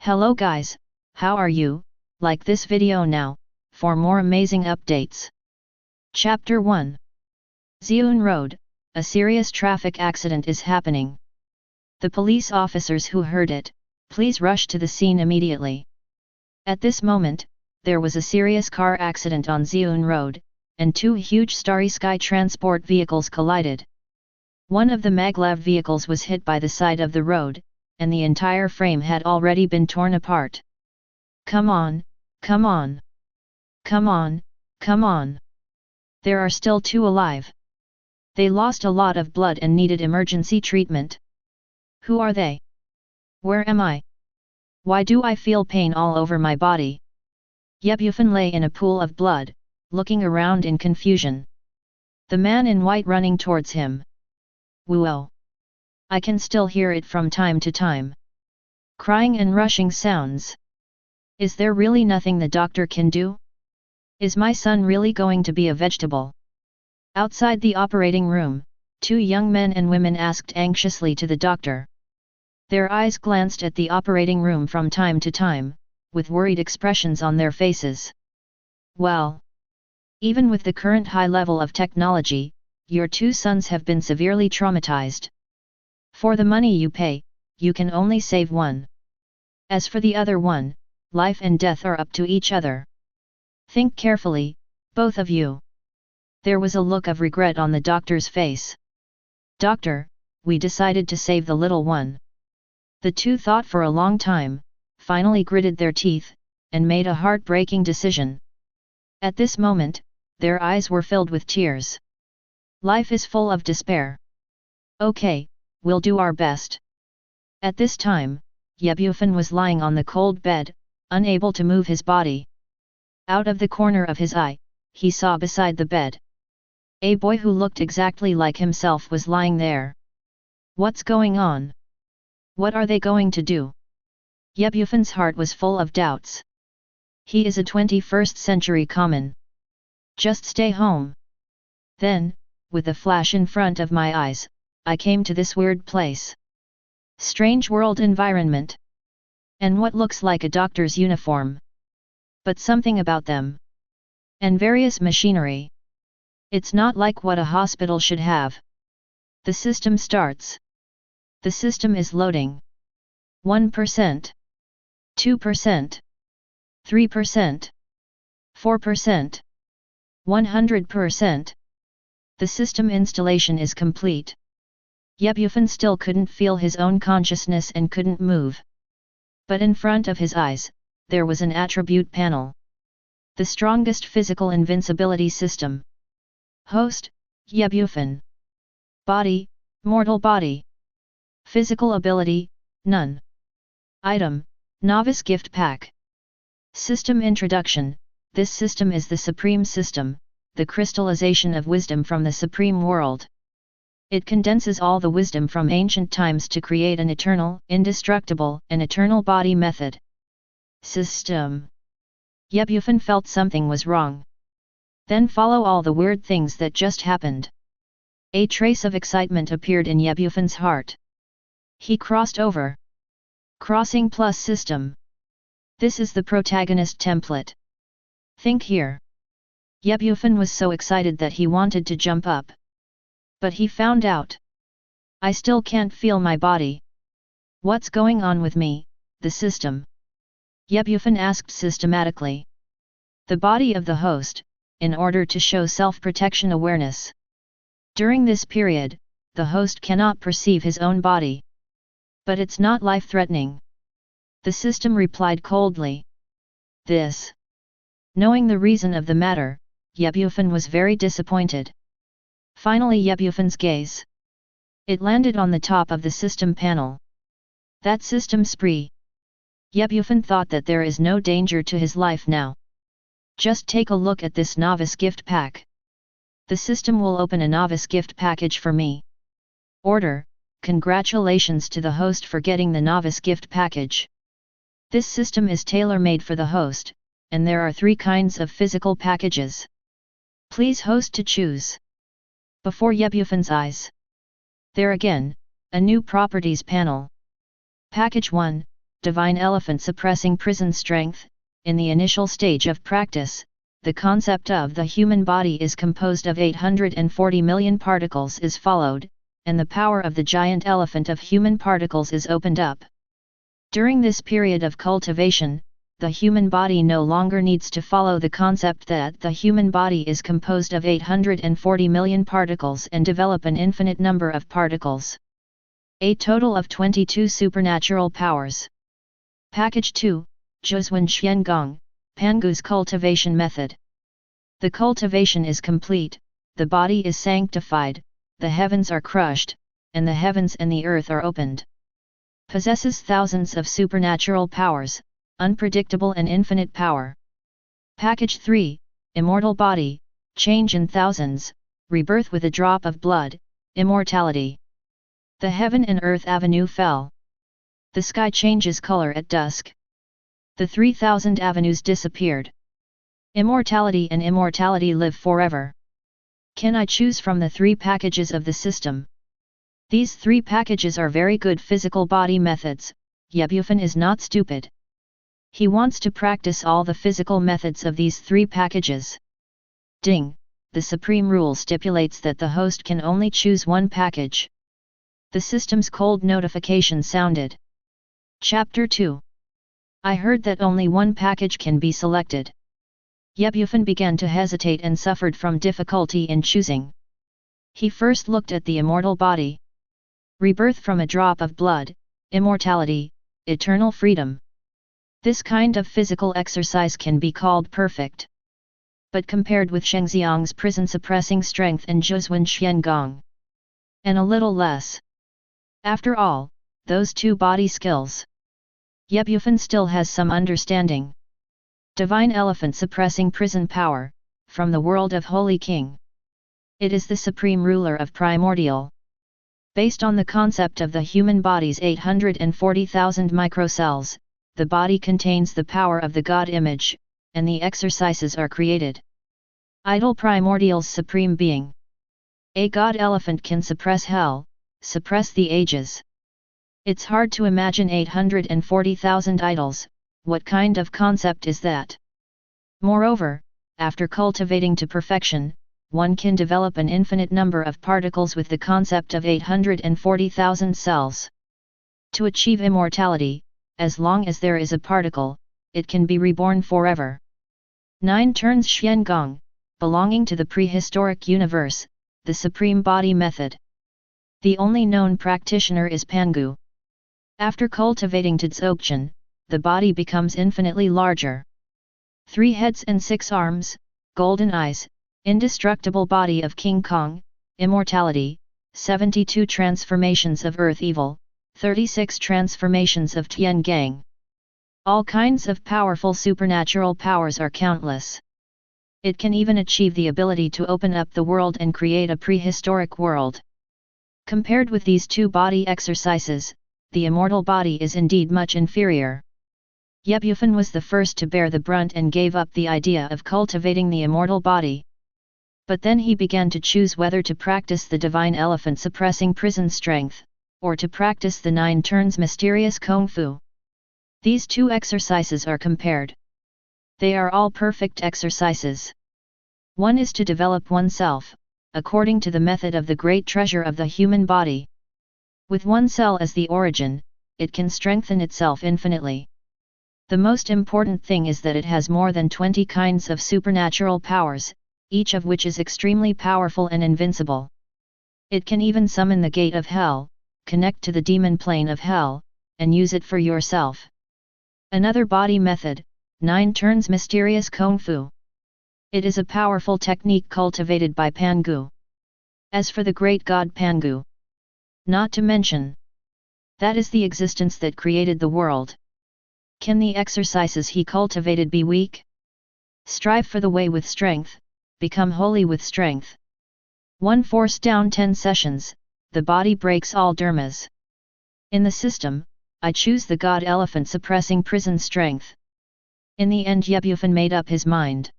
Hello guys, how are you? Like this video now, for more amazing updates. Chapter 1. Zeun Road, a serious traffic accident is happening. The police officers who heard it, please rush to the scene immediately. At this moment, there was a serious car accident on Zeun Road, and two huge Starry Sky transport vehicles collided. One of the maglev vehicles was hit by the side of the road, and the entire frame had already been torn apart. Come on, come on. Come on, come on. There are still two alive. They lost a lot of blood and needed emergency treatment. Who are they? Where am I? Why do I feel pain all over my body? Bufan lay in a pool of blood, looking around in confusion. The man in white running towards him. Whoa! I can still hear it from time to time. Crying and rushing sounds. Is there really nothing the doctor can do? Is my son really going to be a vegetable? Outside the operating room, two young men and women asked anxiously to the doctor. Their eyes glanced at the operating room from time to time, with worried expressions on their faces. Well, even with the current high level of technology, your two sons have been severely traumatized. For the money you pay, you can only save one. As for the other one, life and death are up to each other. Think carefully, both of you. There was a look of regret on the doctor's face. Doctor, we decided to save the little one. The two thought for a long time, finally gritted their teeth, and made a heartbreaking decision. At this moment, their eyes were filled with tears. Life is full of despair. Okay, we'll do our best. At this time, Bufan was lying on the cold bed, unable to move his body. Out of the corner of his eye, he saw beside the bed. A boy who looked exactly like himself was lying there. What's going on? What are they going to do? Bufan's heart was full of doubts. He is a 21st century common. Just stay home. Then, with a flash in front of my eyes, I came to this weird place. Strange world environment. And what looks like a doctor's uniform. But something about them. And various machinery. It's not like what a hospital should have. The system starts. The system is loading. 1%. 2%. 3%. 4%. 100%. The system installation is complete. Bufan still couldn't feel his own consciousness and couldn't move. But in front of his eyes, there was an attribute panel. The strongest physical invincibility system. Host, Bufan. Body, mortal body. Physical ability, none. Item, novice gift pack. System introduction. This system is the supreme system, the crystallization of wisdom from the supreme world. It condenses all the wisdom from ancient times to create an eternal, indestructible, and eternal body method. System. Bufan felt something was wrong. Then follow all the weird things that just happened. A trace of excitement appeared in Bufan's heart. He crossed over. Crossing plus system. This is the protagonist template. Think here. Bufan was so excited that he wanted to jump up. But he found out. I still can't feel my body. What's going on with me, the system? Bufan asked systematically. The body of the host, in order to show self-protection awareness. During this period, the host cannot perceive his own body. But it's not life-threatening. The system replied coldly. This. Knowing the reason of the matter, Bufan was very disappointed. Finally Bufan's gaze. It landed on the top of the system panel. That system spree. Bufan thought that there is no danger to his life now. Just take a look at this novice gift pack. The system will open a novice gift package for me. Order, congratulations to the host for getting the novice gift package. This system is tailor-made for the host, and there are 3 kinds of physical packages. Please host to choose. Before Bufan's eyes. There again, a new properties panel. Package 1, divine elephant suppressing prison strength. In the initial stage of practice, the concept of the human body is composed of 840 million particles is followed, and the power of the giant elephant of human particles is opened up. During this period of cultivation, the human body no longer needs to follow the concept that the human body is composed of 840 million particles and develop an infinite number of particles. A total of 22 supernatural powers. Package 2, Zhuzuan Xiangong, Pangu's cultivation method. The cultivation is complete, the body is sanctified, the heavens are crushed, and the heavens and the earth are opened. Possesses thousands of supernatural powers, unpredictable and infinite power. Package 3, Immortal body, change in thousands, rebirth with a drop of blood, immortality. The heaven and earth avenue fell. The sky changes color at dusk. The 3,000 avenues disappeared. Immortality and immortality live forever. Can I choose from the 3 packages of the system? These 3 packages are very good physical body methods. Bufan is not stupid. He wants to practice all the physical methods of these 3 packages. Ding! The supreme rule stipulates that the host can only choose 1 package. The system's cold notification sounded. Chapter 2. I heard that only 1 package can be selected. Bufan began to hesitate and suffered from difficulty in choosing. He first looked at the immortal body. Rebirth from a drop of blood, immortality, eternal freedom. This kind of physical exercise can be called perfect. But compared with Shengxiang's prison-suppressing strength and Zhuzuan Xiangong, and a little less. After all, those 2 body skills. Bufan still has some understanding. Divine elephant suppressing prison power, from the world of Holy King. It is the supreme ruler of primordial. Based on the concept of the human body's 840,000 microcells, the body contains the power of the God image, and the exercises are created. Idol primordial's supreme being. A God elephant can suppress hell, suppress the ages. It's hard to imagine 840,000 idols. What kind of concept is that? Moreover, after cultivating to perfection, one can develop an infinite number of particles with the concept of 840,000 cells. To achieve immortality, as long as there is a particle, it can be reborn forever. 9 turns Xiangong, belonging to the prehistoric universe, the supreme body method. The only known practitioner is Pangu. After cultivating to Dzogchen, the body becomes infinitely larger. 3 heads and 6 arms, golden eyes, indestructible body of King Kong, immortality, 72 transformations of Earth Evil, 36 transformations of Tian Gang. All kinds of powerful supernatural powers are countless. It can even achieve the ability to open up the world and create a prehistoric world. Compared with these 2 body exercises, the immortal body is indeed much inferior. Bufan was the first to bear the brunt and gave up the idea of cultivating the immortal body. But then he began to choose whether to practice the divine elephant suppressing prison strength, or to practice the 9 turns mysterious Kung Fu. These 2 exercises are compared. They are all perfect exercises. One is to develop oneself, according to the method of the great treasure of the human body. With 1 cell as the origin, it can strengthen itself infinitely. The most important thing is that it has more than 20 kinds of supernatural powers, each of which is extremely powerful and invincible. It can even summon the gate of hell, connect to the demon plane of hell, and use it for yourself. Another body method, 9 turns mysterious Kung Fu. It is a powerful technique cultivated by Pangu. As for the great god Pangu, not to mention, that is the existence that created the world. Can the exercises he cultivated be weak? Strive for the way with strength, become holy with strength. 1 force down 10 sessions, the body breaks all dermas. In the system, I choose the god elephant suppressing prison strength. In the end Bufan made up his mind.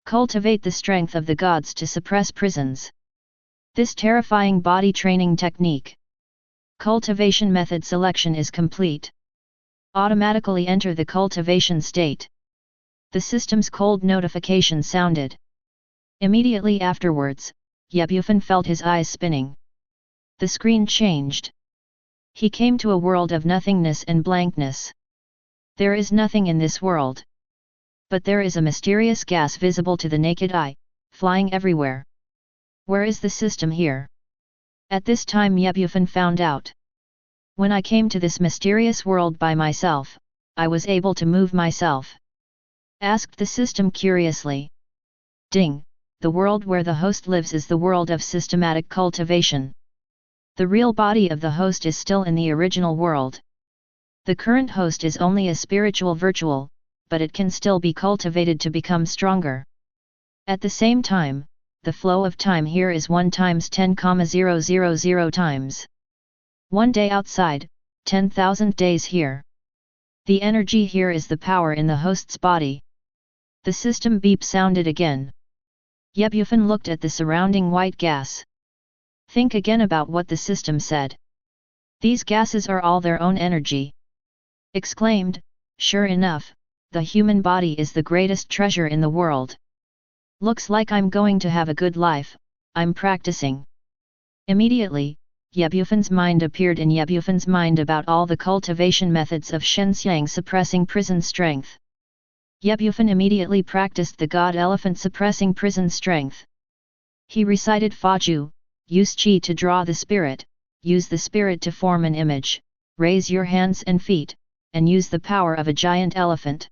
Cultivate the strength of the gods to suppress prisons. This terrifying body training technique. Cultivation method selection is complete. Automatically enter the cultivation state. The system's cold notification sounded. Immediately afterwards, Bufan felt his eyes spinning. The screen changed. He came to a world of nothingness and blankness. There is nothing in this world. But there is a mysterious gas visible to the naked eye, flying everywhere. Where is the system here? At this time Bufan found out. When I came to this mysterious world by myself, I was able to move myself. Asked the system curiously. Ding, the world where the host lives is the world of systematic cultivation. The real body of the host is still in the original world. The current host is only a spiritual virtual, but it can still be cultivated to become stronger. At the same time, the flow of time here is 1 times 10,000 times. 1 day outside, 10,000 days here. The energy here is the power in the host's body. The system beep sounded again. Bufan looked at the surrounding white gas. Think again about what the system said. These gases are all their own energy. Exclaimed, sure enough, the human body is the greatest treasure in the world. Looks like I'm going to have a good life, I'm practicing. Immediately, Bufan's mind appeared in Bufan's mind about all the cultivation methods of Shenxiang suppressing prison strength. Bufan immediately practiced the god elephant suppressing prison strength. He recited Faju, use qi to draw the spirit, use the spirit to form an image, raise your hands and feet, and use the power of a giant elephant.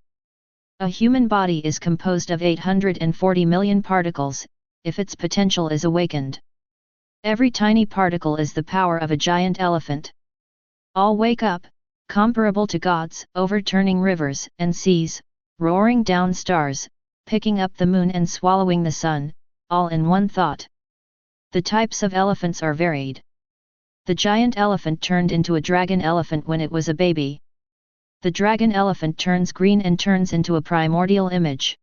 A human body is composed of 840 million particles, if its potential is awakened. Every tiny particle is the power of a giant elephant. All wake up, comparable to gods, overturning rivers and seas, roaring down stars, picking up the moon and swallowing the sun, all in one thought. The types of elephants are varied. The giant elephant turned into a dragon elephant when it was a baby. The dragon elephant turns green and turns into a primordial image.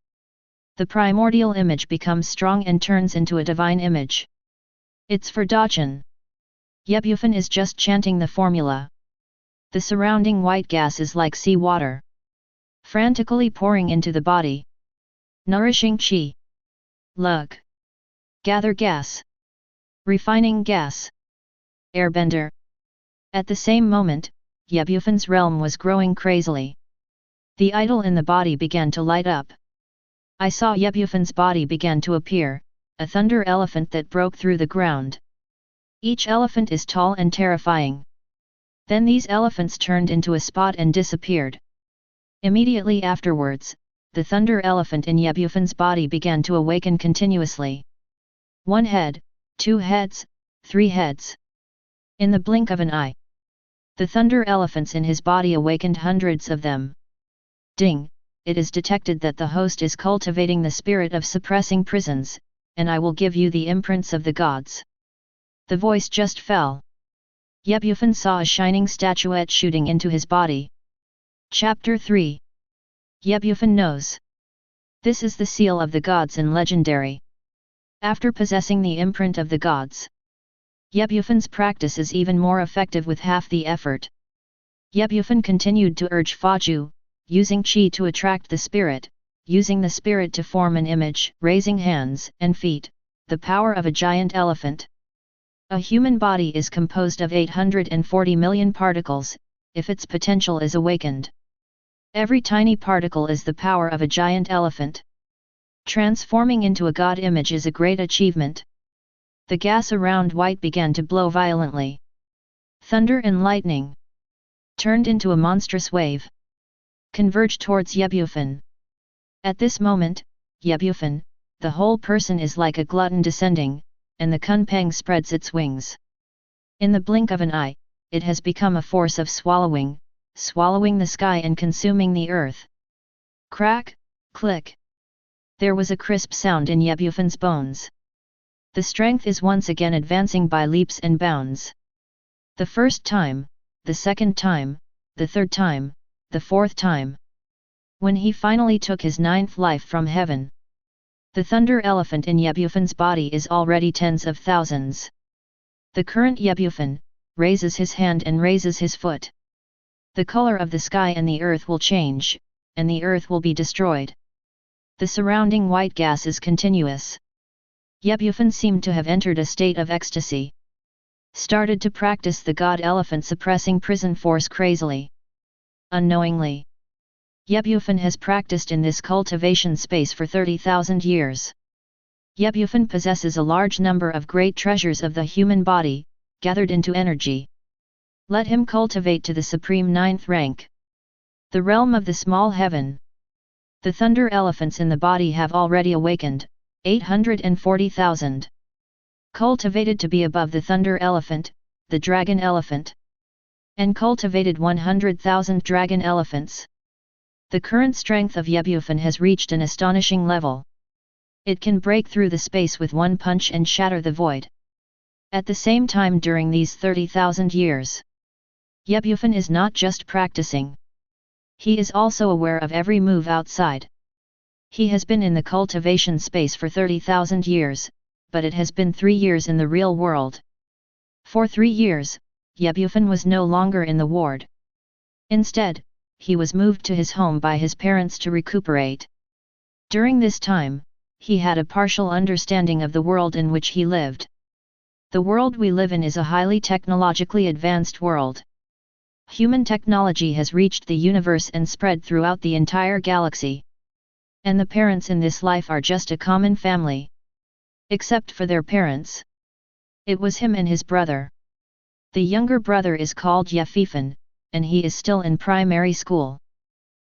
The primordial image becomes strong and turns into a divine image. It's for Dachan. Bufan is just chanting the formula. The surrounding white gas is like sea water, frantically pouring into the body. Nourishing qi. Look. Gather gas. Refining gas. Airbender. At the same moment, Bufan's realm was growing crazily. The idol in the body began to light up. I saw Bufan's body began to appear, a thunder elephant that broke through the ground. Each elephant is tall and terrifying. Then these elephants turned into a spot and disappeared. Immediately afterwards, the thunder elephant in Bufan's body began to awaken continuously. 1 head, 2 heads, 3 heads. In the blink of an eye, the thunder elephants in his body awakened hundreds of them. Ding, it is detected that the host is cultivating the spirit of suppressing prisons, and I will give you the imprints of the gods. The voice just fell. Bufan saw a shining statuette shooting into his body. Chapter 3. Bufan knows. This is the seal of the gods in Legendary. After possessing the imprint of the gods, Bufan's practice is even more effective with half the effort. Bufan continued to urge Faju, using qi to attract the spirit, using the spirit to form an image, raising hands and feet, the power of a giant elephant. A human body is composed of 840 million particles, if its potential is awakened. Every tiny particle is the power of a giant elephant. Transforming into a god image is a great achievement. The gas around white began to blow violently. Thunder and lightning turned into a monstrous wave, converged towards Bufan. At this moment, Bufan, the whole person is like a glutton descending, and the kunpeng spreads its wings. In the blink of an eye, it has become a force of swallowing the sky and consuming the earth. Crack, click. There was a crisp sound in Bufan's bones. The strength is once again advancing by leaps and bounds. The first time, the second time, the third time, the fourth time. When he finally took his 9th life from heaven, the thunder elephant in Bufan's body is already tens of thousands. The current Bufan raises his hand and raises his foot. The color of the sky and the earth will change, and the earth will be destroyed. The surrounding white gas is continuous. Bufan seemed to have entered a state of ecstasy. Started to practice the god elephant suppressing prison force crazily. Unknowingly, Bufan has practiced in this cultivation space for 30,000 years. Bufan possesses a large number of great treasures of the human body, gathered into energy. Let him cultivate to the supreme 9th rank. The realm of the small heaven. The thunder elephants in the body have already awakened, 840,000. Cultivated to be above the thunder elephant, the dragon elephant. And cultivated 100,000 dragon elephants. The current strength of Bufan has reached an astonishing level. It can break through the space with one punch and shatter the void. At the same time, during these 30,000 years, Bufan is not just practicing. He is also aware of every move outside. He has been in the cultivation space for 30,000 years, but it has been 3 years in the real world. For 3 years, Bufan was no longer in the ward. Instead, he was moved to his home by his parents to recuperate. During this time, he had a partial understanding of the world in which he lived. The world we live in is a highly technologically advanced world. Human technology has reached the universe and spread throughout the entire galaxy. And the parents in this life are just a common family. Except for their parents. It was him and his brother. The younger brother is called Bufan, and he is still in primary school.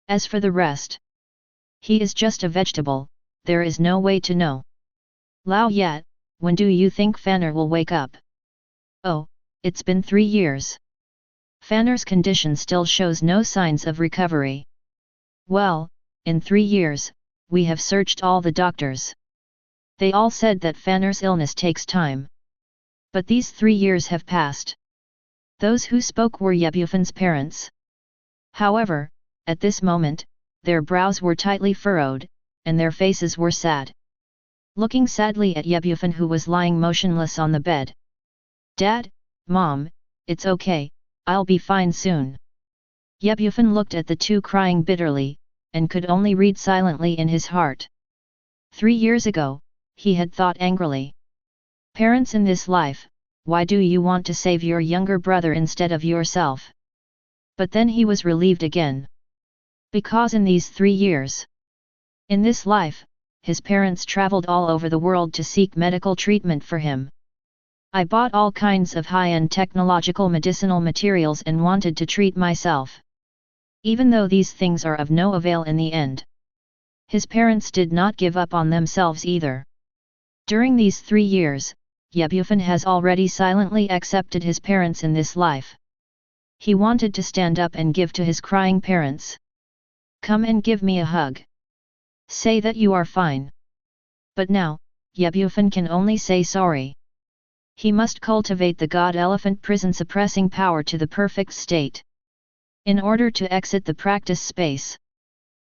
As for the rest, he is just a vegetable, there is no way to know. Lao Yat, when do you think Fanner will wake up? Oh, it's been 3 years. Fanner's condition still shows no signs of recovery. Well, in 3 years, we have searched all the doctors. They all said that Fanner's illness takes time. But these 3 years have passed. Those who spoke were Bufan's parents. However, at this moment, their brows were tightly furrowed, and their faces were sad. Looking sadly at Bufan, who was lying motionless on the bed. Dad, Mom, it's okay, I'll be fine soon. Bufan looked at the two crying bitterly, and could only read silently in his heart. 3 years ago, he had thought angrily. Parents in this life, why do you want to save your younger brother instead of yourself? But then he was relieved again. Because in these 3 years, in this life, his parents traveled all over the world to seek medical treatment for him. I bought all kinds of high-end technological medicinal materials and wanted to treat myself. Even though these things are of no avail in the end. His parents did not give up on themselves either. During these 3 years, Bufan has already silently accepted his parents in this life. He wanted to stand up and give to his crying parents. Come and give me a hug. Say that you are fine. But now, Bufan can only say sorry. He must cultivate the god elephant prison suppressing power to the perfect state. In order to exit the practice space.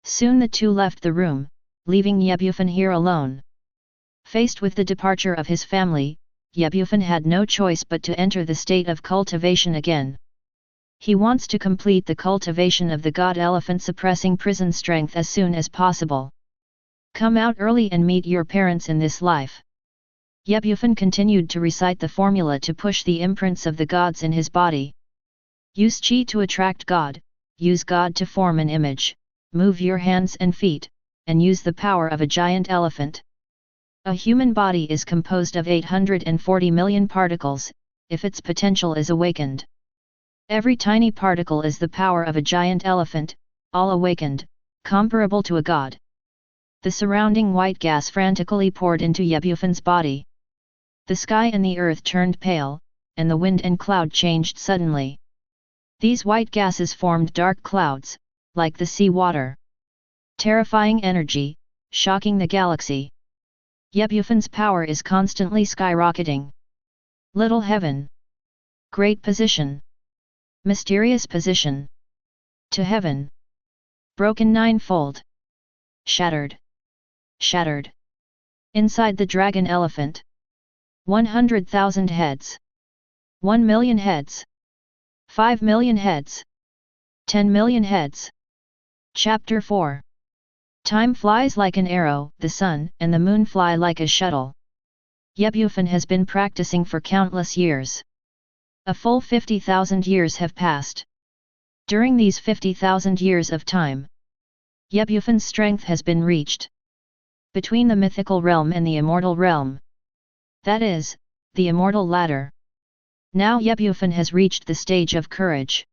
Soon the two left the room, leaving Bufan here alone. Faced with the departure of his family, Bufan had no choice but to enter the state of cultivation again. He wants to complete the cultivation of the god elephant suppressing prison strength as soon as possible. Come out early and meet your parents in this life. Bufan continued to recite the formula to push the imprints of the gods in his body. Use chi to attract God, use God to form an image, move your hands and feet, and use the power of a giant elephant. A human body is composed of 840 million particles, if its potential is awakened. Every tiny particle is the power of a giant elephant, all awakened, comparable to a god. The surrounding white gas frantically poured into Bufan's body. The sky and the earth turned pale, and the wind and cloud changed suddenly. These white gases formed dark clouds, like the sea water. Terrifying energy, shocking the galaxy. Bufan's power is constantly skyrocketing. Little heaven. Great position. Mysterious position. To heaven. Broken ninefold. Shattered. Shattered. Inside the dragon elephant. 100,000 heads. 1 million heads. 5 million heads. 10 million heads. Chapter 4. Time flies like an arrow, the sun and the moon fly like a shuttle. Bufan has been practicing for countless years. A full 50,000 years have passed. During these 50,000 years of time, Bufan's strength has been reached. Between the mythical realm and the immortal realm. That is, the immortal ladder. Now Bufan has reached the stage of courage.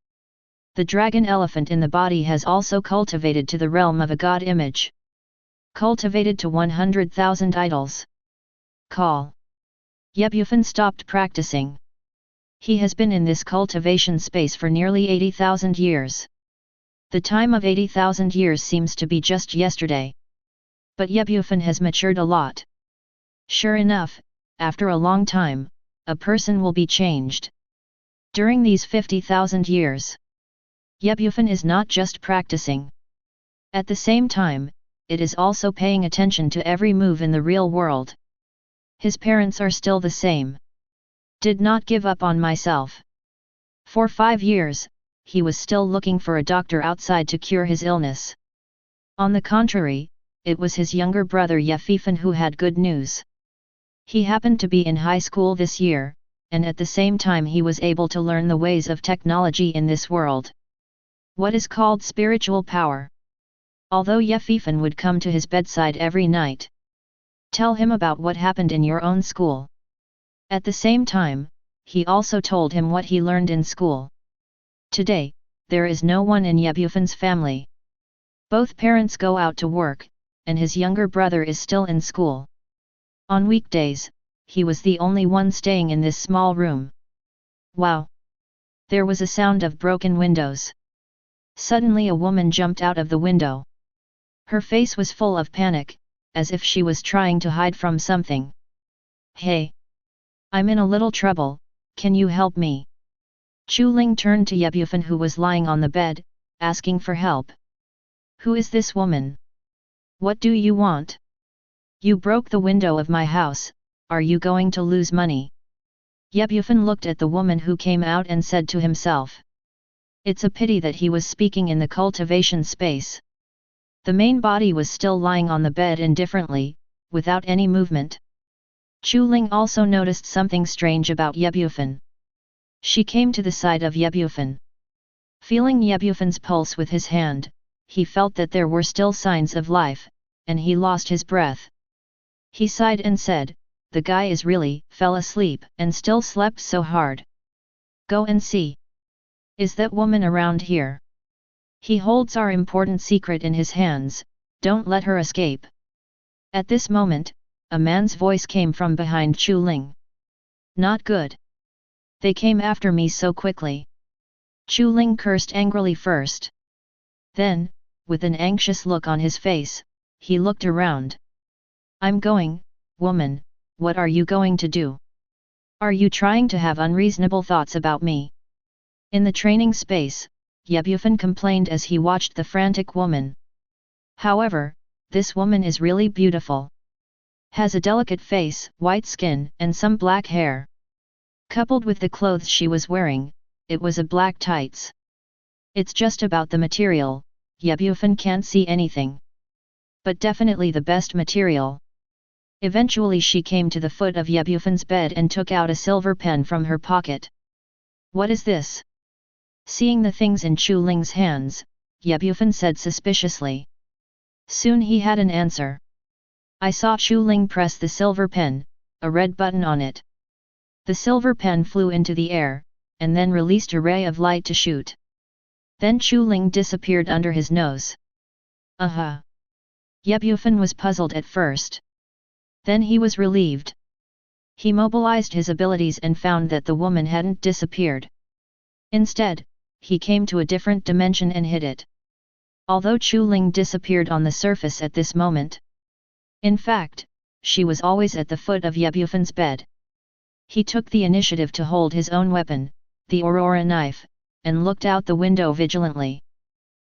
The dragon elephant in the body has also cultivated to the realm of a god image. Cultivated to 100,000 idols. Call. Bufan stopped practicing. He has been in this cultivation space for nearly 80,000 years. The time of 80,000 years seems to be just yesterday. But Bufan has matured a lot. Sure enough, after a long time, a person will be changed. During these 50,000 years, Bufan is not just practicing. At the same time, it is also paying attention to every move in the real world. His parents are still the same. Did not give up on myself. For 5 years, he was still looking for a doctor outside to cure his illness. On the contrary, it was his younger brother Bufan who had good news. He happened to be in high school this year, and at the same time he was able to learn the ways of technology in this world. What is called spiritual power. Although Bufan would come to his bedside every night. Tell him about what happened in your own school. At the same time, he also told him what he learned in school. Today, there is no one in Bufan's family. Both parents go out to work, and his younger brother is still in school. On weekdays, he was the only one staying in this small room. Wow! There was a sound of broken windows. Suddenly a woman jumped out of the window. Her face was full of panic, as if she was trying to hide from something. Hey! I'm in a little trouble, can you help me? Chuling turned to Bufan who was lying on the bed, asking for help. Who is this woman? What do you want? You broke the window of my house, are you going to lose money? Bufan looked at the woman who came out and said to himself. It's a pity that he was speaking in the cultivation space. The main body was still lying on the bed indifferently, without any movement. Chuling also noticed something strange about Bufan. She came to the side of Bufan. Feeling Bufan's pulse with his hand, he felt that there were still signs of life, and he lost his breath. He sighed and said, the guy is really fell asleep and still slept so hard. Go and see. Is that woman around here? He holds our important secret in his hands, don't let her escape. At this moment, a man's voice came from behind Chuling. Not good. They came after me so quickly. Chuling cursed angrily first. Then, with an anxious look on his face, he looked around. I'm going, woman, what are you going to do? Are you trying to have unreasonable thoughts about me? In the training space, Bufan complained as he watched the frantic woman. However, this woman is really beautiful. Has a delicate face, white skin, and some black hair. Coupled with the clothes she was wearing, it was a black tights. It's just about the material, Bufan can't see anything. But definitely the best material. Eventually she came to the foot of Bufan's bed and took out a silver pen from her pocket. What is this? Seeing the things in Chuling's hands, Bufan said suspiciously. Soon he had an answer. I saw Chuling press the silver pen, a red button on it. The silver pen flew into the air, and then released a ray of light to shoot. Then Chuling disappeared under his nose. Aha! Bufan was puzzled at first. Then he was relieved. He mobilized his abilities and found that the woman hadn't disappeared. Instead, he came to a different dimension and hid it. Although Chuling disappeared on the surface at this moment. In fact, she was always at the foot of Bufan's bed. He took the initiative to hold his own weapon, the Aurora knife, and looked out the window vigilantly.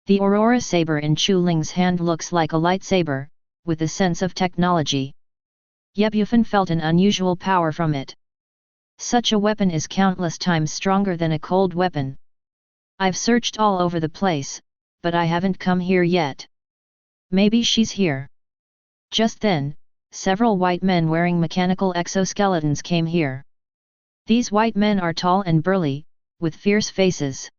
The Aurora saber in Chuling's hand looks like a lightsaber, with a sense of technology. Bufan felt an unusual power from it. Such a weapon is countless times stronger than a cold weapon. I've searched all over the place, but I haven't come here yet. Maybe she's here. Just then, several white men wearing mechanical exoskeletons came here. These white men are tall and burly, with fierce faces.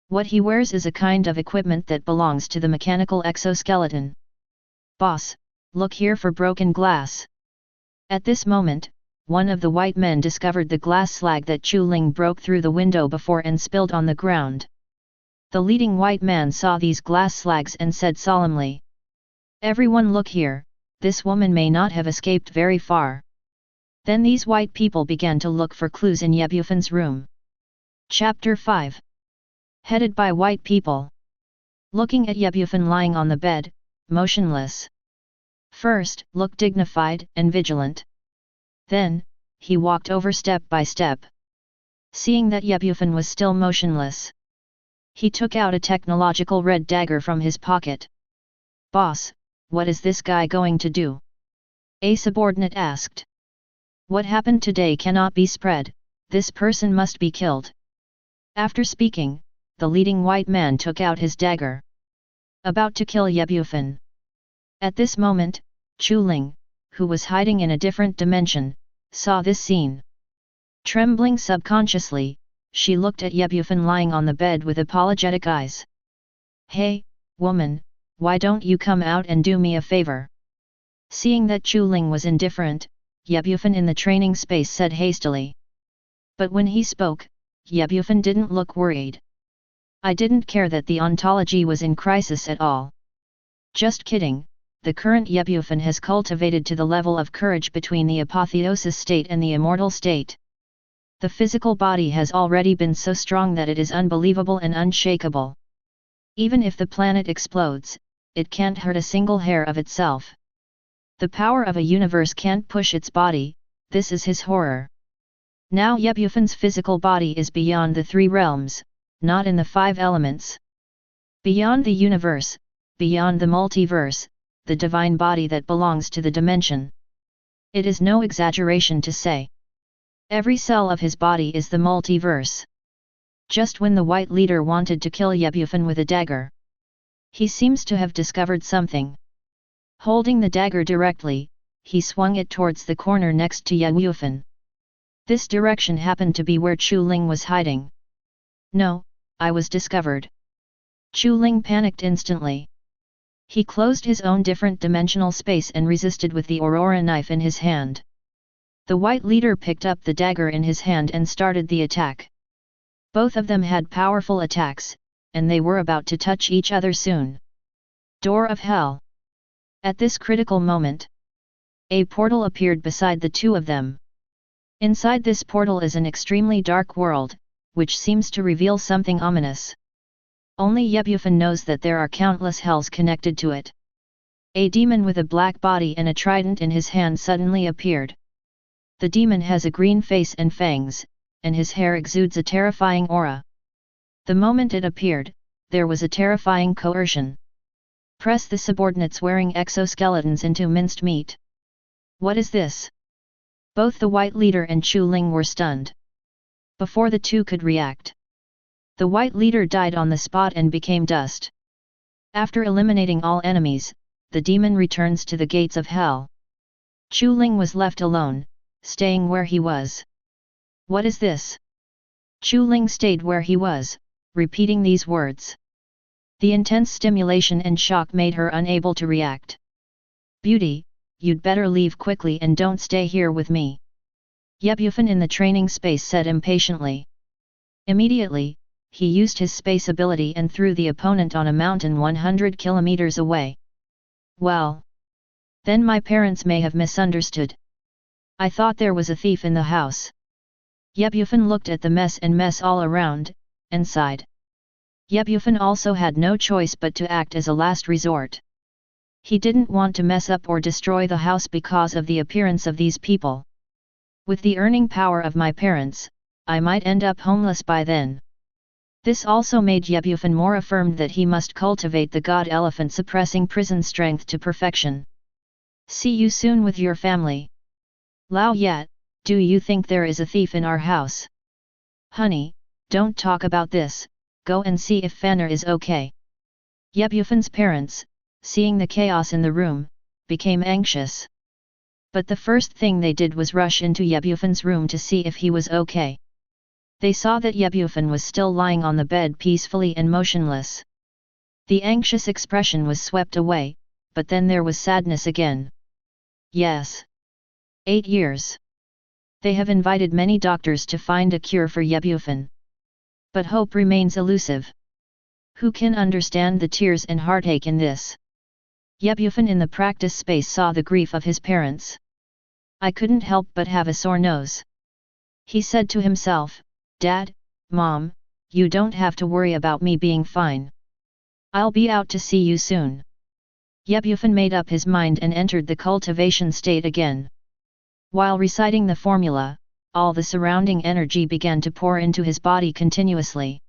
What he wears is a kind of equipment that belongs to the mechanical exoskeleton. Boss, look here for broken glass. At this moment, one of the white men discovered the glass slag that Chu Ling broke through the window before and spilled on the ground. The leading white man saw these glass slags and said solemnly, "Everyone look here, this woman may not have escaped very far." Then these white people began to look for clues in Ye Bufan's room. Chapter 5. Headed by white people. Looking at Ye Bufan lying on the bed, motionless. First, looked dignified and vigilant. Then, he walked over step by step. Seeing that Ye Bufan was still motionless, he took out a technological red dagger from his pocket. "Boss, what is this guy going to do?" a subordinate asked. "What happened today cannot be spread, this person must be killed." After speaking, the leading white man took out his dagger, about to kill Ye Bufan. At this moment, Chu Ling, who was hiding in a different dimension, saw this scene. Trembling subconsciously, she looked at Ye Bufan lying on the bed with apologetic eyes. "Hey, woman, why don't you come out and do me a favor?" Seeing that Chu Ling was indifferent, Ye Bufan in the training space said hastily. But when he spoke, Ye Bufan didn't look worried. "I didn't care that the ontology was in crisis at all. Just kidding, the current Ye Bufan has cultivated to the level of courage between the apotheosis state and the immortal state. The physical body has already been so strong that it is unbelievable and unshakable. Even if the planet explodes, it can't hurt a single hair of itself. The power of a universe can't push its body, this is his horror. Now Ye Bufan's physical body is beyond the 3 realms, not in the 5 elements. Beyond the universe, beyond the multiverse, the divine body that belongs to the dimension. It is no exaggeration to say. Every cell of his body is the multiverse. Just when the white leader wanted to kill Ye Bufan with a dagger, he seems to have discovered something. Holding the dagger directly, he swung it towards the corner next to Ye Bufan. This direction happened to be where Chu Ling was hiding. "No, I was discovered." Chu Ling panicked instantly. He closed his own different dimensional space and resisted with the Aurora knife in his hand. The white leader picked up the dagger in his hand and started the attack. Both of them had powerful attacks, and they were about to touch each other soon. Door of Hell. At this critical moment, a portal appeared beside the two of them. Inside this portal is an extremely dark world, which seems to reveal something ominous. Only Ye Bufan knows that there are countless hells connected to it. A demon with a black body and a trident in his hand suddenly appeared. The demon has a green face and fangs, and his hair exudes a terrifying aura. The moment it appeared, there was a terrifying coercion. "Press the subordinates wearing exoskeletons into minced meat." "What is this?" Both the white leader and Chu Ling were stunned. Before the two could react, the white leader died on the spot and became dust. After eliminating all enemies, the demon returns to the gates of hell. Chu Ling was left alone, staying where he was. "What is this?" Chu Ling stayed where he was, repeating these words. The intense stimulation and shock made her unable to react. "Beauty, you'd better leave quickly and don't stay here with me," Ye Bufan in the training space said impatiently. Immediately, he used his space ability and threw the opponent on a mountain 100 kilometers away. "Well, then my parents may have misunderstood. I thought there was a thief in the house." Ye Bufan looked at the mess all around, and sighed. Ye Bufan also had no choice but to act as a last resort. He didn't want to mess up or destroy the house because of the appearance of these people. "With the earning power of my parents, I might end up homeless by then." This also made Ye Bufan more affirmed that he must cultivate the god elephant suppressing prison strength to perfection. "See you soon with your family." "Lao Yat, do you think there is a thief in our house?" "Honey, don't talk about this, go and see if Fanner is okay. Yebufan's parents, seeing the chaos in the room, became anxious. But the first thing they did was rush into Yebufan's room to see if he was okay. They saw that Yebufan was still lying on the bed peacefully and motionless. The anxious expression was swept away, but then there was sadness again. Yes. 8 years. They have invited many doctors to find a cure for Yebufan. But hope remains elusive. Who can understand the tears and heartache in this? Yebufan in the practice space saw the grief of his parents. I couldn't help but have a sore nose. He said to himself, Dad, Mom, you don't have to worry about me being fine. I'll be out to see you soon. Yebufan made up his mind and entered the cultivation state again. While reciting the formula, all the surrounding energy began to pour into his body continuously.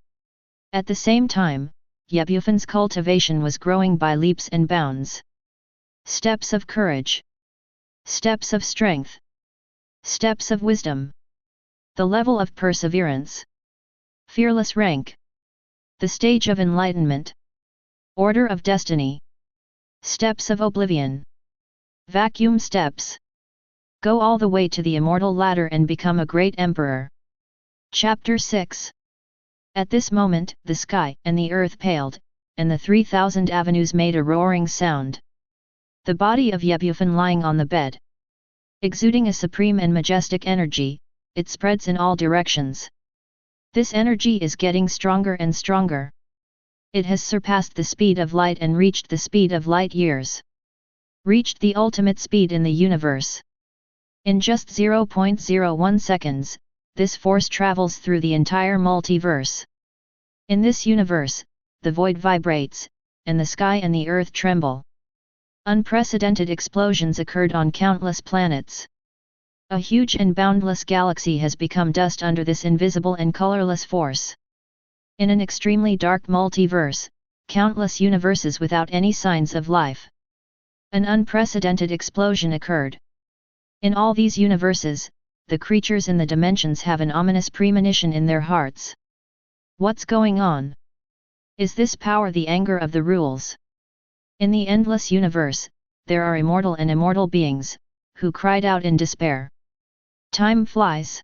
At the same time, Yebufan's cultivation was growing by leaps and bounds. Steps of courage. Steps of strength. Steps of wisdom. The level of perseverance. Fearless rank. The stage of enlightenment. Order of destiny. Steps of oblivion. Vacuum steps. Go all the way to the immortal ladder and become a great emperor. Chapter 6. At this moment, the sky and the earth paled, and the 3,000 avenues made a roaring sound. The body of Yebufan lying on the bed. Exuding a supreme and majestic energy, it spreads in all directions. This energy is getting stronger and stronger. It has surpassed the speed of light and reached the speed of light years. Reached the ultimate speed in the universe. In just 0.01 seconds, this force travels through the entire multiverse. In this universe, the void vibrates, and the sky and the earth tremble. Unprecedented explosions occurred on countless planets. A huge and boundless galaxy has become dust under this invisible and colorless force. In an extremely dark multiverse, countless universes without any signs of life. An unprecedented explosion occurred. In all these universes, the creatures in the dimensions have an ominous premonition in their hearts. What's going on? Is this power the anger of the rules? In the endless universe, there are immortal and immortal beings, who cried out in despair. Time flies.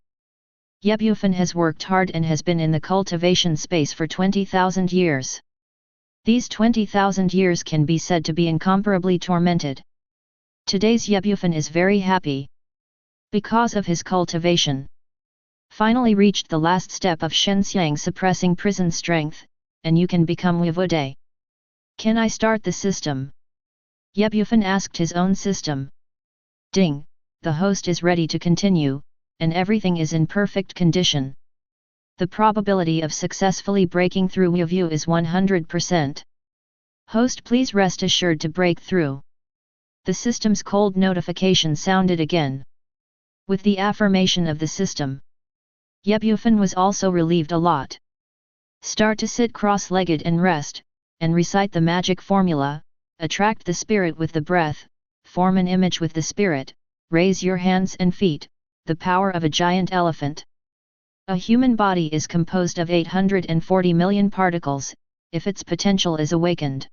Yebufan has worked hard and has been in the cultivation space for 20,000 years. These 20,000 years can be said to be incomparably tormented. Today's Yebufan is very happy. Because of his cultivation. Finally reached the last step of Shenxiang suppressing prison strength, and you can become Wevude. Can I start the system? Yebufan asked his own system. Ding, the host is ready to continue, and everything is in perfect condition. The probability of successfully breaking through Wevu is 100%. Host, please rest assured to break through. The system's cold notification sounded again. With the affirmation of the system, Yebufan was also relieved a lot. Start to sit cross-legged and rest, and recite the magic formula, attract the spirit with the breath, form an image with the spirit, raise your hands and feet, the power of a giant elephant. A human body is composed of 840 million particles, if its potential is awakened.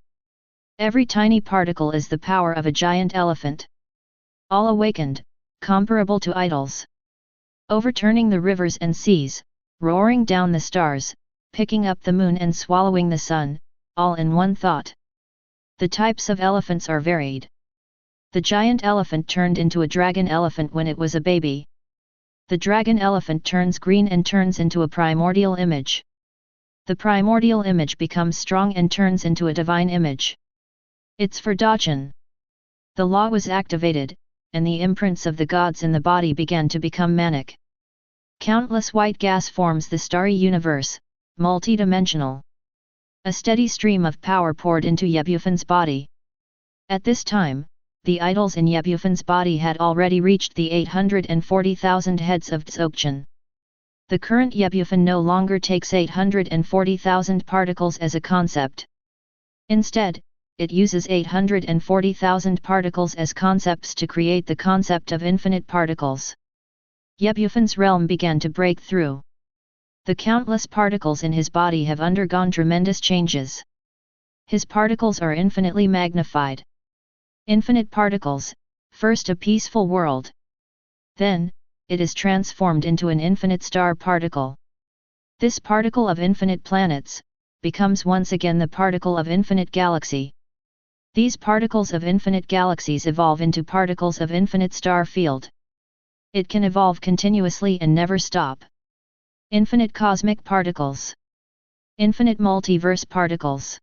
Every tiny particle is the power of a giant elephant. All awakened, comparable to idols. Overturning the rivers and seas, roaring down the stars, picking up the moon and swallowing the sun, all in one thought. The types of elephants are varied. The giant elephant turned into a dragon elephant when it was a baby. The dragon elephant turns green and turns into a primordial image. The primordial image becomes strong and turns into a divine image. It's for Dachan. The law was activated, and the imprints of the gods in the body began to become manic. Countless white gas forms the starry universe, multidimensional. A steady stream of power poured into Yebufan's body. At this time, the idols in Yebufan's body had already reached the 840,000 heads of Dzogchen. The current Yebufan no longer takes 840,000 particles as a concept. Instead, it uses 840,000 particles as concepts to create the concept of infinite particles. Yebufan's realm began to break through. The countless particles in his body have undergone tremendous changes. His particles are infinitely magnified. Infinite particles, first a peaceful world. Then, it is transformed into an infinite star particle. This particle of infinite planets, becomes once again the particle of infinite galaxy. These particles of infinite galaxies evolve into particles of infinite star field. It can evolve continuously and never stop. Infinite cosmic particles. Infinite multiverse particles.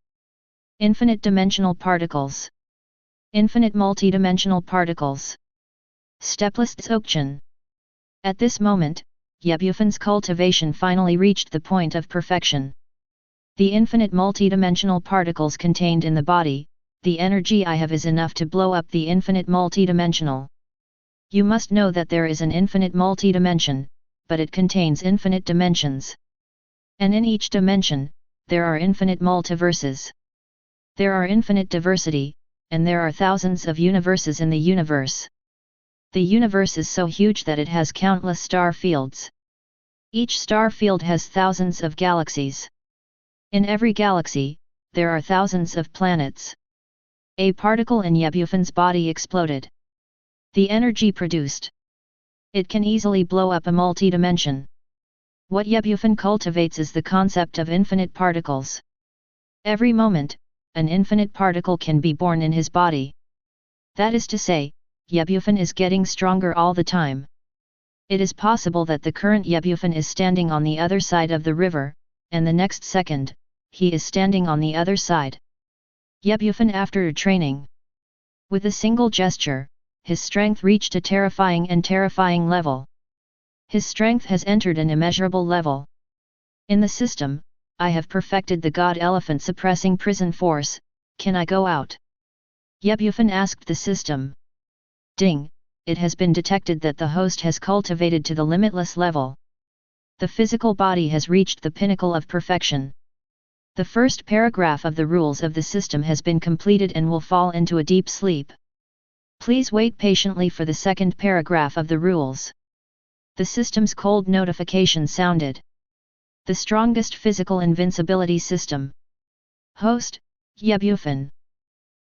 Infinite dimensional particles. Infinite multidimensional particles. Stepless Dzogchen. At this moment, Yebufan's cultivation finally reached the point of perfection. The infinite multidimensional particles contained in the body, the energy I have is enough to blow up the infinite multidimensional. You must know that there is an infinite multidimension, but it contains infinite dimensions. And in each dimension, there are infinite multiverses. There are infinite diversity, and there are thousands of universes in the universe. The universe is so huge that it has countless star fields. Each star field has thousands of galaxies. In every galaxy, there are thousands of planets. A particle in Yebufan's body exploded. The energy produced. It can easily blow up a multi-dimension. What Yebufan cultivates is the concept of infinite particles. Every moment, an infinite particle can be born in his body. That is to say, Yebufan is getting stronger all the time. It is possible that the current Yebufan is standing on the other side of the river, and the next second, he is standing on the other side. Yebufan after training. With a single gesture, his strength reached a terrifying level. His strength has entered an immeasurable level. In the system, I have perfected the God Elephant suppressing prison force. Can I go out? Yebufan asked the system. Ding, it has been detected that the host has cultivated to the limitless level. The physical body has reached the pinnacle of perfection. The first paragraph of the rules of the system has been completed and will fall into a deep sleep. Please wait patiently for the second paragraph of the rules. The system's cold notification sounded. The strongest physical invincibility system. Host, Yebufan.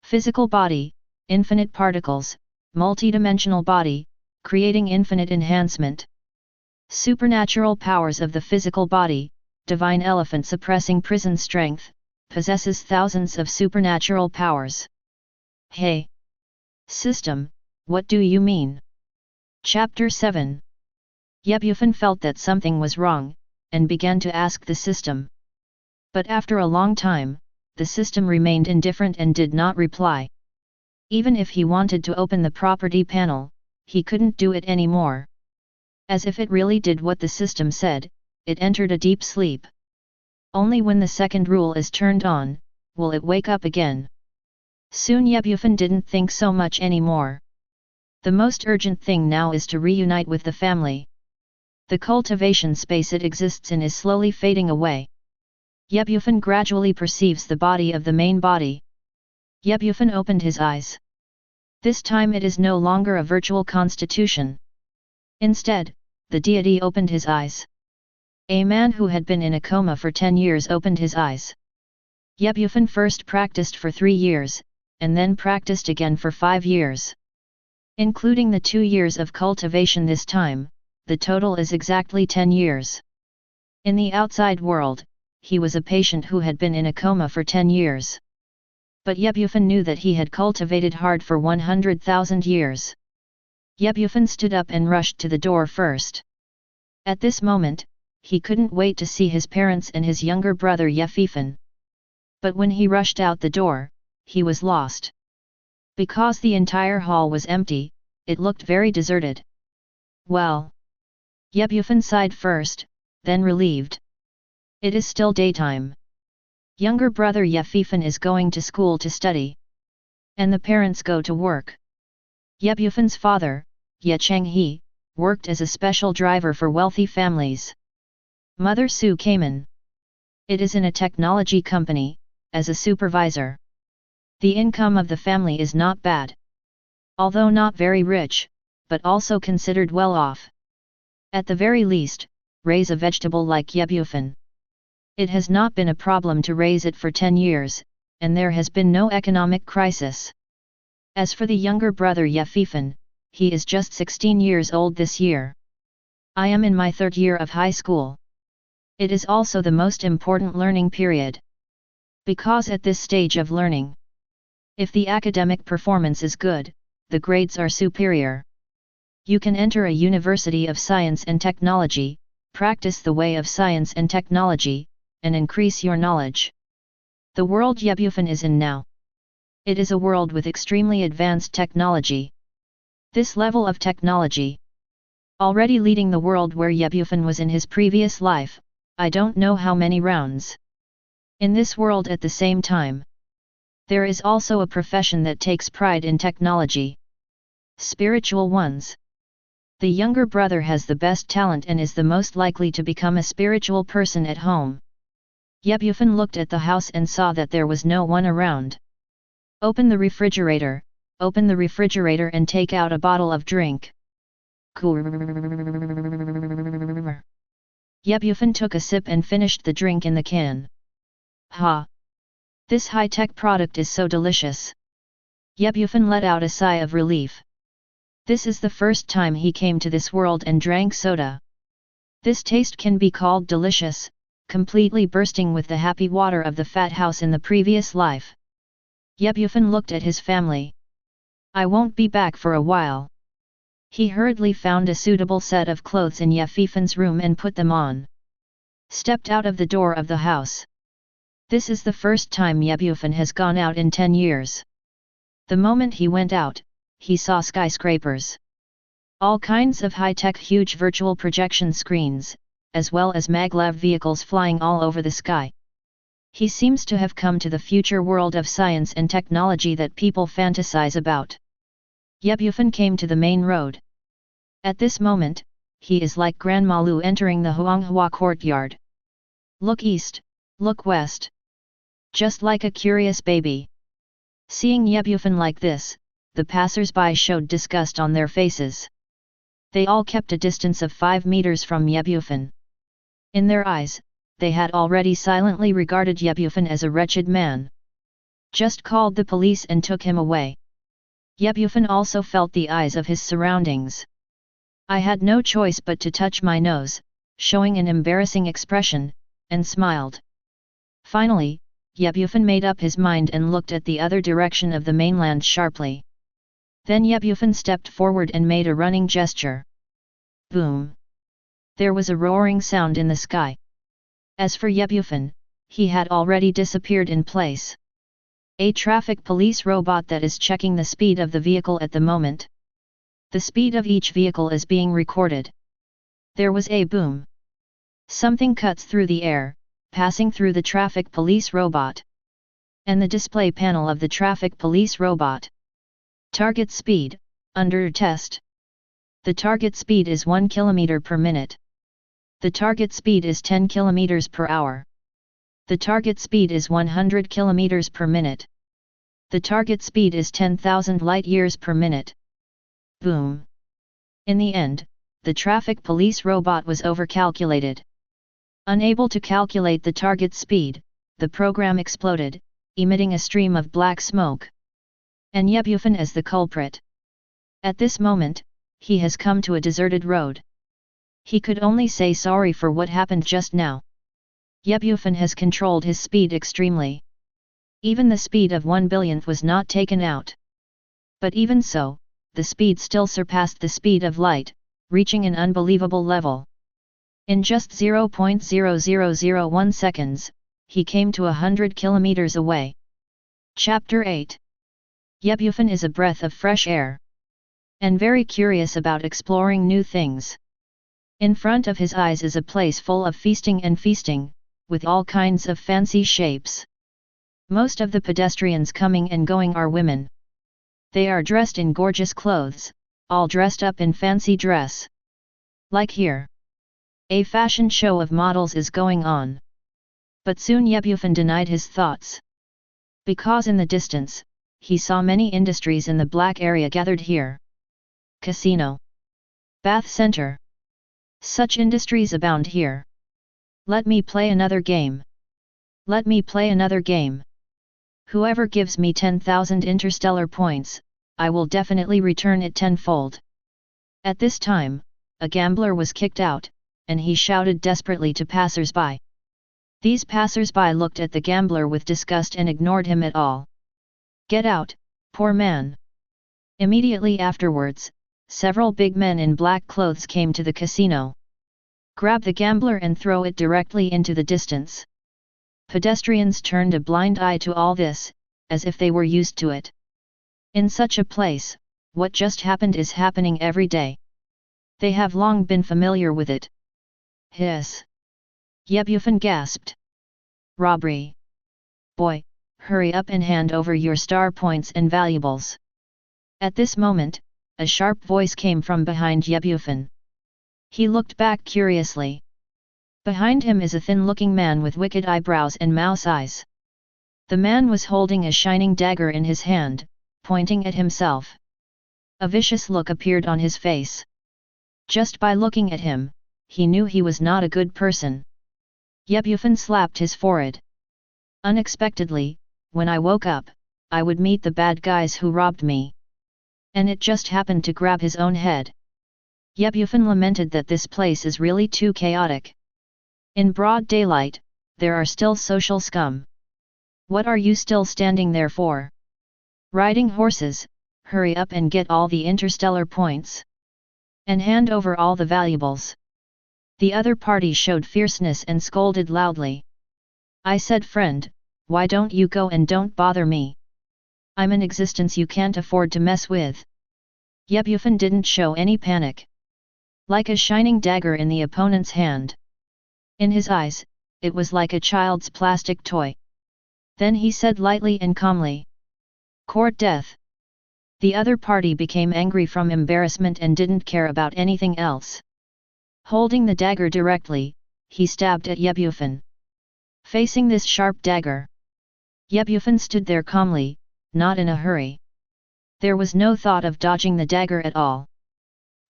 Physical body, infinite particles, multidimensional body, creating infinite enhancement. Supernatural powers of the physical body, divine elephant suppressing prison strength, possesses thousands of supernatural powers. Hey! System, what do you mean? Chapter 7. Yebufan felt that something was wrong, and began to ask the system. But after a long time, the system remained indifferent and did not reply. Even if he wanted to open the property panel, he couldn't do it anymore. As if it really did what the system said, it entered a deep sleep. Only when the second rule is turned on, will it wake up again. Soon Yebufan didn't think so much anymore. The most urgent thing now is to reunite with the family. The cultivation space it exists in is slowly fading away. Yebufan gradually perceives the body of the main body. Yebufan opened his eyes. This time it is no longer a virtual constitution. Instead, the deity opened his eyes. A man who had been in a coma for 10 years opened his eyes. Yebufan first practiced for 3 years, and then practiced again for 5 years. Including the 2 years of cultivation this time, the total is exactly 10 years. In the outside world, he was a patient who had been in a coma for 10 years. But Yebufan knew that he had cultivated hard for 100,000 years. Yebufan stood up and rushed to the door first. At this moment, he couldn't wait to see his parents and his younger brother Yefifan. But when he rushed out the door, he was lost. Because the entire hall was empty, it looked very deserted. Well. Yebufan sighed first, then relieved. It is still daytime. Younger brother Yefifan is going to school to study. And the parents go to work. Yebufan's father, Ye Changhe, worked as a special driver for wealthy families. Mother Su came in. It is in a technology company, as a supervisor. The income of the family is not bad. Although not very rich, but also considered well off. At the very least, raise a vegetable like Bufan. It has not been a problem to raise it for 10 years, and there has been no economic crisis. As for the younger brother Bufan, he is just 16 years old this year. I am in my 3rd year of high school. It is also the most important learning period. Because at this stage of learning, if the academic performance is good, the grades are superior. You can enter a university of science and technology, practice the way of science and technology, and increase your knowledge. The world Bufan is in now. It is a world with extremely advanced technology. This level of technology, already leading the world where Bufan was in his previous life, I don't know how many rounds. In this world at the same time, there is also a profession that takes pride in technology. Spiritual ones. The younger brother has the best talent and is the most likely to become a spiritual person at home. Bufan looked at the house and saw that there was no one around. Open the refrigerator and take out a bottle of drink. Bufan took a sip and finished the drink in the can. Ha! This high-tech product is so delicious. Bufan let out a sigh of relief. This is the first time he came to this world and drank soda. This taste can be called delicious, completely bursting with the happy water of the fat house in the previous life. Bufan looked at his family. I won't be back for a while. He hurriedly found a suitable set of clothes in Bufan's room and put them on. Stepped out of the door of the house. This is the first time Bufan has gone out in 10 years. The moment he went out, he saw skyscrapers. All kinds of high-tech huge virtual projection screens, as well as maglev vehicles flying all over the sky. He seems to have come to the future world of science and technology that people fantasize about. Bufan came to the main road. At this moment, he is like Grandma Lu entering the Huanghua courtyard. Look east, look west. Just like a curious baby. Seeing Bufan like this, the passers-by showed disgust on their faces. They all kept a distance of 5 meters from Bufan. In their eyes, they had already silently regarded Bufan as a wretched man. Just called the police and took him away. Bufan also felt the eyes of his surroundings. I had no choice but to touch my nose, showing an embarrassing expression, and smiled. Finally, Bufan made up his mind and looked at the other direction of the mainland sharply. Then Bufan stepped forward and made a running gesture. Boom! There was a roaring sound in the sky. As for Bufan, he had already disappeared in place. A traffic police robot that is checking the speed of the vehicle at the moment. The speed of each vehicle is being recorded. There was a boom. Something cuts through the air, passing through the traffic police robot. And the display panel of the traffic police robot. Target speed, under test. The target speed is 1 km per minute. The target speed is 10 km per hour. The target speed is 100 km per minute. The target speed is 10,000 light years per minute. Boom! In the end, the traffic police robot was overcalculated. Unable to calculate the target speed, the program exploded, emitting a stream of black smoke. And Bufan as the culprit. At this moment, he has come to a deserted road. He could only say sorry for what happened just now. Bufan has controlled his speed extremely. Even the speed of 1 billionth was not taken out. But even so, the speed still surpassed the speed of light, reaching an unbelievable level. In just 0.0001 seconds, he came to 100 kilometers away. Chapter 8. Bufan is a breath of fresh air. And very curious about exploring new things. In front of his eyes is a place full of feasting and feasting, with all kinds of fancy shapes. Most of the pedestrians coming and going are women. They are dressed in gorgeous clothes, all dressed up in fancy dress. Like here. A fashion show of models is going on. But soon Bufan denied his thoughts. Because in the distance, he saw many industries in the black area gathered here. Casino. Bath center. Such industries abound here. Let me play another game. Let me play another game. Whoever gives me 10,000 interstellar points, I will definitely return it tenfold. At this time, a gambler was kicked out, and he shouted desperately to passers-by. These passers-by looked at the gambler with disgust and ignored him at all. Get out, poor man! Immediately afterwards, several big men in black clothes came to the casino. Grab the gambler and throw it directly into the distance. Pedestrians turned a blind eye to all this, as if they were used to it. In such a place, what just happened is happening every day. They have long been familiar with it. Hiss! Bufan gasped. Robbery! Boy, hurry up and hand over your star points and valuables. At this moment, a sharp voice came from behind Bufan. He looked back curiously. Behind him is a thin-looking man with wicked eyebrows and mouse eyes. The man was holding a shining dagger in his hand, pointing at himself. A vicious look appeared on his face. Just by looking at him, he knew he was not a good person. Bufan slapped his forehead. Unexpectedly, when I woke up, I would meet the bad guys who robbed me. And it just happened to grab his own head. Bufan lamented that this place is really too chaotic. In broad daylight, there are still social scum. What are you still standing there for? Riding horses, hurry up and get all the interstellar points. And hand over all the valuables. The other party showed fierceness and scolded loudly. I said, friend, why don't you go and don't bother me? I'm an existence you can't afford to mess with. Bufan didn't show any panic. Like a shining dagger in the opponent's hand. In his eyes, it was like a child's plastic toy. Then he said lightly and calmly. Court death. The other party became angry from embarrassment and didn't care about anything else. Holding the dagger directly, he stabbed at Bufan. Facing this sharp dagger, Bufan stood there calmly, not in a hurry. There was no thought of dodging the dagger at all.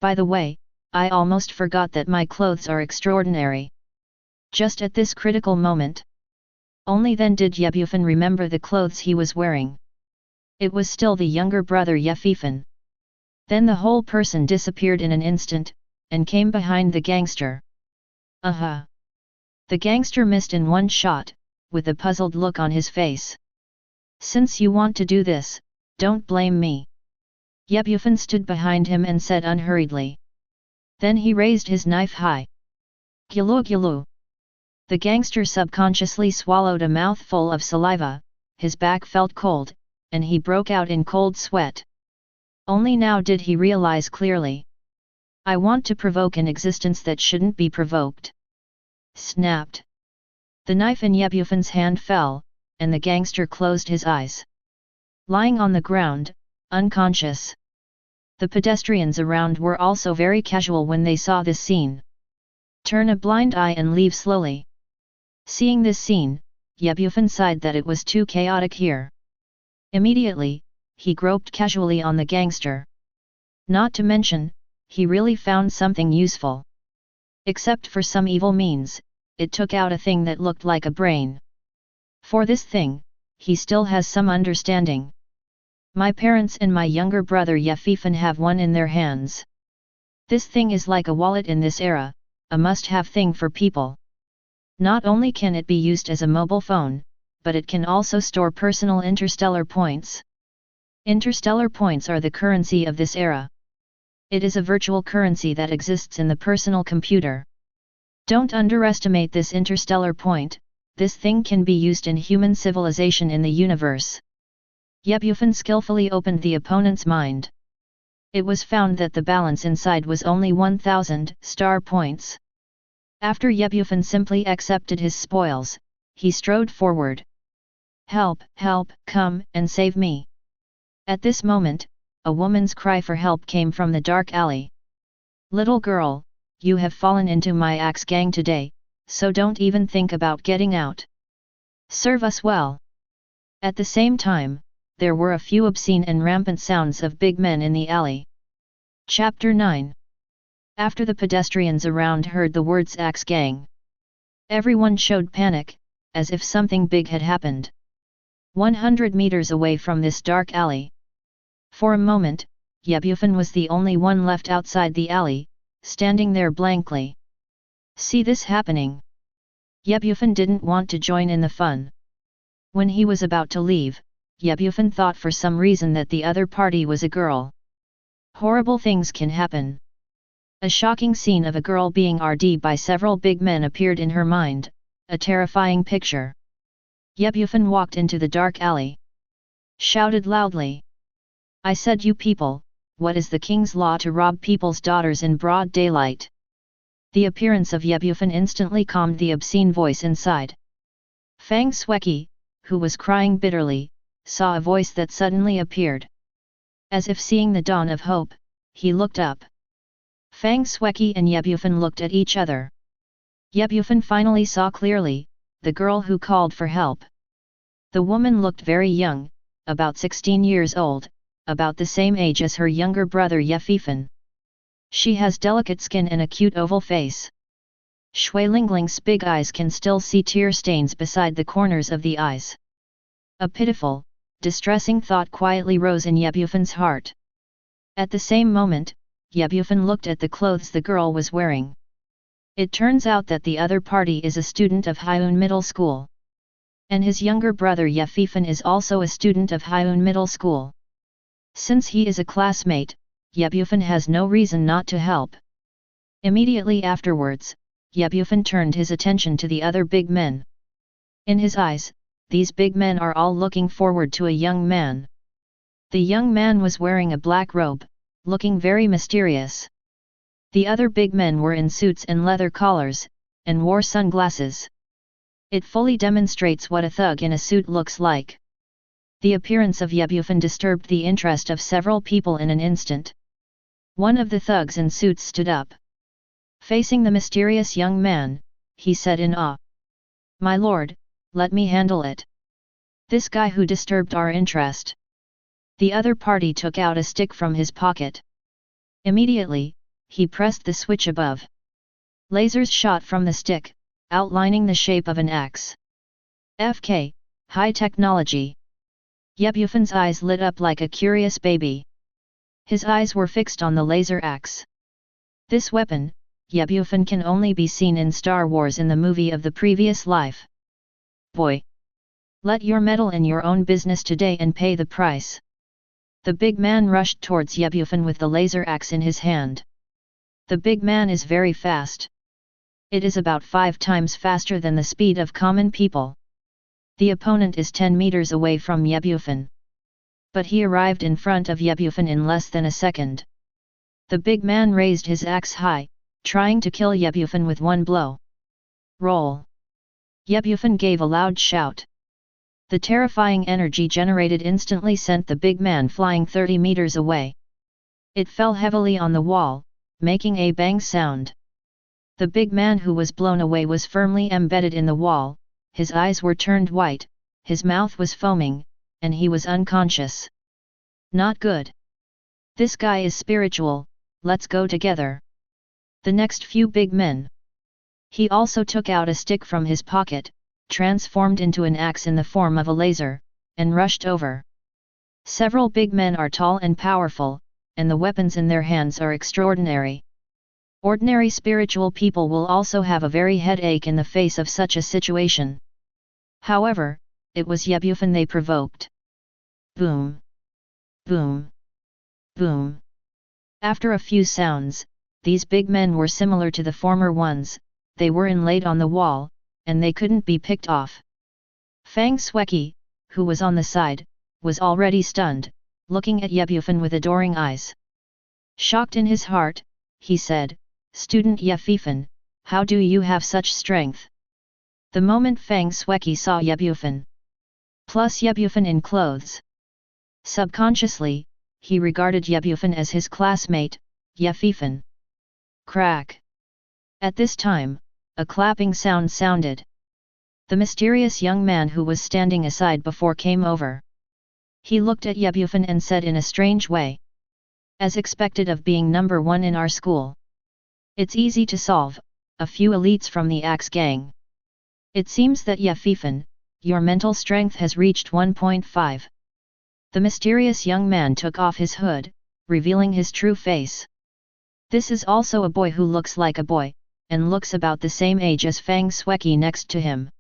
By the way, I almost forgot that my clothes are extraordinary. Just at this critical moment. Only then did Bufan remember the clothes he was wearing. It was still the younger brother Bufan. Then the whole person disappeared in an instant, and came behind the gangster. Aha! The gangster missed in one shot, with a puzzled look on his face. Since you want to do this, don't blame me. Bufan stood behind him and said unhurriedly. Then he raised his knife high. Gulu gulu. The gangster subconsciously swallowed a mouthful of saliva, his back felt cold, and he broke out in cold sweat. Only now did he realize clearly. I want to provoke an existence that shouldn't be provoked. Snapped. The knife in Bufan's hand fell, and the gangster closed his eyes. Lying on the ground, unconscious. The pedestrians around were also very casual when they saw this scene. Turn a blind eye and leave slowly. Seeing this scene, Bufan sighed that it was too chaotic here. Immediately, he groped casually on the gangster. Not to mention, he really found something useful. Except for some evil means, it took out a thing that looked like a brain. For this thing, he still has some understanding. My parents and my younger brother Bufan have one in their hands. This thing is like a wallet in this era, a must-have thing for people. Not only can it be used as a mobile phone, but it can also store personal interstellar points. Interstellar points are the currency of this era. It is a virtual currency that exists in the personal computer. Don't underestimate this interstellar point, this thing can be used in human civilization in the universe. Bufan skillfully opened the opponent's mind. It was found that the balance inside was only 1,000 star points. After Bufan simply accepted his spoils, he strode forward. Help, help, come and save me. At this moment, a woman's cry for help came from the dark alley. Little girl, you have fallen into my axe gang today, so don't even think about getting out. Serve us well. At the same time, there were a few obscene and rampant sounds of big men in the alley. Chapter 9. After the pedestrians around heard the words axe gang, everyone showed panic, as if something big had happened. 100 meters away from this dark alley. For a moment, Bufan was the only one left outside the alley, standing there blankly. See this happening? Bufan didn't want to join in the fun. When he was about to leave, Bufan thought for some reason that the other party was a girl. Horrible things can happen. A shocking scene of a girl being RD by several big men appeared in her mind, a terrifying picture. Bufan walked into the dark alley. Shouted loudly. I said, you people, what is the king's law to rob people's daughters in broad daylight? The appearance of Bufan instantly calmed the obscene voice inside. Fang Sweki, who was crying bitterly, saw a voice that suddenly appeared. As if seeing the dawn of hope, he looked up. Fang Sweki and Bufan looked at each other. Bufan finally saw clearly, the girl who called for help. The woman looked very young, about 16 years old, about the same age as her younger brother Bufan. She has delicate skin and a cute oval face. Shui Lingling's big eyes can still see tear stains beside the corners of the eyes. A pitiful, distressing thought quietly rose in Bufan's heart. At the same moment, Bufan looked at the clothes the girl was wearing. It turns out that the other party is a student of Hyun Middle School. And his younger brother Bufan is also a student of Hyun Middle School. Since he is a classmate, Bufan has no reason not to help. Immediately afterwards, Bufan turned his attention to the other big men. In his eyes, these big men are all looking forward to a young man. The young man was wearing a black robe, looking very mysterious. The other big men were in suits and leather collars, and wore sunglasses. It fully demonstrates what a thug in a suit looks like. The appearance of Bufan disturbed the interest of several people in an instant. One of the thugs in suits stood up. Facing the mysterious young man, he said in awe. My lord, let me handle it. This guy who disturbed our interest. The other party took out a stick from his pocket. Immediately, he pressed the switch above. Lasers shot from the stick, outlining the shape of an axe. FK, high technology. Bufan's eyes lit up like a curious baby. His eyes were fixed on the laser axe. This weapon, Bufan, can only be seen in Star Wars in the movie of the previous life. Boy! Let your meddle in your own business today and pay the price. The big man rushed towards Bufan with the laser axe in his hand. The big man is very fast. It is about 5 times faster than the speed of common people. The opponent is 10 meters away from Bufan. But he arrived in front of Bufan in less than a second. The big man raised his axe high, trying to kill Bufan with one blow. Roll! Bufan gave a loud shout. The terrifying energy generated instantly sent the big man flying 30 meters away. It fell heavily on the wall, making a bang sound. The big man who was blown away was firmly embedded in the wall, his eyes were turned white, his mouth was foaming, and he was unconscious. Not good. This guy is spiritual, let's go together. The next few big men. He also took out a stick from his pocket, transformed into an axe in the form of a laser, and rushed over. Several big men are tall and powerful, and the weapons in their hands are extraordinary. Ordinary spiritual people will also have a very headache in the face of such a situation. However, it was Bufan they provoked. Boom! Boom! Boom! After a few sounds, these big men were similar to the former ones, they were inlaid on the wall, and they couldn't be picked off. Fang Sweki, who was on the side, was already stunned, looking at Bufan with adoring eyes. Shocked in his heart, he said, Student Bufan, how do you have such strength? The moment Fang Sweki saw Bufan, plus Bufan in clothes. Subconsciously, he regarded Bufan as his classmate, Bufan. Crack! At this time, a clapping sound sounded. The mysterious young man who was standing aside before came over. He looked at Bufan and said in a strange way. As expected of being number 1 in our school. It's easy to solve, a few elites from the Axe gang. It seems that Yafifan, your mental strength has reached 1.5. The mysterious young man took off his hood, revealing his true face. This is also a boy who looks like a boy, and looks about the same age as Fang Sweki next to him.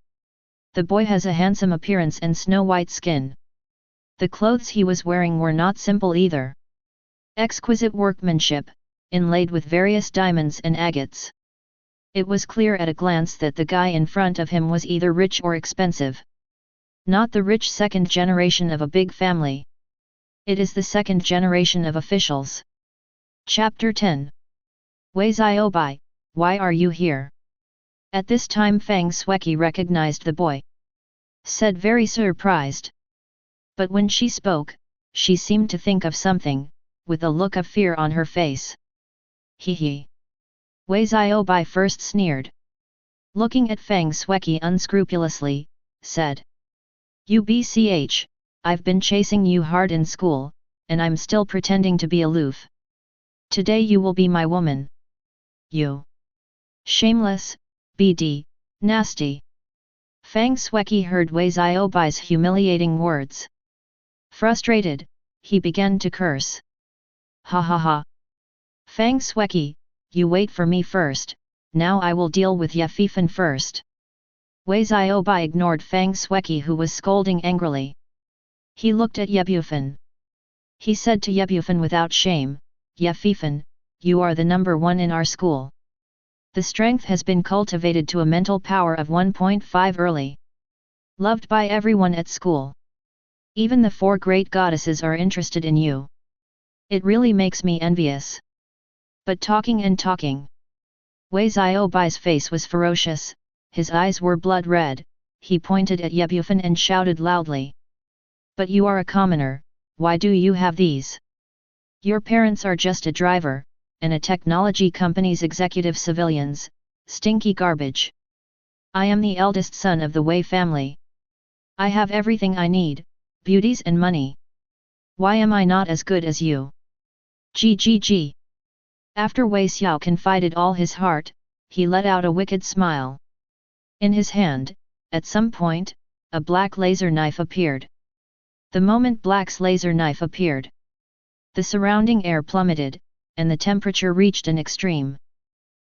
The boy has a handsome appearance and snow-white skin. The clothes he was wearing were not simple either. Exquisite workmanship, inlaid with various diamonds and agates. It was clear at a glance that the guy in front of him was either rich or expensive. Not the rich second generation of a big family. It is the second generation of officials. Chapter 10. Wei Ziobai, why are you here? At this time Fang Sweki recognized the boy. Said very surprised. But when she spoke, she seemed to think of something, with a look of fear on her face. Hee hee. Wei Ziobai first sneered. Looking at Fang Sweki unscrupulously, said. UBCH, I've been chasing you hard in school, and I'm still pretending to be aloof. Today you will be my woman. You. Shameless, BD, nasty. Fang Sweki heard Wei Ziobai's humiliating words. Frustrated, he began to curse. Ha ha ha. Fang Sweki, you wait for me first, now I will deal with Yafifan first. Wei Ziobai ignored Fang Sweki who was scolding angrily. He looked at Yebufan. He said to Yebufan without shame, Yafifan, you are the number one in our school. The strength has been cultivated to a mental power of 1.5 early. Loved by everyone at school. Even the 4 great goddesses are interested in you. It really makes me envious. But talking and talking. Wei Ziobai's face was ferocious, his eyes were blood red, he pointed at Yebufan and shouted loudly. But you are a commoner, why do you have these? Your parents are just a driver, and a technology company's executive civilians, stinky garbage. I am the eldest son of the Wei family. I have everything I need, beauties and money. Why am I not as good as you? GGG. After Wei Xiao confided all his heart, he let out a wicked smile. In his hand, at some point, a black laser knife appeared. The moment Black's laser knife appeared, the surrounding air plummeted, and the temperature reached an extreme.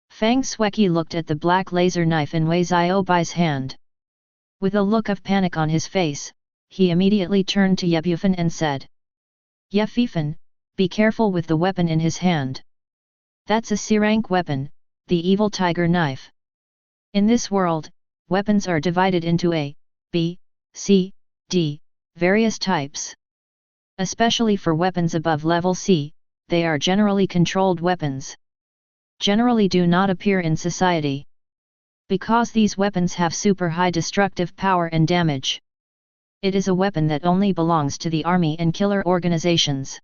Fang Sweki looked at the black laser knife in Wei Ziobai's hand. With a look of panic on his face, he immediately turned to Yebufan and said. Yefifan, be careful with the weapon in his hand. That's a C-rank weapon, the evil tiger knife. In this world, weapons are divided into A, B, C, D, various types. Especially for weapons above level C, they are generally controlled weapons. Generally do not appear in society. Because these weapons have super high destructive power and damage. It is a weapon that only belongs to the army and killer organizations.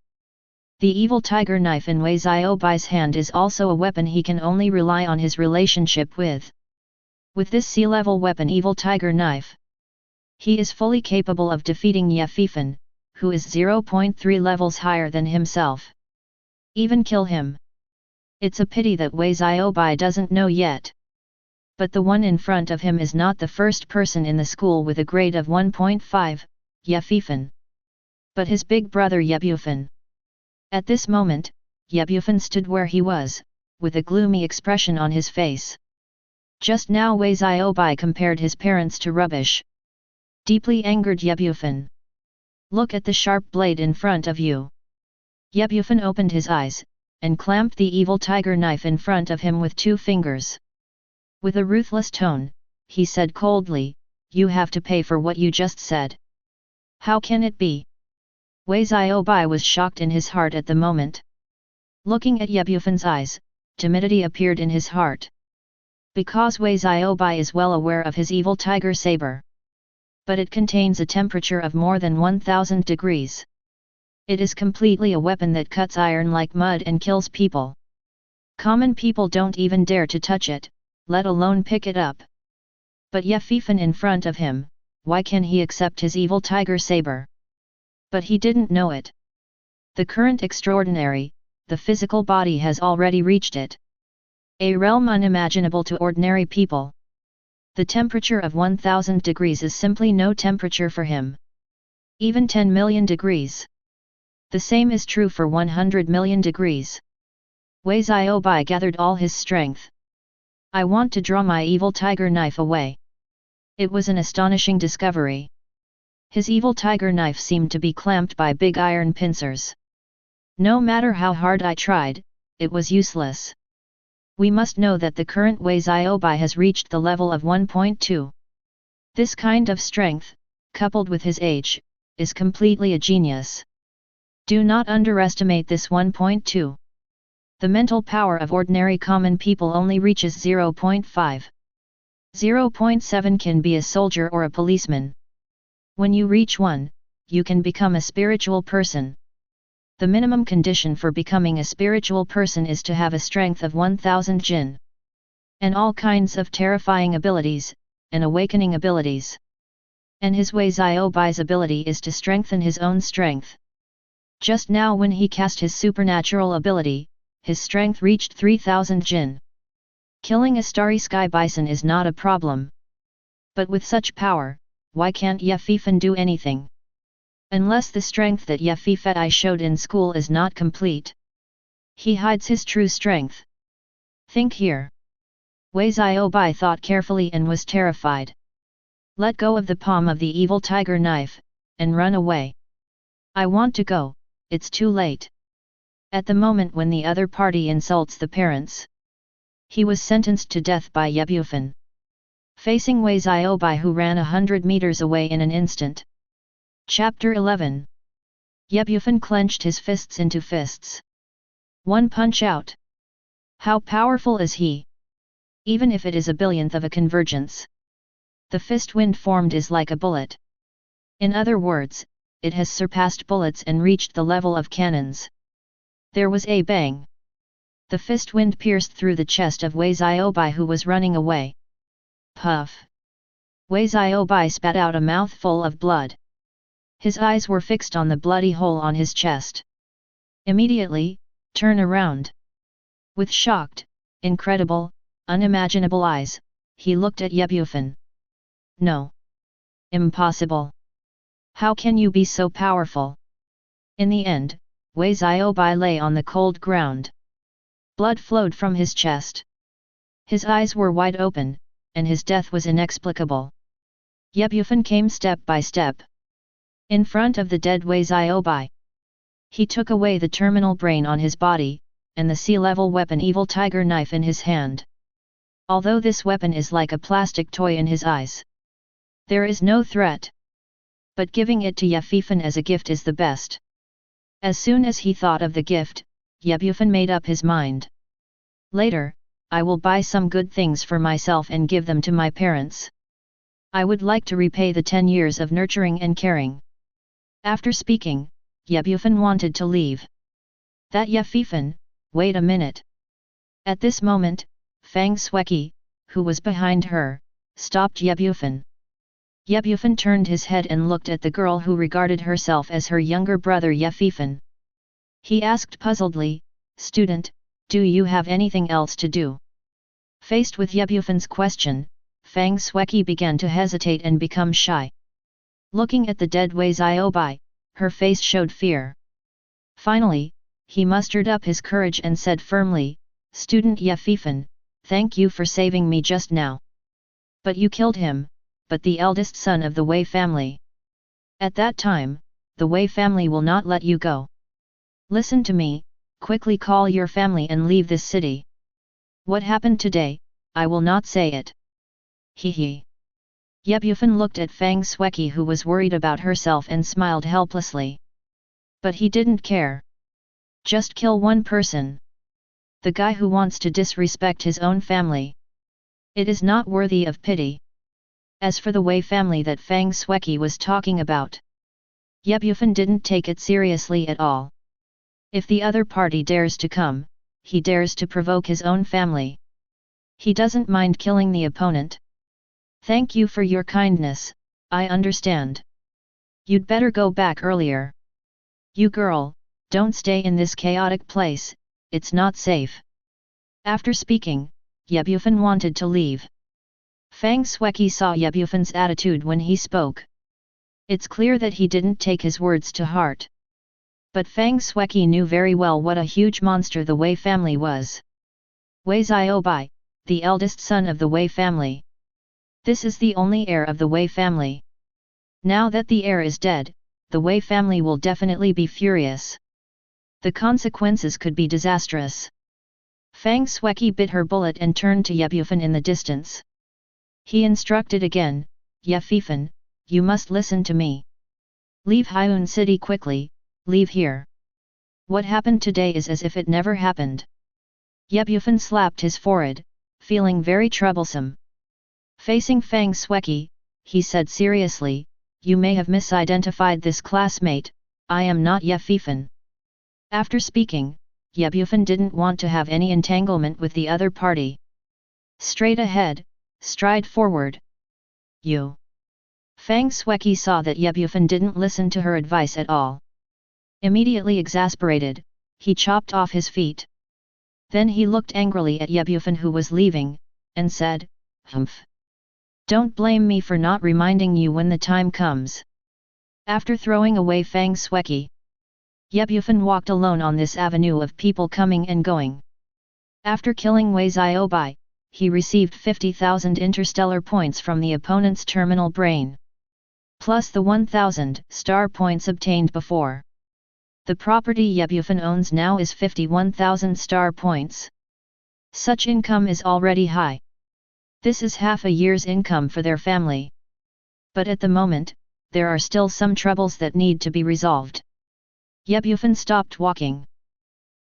The evil tiger knife in Wei Ziobai's hand is also a weapon he can only rely on his relationship with. With this C-level weapon evil tiger knife, he is fully capable of defeating Yefifan, who is 0.3 levels higher than himself. Even kill him. It's a pity that Wei Ziobai doesn't know yet. But the one in front of him is not the first person in the school with a grade of 1.5, Yefifan. But his big brother Yebufan. At this moment, Yebufan stood where he was, with a gloomy expression on his face. Just now Wei Ziobai compared his parents to rubbish. Deeply angered Yebufan. Look at the sharp blade in front of you. Yebufan opened his eyes, and clamped the evil tiger knife in front of him with 2 fingers. With a ruthless tone, he said coldly, you have to pay for what you just said. How can it be? Wei Ziobai was shocked in his heart at the moment. Looking at Yebufan's eyes, timidity appeared in his heart. Because Wei Ziobai is well aware of his evil tiger saber. But it contains a temperature of more than 1000 degrees. It is completely a weapon that cuts iron like mud and kills people. Common people don't even dare to touch it, let alone pick it up. But Yefifan in front of him, why can he accept his evil tiger saber? But he didn't know it. The current extraordinary, the physical body has already reached it. A realm unimaginable to ordinary people. The temperature of 1000 degrees is simply no temperature for him. Even 10 million degrees. The same is true for 100 million degrees. Wei Xiaobai gathered all his strength. I want to draw my evil tiger knife away. It was an astonishing discovery. His evil tiger knife seemed to be clamped by big iron pincers. No matter how hard I tried, it was useless. We must know that the current Wei Xiaobai has reached the level of 1.2. This kind of strength, coupled with his age, is completely a genius. Do not underestimate this 1.2. The mental power of ordinary common people only reaches 0.5. 0.7 can be a soldier or a policeman. When you reach 1, you can become a spiritual person. The minimum condition for becoming a spiritual person is to have a strength of 1000 jin. And all kinds of terrifying abilities, and awakening abilities. And his Wei Xiaobai's ability is to strengthen his own strength. Just now when he cast his supernatural ability, his strength reached 3000 jin. Killing a starry sky bison is not a problem. But with such power, why can't Ye Fifan do anything? Unless the strength that Ye Fifan showed in school is not complete. He hides his true strength. Think here. Wei Xiaobai thought carefully and was terrified. Let go of the palm of the evil tiger knife, and run away. I want to go, it's too late. At the moment when the other party insults the parents, he was sentenced to death by Ye Bufan. Facing Wei Xiaobai who ran 100 meters away in an instant. Chapter 11. Ye Bufan clenched his fists into fists. One punch out. How powerful is he? Even if it is a billionth of a convergence. The fist wind formed is like a bullet. In other words, it has surpassed bullets and reached the level of cannons. There was a bang. The fist wind pierced through the chest of Wei Xiaobai who was running away. Puff. Wei Xiaobai spat out a mouthful of blood. His eyes were fixed on the bloody hole on his chest. Immediately, turn around. With shocked, incredible, unimaginable eyes, he looked at Ye Bufan. No. Impossible. How can you be so powerful? In the end, Wei Xiaobai lay on the cold ground. Blood flowed from his chest. His eyes were wide open, and his death was inexplicable. Ye Bufan came step by step. In front of the dead Wei Xiaobai. He took away the terminal brain on his body, and the sea-level weapon evil tiger knife in his hand. Although this weapon is like a plastic toy in his eyes. There is no threat. But giving it to Ye Fifan as a gift is the best. As soon as he thought of the gift, Ye Bufan made up his mind. Later, I will buy some good things for myself and give them to my parents. I would like to repay the 10 years of nurturing and caring. After speaking, Ye Bufan wanted to leave. That Ye Fifan, wait a minute. At this moment, Fang Sweki, who was behind her, stopped Ye Bufan. Ye Bufan turned his head and looked at the girl who regarded herself as her younger brother Ye Fifan. He asked puzzledly, "Student, do you have anything else to do?" Faced with Ye Bufan's question, Fang Sweki began to hesitate and become shy. Looking at the dead Wei Xiaobai, her face showed fear. Finally, he mustered up his courage and said firmly, "Student Ye Fifan, thank you for saving me just now. But you killed him, but the eldest son of the Wei family. At that time, the Wei family will not let you go. Listen to me, quickly call your family and leave this city. What happened today, I will not say it." He. Ye Bufan looked at Fang Sweki who was worried about herself and smiled helplessly. But he didn't care. Just kill one person. The guy who wants to disrespect his own family. It is not worthy of pity. As for the Wei family that Fang Sweki was talking about, Ye Bufan didn't take it seriously at all. If the other party dares to come, he dares to provoke his own family. He doesn't mind killing the opponent. Thank you for your kindness, I understand. You'd better go back earlier. You girl, don't stay in this chaotic place, it's not safe. After speaking, Ye Bufan wanted to leave. Fang Xueqi saw Ye Bufan's attitude when he spoke. It's clear that he didn't take his words to heart. But Fang Xueqi knew very well what a huge monster the Wei family was. Wei Xiaobai, the eldest son of the Wei family. This is the only heir of the Wei family. Now that the heir is dead, the Wei family will definitely be furious. The consequences could be disastrous. Fang Xueqi bit her bullet and turned to Ye Bufan in the distance. He instructed again, Ye Fifan, you must listen to me. Leave Hyun City quickly, leave here. What happened today is as if it never happened. Ye Bufan slapped his forehead, feeling very troublesome. Facing Fang Xueqi, he said seriously, you may have misidentified this classmate, I am not Ye Fifan. After speaking, Ye Bufan didn't want to have any entanglement with the other party. Straight ahead, stride forward. You. Fang Xueqi saw that Ye Bufan didn't listen to her advice at all. Immediately exasperated, he chopped off his feet. Then he looked angrily at Ye Bufan who was leaving, and said, Humph. Don't blame me for not reminding you when the time comes. After throwing away Fang Xueqi, Ye Bufan walked alone on this avenue of people coming and going. After killing Wei Xiaobai, he received 50,000 interstellar points from the opponent's terminal brain. Plus the 1,000 star points obtained before. The property Ye Bufan owns now is 51,000 star points. Such income is already high. This is half a year's income for their family. But at the moment, there are still some troubles that need to be resolved. Ye Bufan stopped walking.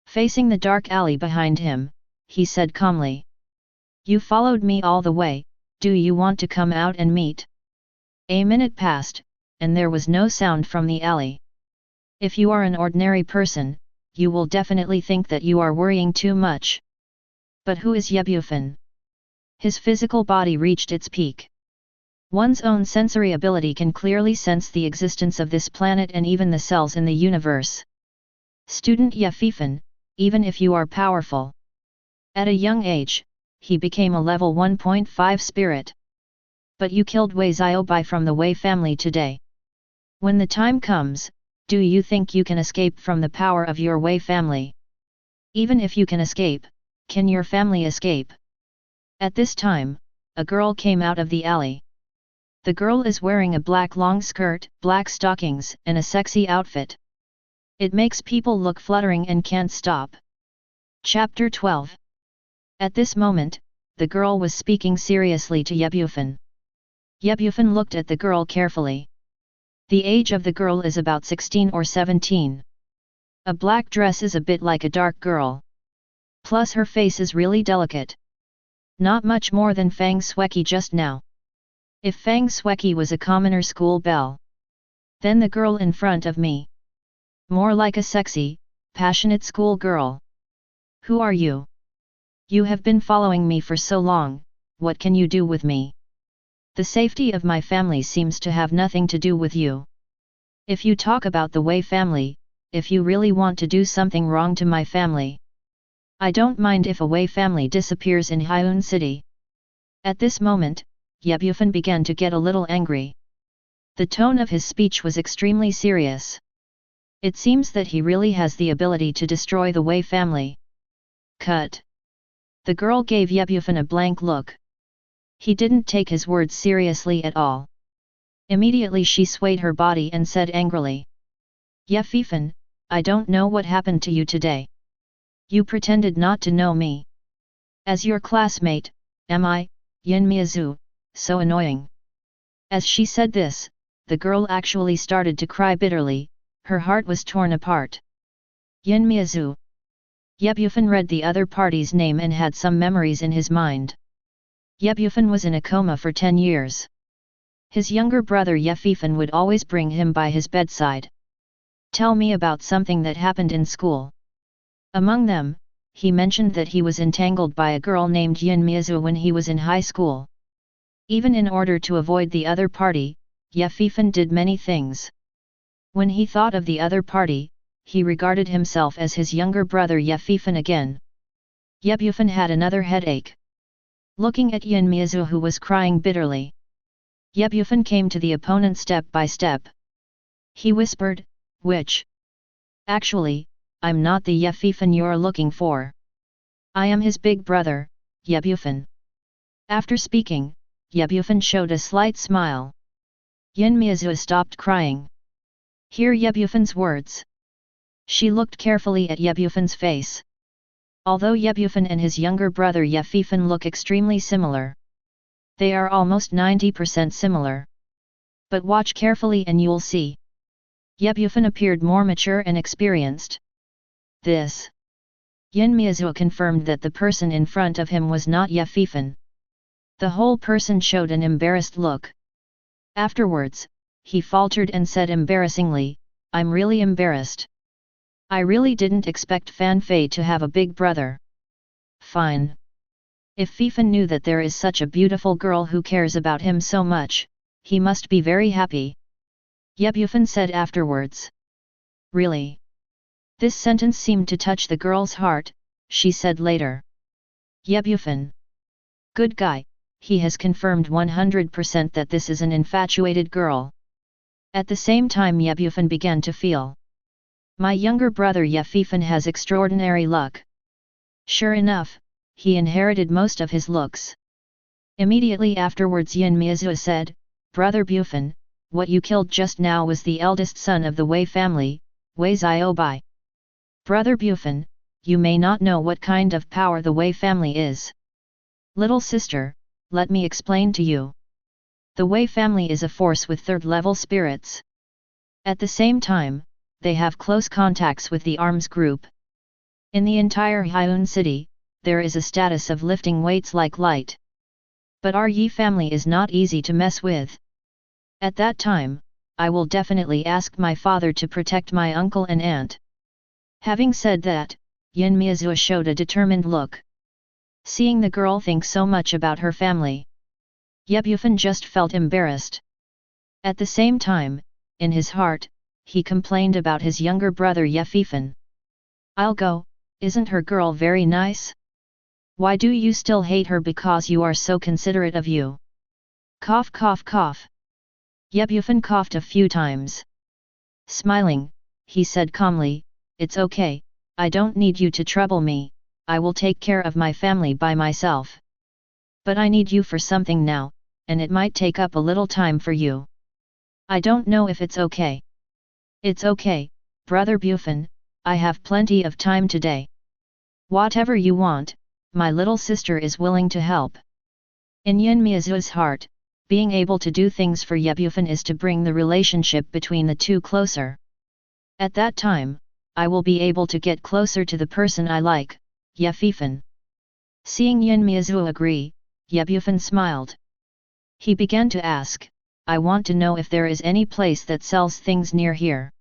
Facing the dark alley behind him, he said calmly. You followed me all the way, do you want to come out and meet? A minute passed, and there was no sound from the alley. If you are an ordinary person, you will definitely think that you are worrying too much. But who is Ye Bufan? His physical body reached its peak. One's own sensory ability can clearly sense the existence of this planet and even the cells in the universe. Student Ye Fifan, even if you are powerful. At a young age, he became a level 1.5 spirit. But you killed Wei Xiaobai from the Wei family today. When the time comes, do you think you can escape from the power of your Wei family? Even if you can escape, can your family escape? At this time, a girl came out of the alley. The girl is wearing a black long skirt, black stockings, and a sexy outfit. It makes people look fluttering and can't stop. Chapter 12. At this moment, the girl was speaking seriously to Ye Bufan. Ye Bufan looked at the girl carefully. The age of the girl is about 16 or 17. A black dress is a bit like a dark girl. Plus her face is really delicate. Not much more than Fang Xueqi just now. If Fang Xueqi was a commoner school belle, then the girl in front of me. More like a sexy, passionate school girl. Who are you? You have been following me for so long, what can you do with me? The safety of my family seems to have nothing to do with you. If you talk about the Wei family, if you really want to do something wrong to my family, I don't mind if a Wei family disappears in Hyun City. At this moment, Ye Bufan began to get a little angry. The tone of his speech was extremely serious. It seems that he really has the ability to destroy the Wei family. Cut. The girl gave Ye Bufan a blank look. He didn't take his words seriously at all. Immediately she swayed her body and said angrily. Ye Fifan, I don't know what happened to you today. You pretended not to know me. As your classmate, am I, Yin Miazu, so annoying. As she said this, the girl actually started to cry bitterly, her heart was torn apart. Yin Miazu. Ye Bufan read the other party's name and had some memories in his mind. Ye Bufan was in a coma for 10 years. His younger brother Ye Fifan would always bring him by his bedside. Tell me about something that happened in school. Among them, he mentioned that he was entangled by a girl named Yin Miazu when he was in high school. Even in order to avoid the other party, Ye Fifan did many things. When he thought of the other party, he regarded himself as his younger brother Ye Fifan again. Ye Bufan had another headache. Looking at Yin Miazu, who was crying bitterly, Ye Bufan came to the opponent step by step. He whispered, "Which? Actually, I'm not the Ye Bufan you're looking for. I am his big brother, Ye Bufan." After speaking, Ye Bufan showed a slight smile. Yin Miazu stopped crying. Hear Ye Bufan's words. She looked carefully at Ye Bufan's face. Although Ye Bufan and his younger brother Ye Bufan look extremely similar, they are almost 90% similar. But watch carefully and you'll see. Ye Bufan appeared more mature and experienced. This. Yin Miazu confirmed that the person in front of him was not Ye Bufan. The whole person showed an embarrassed look. Afterwards, he faltered and said embarrassingly, "I'm really embarrassed. I really didn't expect Fan Fei to have a big brother." Fine. If Bufan knew that there is such a beautiful girl who cares about him so much, he must be very happy. Ye Bufan said afterwards. Really? This sentence seemed to touch the girl's heart, she said later. Ye Bufan. Good guy, he has confirmed 100% that this is an infatuated girl. At the same time Ye Bufan began to feel. My younger brother Ye Bufan has extraordinary luck. Sure enough, he inherited most of his looks. Immediately afterwards Yin Miazu said, "Brother Bufan, what you killed just now was the eldest son of the Wei family, Wei Ziobai. Brother Bufan, you may not know what kind of power the Wei family is. Little sister, let me explain to you. The Wei family is a force with third-level spirits. At the same time, they have close contacts with the arms group. In the entire Hyun city, there is a status of lifting weights like light. But our Yi family is not easy to mess with. At that time, I will definitely ask my father to protect my uncle and aunt." Having said that, Yin Miazu showed a determined look. Seeing the girl think so much about her family, Ye Bufan just felt embarrassed. At the same time, in his heart, he complained about his younger brother Ye Bufan. "I'll go, isn't her girl very nice? Why do you still hate her? Because you are so considerate of you." Cough cough cough. Ye Bufan coughed a few times. Smiling, he said calmly, "It's okay, I don't need you to trouble me, I will take care of my family by myself. But I need you for something now, and it might take up a little time for you. I don't know if it's okay." "It's okay, Brother Bufan, I have plenty of time today. Whatever you want, my little sister is willing to help." In Yin Miazu's heart, being able to do things for Ye Bufan is to bring the relationship between the two closer. At that time, I will be able to get closer to the person I like, Ye Bufan. Seeing Yin Miazu agree, Ye Bufan smiled. He began to ask, "I want to know if there is any place that sells things near here.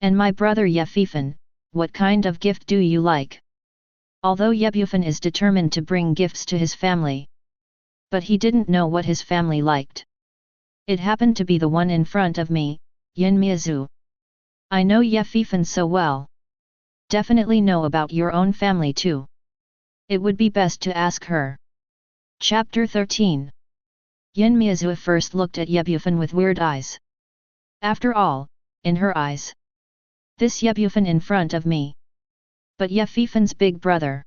And my brother Ye Bufan, what kind of gift do you like?" Although Ye Bufan is determined to bring gifts to his family, but he didn't know what his family liked. "It happened to be the one in front of me, Yin Miazu. I know Ye Bufan so well. Definitely know about your own family too. It would be best to ask her." Chapter 13. Yin Miazu first looked at Ye Bufan with weird eyes. After all, in her eyes, this Ye Bufan in front of me. But Ye Bufan's big brother.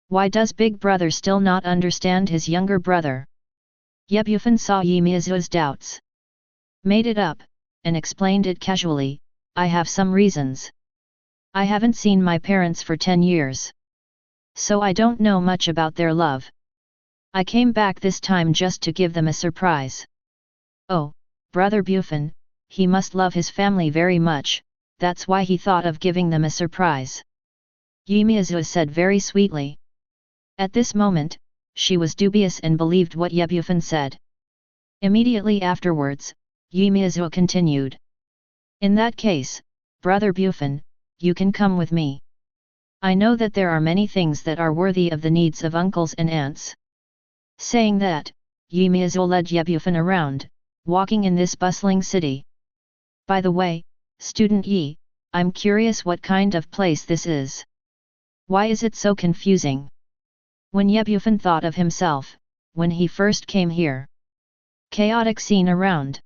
Why does big brother still not understand his younger brother? Ye Bufan saw Yin Miazu's doubts, made it up, and explained it casually, "I have some reasons. I haven't seen my parents for 10 years. So I don't know much about their love. I came back this time just to give them a surprise." "Oh, Brother Bufan, he must love his family very much, that's why he thought of giving them a surprise," Yin Miazu said very sweetly. At this moment, she was dubious and believed what Ye Bufan said. Immediately afterwards, Yin Miazu continued. "In that case, Brother Bufan, you can come with me. I know that there are many things that are worthy of the needs of uncles and aunts." Saying that, Yin Miazu led Ye Bufan around, walking in this bustling city. "By the way, student Yi, I'm curious what kind of place this is. Why is it so confusing?" When Bufan thought of himself, when he first came here. Chaotic scene around.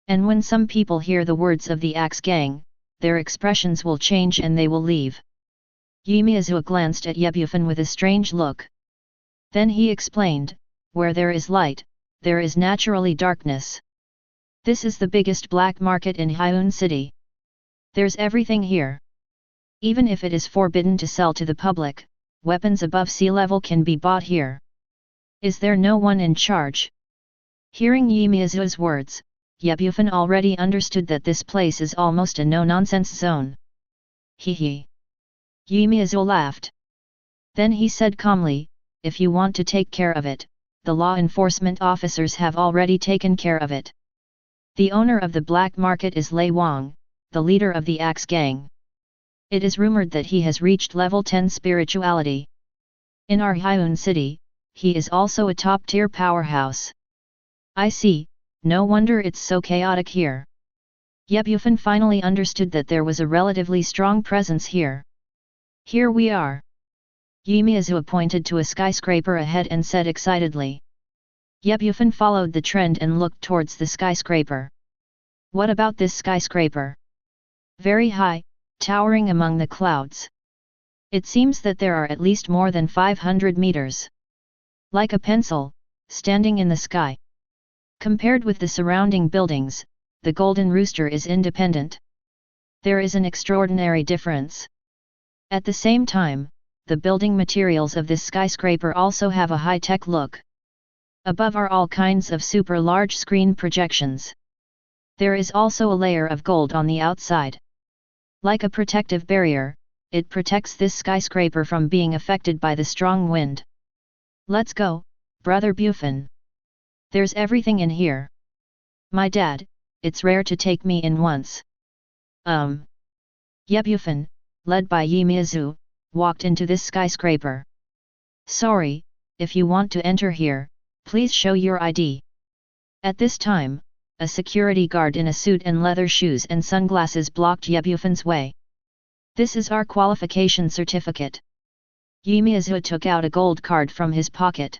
And when some people hear the words of the Axe Gang, their expressions will change and they will leave. Yimiazua glanced at Bufan with a strange look. Then he explained, where there is light, there is naturally darkness. This is the biggest black market in Hyun City. There's everything here. Even if it is forbidden to sell to the public, weapons above sea level can be bought here. Is there no one in charge? Hearing Yimiazua's words, Bufan already understood that this place is almost a no-nonsense zone. Hee. Yimiazua laughed. Then he said calmly, if you want to take care of it, the law enforcement officers have already taken care of it. The owner of the black market is Lei Wang, the leader of the Axe Gang. It is rumored that he has reached level 10 spirituality. In our Hyun city, he is also a top-tier powerhouse. I see, no wonder it's so chaotic here. Bufan finally understood that there was a relatively strong presence here. Here we are. Yimiazua pointed to a skyscraper ahead and said excitedly. Bufan followed the trend and looked towards the skyscraper. What about this skyscraper? Very high, towering among the clouds. It seems that there are at least more than 500 meters. Like a pencil, standing in the sky. Compared with the surrounding buildings, the Golden Rooster is independent. There is an extraordinary difference. At the same time, the building materials of this skyscraper also have a high-tech look. Above are all kinds of super large screen projections. There is also a layer of gold on the outside. Like a protective barrier, it protects this skyscraper from being affected by the strong wind. Let's go, Brother Bufan. There's everything in here. My dad, it's rare to take me in once. Bufan, led by Yimiazua, walked into this skyscraper. Sorry, if you want to enter here, please show your ID. At this time, a security guard in a suit and leather shoes and sunglasses blocked Bufan's way. This is our qualification certificate. Yimiazua took out a gold card from his pocket.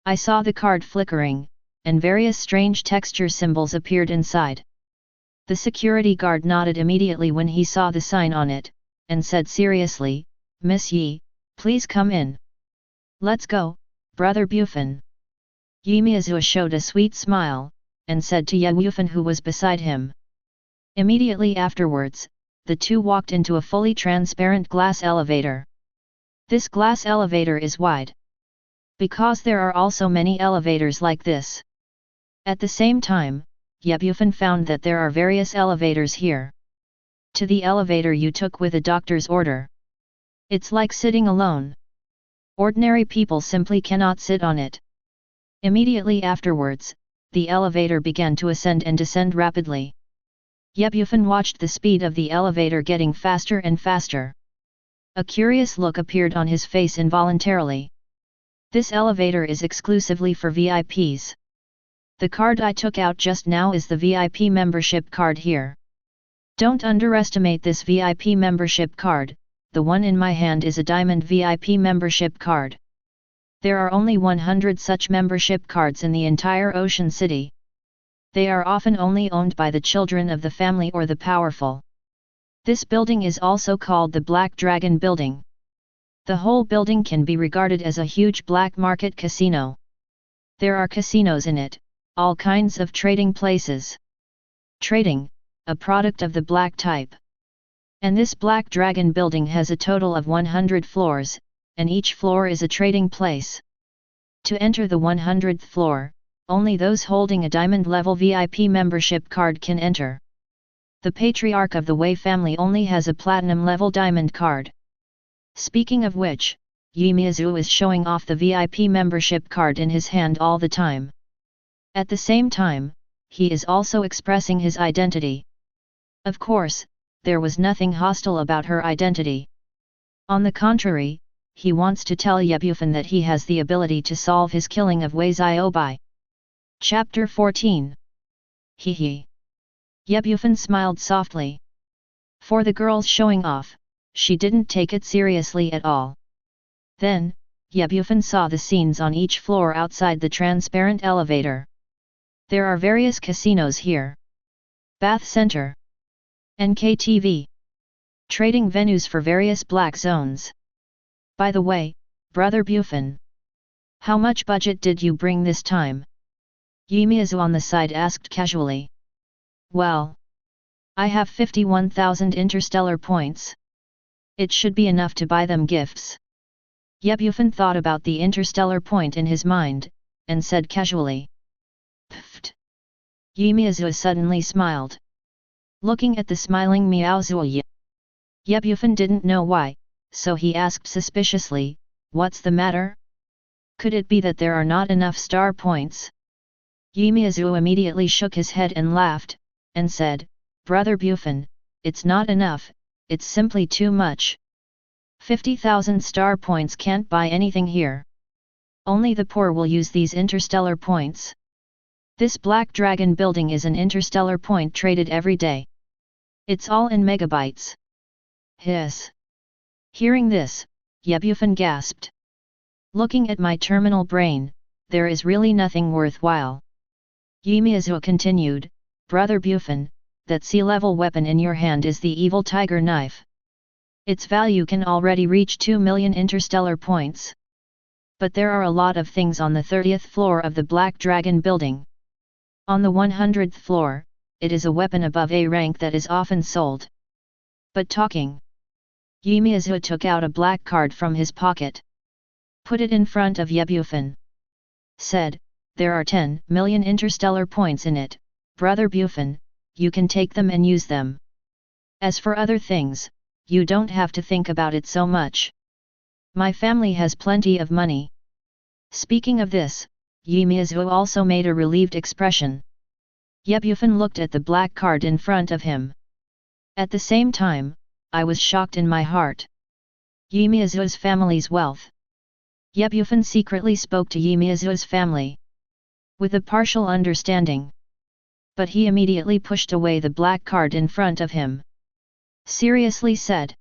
I saw the card flickering, and various strange texture symbols appeared inside. The security guard nodded immediately when he saw the sign on it, and said seriously, Miss Yi, please come in. Let's go, Brother Bufan. Yimiazua showed a sweet smile, and said to Bufan who was beside him. Immediately afterwards, the two walked into a fully transparent glass elevator. This glass elevator is wide. Because there are also many elevators like this. At the same time, Bufan found that there are various elevators here. To the elevator you took with a doctor's order. It's like sitting alone. Ordinary people simply cannot sit on it. Immediately afterwards, the elevator began to ascend and descend rapidly. Bufan watched the speed of the elevator getting faster and faster. A curious look appeared on his face involuntarily. This elevator is exclusively for VIPs. The card I took out just now is the VIP membership card here. Don't underestimate this VIP membership card, the one in my hand is a diamond VIP membership card. There are only 100 such membership cards in the entire Ocean City. They are often only owned by the children of the family or the powerful. This building is also called the Black Dragon Building. The whole building can be regarded as a huge black market casino. There are casinos in it, all kinds of trading places. Trading, a product of the black type. And this Black Dragon Building has a total of 100 floors, and each floor is a trading place. To enter the 100th floor, only those holding a diamond level VIP membership card can enter. The patriarch of the Wei family only has a platinum level diamond card. Speaking of which, Yimiazua is showing off the VIP membership card in his hand all the time. At the same time, he is also expressing his identity. Of course, there was nothing hostile about her identity. On the contrary, he wants to tell Bufan that he has the ability to solve his killing of Wei Ziobai. Chapter 14. Hee. Bufan smiled softly. For the girls showing off, she didn't take it seriously at all. Then, Ye Bufan saw the scenes on each floor outside the transparent elevator. There are various casinos here. Bath center. NKTV. Trading venues for various black zones. By the way, Brother Bufan, how much budget did you bring this time? Yimiazu on the side asked casually. Well, I have 51,000 interstellar points. It should be enough to buy them gifts. Ye Bufan thought about the interstellar point in his mind, and said casually. Pfft. Yimiazu suddenly smiled. Looking at the smiling Miaozuo, Ye Bufan didn't know why, so he asked suspiciously, what's the matter? Could it be that there are not enough star points? Yimiazu immediately shook his head and laughed, and said, Brother Bufan, it's not enough, it's simply too much. 50,000 star points can't buy anything here. Only the poor will use these interstellar points. This Black Dragon building is an interstellar point traded every day. It's all in megabytes. Hiss. Hearing this, Ye Bufan gasped. Looking at my terminal brain, there is really nothing worthwhile. Yimiazu continued, Brother Bufan, that sea-level weapon in your hand is the evil tiger knife. Its value can already reach 2 million interstellar points. But there are a lot of things on the 30th floor of the Black Dragon building. On the 100th floor, it is a weapon above A rank that is often sold. But talking. Yimiazu took out a black card from his pocket. Put it in front of Ye Bufan. Said, there are 10 million interstellar points in it, Brother Bufan, you can take them and use them. As for other things, you don't have to think about it so much. My family has plenty of money. Speaking of this, Yimiazu also made a relieved expression. Ye Bufan looked at the black card in front of him. At the same time, I was shocked in my heart. Yimiazu's family's wealth. Ye Bufan secretly spoke to Yimiazu's family. With a partial understanding. But he immediately pushed away the black card in front of him. Seriously said.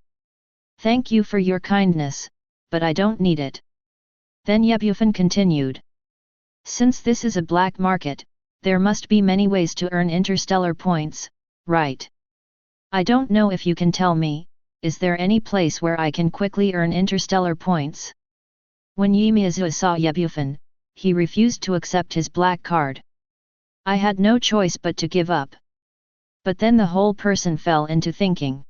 Thank you for your kindness, but I don't need it. Then Ye Bufan continued. Since this is a black market, there must be many ways to earn interstellar points, right? I don't know if you can tell me, is there any place where I can quickly earn interstellar points? When Yimiazu saw Ye Bufan, he refused to accept his black card. I had no choice but to give up. But then the whole person fell into thinking.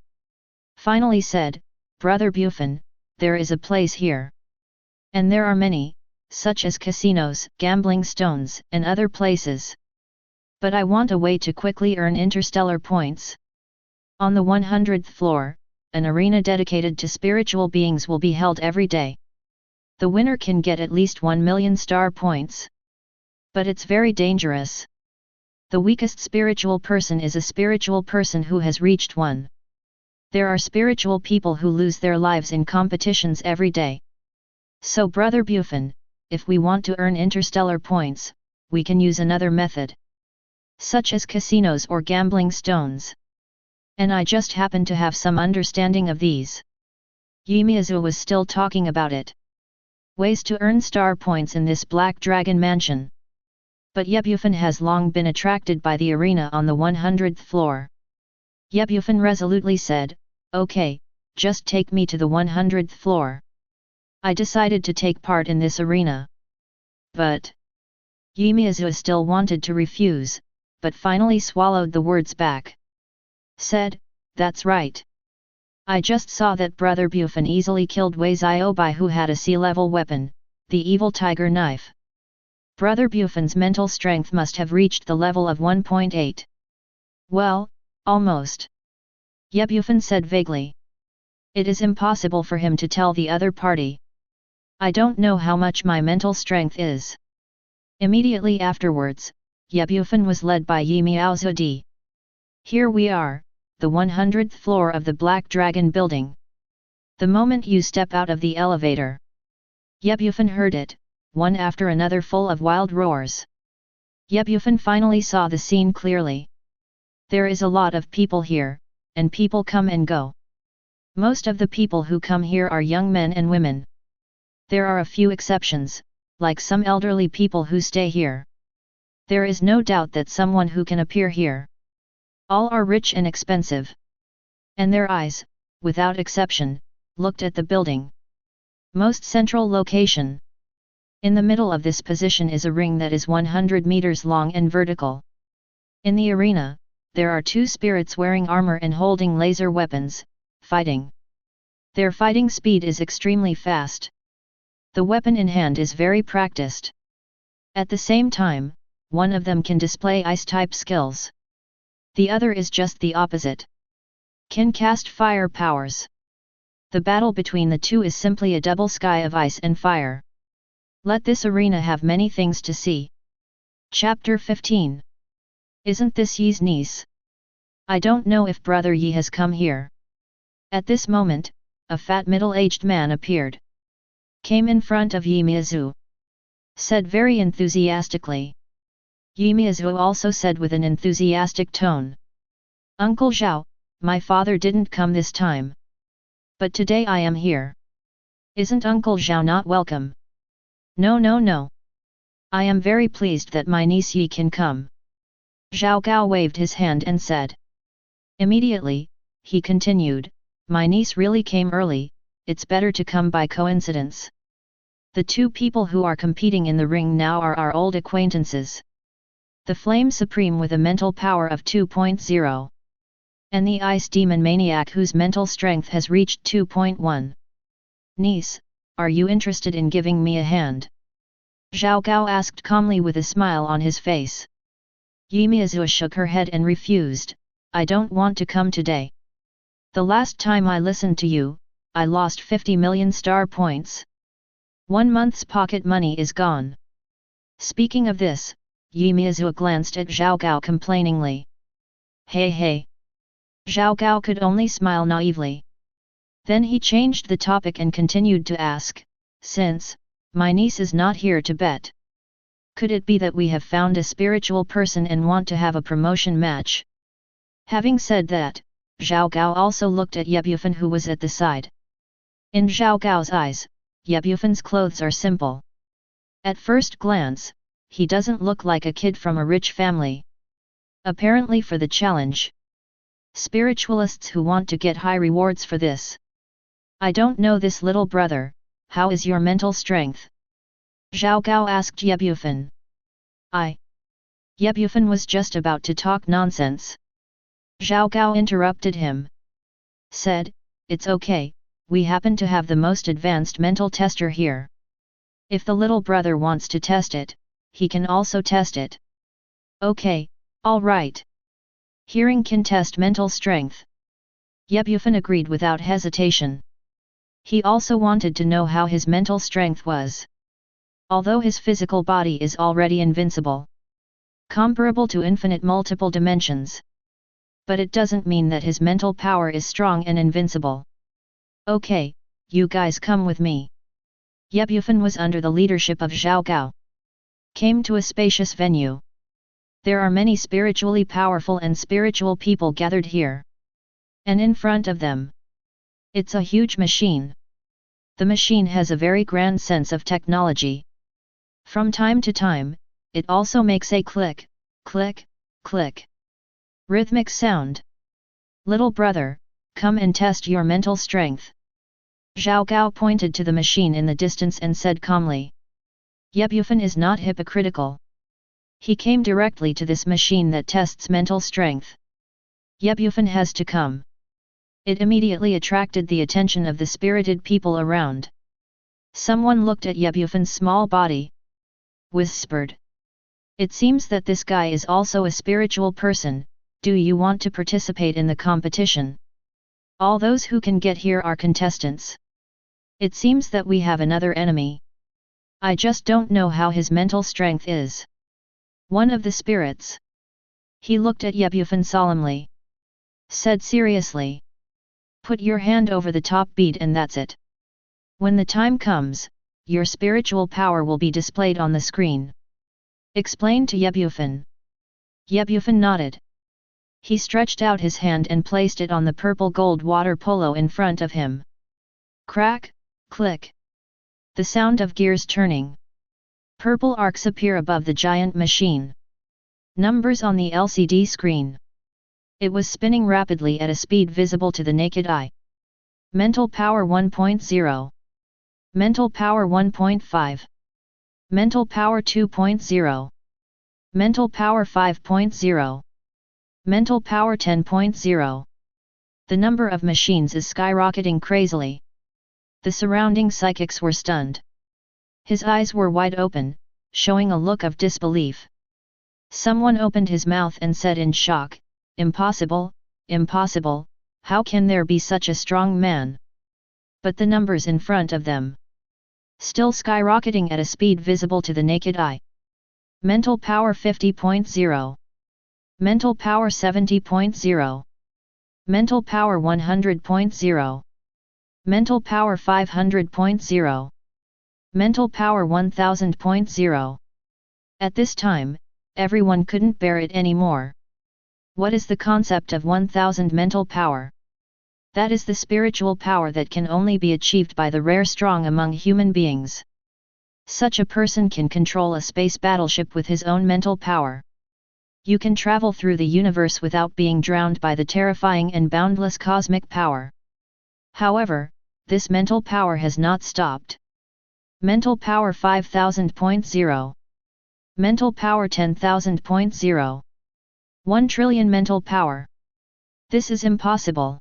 Finally said, Brother Bufan, there is a place here. And there are many, such as casinos, gambling stones, and other places. But I want a way to quickly earn interstellar points. On the 100th floor, an arena dedicated to spiritual beings will be held every day. The winner can get at least 1 million star points. But it's very dangerous. The weakest spiritual person is a spiritual person who has reached 1. There are spiritual people who lose their lives in competitions every day. So Brother Bufan, if we want to earn interstellar points, we can use another method. Such as casinos or gambling stones. And I just happen to have some understanding of these. Yimiazu was still talking about it. Ways to earn star points in this Black Dragon mansion. But Ye Bufan has long been attracted by the arena on the 100th floor. Ye Bufan resolutely said, okay, just take me to the 100th floor. I decided to take part in this arena. But Yimiazu still wanted to refuse, but finally swallowed the words back. Said, that's right. I just saw that Brother Bufan easily killed Wei Ziobai who had a sea-level weapon, the evil tiger knife. Brother Bufan's mental strength must have reached the level of 1.8. Well, almost. Ye Bufan said vaguely. It is impossible for him to tell the other party. I don't know how much my mental strength is. Immediately afterwards, Ye Bufan was led by Yimiazu. Here we are, the 100th floor of the Black Dragon building. The moment you step out of the elevator. Ye Bufan heard it, one after another full of wild roars. Ye Bufan finally saw the scene clearly. There is a lot of people here, and people come and go. Most of the people who come here are young men and women. There are a few exceptions, like some elderly people who stay here. There is no doubt that someone who can appear here. All are rich and expensive. And their eyes, without exception, looked at the building. Most central location. In the middle of this position is a ring that is 100 meters long and vertical. In the arena, there are two spirits wearing armor and holding laser weapons, fighting. Their fighting speed is extremely fast. The weapon in hand is very practiced. At the same time, one of them can display ice-type skills. The other is just the opposite. Can cast fire powers. The battle between the two is simply a double sky of ice and fire. Let this arena have many things to see. Chapter 15. Isn't this Yi's niece? I don't know if brother Yi has come here. At this moment, a fat middle-aged man appeared. Came in front of Yi Miazu. Said very enthusiastically. Yi Miazu also said with an enthusiastic tone. Uncle Zhao, my father didn't come this time. But today I am here. Isn't Uncle Zhao not welcome? No no no. I am very pleased that my niece Yi can come. Zhao Gao waved his hand and said. Immediately, he continued, my niece really came early, it's better to come by coincidence. The two people who are competing in the ring now are our old acquaintances. The Flame Supreme with a mental power of 2.0. And the Ice Demon Maniac whose mental strength has reached 2.1. Niece, are you interested in giving me a hand? Zhao Gao asked calmly with a smile on his face. Yi Miazu shook her head and refused, I don't want to come today. The last time I listened to you, I lost 50 million star points. 1 month's pocket money is gone. Speaking of this, Yi Miazu glanced at Zhao Gao complainingly. Hey hey. Zhao Gao could only smile naively. Then he changed the topic and continued to ask, since my niece is not here to bet. Could it be that we have found a spiritual person and want to have a promotion match? Having said that, Zhao Gao also looked at Ye Bufan who was at the side. In Zhao Gao's eyes, Ye Bufan's clothes are simple. At first glance, he doesn't look like a kid from a rich family. Apparently for the challenge. Spiritualists who want to get high rewards for this. I don't know this little brother, how is your mental strength? Zhao Gao asked Ye Bufan. Ye Bufan was just about to talk nonsense. Zhao Gao interrupted him. Said, it's okay, we happen to have the most advanced mental tester here. If the little brother wants to test it, he can also test it. Okay, alright. Hearing can test mental strength. Ye Bufan agreed without hesitation. He also wanted to know how his mental strength was. Although his physical body is already invincible. Comparable to infinite multiple dimensions. But it doesn't mean that his mental power is strong and invincible. Okay, you guys come with me. Ye Bufan was under the leadership of Zhao Gao. Came to a spacious venue. There are many spiritually powerful and spiritual people gathered here. And in front of them. It's a huge machine. The machine has a very grand sense of technology. From time to time, it also makes a click, click, click. Rhythmic sound. Little brother, come and test your mental strength. Zhao Gao pointed to the machine in the distance and said calmly. Ye Bufan is not hypocritical. He came directly to this machine that tests mental strength. Ye Bufan has to come. It immediately attracted the attention of the spirited people around. Someone looked at Ye Bufan's small body. Whispered. It seems that this guy is also a spiritual person, do you want to participate in the competition? All those who can get here are contestants. It seems that we have another enemy. I just don't know how his mental strength is. One of the spirits. He looked at Ye Bufan solemnly. Said seriously. Put your hand over the top bead and that's it. When the time comes, your spiritual power will be displayed on the screen. Explain to Ye Bufan. Ye Bufan nodded. He stretched out his hand and placed it on the purple gold water polo in front of him. Crack, click. The sound of gears turning. Purple arcs appear above the giant machine. Numbers on the LCD screen. It was spinning rapidly at a speed visible to the naked eye. Mental power 1.0. Mental power 1.5. Mental power 2.0. Mental power 5.0. Mental power 10.0. The number of machines is skyrocketing crazily. The surrounding psychics were stunned. His eyes were wide open, showing a look of disbelief. Someone opened his mouth and said in shock, "Impossible, impossible, how can there be such a strong man?" But the numbers in front of them, still skyrocketing at a speed visible to the naked eye. Mental power 50.0. Mental power 70.0. Mental power 100.0. Mental power 500.0. Mental power 1000.0. At this time, everyone couldn't bear it anymore. What is the concept of 1000 mental power? That is the spiritual power that can only be achieved by the rare strong among human beings. Such a person can control a space battleship with his own mental power. You can travel through the universe without being drowned by the terrifying and boundless cosmic power. However, this mental power has not stopped. Mental power 5000.0. Mental power 10,000.0. 1 trillion mental power. This is impossible.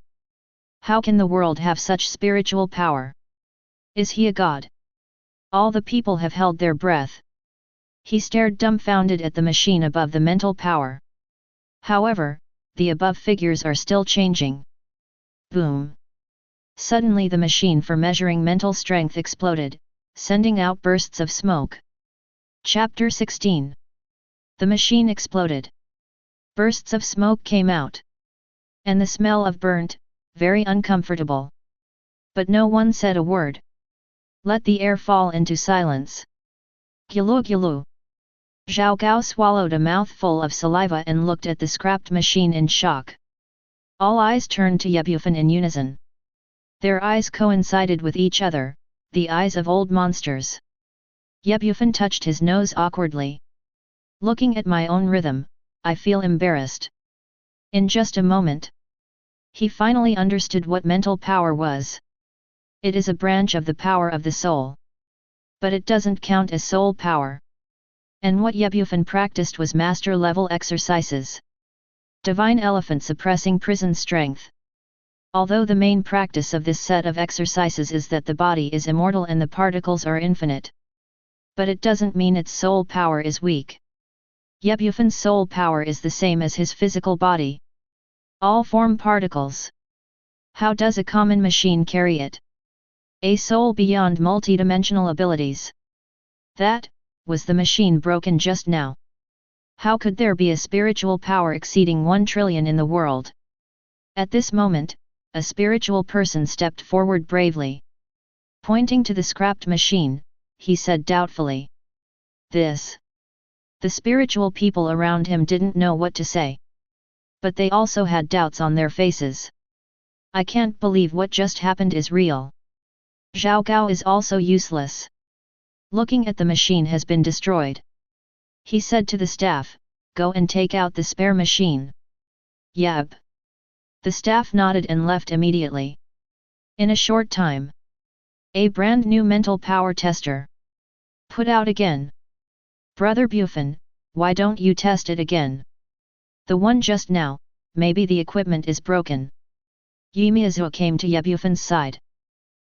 How can the world have such spiritual power? Is he a god? All the people have held their breath. He stared dumbfounded at the machine above the mental power. However, the above figures are still changing. Boom! Suddenly the machine for measuring mental strength exploded, sending out bursts of smoke. Chapter 16. The machine exploded. Bursts of smoke came out. And the smell of burnt, very uncomfortable. But no one said a word. Let the air fall into silence. Gulu gulu. Zhao Gao swallowed a mouthful of saliva and looked at the scrapped machine in shock. All eyes turned to Bufan in unison. Their eyes coincided with each other, the eyes of old monsters. Bufan touched his nose awkwardly. Looking at my own rhythm, I feel embarrassed. In just a moment, he finally understood what mental power was. It is a branch of the power of the soul. But it doesn't count as soul power. And what Bufan practiced was master-level exercises. Divine elephant suppressing prison strength. Although the main practice of this set of exercises is that the body is immortal and the particles are infinite. But it doesn't mean its soul power is weak. Bufan's soul power is the same as his physical body. All form particles. How does a common machine carry it? A soul beyond multidimensional abilities. That was the machine broken just now. How could there be a spiritual power exceeding 1 trillion in the world? At this moment, a spiritual person stepped forward bravely. Pointing to the scrapped machine, he said doubtfully, "This." The spiritual people around him didn't know what to say. But they also had doubts on their faces. I can't believe what just happened is real. Zhao Gao is also useless. Looking at the machine has been destroyed. He said to the staff, "Go and take out the spare machine." Yep. The staff nodded and left immediately. In a short time, a brand new mental power tester put out again. "Brother Bufan, why don't you test it again? The one just now, maybe the equipment is broken." Yimiazu came to Bufan's side.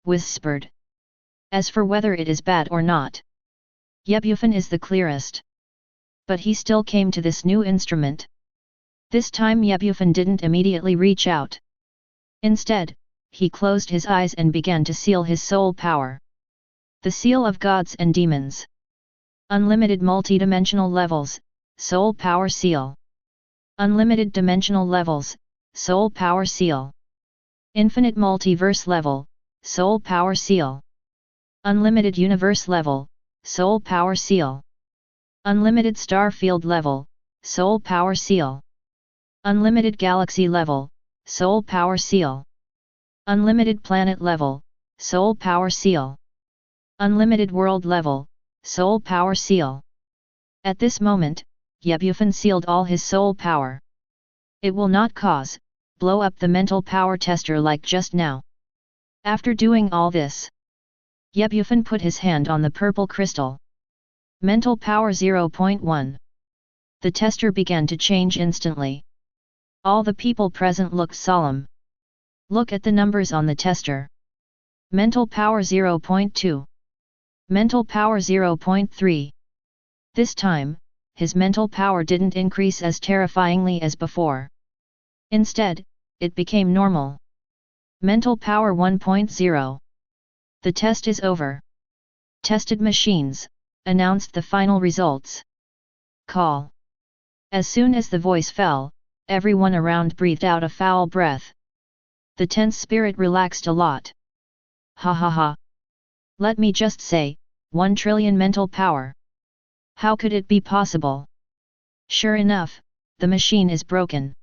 Whispered. "As for whether it is bad or not, Bufan is the clearest." But he still came to this new instrument. This time Bufan didn't immediately reach out. Instead, he closed his eyes and began to seal his soul power. The seal of gods and demons. Unlimited multidimensional levels, soul power seal. Unlimited dimensional levels, soul power seal. Infinite multiverse level, soul power seal. Unlimited universe level, soul power seal. Unlimited star field level, soul power seal. Unlimited galaxy level, soul power seal. Unlimited planet level, soul power seal. Unlimited world level, soul power seal. At this moment, Bufan sealed all his soul power. It will not blow up the mental power tester like just now. After doing all this, Bufan put his hand on the purple crystal. Mental power 0.1. The tester began to change instantly. All the people present looked solemn. Look at the numbers on the tester. Mental power 0.2. Mental power 0.3. This time, his mental power didn't increase as terrifyingly as before. Instead, it became normal. Mental power 1.0. The test is over. Tested machines, announced the final results. Call. As soon as the voice fell, everyone around breathed out a foul breath. The tense spirit relaxed a lot. Ha ha ha. Let me just say, 1 trillion mental power. How could it be possible? Sure enough, the machine is broken.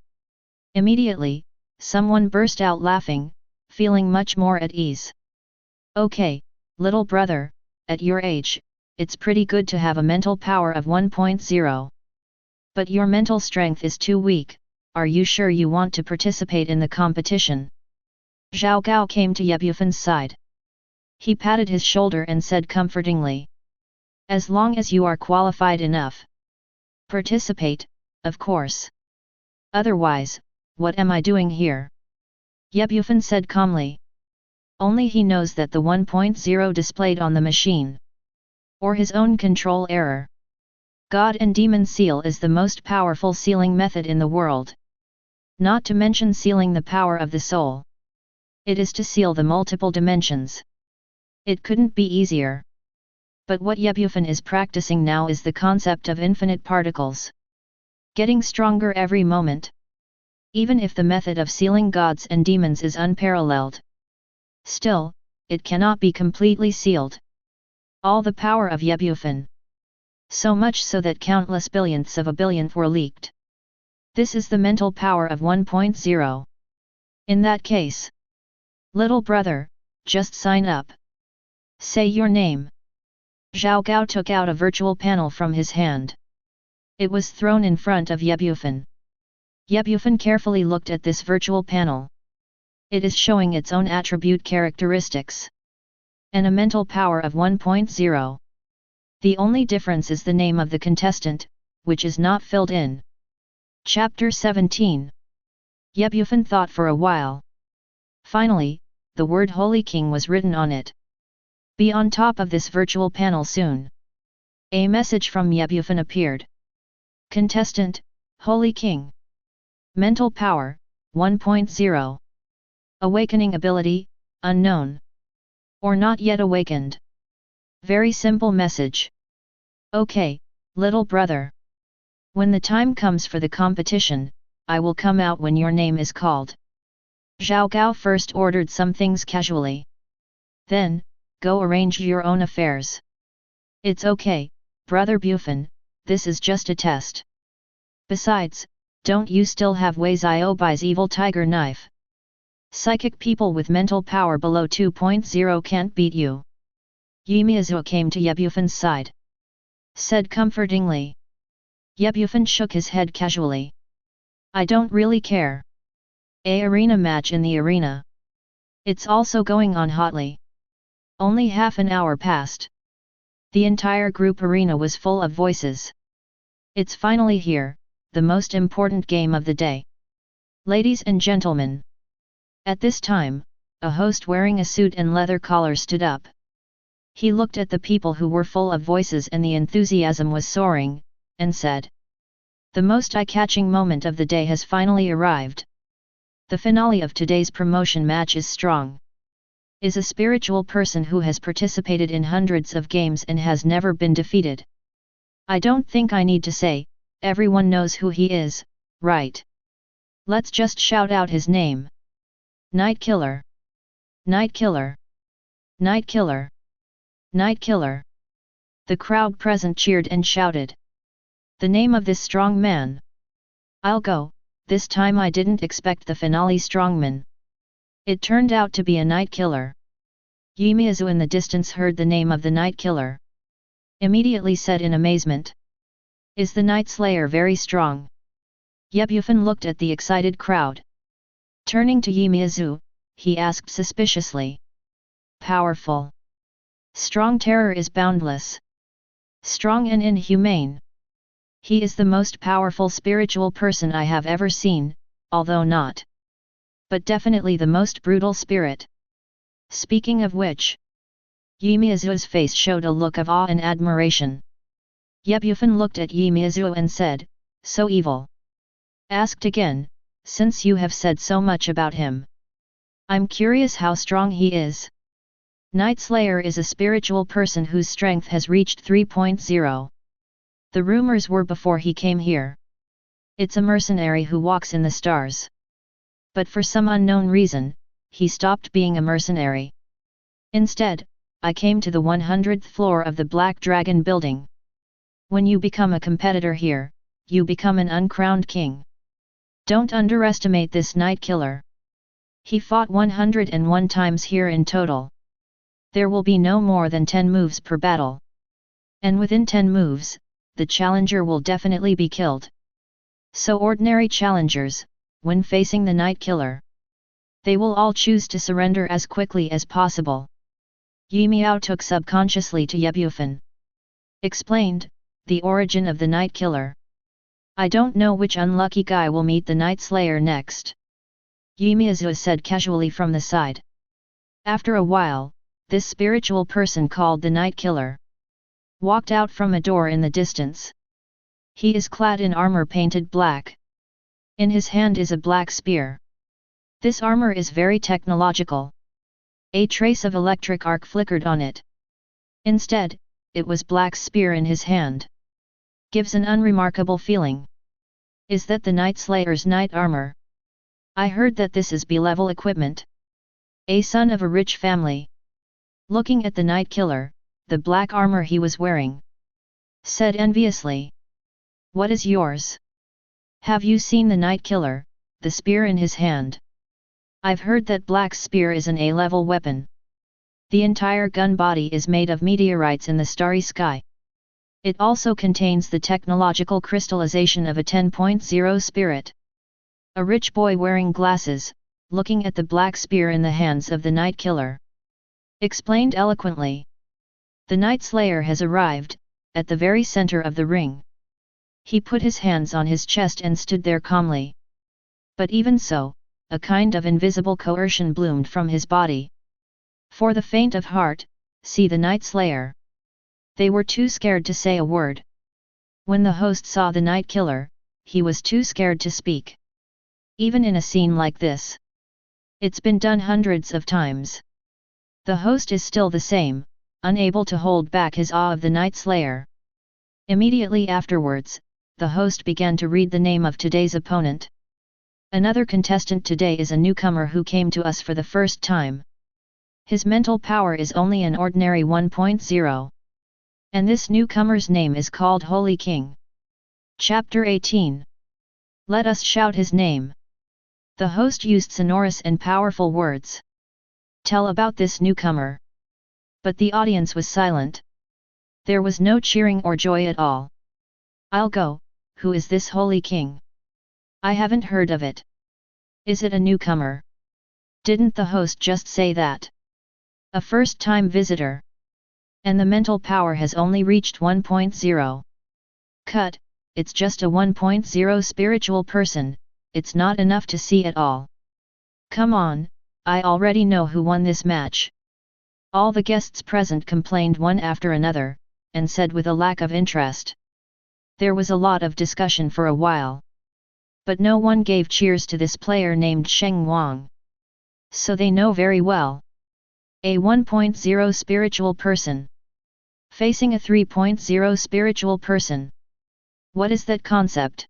Immediately, someone burst out laughing, feeling much more at ease. Okay, little brother, at your age, it's pretty good to have a mental power of 1.0. But your mental strength is too weak. Are you sure you want to participate in the competition? Zhao Gao came to Bufan's side. He patted his shoulder and said comfortingly. As long as you are qualified enough. Participate, of course. Otherwise, what am I doing here? Bufan said calmly. Only he knows that the 1.0 displayed on the machine. Or his own control error. God and Demon Seal is the most powerful sealing method in the world. Not to mention sealing the power of the soul. It is to seal the multiple dimensions. It couldn't be easier. But what Bufan is practicing now is the concept of infinite particles. Getting stronger every moment. Even if the method of sealing gods and demons is unparalleled. Still, it cannot be completely sealed. All the power of Bufan. So much so that countless billionths of a billionth were leaked. This is the mental power of 1.0. In that case, little brother, just sign up. Say your name. Zhao Gao took out a virtual panel from his hand. It was thrown in front of Bufan. Bufan carefully looked at this virtual panel. It is showing its own attribute characteristics. And a mental power of 1.0. The only difference is the name of the contestant, which is not filled in. Chapter 17. Bufan thought for a while. Finally, the word Holy King was written on it. Be on top of this virtual panel soon. A message from Bufan appeared. Contestant, Holy King. Mental power, 1.0. Awakening ability, unknown. Or not yet awakened. Very simple message. Okay, little brother. When the time comes for the competition, I will come out when your name is called. Zhao Gao first ordered some things casually. Then, go arrange your own affairs. It's okay, brother Bufan, this is just a test. Besides, don't you still have Wei Xiaobai's evil tiger knife? Psychic people with mental power below 2.0 can't beat you. Yimiazu came to Bufan's side. Said comfortingly. Bufan shook his head casually. I don't really care. A arena match in the arena. It's also going on hotly. Only half an hour passed. The entire group arena was full of voices. It's finally here, the most important game of the day. Ladies and gentlemen. At this time, a host wearing a suit and leather collar stood up. He looked at the people who were full of voices and the enthusiasm was soaring, and said. The most eye-catching moment of the day has finally arrived. The finale of today's promotion match is strong. Is a spiritual person who has participated in hundreds of games and has never been defeated. I don't think I need to say, everyone knows who he is, right? Let's just shout out his name. Night Killer. Night Killer. Night Killer. Night Killer. The crowd present cheered and shouted. The name of this strong man. I'll go, this time I didn't expect the finale strongman. It turned out to be a Night Killer. Yimiazu in the distance heard the name of the Night Killer. Immediately said in amazement. Is the Night Slayer very strong? Bufan looked at the excited crowd. Turning to Yimiazu, he asked suspiciously. Powerful. Strong. Terror is boundless. Strong and inhumane. He is the most powerful spiritual person I have ever seen, although not. But definitely the most brutal spirit. Speaking of which, Yimiazu's face showed a look of awe and admiration. Bufan looked at Yimiazu and said, so evil. Asked again, since you have said so much about him. I'm curious how strong he is. Night Slayer is a spiritual person whose strength has reached 3.0. The rumors were before he came here. It's a mercenary who walks in the stars. But for some unknown reason, he stopped being a mercenary. Instead, I came to the 100th floor of the Black Dragon building. When you become a competitor here, you become an uncrowned king. Don't underestimate this Night Killer. He fought 101 times here in total. There will be no more than 10 moves per battle. And within 10 moves, the challenger will definitely be killed. So ordinary challengers, when facing the Night Killer, they will all choose to surrender as quickly as possible. Yimiao took subconsciously to Bufan. Explained, the origin of the Night Killer. I don't know which unlucky guy will meet the Night Slayer next. Yimiazu said casually from the side. After a while, this spiritual person called the Night Killer walked out from a door in the distance. He is clad in armor painted black. In his hand is a black spear. This armor is very technological. A trace of electric arc flickered on it. Instead, it was black spear in his hand. Gives an unremarkable feeling. Is that the Night Slayer's night armor? I heard that this is B-level equipment. A son of a rich family. Looking at the Night Killer, the black armor he was wearing, said enviously. What is yours? Have you seen the Night Killer, the spear in his hand? I've heard that black spear is an A-level weapon. The entire gun body is made of meteorites in the starry sky. It also contains the technological crystallization of a 10.0 spirit. A rich boy wearing glasses, looking at the black spear in the hands of the Night Killer, explained eloquently. The Night Slayer has arrived, at the very center of the ring. He put his hands on his chest and stood there calmly. But even so, a kind of invisible coercion bloomed from his body. For the faint of heart, see the Night Slayer. They were too scared to say a word. When the host saw the Night Killer, he was too scared to speak. Even in a scene like this, it's been done hundreds of times. The host is still the same, unable to hold back his awe of the Night Slayer. Immediately afterwards, the host began to read the name of today's opponent. Another contestant today is a newcomer who came to us for the first time. His mental power is only an ordinary 1.0. And this newcomer's name is called Holy King. Chapter 18. Let us shout his name. The host used sonorous and powerful words. Tell about this newcomer. But the audience was silent. There was no cheering or joy at all. I'll go. Who is this Holy King? I haven't heard of it. Is it a newcomer? Didn't the host just say that? A first-time visitor. And the mental power has only reached 1.0. Cut, it's just a 1.0 spiritual person, it's not enough to see at all. Come on, I already know who won this match. All the guests present complained one after another, and said with a lack of interest. There was a lot of discussion for a while. But no one gave cheers to this player named Sheng Wang. So they know very well. A 1.0 spiritual person facing a 3.0 spiritual person. What is that concept?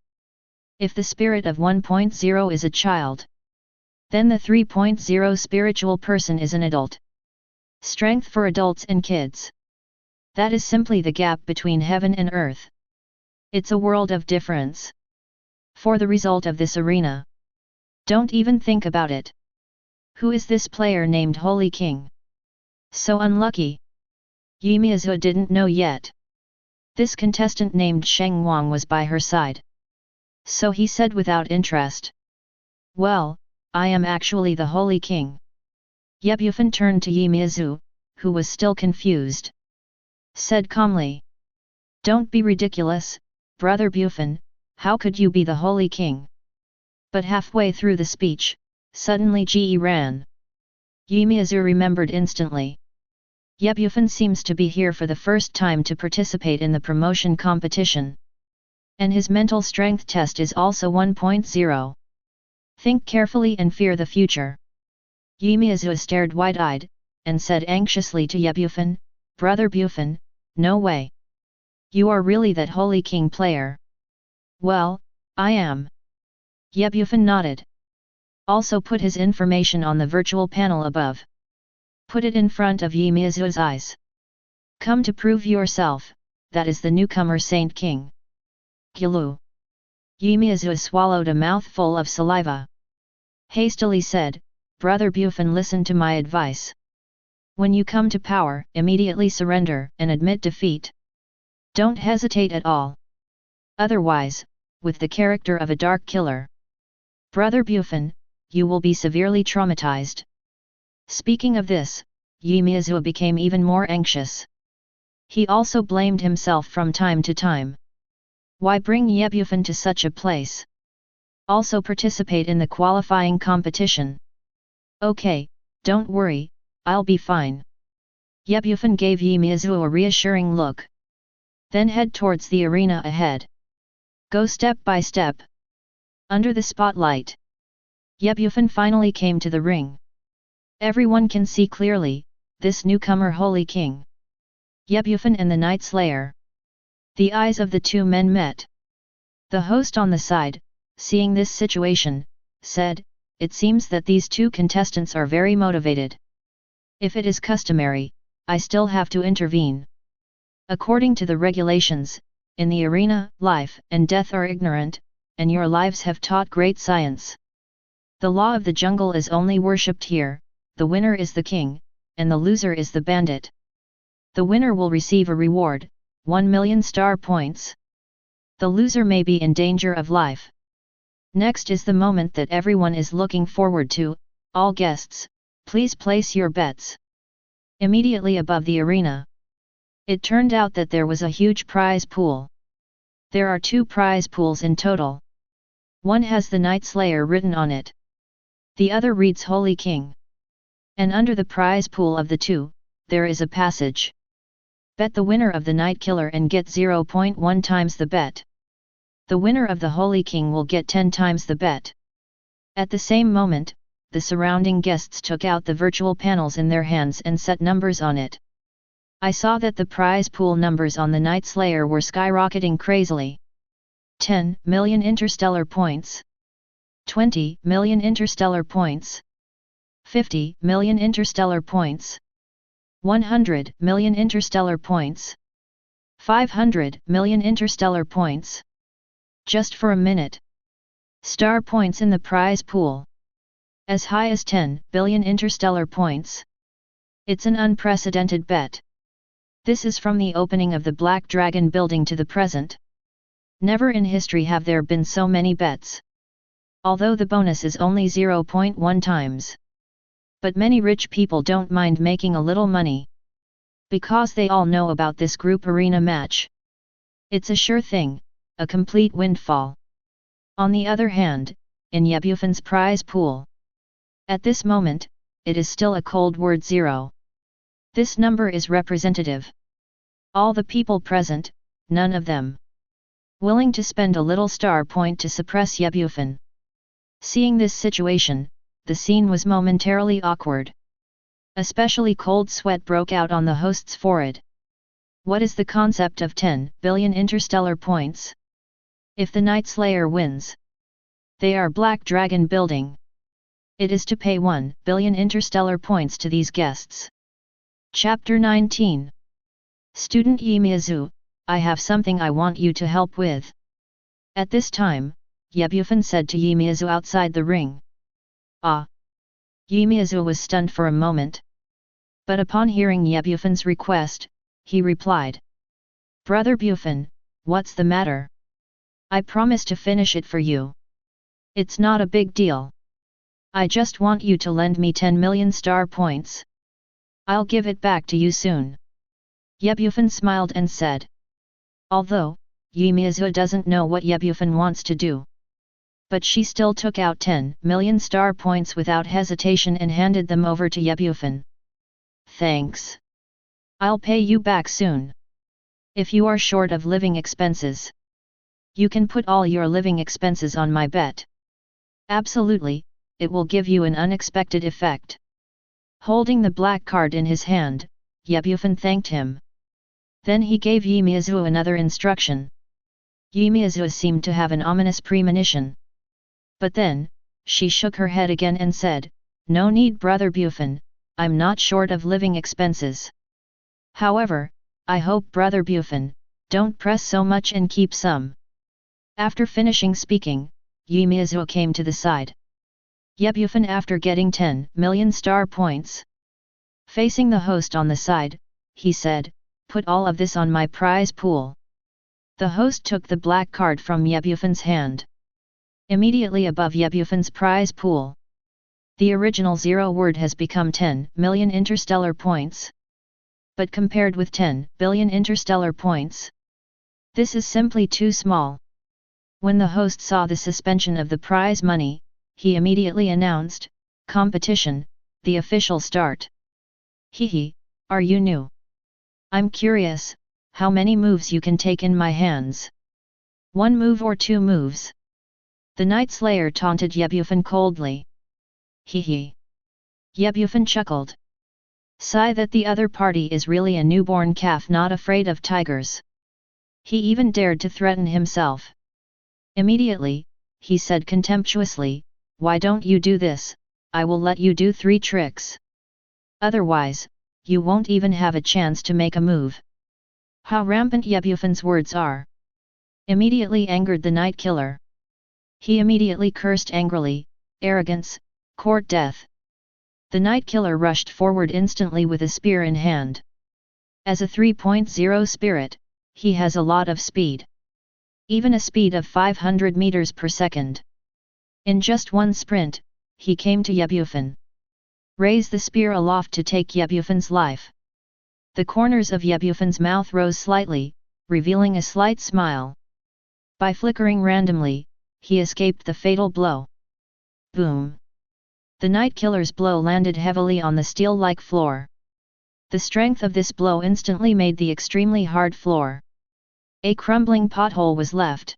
If the spirit of 1.0 is a child, then the 3.0 spiritual person is an adult. Strength for adults and kids. That is simply the gap between heaven and earth. It's a world of difference. For the result of this arena, don't even think about it. Who is this player named Holy King? So unlucky. Yimizu didn't know yet. This contestant named Sheng Wang was by her side. So he said without interest. Well, I am actually the Holy King. Ye Bufan turned to Yimizu, who was still confused. Said calmly. Don't be ridiculous, Brother Bufan, how could you be the Holy King? But halfway through the speech, suddenly Ge ran. Yimizu remembered instantly. Ye Bufan seems to be here for the first time to participate in the promotion competition. And his mental strength test is also 1.0. Think carefully and fear the future. Yimizu stared wide-eyed, and said anxiously to Ye Bufan, Brother Bufan, no way. You are really that Holy King player. Well, I am. Ye Bufan nodded. Also put his information on the virtual panel above. Put it in front of Yimizu's eyes. Come to prove yourself, that is the newcomer Saint King. Gyulu. Yimizu swallowed a mouthful of saliva. Hastily said, Brother Bufan, listen to my advice. When you come to power, immediately surrender and admit defeat. Don't hesitate at all. Otherwise, with the character of a dark killer, Brother Bufan, you will be severely traumatized. Speaking of this, Yimizu became even more anxious. He also blamed himself from time to time. Why bring Ye Bufan to such a place? Also participate in the qualifying competition. Okay, don't worry, I'll be fine. Ye Bufan gave Yimizu a reassuring look. Then head towards the arena ahead. Go step by step. Under the spotlight. Ye Bufan finally came to the ring. Everyone can see clearly, this newcomer Holy King. Ye Bufan and the Night Slayer. The eyes of the two men met. The host on the side, seeing this situation, said, it seems that these two contestants are very motivated. If it is customary, I still have to intervene. According to the regulations, in the arena, life and death are ignorant, and your lives have taught great science. The law of the jungle is only worshipped here, the winner is the king, and the loser is the bandit. The winner will receive a reward, 1 million star points. The loser may be in danger of life. Next is the moment that everyone is looking forward to, all guests, please place your bets. Immediately above the arena. It turned out that there was a huge prize pool. There are 2 prize pools in total. One has the Night Slayer written on it. The other reads Holy King. And under the prize pool of the 2, there is a passage. Bet the winner of the Night Killer and get 0.1 times the bet. The winner of the Holy King will get 10 times the bet. At the same moment, the surrounding guests took out the virtual panels in their hands and set numbers on it. I saw that the prize pool numbers on the Night Slayer were skyrocketing crazily. 10 million interstellar points. 20 million interstellar points. 50 million interstellar points. 100 million interstellar points. 500 million interstellar points. Just for a minute. Star points in the prize pool. As high as 10 billion interstellar points. It's an unprecedented bet. This is from the opening of the Black Dragon building to the present. Never in history have there been so many bets. Although the bonus is only 0.1 times. But many rich people don't mind making a little money. Because they all know about this group arena match. It's a sure thing, a complete windfall. On the other hand, in Ye Bufan's prize pool. At this moment, it is still a cold word 0. This number is representative. All the people present, none of them willing to spend a little star point to suppress Ye Bufan. Seeing this situation, the scene was momentarily awkward. Especially cold sweat broke out on the host's forehead. What is the concept of 10 billion interstellar points? If the Night Slayer wins, they are Black Dragon building. It is to pay 1 billion interstellar points to these guests. Chapter 19. Student Yimizu, I have something I want you to help with. At this time, Ye Bufan said to Yimizu outside the ring. Ah! Yimizu was stunned for a moment. But upon hearing Yebufan's request, he replied, "Brother Bufan, what's the matter? I promise to finish it for you. It's not a big deal. I just want you to lend me 10 million star points. I'll give it back to you soon." Yebufan smiled and said. Although, Yimizu doesn't know what Yebufan wants to do. But she still took out 10 million star points without hesitation and handed them over to Yebufan. "Thanks. I'll pay you back soon. If you are short of living expenses, you can put all your living expenses on my bet. Absolutely, it will give you an unexpected effect." Holding the black card in his hand, Yebufan thanked him. Then he gave Yimizu another instruction. Yimizu seemed to have an ominous premonition. But then, she shook her head again and said, "No need, Brother Bufan, I'm not short of living expenses. However, I hope Brother Bufan, don't press so much and keep some." After finishing speaking, Yimizu came to the side. Yebufan, after getting 10 million star points, facing the host on the side, he said, "Put all of this on my prize pool." The host took the black card from Yebufan's hand. Immediately above Yebufan's prize pool, the original 0 word has become 10 million interstellar points. But compared with 10 billion interstellar points, this is simply too small. When the host saw the suspension of the prize money, he immediately announced, "Competition, the official start." "Hehe, are you new? I'm curious, how many moves you can take in my hands? 1 move or 2 moves?" The Night Slayer taunted Yebufan coldly. "Hehe." Yebufan chuckled. Sigh that the other party is really a newborn calf not afraid of tigers. He even dared to threaten himself. Immediately, he said contemptuously, "Why don't you do this? I will let you do 3 tricks. Otherwise, you won't even have a chance to make a move." How rampant Yebufan's words are! Immediately angered the Night Killer. He immediately cursed angrily, "Arrogance, court death." The Night Killer rushed forward instantly with a spear in hand. As a 3.0 spirit, he has a lot of speed. Even a speed of 500 meters per second. In just one sprint, he came to Yebufan. Raised the spear aloft to take Yebufan's life. The corners of Yebufan's mouth rose slightly, revealing a slight smile. By flickering randomly, he escaped the fatal blow. Boom! The Night Killer's blow landed heavily on the steel-like floor. The strength of this blow instantly made the extremely hard floor. A crumbling pothole was left.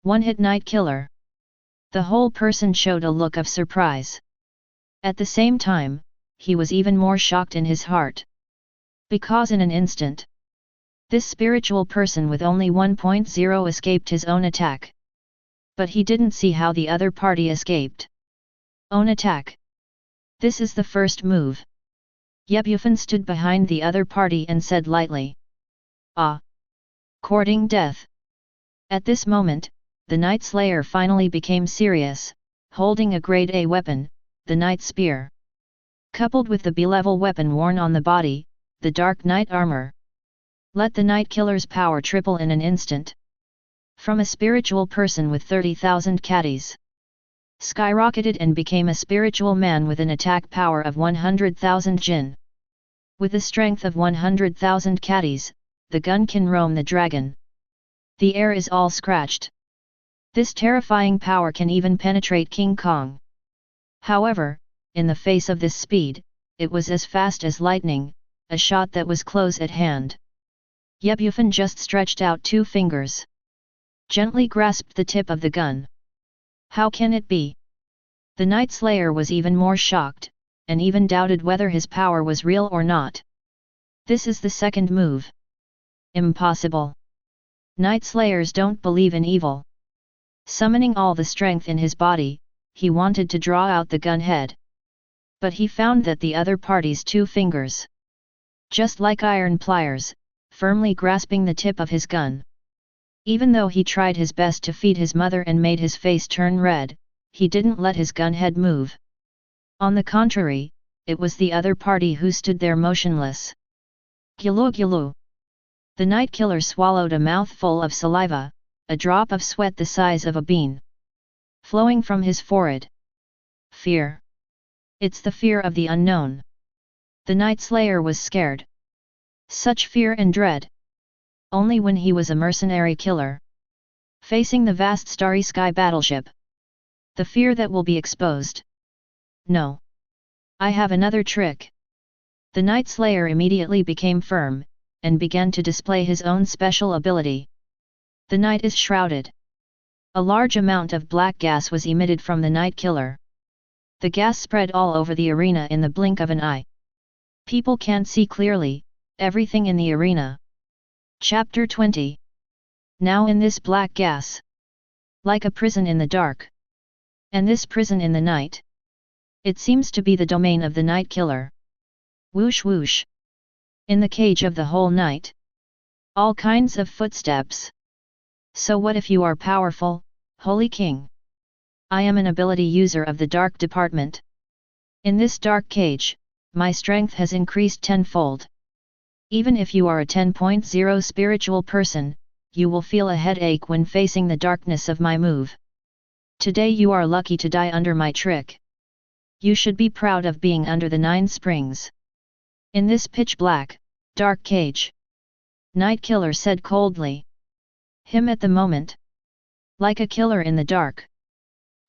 One-hit Night Killer. The whole person showed a look of surprise. At the same time, he was even more shocked in his heart. Because in an instant, this spiritual person with only 1.0 escaped his own attack. But he didn't see how the other party escaped. Own attack. This is the first move. Yebufan stood behind the other party and said lightly, "Ah! Courting death." At this moment, the Night Slayer finally became serious, holding a grade A weapon, the Night Spear. Coupled with the B-level weapon worn on the body, the Dark Knight armor. Let the Night Killer's power triple in an instant. From a spiritual person with 30,000 caddies, skyrocketed and became a spiritual man with an attack power of 100,000 jin. With a strength of 100,000 caddies, the gun can roam the dragon. The air is all scratched. This terrifying power can even penetrate King Kong. However, in the face of this speed, it was as fast as lightning, a shot that was close at hand. Yebufan just stretched out 2 fingers. Gently grasped the tip of the gun. How can it be? The Night Slayer was even more shocked, and even doubted whether his power was real or not. This is the second move. Impossible. Night Slayers don't believe in evil. Summoning all the strength in his body, he wanted to draw out the gun head. But he found that the other party's 2 fingers, just like iron pliers, firmly grasping the tip of his gun. Even though he tried his best to feed his mother and made his face turn red, he didn't let his gun head move. On the contrary, it was the other party who stood there motionless. Gulu gulu. The night killer swallowed a mouthful of saliva, a drop of sweat the size of a bean, flowing from his forehead. Fear. It's the fear of the unknown. The Night Slayer was scared. Such fear and dread. Only when he was a mercenary killer, facing the vast starry sky battleship. The fear that will be exposed. No. I have another trick. The Night Slayer immediately became firm, and began to display his own special ability. The night is shrouded. A large amount of black gas was emitted from the Night Killer. The gas spread all over the arena in the blink of an eye. People can't see clearly, everything in the arena. Chapter 20. Now in this black gas. Like a prison in the dark. And this prison in the night. It seems to be the domain of the Night Killer. Whoosh whoosh. In the cage of the whole night. All kinds of footsteps. So what if you are powerful, Holy King? I am an ability user of the dark department. In this dark cage, my strength has increased tenfold. Even if you are a 10.0 spiritual person, you will feel a headache when facing the darkness of my move. Today you are lucky to die under my trick. You should be proud of being under the 9 springs. In this pitch black, dark cage. Night Killer said coldly. Him at the moment. Like a killer in the dark.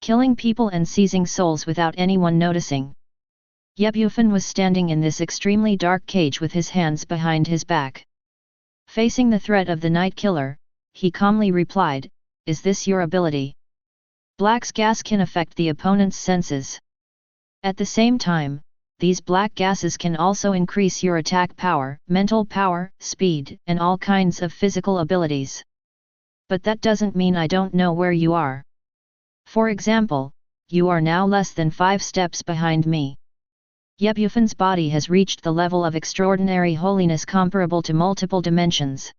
Killing people and seizing souls without anyone noticing. Bufan was standing in this extremely dark cage with his hands behind his back. Facing the threat of the Night Killer, he calmly replied, Is this your ability? Black's gas can affect the opponent's senses. At the same time, these black gases can also increase your attack power, mental power, speed, and all kinds of physical abilities. But that doesn't mean I don't know where you are. For example, you are now less than 5 steps behind me. Bufan's body has reached the level of extraordinary holiness comparable to multiple dimensions.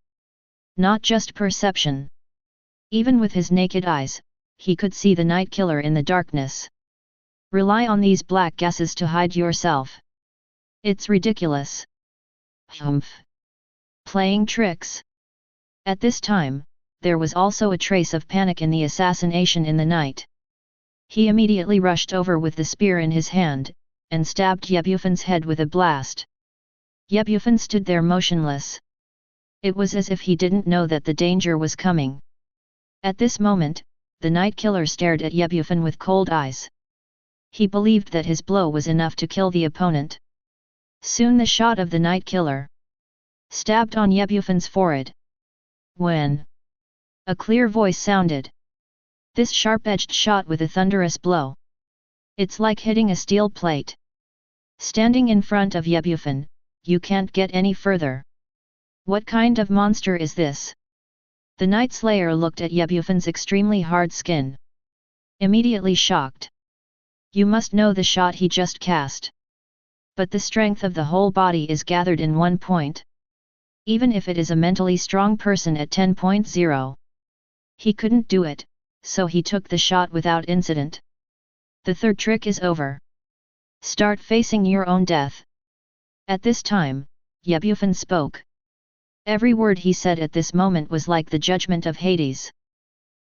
Not just perception. Even with his naked eyes, he could see the Night Killer in the darkness. Rely on these black gases to hide yourself. It's ridiculous. Humph. Playing tricks. At this time, there was also a trace of panic in the assassination in the night. He immediately rushed over with the spear in his hand, and stabbed Bufan's head with a blast. Bufan stood there motionless. It was as if he didn't know that the danger was coming. At this moment, the Night Killer stared at Bufan with cold eyes. He believed that his blow was enough to kill the opponent. Soon the shot of the Night Killer stabbed on Bufan's forehead. When a clear voice sounded. This sharp-edged shot with a thunderous blow. It's like hitting a steel plate. Standing in front of Bufan, you can't get any further. What kind of monster is this? The Night Slayer looked at Bufan's extremely hard skin. Immediately shocked. You must know the shot he just cast. But the strength of the whole body is gathered in one point. Even if it is a mentally strong person at 10.0. He couldn't do it, so he took the shot without incident. The third trick is over. Start facing your own death. At this time, Bufan spoke. Every word he said at this moment was like the judgment of Hades.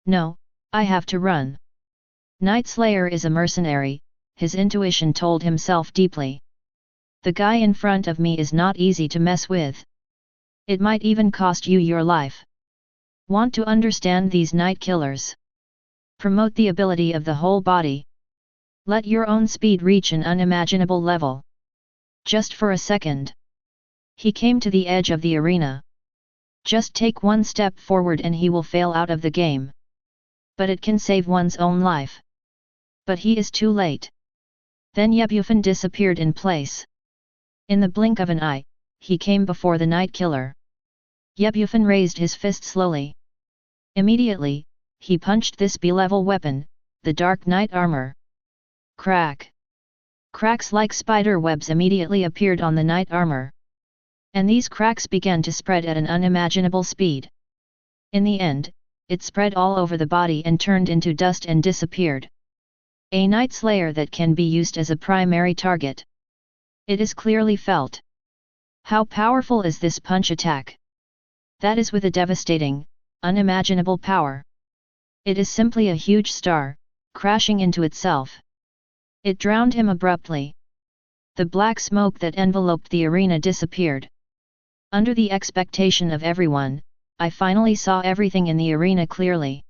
No, I have to run. Night Slayer is a mercenary, his intuition told himself deeply. The guy in front of me is not easy to mess with. It might even cost you your life. Want to understand these Night Killers? Promote the ability of the whole body. Let your own speed reach an unimaginable level. Just for a second. He came to the edge of the arena. Just take one step forward and he will fail out of the game. But it can save one's own life. But he is too late. Then Bufan disappeared in place. In the blink of an eye, he came before the Night Killer. Bufan raised his fist slowly. Immediately, he punched this B-level weapon, the Dark Knight armor. Crack! Cracks like spider webs immediately appeared on the knight armor. And these cracks began to spread at an unimaginable speed. In the end, it spread all over the body and turned into dust and disappeared. A Night Slayer that can be used as a primary target. It is clearly felt. How powerful is this punch attack? That is with a devastating, unimaginable power. It is simply a huge star, crashing into itself. It drowned him abruptly. The black smoke that enveloped the arena disappeared. Under the expectation of everyone, I finally saw everything in the arena clearly.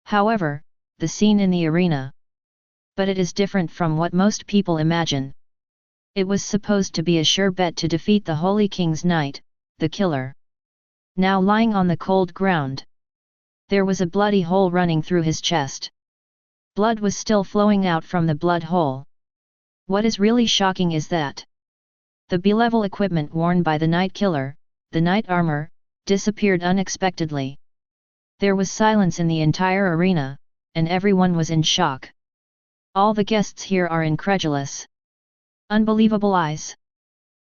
However, the scene in the arena. But it is different from what most people imagine. It was supposed to be a sure bet to defeat the Holy King's knight, the killer. Now lying on the cold ground. There was a bloody hole running through his chest. Blood was still flowing out from the blood hole. What is really shocking is that the B-level equipment worn by the Night Killer, the Night Armor, disappeared unexpectedly. There was silence in the entire arena, and everyone was in shock. All the guests here are incredulous. Unbelievable eyes.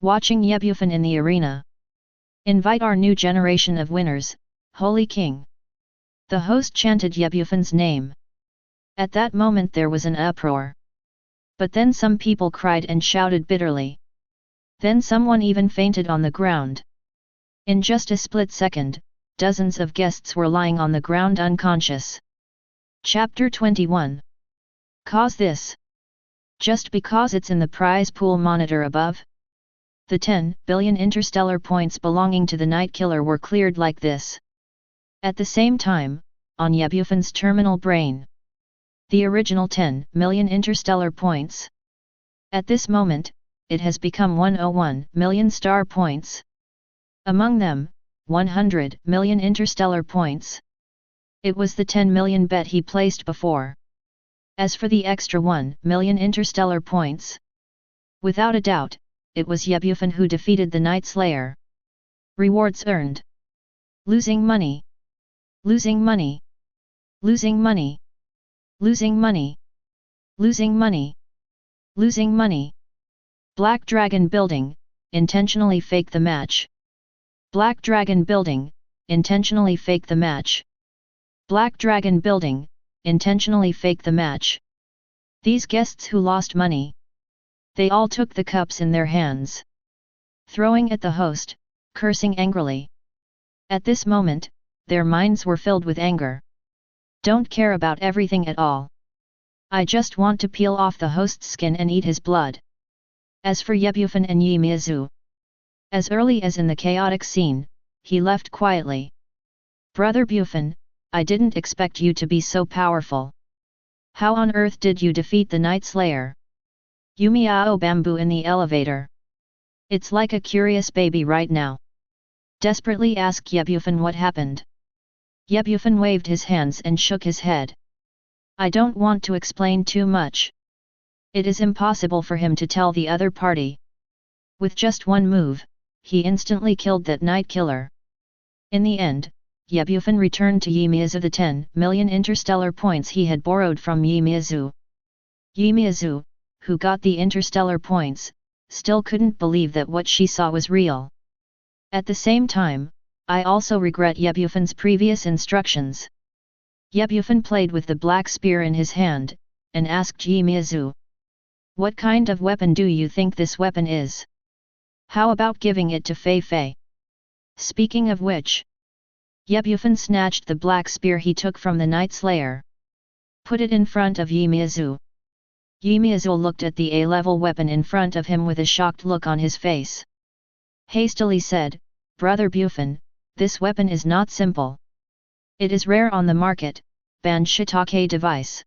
Watching Bufan in the arena. Invite our new generation of winners, Holy King. The host chanted Bufan's name. At that moment there was an uproar. But then some people cried and shouted bitterly. Then someone even fainted on the ground. In just a split second, dozens of guests were lying on the ground unconscious. Chapter 21. Cause this. Just because it's in the prize pool monitor above? The 10 billion interstellar points belonging to the Night Killer were cleared like this. At the same time, on Bufan's terminal brain. The original 10 million interstellar points. At this moment, it has become 101 million star points. Among them, 100 million interstellar points. It was the 10 million bet he placed before. As for the extra 1 million interstellar points, without a doubt, it was Bufan who defeated the Night Slayer. Rewards earned. Losing money. Losing money. Losing money. Losing money. Losing money. Losing money. Black Dragon Building, intentionally fake the match. Black Dragon Building, intentionally fake the match. Black Dragon Building, intentionally fake the match. These guests who lost money. They all took the cups in their hands. Throwing at the host, cursing angrily. At this moment, their minds were filled with anger. Don't care about everything at all. I just want to peel off the host's skin and eat his blood. As for Bufan and Miyazu, as early as in the chaotic scene, he left quietly. Brother Bufan, I didn't expect you to be so powerful. How on earth did you defeat the Night Slayer? Yumiao bamboo in the elevator. It's like a curious baby right now. Desperately asked Bufan what happened. Bufan waved his hands and shook his head. I don't want to explain too much. It is impossible for him to tell the other party. With just one move, he instantly killed that Night Killer. In the end, Bufan returned to Miyazu the 10 million interstellar points he had borrowed from Miyazu. Miyazu, who got the interstellar points, still couldn't believe that what she saw was real. At the same time, I also regret Bufan's previous instructions. Bufan played with the black spear in his hand, and asked Miyazu. What kind of weapon do you think this weapon is? How about giving it to Fei Fei? Speaking of which, Bufan snatched the black spear he took from the Night Slayer. Put it in front of Miyazu. Miyazu looked at the A-level weapon in front of him with a shocked look on his face. Hastily said, Brother Bufan, this weapon is not simple. It is rare on the market, Ban Shiitake device.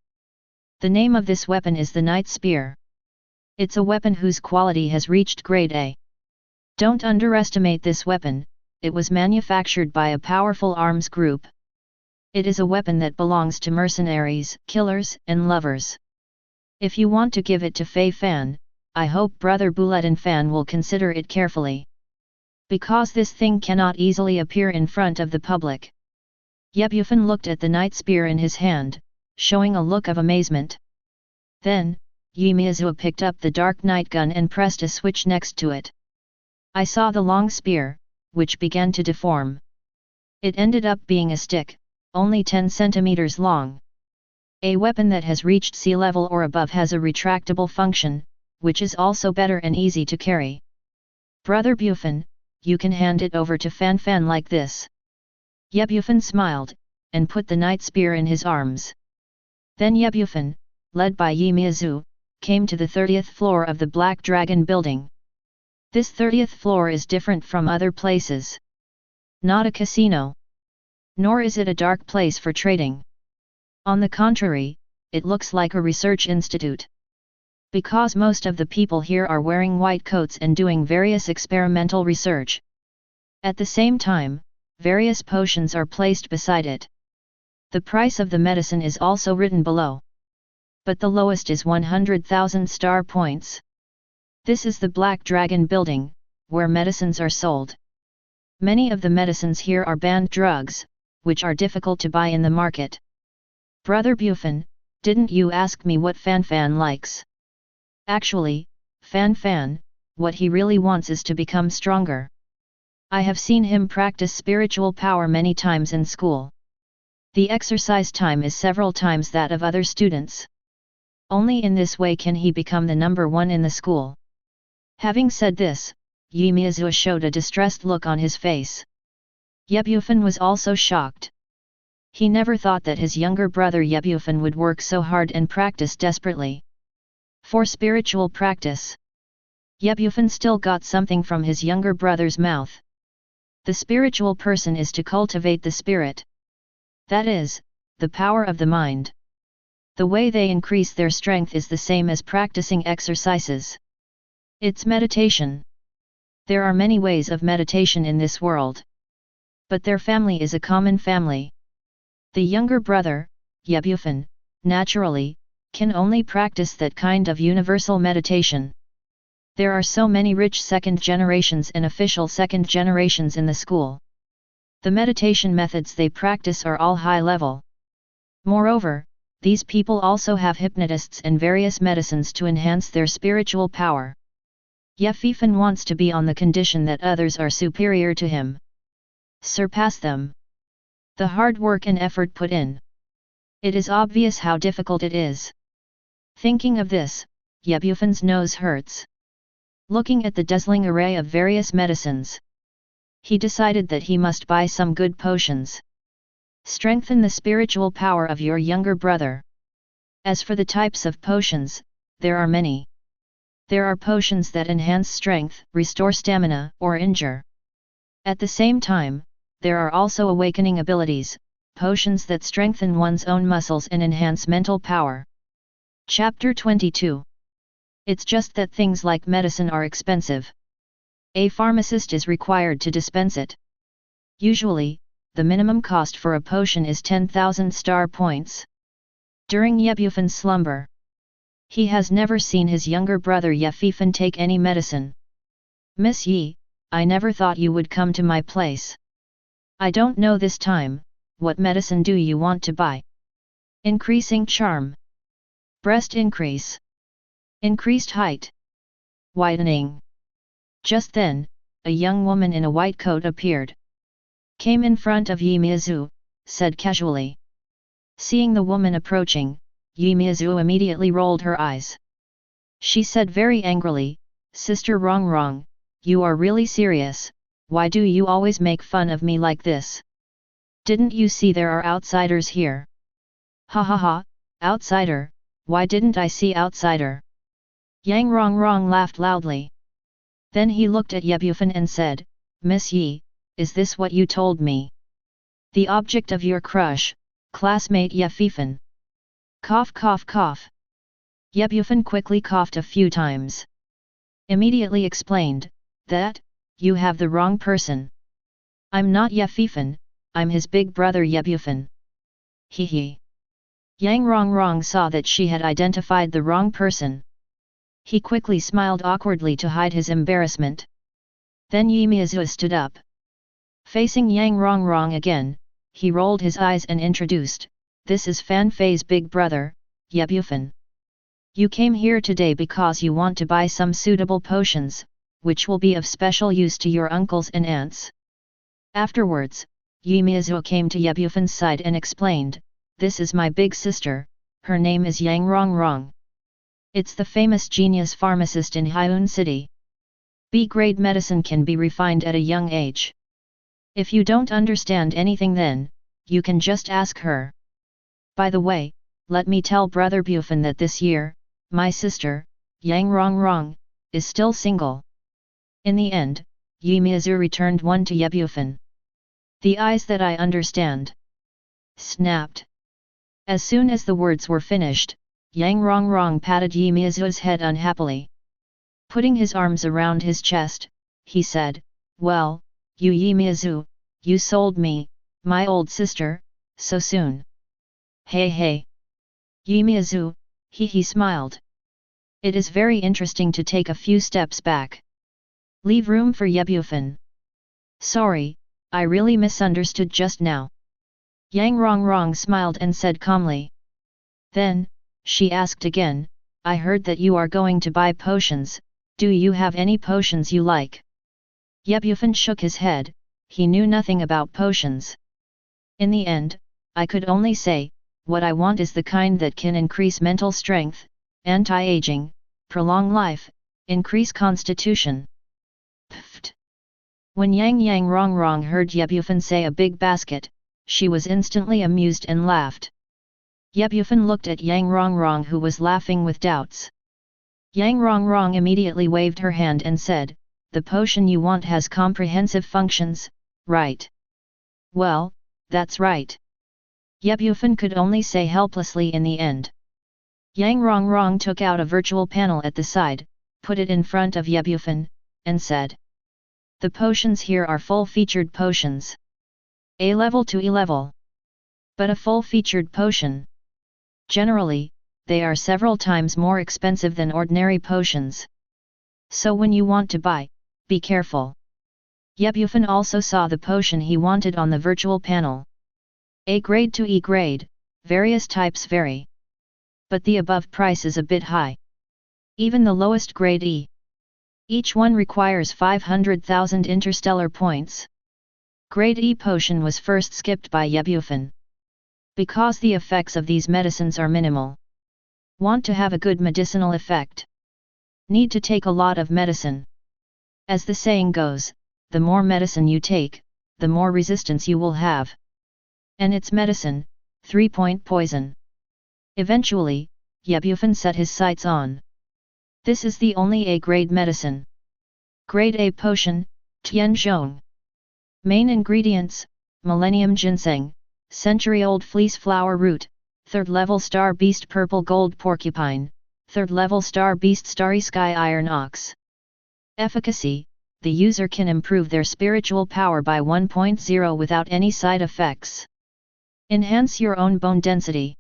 The name of this weapon is the Night Spear. It's a weapon whose quality has reached grade A. Don't underestimate this weapon, it was manufactured by a powerful arms group. It is a weapon that belongs to mercenaries, killers, and lovers. If you want to give it to Fei Fan, I hope Brother Buletin Fan will consider it carefully. Because this thing cannot easily appear in front of the public. Bufan looked at the Night Spear in his hand, showing a look of amazement. Then, Miyazu picked up the Dark Night gun and pressed a switch next to it. I saw the long spear, which began to deform. It ended up being a stick, only 10 centimeters long. A weapon that has reached sea level or above has a retractable function, which is also better and easy to carry. Brother Bufan, you can hand it over to Fan Fan like this. Bufan smiled, and put the night spear in his arms. Then Bufan, led by Miyazu, came to the 30th floor of the Black Dragon building. This 30th floor is different from other places. Not a casino. Nor is it a dark place for trading. On the contrary, it looks like a research institute. Because most of the people here are wearing white coats and doing various experimental research. At the same time, various potions are placed beside it. The price of the medicine is also written below. But the lowest is 100,000 star points. This is the Black Dragon building, where medicines are sold. Many of the medicines here are banned drugs, which are difficult to buy in the market. Brother Bufan, didn't you ask me what Fan Fan likes? Actually, Fan Fan, what he really wants is to become stronger. I have seen him practice spiritual power many times in school. The exercise time is several times that of other students. Only in this way can he become the number one in the school. Having said this, Miyazu showed a distressed look on his face. Bufan was also shocked. He never thought that his younger brother Bufan would work so hard and practice desperately. For spiritual practice. Bufan still got something from his younger brother's mouth. The spiritual person is to cultivate the spirit. That is, the power of the mind. The way they increase their strength is the same as practicing exercises. It's meditation. There are many ways of meditation in this world. But their family is a common family. The younger brother, Bufan, naturally, can only practice that kind of universal meditation. There are so many rich second generations and official second generations in the school. The meditation methods they practice are all high level. Moreover, these people also have hypnotists and various medicines to enhance their spiritual power. Bufan wants to be on the condition that others are superior to him. Surpass them. The hard work and effort put in. It is obvious how difficult it is. Thinking of this, Bufan's nose hurts. Looking at the dazzling array of various medicines, he decided that he must buy some good potions. Strengthen the spiritual power of your younger brother. As for the types of potions, there are many. There are potions that enhance strength, restore stamina, or injure. At the same time, there are also awakening abilities, potions that strengthen one's own muscles and enhance mental power. Chapter 22. It's just that things like medicine are expensive. A pharmacist is required to dispense it. Usually, the minimum cost for a potion is 10,000 star points. During Bufan's slumber, he has never seen his younger brother Bufan take any medicine. Miss Yi, I never thought you would come to my place. I don't know this time, what medicine do you want to buy? Increasing charm. Breast increase. Increased height. Widening. Just then, a young woman in a white coat appeared. Came in front of Miyazu, said casually. Seeing the woman approaching, Miyazu immediately rolled her eyes. She said very angrily, Sister Wrong, you are really serious, why do you always make fun of me like this? Didn't you see there are outsiders here? Ha ha ha, outsider, why didn't I see outsider? Yang Rongrong laughed loudly. Then he looked at Bufan and said, Miss Yi, is this what you told me? The object of your crush, classmate Bufan. Cough cough cough. Bufan quickly coughed a few times. Immediately explained, that, you have the wrong person. I'm not Bufan, I'm his big brother Bufan. Hee hee. Yang Rongrong saw that she had identified the wrong person. He quickly smiled awkwardly to hide his embarrassment. Then Miyazu stood up. Facing Yang Rongrong again, he rolled his eyes and introduced, this is Fan Fei's big brother, Bufan. You came here today because you want to buy some suitable potions, which will be of special use to your uncles and aunts. Afterwards, Miyazu came to Bufan's side and explained, this is my big sister, her name is Yang Rongrong. It's the famous genius pharmacist in Hyun City. B-grade medicine can be refined at a young age. If you don't understand anything then, you can just ask her. By the way, let me tell Brother Bufan that this year, my sister, Yang Rongrong, is still single. In the end, Yi Miazu returned one to Ye Bufan. The eyes that I understand. Snapped. As soon as the words were finished, Yang Rongrong patted Yi Miazu's head unhappily. Putting his arms around his chest, he said, "Well, you Yi Miazu, you sold me, my old sister, so soon." "Hey hey." Yi Miazu, he smiled. "It is very interesting to take a few steps back. Leave room for Ye Bufan." "Sorry, I really misunderstood just now." Yang Rongrong smiled and said calmly. Then, she asked again, "I heard that you are going to buy potions, do you have any potions you like?" Ye Bufan shook his head, he knew nothing about potions. "In the end, I could only say, what I want is the kind that can increase mental strength, anti-aging, prolong life, increase constitution." Pfft. When Yang Rongrong heard Ye Bufan say a big basket, she was instantly amused and laughed. Ye Bufan looked at Yang Rongrong who was laughing with doubts. Yang Rongrong immediately waved her hand and said, "The potion you want has comprehensive functions, right?" "Well, that's right." Ye Bufan could only say helplessly in the end. Yang Rongrong took out a virtual panel at the side, put it in front of Ye Bufan, and said, "The potions here are full-featured potions. A level to E level. But a full-featured potion. Generally, they are several times more expensive than ordinary potions. So when you want to buy, be careful." Ye Bufan also saw the potion he wanted on the virtual panel. A grade to E grade, various types vary. But the above price is a bit high. Even the lowest grade E. Each one requires 500,000 interstellar points. Grade E potion was first skipped by Ye Bufan. Because the effects of these medicines are minimal. Want to have a good medicinal effect? Need to take a lot of medicine. As the saying goes, the more medicine you take, the more resistance you will have. And it's medicine, 3-point poison. Eventually, Ye Bufan set his sights on. This is the only A-grade medicine. Grade A potion, Tianzhong. Main ingredients, Millennium Ginseng, Century-old fleece flower root, 3rd level star beast purple gold porcupine, 3rd level star beast starry sky iron ox. Efficacy, the user can improve their spiritual power by 1.0 without any side effects. Enhance your own bone density.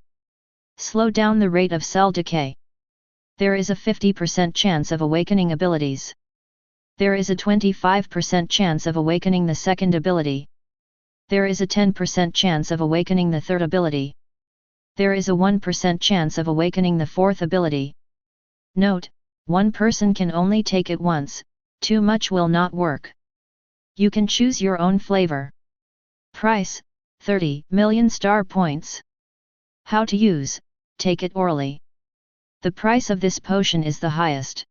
Slow down the rate of cell decay. There is a 50% chance of awakening abilities. There is a 25% chance of awakening the second ability. There is a 10% chance of awakening the third ability. There is a 1% chance of awakening the fourth ability. Note, one person can only take it once, too much will not work. You can choose your own flavor. Price, 30 million star points. How to use, take it orally. The price of this potion is the highest.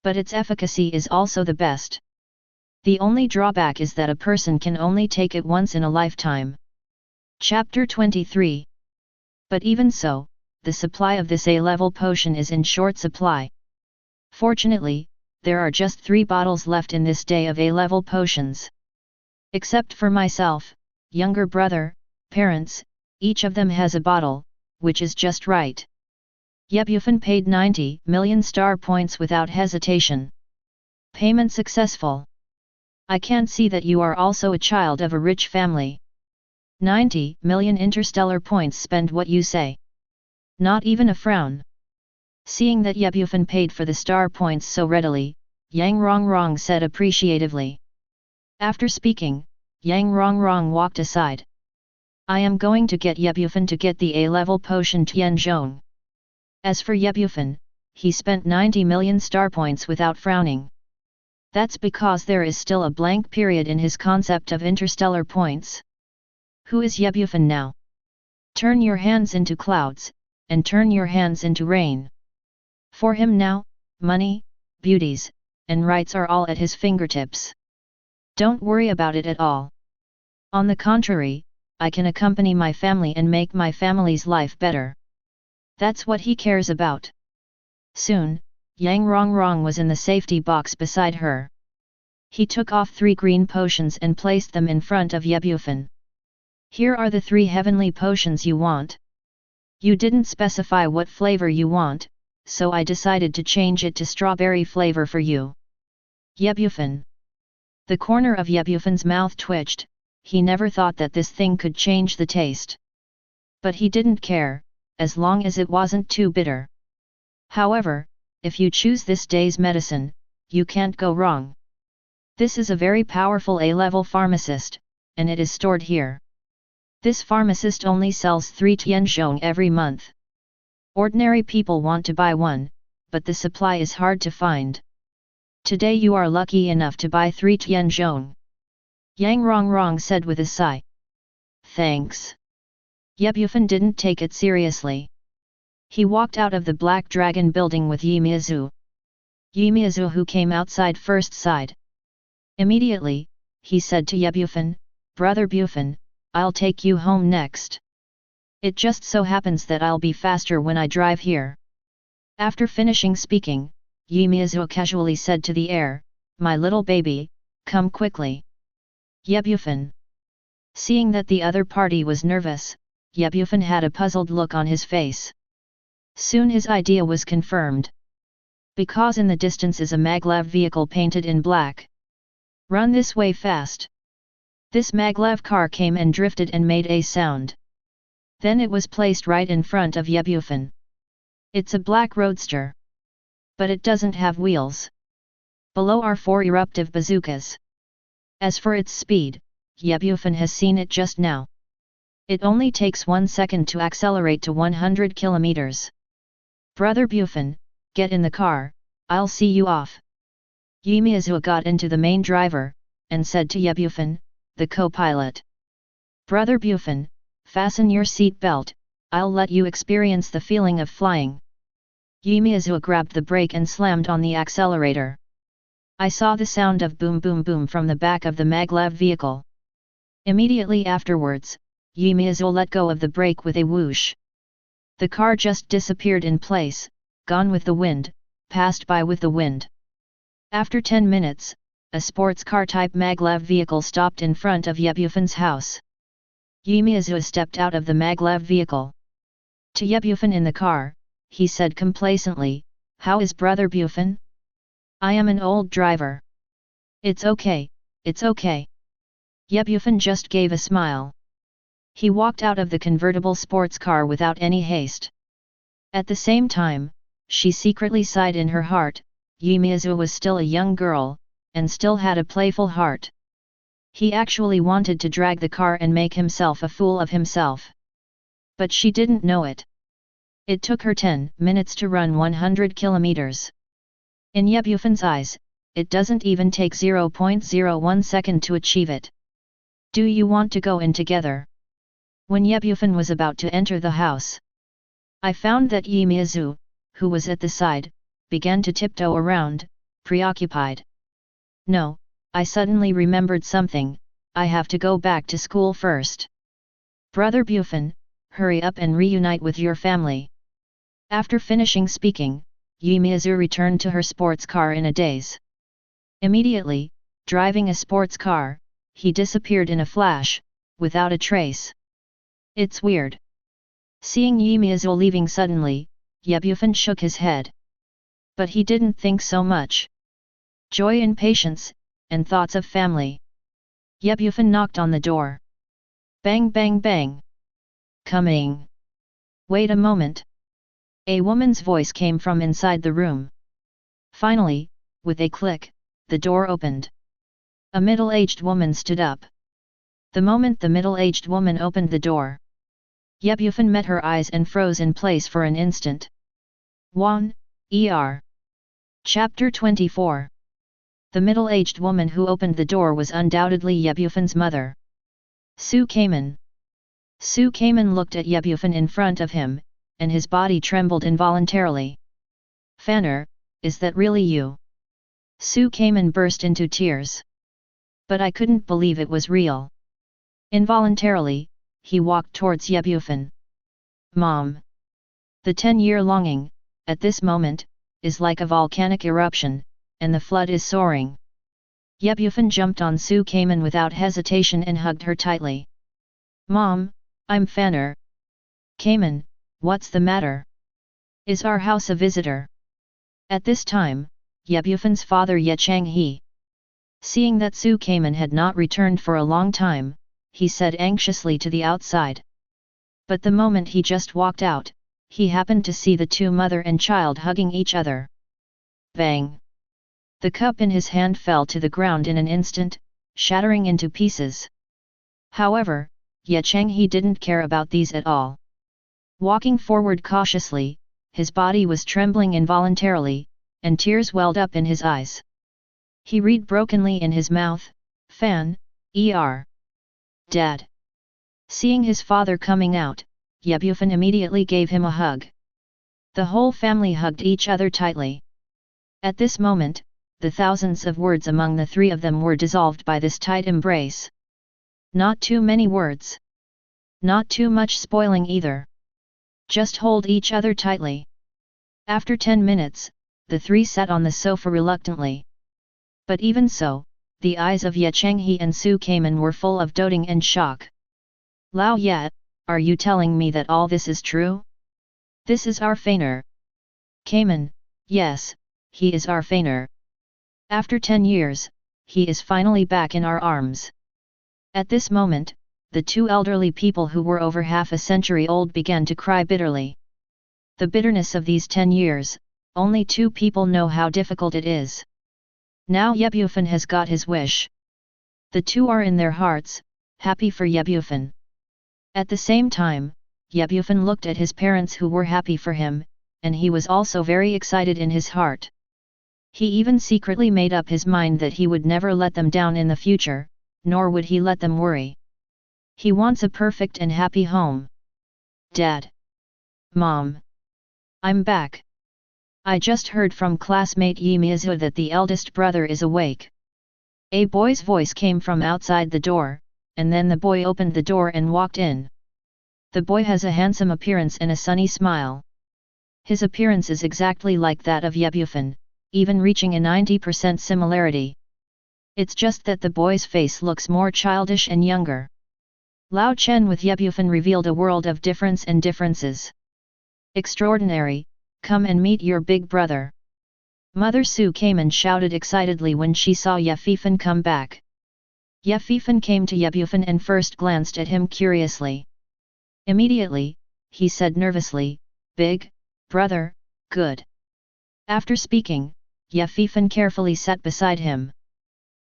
But its efficacy is also the best. The only drawback is that a person can only take it once in a lifetime. Chapter 23. But even so, the supply of this A-level potion is in short supply. Fortunately, there are just 3 bottles left in this day of A-level potions. Except for myself, younger brother, parents, each of them has a bottle, which is just right. Ye Bufan paid 90 million star points without hesitation. Payment successful. I can see that you are also a child of a rich family. 90 million interstellar points spend what you say. Not even a frown. Seeing that Ye Bufan paid for the star points so readily, Yang Rongrong said appreciatively. After speaking, Yang Rongrong walked aside. I am going to get Ye Bufan to get the A-level potion Tianzhong. As for Ye Bufan, he spent 90 million star points without frowning. That's because there is still a blank period in his concept of interstellar points. Who is Ye Bufan now? Turn your hands into clouds, and turn your hands into rain. For him now, money, beauties, and rights are all at his fingertips. Don't worry about it at all. On the contrary, I can accompany my family and make my family's life better. That's what he cares about. Soon, Yang Rongrong was in the safety box beside her. He took off 3 green potions and placed them in front of Ye Bufan. Here are the 3 heavenly potions you want. You didn't specify what flavor you want, so I decided to change it to strawberry flavor for you. Ye Bufan. The corner of Ye Bufan's mouth twitched. He never thought that this thing could change the taste. But he didn't care, as long as it wasn't too bitter. However, if you choose this day's medicine, you can't go wrong. This is a very powerful A-level pharmacist, and it is stored here. This pharmacist only sells 3 tianzhong every month. Ordinary people want to buy one, but the supply is hard to find. Today you are lucky enough to buy 3 tianzhong. Yang Rongrong said with a sigh. Thanks. Ye Bufan didn't take it seriously. He walked out of the Black Dragon building with Yi Miazu. Yi Miazu, who came outside first, sighed. Immediately, he said to Ye Bufan, Brother Bufan, I'll take you home next. It just so happens that I'll be faster when I drive here. After finishing speaking, Yi Miazu casually said to the air, My little baby, come quickly. Ye Bufan. Seeing that the other party was nervous, Ye Bufan had a puzzled look on his face. Soon his idea was confirmed. Because in the distance is a maglev vehicle painted in black. Run this way fast. This maglev car came and drifted and made a sound. Then it was placed right in front of Ye Bufan. It's a black roadster. But it doesn't have wheels. Below are 4 eruptive bazookas. As for its speed, Ye Bufan has seen it just now. It only takes 1 second to accelerate to 100 kilometers. Brother Bufan, get in the car, I'll see you off. Yi Miazu got into the main driver, and said to Ye Bufan, the co-pilot. Brother Bufan, fasten your seat belt, I'll let you experience the feeling of flying. Yi Miazu grabbed the brake and slammed on the accelerator. I saw the sound of boom boom boom from the back of the maglev vehicle. Immediately afterwards, Yi Miazu let go of the brake with a whoosh. The car just disappeared in place, gone with the wind, passed by with the wind. After 10 minutes, a sports car-type maglev vehicle stopped in front of Ye Bufan's house. Yi Miazu stepped out of the maglev vehicle. To Ye Bufan in the car, he said complacently, How is Brother Bufan? I am an old driver. It's okay, it's okay. Ye Bufan just gave a smile. He walked out of the convertible sports car without any haste. At the same time, she secretly sighed in her heart. Yi Miazu was still a young girl, and still had a playful heart. He actually wanted to drag the car and make himself a fool of himself. But she didn't know it. It took her 10 minutes to run 100 kilometers. In Ye Bufan's eyes, it doesn't even take 0.01 second to achieve it. Do you want to go in together? When Ye Bufan was about to enter the house, I found that Yi Miazu, who was at the side, began to tiptoe around, preoccupied. No, I suddenly remembered something, I have to go back to school first. Brother Bufan, hurry up and reunite with your family. After finishing speaking, Yi Miazu returned to her sports car in a daze. Immediately, driving a sports car, he disappeared in a flash, without a trace. It's weird. Seeing Yi Miazu leaving suddenly, Ye Bufan shook his head. But he didn't think so much. Joy and patience, and thoughts of family. Ye Bufan knocked on the door. Bang bang bang. Coming. Wait a moment. A woman's voice came from inside the room. Finally, with a click, the door opened. A middle-aged woman stood up. The moment the middle-aged woman opened the door, Ye Bufan met her eyes and froze in place for an instant. 1. Er. Chapter 24. The middle-aged woman who opened the door was undoubtedly Ye Bufan's mother. Su Kaiman. Su Kaiman looked at Ye Bufan in front of him, and his body trembled involuntarily. Fanner, is that really you? Su came and burst into tears. But I couldn't believe it was real. Involuntarily, he walked towards Yebufan. Mom! The 10-year longing, at this moment, is like a volcanic eruption, and the flood is soaring. Yebufan jumped on Su Kamen without hesitation and hugged her tightly. Mom, I'm Fanner. Kamen, what's the matter? Is our house a visitor? At this time, Yebufan's father Yechang-he, seeing that Su Kamen had not returned for a long time, he said anxiously to the outside. But the moment he just walked out, he happened to see the two mother and child hugging each other. Bang! The cup in his hand fell to the ground in an instant, shattering into pieces. However, Yechang-he didn't care about these at all. Walking forward cautiously, his body was trembling involuntarily, and tears welled up in his eyes. He read brokenly in his mouth, Fan, Dad. Seeing his father coming out, Yebufan immediately gave him a hug. The whole family hugged each other tightly. At this moment, the thousands of words among the three of them were dissolved by this tight embrace. Not too many words. Not too much spoiling either. Just hold each other tightly. After 10 minutes, the three sat on the sofa reluctantly. But even so, the eyes of Yechang-he and Su Kamen were full of doting and shock. Lao Yat, are you telling me that all this is true? This is our Fanner. Kamen, yes, he is our Fanner. After 10 years, he is finally back in our arms. At this moment, the two elderly people who were over half a century old began to cry bitterly. The bitterness of these 10 years, only two people know how difficult it is. Now Yebufan has got his wish. The two are in their hearts, happy for Yebufan. At the same time, Yebufan looked at his parents who were happy for him, and he was also very excited in his heart. He even secretly made up his mind that he would never let them down in the future, nor would he let them worry. He wants a perfect and happy home. Dad! Mom! I'm back! I just heard from classmate Yi Miyazu that the eldest brother is awake. A boy's voice came from outside the door, and then the boy opened the door and walked in. The boy has a handsome appearance and a sunny smile. His appearance is exactly like that of Yebufan, even reaching a 90% similarity. It's just that the boy's face looks more childish and younger. Lao Chen with Yebufan revealed a world of difference and differences. Extraordinary, come and meet your big brother. Mother Su came and shouted excitedly when she saw Yefifan come back. Yefifan came to Yebufan and first glanced at him curiously. Immediately, he said nervously, Big brother, good. After speaking, Yefifan carefully sat beside him.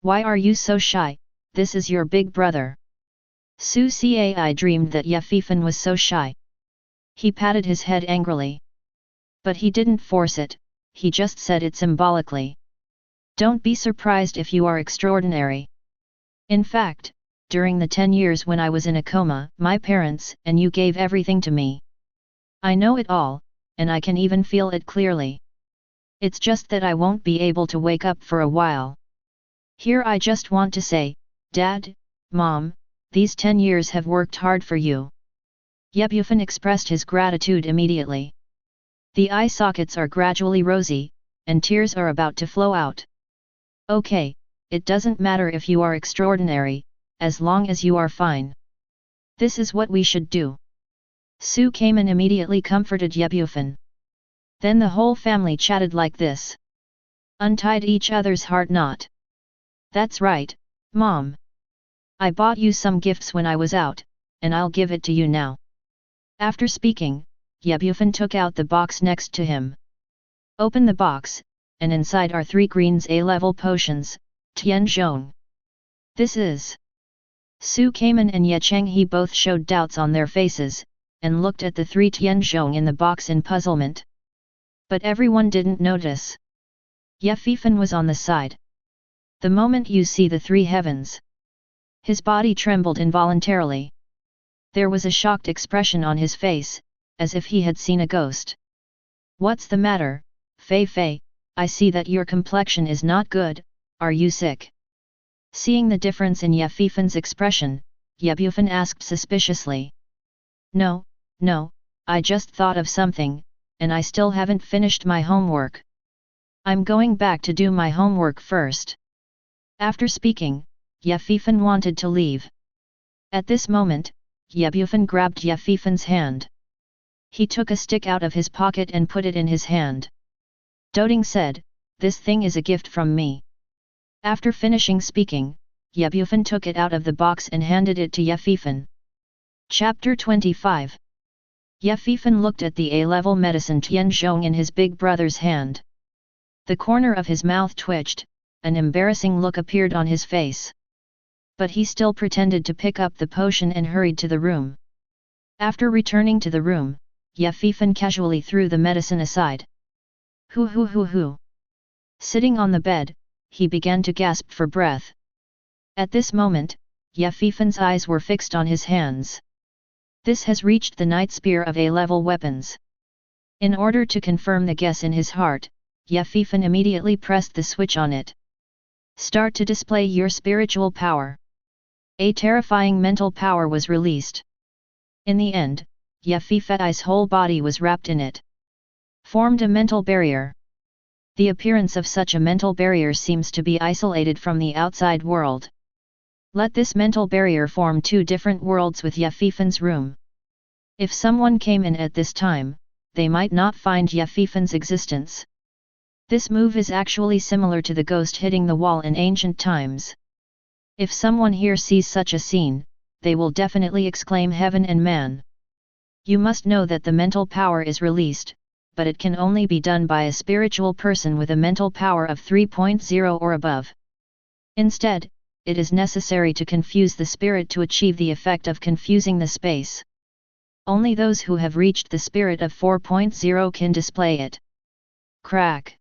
Why are you so shy? This is your big brother. Su Cai dreamed that Yefifan was so shy. He patted his head angrily. But he didn't force it, he just said it symbolically. Don't be surprised if you are extraordinary. In fact, during the 10 years when I was in a coma, my parents and you gave everything to me. I know it all, and I can even feel it clearly. It's just that I won't be able to wake up for a while. Here I just want to say, Dad, Mom, these 10 years have worked hard for you. Yebufan expressed his gratitude immediately. The eye sockets are gradually rosy, and tears are about to flow out. Okay, it doesn't matter if you are extraordinary, as long as you are fine. This is what we should do. Su came and immediately comforted Yebufan. Then the whole family chatted like this. Untied each other's heart knot. That's right, Mom. I bought you some gifts when I was out, and I'll give it to you now. After speaking, Yebufan took out the box next to him. Open the box, and inside are 3 greens A-level potions, Tianzhong. This is... Su Kamen and Yechang-he both showed doubts on their faces, and looked at the 3 Tianzhong in the box in puzzlement. But everyone didn't notice. Yefifan was on the side. The moment you see the 3 heavens. His body trembled involuntarily. There was a shocked expression on his face, as if he had seen a ghost. What's the matter, Fei Fei, I see that your complexion is not good, are you sick? Seeing the difference in Ye Fifan's expression, Ye Bufan asked suspiciously. No, no, I just thought of something, and I still haven't finished my homework. I'm going back to do my homework first. After speaking, Ye Fifan wanted to leave. At this moment, Ye Bufan grabbed Ye Fifan's hand. He took a stick out of his pocket and put it in his hand. Doting said, "This thing is a gift from me." After finishing speaking, Ye Bufan took it out of the box and handed it to Ye Fifan. Chapter 25. Ye Fifan looked at the A-level medicine Tianzhong in his big brother's hand. The corner of his mouth twitched, an embarrassing look appeared on his face. But he still pretended to pick up the potion and hurried to the room. After returning to the room, Ye Fifan casually threw the medicine aside. Hoo. Sitting on the bed, he began to gasp for breath. At this moment, Ye Fifan's eyes were fixed on his hands. This has reached the night spear of A-level weapons. In order to confirm the guess in his heart, Ye Fifan immediately pressed the switch on it. Start to display your spiritual power. A terrifying mental power was released. In the end, Ye Fifan's whole body was wrapped in it. Formed a mental barrier. The appearance of such a mental barrier seems to be isolated from the outside world. Let this mental barrier form two different worlds with Ye Fifan's room. If someone came in at this time, they might not find Ye Fifan's existence. This move is actually similar to the ghost hitting the wall in ancient times. If someone here sees such a scene, they will definitely exclaim heaven and man. You must know that the mental power is released, but it can only be done by a spiritual person with a mental power of 3.0 or above. Instead, it is necessary to confuse the spirit to achieve the effect of confusing the space. Only those who have reached the spirit of 4.0 can display it. Crack!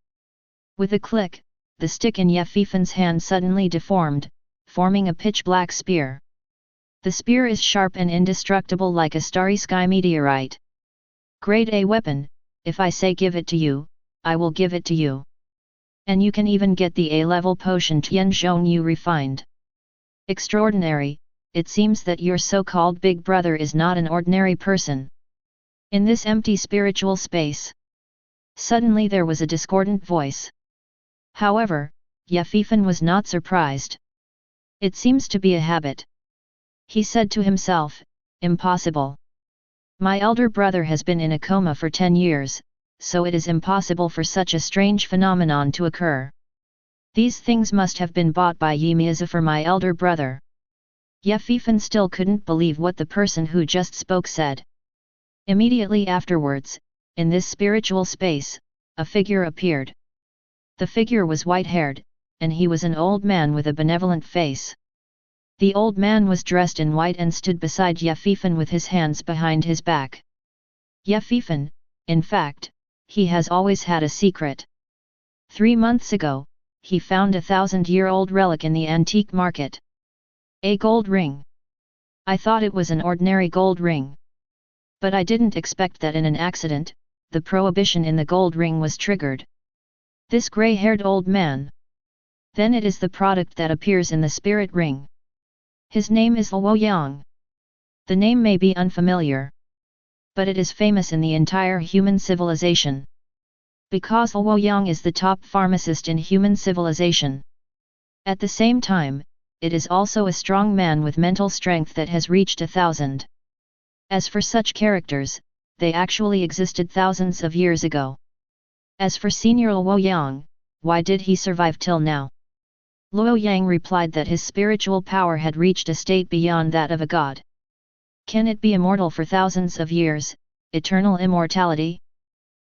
With a click, the stick in Ye Fifan's hand suddenly deformed, forming a pitch-black spear. The spear is sharp and indestructible like a starry sky meteorite. Grade A weapon, if I say give it to you, I will give it to you. And you can even get the A-level potion Tianzhong you refined. Extraordinary, it seems that your so-called big brother is not an ordinary person. In this empty spiritual space. Suddenly there was a discordant voice. However, Ye Fifan was not surprised. It seems to be a habit. He said to himself, impossible. My elder brother has been in a coma for 10 years, so it is impossible for such a strange phenomenon to occur. These things must have been bought by Ye Miaza for my elder brother. Ye Fifan still couldn't believe what the person who just spoke said. Immediately afterwards, in this spiritual space, a figure appeared. The figure was white-haired, and he was an old man with a benevolent face. The old man was dressed in white and stood beside Ye Fifan with his hands behind his back. Ye Fifan, in fact, he has always had a secret. 3 months ago, he found a 1,000-year-old relic in the antique market. A gold ring. I thought it was an ordinary gold ring. But I didn't expect that in an accident, the prohibition in the gold ring was triggered. This grey-haired old man. Then it is the product that appears in the spirit ring. His name is Luo Yang. The name may be unfamiliar. But it is famous in the entire human civilization. Because Luo Yang is the top pharmacist in human civilization. At the same time, it is also a strong man with mental strength that has reached 1,000. As for such characters, they actually existed thousands of years ago. As for Senior Luo Yang, why did he survive till now? Luo Yang replied that his spiritual power had reached a state beyond that of a god. Can it be immortal for thousands of years, eternal immortality?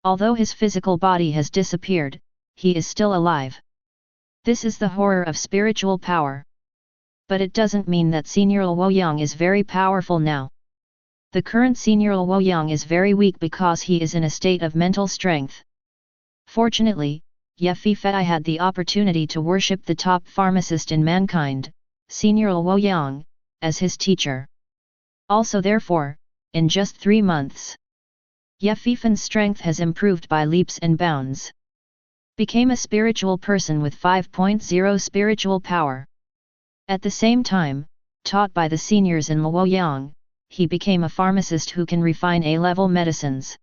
Although his physical body has disappeared, he is still alive. This is the horror of spiritual power. But it doesn't mean that Senior Luo Yang is very powerful now. The current Senior Luo Yang is very weak because he is in a state of mental strength. Fortunately, Ye Fifan had the opportunity to worship the top pharmacist in mankind, Senior Luo Yang, as his teacher. Also therefore, in just 3 months, Ye Fifan's strength has improved by leaps and bounds. became a spiritual person with 5.0 spiritual power. At the same time, taught by the seniors in Luoyang, he became a pharmacist who can refine A-level medicines.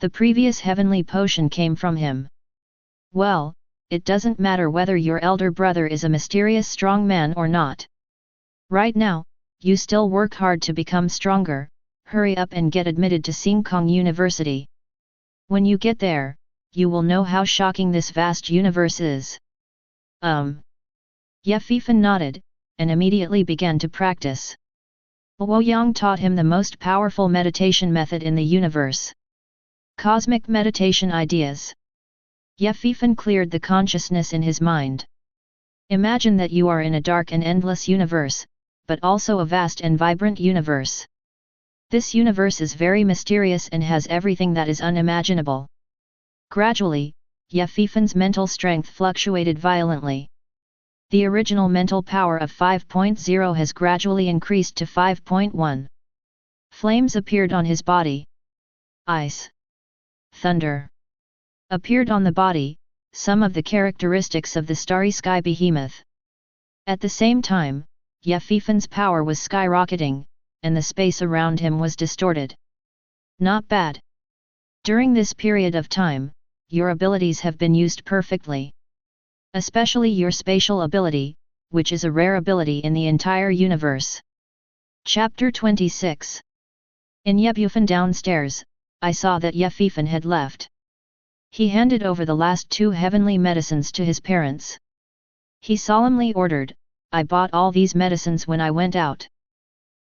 The previous heavenly potion came from him. Well, it doesn't matter whether your elder brother is a mysterious strong man or not. Right now, you still work hard to become stronger, hurry up and get admitted to Singkong University. When you get there, you will know how shocking this vast universe is. Ye Fifan nodded, and immediately began to practice. Luoyang taught him the most powerful meditation method in the universe. Cosmic meditation ideas. Ye Fifan cleared the consciousness in his mind. Imagine that you are in a dark and endless universe, but also a vast and vibrant universe. This universe is very mysterious and has everything that is unimaginable. Gradually, Ye Fifan's mental strength fluctuated violently. The original mental power of 5.0 has gradually increased to 5.1. Flames appeared on his body. Ice. Thunder. Appeared on the body, some of the characteristics of the starry sky behemoth. At the same time, Ye Fifan's power was skyrocketing, and the space around him was distorted. Not bad. During this period of time, your abilities have been used perfectly. Especially your spatial ability, which is a rare ability in the entire universe. Chapter 26. In Ye Bufan downstairs, I saw that Ye Fifan had left. He handed over the last 2 heavenly medicines to his parents. He solemnly ordered, I bought all these medicines when I went out.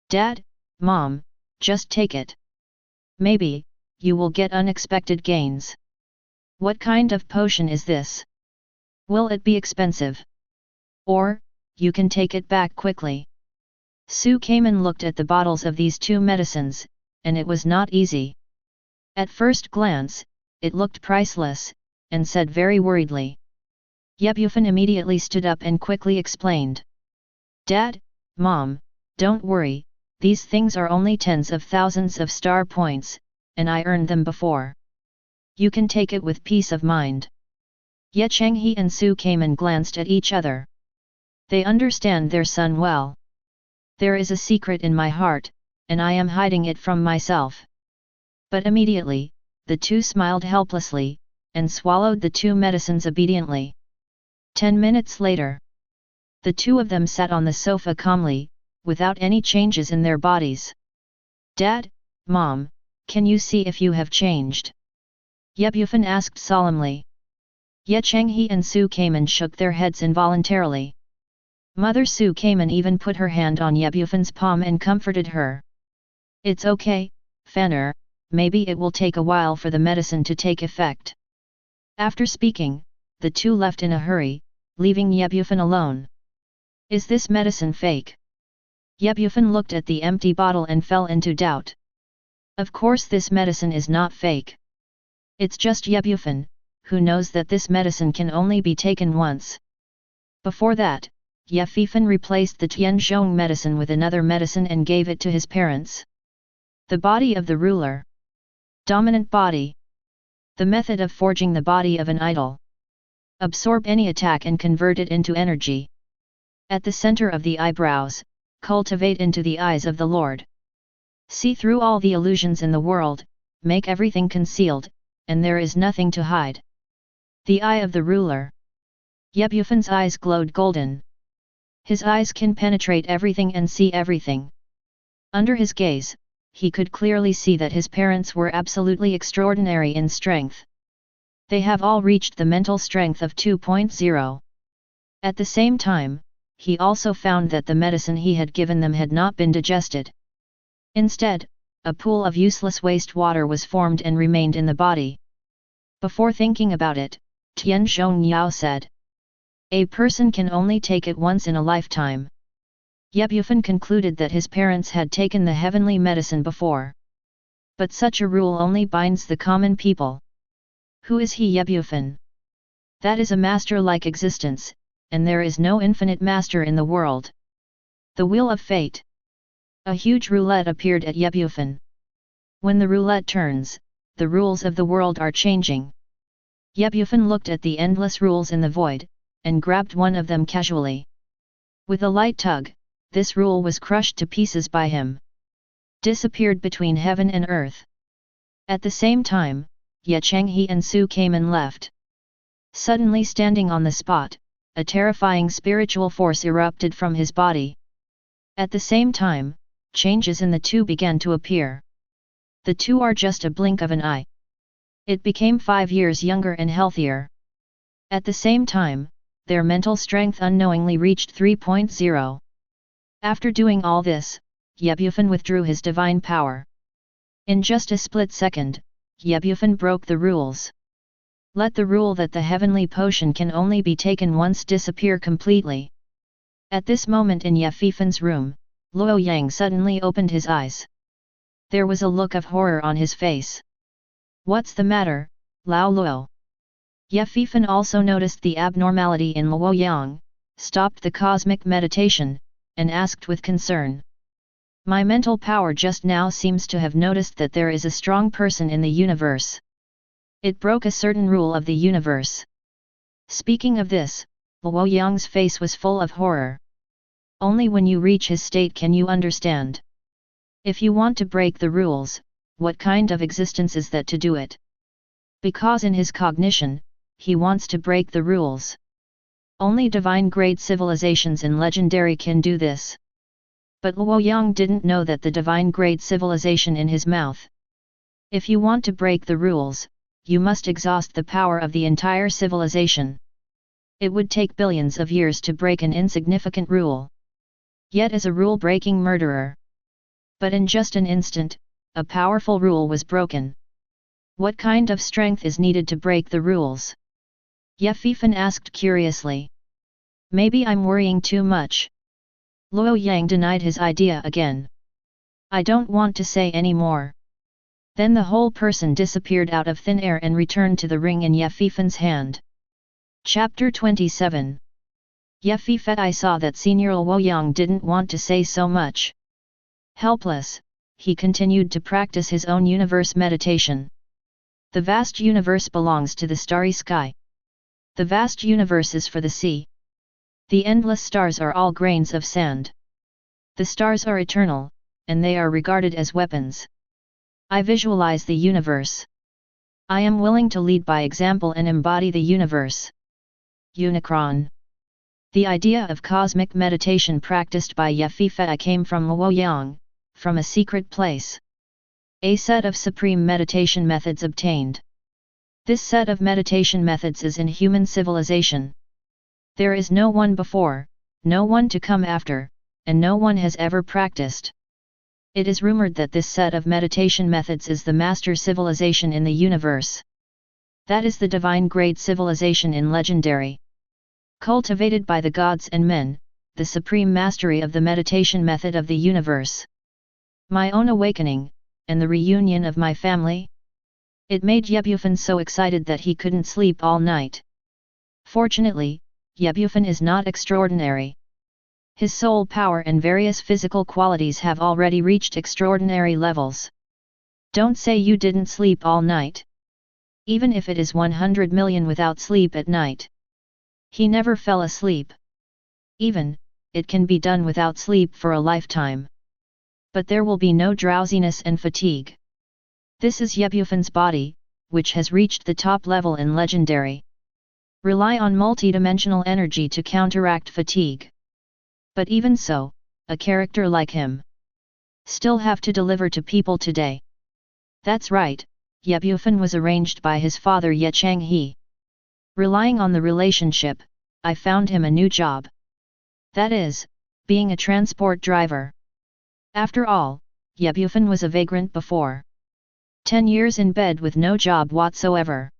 Dad, Mom, just take it. Maybe, you will get unexpected gains. What kind of potion is this? Will it be expensive? Or, you can take it back quickly. Su came and looked at the bottles of these 2 medicines, and it was not easy. At first glance, it looked priceless, and said very worriedly. Ye Bufan immediately stood up and quickly explained. Dad, Mom, don't worry, these things are only tens of thousands of star points, and I earned them before. You can take it with peace of mind. Ye Chenghe and Su came and glanced at each other. They understand their son well. There is a secret in my heart, and I am hiding it from myself. But immediately, the 2 smiled helplessly, and swallowed the 2 medicines obediently. 10 minutes later, the 2 of them sat on the sofa calmly, without any changes in their bodies. Dad, Mom, can you see if you have changed? Ye Bufan asked solemnly. Ye Chenghe and Su came and shook their heads involuntarily. Mother Su came and even put her hand on Ye Bufan's palm and comforted her. It's okay, Fanner, maybe it will take a while for the medicine to take effect. After speaking, the 2 left in a hurry, leaving Ye Bufan alone. Is this medicine fake? Ye Bufan looked at the empty bottle and fell into doubt. Of course this medicine is not fake. It's just Ye Bufan, who knows that this medicine can only be taken once. Before that, Ye Fifan replaced the Tianzhong medicine with another medicine and gave it to his parents. The body of the ruler. Dominant body. The method of forging the body of an idol. Absorb any attack and convert it into energy. At the center of the eyebrows, cultivate into the eyes of the Lord. See through all the illusions in the world, make everything concealed, and there is nothing to hide. The eye of the ruler. Ye Bufan's eyes glowed golden. His eyes can penetrate everything and see everything. Under his gaze, he could clearly see that his parents were absolutely extraordinary in strength. They have all reached the mental strength of 2.0. At the same time, he also found that the medicine he had given them had not been digested. Instead, a pool of useless waste water was formed and remained in the body. Before thinking about it, Tian Zhongyao said, a person can only take it once in a lifetime. Ye Bufan concluded that his parents had taken the heavenly medicine before. But such a rule only binds the common people. Who is he? Ye Bufan? That is a master-like existence, and there is no infinite master in the world. The Wheel of Fate. A huge roulette appeared at Ye Bufan. When the roulette turns, the rules of the world are changing. Bufan looked at the endless rules in the void, and grabbed one of them casually. With a light tug, this rule was crushed to pieces by him. Disappeared between heaven and earth. At the same time, Ye Changhe and Su came and left. Suddenly standing on the spot, a terrifying spiritual force erupted from his body. At the same time, changes in the two began to appear. The two are just a blink of an eye. It became 5 years younger and healthier. At the same time, their mental strength unknowingly reached 3.0. After doing all this, Ye Bufan withdrew his divine power. In just a split second, Ye Bufan broke the rules. Let the rule that the heavenly potion can only be taken once disappear completely. At this moment in Ye Bufan's room, Luo Yang suddenly opened his eyes. There was a look of horror on his face. What's the matter, Lao Luo? Ye Bufan also noticed the abnormality in Luo Yang, stopped the cosmic meditation, and asked with concern. My mental power just now seems to have noticed that there is a strong person in the universe. It broke a certain rule of the universe. Speaking of this, Luo Yang's face was full of horror. Only when you reach his state can you understand. If you want to break the rules, what kind of existence is that to do it? Because in his cognition, he wants to break the rules. Only divine-grade civilizations and legendary can do this. But Luo Yang didn't know that the divine-grade civilization in his mouth. If you want to break the rules, you must exhaust the power of the entire civilization. It would take billions of years to break an insignificant rule. Yet as a rule-breaking murderer. But in just an instant, a powerful rule was broken. What kind of strength is needed to break the rules? Ye Bufan asked curiously. Maybe I'm worrying too much. Luo Yang denied his idea again. I don't want to say any more. Then the whole person disappeared out of thin air and returned to the ring in Ye Bufan's hand. Chapter 27. Ye Bufan I saw that Senior Luo Yang didn't want to say so much. Helpless, he continued to practice his own universe meditation. The vast universe belongs to the starry sky. The vast universe is for the sea. The endless stars are all grains of sand. The stars are eternal, and they are regarded as weapons. I visualize the universe. I am willing to lead by example and embody the universe. Unicron. The idea of cosmic meditation practiced by Ye Bufan came from Luo Yang, from a secret place. A set of supreme meditation methods obtained. This set of meditation methods is in human civilization. There is no one before, no one to come after, and no one has ever practiced. It is rumored that this set of meditation methods is the master civilization in the universe. That is the divine-grade civilization in legendary. Cultivated by the gods and men, the supreme mastery of the meditation method of the universe. My own awakening, and the reunion of my family? It made Ye Bufan so excited that he couldn't sleep all night. Fortunately, Ye Bufan is not extraordinary. His soul power and various physical qualities have already reached extraordinary levels. Don't say you didn't sleep all night. Even if it is 100 million without sleep at night. He never fell asleep. Even, it can be done without sleep for a lifetime. But there will be no drowsiness and fatigue. This is Ye Bufan's body, which has reached the top level in legendary. Rely on multidimensional energy to counteract fatigue. But even so, a character like him still have to deliver to people today. That's right, Ye Bufan was arranged by his father Ye Changhe. Relying on the relationship, I found him a new job. That is, being a transport driver. After all, Ye Bufan was a vagrant before. 10 years in bed with no job whatsoever.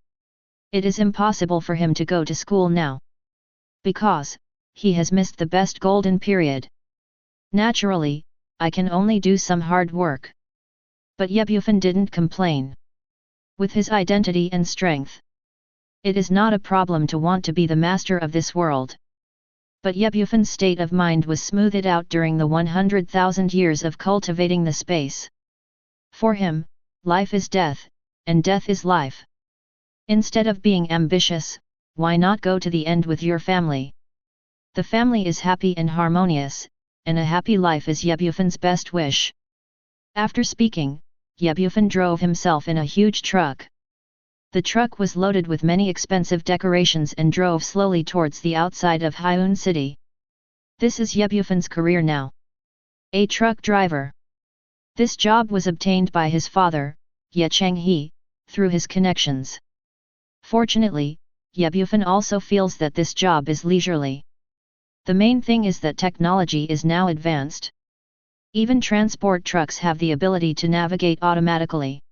It is impossible for him to go to school now. Because, he has missed the best golden period. Naturally, I can only do some hard work. But Ye Bufan didn't complain. With his identity and strength, it is not a problem to want to be the master of this world. But Ye Bufan's state of mind was smoothed out during the 100,000 years of cultivating the space. For him, life is death, and death is life. Instead of being ambitious, why not go to the end with your family? The family is happy and harmonious, and a happy life is Yebufan's best wish. After speaking, Yebufan drove himself in a huge truck. The truck was loaded with many expensive decorations and drove slowly towards the outside of Hyun City. This is Yebufan's career now. A truck driver. This job was obtained by his father, Ye Chang-hee, through his connections. Fortunately, Yebufan also feels that this job is leisurely. The main thing is that technology is now advanced. Even transport trucks have the ability to navigate automatically.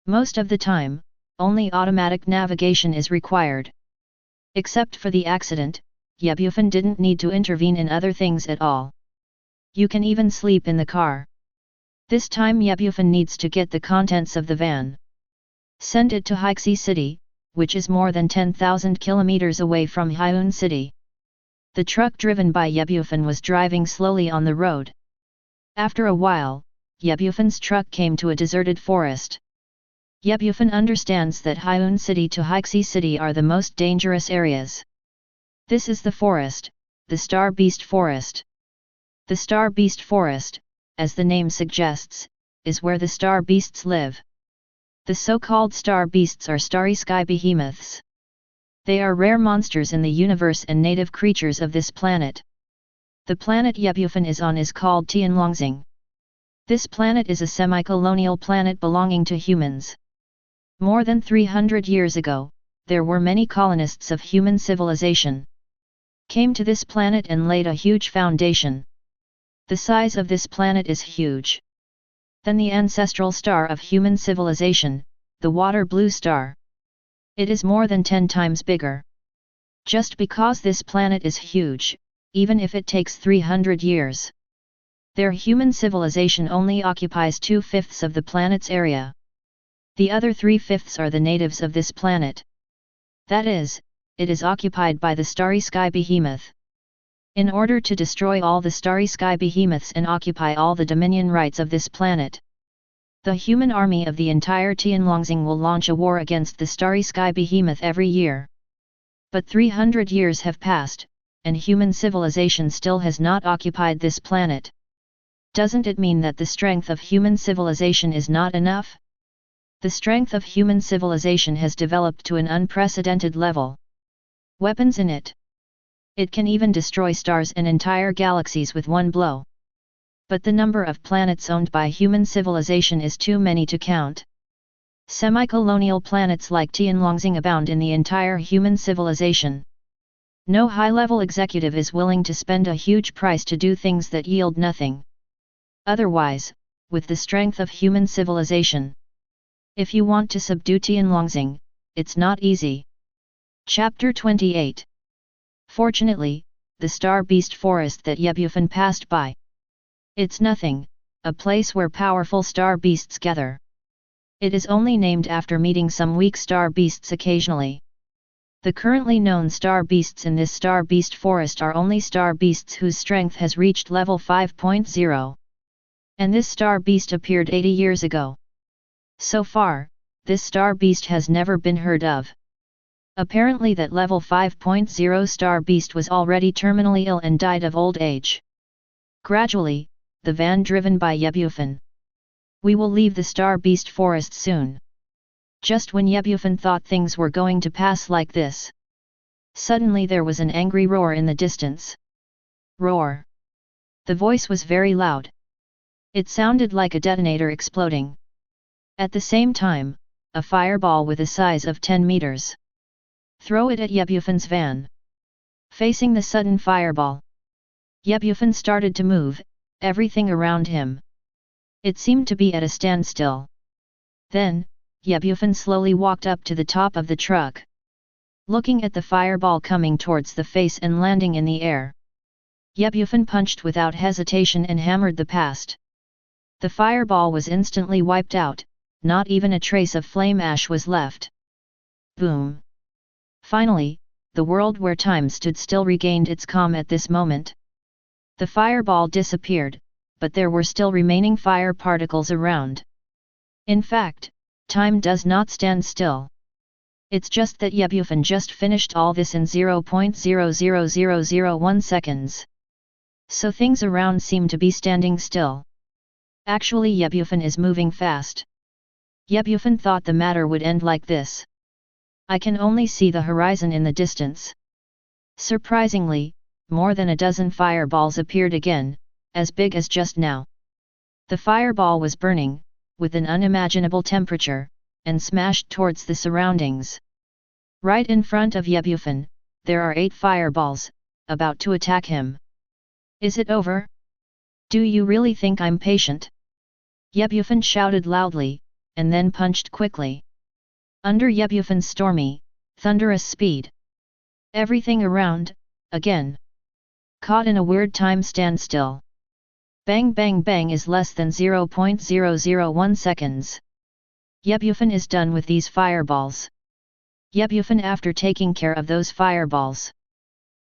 Most of the time, only automatic navigation is required. Except for the accident, Yebufan didn't need to intervene in other things at all. You can even sleep in the car. This time Yebufan needs to get the contents of the van. Send it to Hyxi City, which is more than 10,000 kilometers away from Hyun City. The truck driven by Yebufan was driving slowly on the road. After a while, Yebufan's truck came to a deserted forest. Yebufan understands that Hyun City to Hyxi City are the most dangerous areas. This is the forest, the Star Beast Forest. The Star Beast Forest, as the name suggests, is where the star beasts live. The so-called star beasts are starry sky behemoths. They are rare monsters in the universe and native creatures of this planet. The planet Yebufan is on is called Tianlongxing. This planet is a semi-colonial planet belonging to humans. More than 300 years ago, there were many colonists of human civilization. Came to this planet and laid a huge foundation. The size of this planet is huge. Then the ancestral star of human civilization, the water blue star. It is more than 10 times bigger. Just because this planet is huge, even if it takes 300 years. Their human civilization only occupies 2/5 of the planet's area. The other 3/5 are the natives of this planet. That is, it is occupied by the starry sky behemoth. In order to destroy all the starry sky behemoths and occupy all the dominion rights of this planet, the human army of the entire Tianlongxing will launch a war against the starry sky behemoth every year. But 300 years have passed, and human civilization still has not occupied this planet. Doesn't it mean that the strength of human civilization is not enough? The strength of human civilization has developed to an unprecedented level. Weapons in it. It can even destroy stars and entire galaxies with one blow. But the number of planets owned by human civilization is too many to count. Semi-colonial planets like Tianlongxing abound in the entire human civilization. No high-level executive is willing to spend a huge price to do things that yield nothing. Otherwise, with the strength of human civilization, if you want to subdue Tianlongxing, it's not easy. Chapter 28. Fortunately, the Star Beast Forest that Yebufan passed by. It's nothing, a place where powerful star beasts gather. It is only named after meeting some weak star beasts occasionally. The currently known star beasts in this Star Beast Forest are only star beasts whose strength has reached level 5.0. And this star beast appeared 80 years ago. So far, this star beast has never been heard of. Apparently that level 5.0 star beast was already terminally ill and died of old age. Gradually, the van driven by Yebufan. We will leave the Star Beast Forest soon. Just when Yebufan thought things were going to pass like this, suddenly there was an angry roar in the distance. Roar. The voice was very loud. It sounded like a detonator exploding. At the same time, a fireball with a size of 10 meters. Throw it at Yebufan's van. Facing the sudden fireball, Yebufan started to move, everything around him. It seemed to be at a standstill. Then, Yebufan slowly walked up to the top of the truck. Looking at the fireball coming towards the face and landing in the air, Yebufan punched without hesitation and hammered the past. The fireball was instantly wiped out, not even a trace of flame ash was left. Boom! Finally, the world where time stood still regained its calm at this moment. The fireball disappeared, but there were still remaining fire particles around. In fact, time does not stand still. It's just that Bufan just finished all this in 0.00001 seconds. So things around seem to be standing still. Actually Bufan is moving fast. Bufan thought the matter would end like this. I can only see the horizon in the distance. Surprisingly, more than a dozen fireballs appeared again, as big as just now. The fireball was burning, with an unimaginable temperature, and smashed towards the surroundings. Right in front of Bufan, there are 8 fireballs, about to attack him. Is it over? Do you really think I'm patient? Bufan shouted loudly, and then punched quickly. Under Bufan's stormy, thunderous speed. Everything around, again. Caught in a weird time standstill. Bang bang bang is less than 0.001 seconds. Bufan is done with these fireballs. Bufan after taking care of those fireballs.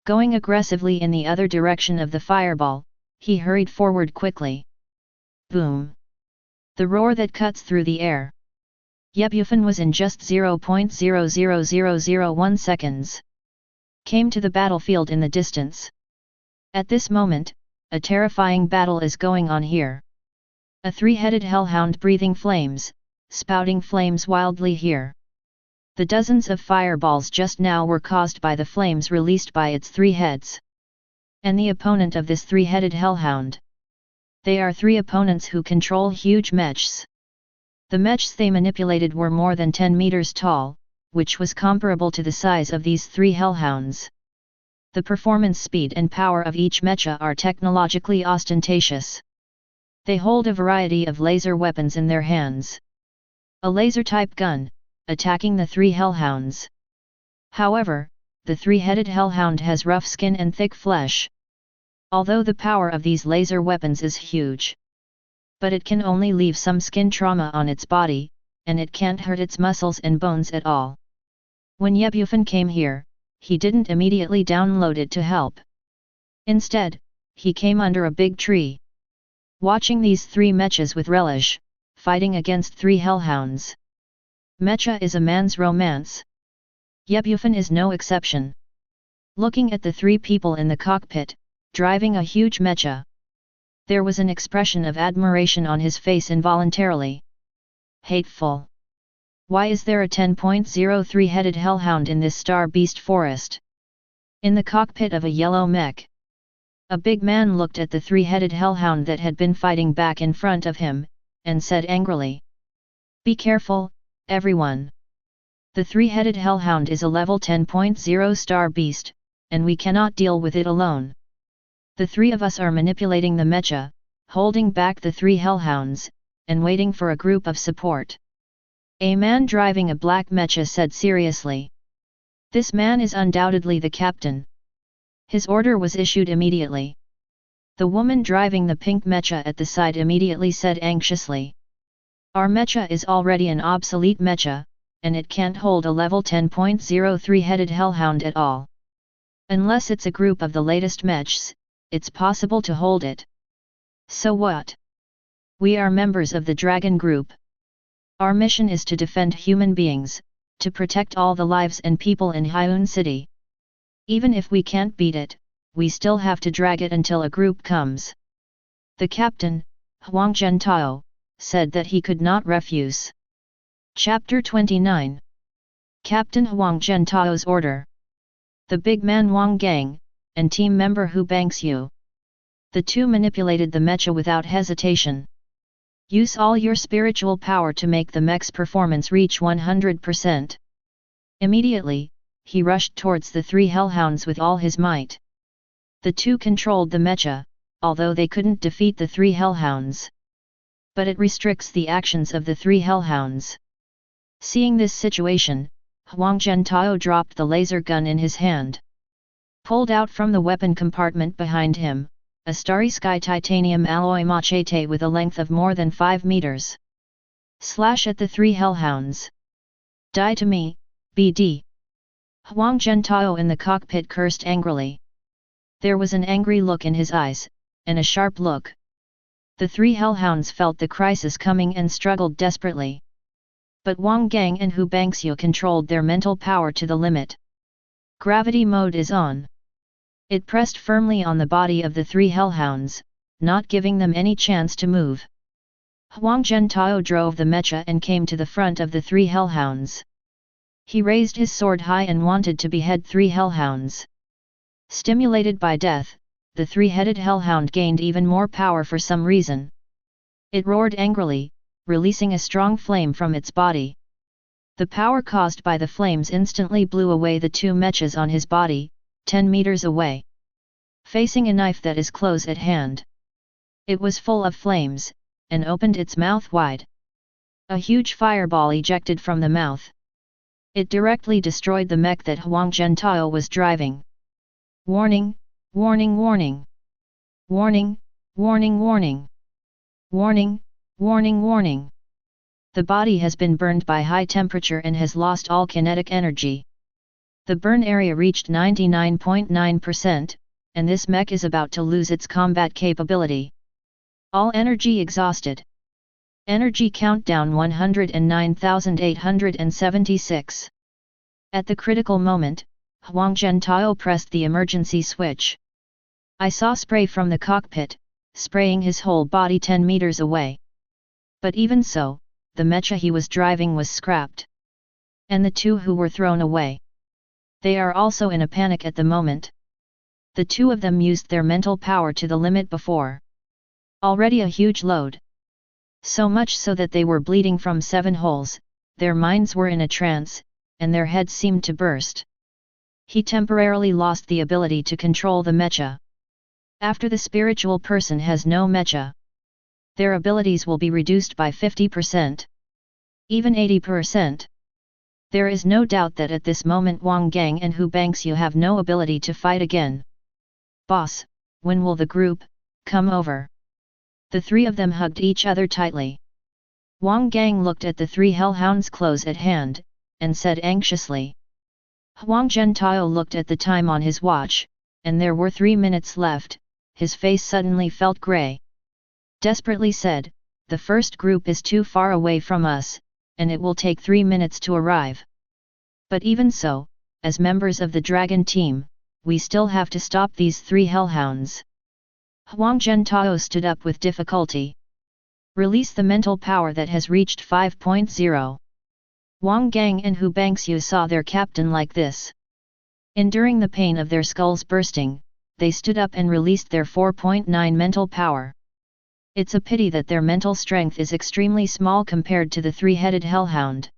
Going aggressively in the other direction of the fireball, he hurried forward quickly. Boom! The roar that cuts through the air. Bufan was in just 0.00001 seconds. Came to the battlefield in the distance. At this moment, a terrifying battle is going on here. A 3-headed hellhound breathing flames, spouting flames wildly here. The dozens of fireballs just now were caused by the flames released by its 3 heads. And the opponent of this 3-headed hellhound. They are 3 opponents who control huge mechs. The mechs they manipulated were more than 10 meters tall, which was comparable to the size of these 3 hellhounds. The performance speed and power of each mecha are technologically ostentatious. They hold a variety of laser weapons in their hands. A laser-type gun, attacking the 3 hellhounds. However, the 3-headed hellhound has rough skin and thick flesh. Although the power of these laser weapons is huge. But it can only leave some skin trauma on its body, and it can't hurt its muscles and bones at all. When Bufan came here, he didn't immediately download it to help. Instead, he came under a big tree. Watching these 3 mechas with relish, fighting against 3 hellhounds. Mecha is a man's romance. Bufan is no exception. Looking at the 3 people in the cockpit, driving a huge mecha. There was an expression of admiration on his face involuntarily. Hateful. Why is there a 10.03-headed hellhound in this star beast forest? In the cockpit of a yellow mech. A big man looked at the 3-headed hellhound that had been fighting back in front of him, and said angrily. Be careful, everyone. The 3-headed hellhound is a level 10.0 star beast, and we cannot deal with it alone. The 3 of us are manipulating the mecha, holding back the 3 hellhounds, and waiting for a group of support. A man driving a black mecha said seriously. This man is undoubtedly the captain. His order was issued immediately. The woman driving the pink mecha at the side immediately said anxiously. Our mecha is already an obsolete mecha, and it can't hold a level 10.03-headed hellhound at all. Unless it's a group of the latest mechs, it's possible to hold it. So what? We are members of the Dragon Group. Our mission is to defend human beings, to protect all the lives and people in Hyun City. Even if we can't beat it, we still have to drag it until a group comes. The captain, Huang Zhentao, said that he could not refuse. Chapter 29. Captain Huang Zhentao's order. The big man Wang Gang, and team member Hu Bangxiu. The 2 manipulated the mecha without hesitation. Use all your spiritual power to make the mech's performance reach 100%. Immediately, he rushed towards the 3 hellhounds with all his might. The 2 controlled the mecha, although they couldn't defeat the 3 hellhounds. But it restricts the actions of the 3 hellhounds. Seeing this situation, Huang Zhentao dropped the laser gun in his hand. Pulled out from the weapon compartment behind him, a starry sky titanium alloy machete with a length of more than 5 meters. Slash at the 3 hellhounds. Die to me, BD. Huang Zhentao in the cockpit cursed angrily. There was an angry look in his eyes, and a sharp look. The 3 hellhounds felt the crisis coming and struggled desperately. But Wang Gang and Hu Bangxiu controlled their mental power to the limit. Gravity mode is on. It pressed firmly on the body of the three hellhounds, not giving them any chance to move. Huang Zhentao drove the mecha and came to the front of the three hellhounds. He raised his sword high and wanted to behead three hellhounds. Stimulated by death, the three-headed hellhound gained even more power for some reason. It roared angrily, releasing a strong flame from its body. The power caused by the flames instantly blew away the two mechas on his body, 10 meters away. Facing a knife that is close at hand. It was full of flames, and opened its mouth wide. A huge fireball ejected from the mouth. It directly destroyed the mech that Huang Zhentao was driving. Warning, warning, warning. Warning, warning, warning. Warning, warning, warning. The body has been burned by high temperature and has lost all kinetic energy. The burn area reached 99.9%, and this mech is about to lose its combat capability. All energy exhausted. Energy countdown 109,876. At the critical moment, Huang Zhentao pressed the emergency switch. I saw spray from the cockpit, spraying his whole body 10 meters away. But even so, the mecha he was driving was scrapped. And the two who were thrown away. They are also in a panic at the moment. The two of them used their mental power to the limit before. Already a huge load. So much so that they were bleeding from 7 holes, their minds were in a trance, and their heads seemed to burst. He temporarily lost the ability to control the mecha. After the spiritual person has no mecha, their abilities will be reduced by 50%. Even 80%. There is no doubt that at this moment Wang Gang and Hu Bangxiu have no ability to fight again. Boss, when will the group come over? The three of them hugged each other tightly. Wang Gang looked at the three hellhounds close at hand, and said anxiously. Huang Zhentao looked at the time on his watch, and there were 3 minutes left. His face suddenly felt grey. Desperately said, the first group is too far away from us, and it will take 3 minutes to arrive. But even so, as members of the dragon team, we still have to stop these three hellhounds. Huang Zhentao stood up with difficulty. Release the mental power that has reached 5.0. Wang Gang and Hu Bangxiu saw their captain like this. Enduring the pain of their skulls bursting, they stood up and released their 4.9 mental power. It's a pity that their mental strength is extremely small compared to the three-headed hellhound.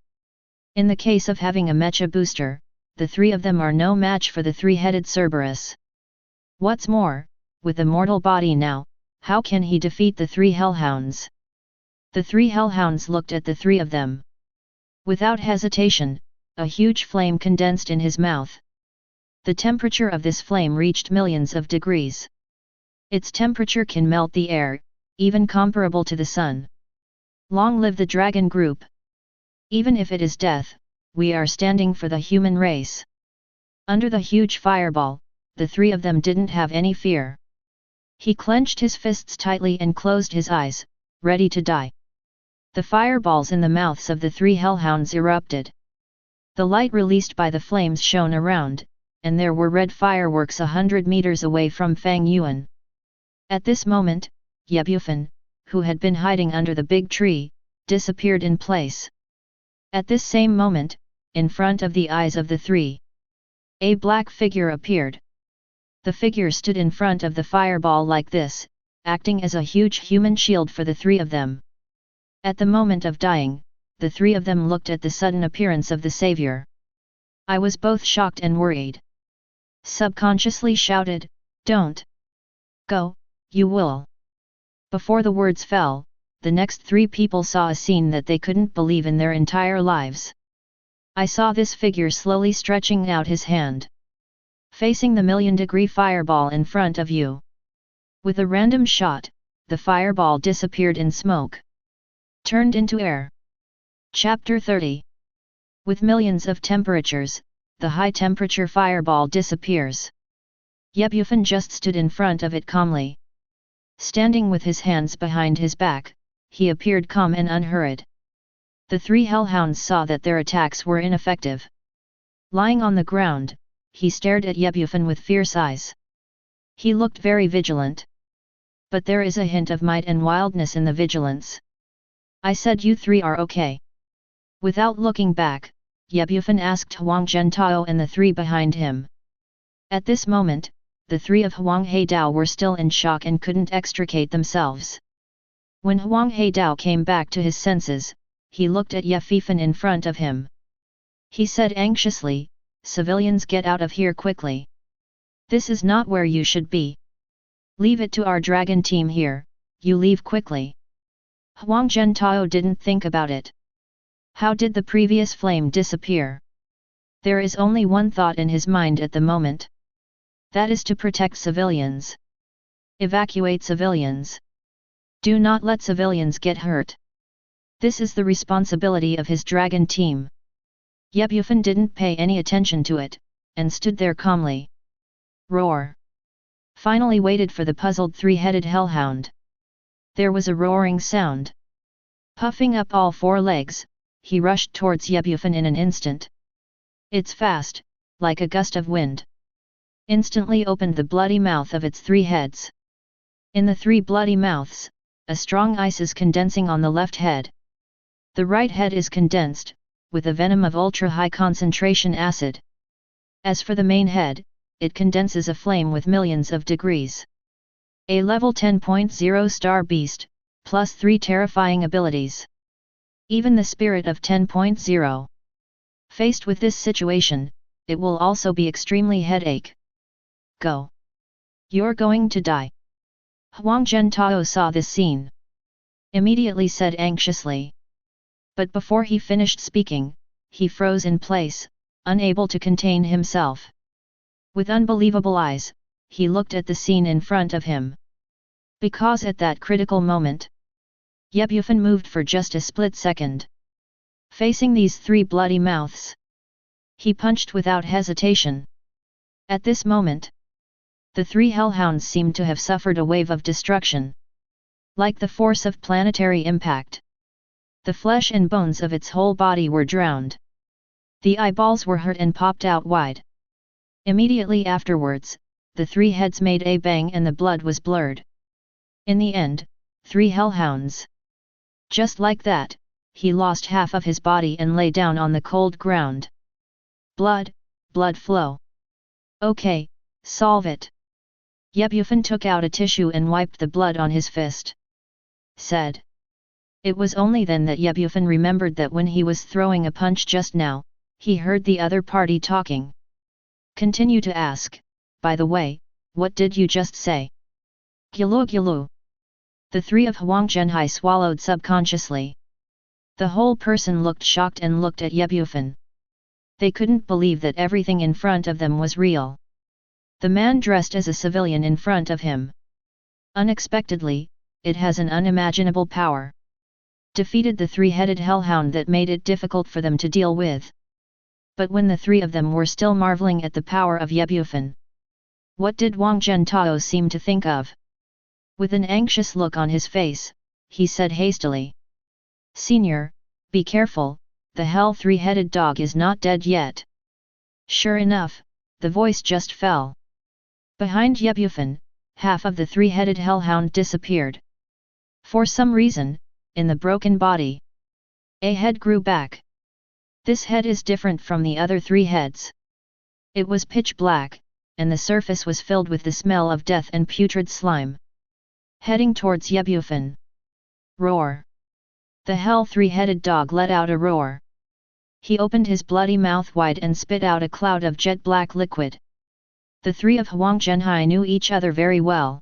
In the case of having a mecha booster, the three of them are no match for the three-headed Cerberus. What's more, with a mortal body now, how can he defeat the three hellhounds? The three hellhounds looked at the three of them. Without hesitation, a huge flame condensed in his mouth. The temperature of this flame reached millions of degrees. Its temperature can melt the air, even comparable to the sun. Long live the dragon group! Even if it is death, we are standing for the human race. Under the huge fireball, the three of them didn't have any fear. He clenched his fists tightly and closed his eyes, ready to die. The fireballs in the mouths of the three hellhounds erupted. The light released by the flames shone around, and there were red fireworks 100 meters away from Fang Yuan. At this moment, Bufan, who had been hiding under the big tree, disappeared in place. At this same moment, in front of the eyes of the three, a black figure appeared. The figure stood in front of the fireball like this, acting as a huge human shield for the three of them. At the moment of dying, the three of them looked at the sudden appearance of the savior. I was both shocked and worried. Subconsciously shouted, "Don't go, you will." Before the words fell, the next three people saw a scene that they couldn't believe in their entire lives. I saw this figure slowly stretching out his hand, facing the million-degree fireball in front of you. With a random shot, the fireball disappeared in smoke. Turned into air. Chapter 30. With millions of temperatures, the high-temperature fireball disappears. Bufan just stood in front of it calmly. Standing with his hands behind his back, he appeared calm and unhurried. The three hellhounds saw that their attacks were ineffective. Lying on the ground, he stared at Bufan with fierce eyes. He looked very vigilant. But there is a hint of might and wildness in the vigilance. I said you three are okay. Without looking back, Bufan asked Huang Zhentao and the three behind him. At this moment, the three of Huang Heidao were still in shock and couldn't extricate themselves. When Huang Heidao came back to his senses, he looked at Bufan in front of him. He said anxiously, "Civilians, get out of here quickly. This is not where you should be. Leave it to our dragon team here, you leave quickly." Huang Zhentao didn't think about it. How did the previous flame disappear? There is only one thought in his mind at the moment. That is to protect civilians. Evacuate civilians. Do not let civilians get hurt. This is the responsibility of his dragon team. Bufan didn't pay any attention to it, and stood there calmly. Roar. Finally waited for the puzzled three-headed hellhound. There was a roaring sound. Puffing up all four legs, he rushed towards Bufan in an instant. It's fast, like a gust of wind. Instantly opened the bloody mouth of its three heads. In the three bloody mouths, a strong ice is condensing on the left head. The right head is condensed, with a venom of ultra-high concentration acid. As for the main head, it condenses a flame with millions of degrees. A level 10.0 star beast, plus 3 terrifying abilities. Even the spirit of 10.0. Faced with this situation, it will also be extremely headache. Go. You're going to die. Huang Zhentao saw this scene. Immediately said anxiously. But before he finished speaking, he froze in place, unable to contain himself. With unbelievable eyes, he looked at the scene in front of him. Because at that critical moment, Bufan moved for just a split second. Facing these three bloody mouths, he punched without hesitation. At this moment, the three hellhounds seemed to have suffered a wave of destruction. Like the force of planetary impact. The flesh and bones of its whole body were drowned. The eyeballs were hurt and popped out wide. Immediately afterwards, the three heads made a bang and the blood was blurred. In the end, three hellhounds. Just like that, he lost half of his body and lay down on the cold ground. Blood flow. Okay, solve it. Bufan took out a tissue and wiped the blood on his fist. Said. It was only then that Bufan remembered that when he was throwing a punch just now, he heard the other party talking. Continue to ask, by the way, what did you just say? Gulu. The three of Huang Zhenhai swallowed subconsciously. The whole person looked shocked and looked at Bufan. They couldn't believe that everything in front of them was real. The man dressed as a civilian in front of him. Unexpectedly, it has an unimaginable power. Defeated the three-headed hellhound that made it difficult for them to deal with. But when the three of them were still marveling at the power of Bufan, what did Huang Zhentao seem to think of? With an anxious look on his face, he said hastily. Senior, be careful, the hell three-headed dog is not dead yet. Sure enough, the voice just fell. Behind Bufan, half of the three-headed hellhound disappeared. For some reason, in the broken body, a head grew back. This head is different from the other three heads. It was pitch black, and the surface was filled with the smell of death and putrid slime. Heading towards Bufan. Roar. The hell three-headed dog let out a roar. He opened his bloody mouth wide and spit out a cloud of jet black liquid. The three of Huang Zhenhai knew each other very well.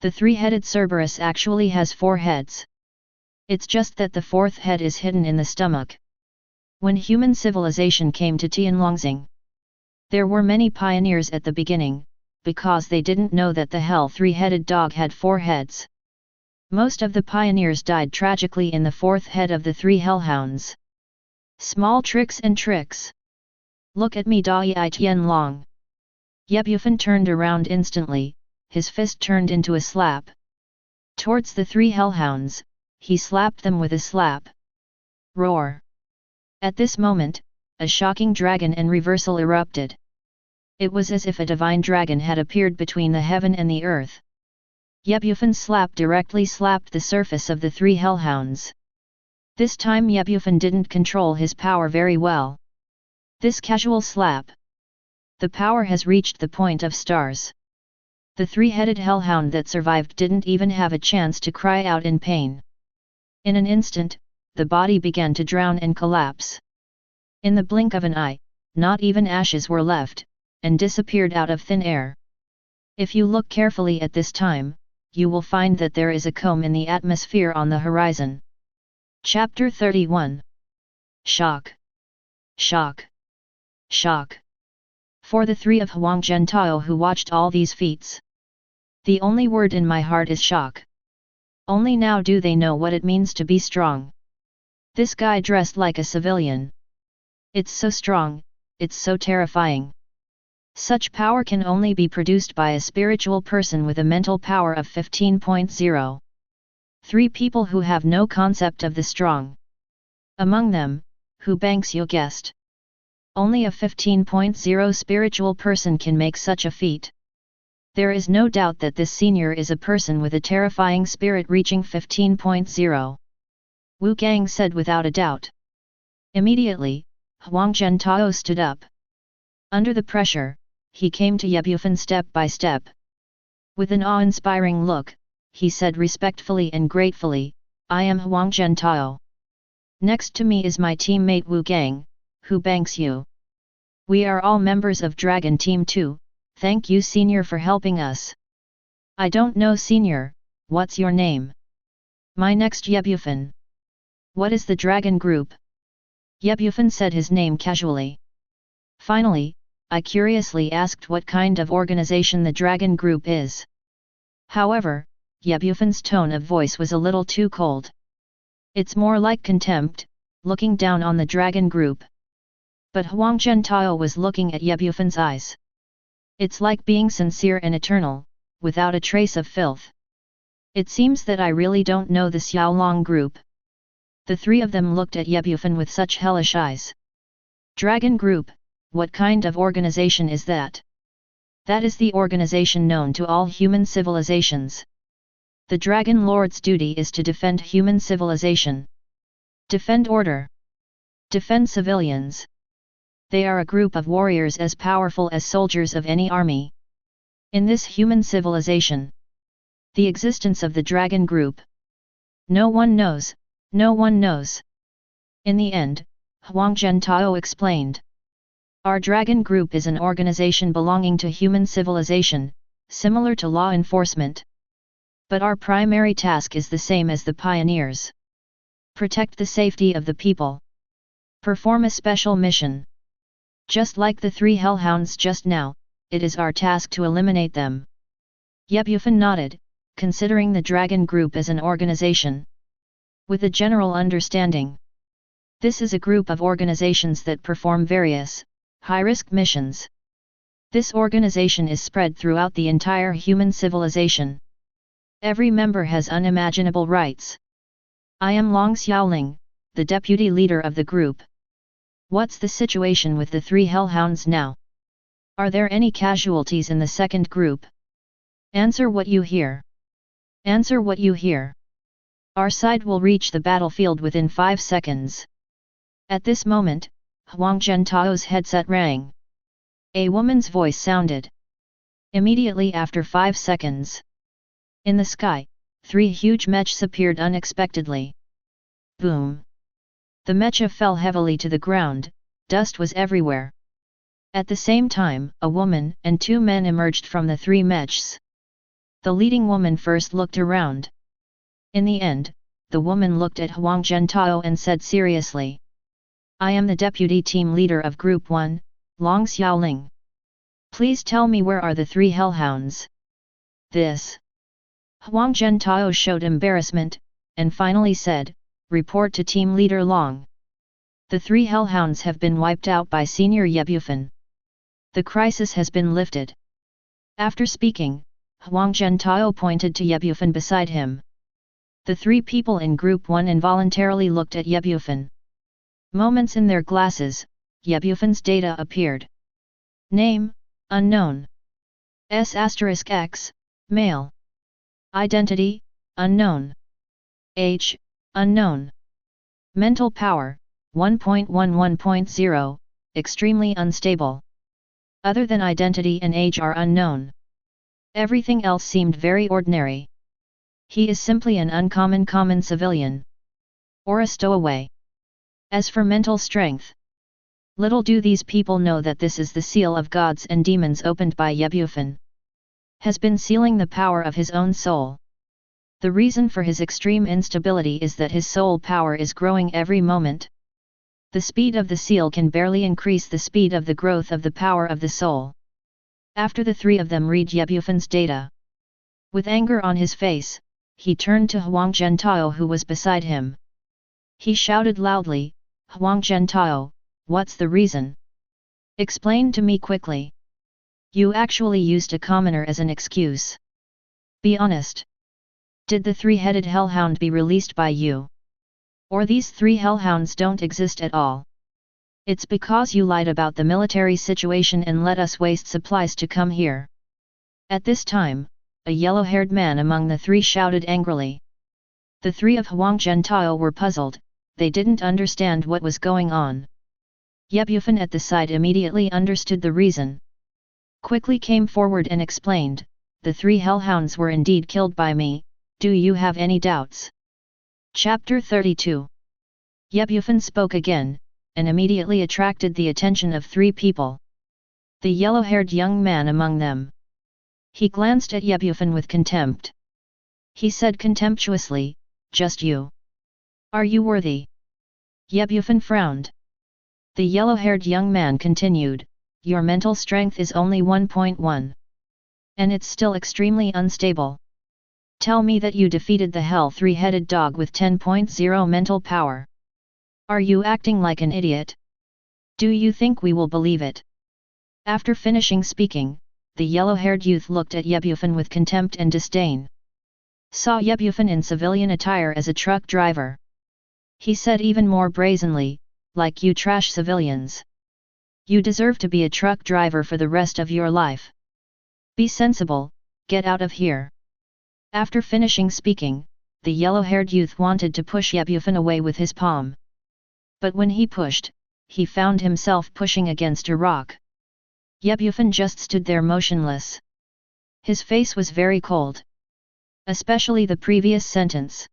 The three-headed Cerberus actually has 4 heads. It's just that the 4th head is hidden in the stomach. When human civilization came to Tianlongxing, there were many pioneers at the beginning, because they didn't know that the hell three-headed dog had 4 heads. Most of the pioneers died tragically in the 4th head of the 3 hellhounds. Small tricks and tricks. Look at me Dai Tianlong. Bufan turned around instantly, his fist turned into a slap. Towards the 3 hellhounds, he slapped them with a slap. Roar! At this moment, a shocking dragon and reversal erupted. It was as if a divine dragon had appeared between the heaven and the earth. Yebufan's slap directly slapped the surface of the three hellhounds. This time Yebufan didn't control his power very well. This casual slap. The power has reached the point of stars. The three-headed hellhound that survived didn't even have a chance to cry out in pain. In an instant, the body began to drown and collapse. In the blink of an eye, not even ashes were left, and disappeared out of thin air. If you look carefully at this time, you will find that there is a comb in the atmosphere on the horizon. Chapter 31. Shock. Shock. Shock. For the three of Huang Zhentao who watched all these feats, the only word in my heart is shock. Only now do they know what it means to be strong. This guy dressed like a civilian. It's so strong, it's so terrifying. Such power can only be produced by a spiritual person with a mental power of 15.0. Three people who have no concept of the strong. Among them, who banks you guessed? Only a 15.0 spiritual person can make such a feat. There is no doubt that this senior is a person with a terrifying spirit reaching 15.0. Wu Gang said without a doubt. Immediately, Huang Zhentao stood up. Under the pressure, he came to Yebufan step by step. With an awe-inspiring look, he said respectfully and gratefully, I am Huang Zhentao. Next to me is my teammate Wu Gang, who banks you. We are all members of Dragon Team 2, thank you senior for helping us. I don't know senior, what's your name? My next Yebufan. What is the Dragon Group? Yebufan said his name casually. Finally, I curiously asked what kind of organization the Dragon Group is. However, Yebufan's tone of voice was a little too cold. It's more like contempt, looking down on the Dragon Group. But Huang Zhentao was looking at Yebufan's eyes. It's like being sincere and eternal, without a trace of filth. It seems that I really don't know the Xiaolong Group. The three of them looked at Yebufan with such hellish eyes. Dragon Group, what kind of organization is that? That is the organization known to all human civilizations. The Dragon Lord's duty is to defend human civilization. Defend order. Defend civilians. They are a group of warriors as powerful as soldiers of any army. In this human civilization, the existence of the Dragon Group, no one knows, no one knows. In the end, Huang Zhentao explained. Our Dragon Group is an organization belonging to human civilization, similar to law enforcement. But our primary task is the same as the pioneers. Protect the safety of the people. Perform a special mission. Just like the three hellhounds just now, it is our task to eliminate them. Yebufan nodded, considering the Dragon Group as an organization. With a general understanding. This is a group of organizations that perform various, high-risk missions. This organization is spread throughout the entire human civilization. Every member has unimaginable rights. I am Long Xiaoling, the deputy leader of the group. What's the situation with the three hellhounds now? Are there any casualties in the second group? Answer what you hear. Answer what you hear. Our side will reach the battlefield within 5 seconds. At this moment, Huang Zhentao's headset rang. A woman's voice sounded. Immediately after 5 seconds. In the sky, 3 huge mechs appeared unexpectedly. Boom! The mecha fell heavily to the ground, dust was everywhere. At the same time, a woman and 2 men emerged from the 3 mechs. The leading woman first looked around. In the end, the woman looked at Huang Zhentao and said seriously. I am the deputy team leader of Group 1, Long Xiaoling. Please tell me where are the 3 hellhounds? This. Huang Zhentao showed embarrassment, and finally said, report to team leader Long. The 3 hellhounds have been wiped out by senior Yebufan. The crisis has been lifted. After speaking, Huang Zhentao pointed to Yebufan beside him. The 3 people in Group 1 involuntarily looked at Yebufan. Moments in their glasses, Yebufan's data appeared. Name, unknown. S*X, male. Identity, unknown. Age, unknown. Mental power, 1.11.0, extremely unstable. Other than identity and age are unknown. Everything else seemed very ordinary. He is simply an uncommon common civilian. Or a stowaway. As for mental strength, little do these people know that this is the seal of gods and demons opened by Yebufan. Has been sealing the power of his own soul. The reason for his extreme instability is that his soul power is growing every moment. The speed of the seal can barely increase the speed of the growth of the power of the soul. After the three of them read Yebufan's data, with anger on his face, he turned to Huang Zhentao who was beside him. He shouted loudly, "Huang Zhentao, what's the reason? Explain to me quickly. You actually used a commoner as an excuse. Be honest. Did the three-headed hellhound be released by you? Or these three hellhounds don't exist at all? It's because you lied about the military situation and let us waste supplies to come here." At this time, a yellow-haired man among the three shouted angrily. The three of Huang Zhentao were puzzled, they didn't understand what was going on. Yebufan at the side immediately understood the reason. Quickly came forward and explained, "The three hellhounds were indeed killed by me, do you have any doubts?" Chapter 32. Yebufan spoke again, and immediately attracted the attention of three people. The yellow-haired young man among them. He glanced at Yebufan with contempt. He said contemptuously, "Just you. Are you worthy?" Yebufan frowned. The yellow-haired young man continued, "Your mental strength is only 1.1. And it's still extremely unstable. Tell me that you defeated the hell three-headed dog with 10.0 mental power. Are you acting like an idiot? Do you think we will believe it?" After finishing speaking, the yellow-haired youth looked at Yebufan with contempt and disdain. Saw Yebufan in civilian attire as a truck driver. He said even more brazenly, "Like you trash civilians. You deserve to be a truck driver for the rest of your life. Be sensible, get out of here." After finishing speaking, the yellow-haired youth wanted to push Yebufan away with his palm. But when he pushed, he found himself pushing against a rock. Yebufan just stood there motionless. His face was very cold. Especially the previous sentence.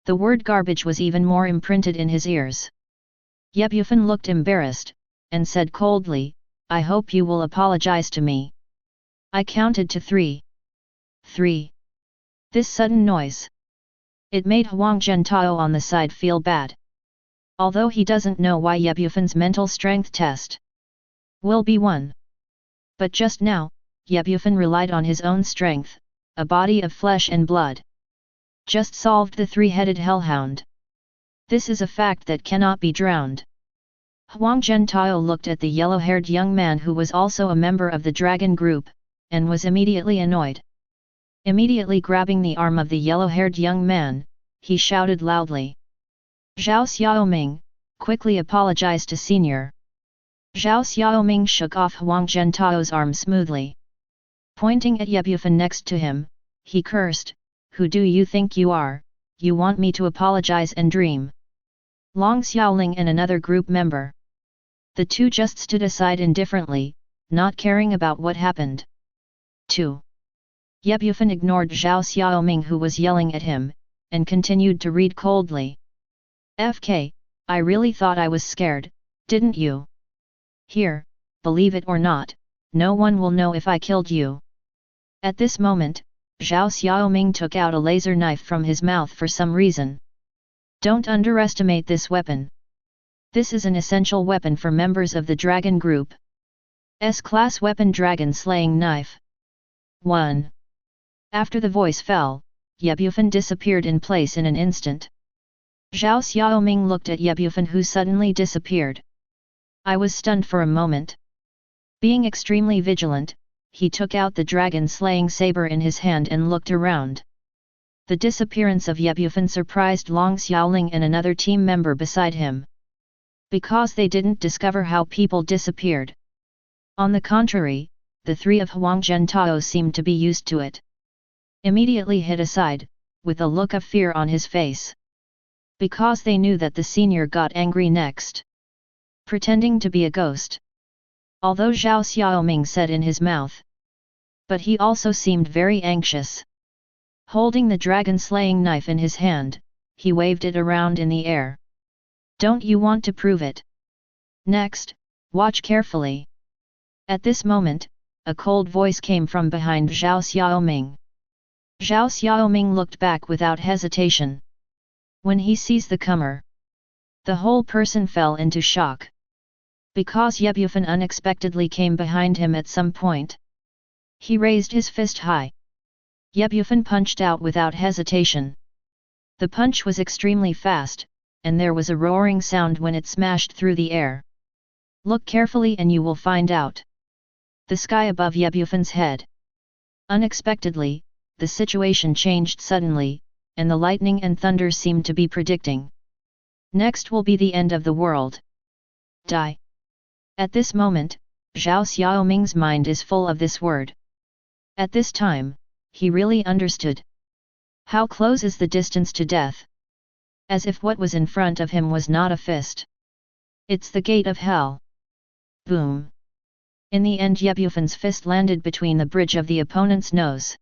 The word garbage was even more imprinted in his ears. Yebufan looked embarrassed, and said coldly, "I hope you will apologize to me." I counted to 3. 3. This sudden noise. It made Huang Zhentao on the side feel bad. Although he doesn't know why Yebufan's mental strength test will be 1. But just now, Yebufan relied on his own strength, a body of flesh and blood. Just solved the three-headed hellhound. This is a fact that cannot be drowned. Huang Zhentao looked at the yellow-haired young man who was also a member of the dragon group, and was immediately annoyed. Immediately grabbing the arm of the yellow-haired young man, he shouted loudly. "Zhao Xiaoming, quickly apologize to senior." Zhao Xiaoming shook off Huang Zhentao's arm smoothly. Pointing at Yebufan next to him, he cursed, "Who do you think you are, you want me to apologize and dream?" Long Xiaoling and another group member. The two just stood aside indifferently, not caring about what happened. 2. Yebufan ignored Zhao Xiaoming who was yelling at him, and continued to read coldly. "FK, I really thought I was scared, didn't you? Here, believe it or not, no one will know if I killed you." At this moment, Zhao Xiaoming took out a laser knife from his mouth for some reason. Don't underestimate this weapon. This is an essential weapon for members of the Dragon Group. S-class weapon dragon slaying knife. 1. After the voice fell, Yebufan disappeared in place in an instant. Zhao Xiaoming looked at Yebufan who suddenly disappeared. I was stunned for a moment. Being extremely vigilant, he took out the dragon-slaying saber in his hand and looked around. The disappearance of Yebufan surprised Long Xiaoling and another team member beside him. because they didn't discover how people disappeared. On the contrary, the three of Huang Zhentao seemed to be used to it. Immediately hid aside, with a look of fear on his face. Because they knew that the senior got angry next. Pretending to be a ghost. Although Zhao Xiaoming said in his mouth. But he also seemed very anxious. Holding the dragon-slaying knife in his hand, he waved it around in the air. Don't you want to prove it? Next, watch carefully. At this moment, a cold voice came from behind Zhao Xiaoming. Zhao Xiaoming looked back without hesitation. When he sees the comer, the whole person fell into shock. Because Ye Bufan unexpectedly came behind him at some point. He raised his fist high. Ye Bufan punched out without hesitation. The punch was extremely fast, and there was a roaring sound when it smashed through the air. Look carefully and you will find out. The sky above Ye Bufan's head. Unexpectedly, the situation changed suddenly, and the lightning and thunder seemed to be predicting. Next will be the end of the world. Die. At this moment, Zhao Xiaoming's mind is full of this word. At this time, he really understood. How close is the distance to death? As if what was in front of him was not a fist. It's the gate of hell. Boom. In the end Ye Bufan's fist landed between the bridge of the opponent's nose.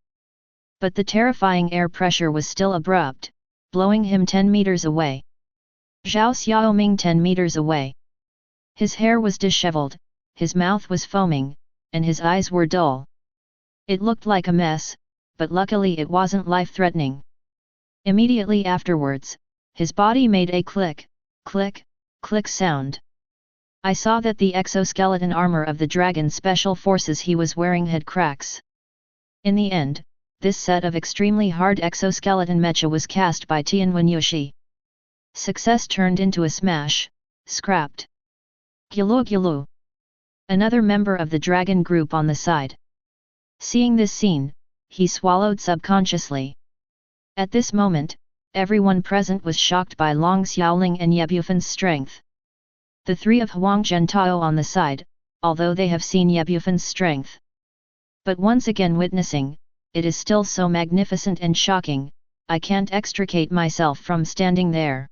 But the terrifying air pressure was still abrupt, blowing him 10 meters away. Zhao Xiaoming 10 meters away. His hair was disheveled, his mouth was foaming, and his eyes were dull. It looked like a mess, but luckily it wasn't life-threatening. Immediately afterwards, his body made a click, click, click sound. I saw that the exoskeleton armor of the dragon special forces he was wearing had cracks. In the end, this set of extremely hard exoskeleton mecha was cast by Tianwen Yushi. Success turned into a smash, scrapped. Gyulu Gyulu. Another member of the dragon group on the side. Seeing this scene, he swallowed subconsciously. At this moment, everyone present was shocked by Long Xiaoling and Ye Bufan's strength. The three of Huang Zhentao on the side, although they have seen Ye Bufan's strength. But once again witnessing, it is still so magnificent and shocking, I can't extricate myself from standing there.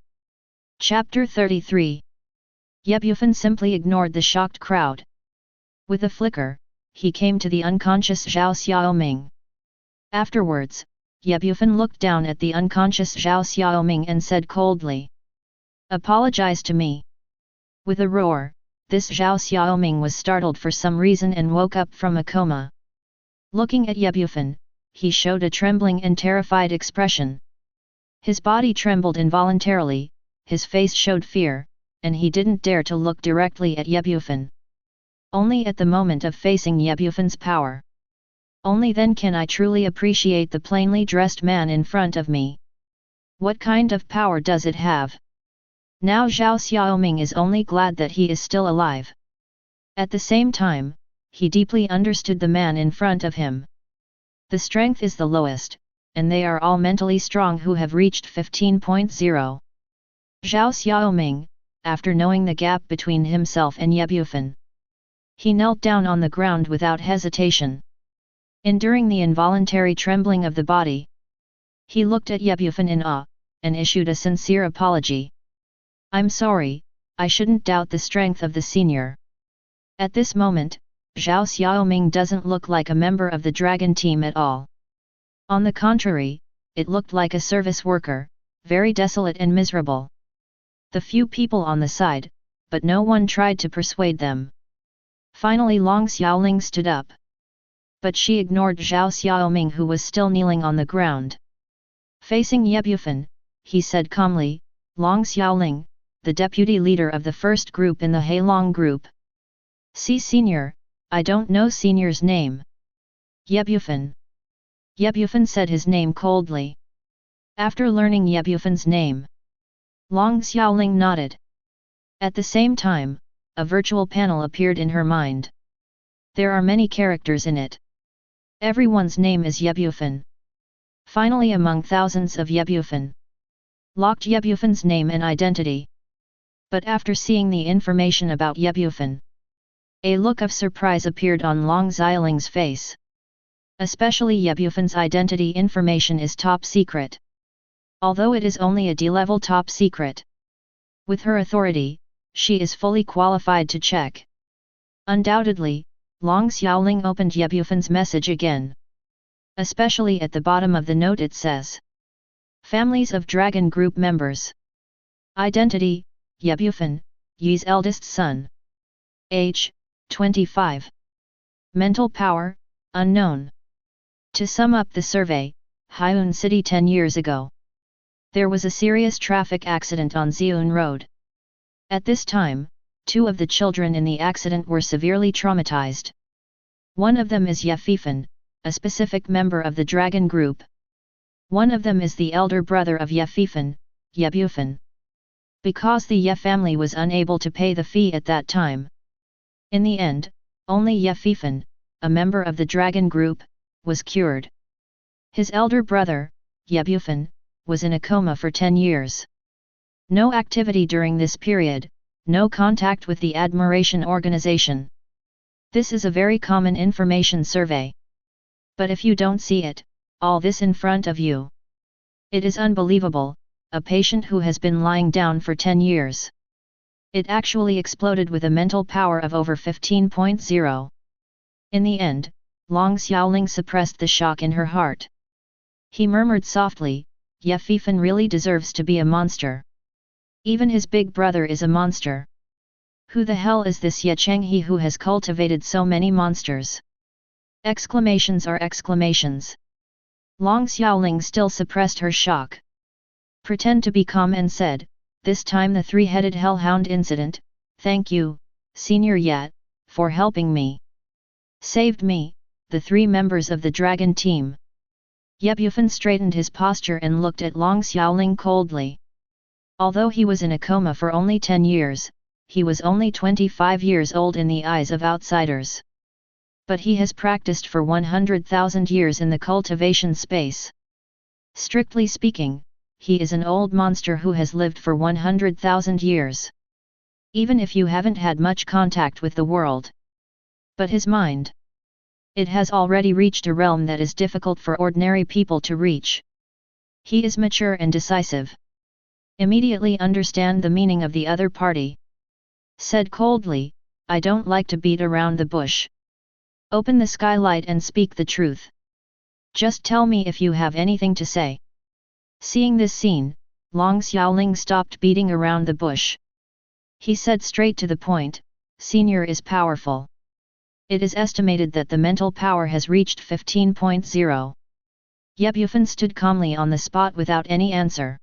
Chapter 33. Ye Bufan simply ignored the shocked crowd. With a flicker, he came to the unconscious Zhao Xiaoming. Afterwards, Ye Bufan looked down at the unconscious Zhao Xiaoming and said coldly. Apologize to me. With a roar, this Zhao Xiaoming was startled for some reason and woke up from a coma. Looking at Ye Bufan, he showed a trembling and terrified expression. His body trembled involuntarily, his face showed fear, and he didn't dare to look directly at Ye Bufan. Only at the moment of facing Ye Bufan's power. Only then can I truly appreciate the plainly dressed man in front of me. What kind of power does it have? Now Zhao Xiaoming is only glad that he is still alive. At the same time, he deeply understood the man in front of him. The strength is the lowest, and they are all mentally strong who have reached 15.0. Zhao Xiaoming, after knowing the gap between himself and Ye Bufan. He knelt down on the ground without hesitation. Enduring the involuntary trembling of the body. He looked at Ye Bufan in awe, and issued a sincere apology. I'm sorry, I shouldn't doubt the strength of the senior. At this moment, Zhao Xiaoming doesn't look like a member of the dragon team at all. On the contrary, it looked like a service worker, very desolate and miserable. The few people on the side, but no one tried to persuade them. Finally Long Xiaoling stood up. But she ignored Zhao Xiaoming who was still kneeling on the ground. Facing Ye Bufan, he said calmly, Long Xiaoling, the deputy leader of the first group in the Heilong group. See senior, I don't know senior's name. Ye Bufan. Ye Bufan said his name coldly. After learning Ye Bufan's name, Long Xiaoling nodded. At the same time, a virtual panel appeared in her mind. There are many characters in it. Everyone's name is Ye Bufan. Finally among thousands of Ye Bufan. Locked Ye Bufan's name and identity. But after seeing the information about Ye Bufan, a look of surprise appeared on Long Xiaoling's face. Especially Ye Bufan's identity information is top secret. Although it is only a D-level top secret, with her authority, she is fully qualified to check. Undoubtedly, Long Xiaoling opened Ye Bufan's message again. Especially at the bottom of the note it says, Families of Dragon Group members. Identity, Ye Bufan, Yi's eldest son. Age, 25. Mental power, unknown. To sum up the survey, Haiun City 10 years ago. There was a serious traffic accident on Xiun Road. At this time, 2 of the children in the accident were severely traumatized. One of them is Ye Fifan, a specific member of the Dragon Group. One of them is the elder brother of Ye Fifan, Ye Bufan. Because the Ye family was unable to pay the fee at that time. In the end, only Ye Fifan, a member of the Dragon Group, was cured. His elder brother, Ye Bufan, was in a coma for 10 years. No activity during this period, no contact with the Admiration Organization. This is a very common information survey. But if you don't see it, all this in front of you. It is unbelievable, a patient who has been lying down for 10 years. It actually exploded with a mental power of over 15.0. In the end, Long Xiaoling suppressed the shock in her heart. He murmured softly, Ye Fifan really deserves to be a monster. Even his big brother is a monster. Who the hell is this Ye Chenghe who has cultivated so many monsters? Exclamations are exclamations. Long Xiaoling still suppressed her shock. Pretend to be calm and said, this time the 3-headed hellhound incident, thank you, Senior Ye, for helping me. Saved me, the 3 members of the dragon team. Ye Bufan straightened his posture and looked at Long Xiaoling coldly. Although he was in a coma for only 10 years, he was only 25 years old in the eyes of outsiders. But he has practiced for 100,000 years in the cultivation space. Strictly speaking, he is an old monster who has lived for 100,000 years. Even if you haven't had much contact with the world. But his mind, it has already reached a realm that is difficult for ordinary people to reach. He is mature and decisive. Immediately understand the meaning of the other party. Said coldly, I don't like to beat around the bush. Open the skylight and speak the truth. Just tell me if you have anything to say. Seeing this scene, Long Xiaoling stopped beating around the bush. He said straight to the point, Senior is powerful. It is estimated that the mental power has reached 15.0. Ye Bufan stood calmly on the spot without any answer.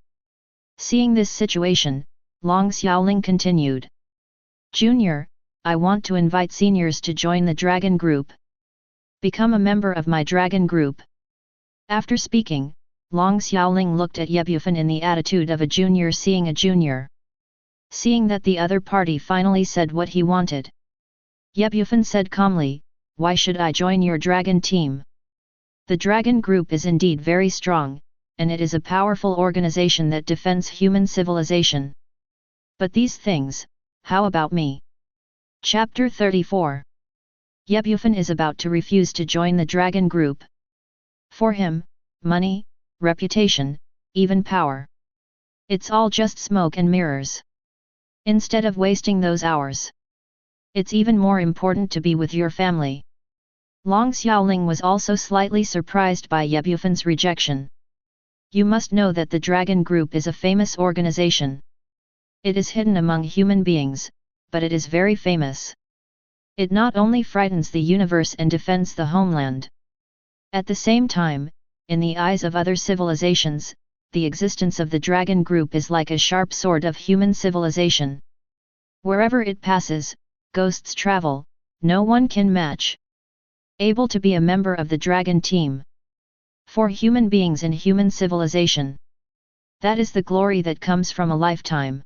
Seeing this situation, Long Xiaoling continued. Junior, I want to invite seniors to join the Dragon Group. Become a member of my Dragon Group. After speaking, Long Xiaoling looked at Ye Bufan in the attitude of a junior seeing a junior. Seeing that the other party finally said what he wanted. Ye Bufan said calmly, why should I join your dragon team? The Dragon Group is indeed very strong, and it is a powerful organization that defends human civilization. But these things, how about me? Chapter 34. Ye Bufan is about to refuse to join the Dragon Group. For him, money, reputation, even power. It's all just smoke and mirrors. Instead of wasting those hours, it's even more important to be with your family. Long Xiaoling was also slightly surprised by Ye Bufan's rejection. You must know that the Dragon Group is a famous organization. It is hidden among human beings, but it is very famous. It not only frightens the universe and defends the homeland. At the same time, in the eyes of other civilizations, the existence of the Dragon Group is like a sharp sword of human civilization. Wherever it passes, ghosts travel, no one can match. Able to be a member of the Dragon team. For human beings in human civilization. That is the glory that comes from a lifetime.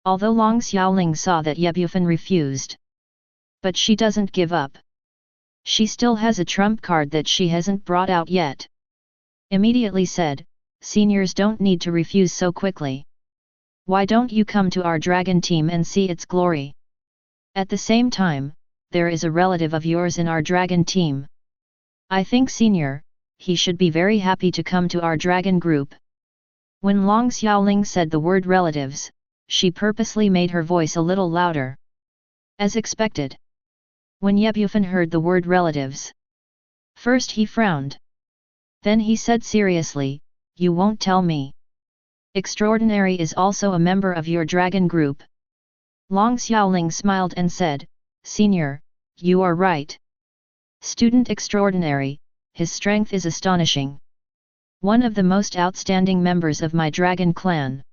Although Long Xiaoling saw that Ye Bufan refused. But she doesn't give up. She still has a trump card that she hasn't brought out yet. Immediately said, seniors don't need to refuse so quickly. Why don't you come to our dragon team and see its glory? At the same time, there is a relative of yours in our dragon team. I think senior, he should be very happy to come to our dragon group. When Long Xiaoling said the word relatives, she purposely made her voice a little louder. As expected. When Ye Bufan heard the word relatives, first he frowned. Then he said seriously, "You won't tell me. Extraordinary is also a member of your dragon group?" Long Xiaoling smiled and said, "Senior, you are right. Student extraordinary, his strength is astonishing. One of the most outstanding members of my dragon clan."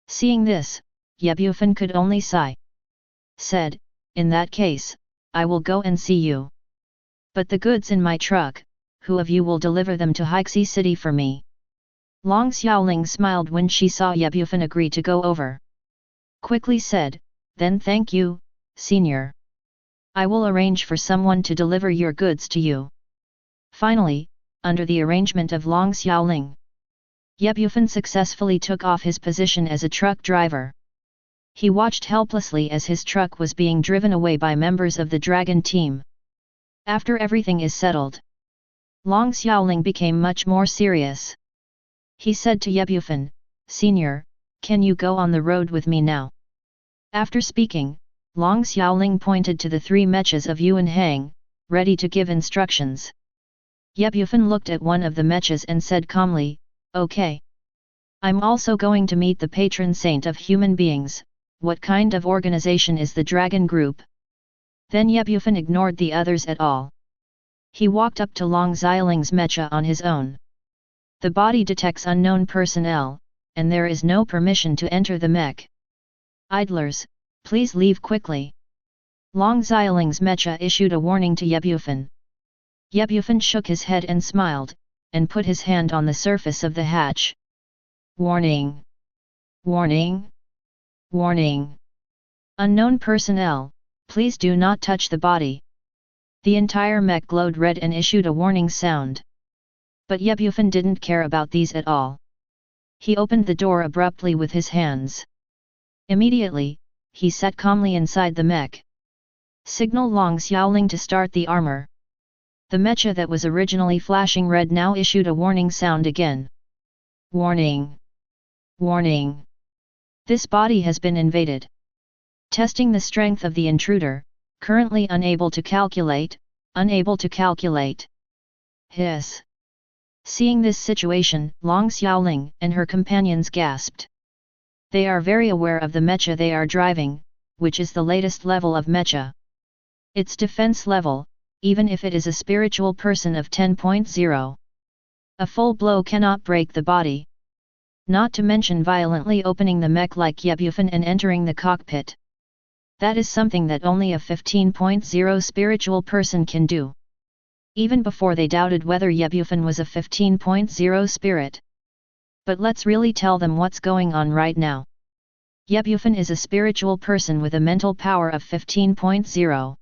Seeing this, Ye Bufan could only sigh. Said, "In that case, I will go and see you. But the goods in my truck, who of you will deliver them to Hixi City for me?" Long Xiaoling smiled when she saw Ye Bufan agree to go over. Quickly said, "Then thank you, senior. I will arrange for someone to deliver your goods to you." Finally, under the arrangement of Long Xiaoling, Ye Bufan successfully took off his position as a truck driver. He watched helplessly as his truck was being driven away by members of the dragon team. After everything is settled, Long Xiaoling became much more serious. He said to Ye Bufan, "Senior, can you go on the road with me now?" After speaking, Long Xiaoling pointed to the 3 mechs of Yuan Hang, ready to give instructions. Ye Bufan looked at one of the mechs and said calmly, "Okay. I'm also going to meet the patron saint of human beings. What kind of organization is the dragon group?" Then Ye Bufan ignored the others at all. He walked up to Long Xiaoling's mecha on his own. The body detects unknown personnel, and there is no permission to enter the mech. "Idlers, please leave quickly." Long Xiaoling's mecha issued a warning to Ye Bufan. Ye Bufan shook his head and smiled, and put his hand on the surface of the hatch. "Warning! Warning! Warning! Unknown personnel, please do not touch the body." The entire mech glowed red and issued a warning sound. But Ye Bufan didn't care about these at all. He opened the door abruptly with his hands. Immediately, he sat calmly inside the mech. Signal Long Xiaoling to start the armor. The mecha that was originally flashing red now issued a warning sound again. "Warning! Warning! This body has been invaded. Testing the strength of the intruder, currently unable to calculate, unable to calculate." Hiss! Seeing this situation, Long Xiaoling and her companions gasped. They are very aware of the mecha they are driving, which is the latest level of mecha. Its defense level, even if it is a spiritual person of 10.0. A full blow cannot break the body. Not to mention violently opening the mech like Ye Bufan and entering the cockpit. That is something that only a 15.0 spiritual person can do. Even before they doubted whether Ye Bufan was a 15.0 spirit. But let's really tell them what's going on right now. Ye Bufan is a spiritual person with a mental power of 15.0.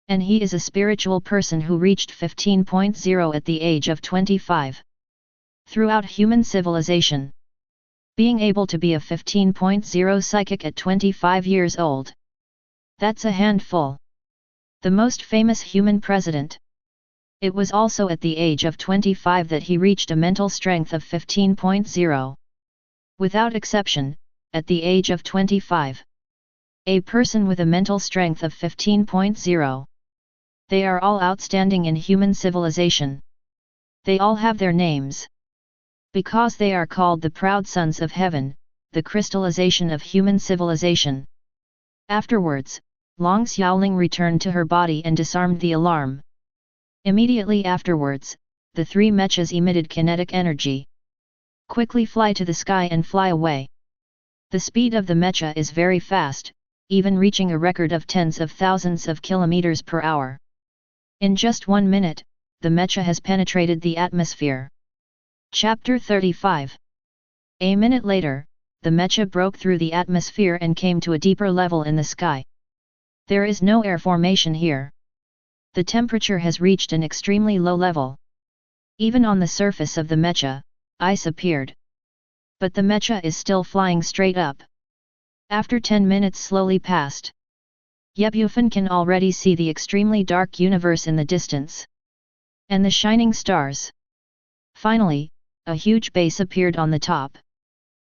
And he is a spiritual person who reached 15.0 at the age of 25. Throughout human civilization, being able to be a 15.0 psychic at 25 years old, that's a handful. The most famous human president. It was also at the age of 25 that he reached a mental strength of 15.0. Without exception, at the age of 25. A person with a mental strength of 15.0. They are all outstanding in human civilization. They all have their names. Because they are called the proud sons of heaven, the crystallization of human civilization. Afterwards, Long Xiaoling returned to her body and disarmed the alarm. Immediately afterwards, the 3 mechas emitted kinetic energy. Quickly fly to the sky and fly away. The speed of the mecha is very fast, even reaching a record of tens of thousands of kilometers per hour. In just 1 minute, the mecha has penetrated the atmosphere. Chapter 35. A minute later, the mecha broke through the atmosphere and came to a deeper level in the sky. There is no air formation here. The temperature has reached an extremely low level. Even on the surface of the mecha, ice appeared. But the mecha is still flying straight up. After 10 minutes slowly passed, Bufan can already see the extremely dark universe in the distance. And the shining stars. Finally, a huge base appeared on the top.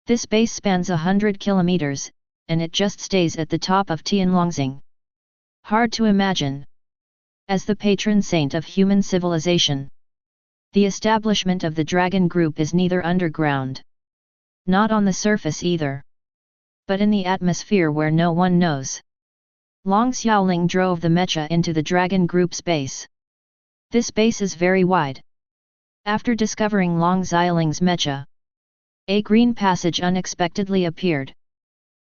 This base spans 100 kilometers, and it just stays at the top of Tianlongxing. Hard to imagine. As the patron saint of human civilization, the establishment of the Dragon Group is neither underground, not on the surface either, but in the atmosphere where no one knows. Long Xiaoling drove the mecha into the Dragon Group's base. This base is very wide. After discovering Long Xiaoling's mecha, a green passage unexpectedly appeared.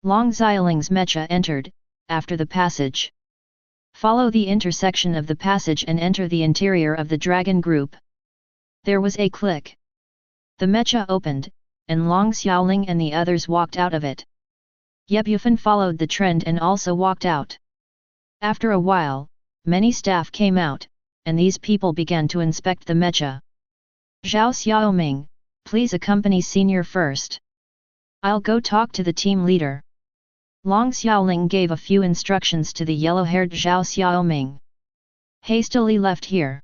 Long Xiaoling's mecha entered. After the passage, follow the intersection of the passage and enter the interior of the Dragon Group. There was a click. The mecha opened, and Long Xiaoling and the others walked out of it. Bufan followed the trend and also walked out. After a while, many staff came out, and these people began to inspect the mecha. Zhao Xiaoming, please accompany senior first. I'll go talk to the team leader. Long Xiaoling gave a few instructions to the yellow-haired Zhao Xiaoming. Hastily left here.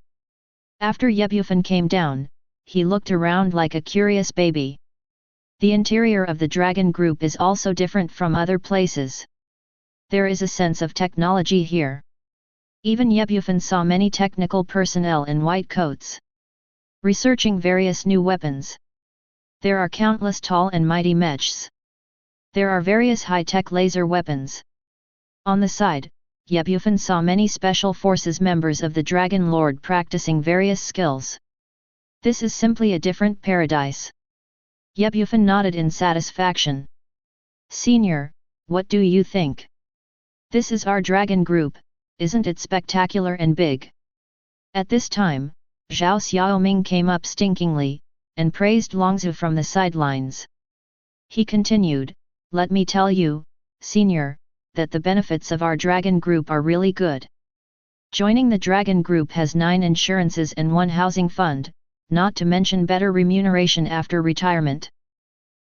After Bufan came down, he looked around like a curious baby. The interior of the Dragon Group is also different from other places. There is a sense of technology here. Even Bufan saw many technical personnel in white coats, researching various new weapons. There are countless tall and mighty mechs. There are various high-tech laser weapons. On the side, Bufan saw many special forces members of the Dragon Lord practicing various skills. This is simply a different paradise. Bufan nodded in satisfaction. Senior, what do you think? This is our Dragon Group, isn't it spectacular and big? At this time, Zhao Xiaoming came up stinkingly, and praised Longzhu from the sidelines. He continued, let me tell you, Senior, that the benefits of our Dragon Group are really good. Joining the Dragon Group has 9 insurances and 1 housing fund, not to mention better remuneration after retirement.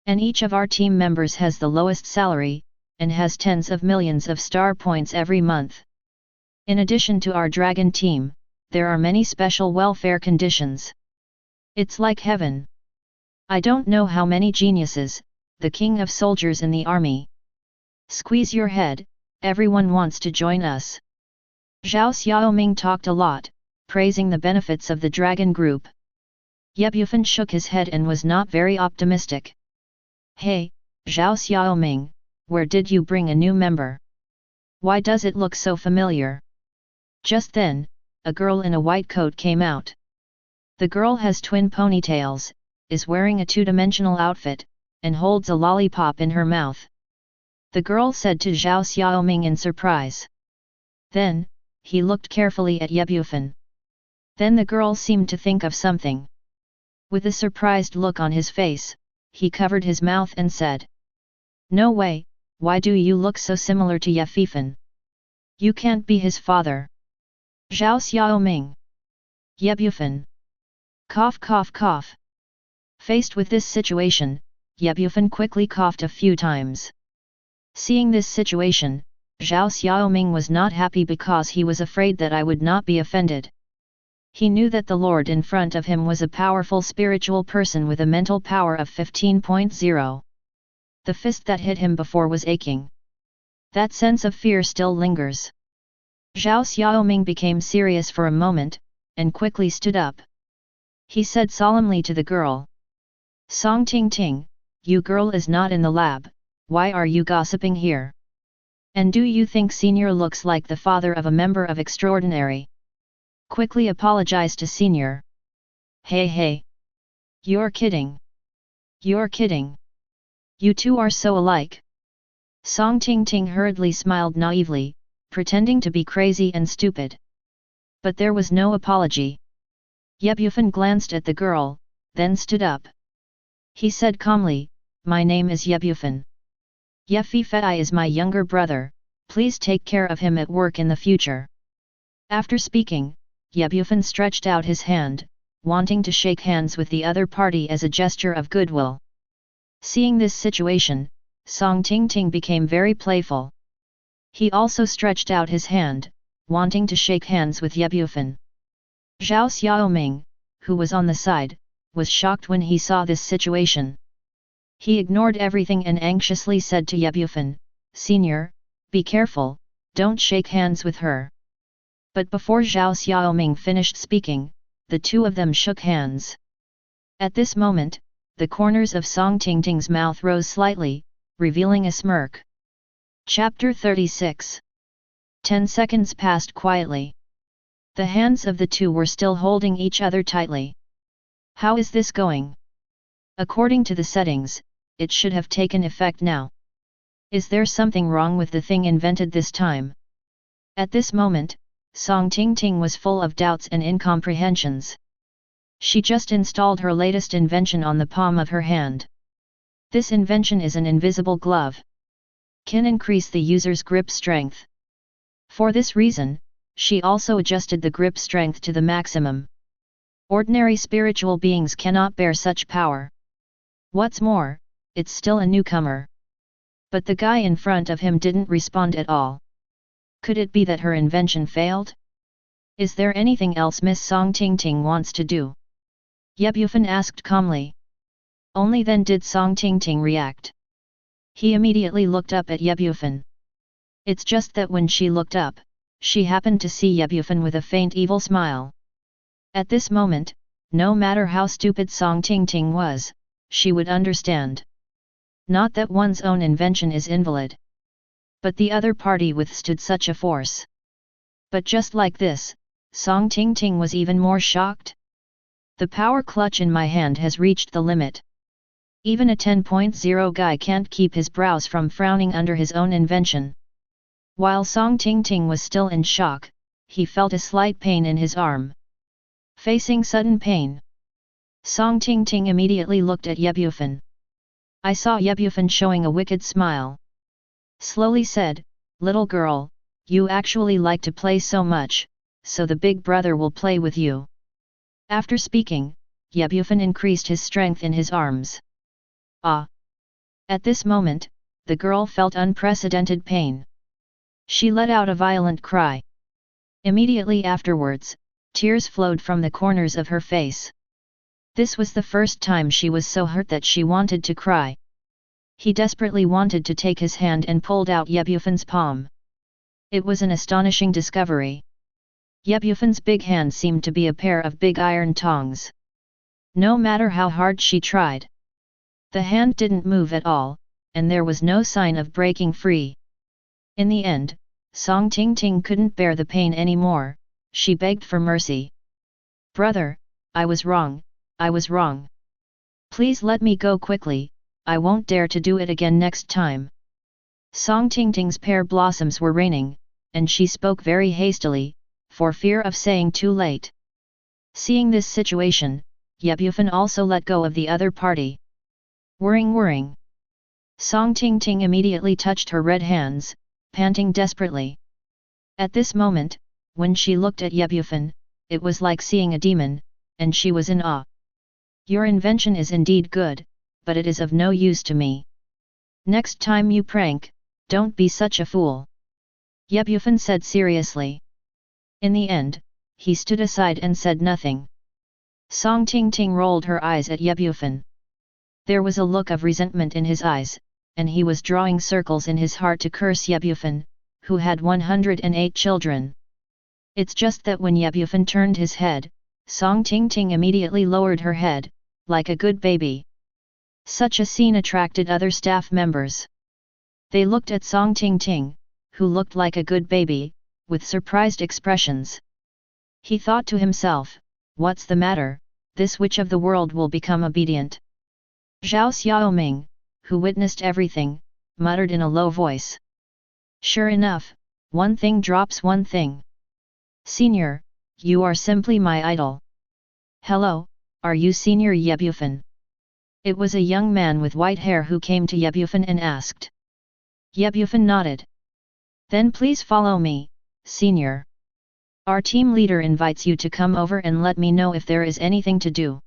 And each of our team members has the lowest salary, and has tens of millions of star points every month. In addition to our Dragon team, there are many special welfare conditions. It's like heaven. I don't know how many geniuses, the king of soldiers in the army. Squeeze your head, everyone wants to join us. Zhao Xiaoming talked a lot, praising the benefits of the Dragon Group. Bufan shook his head and was not very optimistic. Hey, Zhao Xiaoming, where did you bring a new member? Why does it look so familiar? Just then, a girl in a white coat came out. The girl has twin ponytails, is wearing a two-dimensional outfit, and holds a lollipop in her mouth. The girl said to Zhao Xiaoming in surprise. Then, he looked carefully at Bufan. Then the girl seemed to think of something. With a surprised look on his face, he covered his mouth and said, no way, why do you look so similar to Bufan? You can't be his father. Zhao Xiaoming. Bufan. Cough cough cough. Faced with this situation, Bufan quickly coughed a few times. Seeing this situation, Zhao Xiaoming was not happy because he was afraid that I would not be offended. He knew that the Lord in front of him was a powerful spiritual person with a mental power of 15.0. The fist that hit him before was aching. That sense of fear still lingers. Zhao Xiaoming became serious for a moment, and quickly stood up. He said solemnly to the girl. Song Ting Ting, you girl is not in the lab, why are you gossiping here? And do you think Senior looks like the father of a member of Extraordinary? Quickly apologize to Senior. Hey hey. You're kidding. You're kidding. You two are so alike. Song Ting Ting hurriedly smiled naively, pretending to be crazy and stupid. But there was no apology. Bufan glanced at the girl, then stood up. He said calmly, my name is Bufan. Fei is my younger brother, please take care of him at work in the future. After speaking, Bufan stretched out his hand, wanting to shake hands with the other party as a gesture of goodwill. Seeing this situation, Song Tingting became very playful. He also stretched out his hand, wanting to shake hands with Ye Bufan. Zhao Xiaoming, who was on the side, was shocked when he saw this situation. He ignored everything and anxiously said to Ye Bufan, "Senior, be careful, don't shake hands with her." But before Zhao Xiaoming finished speaking, the two of them shook hands. At this moment, the corners of Song Tingting's mouth rose slightly, revealing a smirk. Chapter 36. 10 seconds passed quietly. The hands of the two were still holding each other tightly. How is this going? According to the settings, it should have taken effect now. Is there something wrong with the thing invented this time? At this moment, Song Tingting was full of doubts and incomprehensions. She just installed her latest invention on the palm of her hand. This invention is an invisible glove. Can increase the user's grip strength. For this reason, she also adjusted the grip strength to the maximum. Ordinary spiritual beings cannot bear such power. What's more, it's still a newcomer. But the guy in front of him didn't respond at all. Could it be that her invention failed? Is there anything else Miss Song Tingting wants to do? Ye Bufan asked calmly. Only then did Song Tingting react. He immediately looked up at Ye Bufan. It's just that when she looked up, she happened to see Ye Bufan with a faint evil smile. At this moment, no matter how stupid Song Tingting was, she would understand. Not that one's own invention is invalid. But the other party withstood such a force. But just like this, Song Tingting was even more shocked. The power clutch in my hand has reached the limit. Even a 10.0 guy can't keep his brows from frowning under his own invention. While Song Tingting was still in shock, he felt a slight pain in his arm. Facing sudden pain, Song Tingting immediately looked at Ye Bufan. I saw Ye Bufan showing a wicked smile. Slowly said, "Little girl, you actually like to play so much, so the big brother will play with you." After speaking, Ye Bufan increased his strength in his arms. Ah! At this moment, the girl felt unprecedented pain. She let out a violent cry. Immediately afterwards, tears flowed from the corners of her face. This was the first time she was so hurt that she wanted to cry. He desperately wanted to take his hand and pulled out Ye Bufan's palm. It was an astonishing discovery. Ye Bufan's big hand seemed to be a pair of big iron tongs. No matter how hard she tried, the hand didn't move at all, and there was no sign of breaking free. In the end, Song Tingting couldn't bear the pain anymore. She begged for mercy. "Brother, I was wrong, I was wrong. Please let me go quickly, I won't dare to do it again next time." Song Tingting's pear blossoms were raining, and she spoke very hastily, for fear of saying too late. Seeing this situation, Ye Bufan also let go of the other party. Whirring. Song Tingting immediately touched her red hands, panting desperately. At this moment, when she looked at Ye Bufan, it was like seeing a demon, and she was in awe. "Your invention is indeed good, but it is of no use to me. Next time you prank, don't be such a fool," Ye Bufan said seriously. In the end, he stood aside and said nothing. Song Tingting rolled her eyes at Ye Bufan. There was a look of resentment in his eyes, and he was drawing circles in his heart to curse Ye Bufan, who had 108 children. It's just that when Ye Bufan turned his head, Song Tingting immediately lowered her head, like a good baby. Such a scene attracted other staff members. They looked at Song Tingting, who looked like a good baby, with surprised expressions. He thought to himself, "What's the matter, this witch of the world will become obedient." Zhao Xiaoming, who witnessed everything, muttered in a low voice. "Sure enough, one thing drops one thing. Senior, you are simply my idol." "Hello, are you Senior Ye Bufan?" It was a young man with white hair who came to Ye Bufan and asked. Ye Bufan nodded. "Then please follow me, Senior. Our team leader invites you to come over and let me know if there is anything to do."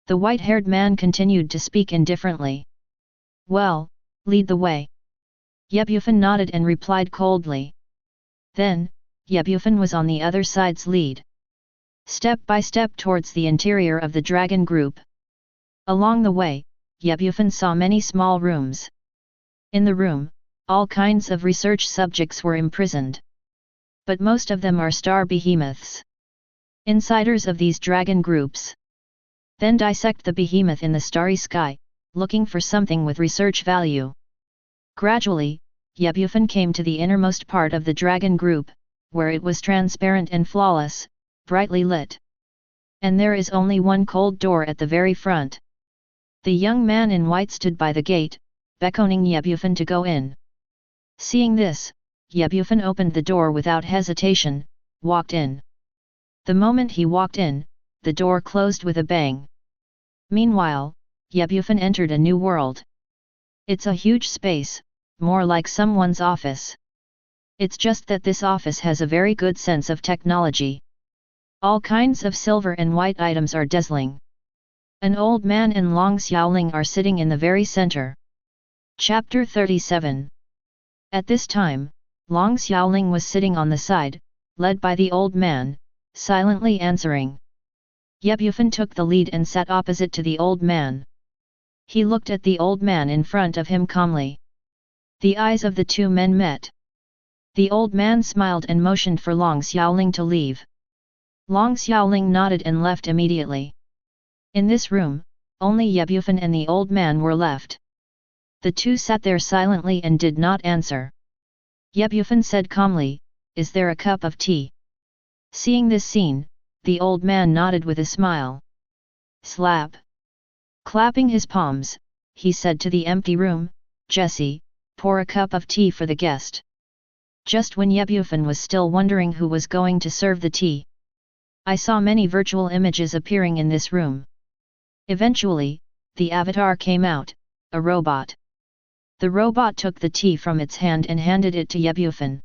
The white-haired man continued to speak indifferently. Well, lead the way. Bufan nodded and replied coldly. Then, Bufan was on the other side's lead. Step by step towards the interior of the dragon group. Along the way, Bufan saw many small rooms. In the room, all kinds of research subjects were imprisoned. But most of them are star behemoths. Insiders of these dragon groups. Then dissect the behemoth in the starry sky, looking for something with research value. Gradually, Bufan came to the innermost part of the dragon group, where it was transparent and flawless, brightly lit. And there is only one cold door at the very front. The young man in white stood by the gate, beckoning Bufan to go in. Seeing this, Bufan opened the door without hesitation, walked in. The moment he walked in, the door closed with a bang. Meanwhile, Bufan entered a new world. It's a huge space, more like someone's office. It's just that this office has a very good sense of technology. All kinds of silver and white items are dazzling. An old man and Long Xiaoling are sitting in the very center. Chapter 37. At this time, Long Xiaoling was sitting on the side, led by the old man, silently answering. Bufan took the lead and sat opposite to the old man. He looked at the old man in front of him calmly. The eyes of the two men met. The old man smiled and motioned for Long Xiaoling to leave. Long Xiaoling nodded and left immediately. In this room, only Bufan and the old man were left. The two sat there silently and did not answer. Bufan said calmly, "Is there a cup of tea?" Seeing this scene, the old man nodded with a smile. Slap! Clapping his palms, he said to the empty room, "Jesse, pour a cup of tea for the guest." Just when Bufan was still wondering who was going to serve the tea, I saw many virtual images appearing in this room. Eventually, the avatar came out, a robot. The robot took the tea from its hand and handed it to Bufan.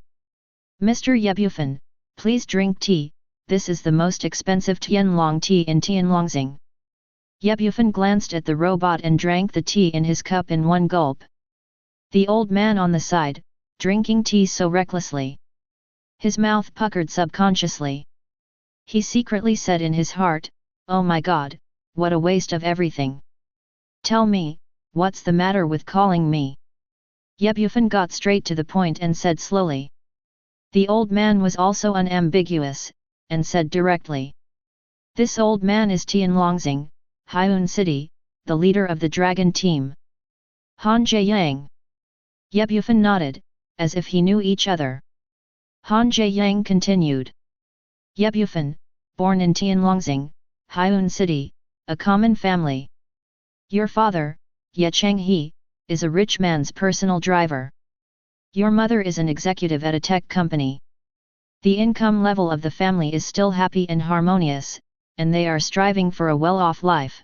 "Mr. Bufan, please drink tea, this is the most expensive Tianlong tea in Tianlongxing." Bufan glanced at the robot and drank the tea in his cup in one gulp. The old man on the side, drinking tea so recklessly. His mouth puckered subconsciously. He secretly said in his heart, "Oh my God, what a waste of everything. Tell me, what's the matter with calling me?" Bufan got straight to the point and said slowly. The old man was also unambiguous, and said directly. "This old man is Tianlongxing, Haiyun City, the leader of the dragon team. Han Jiayang." Bufan nodded, as if he knew each other. Han Jiayang continued. "Bufan, born in Tianlongxing, Haiyun City, a common family. Your father, Ye Changhe, is a rich man's personal driver. Your mother is an executive at a tech company. The income level of the family is still happy and harmonious, and they are striving for a well-off life.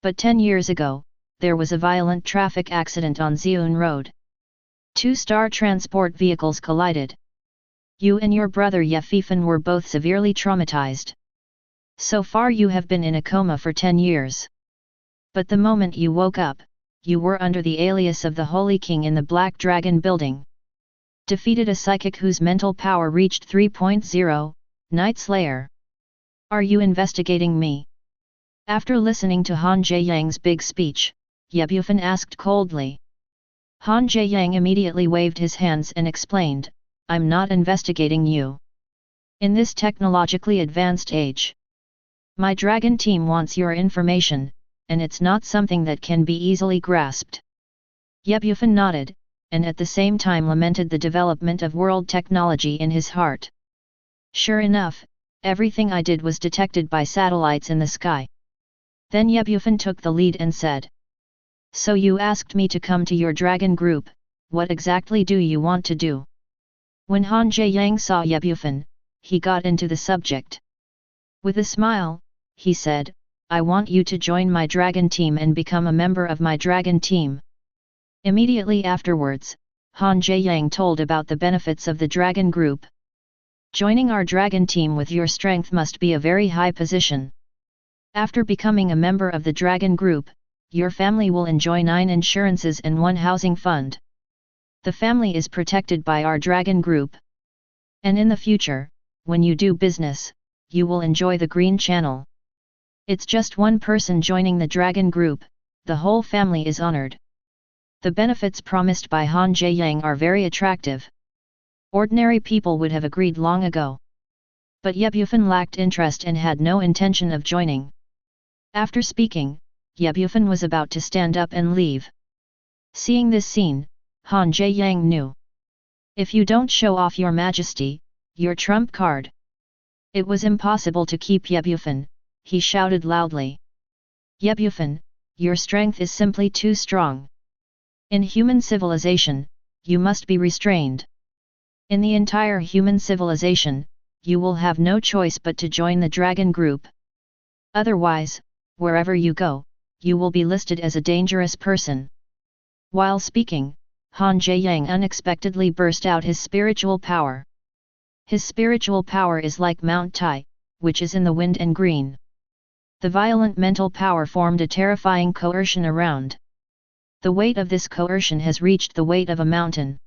But 10 years ago, there was a violent traffic accident on Ziun Road. 2 star transport vehicles collided. You and your brother Ye Fifan were both severely traumatized. So far you have been in a coma for 10 years. But the moment you woke up, you were under the alias of the Holy King in the Black Dragon building. Defeated a psychic whose mental power reached 3.0, Night Slayer. Are you investigating me?" After listening to Han Jiayang's big speech, Bufan asked coldly. Han Jiayang immediately waved his hands and explained, "I'm not investigating you. In this technologically advanced age, my dragon team wants your information, and it's not something that can be easily grasped." Bufan nodded, and at the same time lamented the development of world technology in his heart. Sure enough, everything I did was detected by satellites in the sky. Then Bufan took the lead and said, "So you asked me to come to your dragon group, what exactly do you want to do?" When Han Jiayang saw Bufan, he got into the subject. With a smile, he said, "I want you to join my dragon team and become a member of my dragon team." Immediately afterwards, Han Jiayang told about the benefits of the dragon group. "Joining our dragon team with your strength must be a very high position. After becoming a member of the dragon group, your family will enjoy 9 insurances and 1 housing fund. The family is protected by our dragon group. And in the future, when you do business, you will enjoy the green channel. It's just one person joining the dragon group, the whole family is honored. The benefits promised by Han Jiayang are very attractive. Ordinary people would have agreed long ago. But Ye Bufan lacked interest and had no intention of joining. After speaking, Ye Bufan was about to stand up and leave. Seeing this scene, Han Jiayang knew. If you don't show off your majesty, your trump card. It was impossible to keep Ye Bufan, he shouted loudly. Ye Bufan, your strength is simply too strong. In human civilization, you must be restrained. In the entire human civilization, you will have no choice but to join the dragon group. Otherwise, wherever you go, you will be listed as a dangerous person. While speaking, Han Jiayang unexpectedly burst out his spiritual power. His spiritual power is like Mount Tai, which is in the wind and green. The violent mental power formed a terrifying coercion around. The weight of this coercion has reached the weight of a mountain.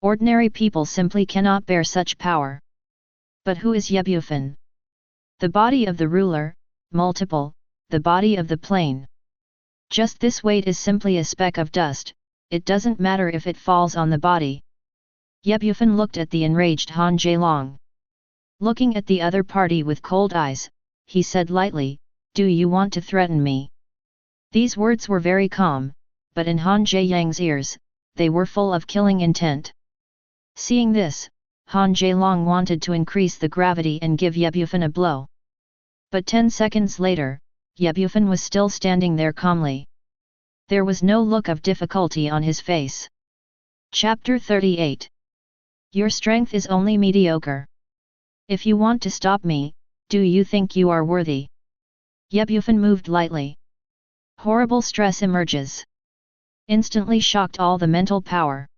Ordinary people simply cannot bear such power. But who is Ye Bufan? The body of the ruler, multiple, the body of the plane. Just this weight is simply a speck of dust, it doesn't matter if it falls on the body. Ye Bufan looked at the enraged Han Jiayang. Looking at the other party with cold eyes, he said lightly, "Do you want to threaten me?" These words were very calm, but in Han Jiayang's ears, they were full of killing intent. Seeing this, Han Jiayang wanted to increase the gravity and give Ye Bufan a blow. But 10 seconds later, Ye Bufan was still standing there calmly. There was no look of difficulty on his face. Chapter 38. Your strength is only mediocre. If you want to stop me, do you think you are worthy? Ye Bufan moved lightly. Horrible stress emerges. Instantly shocked all the mental power.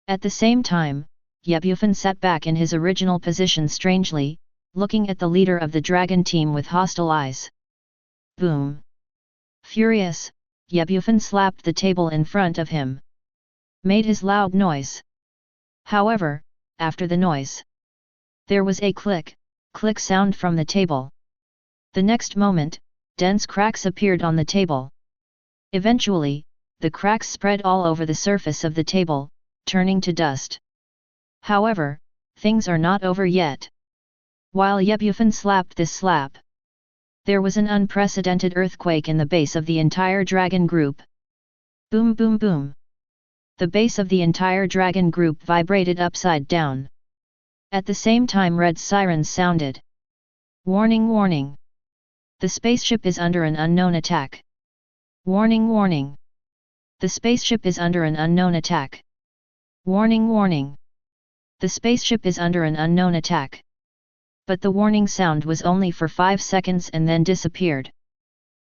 At the same time, Ye Bufan sat back in his original position strangely, looking at the leader of the dragon team with hostile eyes. Boom! Furious, Ye Bufan slapped the table in front of him. Made his loud noise. However, after the noise, there was a click sound from the table. The next moment, dense cracks appeared on the table. Eventually, the cracks spread all over the surface of the table, turning to dust. However, things are not over yet. While Ye Bufan slapped this slap, there was an unprecedented earthquake in the base of the entire dragon group. Boom boom boom. The base of the entire dragon group vibrated upside down. At the same time red sirens sounded. Warning warning. The spaceship is under an unknown attack. Warning warning. The spaceship is under an unknown attack. Warning warning. The spaceship is under an unknown attack. But the warning sound was only for 5 seconds and then disappeared.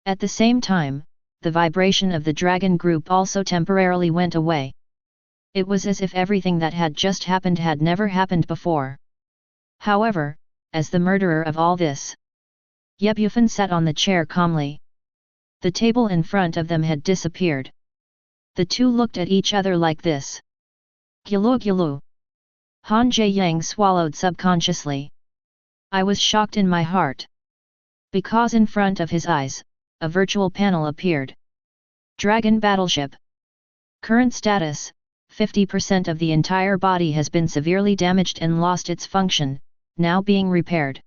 At the same time, the vibration of the dragon group also temporarily went away. It was as if everything that had just happened had never happened before. However, as the murderer of all this, Ye Bufan sat on the chair calmly. The table in front of them had disappeared. The two looked at each other like this. Gulu gulu. Han Jiayang swallowed subconsciously. I was shocked in my heart. Because in front of his eyes, a virtual panel appeared. Dragon battleship. Current status, 50% of the entire body has been severely damaged and lost its function, now being repaired.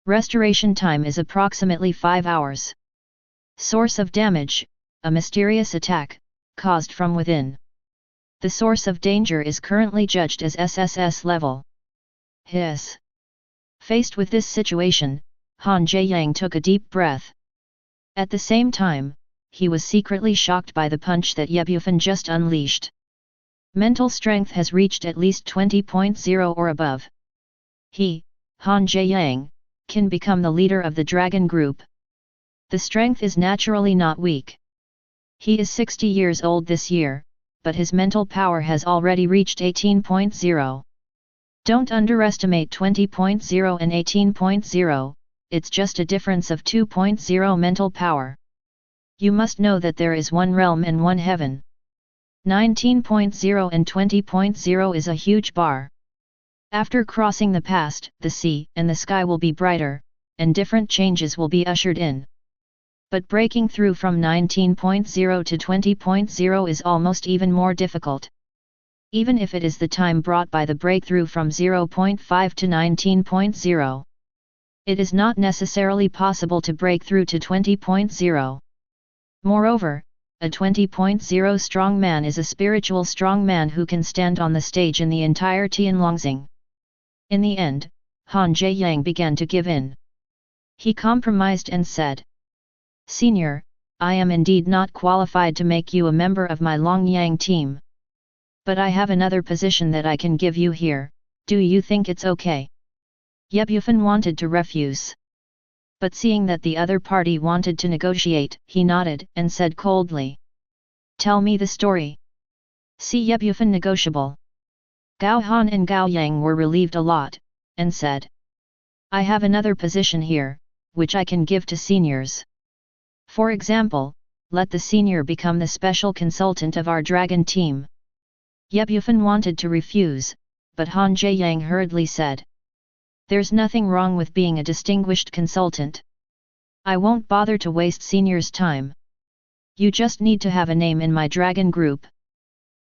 Restoration time is approximately 5 hours. Source of damage, a mysterious attack, caused from within. The source of danger is currently judged as SSS level. Hiss. Faced with this situation, Han Jiayang took a deep breath. At the same time, he was secretly shocked by the punch that Ye Bufan just unleashed. Mental strength has reached at least 20.0 or above. He, Han Jiayang, can become the leader of the dragon group. The strength is naturally not weak. He is 60 years old this year, but his mental power has already reached 18.0. Don't underestimate 20.0 and 18.0, it's just a difference of 2.0 mental power. You must know that there is one realm and one heaven. 19.0 and 20.0 is a huge bar. After crossing the past, the sea and the sky will be brighter, and different changes will be ushered in. But breaking through from 19.0 to 20.0 is almost even more difficult. Even if it is the time brought by the breakthrough from 0.5 to 19.0. It is not necessarily possible to break through to 20.0. Moreover, a 20.0 strong man is a spiritual strong man who can stand on the stage in the entire Tianlongxing. In the end, Han Jiayang began to give in. He compromised and said, "Senior, I am indeed not qualified to make you a member of my Longyang team. But I have another position that I can give you here, do you think it's okay?" Ye Bufan wanted to refuse. But seeing that the other party wanted to negotiate, he nodded and said coldly, "Tell me the story." See Ye Bufan negotiable. Gao Han and Gao Yang were relieved a lot, and said, "I have another position here, which I can give to seniors. For example, let the senior become the special consultant of our dragon team." Ye Bufan wanted to refuse, but Han Jiayang hurriedly said, "There's nothing wrong with being a distinguished consultant. I won't bother to waste seniors' time. You just need to have a name in my dragon group.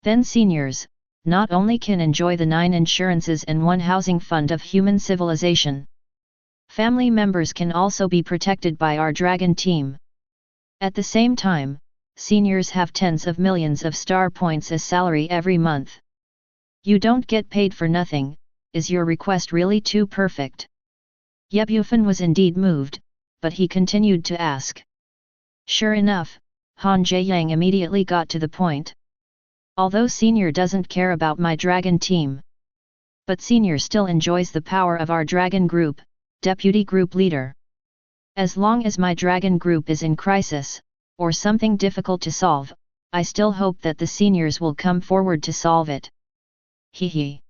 Then seniors, not only can enjoy the 9 insurances and 1 housing fund of human civilization. Family members can also be protected by our dragon team. At the same time, seniors have tens of millions of star points as salary every month. You don't get paid for nothing. Is your request really too perfect?" Ye Bufan was indeed moved, but he continued to ask. Sure enough, Han Jiayang immediately got to the point. "Although senior doesn't care about my dragon team, but senior still enjoys the power of our dragon group, deputy group leader. As long as my dragon group is in crisis, or something difficult to solve, I still hope that the seniors will come forward to solve it." Hee hee.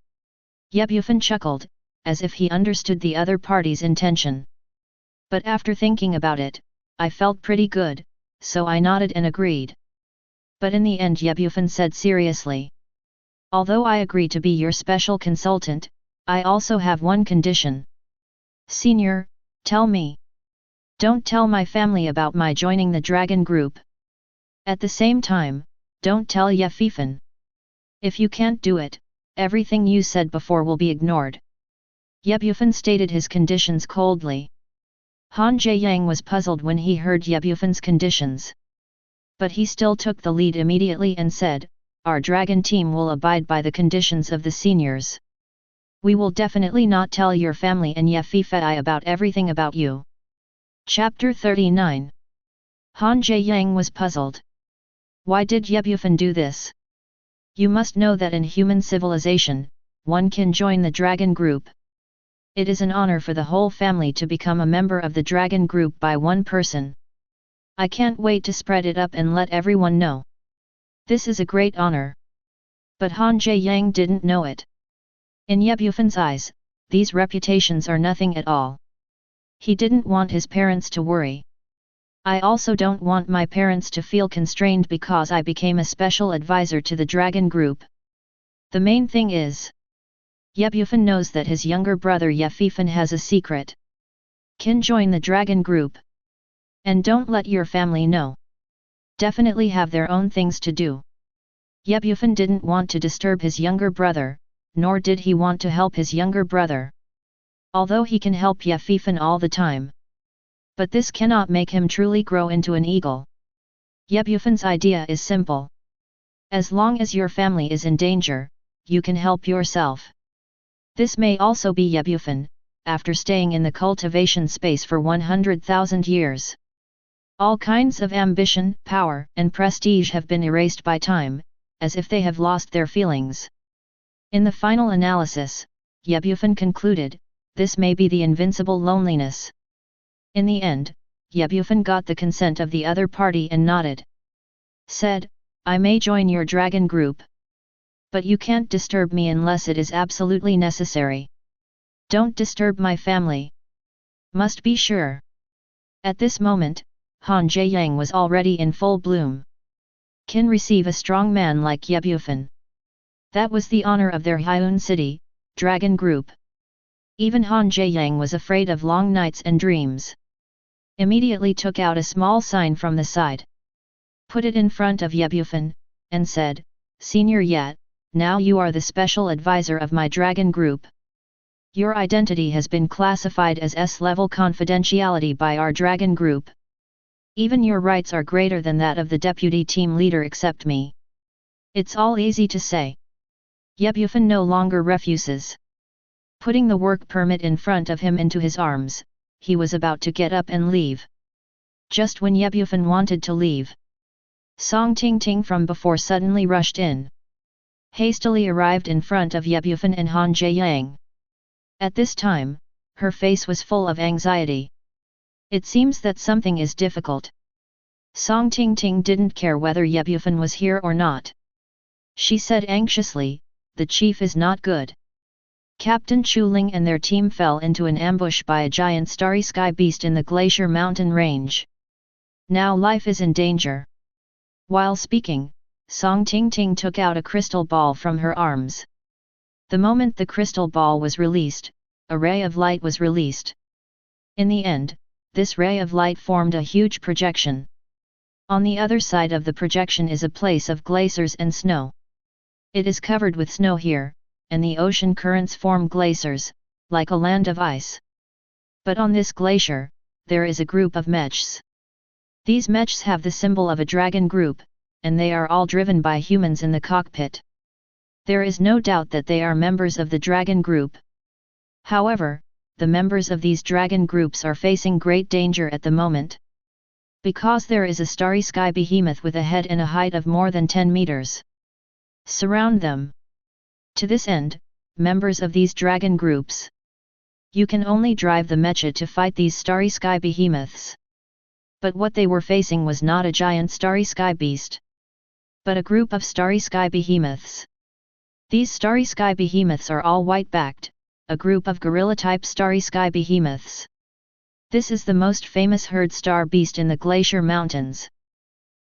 Ye Bufan chuckled, as if he understood the other party's intention. "But after thinking about it, I felt pretty good, so I nodded and agreed." But in the end Ye Bufan said seriously, "Although I agree to be your special consultant, I also have one condition." "Senior, tell me." "Don't tell my family about my joining the dragon group. At the same time, don't tell Ye Fifan. If you can't do it, everything you said before will be ignored." Ye Bufan stated his conditions coldly. Han Jiayang was puzzled when he heard Ye Bufan's conditions. But he still took the lead immediately and said, "Our dragon team will abide by the conditions of the seniors. We will definitely not tell your family and Ye Fifai about everything about you." Chapter 39. Han Jiayang was puzzled. Why did Ye Bufan do this? You must know that in human civilization, one can join the dragon group. It is an honor for the whole family to become a member of the dragon group by one person. I can't wait to spread it up and let everyone know. This is a great honor. But Han Jiayang didn't know it. In Ye Bufan's eyes, these reputations are nothing at all. He didn't want his parents to worry. "I also don't want my parents to feel constrained because I became a special advisor to the dragon group. The main thing is, Ye Bufan knows that his younger brother Ye Fifan has a secret. Can join the dragon group. And don't let your family know. Definitely have their own things to do." Ye Bufan didn't want to disturb his younger brother, nor did he want to help his younger brother. Although he can help Ye Fifan all the time. But this cannot make him truly grow into an eagle. Ye Bufan's idea is simple. As long as your family is in danger, you can help yourself. This may also be Ye Bufan, after staying in the cultivation space for 100,000 years. All kinds of ambition, power, and prestige have been erased by time, as if they have lost their feelings. In the final analysis, Ye Bufan concluded, this may be the invincible loneliness. In the end, Ye Bufan got the consent of the other party and nodded. Said, "I may join your dragon group. But you can't disturb me unless it is absolutely necessary. Don't disturb my family. Must be sure." At this moment, Han Jiayang was already in full bloom. Can receive a strong man like Ye Bufan. That was the honor of their Hyun city, dragon group. Even Han Jiayang was afraid of long nights and dreams. Immediately took out a small sign from the side. Put it in front of Ye Bufan, and said, Senior Ye, now you are the special advisor of my dragon group. Your identity has been classified as S-level confidentiality by our dragon group. Even your rights are greater than that of the deputy team leader except me. It's all easy to say. Ye Bufan no longer refuses. Putting the work permit in front of him into his arms, he was about to get up and leave. Just when Ye Bufan wanted to leave, Song Ting Ting from before suddenly rushed in. Hastily arrived in front of Ye Bufan and Han Jiayang. At this time, her face was full of anxiety. It seems that something is difficult. Song Ting Ting didn't care whether Ye Bufan was here or not. She said anxiously, the chief is not good. Captain Chu Ling and their team fell into an ambush by a giant starry sky beast in the glacier mountain range. Now life is in danger. While speaking, Song Ting Ting took out a crystal ball from her arms. The moment the crystal ball was released, a ray of light was released. In the end, this ray of light formed a huge projection. On the other side of the projection is a place of glaciers and snow. It is covered with snow here, and the ocean currents form glaciers, like a land of ice. But on this glacier, there is a group of mechs. These mechs have the symbol of a dragon group, and they are all driven by humans in the cockpit. There is no doubt that they are members of the dragon group. However, the members of these dragon groups are facing great danger at the moment. Because there is a starry sky behemoth with a head and a height of more than 10 meters. Surround them. To this end, members of these dragon groups. You can only drive the mecha to fight these starry sky behemoths. But what they were facing was not a giant starry sky beast, but a group of starry sky behemoths. These starry sky behemoths are all white-backed, a group of gorilla-type starry sky behemoths. This is the most famous herd star beast in the glacier mountains.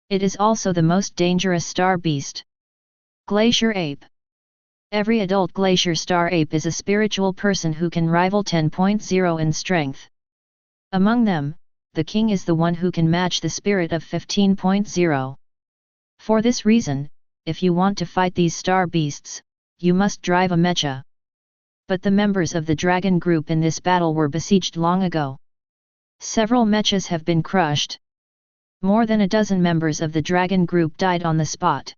It is also the most dangerous star beast. Glacier ape. Every adult glacier star ape is a spiritual person who can rival 10.0 in strength. Among them, the king is the one who can match the spirit of 15.0. For this reason, if you want to fight these star beasts, you must drive a mecha. But the members of the dragon group in this battle were besieged long ago. Several mechas have been crushed. More than a dozen members of the dragon group died on the spot.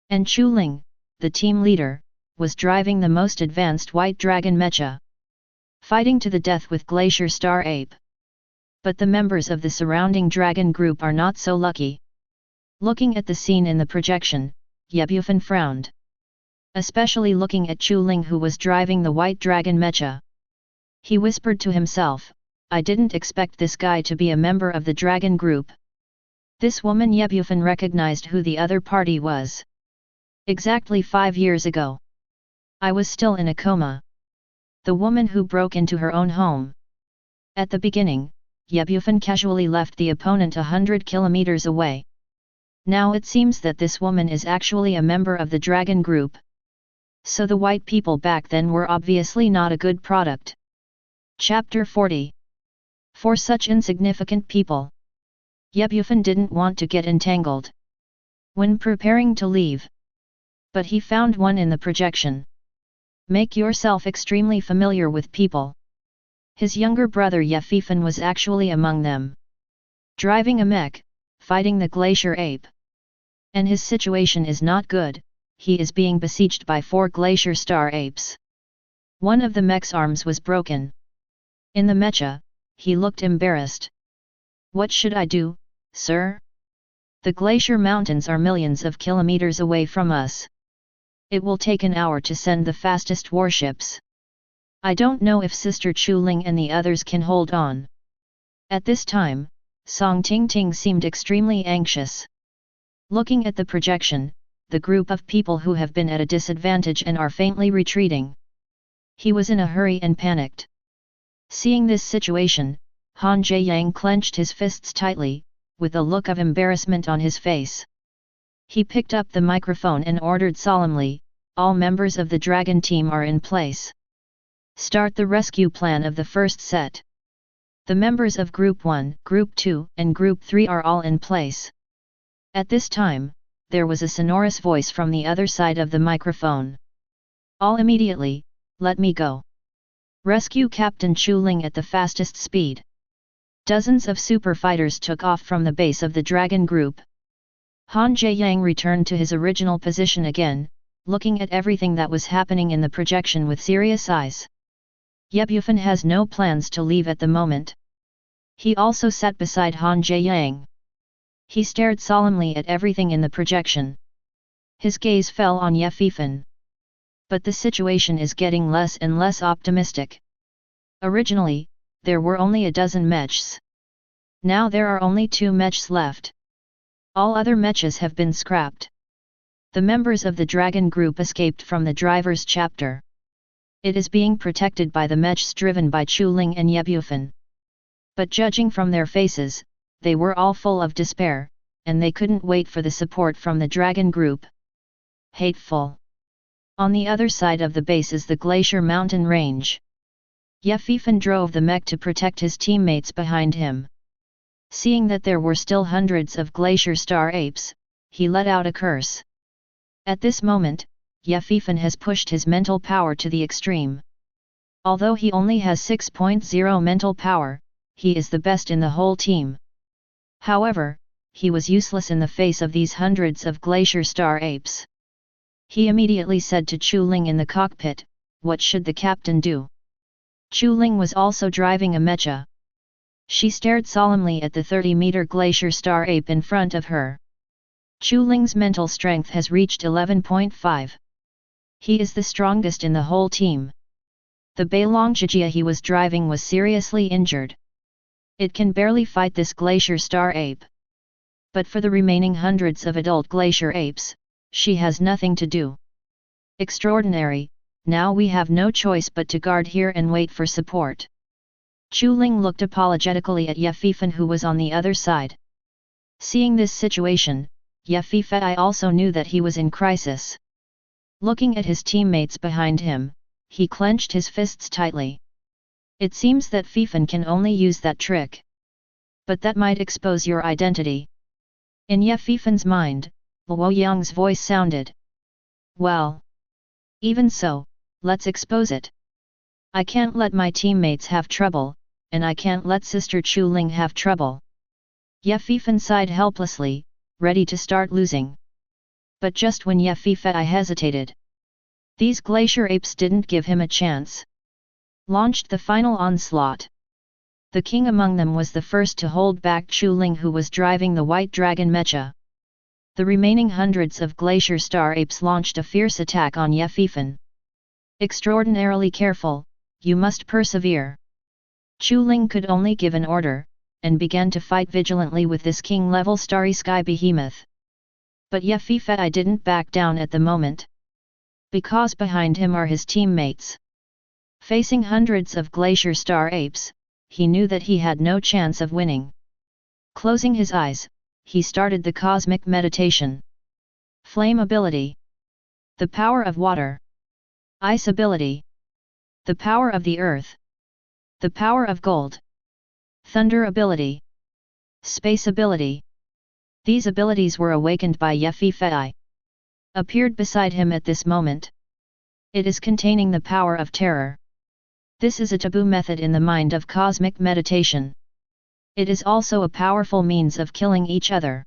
And Chu Ling, the team leader, was driving the most advanced white dragon mecha, fighting to the death with Glacier Star Ape. But the members of the surrounding dragon group are not so lucky. Looking at the scene in the projection, Ye Bufan frowned. Especially looking at Chu Ling, who was driving the white dragon mecha. He whispered to himself, I didn't expect this guy to be a member of the dragon group. This woman Ye Bufan recognized who the other party was. Exactly 5 years ago. I was still in a coma. The woman who broke into her own home. At the beginning, Ye Bufan casually left the opponent 100 kilometers away. Now it seems that this woman is actually a member of the dragon group. So the white people back then were obviously not a good product. Chapter 40. For such insignificant people, Ye Bufan didn't want to get entangled when preparing to leave. But he found one in the projection. Make yourself extremely familiar with people. His younger brother Ye Fifan was actually among them. Driving a mech, fighting the glacier ape. And his situation is not good. He is being besieged by 4 glacier star apes. One of the mech's arms was broken. In the mecha, he looked embarrassed. What should I do, sir? The glacier mountains are millions of kilometers away from us. It will take an hour to send the fastest warships. I don't know if Sister Chu Ling and the others can hold on. At this time, Song Ting Ting seemed extremely anxious. Looking at the projection, the group of people who have been at a disadvantage and are faintly retreating. He was in a hurry and panicked. Seeing this situation, Han Jiayang clenched his fists tightly, with a look of embarrassment on his face. He picked up the microphone and ordered solemnly, "All members of the Dragon team are in place. Start the rescue plan of the first set. The members of Group 1, Group 2, and Group 3 are all in place." At this time, there was a sonorous voice from the other side of the microphone. "All immediately, let me go. Rescue Captain Chu Ling at the fastest speed." Dozens of super fighters took off from the base of the Dragon Group. Han Jiayang returned to his original position again, looking at everything that was happening in the projection with serious eyes. Bufan has no plans to leave at the moment. He also sat beside Han Jiayang. He stared solemnly at everything in the projection. His gaze fell on Bufan. But the situation is getting less and less optimistic. Originally, there were only a dozen mechs. Now there are only 2 mechs left. All other mechs have been scrapped. The members of the Dragon Group escaped from the driver's chapter. It is being protected by the mechs driven by Chu Ling and Bufan. But judging from their faces, they were all full of despair, and they couldn't wait for the support from the Dragon Group. Hateful. On the other side of the base is the Glacier Mountain Range. Bufan drove the mech to protect his teammates behind him. Seeing that there were still hundreds of Glacier Star Apes, he let out a curse. At this moment, Bufan has pushed his mental power to the extreme. Although he only has 6.0 mental power, he is the best in the whole team. However, he was useless in the face of these hundreds of Glacier Star Apes. He immediately said to Chu Ling in the cockpit, "What should the captain do?" Chu Ling was also driving a mecha. She stared solemnly at the 30-meter Glacier Star Ape in front of her. Chu Ling's mental strength has reached 11.5. He is the strongest in the whole team. The Beilong Jijia he was driving was seriously injured. It can barely fight this Glacier Star Ape. But for the remaining hundreds of adult Glacier Apes, she has nothing to do. Extraordinary, now we have no choice but to guard here and wait for support. Chu Ling looked apologetically at Bufan who was on the other side. Seeing this situation, Bufan also knew that he was in crisis. Looking at his teammates behind him, he clenched his fists tightly. It seems that Bufan can only use that trick. But that might expose your identity. In Bufan's mind, Luo Yang's voice sounded. "Well. Even so, let's expose it. I can't let my teammates have trouble, and I can't let Sister Chu Ling have trouble." Bufan sighed helplessly, ready to start losing. But just when Bufan hesitated, these Glacier Apes didn't give him a chance. Launched the final onslaught. The king among them was the first to hold back Chu Ling who was driving the White Dragon mecha. The remaining hundreds of Glacier Star Apes launched a fierce attack on Bufan. Extraordinarily careful, you must persevere. Chu Ling could only give an order, and began to fight vigilantly with this king-level Starry Sky Behemoth. But Bufan didn't back down at the moment. Because behind him are his teammates. Facing hundreds of Glacier Star Apes, he knew that he had no chance of winning. Closing his eyes, he started the cosmic meditation. Flame ability. The power of water. Ice ability. The power of the earth. The power of gold. Thunder ability. Space ability. These abilities were awakened by Bufan. Appeared beside him at this moment. It is containing the power of terror. This is a taboo method in the mind of cosmic meditation. It is also a powerful means of killing each other.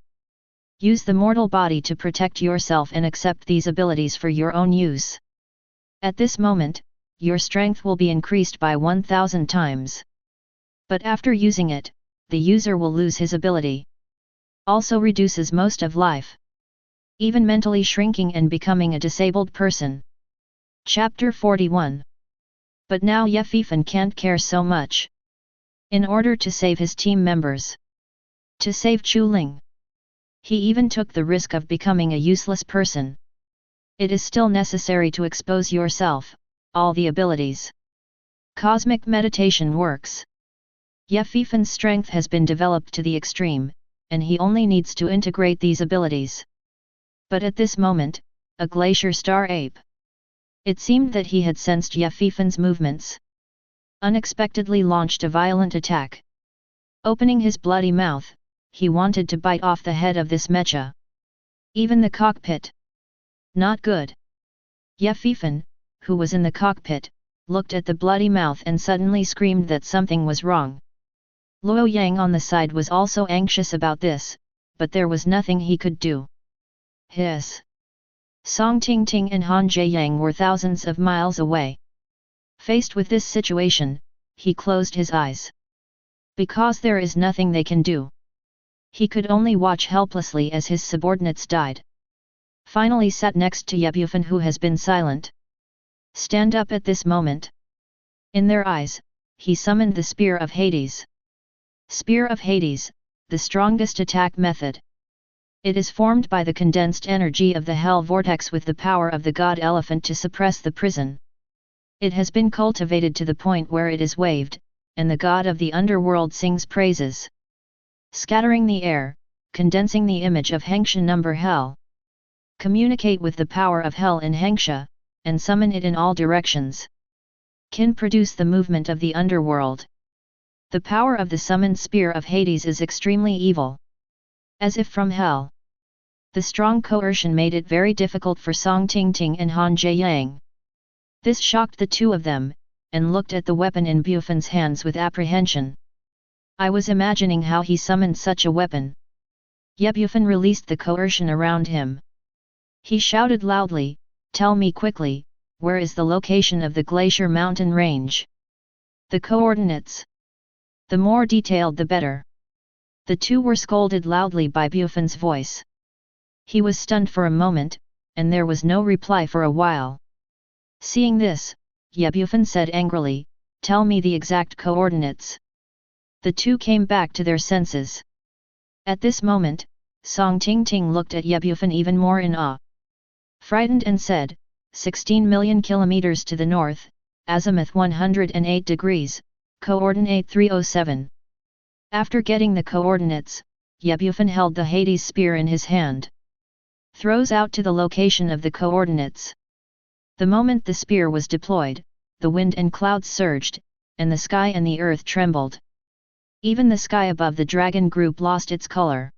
Use the mortal body to protect yourself and accept these abilities for your own use. At this moment, your strength will be increased by 1000 times. But after using it, the user will lose his ability. Also reduces most of life. Even mentally shrinking and becoming a disabled person. Chapter 41. But now Bufan can't care so much. In order to save his team members. To save Chu Ling. He even took the risk of becoming a useless person. It is still necessary to expose yourself, all the abilities. Cosmic meditation works. Bufan's strength has been developed to the extreme, and he only needs to integrate these abilities. But at this moment, a glacier star ape. It seemed that he had sensed Bufan's movements. Unexpectedly launched a violent attack. Opening his bloody mouth, he wanted to bite off the head of this mecha. Even the cockpit. Not good. Bufan, who was in the cockpit, looked at the bloody mouth and suddenly screamed that something was wrong. Luo Yang on the side was also anxious about this, but there was nothing he could do. Hiss! Song Tingting and Han Jiayang were thousands of miles away. Faced with this situation, he closed his eyes. Because there is nothing they can do. He could only watch helplessly as his subordinates died. Finally sat next to Bufan, who has been silent. Stand up at this moment. In their eyes, he summoned the Spear of Hades. Spear of Hades, the strongest attack method. It is formed by the condensed energy of the Hell Vortex with the power of the God Elephant to suppress the prison. It has been cultivated to the point where it is waved, and the God of the underworld sings praises. Scattering the air, condensing the image of Hengsha number Hell. Communicate with the power of Hell in Hengsha, and summon it in all directions. Can produce the movement of the underworld. The power of the summoned Spear of Hades is extremely evil. As if from hell. The strong coercion made it very difficult for Song Tingting and Han Jiayang. This shocked the two of them, and looked at the weapon in Bufan's hands with apprehension. I was imagining how he summoned such a weapon. Bufan released the coercion around him. He shouted loudly, "Tell me quickly, where is the location of the glacier mountain range? The coordinates. The more detailed the better." The two were scolded loudly by Bufan's voice. He was stunned for a moment, and there was no reply for a while. Seeing this, Bufan said angrily, "Tell me the exact coordinates." The two came back to their senses. At this moment, Song Tingting looked at Bufan even more in awe. Frightened and said, 16 million kilometers to the north, azimuth 108 degrees, coordinate 307. After getting the coordinates, Bufan held the Hades spear in his hand. Throws out to the location of the coordinates. The moment the spear was deployed, the wind and clouds surged, and the sky and the earth trembled. Even the sky above the dragon group lost its color.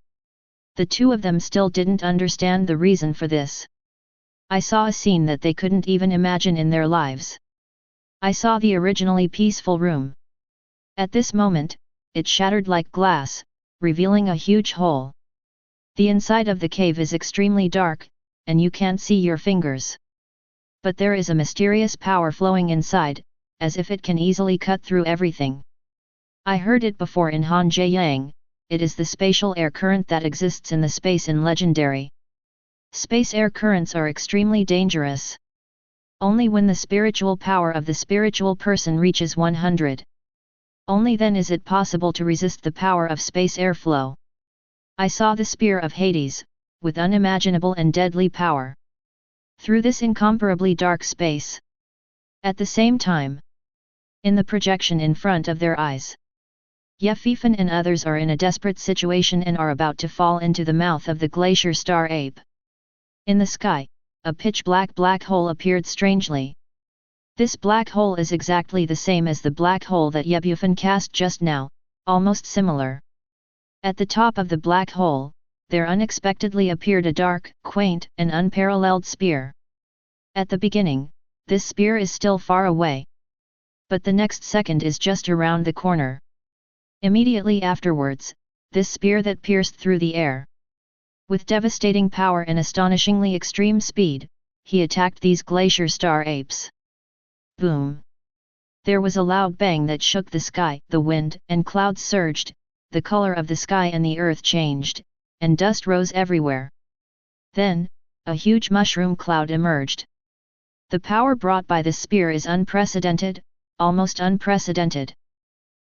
The two of them still didn't understand the reason for this. I saw a scene that they couldn't even imagine in their lives. I saw the originally peaceful room. At this moment, it shattered like glass, revealing a huge hole. The inside of the cave is extremely dark, and you can't see your fingers. But there is a mysterious power flowing inside, as if it can easily cut through everything. I heard it before in Han Jiayang, it is the spatial air current that exists in the space in Legendary. Space air currents are extremely dangerous. Only when the spiritual power of the spiritual person reaches 100. Only then is it possible to resist the power of space airflow. I saw the Spear of Hades, with unimaginable and deadly power. Through this incomparably dark space. At the same time, in the projection in front of their eyes, Bufan and others are in a desperate situation and are about to fall into the mouth of the glacier star ape. In the sky, a pitch-black black hole appeared strangely. This black hole is exactly the same as the black hole that Bufan cast just now, almost similar. At the top of the black hole, there unexpectedly appeared a dark, quaint, and unparalleled spear. At the beginning, this spear is still far away. But the next second is just around the corner. Immediately afterwards, this spear that pierced through the air. With devastating power and astonishingly extreme speed, he attacked these glacier star apes. Boom! There was a loud bang that shook the sky, the wind and clouds surged, the color of the sky and the earth changed, and dust rose everywhere. Then, a huge mushroom cloud emerged. The power brought by this spear is unprecedented, almost unprecedented.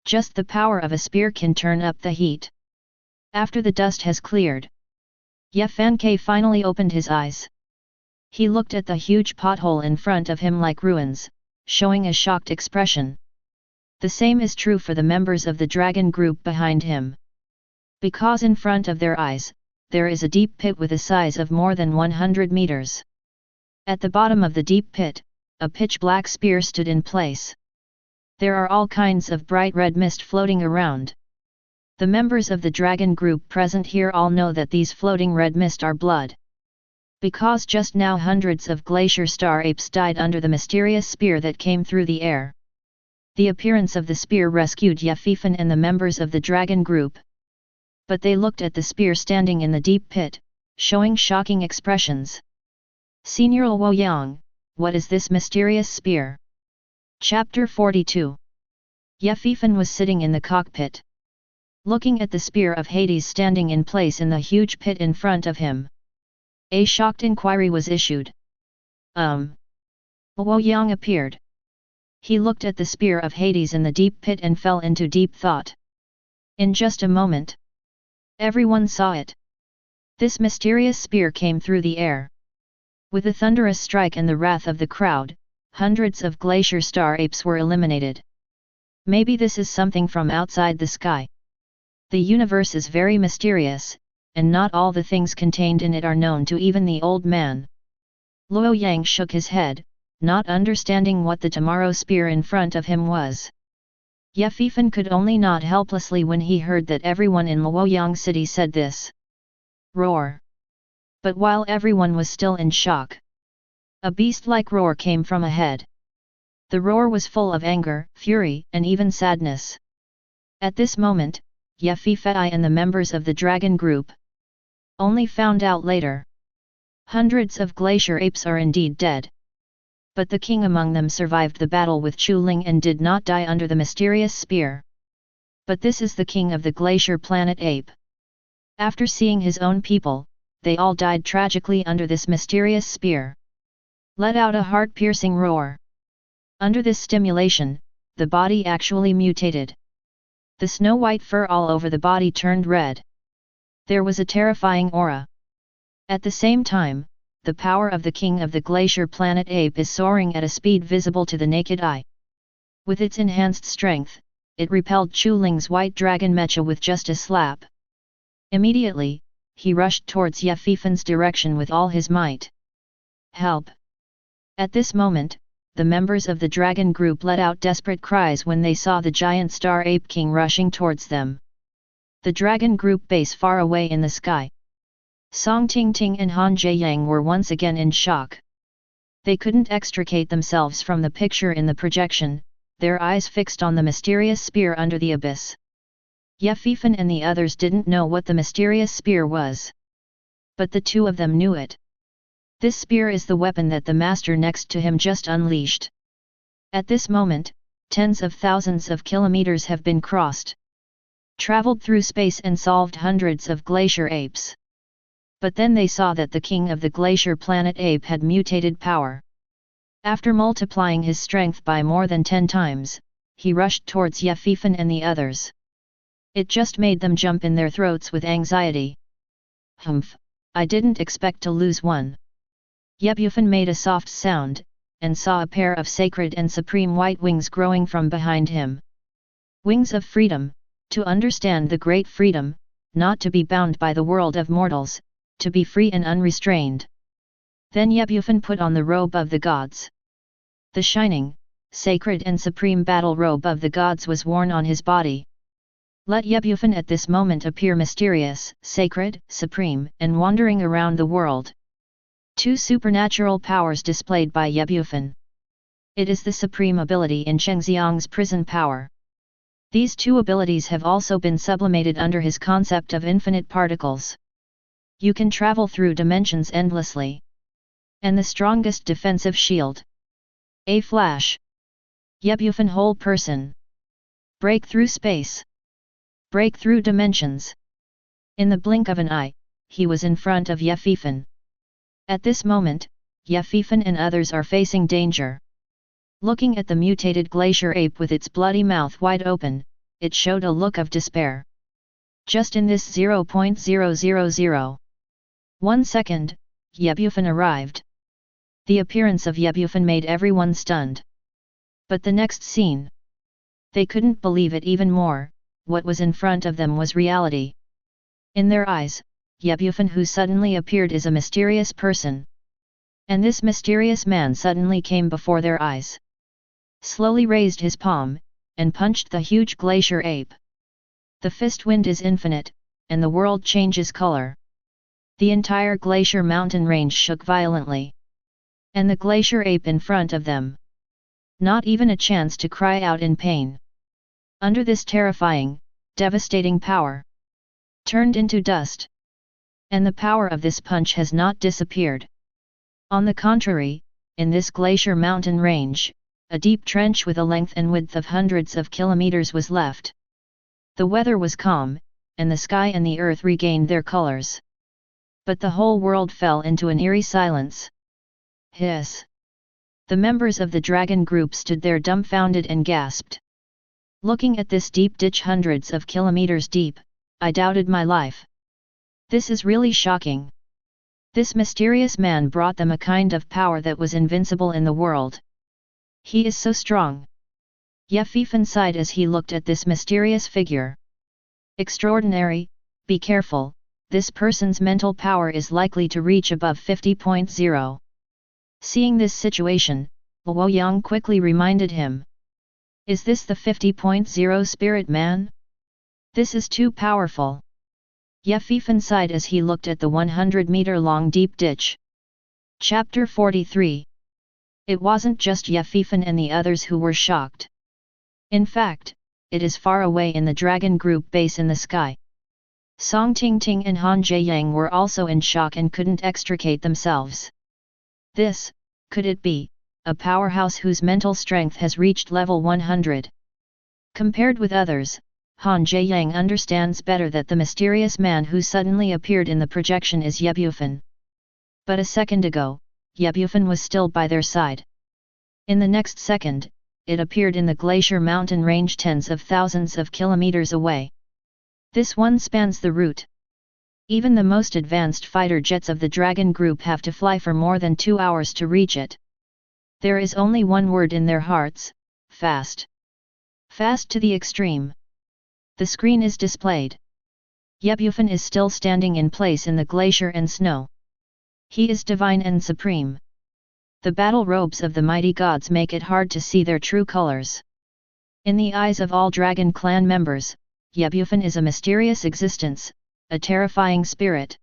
Just the power of a spear can turn up the heat. After the dust has cleared, Bufan finally opened his eyes. He looked at the huge pothole in front of him like ruins, showing a shocked expression. The same is true for the members of the dragon group behind him. Because in front of their eyes, there is a deep pit with a size of more than 100 meters. At the bottom of the deep pit, a pitch-black spear stood in place. There are all kinds of bright red mist floating around. The members of the dragon group present here all know that these floating red mist are blood. Because just now hundreds of glacier star apes died under the mysterious spear that came through the air. The appearance of the spear rescued Yefifan and the members of the dragon group. But they looked at the spear standing in the deep pit, showing shocking expressions. Senior Luoyang, what is this mysterious spear? Chapter 42. Yefifan was sitting in the cockpit, looking at the spear of Hades standing in place in the huge pit in front of him. A shocked inquiry was issued. Luoyang appeared. He looked at the spear of Hades in the deep pit and fell into deep thought. In just a moment, everyone saw it. This mysterious spear came through the air. With a thunderous strike and the wrath of the crowd, hundreds of glacier star apes were eliminated. Maybe this is something from outside the sky. The universe is very mysterious, and not all the things contained in it are known to even the old man. Luoyang shook his head, not understanding what the tomorrow spear in front of him was. Yefifan could only nod helplessly when he heard that everyone in Luoyang city said this. Roar! But while everyone was still in shock, a beast-like roar came from ahead. The roar was full of anger, fury, and even sadness. At this moment, Yefifan and the members of the dragon group only found out later. Hundreds of glacier apes are indeed dead. But the king among them survived the battle with Chu Ling and did not die under the mysterious spear. But this is the king of the glacier planet ape. After seeing his own people, they all died tragically under this mysterious spear. Let out a heart-piercing roar. Under this stimulation, the body actually mutated. The snow-white fur all over the body turned red. There was a terrifying aura. At the same time, the power of the king of the glacier planet ape is soaring at a speed visible to the naked eye. With its enhanced strength, it repelled Chu Ling's white dragon mecha with just a slap. Immediately, he rushed towards Yefifan's direction with all his might. Help! At this moment, the members of the dragon group let out desperate cries when they saw the giant star ape king rushing towards them. The dragon group base far away in the sky. Song Tingting and Han Jieyang were once again in shock. They couldn't extricate themselves from the picture in the projection, their eyes fixed on the mysterious spear under the abyss. Yefifan and the others didn't know what the mysterious spear was. But the two of them knew it. This spear is the weapon that the master next to him just unleashed. At this moment, tens of thousands of kilometers have been crossed, traveled through space and solved hundreds of glacier apes. But then they saw that the king of the glacier planet ape had mutated power. After multiplying his strength by more than 10 times, he rushed towards Yefifan and the others. It just made them jump in their throats with anxiety. Humph! I didn't expect to lose one. Yefifan made a soft sound, and saw a pair of sacred and supreme white wings growing from behind him. Wings of freedom, to understand the great freedom, not to be bound by the world of mortals, to be free and unrestrained. Then Yefifan put on the robe of the gods. The shining, sacred and supreme battle robe of the gods was worn on his body. Let Yefifan at this moment appear mysterious, sacred, supreme, and wandering around the world. Two supernatural powers displayed by Yefifan. It is the supreme ability in Chengxiang's prison power. These two abilities have also been sublimated under his concept of infinite particles. You can travel through dimensions endlessly. And the strongest defensive shield. A flash. Yefifan whole person. Break through space. Break through dimensions. In the blink of an eye, he was in front of Yefifan. At this moment, Yefifan and others are facing danger. Looking at the mutated glacier ape with its bloody mouth wide open, it showed a look of despair. Just in this 0.0001 second, Yefifan arrived. The appearance of Yefifan made everyone stunned. But the next scene. They couldn't believe it even more, what was in front of them was reality. In their eyes, Bufan who suddenly appeared is a mysterious person. And this mysterious man suddenly came before their eyes. Slowly raised his palm, and punched the huge glacier ape. The fist wind is infinite, and the world changes color. The entire glacier mountain range shook violently. And the glacier ape in front of them. Not even a chance to cry out in pain. Under this terrifying, devastating power. Turned into dust. And the power of this punch has not disappeared. On the contrary, in this glacier mountain range, a deep trench with a length and width of hundreds of kilometers was left. The weather was calm, and the sky and the earth regained their colors. But the whole world fell into an eerie silence. Hiss! The members of the dragon group stood there dumbfounded and gasped. Looking at this deep ditch hundreds of kilometers deep, I doubted my life. This is really shocking. This mysterious man brought them a kind of power that was invincible in the world. He is so strong. Bufan sighed as he looked at this mysterious figure. Extraordinary, be careful, this person's mental power is likely to reach above 50.0. Seeing this situation, Luo Yang quickly reminded him. Is this the 50.0 spirit man? This is too powerful. Bufan sighed as he looked at the 100-meter-long deep ditch. Chapter 43. It wasn't just Bufan and the others who were shocked. In fact, it is far away in the dragon group base in the sky. Song Tingting and Han Jiayang were also in shock and couldn't extricate themselves. This, could it be, a powerhouse whose mental strength has reached level 100? Compared with others, Han Jiayang understands better that the mysterious man who suddenly appeared in the projection is Bufan. But a second ago, Bufan was still by their side. In the next second, it appeared in the glacier mountain range tens of thousands of kilometers away. This one spans the route. Even the most advanced fighter jets of the Dragon Group have to fly for more than 2 hours to reach it. There is only one word in their hearts: fast. Fast to the extreme. The screen is displayed. Bufan is still standing in place in the glacier and snow. He is divine and supreme. The battle robes of the mighty gods make it hard to see their true colors. In the eyes of all Dragon Clan members, Bufan is a mysterious existence, a terrifying spirit.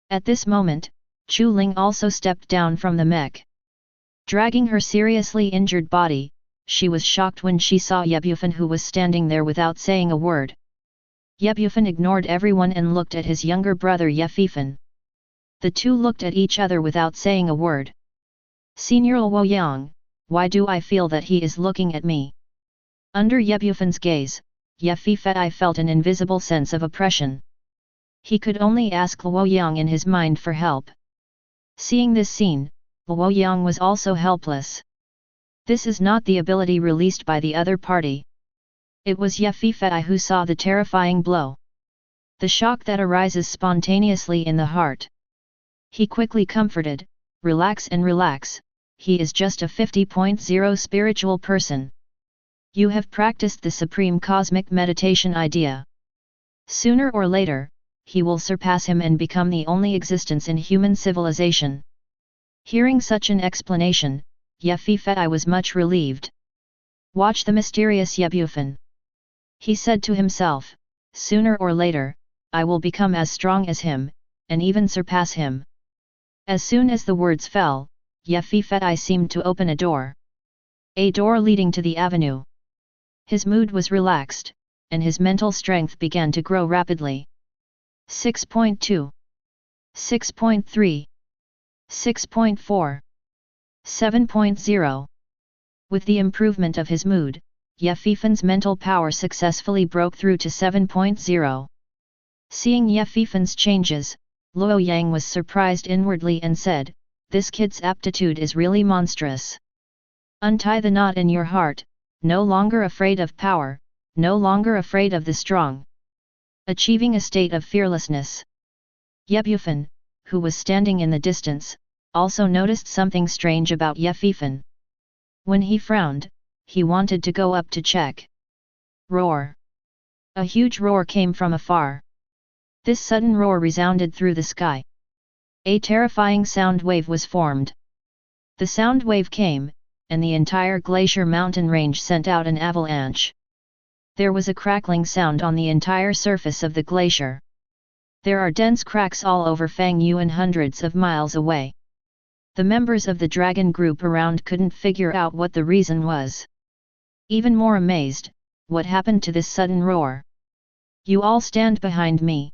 At this moment, Chu Ling also stepped down from the mech. Dragging her seriously injured body, she was shocked when she saw Bufan, who was standing there without saying a word. Bufan ignored everyone and looked at his younger brother Bufan. The two looked at each other without saying a word. Senior Luo Yang, why do I feel that he is looking at me? Under Bufan's gaze, Bufan felt an invisible sense of oppression. He could only ask Luo Yang in his mind for help. Seeing this scene, Luo Yang was also helpless. This is not the ability released by the other party. It was Bufan who saw the terrifying blow. The shock that arises spontaneously in the heart. He quickly comforted, relax and relax, he is just a 50.0 spiritual person. You have practiced the supreme cosmic meditation idea. Sooner or later, he will surpass him and become the only existence in human civilization. Hearing such an explanation, Bufan was much relieved. Watch the mysterious Bufan. He said to himself, sooner or later, I will become as strong as him, and even surpass him. As soon as the words fell, Bufan seemed to open a door. A door leading to the avenue. His mood was relaxed, and his mental strength began to grow rapidly. 6.2 6.3 6.4 7.0 With the improvement of his mood, Bufan's mental power successfully broke through to 7.0. Seeing Bufan's changes, Luo Yang was surprised inwardly and said, this kid's aptitude is really monstrous. Untie the knot in your heart, no longer afraid of power, no longer afraid of the strong. Achieving a state of fearlessness. Bufan, who was standing in the distance, also noticed something strange about Bufan. When he frowned, he wanted to go up to check. Roar! A huge roar came from afar. This sudden roar resounded through the sky. A terrifying sound wave was formed. The sound wave came, and the entire glacier mountain range sent out an avalanche. There was a crackling sound on the entire surface of the glacier. There are dense cracks all over Fang Yuan hundreds of miles away. The members of the dragon group around couldn't figure out what the reason was. Even more amazed, what happened to this sudden roar? You all stand behind me.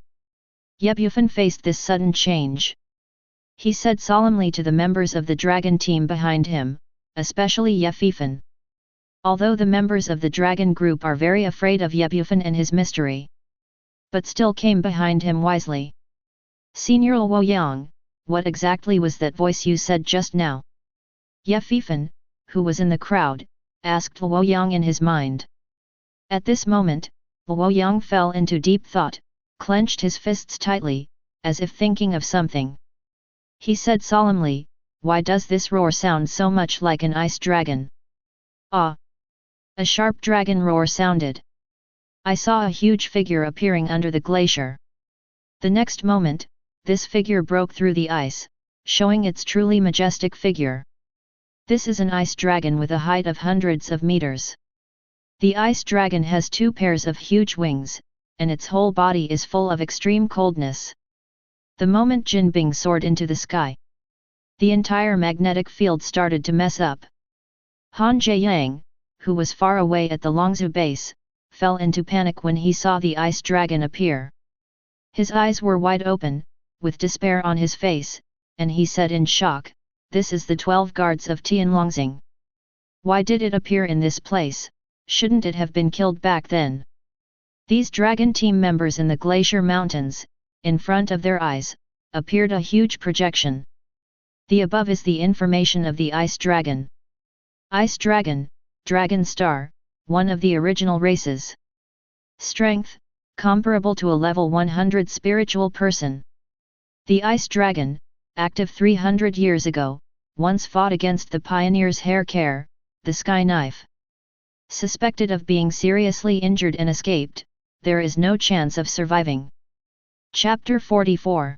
Bufan faced this sudden change. He said solemnly to the members of the dragon team behind him, especially Bufan. Although the members of the dragon group are very afraid of Bufan and his mystery, but still came behind him wisely. Senior Luoyang, what exactly was that voice you said just now? Bufan, who was in the crowd, asked Luoyang in his mind. At this moment, Luoyang fell into deep thought, clenched his fists tightly, as if thinking of something. He said solemnly, "Why does this roar sound so much like an ice dragon?" Ah! A sharp dragon roar sounded. I saw a huge figure appearing under the glacier. The next moment, this figure broke through the ice, showing its truly majestic figure. This is an ice dragon with a height of hundreds of meters. The ice dragon has 2 pairs of huge wings, and its whole body is full of extreme coldness. The moment Jinbing soared into the sky, the entire magnetic field started to mess up. Han Jiayang, who was far away at the Longzhou base, fell into panic when he saw the ice dragon appear. His eyes were wide open, with despair on his face, and he said in shock, "This is the 12 guards of Tianlongxing. Why did it appear in this place? Shouldn't it have been killed back then?" These dragon team members in the glacier mountains, in front of their eyes, appeared a huge projection. The above is the information of the ice dragon. Ice dragon, dragon star, one of the original races. Strength, comparable to a level 100 spiritual person. The ice dragon, active 300 years ago, once fought against the pioneers Hair Care, the Sky Knife. Suspected of being seriously injured and escaped, there is no chance of surviving. Chapter 44.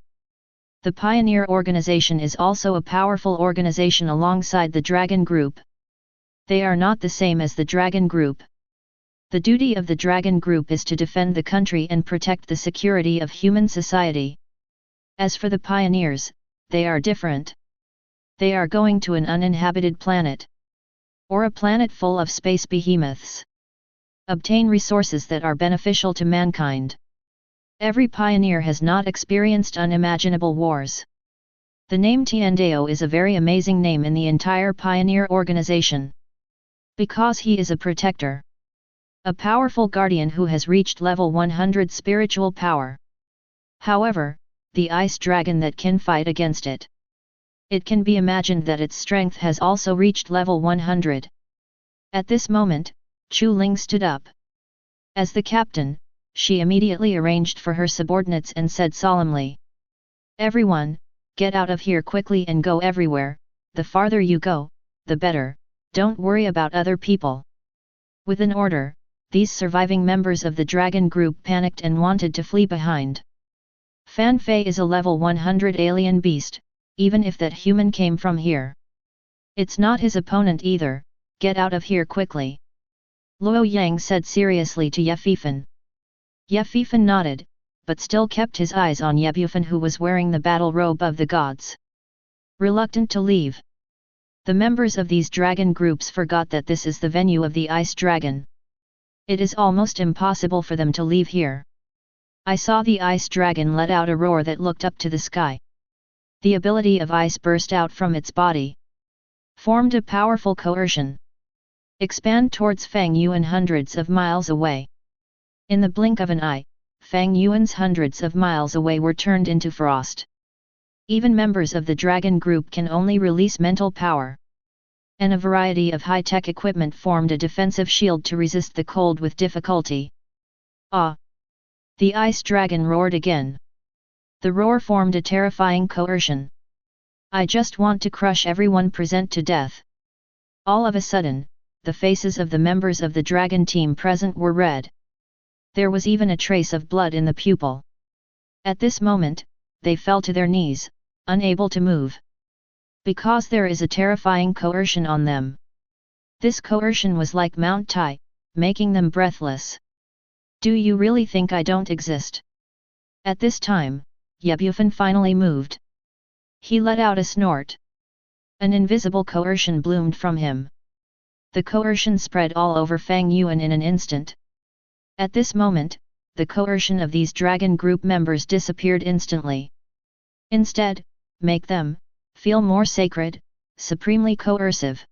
The Pioneer Organization is also a powerful organization alongside the Dragon Group. They are not the same as the Dragon Group. The duty of the Dragon Group is to defend the country and protect the security of human society. As for the pioneers, they are different. They are going to an uninhabited planet, or a planet full of space behemoths. Obtain resources that are beneficial to mankind. Every pioneer has not experienced unimaginable wars. The name Tiandao is a very amazing name in the entire pioneer organization. Because he is a protector. A powerful guardian who has reached level 100 spiritual power. However, the ice dragon that can fight against it. It can be imagined that its strength has also reached level 100. At this moment, Chu Ling stood up. As the captain, she immediately arranged for her subordinates and said solemnly, "Everyone, get out of here quickly and go everywhere, the farther you go, the better, don't worry about other people." With an order, these surviving members of the dragon group panicked and wanted to flee behind. Fan Fei is a level 100 alien beast, even if that human came from here. It's not his opponent either, get out of here quickly. Luo Yang said seriously to Bufan. Bufan nodded, but still kept his eyes on Bufan, who was wearing the battle robe of the gods. Reluctant to leave. The members of these dragon groups forgot that this is the venue of the ice dragon. It is almost impossible for them to leave here. I saw the ice dragon let out a roar that looked up to the sky. The ability of ice burst out from its body. Formed a powerful coercion. Expand towards Fang Yuan hundreds of miles away. In the blink of an eye, Fang Yuan's hundreds of miles away were turned into frost. Even members of the dragon group can only release mental power. And a variety of high-tech equipment formed a defensive shield to resist the cold with difficulty. Ah! The ice dragon roared again. The roar formed a terrifying coercion. I just want to crush everyone present to death. All of a sudden, the faces of the members of the dragon team present were red. There was even a trace of blood in the pupil. At this moment, they fell to their knees, unable to move. Because there is a terrifying coercion on them. This coercion was like Mount Tai, making them breathless. Do you really think I don't exist? At this time, Bufan finally moved. He let out a snort. An invisible coercion bloomed from him. The coercion spread all over Fang Yuan in an instant. At this moment, the coercion of these dragon group members disappeared instantly. Instead, make them feel more sacred, supremely coercive.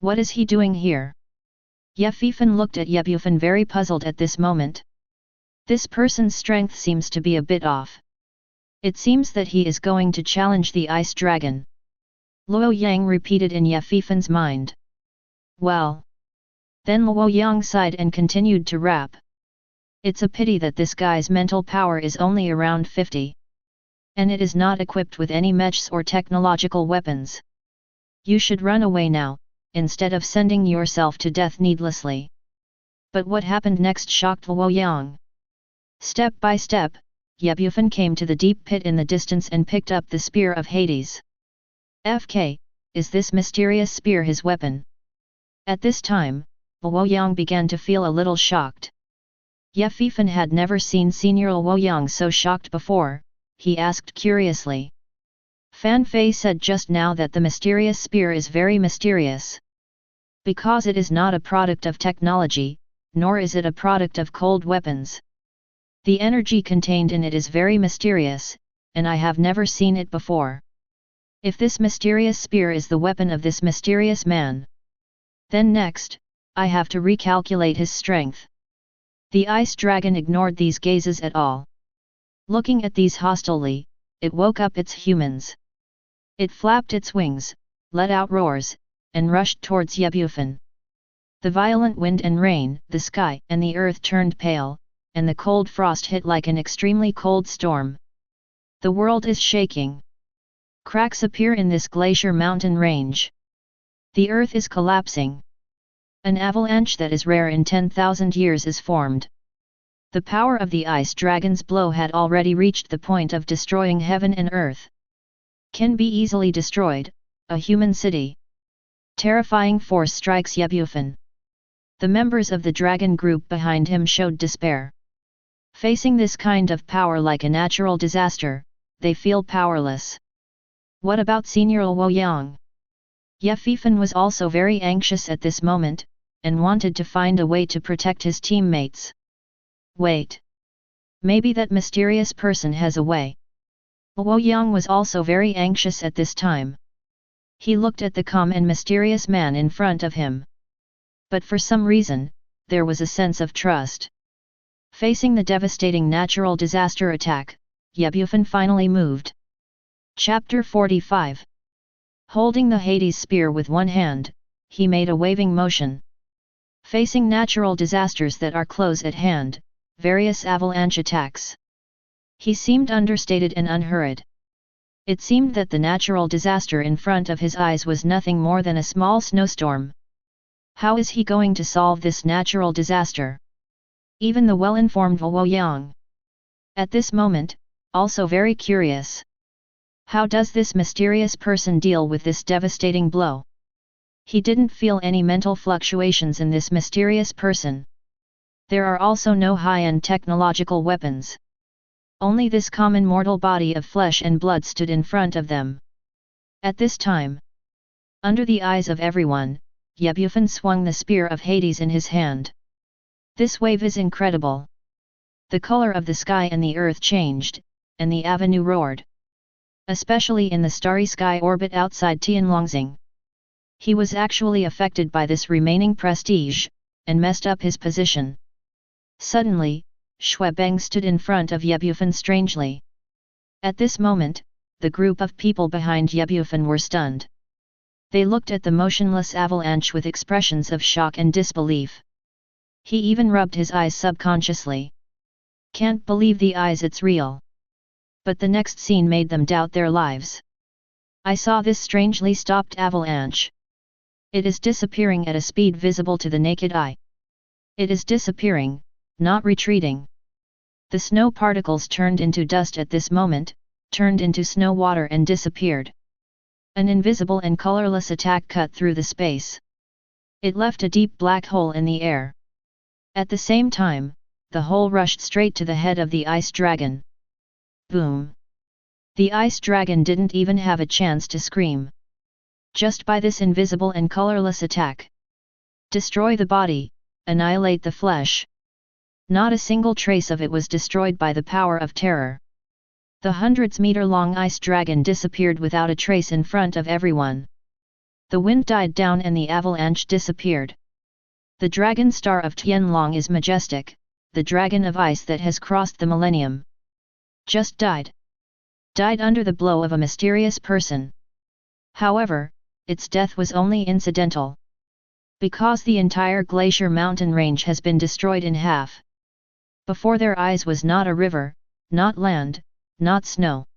What is he doing here? Bufan looked at Bufan very puzzled at this moment. This person's strength seems to be a bit off. It seems that he is going to challenge the ice dragon. Luo Yang repeated in Bufan's mind. Well. Then Luo Yang sighed and continued to rap. It's a pity that this guy's mental power is only around 50. And it is not equipped with any mechs or technological weapons. You should run away now, instead of sending yourself to death needlessly. But what happened next shocked Luo Yang. Step by step, Bufan came to the deep pit in the distance and picked up the spear of Hades. FK, is this mysterious spear his weapon? At this time, Luo Yang began to feel a little shocked. Bufan had never seen Senior Luo Yang so shocked before. He asked curiously. Fan Fei said just now that the mysterious spear is very mysterious. Because it is not a product of technology, nor is it a product of cold weapons. The energy contained in it is very mysterious, and I have never seen it before. If this mysterious spear is the weapon of this mysterious man, then next, I have to recalculate his strength. The ice dragon ignored these gazes at all. Looking at these hostilely, it woke up its humans. It flapped its wings, let out roars, and rushed towards Bufan. The violent wind and rain, the sky and the earth turned pale, and the cold frost hit like an extremely cold storm. The world is shaking. Cracks appear in this glacier mountain range. The earth is collapsing. An avalanche that is rare in 10,000 years is formed. The power of the ice dragon's blow had already reached the point of destroying heaven and earth. Can be easily destroyed, a human city. Terrifying force strikes Bufan. The members of the dragon group behind him showed despair. Facing this kind of power like a natural disaster, they feel powerless. What about Senior Luo Yang? Bufan was also very anxious at this moment, and wanted to find a way to protect his teammates. Wait. Maybe that mysterious person has a way. Luo Yang was also very anxious at this time. He looked at the calm and mysterious man in front of him. But for some reason, there was a sense of trust. Facing the devastating natural disaster attack, Bufan finally moved. Chapter 45. Holding the Hades spear with one hand, he made a waving motion. Facing natural disasters that are close at hand, various avalanche attacks. He seemed understated and unhurried. It seemed that the natural disaster in front of his eyes was nothing more than a small snowstorm. How is he going to solve this natural disaster? Even the well-informed Luo Yang, at this moment, also very curious. How does this mysterious person deal with this devastating blow? He didn't feel any mental fluctuations in this mysterious person. There are also no high-end technological weapons. Only this common mortal body of flesh and blood stood in front of them. At this time, under the eyes of everyone, Bufan swung the spear of Hades in his hand. This wave is incredible. The color of the sky and the earth changed, and the avenue roared. Especially in the starry sky orbit outside Tianlongxing. He was actually affected by this remaining prestige, and messed up his position. Suddenly, Xuebeng stood in front of Bufan strangely. At this moment, the group of people behind Bufan were stunned. They looked at the motionless avalanche with expressions of shock and disbelief. He even rubbed his eyes subconsciously. Can't believe the eyes, it's real. But the next scene made them doubt their lives. I saw this strangely stopped avalanche. It is disappearing at a speed visible to the naked eye. It is disappearing, not retreating. The snow particles turned into dust at this moment, turned into snow water and disappeared. An invisible and colorless attack cut through the space. It left a deep black hole in the air. At the same time, the hole rushed straight to the head of the ice dragon. Boom! The ice dragon didn't even have a chance to scream. Just by this invisible and colorless attack. Destroy the body, annihilate the flesh. Not a single trace of it was destroyed by the power of terror. The hundreds-meter-long ice dragon disappeared without a trace in front of everyone. The wind died down and the avalanche disappeared. The dragon star of Tianlong is majestic, the dragon of ice that has crossed the millennium. Just died. Died under the blow of a mysterious person. However, its death was only incidental. Because the entire glacier mountain range has been destroyed in half. Before their eyes was not a river, not land, not snow.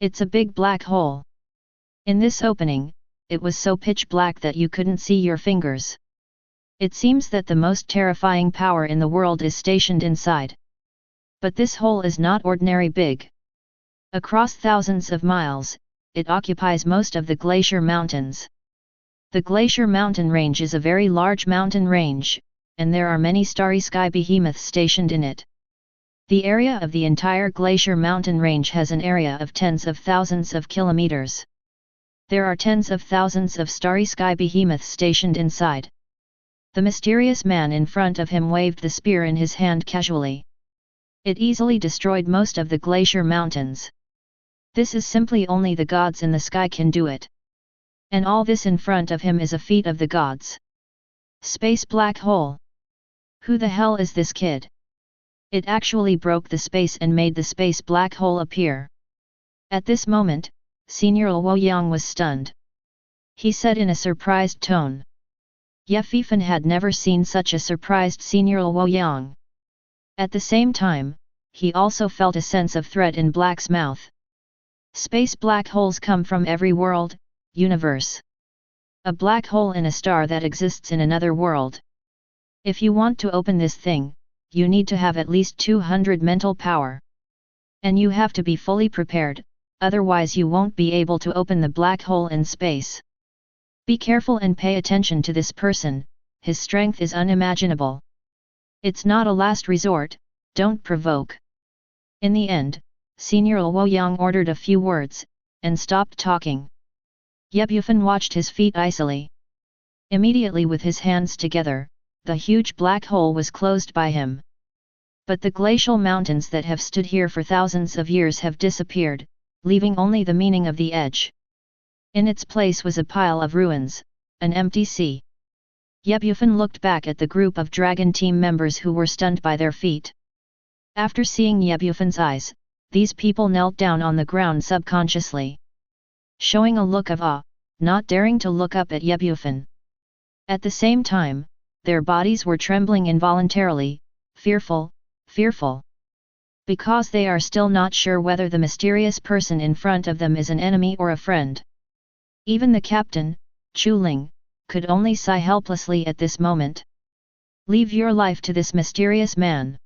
It's a big black hole. In this opening, it was so pitch black that you couldn't see your fingers. It seems that the most terrifying power in the world is stationed inside. But this hole is not ordinary big. Across thousands of miles, it occupies most of the glacier mountains. The glacier mountain range is a very large mountain range, and there are many starry sky behemoths stationed in it. The area of the entire glacier mountain range has an area of tens of thousands of kilometers. There are tens of thousands of starry sky behemoths stationed inside. The mysterious man in front of him waved the spear in his hand casually. It easily destroyed most of the glacier mountains. This is simply only the gods in the sky can do it. And all this in front of him is a feat of the gods. Space black hole. Who the hell is this kid? It actually broke the space and made the space black hole appear. At this moment, Senior Luoyang was stunned. He said in a surprised tone. Ye Fifan had never seen such a surprised Senior Luoyang. At the same time, he also felt a sense of threat in Black's mouth. Space black holes come from every world, universe. A black hole in a star that exists in another world. If you want to open this thing, you need to have at least 200 mental power. And you have to be fully prepared, otherwise you won't be able to open the black hole in space. Be careful and pay attention to this person, his strength is unimaginable. It's not a last resort, don't provoke. In the end, Senior Luoyang ordered a few words, and stopped talking. Ye Bufan watched his feet icily. Immediately with his hands together, the huge black hole was closed by him. But the glacial mountains that have stood here for thousands of years have disappeared, leaving only the meaning of the edge. In its place was a pile of ruins, an empty sea. Ye Bufan looked back at the group of dragon team members who were stunned by their feat. After seeing Ye Bufan's eyes, these people knelt down on the ground subconsciously. Showing a look of awe, not daring to look up at Ye Bufan. At the same time, their bodies were trembling involuntarily, fearful. Because they are still not sure whether the mysterious person in front of them is an enemy or a friend. Even the captain, Chu Ling, could only sigh helplessly at this moment. Leave your life to this mysterious man.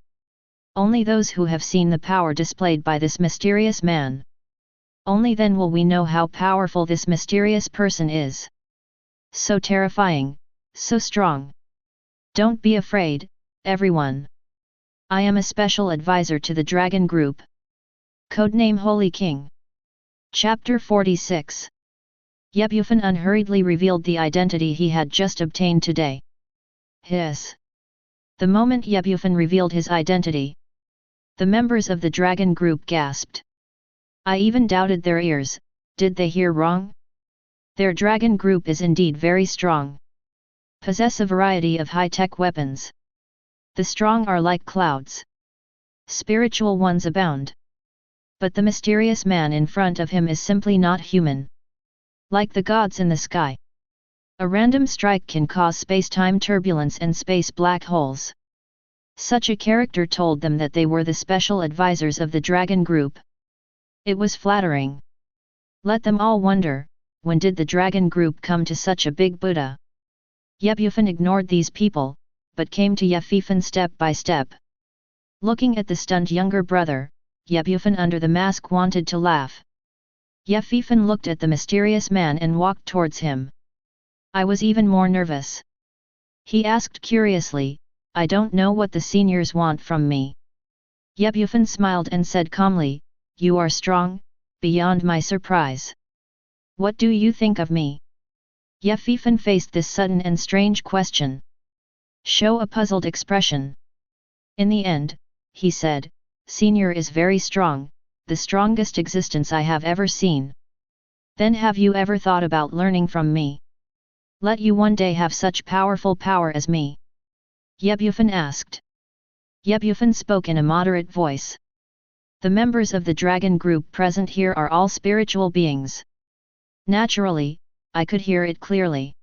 Only those who have seen the power displayed by this mysterious man. Only then will we know how powerful this mysterious person is. So terrifying, so strong. Don't be afraid, everyone. I am a special advisor to the Dragon Group. Codename Holy King. Chapter 46. Ye Bufan unhurriedly revealed the identity he had just obtained today. Hiss. The moment Ye Bufan revealed his identity, the members of the Dragon Group gasped. I even doubted their ears, did they hear wrong? Their Dragon Group is indeed very strong. Possess a variety of high-tech weapons. The strong are like clouds. Spiritual ones abound. But the mysterious man in front of him is simply not human. Like the gods in the sky. A random strike can cause space-time turbulence and space black holes. Such a character told them that they were the special advisors of the Dragon Group. It was flattering. Let them all wonder, when did the Dragon Group come to such a big Buddha? Ye Bufan ignored these people, but came to Ye Fifan step by step. Looking at the stunned younger brother, Bufan under the mask wanted to laugh. Bufan looked at the mysterious man and walked towards him. I was even more nervous. He asked curiously, I don't know what the seniors want from me. Bufan smiled and said calmly, you are strong, beyond my surprise. What do you think of me? Bufan faced this sudden and strange question. Show a puzzled expression. In the end, he said, Senior is very strong, the strongest existence I have ever seen. Then have you ever thought about learning from me? Let you one day have such powerful power as me? Bufan asked. Bufan spoke in a moderate voice. The members of the dragon group present here are all spiritual beings. Naturally, I could hear it clearly.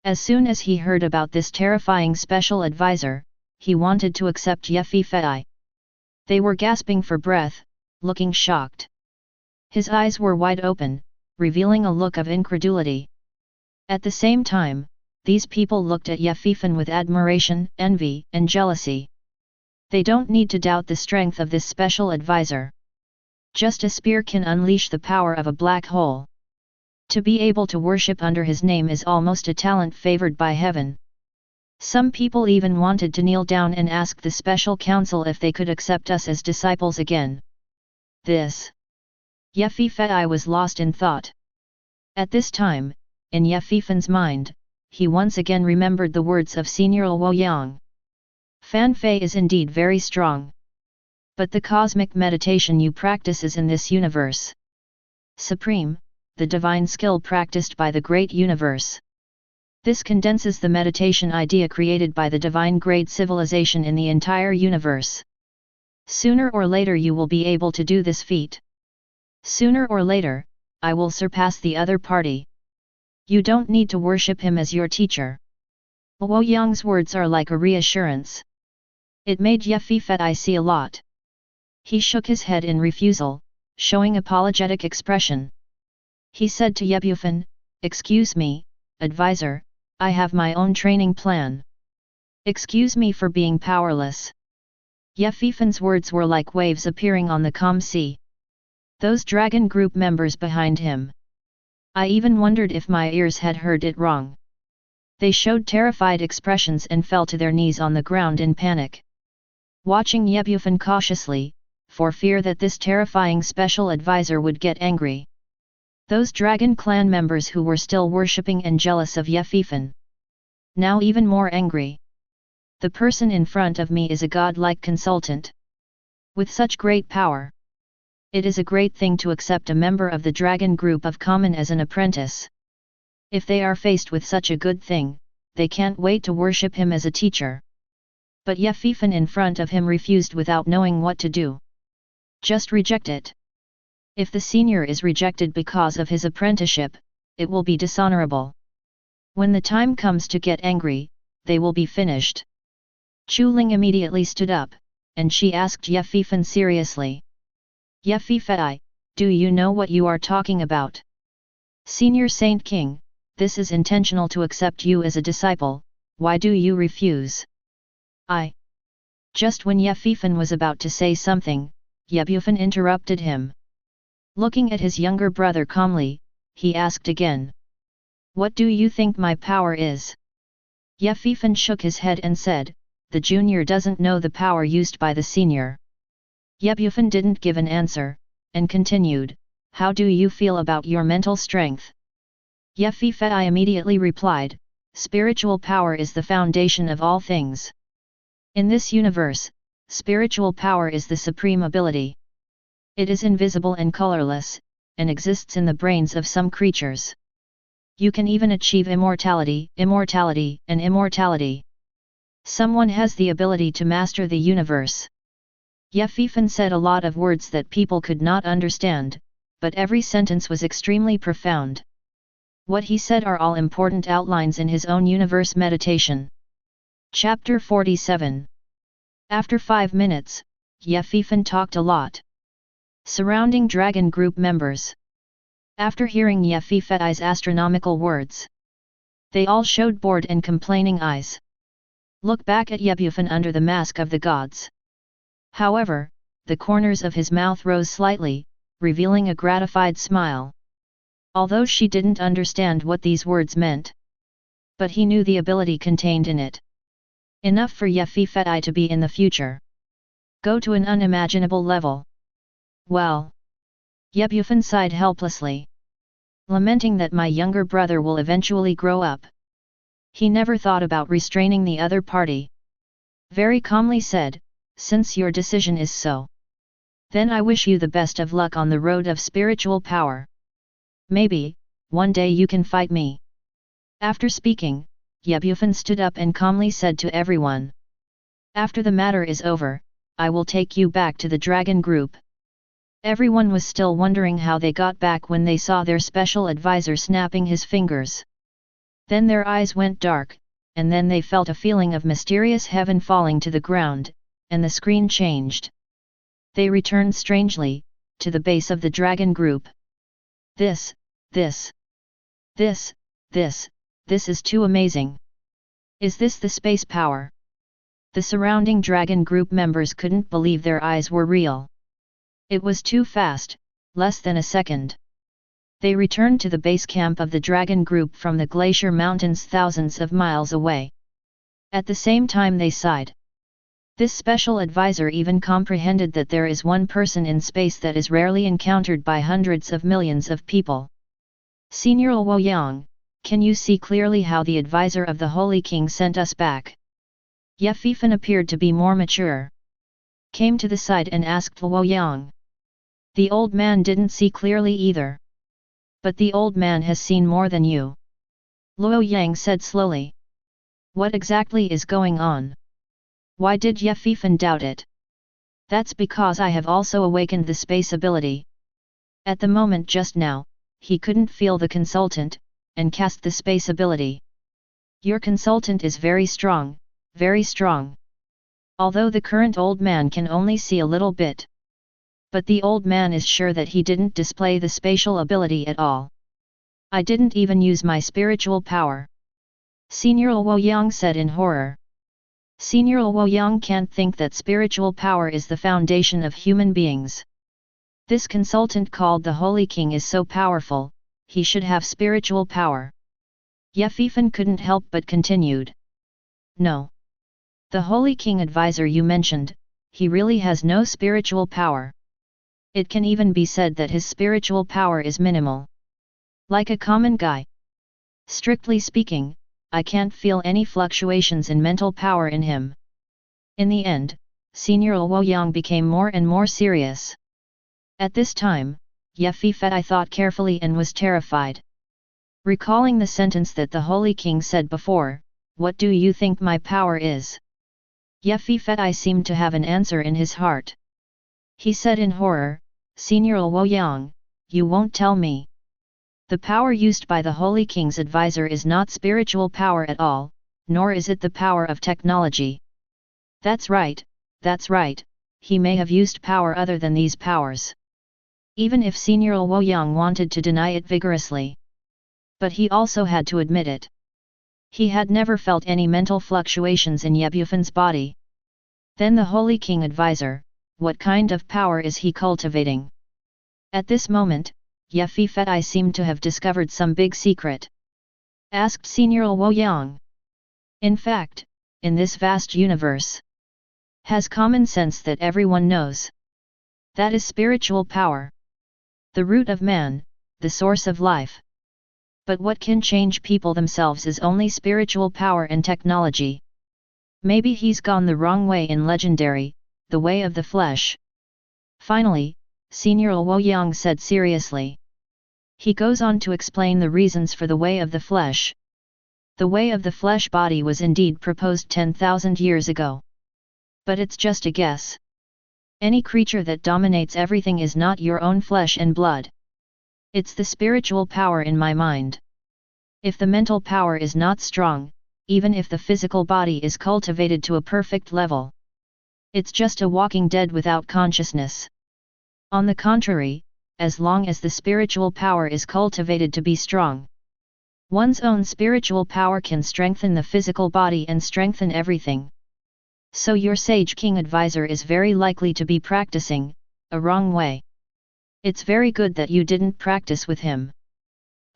As soon as he heard about this terrifying special advisor, he wanted to accept Bufan. They were gasping for breath, looking shocked. His eyes were wide open, revealing a look of incredulity. At the same time, these people looked at Bufan with admiration, envy, and jealousy. They don't need to doubt the strength of this special advisor. Just a spear can unleash the power of a black hole. To be able to worship under his name is almost a talent favored by heaven. Some people even wanted to kneel down and ask the special council if they could accept us as disciples again. This. Bufan was lost in thought. At this time, in Bufan's mind, he once again remembered the words of Senior Luoyang. Fan Fei is indeed very strong. But the cosmic meditation you practice is in this universe. Supreme, the divine skill practiced by the great universe. This condenses the meditation idea created by the divine grade civilization in the entire universe. Sooner or later you will be able to do this feat. Sooner or later, I will surpass the other party. You don't need to worship him as your teacher. Luoyang's words are like a reassurance. It made Bufan see a lot. He shook his head in refusal, showing apologetic expression. He said to Bufan, excuse me, advisor, I have my own training plan. Excuse me for being powerless. Bufan's words were like waves appearing on the calm sea. Those dragon group members behind him. I even wondered if my ears had heard it wrong. They showed terrified expressions and fell to their knees on the ground in panic. Watching Bufan cautiously, for fear that this terrifying special advisor would get angry. Those dragon clan members who were still worshipping and jealous of Bufan. Now even more angry. The person in front of me is a godlike consultant. With such great power. It is a great thing to accept a member of the dragon group of common as an apprentice. If they are faced with such a good thing, they can't wait to worship him as a teacher. But Bufan in front of him refused without knowing what to do. Just reject it. If the senior is rejected because of his apprenticeship, it will be dishonorable. When the time comes to get angry, they will be finished. Chuling immediately stood up, and she asked Bufan seriously. Bufan, do you know what you are talking about? Senior Saint King, this is intentional to accept you as a disciple, why do you refuse? Just when Bufan was about to say something, Bufan interrupted him. Looking at his younger brother calmly, he asked again. What do you think my power is? Bufan shook his head and said, the junior doesn't know the power used by the senior. Bufan didn't give an answer, and continued, how do you feel about your mental strength? Bufan immediately replied, spiritual power is the foundation of all things. In this universe, spiritual power is the supreme ability. It is invisible and colorless, and exists in the brains of some creatures. You can even achieve immortality, and immortality. Someone has the ability to master the universe. Bufan said a lot of words that people could not understand, but every sentence was extremely profound. What he said are all important outlines in his own universe meditation. Chapter 47. After 5 minutes, Bufan talked a lot. Surrounding dragon group members. After hearing Bufan's astronomical words, they all showed bored and complaining eyes. Look back at Bufan under the mask of the gods. However, the corners of his mouth rose slightly, revealing a gratified smile. Although she didn't understand what these words meant, but he knew the ability contained in it. Enough for Yefifei to be in the future. Go to an unimaginable level. Well. Bufan sighed helplessly, lamenting that my younger brother will eventually grow up. He never thought about restraining the other party. Very calmly said, since your decision is so, then I wish you the best of luck on the road of spiritual power. Maybe, one day you can fight me. After speaking, Bufan stood up and calmly said to everyone, after the matter is over, I will take you back to the dragon group. Everyone was still wondering how they got back when they saw their special advisor snapping his fingers. Then their eyes went dark, and then they felt a feeling of mysterious heaven falling to the ground, and the screen changed. They returned strangely, to the base of the dragon group. This is too amazing. Is this the space power? The surrounding dragon group members couldn't believe their eyes were real. It was too fast, less than a second. They returned to the base camp of the dragon group from the glacier mountains thousands of miles away. At the same time they sighed. This special advisor even comprehended that there is one person in space that is rarely encountered by hundreds of millions of people. Senior Luoyang, can you see clearly how the advisor of the Holy King sent us back? Yefifei appeared to be more mature. Came to the side and asked Luoyang. The old man didn't see clearly either. But the old man has seen more than you. Luoyang said slowly. What exactly is going on? Why did Yefifei doubt it? That's because I have also awakened the space ability. At the moment just now, he couldn't feel the consultant, and cast the space ability. Your consultant is very strong, very strong. Although the current old man can only see a little bit. But the old man is sure that he didn't display the spatial ability at all. I didn't even use my spiritual power. Senior Luoyang said in horror. Senior Luoyang can't think that spiritual power is the foundation of human beings. This consultant called the Holy King is so powerful, he should have spiritual power. Yefifei couldn't help but continued. No. The Holy King advisor you mentioned, he really has no spiritual power. It can even be said that his spiritual power is minimal. Like a common guy. Strictly speaking, I can't feel any fluctuations in mental power in him. In the end, Senior Luoyang became more and more serious. At this time, Yefifei thought carefully and was terrified. Recalling the sentence that the Holy King said before, what do you think my power is? Yefifei seemed to have an answer in his heart. He said in horror, Senior Luoyang, you won't tell me. The power used by the Holy King's advisor is not spiritual power at all, nor is it the power of technology. That's right, he may have used power other than these powers. Even if Senior Luoyang wanted to deny it vigorously. But he also had to admit it. He had never felt any mental fluctuations in Yefei's body. Then the Holy King advisor, what kind of power is he cultivating? At this moment, Yefifei seemed to have discovered some big secret. Asked Senior Luoyang. In fact, in this vast universe, has common sense that everyone knows. That is spiritual power. The root of man, the source of life. But what can change people themselves is only spiritual power and technology. Maybe he's gone the wrong way in legendary, the way of the flesh. Finally, Senior Luoyang said seriously. He goes on to explain the reasons for the way of the flesh. The way of the flesh body was indeed proposed 10,000 years ago. But it's just a guess. Any creature that dominates everything is not your own flesh and blood. It's the spiritual power in my mind. If the mental power is not strong, even if the physical body is cultivated to a perfect level, it's just a walking dead without consciousness. On the contrary, as long as the spiritual power is cultivated to be strong, one's own spiritual power can strengthen the physical body and strengthen everything. So your Sage King advisor is very likely to be practicing a wrong way. It's very good that you didn't practice with him.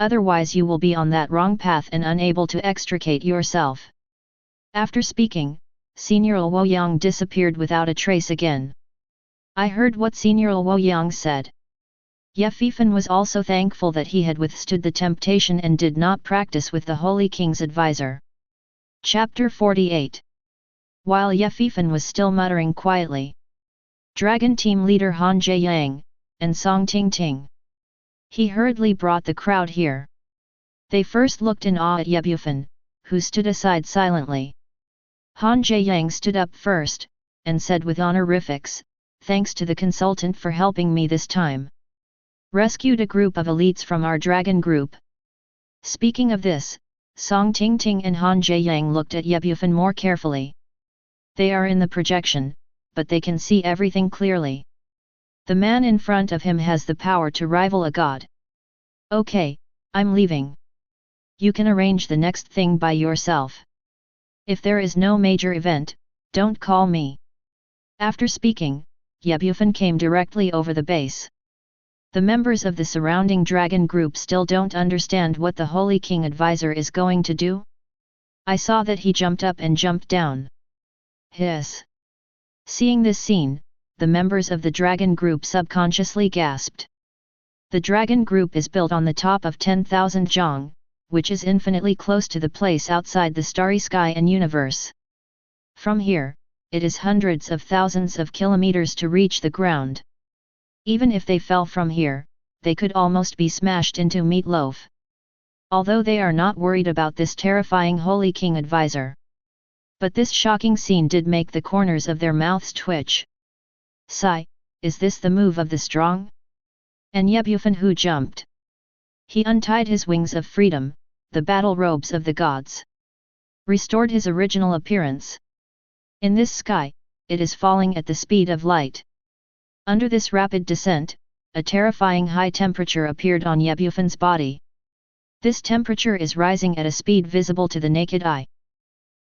Otherwise you will be on that wrong path and unable to extricate yourself. After speaking, Senior Luoyang disappeared without a trace again. I heard what Senior Luoyang said. Ye Fifan was also thankful that he had withstood the temptation and did not practice with the Holy King's advisor. Chapter 48. While Ye Fifan was still muttering quietly, Dragon Team leader Han Jiayang and Song Ting. He hurriedly brought the crowd here. They first looked in awe at Ye Bufan, who stood aside silently. Han Jiayang stood up first, and said with honorifics, "Thanks to the consultant for helping me this time. Rescued a group of elites from our dragon group." Speaking of this, Song Ting and Han Jiayang looked at Ye Bufan more carefully. They are in the projection, but they can see everything clearly. The man in front of him has the power to rival a god. Okay, I'm leaving. You can arrange the next thing by yourself. If there is no major event, don't call me. After speaking, Ye Bufan came directly over the base. The members of the surrounding dragon group still don't understand what the Holy King advisor is going to do. I saw that he jumped up and jumped down. Hiss. Seeing this scene, the members of the dragon group subconsciously gasped. The dragon group is built on the top of 10,000 zhang, which is infinitely close to the place outside the starry sky and universe. From here, it is hundreds of thousands of kilometers to reach the ground. Even if they fell from here, they could almost be smashed into meatloaf. Although they are not worried about this terrifying Holy King advisor. But this shocking scene did make the corners of their mouths twitch. Sigh, is this the move of the strong? And Ye Bufan who jumped. He untied his wings of freedom, the battle robes of the gods. Restored his original appearance. In this sky, it is falling at the speed of light. Under this rapid descent, a terrifying high temperature appeared on Ye Bufan's body. This temperature is rising at a speed visible to the naked eye.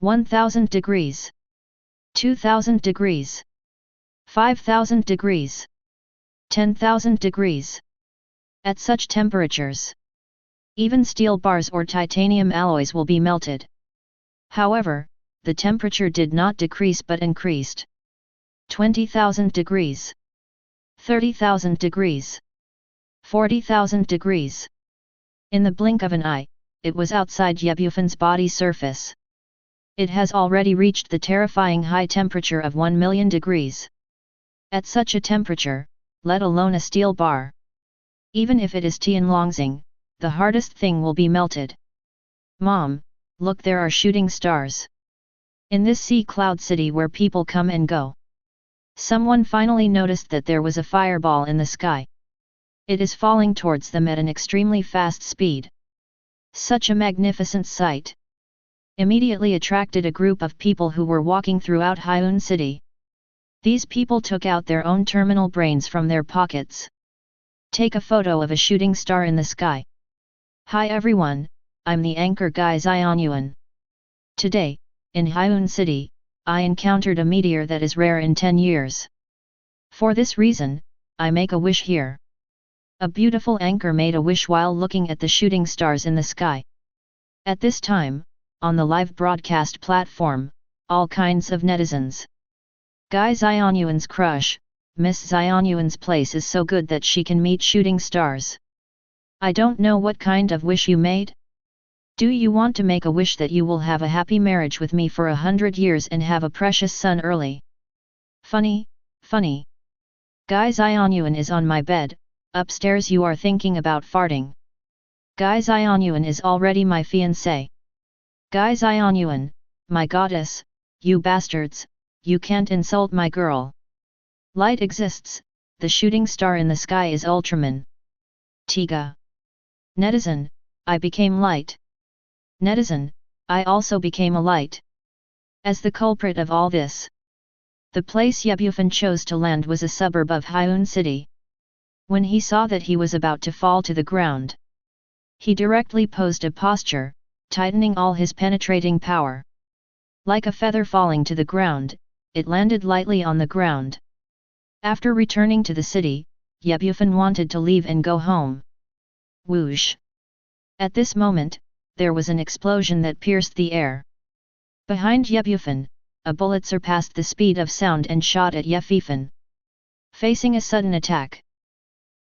1000 degrees. 2000 degrees. 5000 degrees. 10,000 degrees. At such temperatures, even steel bars or titanium alloys will be melted. However, the temperature did not decrease but increased. 20,000 degrees. 30,000 degrees. 40,000 degrees. In the blink of an eye, it was outside Ye Bufan's body surface. It has already reached the terrifying high temperature of 1,000,000 degrees. At such a temperature, let alone a steel bar. Even if it is Tianlongxing, the hardest thing will be melted. Mom, look, there are shooting stars. In this sea cloud city where people come and go. Someone finally noticed that there was a fireball in the sky. It is falling towards them at an extremely fast speed. Such a magnificent sight immediately attracted a group of people who were walking throughout Hyun City. These people took out their own terminal brains from their pockets. Take a photo of a shooting star in the sky. Hi everyone, I'm the anchor guy Zionyuan. Today, in Hyun City, I encountered a meteor that is rare in 10 years. For this reason, I make a wish here. A beautiful anchor made a wish while looking at the shooting stars in the sky. At this time, on the live broadcast platform, all kinds of netizens. Guy Zionyuan's crush, Miss Zionyuan's place is so good that she can meet shooting stars. I don't know what kind of wish you made. Do you want to make a wish that you will have a happy marriage with me for 100 years and have a precious son early? Funny, funny. Guy Zionyuan is on my bed, upstairs you are thinking about farting. Guy Zionyuan is already my fiancé. Guy Zionyuan, my goddess, you bastards, you can't insult my girl. Light exists, the shooting star in the sky is Ultraman. Tiga. Netizen, I became light. Netizen, I also became a light. As the culprit of all this, the place Ye Bufan chose to land was a suburb of Hyun City. When he saw that he was about to fall to the ground, he directly posed a posture, tightening all his penetrating power. Like a feather falling to the ground, it landed lightly on the ground. After returning to the city, Bufan wanted to leave and go home. Whoosh! At this moment, there was an explosion that pierced the air. Behind Bufan, a bullet surpassed the speed of sound and shot at Bufan. Facing a sudden attack,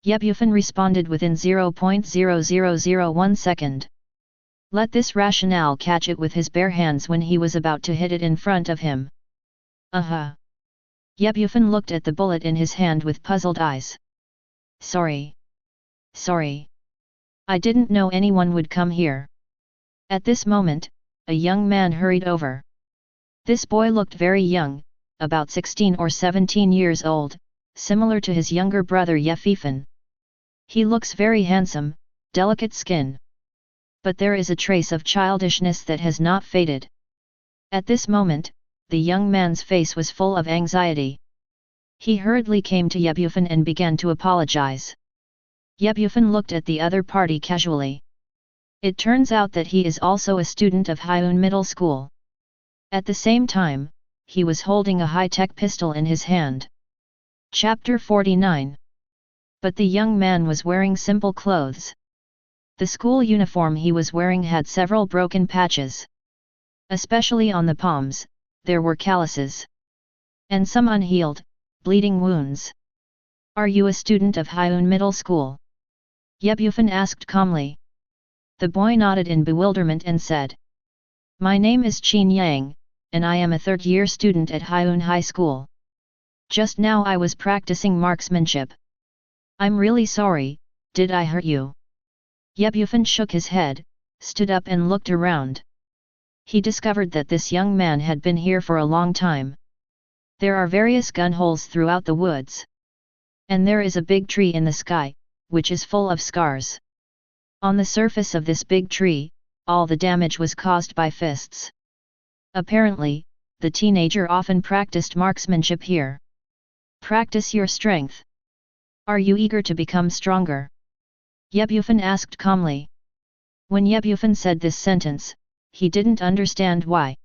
Bufan responded within 0.0001 second. Let this rationale catch it with his bare hands when he was about to hit it in front of him. Aha! Bufan looked at the bullet in his hand with puzzled eyes. Sorry. I didn't know anyone would come here. At this moment, a young man hurried over. This boy looked very young, about 16 or 17 years old, similar to his younger brother Bufan. He looks very handsome, delicate skin. But there is a trace of childishness that has not faded. At this moment, the young man's face was full of anxiety. He hurriedly came to Bufan and began to apologize. Bufan looked at the other party casually. It turns out that he is also a student of Hyun Middle School. At the same time, he was holding a high-tech pistol in his hand. Chapter 49. But the young man was wearing simple clothes. The school uniform he was wearing had several broken patches. Especially on the palms, there were calluses. And some unhealed, bleeding wounds. Are you a student of Hyun Middle School? Bufan asked calmly. The boy nodded in bewilderment and said. My name is Qin Yang, and I am a third-year student at Hyun High School. Just now I was practicing marksmanship. I'm really sorry, did I hurt you? Bufan shook his head, stood up and looked around. He discovered that this young man had been here for a long time. There are various gun holes throughout the woods. And there is a big tree in the sky, which is full of scars. On the surface of this big tree, all the damage was caused by fists. Apparently, the teenager often practiced marksmanship here. Practice your strength. Are you eager to become stronger? Bufan asked calmly. When Bufan said this sentence, he didn't understand why.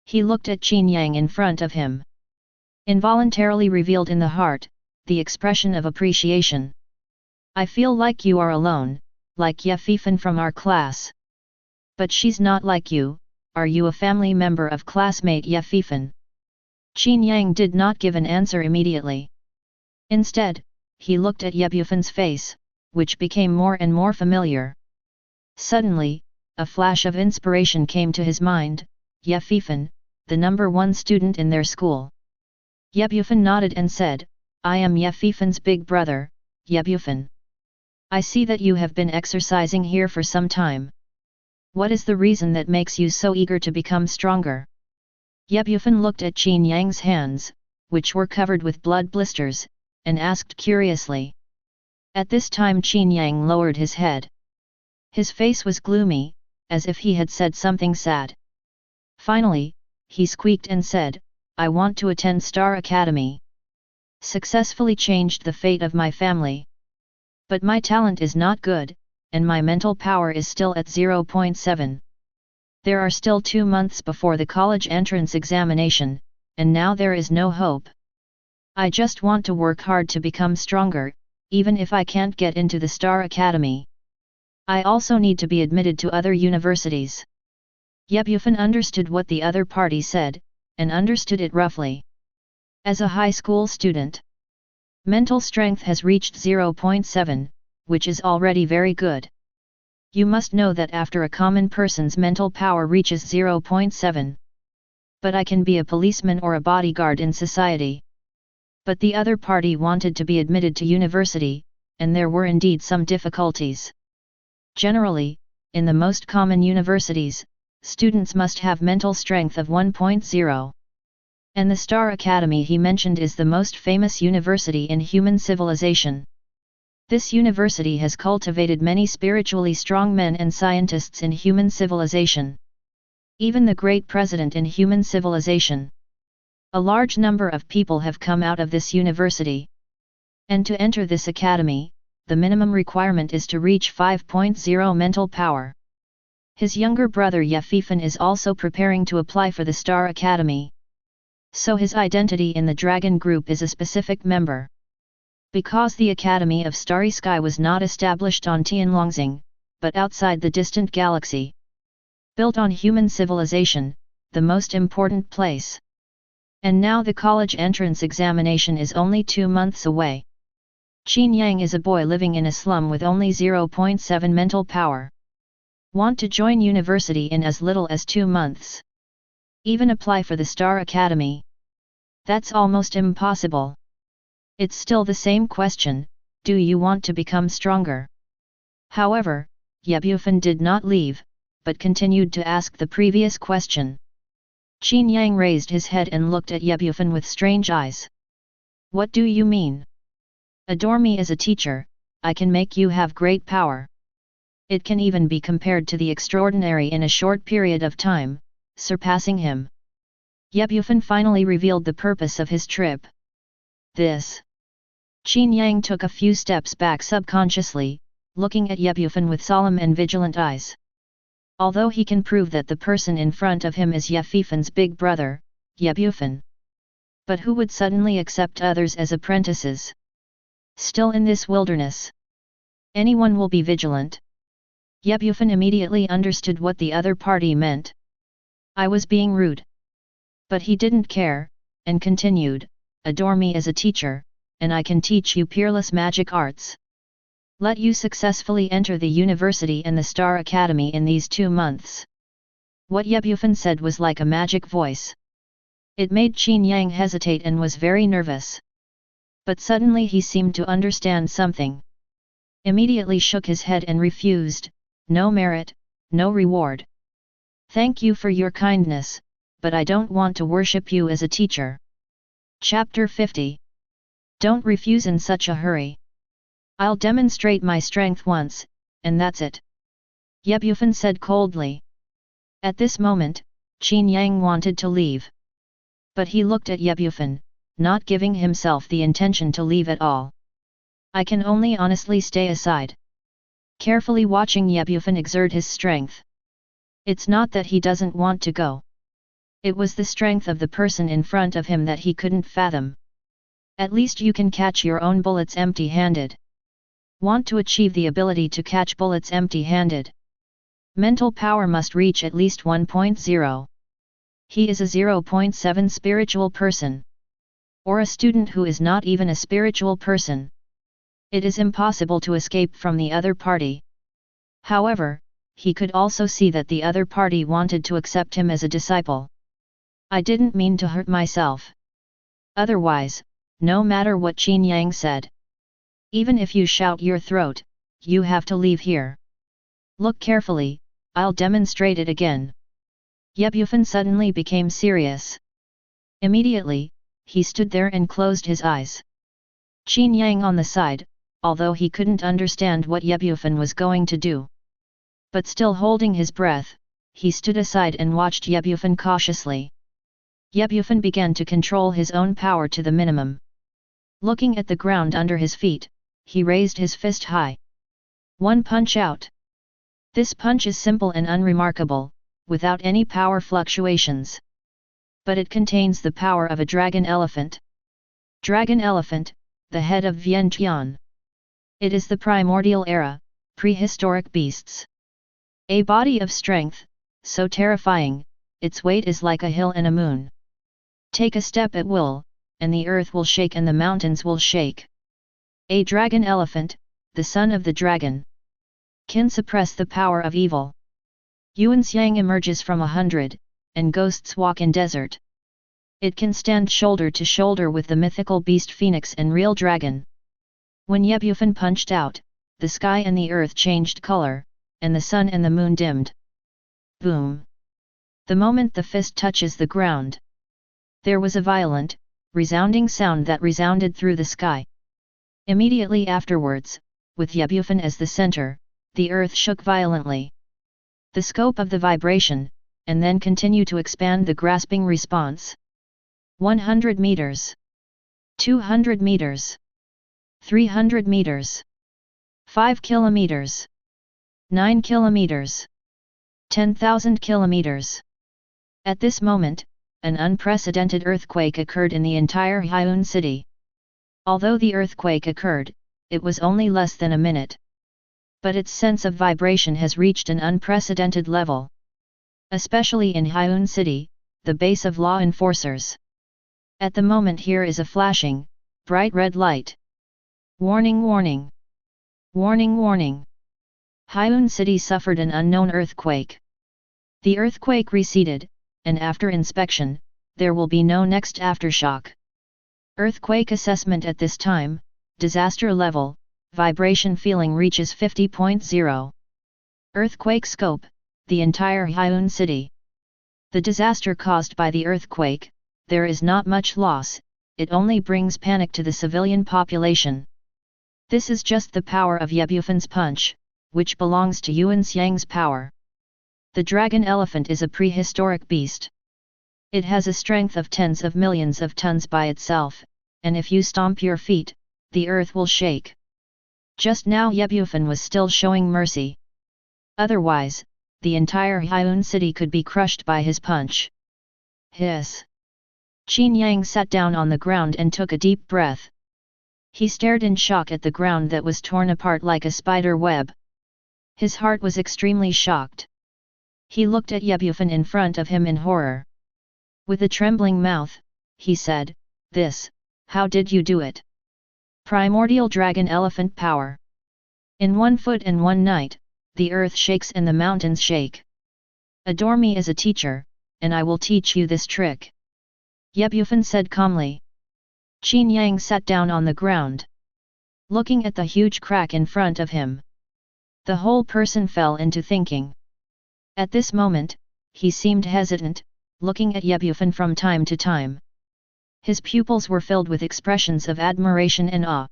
He looked at Qin Yang in front of him. Involuntarily revealed in the heart, the expression of appreciation. I feel like you are alone, like Bufan from our class. But she's not like you, are you a family member of classmate Bufan? Qin Yang did not give an answer immediately. Instead, he looked at Bufan's face, which became more and more familiar. Suddenly, a flash of inspiration came to his mind, Bufan, the number one student in their school. Bufan nodded and said, I am Bufan's big brother, Bufan. I see that you have been exercising here for some time. What is the reason that makes you so eager to become stronger? Bufan looked at Qin Yang's hands, which were covered with blood blisters, and asked curiously. At this time Qin Yang lowered his head. His face was gloomy, as if he had said something sad. Finally, he squeaked and said, I want to attend Star Academy. Successfully changed the fate of my family. But my talent is not good, and my mental power is still at 0.7. There are still 2 months before the college entrance examination, and now there is no hope. I just want to work hard to become stronger, even if I can't get into the Star Academy. I also need to be admitted to other universities. Bufan understood what the other party said, and understood it roughly. As a high school student, mental strength has reached 0.7, which is already very good. You must know that after a common person's mental power reaches 0.7. But I can be a policeman or a bodyguard in society. But the other party wanted to be admitted to university, and there were indeed some difficulties. Generally, in the most common universities, students must have mental strength of 1.0. And the Star Academy he mentioned is the most famous university in human civilization. This university has cultivated many spiritually strong men and scientists in human civilization. Even the great president in human civilization. A large number of people have come out of this university. And to enter this academy, the minimum requirement is to reach 5.0 mental power. His younger brother Bufan is also preparing to apply for the Star Academy. So his identity in the dragon group is a specific member. Because the Academy of Starry Sky was not established on Tianlongxing, but outside the distant galaxy. Built on human civilization, the most important place. And now the college entrance examination is only 2 months away. Qin Yang is a boy living in a slum with only 0.7 mental power. Want to join university in as little as 2 months. Even apply for the Star Academy. That's almost impossible. It's still the same question, do you want to become stronger? However, Ye Bufan did not leave, but continued to ask the previous question. Qin Yang raised his head and looked at Ye Bufan with strange eyes. What do you mean? Adore me as a teacher, I can make you have great power. It can even be compared to the extraordinary in a short period of time, surpassing him. Ye Bufan finally revealed the purpose of his trip. This. Qin Yang took a few steps back subconsciously, looking at Ye Bufan with solemn and vigilant eyes. Although he can prove that the person in front of him is Ye Bufan's big brother, Ye Bufan. But who would suddenly accept others as apprentices? Still in this wilderness. Anyone will be vigilant. Ye Bufan immediately understood what the other party meant. I was being rude. But he didn't care, and continued, adore me as a teacher, and I can teach you peerless magic arts. Let you successfully enter the university and the Star Academy in these 2 months. What Ye Bufan said was like a magic voice. It made Qin Yang hesitate and was very nervous. But suddenly he seemed to understand something. Immediately shook his head and refused, no merit, no reward. Thank you for your kindness, but I don't want to worship you as a teacher. Chapter 50. Don't refuse in such a hurry. I'll demonstrate my strength once, and that's it. Ye Bufan said coldly. At this moment, Qin Yang wanted to leave. But he looked at Ye Bufan, not giving himself the intention to leave at all. I can only honestly stay aside. Carefully watching Ye Bufan exert his strength. It's not that he doesn't want to go. It was the strength of the person in front of him that he couldn't fathom. At least you can catch your own bullets empty-handed. Want to achieve the ability to catch bullets empty-handed? Mental power must reach at least 1.0. He is a 0.7 spiritual person. Or a student who is not even a spiritual person. It is impossible to escape from the other party. However, he could also see that the other party wanted to accept him as a disciple. I didn't mean to hurt myself. Otherwise, no matter what Qin Yang said. Even if you shout your throat, you have to leave here. Look carefully, I'll demonstrate it again. Ye Bufan suddenly became serious. Immediately, he stood there and closed his eyes. Qin Yang on the side, although he couldn't understand what Ye Bufan was going to do. But still holding his breath, he stood aside and watched Ye Bufan cautiously. Ye Bufan began to control his own power to the minimum. Looking at the ground under his feet, he raised his fist high. One punch out. This punch is simple and unremarkable, without any power fluctuations. But it contains the power of a dragon elephant. Dragon elephant, the head of Vientiane. It is the primordial era, prehistoric beasts. A body of strength, so terrifying, its weight is like a hill and a moon. Take a step at will, and the earth will shake and the mountains will shake. A dragon elephant, the son of the dragon, can suppress the power of evil. Yuanxiang emerges from 100, and ghosts walk in desert. It can stand shoulder to shoulder with the mythical beast phoenix and real dragon. When Ye Bufan punched out, the sky and the earth changed color, and the sun and the moon dimmed. Boom! The moment the fist touches the ground, there was a violent, resounding sound that resounded through the sky. Immediately afterwards, with Ye Bufan as the center, the earth shook violently. The scope of the vibration, and then continue to expand the grasping response. 100 meters. 200 meters. 300 meters. 5 kilometers. 9 kilometers. 10,000 kilometers. At this moment, an unprecedented earthquake occurred in the entire Hyun city. Although the earthquake occurred, it was only less than a minute. But its sense of vibration has reached an unprecedented level. Especially in Hyun city, the base of law enforcers. At the moment here is a flashing, bright red light. Warning, warning. Warning, warning. Hyun city suffered an unknown earthquake. The earthquake receded, and after inspection, there will be no next aftershock. Earthquake assessment at this time, disaster level, vibration feeling reaches 50.0. Earthquake scope, the entire Hyun city. The disaster caused by the earthquake, there is not much loss, it only brings panic to the civilian population. This is just the power of Yebufan's punch, which belongs to Yuan Xiang's power. The dragon elephant is a prehistoric beast. It has a strength of tens of millions of tons by itself, and if you stomp your feet, the earth will shake. Just now Yebufan was still showing mercy. Otherwise, the entire Hyun city could be crushed by his punch. Hiss! Qin Yang sat down on the ground and took a deep breath. He stared in shock at the ground that was torn apart like a spider web. His heart was extremely shocked. He looked at Yebufan in front of him in horror. With a trembling mouth, he said, "This, how did you do it?" Primordial dragon elephant power. In 1 foot and 1 night, the earth shakes and the mountains shake. Adore me as a teacher, and I will teach you this trick. Yebufan said calmly. Qin Yang sat down on the ground. Looking at the huge crack in front of him. The whole person fell into thinking. At this moment, he seemed hesitant, looking at Yebufan from time to time. His pupils were filled with expressions of admiration and awe.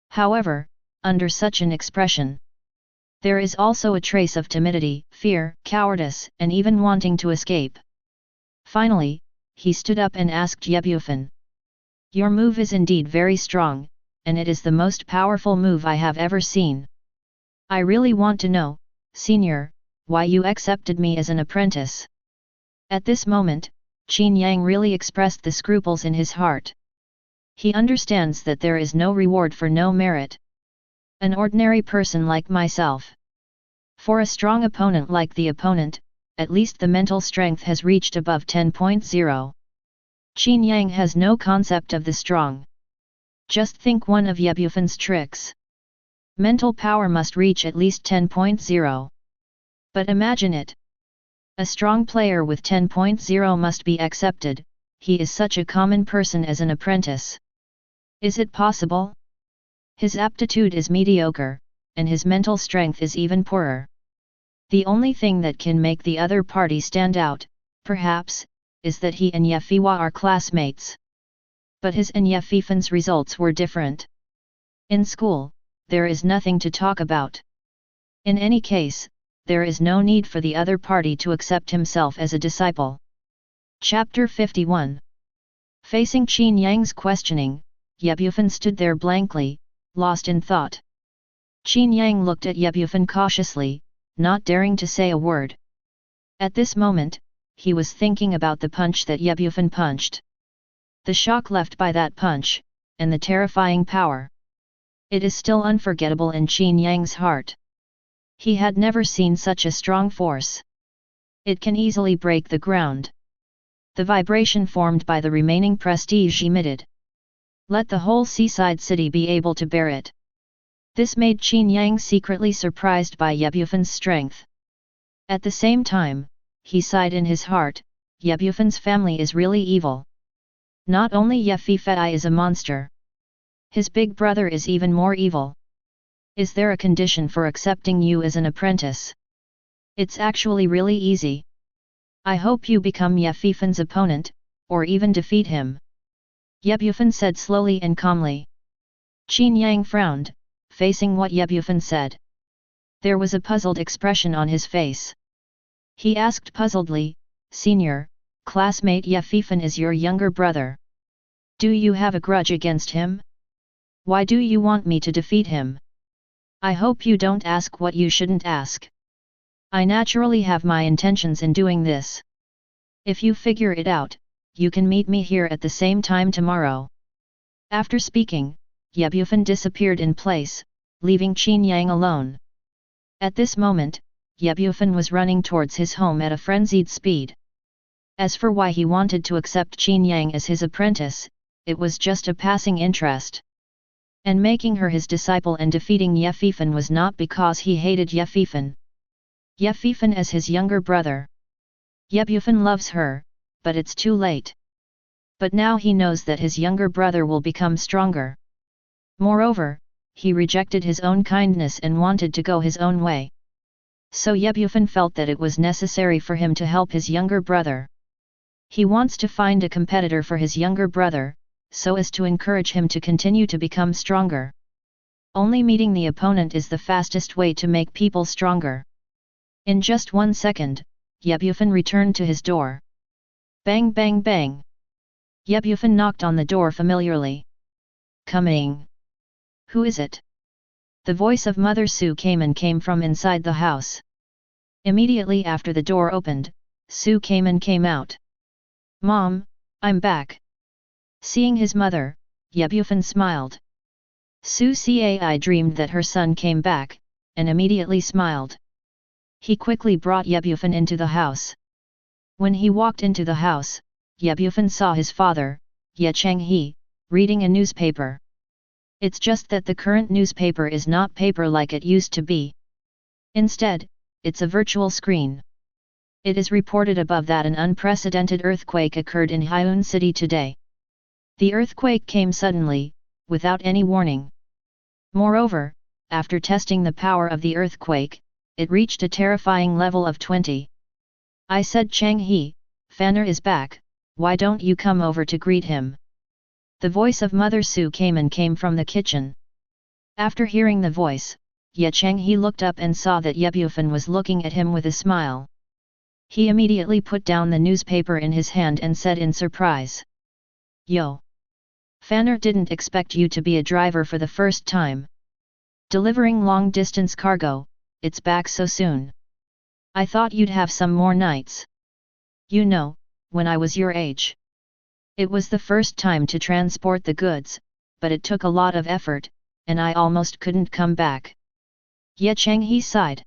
However, under such an expression, there is also a trace of timidity, fear, cowardice, and even wanting to escape. Finally, he stood up and asked Yebufan. "Your move is indeed very strong, and it is the most powerful move I have ever seen. I really want to know, Senior, why you accepted me as an apprentice." At this moment, Qin Yang really expressed the scruples in his heart. He understands that there is no reward for no merit. An ordinary person like myself. For a strong opponent like the opponent, at least the mental strength has reached above 10.0. Qin Yang has no concept of the strong. Just think one of Yebufan's tricks. Mental power must reach at least 10.0. But imagine it. A strong player with 10.0 must be accepted, he is such a common person as an apprentice. Is it possible? His aptitude is mediocre, and his mental strength is even poorer. The only thing that can make the other party stand out, perhaps, is that he and Yefiwa are classmates. But his and Yefifan's results were different. In school, there is nothing to talk about. In any case, there is no need for the other party to accept himself as a disciple. Chapter 51. Facing Qin Yang's questioning, Yebufan stood there blankly, lost in thought. Qin Yang looked at Yebufan cautiously, not daring to say a word. At this moment, he was thinking about the punch that Yebufan punched. The shock left by that punch, and the terrifying power. It is still unforgettable in Qin Yang's heart. He had never seen such a strong force. It can easily break the ground. The vibration formed by the remaining prestige emitted. Let the whole seaside city be able to bear it. This made Qin Yang secretly surprised by Yebufan's strength. At the same time, he sighed in his heart, Yebufan's family is really evil. Not only Yefifei is a monster. His big brother is even more evil. Is there a condition for accepting you as an apprentice? It's actually really easy. I hope you become Yefifan's opponent, or even defeat him. Yebufan said slowly and calmly. Qin Yang frowned, facing what Yebufan said. There was a puzzled expression on his face. He asked puzzledly, "Senior, classmate Yefifan is your younger brother. Do you have a grudge against him? Why do you want me to defeat him? I hope you don't ask what you shouldn't ask. I naturally have my intentions in doing this. If you figure it out, you can meet me here at the same time tomorrow. After speaking, Ye Bufan disappeared in place, leaving Qin Yang alone. At this moment, Ye Bufan was running towards his home at a frenzied speed. As for why he wanted to accept Qin Yang as his apprentice, it was just a passing interest. And making her his disciple and defeating Ye Fifan was not because he hated Ye Fifan. Ye Fifan as his younger brother. Ye Bufan loves her, but it's too late. But now he knows that his younger brother will become stronger. Moreover, he rejected his own kindness and wanted to go his own way. So Ye Bufan felt that it was necessary for him to help his younger brother. He wants to find a competitor for his younger brother, so as to encourage him to continue to become stronger. Only meeting the opponent is the fastest way to make people stronger. In just 1 second, Ye Bufan returned to his door. Bang bang bang. Ye Bufan knocked on the door familiarly. Coming. Who is it? The voice of Mother Su came from inside the house. Immediately after the door opened, Su came out. Mom, I'm back. Seeing his mother, Ye Bufan smiled. Su Cai dreamed that her son came back, and immediately smiled. He quickly brought Ye Bufan into the house. When he walked into the house, Ye Bufan saw his father, Ye Changhe, reading a newspaper. It's just that the current newspaper is not paper like it used to be. Instead, it's a virtual screen. It is reported above that an unprecedented earthquake occurred in Hyun City today. The earthquake came suddenly, without any warning. Moreover, after testing the power of the earthquake, it reached a terrifying level of 20. I said, Changhe, Fanner is back, why don't you come over to greet him? The voice of Mother Su came from the kitchen. After hearing the voice, Ye Changhe looked up and saw that Ye Bufan was looking at him with a smile. He immediately put down the newspaper in his hand and said in surprise. Yo! Fanner didn't expect you to be a driver for the first time. Delivering long-distance cargo, it's back so soon. I thought you'd have some more nights. You know, when I was your age. It was the first time to transport the goods, but it took a lot of effort, and I almost couldn't come back. Ye Changhe sighed.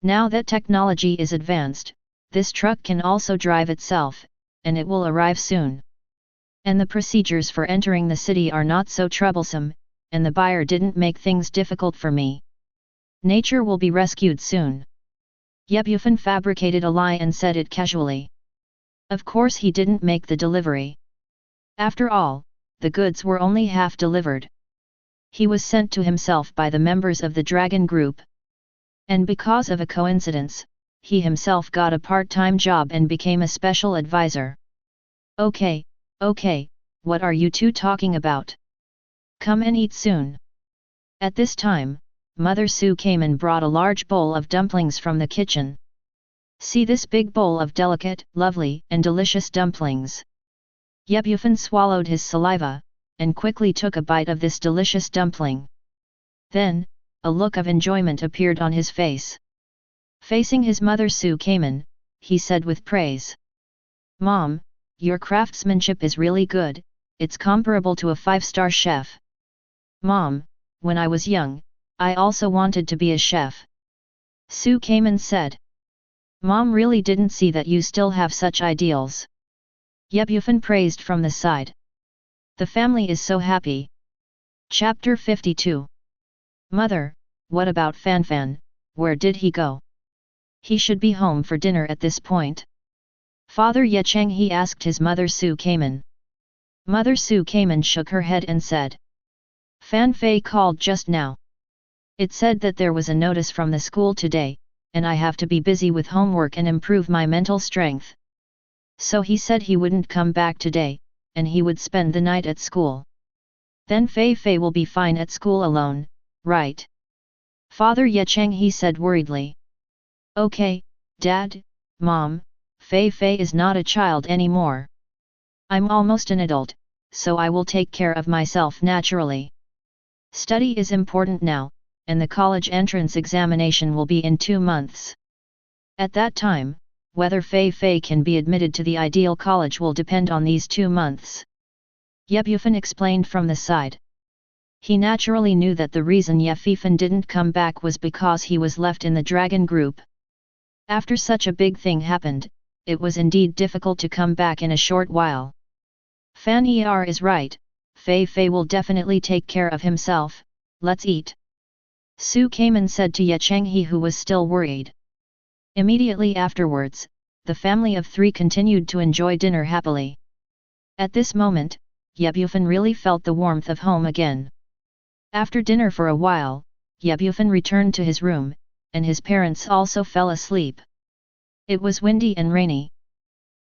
Now that technology is advanced, this truck can also drive itself, and it will arrive soon. And the procedures for entering the city are not so troublesome, and the buyer didn't make things difficult for me. Nature will be rescued soon. Ye Bufan fabricated a lie and said it casually. Of course he didn't make the delivery. After all, the goods were only half delivered. He was sent to himself by the members of the Dragon Group. And because of a coincidence, he himself got a part-time job and became a special advisor. Okay, what are you two talking about? Come and eat soon. At this time, Mother Su came and brought a large bowl of dumplings from the kitchen. See this big bowl of delicate, lovely, and delicious dumplings. Ye Bufan swallowed his saliva, and quickly took a bite of this delicious dumpling. Then, a look of enjoyment appeared on his face. Facing his mother Su Kamen, he said with praise. Mom, your craftsmanship is really good, it's comparable to a 5-star chef. Mom, when I was young, I also wanted to be a chef. Su Kamen said. Mom really didn't see that you still have such ideals. Ye Bufan praised from the side. The family is so happy. Chapter 52. Mother, what about Fanfan, where did he go? He should be home for dinner at this point. Father Ye Changhe asked his mother Su Kamen. Mother Su Kamen shook her head and said. Fan Fei called just now. It said that there was a notice from the school today, and I have to be busy with homework and improve my mental strength. So he said he wouldn't come back today, and he would spend the night at school. Then Fei Fei will be fine at school alone, right? Father Ye Changhe said worriedly. Okay, Dad, Mom, Fei Fei is not a child anymore. I'm almost an adult, so I will take care of myself naturally. Study is important now, and the college entrance examination will be in 2 months. At that time, whether Fei Fei can be admitted to the ideal college will depend on these 2 months. Ye Bufan explained from the side. He naturally knew that the reason Ye Fifan didn't come back was because he was left in the dragon group. After such a big thing happened, it was indeed difficult to come back in a short while. Fan Er is right, Fei Fei will definitely take care of himself, let's eat. Su came and said to Ye Chenghe, who was still worried. Immediately afterwards, the family of 3 continued to enjoy dinner happily. At this moment, Ye Bufan really felt the warmth of home again. After dinner for a while, Ye Bufan returned to his room, and his parents also fell asleep. It was windy and rainy.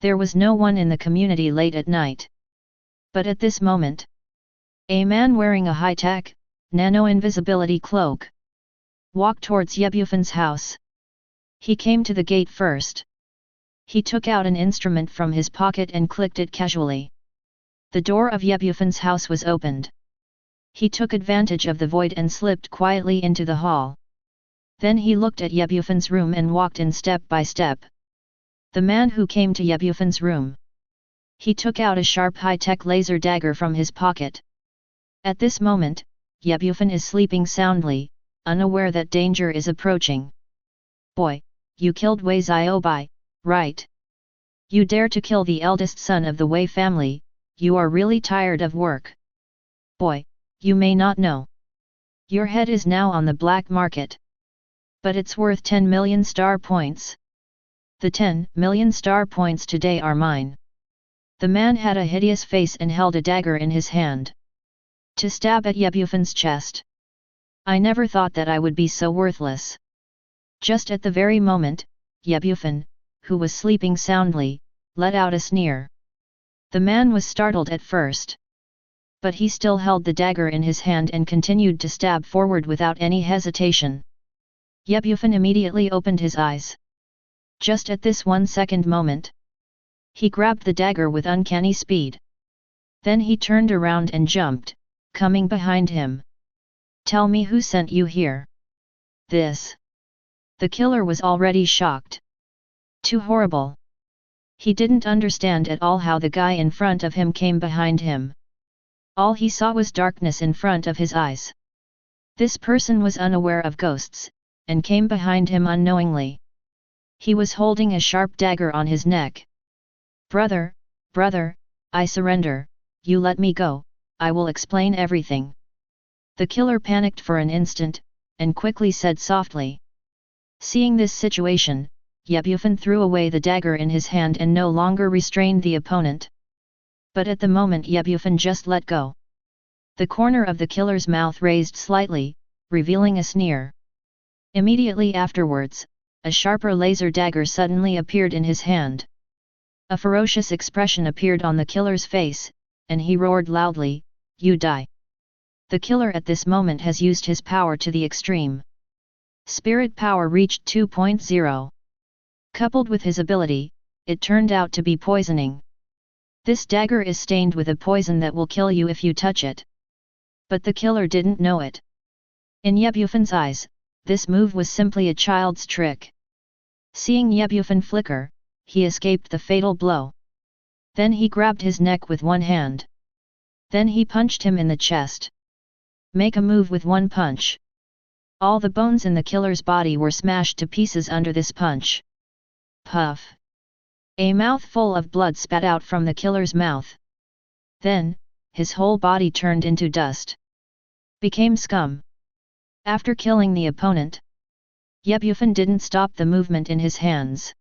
There was no one in the community late at night. But at this moment, a man wearing a high-tech, nano-invisibility cloak walked towards Ye Bufan's house. He came to the gate first. He took out an instrument from his pocket and clicked it casually. The door of Ye Bufan's house was opened. He took advantage of the void and slipped quietly into the hall. Then he looked at Ye Bufan's room and walked in step by step. The man who came to Ye Bufan's room. He took out a sharp high-tech laser dagger from his pocket. At this moment, Ye Bufan is sleeping soundly, unaware that danger is approaching. Boy, you killed Wei Ziobai, right? You dare to kill the eldest son of the Wei family, you are really tired of work. Boy, you may not know. Your head is now on the black market. But it's worth 10 million star points. The 10 million star points today are mine. The man had a hideous face and held a dagger in his hand. To stab at Ye Bufan's chest. I never thought that I would be so worthless. Just at the very moment, Ye Bufan, who was sleeping soundly, let out a sneer. The man was startled at first. But he still held the dagger in his hand and continued to stab forward without any hesitation. Ye Bufan immediately opened his eyes. Just at this 1-second moment, he grabbed the dagger with uncanny speed. Then he turned around and jumped, coming behind him. Tell me who sent you here. This. The killer was already shocked. Too horrible. He didn't understand at all how the guy in front of him came behind him. All he saw was darkness in front of his eyes. This person was unaware of ghosts, and came behind him unknowingly. He was holding a sharp dagger on his neck. Brother, I surrender, you let me go, I will explain everything. The killer panicked for an instant, and quickly said softly. Seeing this situation, Ye Bufan threw away the dagger in his hand and no longer restrained the opponent. But at the moment Ye Bufan just let go. The corner of the killer's mouth raised slightly, revealing a sneer. Immediately afterwards, a sharper laser dagger suddenly appeared in his hand. A ferocious expression appeared on the killer's face, and he roared loudly, "You die!" The killer at this moment has used his power to the extreme. Spirit power reached 2.0. Coupled with his ability, it turned out to be poisoning. This dagger is stained with a poison that will kill you if you touch it. But the killer didn't know it. In Ye Bufan's eyes, this move was simply a child's trick. Seeing Ye Bufan flicker, he escaped the fatal blow. Then he grabbed his neck with one hand. Then he punched him in the chest. Make a move with one punch. All the bones in the killer's body were smashed to pieces under this punch. Puff! A mouthful of blood spat out from the killer's mouth. Then, his whole body turned into dust. Became scum. After killing the opponent, Ye Bufan didn't stop the movement in his hands.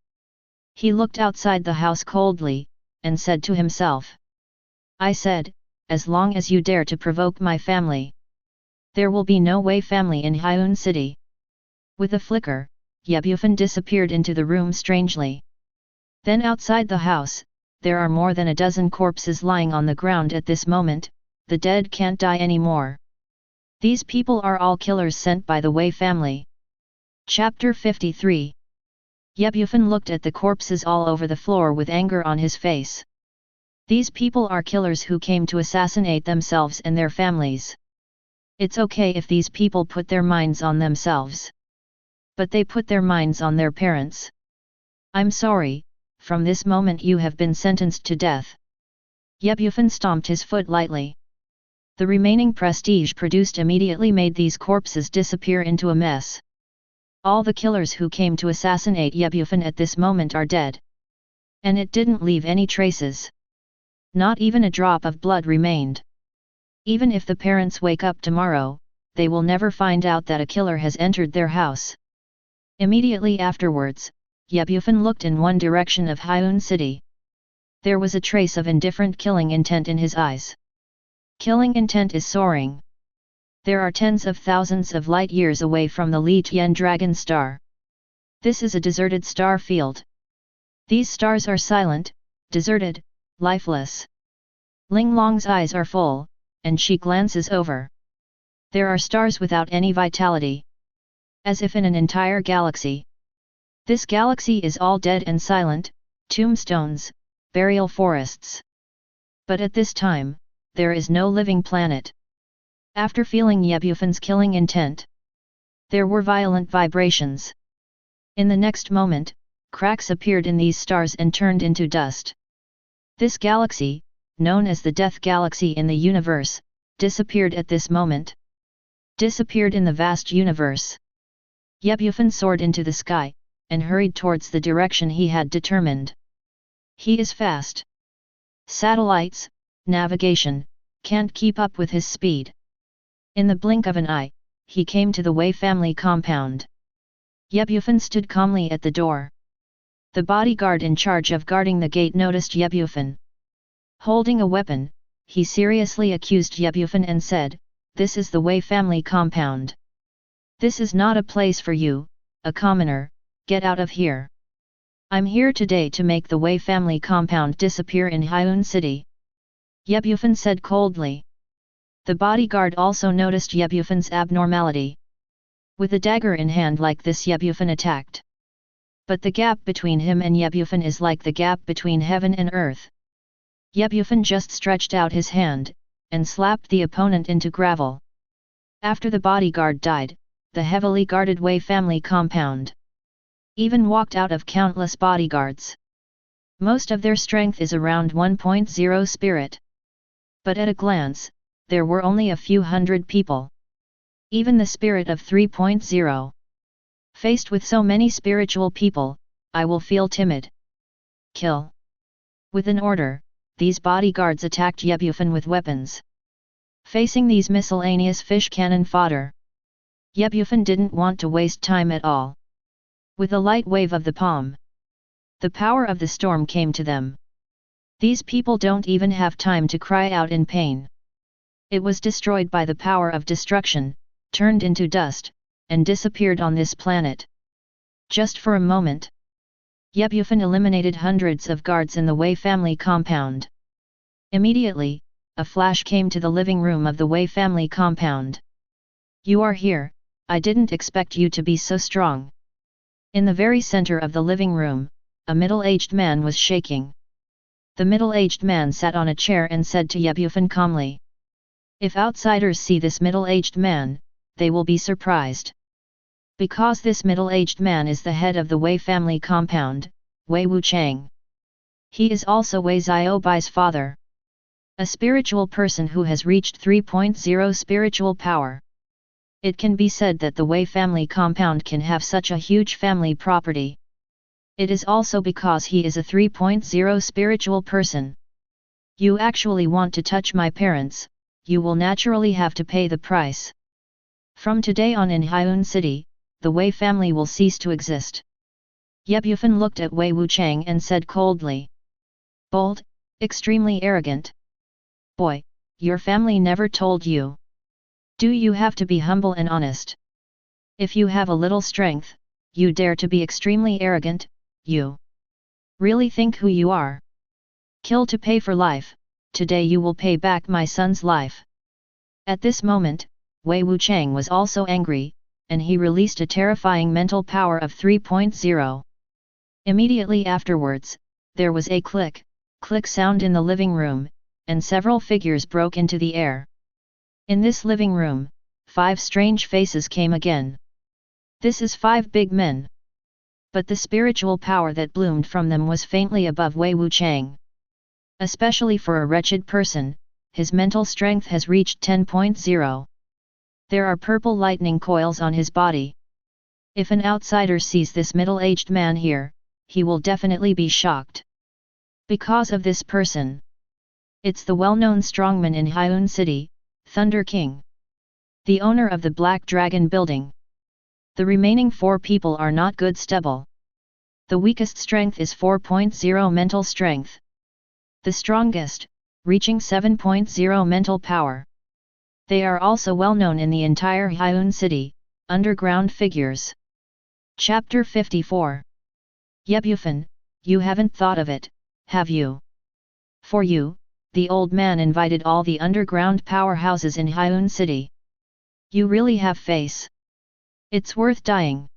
He looked outside the house coldly, and said to himself. I said, as long as you dare to provoke my family, there will be no Wei family in Hyun City. With a flicker, Ye Bufan disappeared into the room strangely. Then outside the house, there are more than a dozen corpses lying on the ground at this moment, the dead can't die anymore. These people are all killers sent by the Wei family. Chapter 53. Ye Bufan looked at the corpses all over the floor with anger on his face. These people are killers who came to assassinate themselves and their families. It's okay if these people put their minds on themselves. But they put their minds on their parents. I'm sorry, from this moment you have been sentenced to death. Ye Bufan stomped his foot lightly. The remaining prestige produced immediately made these corpses disappear into a mess. All the killers who came to assassinate Ye Bufan at this moment are dead. And it didn't leave any traces. Not even a drop of blood remained. Even if the parents wake up tomorrow, they will never find out that a killer has entered their house. Immediately afterwards, Ye Bufan looked in one direction of Hyun City. There was a trace of indifferent killing intent in his eyes. Killing intent is soaring. There are tens of thousands of light years away from the Li Tian Dragon Star. This is a deserted star field. These stars are silent, deserted, lifeless. Ling Long's eyes are full, and she glances over. There are stars without any vitality. As if in an entire galaxy. This galaxy is all dead and silent, tombstones, burial forests. But at this time, there is no living planet. After feeling Ye Bufan's killing intent, there were violent vibrations. In the next moment, cracks appeared in these stars and turned into dust. This galaxy, known as the Death Galaxy in the universe, disappeared at this moment. Disappeared in the vast universe. Ye Bufan soared into the sky, and hurried towards the direction he had determined. He is fast. Satellites, navigation, can't keep up with his speed. In the blink of an eye, he came to the Wei family compound. Ye Bufan stood calmly at the door. The bodyguard in charge of guarding the gate noticed Ye Bufan. Holding a weapon, he seriously accused Ye Bufan and said, "This is the Wei family compound. This is not a place for you, a commoner, get out of here. I'm here today to make the Wei family compound disappear in Hyun City." Ye Bufan said coldly. The bodyguard also noticed Ye Bufan's abnormality. With a dagger in hand like this, Ye Bufan attacked. But the gap between him and Ye Bufan is like the gap between heaven and earth. Ye Bufan just stretched out his hand, and slapped the opponent into gravel. After the bodyguard died, the heavily guarded Wei family compound even walked out of countless bodyguards. Most of their strength is around 1.0 spirit. But at a glance, there were only a few hundred people. Even the spirit of 3.0. Faced with so many spiritual people, I will feel timid. Kill. With an order, these bodyguards attacked Ye Bufan with weapons. Facing these miscellaneous fish cannon fodder, Ye Bufan didn't want to waste time at all. With a light wave of the palm, the power of the storm came to them. These people don't even have time to cry out in pain. It was destroyed by the power of destruction, turned into dust, and disappeared on this planet. Just for a moment, Ye Bufan eliminated hundreds of guards in the Wei family compound. Immediately, a flash came to the living room of the Wei family compound. "You are here, I didn't expect you to be so strong." In the very center of the living room, a middle-aged man was shaking. The middle-aged man sat on a chair and said to Ye Bufan calmly, "If outsiders see this middle-aged man, they will be surprised. Because this middle-aged man is the head of the Wei family compound, Wei Wuchang. He is also Wei Xiaobai's father. A spiritual person who has reached 3.0 spiritual power. It can be said that the Wei family compound can have such a huge family property. It is also because he is a 3.0 spiritual person. You actually want to touch my parents, you will naturally have to pay the price. From today on in Hyun City, the Wei family will cease to exist." Ye Bufan looked at Wei Wuchang and said coldly. "Bold, extremely arrogant. Boy, your family never told you. Do you have to be humble and honest? If you have a little strength, you dare to be extremely arrogant, you really think who you are? Kill to pay for life, today you will pay back my son's life." At this moment, Wei Wuchang was also angry, and he released a terrifying mental power of 3.0. Immediately afterwards, there was a click sound in the living room, and several figures broke into the air. In this living room, 5 strange faces came again. "This is 5 big men. but the spiritual power that bloomed from them was faintly above Wei Wuchang. Especially for a wretched person, his mental strength has reached 10.0. There are purple lightning coils on his body. If an outsider sees this middle-aged man here, he will definitely be shocked. Because of this person. It's the well-known strongman in Hyun City, Thunder King. The owner of the Black Dragon building. The remaining 4 people are not good stable. The weakest strength is 4.0 mental strength. The strongest, reaching 7.0 mental power. They are also well known in the entire Hyun City, underground figures. Chapter 54. Yebufan, you haven't thought of it, have you? For you, the old man invited all the underground powerhouses in Hyun City. You really have face. It's worth dying.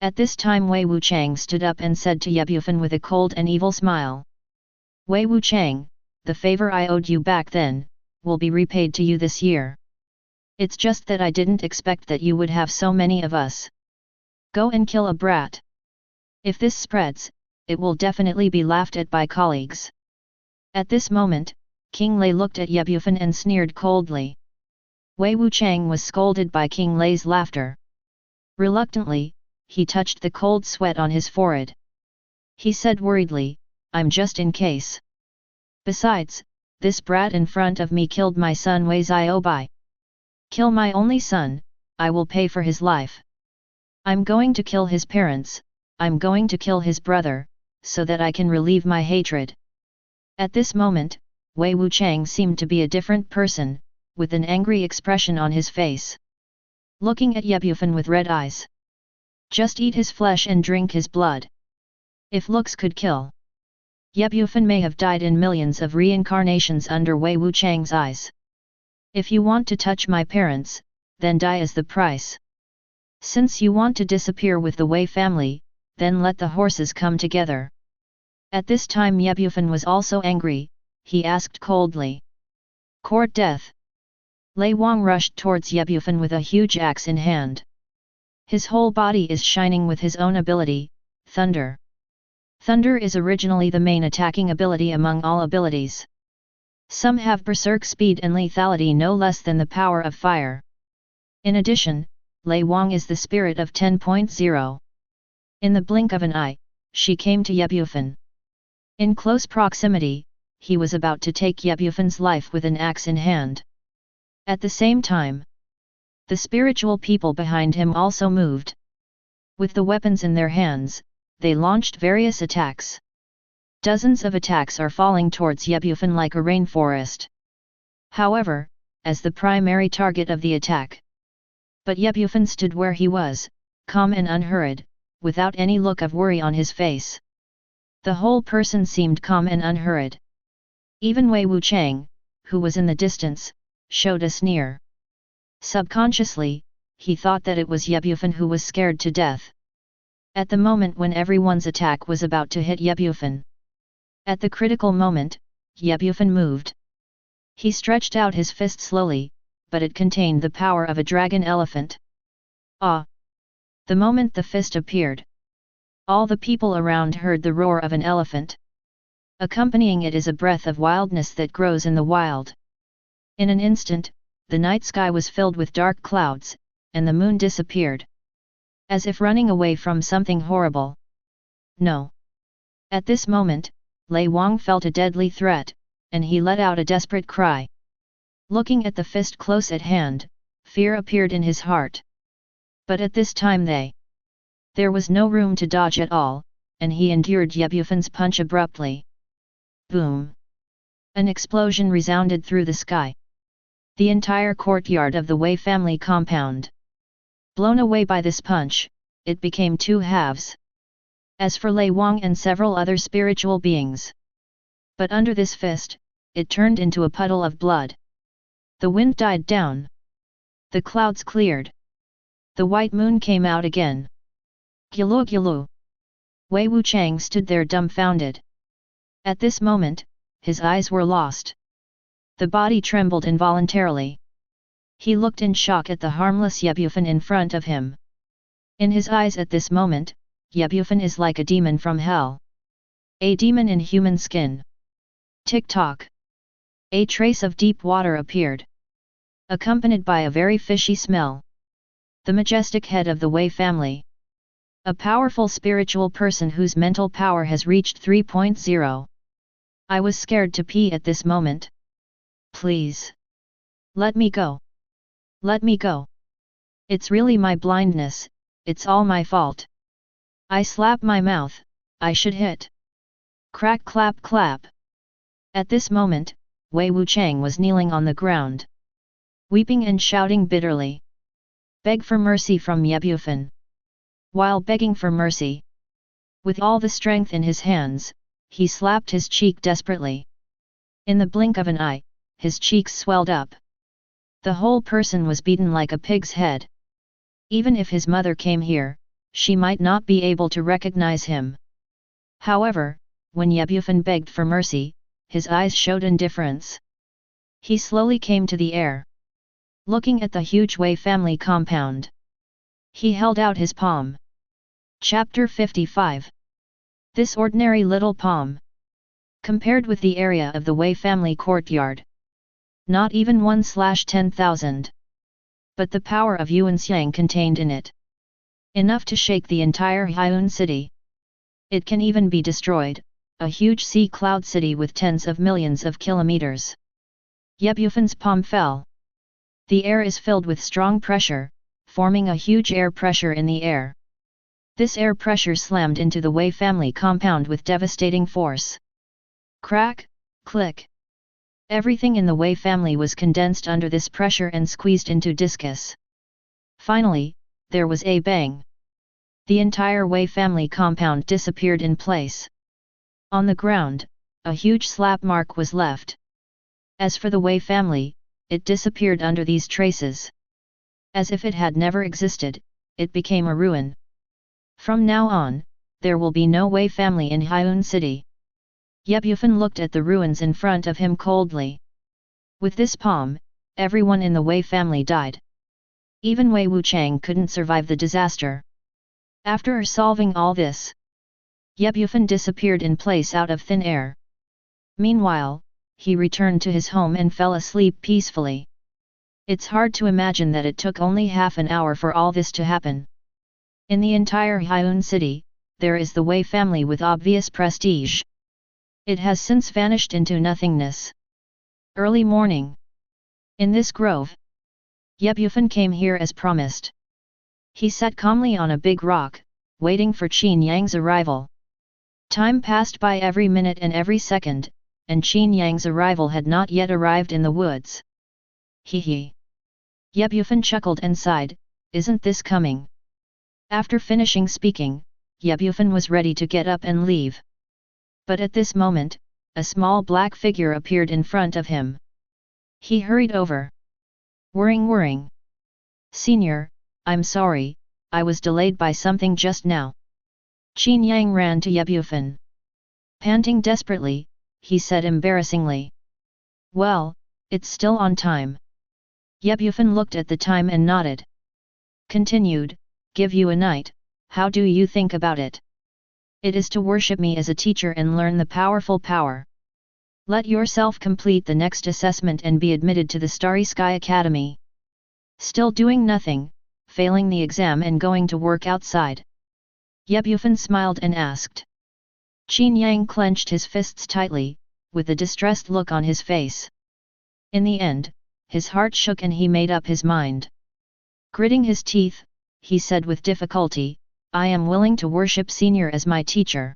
At this time Wei Wuchang stood up and said to Yebufan with a cold and evil smile. Wei Wuchang, the favor I owed you back then, will be repaid to you this year. It's just that I didn't expect that you would have so many of us. Go and kill a brat. If this spreads, it will definitely be laughed at by colleagues. At this moment, King Lei looked at Yebufan and sneered coldly. Wei Wuchang was scolded by King Lei's laughter. Reluctantly, he touched the cold sweat on his forehead. He said worriedly, I'm just in case. Besides, this brat in front of me killed my son Wei Ziobai. Kill my only son, I will pay for his life. I'm going to kill his parents, I'm going to kill his brother, so that I can relieve my hatred. At this moment, Wei Wuchang seemed to be a different person, with an angry expression on his face. Looking at Yebufan with red eyes. Just eat his flesh and drink his blood. If looks could kill. Yebufan may have died in millions of reincarnations under Wei Wuchang's eyes. If you want to touch my parents, then die as the price. Since you want to disappear with the Wei family, then let the horses come together. At this time Yebufan was also angry, he asked coldly. Court death. Lei Wang rushed towards Yebufan with a huge axe in hand. His whole body is shining with his own ability, Thunder. Thunder is originally the main attacking ability among all abilities. Some have berserk speed and lethality no less than the power of fire. In addition, Lei Wang is the spirit of 10.0. In the blink of an eye, she came to Yebufan. In close proximity, he was about to take Yebufan's life with an axe in hand. At the same time, the spiritual people behind him also moved. With the weapons in their hands, they launched various attacks. Dozens of attacks are falling towards Yebufan like a rainforest. However, as the primary target of the attack. But Yebufan stood where he was, calm and unhurried, without any look of worry on his face. The whole person seemed calm and unhurried. Even Wei Wuchang, who was in the distance, showed a sneer. Subconsciously, he thought that it was Yebufan who was scared to death. At the moment when everyone's attack was about to hit Yebufan. At the critical moment, Yebufan moved. He stretched out his fist slowly, but it contained the power of a dragon elephant. Ah! The moment the fist appeared, all the people around heard the roar of an elephant. Accompanying it is a breath of wildness that grows in the wild. In an instant, the night sky was filled with dark clouds, and the moon disappeared. As if running away from something horrible. No! At this moment, Lei Wang felt a deadly threat, and he let out a desperate cry. Looking at the fist close at hand, fear appeared in his heart. But at this time there was no room to dodge at all, and he endured Yebufan's punch abruptly. Boom! An explosion resounded through the sky. The entire courtyard of the Wei family compound. Blown away by this punch, it became 2 halves. As for Lei Wang and several other spiritual beings. But under this fist, it turned into a puddle of blood. The wind died down. The clouds cleared. The white moon came out again. Gyulu gyulu! Wei Wuchang stood there dumbfounded. At this moment, his eyes were lost. The body trembled involuntarily. He looked in shock at the harmless Yebufan in front of him. In his eyes at this moment, Bufan is like a demon from hell. A demon in human skin. Tick-tock. A trace of deep water appeared, accompanied by a very fishy smell. The majestic head of the Wei family. A powerful spiritual person whose mental power has reached 3.0. I was scared to pee at this moment. Please. Let me go. Let me go. It's really my blindness, it's all my fault. I slap my mouth, I should hit. Crack clap clap. At this moment, Wei Wuchang was kneeling on the ground, weeping and shouting bitterly. Beg for mercy from Bufan. While begging for mercy, with all the strength in his hands, he slapped his cheek desperately. In the blink of an eye, his cheeks swelled up. The whole person was beaten like a pig's head. Even if his mother came here, she might not be able to recognize him. However, when Bufan begged for mercy, his eyes showed indifference. He slowly came to the air, looking at the huge Wei family compound. He held out his palm. Chapter 55. This ordinary little palm, compared with the area of the Wei family courtyard, not even 1/10,000. But the power of Yuanxiang contained in it, enough to shake the entire Hyun city. It can even be destroyed, a huge sea cloud city with tens of millions of kilometers. Bufan's palm fell. The air is filled with strong pressure, forming a huge air pressure in the air. This air pressure slammed into the Wei family compound with devastating force. Crack, click. Everything in the Wei family was condensed under this pressure and squeezed into discus. Finally, there was a bang. The entire Wei family compound disappeared in place. On the ground, a huge slap mark was left. As for the Wei family, it disappeared under these traces. As if it had never existed, it became a ruin. From now on, there will be no Wei family in Hyun City. Bufan looked at the ruins in front of him coldly. With this palm, everyone in the Wei family died. Even Wei Wuchang couldn't survive the disaster. After solving all this, Bufan disappeared in place out of thin air. Meanwhile, he returned to his home and fell asleep peacefully. It's hard to imagine that it took only half an hour for all this to happen. In the entire Hyun city, there is the Wei family with obvious prestige. It has since vanished into nothingness. Early morning. In this grove, Bufan came here as promised. He sat calmly on a big rock, waiting for Qin Yang's arrival. Time passed by every minute and every second, and Qin Yang's arrival had not yet arrived in the woods. Hee. Bufan chuckled and sighed, isn't this coming? After finishing speaking, Bufan was ready to get up and leave. But at this moment, a small black figure appeared in front of him. He hurried over. Whirring. Senior, I'm sorry, I was delayed by something just now. Qin Yang ran to Bufan. Panting desperately, he said embarrassingly. Well, it's still on time. Bufan looked at the time and nodded. Continued, give you a night, how do you think about it? It is to worship me as a teacher and learn the powerful power. Let yourself complete the next assessment and be admitted to the Starry Sky Academy. Still doing nothing, failing the exam and going to work outside. Bufan smiled and asked. Qin Yang clenched his fists tightly, with a distressed look on his face. In the end, his heart shook and he made up his mind. Gritting his teeth, he said with difficulty, I am willing to worship Senior as my teacher.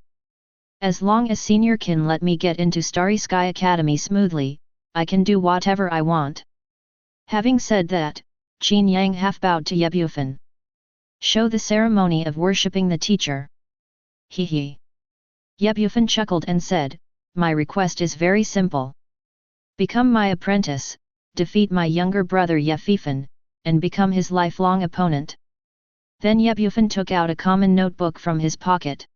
As long as Senior can let me get into Starry Sky Academy smoothly, I can do whatever I want. Having said that, Qin Yang half bowed to Bufan. Show the ceremony of worshipping the teacher. Hee. Bufan chuckled and said, my request is very simple. Become my apprentice, defeat my younger brother Yefifan, and become his lifelong opponent. Then Bufan took out a common notebook from his pocket.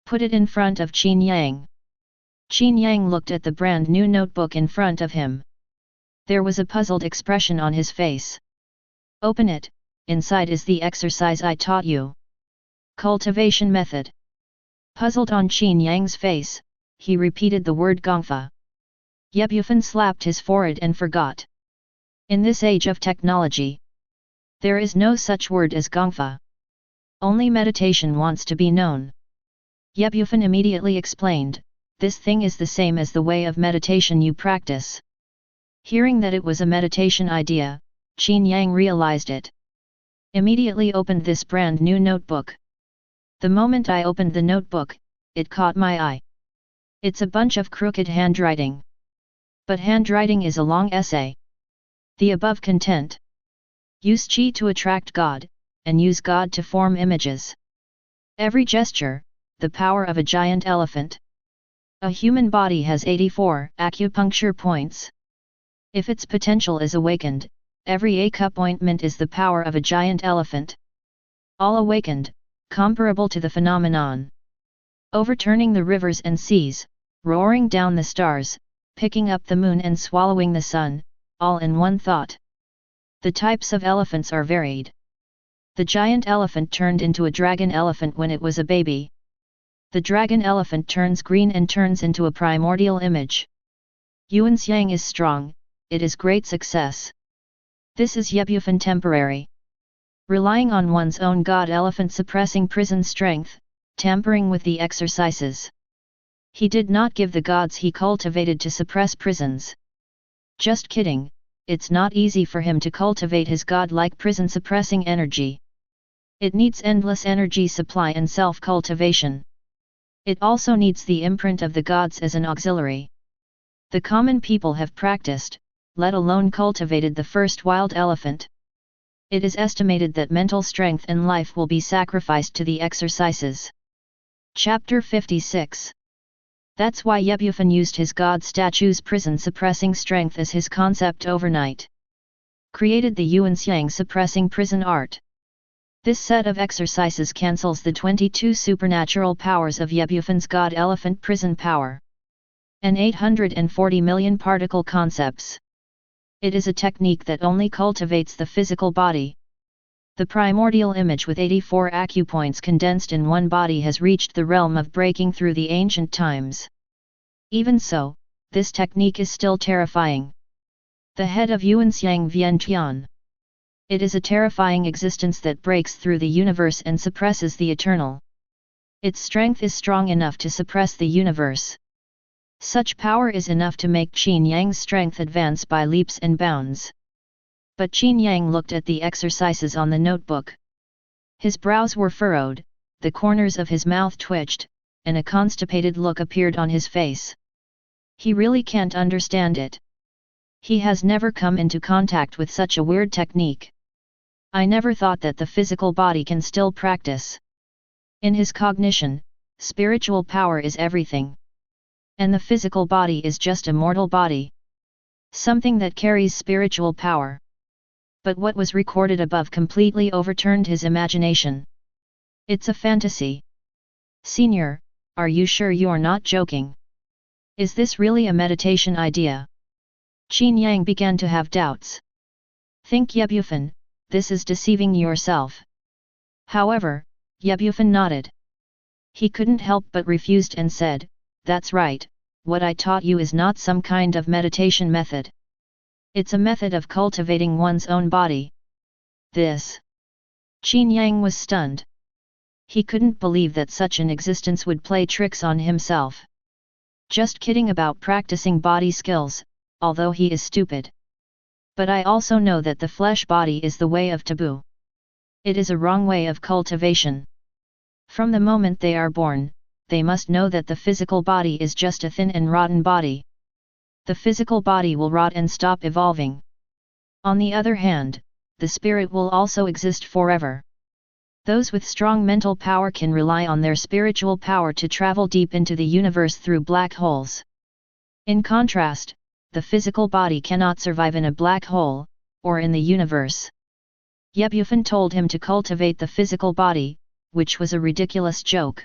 Put it in front of Qin Yang. Qin Yang looked at the brand new notebook in front of him. There was a puzzled expression on his face. Open it, inside is the exercise I taught you. Cultivation method. Puzzled on Qin Yang's face, he repeated the word gongfa. Ye Bufan slapped his forehead and forgot. In this age of technology, there is no such word as gongfa. Only meditation wants to be known. Ye Bufan immediately explained, this thing is the same as the way of meditation you practice. Hearing that it was a meditation idea, Qin Yang realized it. Immediately opened this brand new notebook. The moment I opened the notebook, it caught my eye. It's a bunch of crooked handwriting. But handwriting is a long essay. The above content. Use Qi to attract God, and use God to form images. Every gesture, the power of a giant elephant. A human body has 84 acupuncture points. If its potential is awakened, every acupointment is the power of a giant elephant. All awakened, comparable to the phenomenon. Overturning the rivers and seas, roaring down the stars, picking up the moon and swallowing the sun, all in one thought. The types of elephants are varied. The giant elephant turned into a dragon elephant when it was a baby. The dragon elephant turns green and turns into a primordial image. Yuan's Yang is strong, it is great success. This is Ye Bufan temporary. Relying on one's own god elephant suppressing prison strength, tampering with the exercises. He did not give the gods he cultivated to suppress prisons. Just kidding, it's not easy for him to cultivate his god-like prison-suppressing energy. It needs endless energy supply and self-cultivation. It also needs the imprint of the gods as an auxiliary. The common people have practiced, let alone cultivated the first wild elephant. It is estimated that mental strength and life will be sacrificed to the exercises. Chapter 56. That's why Ye Bufan used his god statue's prison-suppressing strength as his concept overnight. Created the Yuanxiang suppressing prison art. This set of exercises cancels the 22 supernatural powers of Ye Bufan's god elephant prison power. And 840 million particle concepts. It is a technique that only cultivates the physical body. The primordial image with 84 acupoints condensed in one body has reached the realm of breaking through the ancient times. Even so, this technique is still terrifying. The head of Yuanxiang Vientian. It is a terrifying existence that breaks through the universe and suppresses the eternal. Its strength is strong enough to suppress the universe. Such power is enough to make Qin Yang's strength advance by leaps and bounds. But Qin Yang looked at the exercises on the notebook. His brows were furrowed, the corners of his mouth twitched, and a constipated look appeared on his face. He really can't understand it. He has never come into contact with such a weird technique. I never thought that the physical body can still practice. In his cognition, spiritual power is everything. And the physical body is just a mortal body. Something that carries spiritual power. But what was recorded above completely overturned his imagination. It's a fantasy. Senior, are you sure you're not joking? Is this really a meditation idea? Qin Yang began to have doubts. Think Ye Bufan, this is deceiving yourself. However, Ye Bufan nodded. He couldn't help but refused and said, that's right, what I taught you is not some kind of meditation method. It's a method of cultivating one's own body. This. Qin Yang was stunned. He couldn't believe that such an existence would play tricks on himself. Just kidding about practicing body skills, although he is stupid. But I also know that the flesh body is the way of taboo. It is a wrong way of cultivation. From the moment they are born, they must know that the physical body is just a thin and rotten body. The physical body will rot and stop evolving. On the other hand, the spirit will also exist forever. Those with strong mental power can rely on their spiritual power to travel deep into the universe through black holes. In contrast, the physical body cannot survive in a black hole, or in the universe. Ye Bufan told him to cultivate the physical body, which was a ridiculous joke.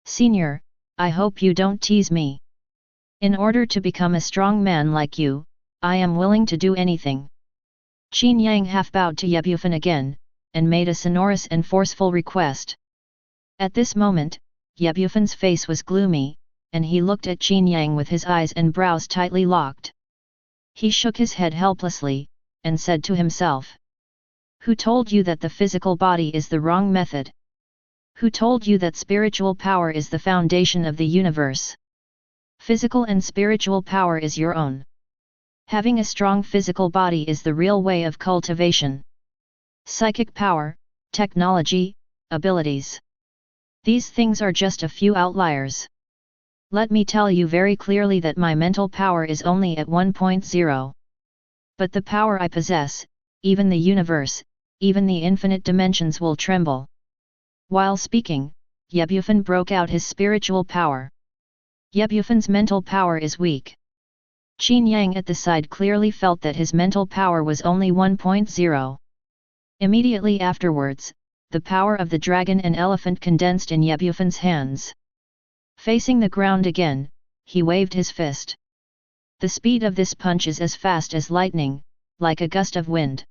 Senior, I hope you don't tease me. In order to become a strong man like you, I am willing to do anything. Qin Yang half bowed to Ye Bufan again, and made a sonorous and forceful request. At this moment, Yebufan's face was gloomy, and he looked at Qin Yang with his eyes and brows tightly locked. He shook his head helplessly, and said to himself. Who told you that the physical body is the wrong method? Who told you that spiritual power is the foundation of the universe? Physical and spiritual power is your own. Having a strong physical body is the real way of cultivation. Psychic power, technology, abilities. These things are just a few outliers. Let me tell you very clearly that my mental power is only at 1.0. But the power I possess, even the universe, even the infinite dimensions will tremble. While speaking, Yebufan broke out his spiritual power. Yebufan's mental power is weak. Qin Yang at the side clearly felt that his mental power was only 1.0. Immediately afterwards, the power of the dragon and elephant condensed in Yebufan's hands. Facing the ground again, he waved his fist. The speed of this punch is as fast as lightning, like a gust of wind.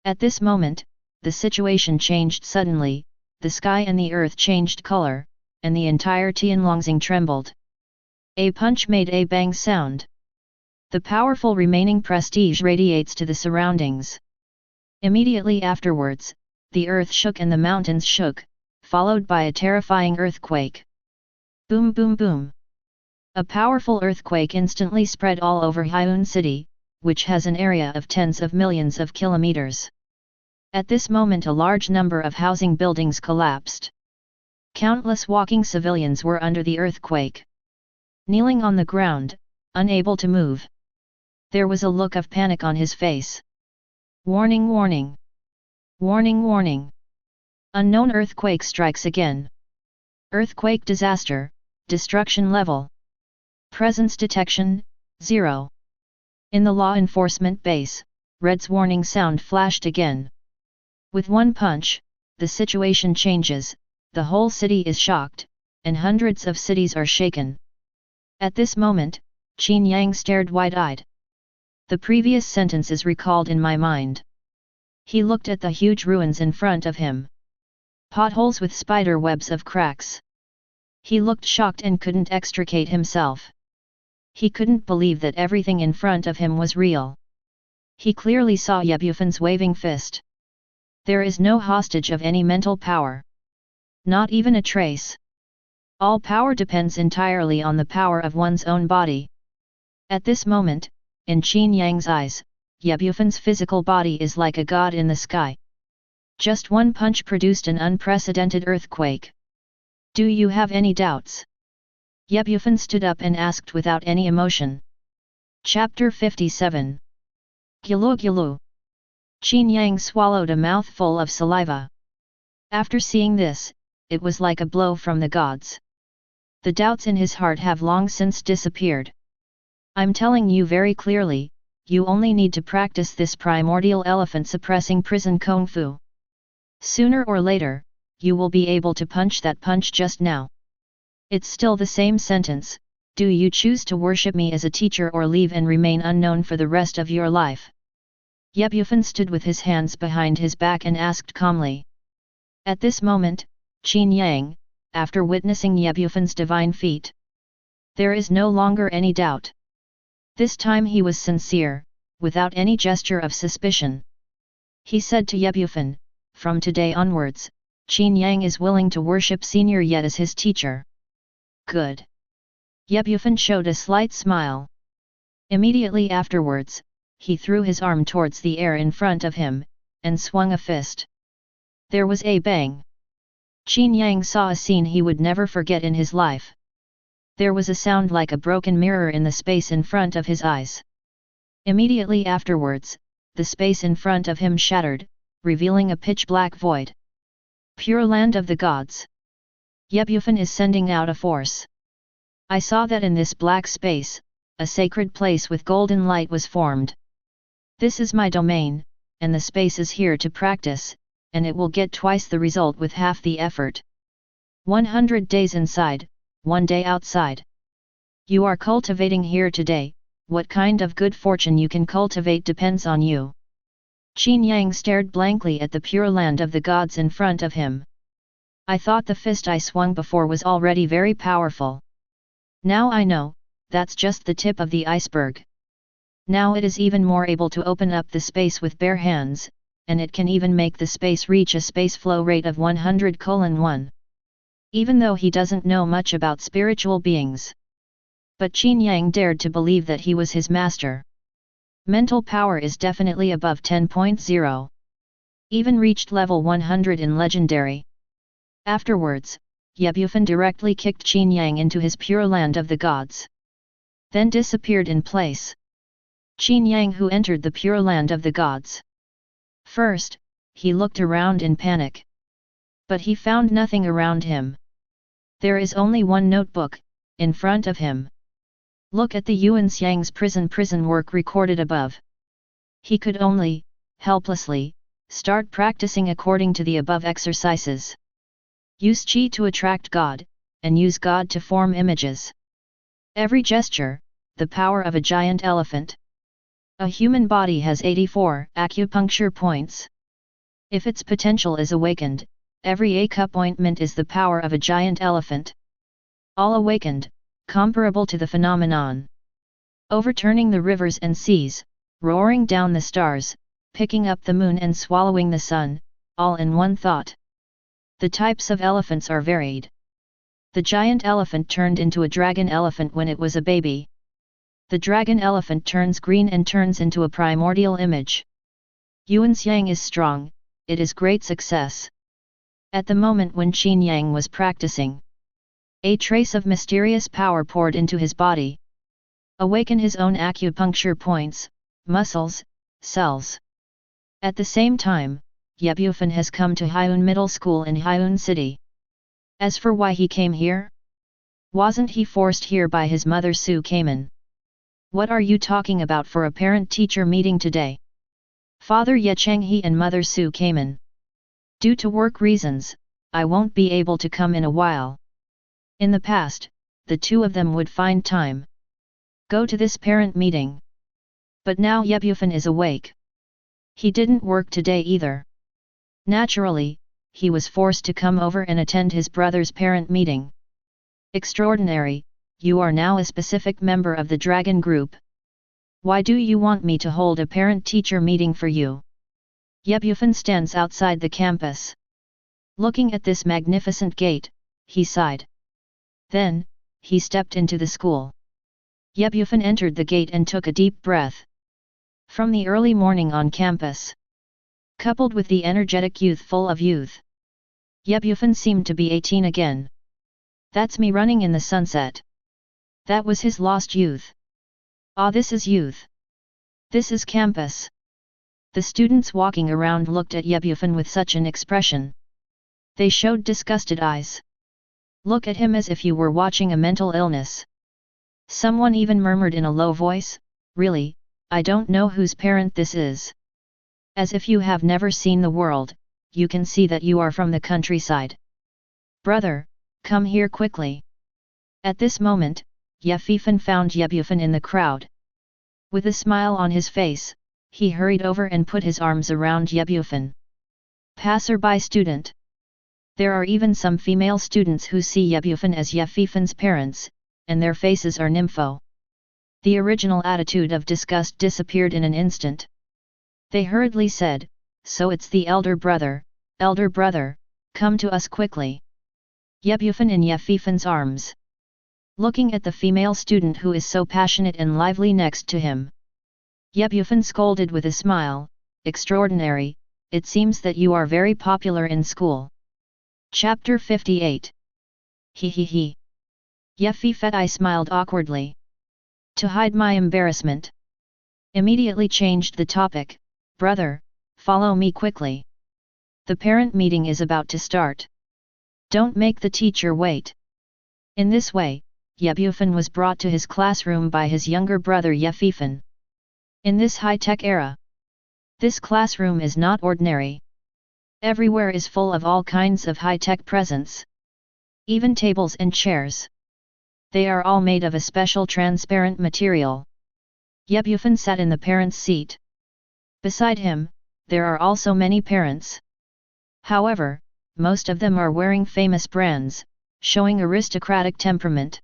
At this moment, the situation changed suddenly, the sky and the earth changed color, and the entire Tianlongxing trembled. A punch made a bang sound. The powerful remaining prestige radiates to the surroundings. Immediately afterwards, the earth shook and the mountains shook, followed by a terrifying earthquake. Boom boom boom. A powerful earthquake instantly spread all over Hyun City, which has an area of tens of millions of kilometers. At this moment a large number of housing buildings collapsed. Countless walking civilians were under the earthquake. Kneeling on the ground, unable to move. There was a look of panic on his face. Warning warning. Warning warning. Unknown earthquake strikes again. Earthquake disaster, destruction level. Presence detection, 0. In the law enforcement base, Red's warning sound flashed again. With one punch, the situation changes, the whole city is shocked, and hundreds of cities are shaken. At this moment, Qin Yang stared wide-eyed. The previous sentence is recalled in my mind. He looked at the huge ruins in front of him. Potholes with spider webs of cracks. He looked shocked and couldn't extricate himself. He couldn't believe that everything in front of him was real. He clearly saw Yebufan's waving fist. There is no hostage of any mental power. Not even a trace. All power depends entirely on the power of one's own body. At this moment, in Qin Yang's eyes, Yebufan's physical body is like a god in the sky. Just one punch produced an unprecedented earthquake. Do you have any doubts? Yebufan stood up and asked without any emotion. Chapter 57. Gulu Gulu. Qin Yang swallowed a mouthful of saliva. After seeing this, it was like a blow from the gods. The doubts in his heart have long since disappeared. I'm telling you very clearly, you only need to practice this primordial elephant-suppressing prison kung fu. Sooner or later, you will be able to punch that punch just now. It's still the same sentence, do you choose to worship me as a teacher or leave and remain unknown for the rest of your life? Yebufan stood with his hands behind his back and asked calmly. At this moment, Qin Yang, after witnessing Yebufan's divine feat, there is no longer any doubt. This time he was sincere, without any gesture of suspicion. He said to Yebufan, from today onwards, Qin Yang is willing to worship Senior Yet as his teacher. Good. Yebufan showed a slight smile. Immediately afterwards, he threw his arm towards the air in front of him, and swung a fist. There was a bang. Qin Yang saw a scene he would never forget in his life. There was a sound like a broken mirror in the space in front of his eyes. Immediately afterwards, the space in front of him shattered, revealing a pitch-black void. Pure land of the gods. Yebufan is sending out a force. I saw that in this black space, a sacred place with golden light was formed. This is my domain, and the space is here to practice, and it will get twice the result with half the effort. 100 days inside, 1 day outside. You are cultivating here today, what kind of good fortune you can cultivate depends on you. Qin Yang stared blankly at the pure land of the gods in front of him. I thought the fist I swung before was already very powerful. Now I know, that's just the tip of the iceberg. Now it is even more able to open up the space with bare hands, and it can even make the space reach a space flow rate of 100:1. Even though he doesn't know much about spiritual beings. But Qin Yang dared to believe that he was his master. Mental power is definitely above 10.0. Even reached level 100 in Legendary. Afterwards, Ye Bufan directly kicked Qin Yang into his pure land of the gods. Then disappeared in place. Qin Yang who entered the pure land of the gods. First, he looked around in panic. But he found nothing around him. There is only one notebook, in front of him. Look at the Yuan Xiang's prison work recorded above. He could only, helplessly, start practicing according to the above exercises. Use Qi to attract God, and use God to form images. Every gesture, the power of a giant elephant. A human body has 84 acupuncture points. If its potential is awakened, every acupointment is the power of a giant elephant. All awakened, comparable to the phenomenon. Overturning the rivers and seas, roaring down the stars, picking up the moon and swallowing the sun, all in one thought. The types of elephants are varied. The giant elephant turned into a dragon elephant when it was a baby. The dragon elephant turns green and turns into a primordial image. Yuan Xiang is strong, it is great success. At the moment when Qin Yang was practicing, a trace of mysterious power poured into his body. Awaken his own acupuncture points, muscles, cells. At the same time, Ye Bufan has come to Hyun Middle School in Hyun City. As for why he came here? Wasn't he forced here by his mother Su Kamen? What are you talking about for a parent-teacher meeting today? Father Ye Changhe and Mother Su Kamen. Due to work reasons, I won't be able to come in a while. In the past, the two of them would find time. Go to this parent meeting. But now Ye Bufan is awake. He didn't work today either. Naturally, he was forced to come over and attend his brother's parent meeting. Extraordinary, you are now a specific member of the Dragon Group. Why do you want me to hold a parent-teacher meeting for you? Ye Bufan stands outside the campus. Looking at this magnificent gate, he sighed. Then, he stepped into the school. Ye Bufan entered the gate and took a deep breath. From the early morning on campus, coupled with the energetic youth full of youth, Ye Bufan seemed to be 18 again. That's me running in the sunset. That was his lost youth. Ah, this is youth. This is campus. The students walking around looked at Ye Bufan with such an expression. They showed disgusted eyes. Look at him as if you were watching a mental illness. Someone even murmured in a low voice, really, I don't know whose parent this is. As if you have never seen the world, you can see that you are from the countryside. Brother, come here quickly. At this moment, Ye Bufan found Ye Bufan in the crowd. With a smile on his face, he hurried over and put his arms around Ye Bufan. Passerby student. There are even some female students who see Ye Bufan as Ye Bufan's parents, and their faces are nympho. The original attitude of disgust disappeared in an instant. They hurriedly said, so it's the elder brother, come to us quickly. Ye Bufan in Ye Bufan's arms. Looking at the female student who is so passionate and lively next to him, Ye Bufan scolded with a smile, extraordinary, it seems that you are very popular in school. Chapter 58. He. Ye Bufan smiled awkwardly. To hide my embarrassment. Immediately changed the topic, brother, follow me quickly. The parent meeting is about to start. Don't make the teacher wait. In this way, Ye Bufan was brought to his classroom by his younger brother Ye Bufan. In this high-tech era, this classroom is not ordinary. Everywhere is full of all kinds of high-tech presents. Even tables and chairs. They are all made of a special transparent material. Ye Bufan sat in the parent's seat. Beside him, there are also many parents. However, most of them are wearing famous brands, showing aristocratic temperament.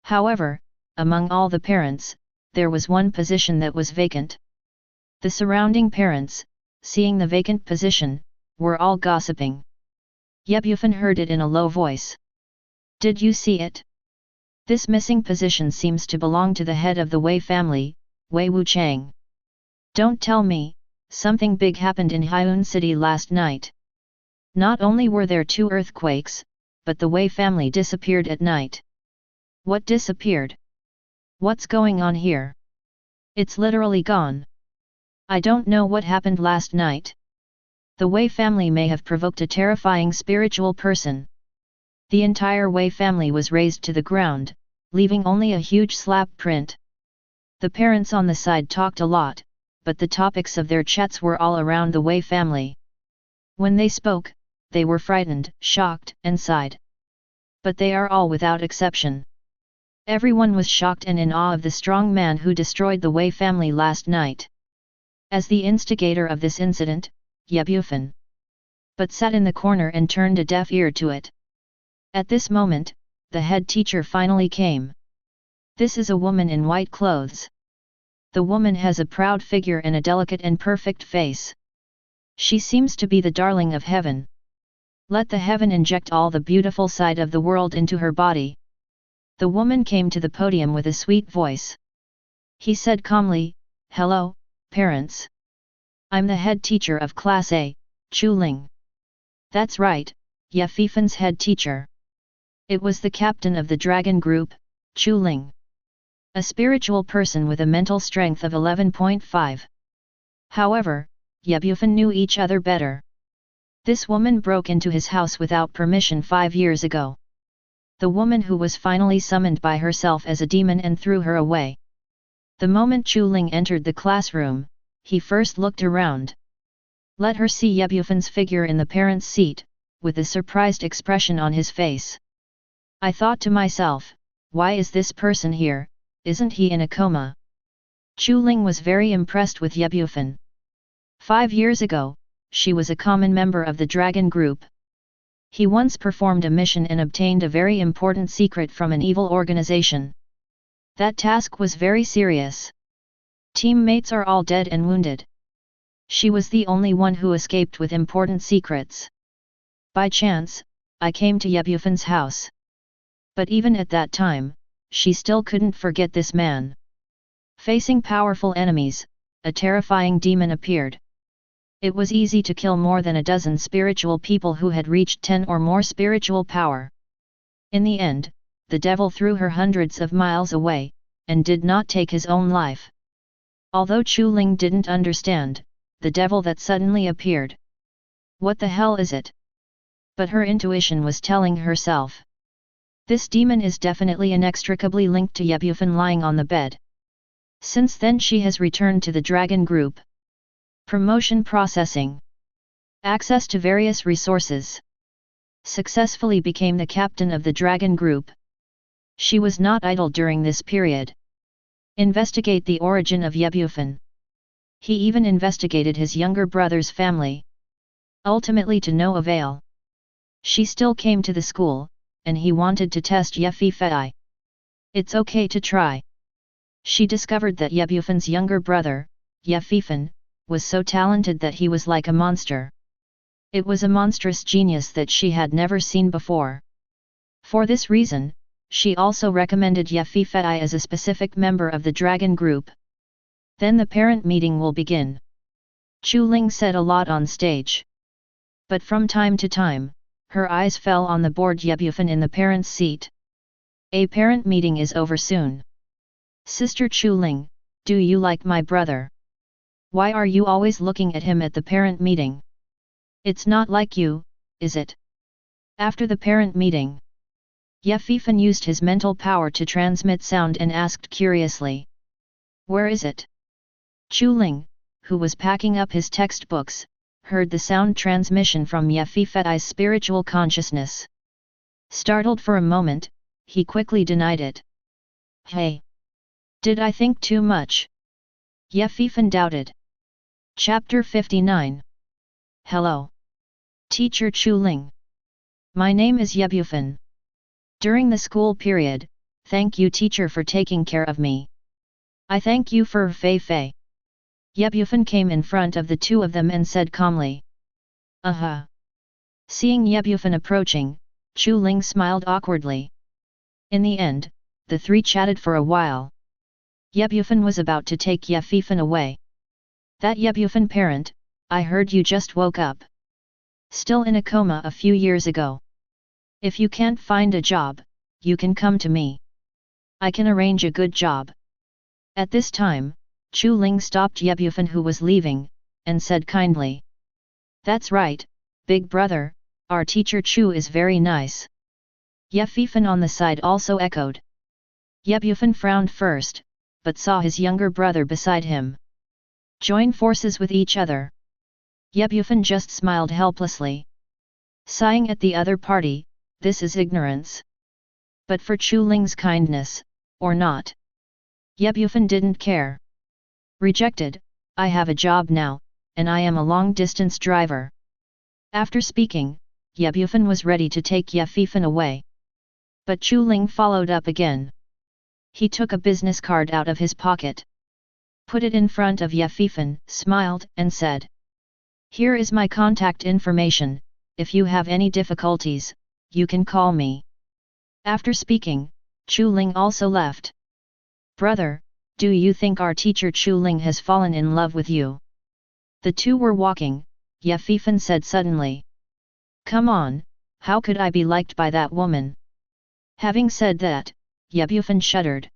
However, among all the parents, there was one position that was vacant. The surrounding parents, seeing the vacant position, were all gossiping. Ye Bufan heard it in a low voice. Did you see it? This missing position seems to belong to the head of the Wei family, Wei Wuchang. Don't tell me, something big happened in Hyun City last night. Not only were there 2 earthquakes, but the Wei family disappeared at night. What disappeared? What's going on here? It's literally gone. I don't know what happened last night. The Wei family may have provoked a terrifying spiritual person. The entire Wei family was razed to the ground, leaving only a huge slap print. The parents on the side talked a lot, but the topics of their chats were all around the Wei family. When they spoke, they were frightened, shocked, and sighed. But they are all without exception. Everyone was shocked and in awe of the strong man who destroyed the Wei family last night. As the instigator of this incident, Ye Bufan, but sat in the corner and turned a deaf ear to it. At this moment, the head teacher finally came. This is a woman in white clothes. The woman has a proud figure and a delicate and perfect face. She seems to be the darling of heaven. Let the heaven inject all the beautiful side of the world into her body. The woman came to the podium with a sweet voice. He said calmly, "Hello, parents. I'm the head teacher of Class A, Chu Ling." That's right, Ye Bufan's head teacher. It was the captain of the dragon group, Chu Ling. A spiritual person with a mental strength of 11.5. However, Ye Bufan knew each other better. This woman broke into his house without permission 5 years ago. The woman who was finally summoned by herself as a demon and threw her away. The moment Chu Ling entered the classroom, he first looked around. Let her see Ye Bufan's figure in the parents' seat, with a surprised expression on his face. I thought to myself, why is this person here, isn't he in a coma? Chu Ling was very impressed with Ye Bufan. 5 years ago, she was a common member of the dragon group. He once performed a mission and obtained a very important secret from an evil organization. That task was very serious. Teammates are all dead and wounded. She was the only one who escaped with important secrets. By chance, I came to Ye Bufan's house. But even at that time, she still couldn't forget this man. Facing powerful enemies, a terrifying demon appeared. It was easy to kill more than a dozen spiritual people who had reached 10 or more spiritual power. In the end, the devil threw her hundreds of miles away, and did not take his own life. Although Chu Ling didn't understand, the devil that suddenly appeared. What the hell is it? But her intuition was telling herself. This demon is definitely inextricably linked to Ye Bufan lying on the bed. Since then she has returned to the dragon group. Promotion processing. Access to various resources. Successfully became the captain of the dragon group. She was not idle during this period. Investigate the origin of Ye Bufan. He even investigated his younger brother's family. Ultimately to no avail. She still came to the school, and he wanted to test Ye Bufan. It's okay to try. She discovered that Ye Bufan's younger brother, Ye Bufan, was so talented that he was like a monster. It was a monstrous genius that she had never seen before. For this reason, she also recommended Ye Bufan as a specific member of the dragon group. Then the parent meeting will begin. Chu Ling said a lot on stage. But from time to time, her eyes fell on the bored Ye Bufan in the parent's seat. A parent meeting is over soon. Sister Chu Ling, do you like my brother? Why are you always looking at him at the parent meeting? It's not like you, is it? After the parent meeting, Ye Bufan used his mental power to transmit sound and asked curiously. Where is it? Chu Ling, who was packing up his textbooks, heard the sound transmission from Ye Bufan's spiritual consciousness. Startled for a moment, he quickly denied it. Hey! Did I think too much? Ye Bufan doubted. Chapter 59. Hello. Teacher Chu Ling. My name is Bufan. During the school period, thank you teacher for taking care of me. I thank you for Fei Fei. Bufan came in front of the two of them and said calmly. Aha! Seeing Bufan approaching, Chu Ling smiled awkwardly. In the end, the three chatted for a while. Bufan was about to take Bufan away. That Bufan parent, I heard you just woke up. Still in a coma a few years ago. If you can't find a job, you can come to me. I can arrange a good job. At this time, Chu Ling stopped Bufan who was leaving, and said kindly. That's right, big brother, our teacher Chu is very nice. Bufan on the side also echoed. Bufan frowned first, but saw his younger brother beside him. Join forces with each other. Bufan just smiled helplessly. Sighing at the other party, this is ignorance. But for Chu Ling's kindness, or not. Bufan didn't care. Rejected, I have a job now, and I am a long-distance driver. After speaking, Bufan was ready to take Bufan away. But Chu Ling followed up again. He took a business card out of his pocket. Put it in front of Bufan, smiled, and said. Here is my contact information, if you have any difficulties, you can call me. After speaking, Chu Ling also left. Brother, do you think our teacher Chu Ling has fallen in love with you? The two were walking, Bufan said suddenly. Come on, how could I be liked by that woman? Having said that, Bufan shuddered.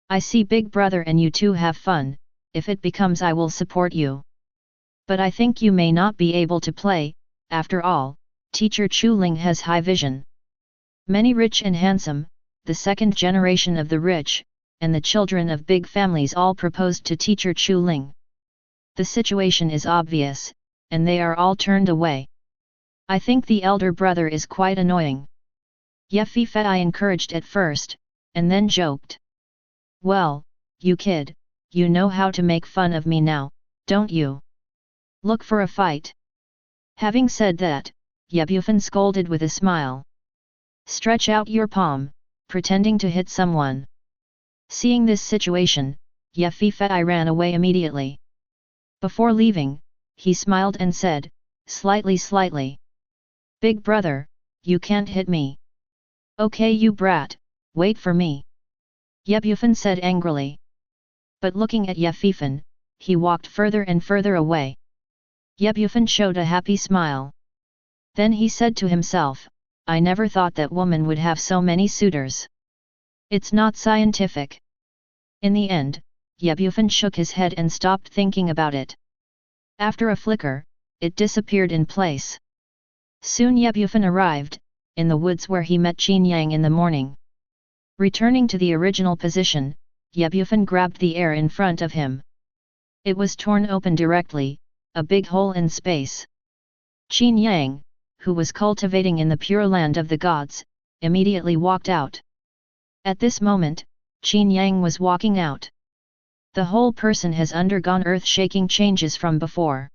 I see big brother and you two have fun, if it becomes I will support you. But I think you may not be able to play, after all, teacher Chu Ling has high vision. Many rich and handsome, the second generation of the rich, and the children of big families all proposed to teacher Chu Ling. The situation is obvious, and they are all turned away. I think the elder brother is quite annoying. Bufan encouraged at first, and then joked. Well, you kid, you know how to make fun of me now, don't you? Look for a fight. Having said that, Bufan scolded with a smile. Stretch out your palm, pretending to hit someone. Seeing this situation, Bufan ran away immediately. Before leaving, he smiled and said, slightly. Big brother, you can't hit me. Okay you brat, wait for me. Bufan said angrily. But looking at Bufan, he walked further and further away. Bufan showed a happy smile. Then he said to himself, I never thought that woman would have so many suitors. It's not scientific. In the end, Bufan shook his head and stopped thinking about it. After a flicker, it disappeared in place. Soon Bufan arrived, in the woods where he met Qin Yang in the morning. Returning to the original position, Bufan grabbed the air in front of him. It was torn open directly, a big hole in space. Qin Yang, who was cultivating in the pure land of the gods, immediately walked out. At this moment, Qin Yang was walking out. The whole person has undergone earth-shaking changes from before.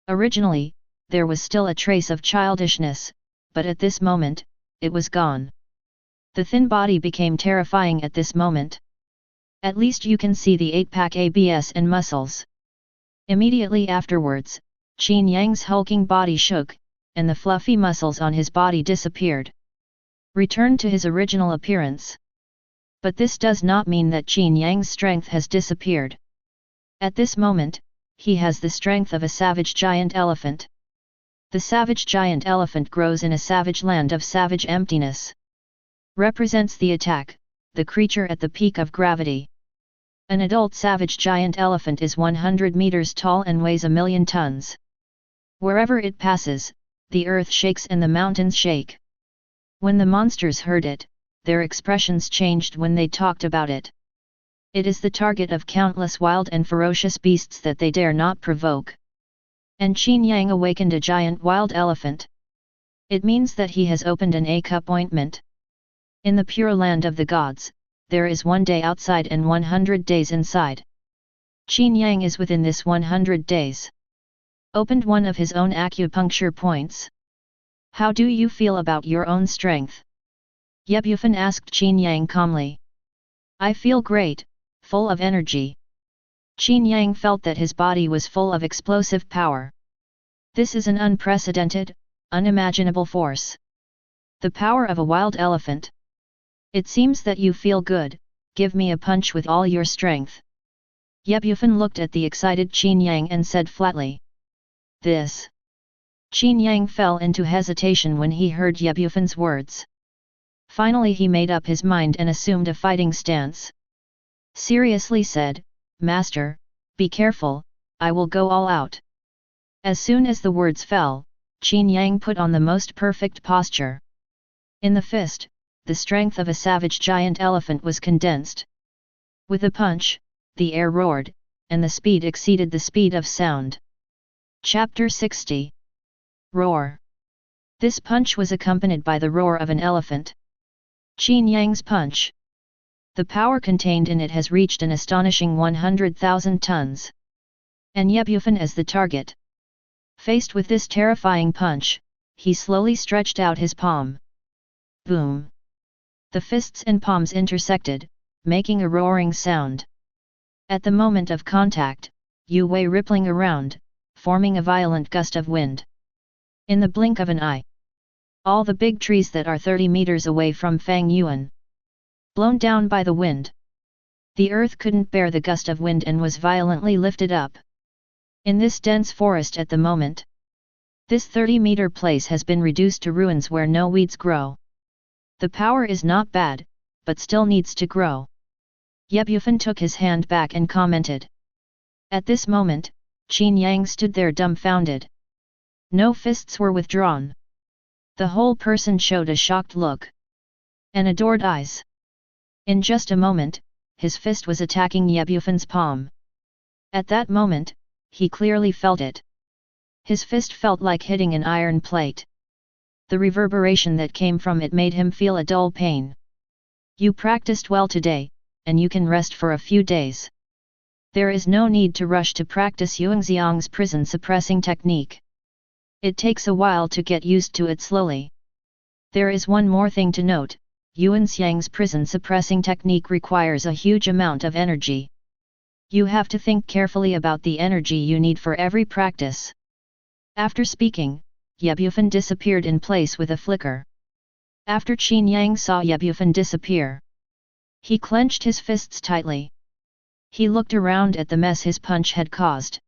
Originally, there was still a trace of childishness, but at this moment, it was gone. The thin body became terrifying at this moment. At least you can see the 8-pack abs and muscles. Immediately afterwards, Qin Yang's hulking body shook, and the fluffy muscles on his body disappeared. Returned to his original appearance. But this does not mean that Qin Yang's strength has disappeared. At this moment, he has the strength of a savage giant elephant. The savage giant elephant grows in a savage land of savage emptiness. Represents the attack, the creature at the peak of gravity. An adult savage giant elephant is 100 meters tall and weighs 1,000,000 tons. Wherever it passes, the earth shakes and the mountains shake. When the monsters heard it, their expressions changed when they talked about it. It is the target of countless wild and ferocious beasts that they dare not provoke. And Qin Yang awakened a giant wild elephant. It means that he has opened an A-cup ointment. In the pure land of the gods, there is 1 day outside and 100 days inside. Qin Yang is within this 100 days. opened one of his own acupuncture points. How do you feel about your own strength? Ye Bufan asked Qin Yang calmly. I feel great, full of energy. Qin Yang felt that his body was full of explosive power. This is an unprecedented, unimaginable force. The power of a wild elephant. It seems that you feel good, give me a punch with all your strength. Ye Bufan looked at the excited Qin Yang and said flatly. This. Qin Yang fell into hesitation when he heard Ye Bufan's words. Finally he made up his mind and assumed a fighting stance. Seriously said, Master, be careful, I will go all out. As soon as the words fell, Qin Yang put on the most perfect posture. In the fist, the strength of a savage giant elephant was condensed. With a punch, the air roared, and the speed exceeded the speed of sound. Chapter 60. Roar. This punch was accompanied by the roar of an elephant. Qin Yang's punch. The power contained in it has reached an astonishing 100,000 tons. And Ye Bufan as the target. Faced with this terrifying punch, he slowly stretched out his palm. Boom! The fists and palms intersected, making a roaring sound. At the moment of contact, Yu Wei rippling around, forming a violent gust of wind. In the blink of an eye, all the big trees that are 30 meters away from Fang Yuan, blown down by the wind. The earth couldn't bear the gust of wind and was violently lifted up. In this dense forest at the moment, this 30-meter place has been reduced to ruins where no weeds grow. The power is not bad, but still needs to grow. Ye Bufan took his hand back and commented. At this moment, Qin Yang stood there dumbfounded. No fists were withdrawn. The whole person showed a shocked look. And adored eyes. In just a moment, his fist was attacking Ye Bufan's palm. At that moment, he clearly felt it. His fist felt like hitting an iron plate. The reverberation that came from it made him feel a dull pain. You practiced well today, and you can rest for a few days. There is no need to rush to practice Yuanxiang's prison suppressing technique. It takes a while to get used to it slowly. There is one more thing to note, Yuanxiang's prison suppressing technique requires a huge amount of energy. You have to think carefully about the energy you need for every practice. After speaking, Ye Bufan disappeared in place with a flicker. After Qin Yang saw Ye Bufan disappear, he clenched his fists tightly. He looked around at the mess his punch had caused.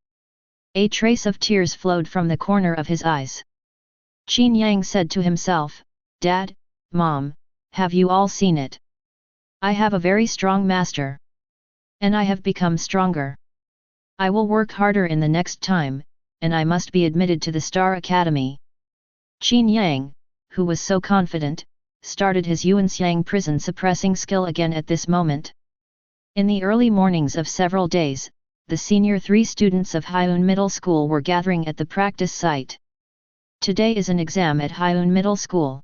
A trace of tears flowed from the corner of his eyes. Qin Yang said to himself, Dad, Mom, have you all seen it? I have a very strong master. And I have become stronger. I will work harder in the next time, and I must be admitted to the Star Academy. Qin Yang, who was so confident, started his Yuanxiang prison suppressing skill again at this moment. In the early mornings of several days, the senior 3 students of Haiun Middle School were gathering at the practice site. Today is an exam at Haiun Middle School.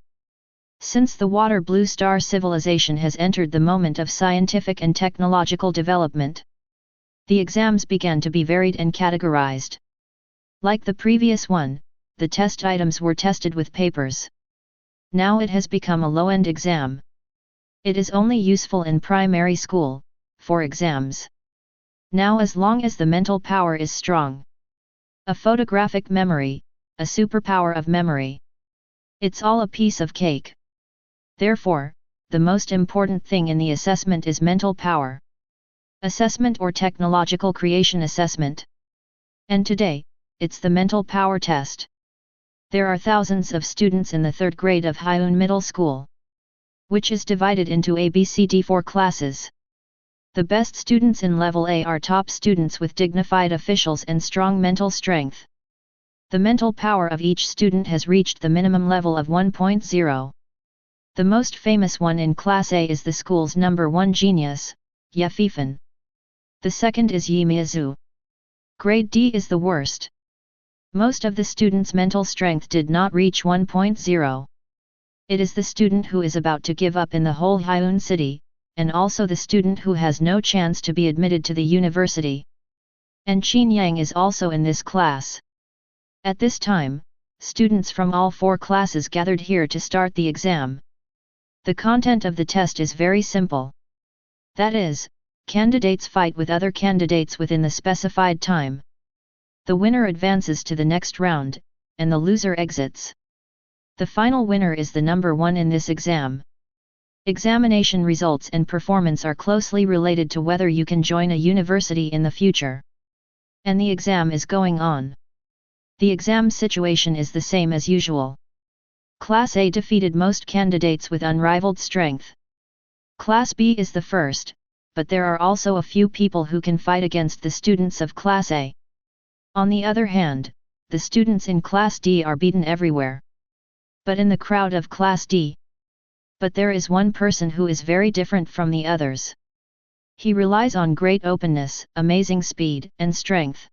Since the water blue star civilization has entered the moment of scientific and technological development, the exams began to be varied and categorized. Like the previous one, the test items were tested with papers. Now it has become a low-end exam. It is only useful in primary school, for exams. Now as long as the mental power is strong. A photographic memory, a superpower of memory. It's all a piece of cake. Therefore, the most important thing in the assessment is mental power. Assessment or technological creation assessment. And today, it's the mental power test. There are thousands of students in the 3rd grade of Haiun Middle School, which is divided into ABCD4 classes. The best students in Level A are top students with dignified officials and strong mental strength. The mental power of each student has reached the minimum level of 1.0. The most famous one in Class A is the school's number 1 genius, Ye Fifan. The second is Yi Miazu. Grade D is the worst. Most of the students' mental strength did not reach 1.0. It is the student who is about to give up in the whole Haiun city, and also the student who has no chance to be admitted to the university. And Qin Yang is also in this class. At this time, students from all 4 classes gathered here to start the exam. The content of the test is very simple. That is, candidates fight with other candidates within the specified time. The winner advances to the next round, and the loser exits. The final winner is the number 1 in this exam. Examination results and performance are closely related to whether you can join a university in the future. And the exam is going on. The exam situation is the same as usual. Class A defeated most candidates with unrivaled strength. Class B is the first, but there are also a few people who can fight against the students of Class A. On the other hand, the students in Class D are beaten everywhere. But in the crowd of Class D. But there is one person who is very different from the others. He relies on great openness, amazing speed, and strength.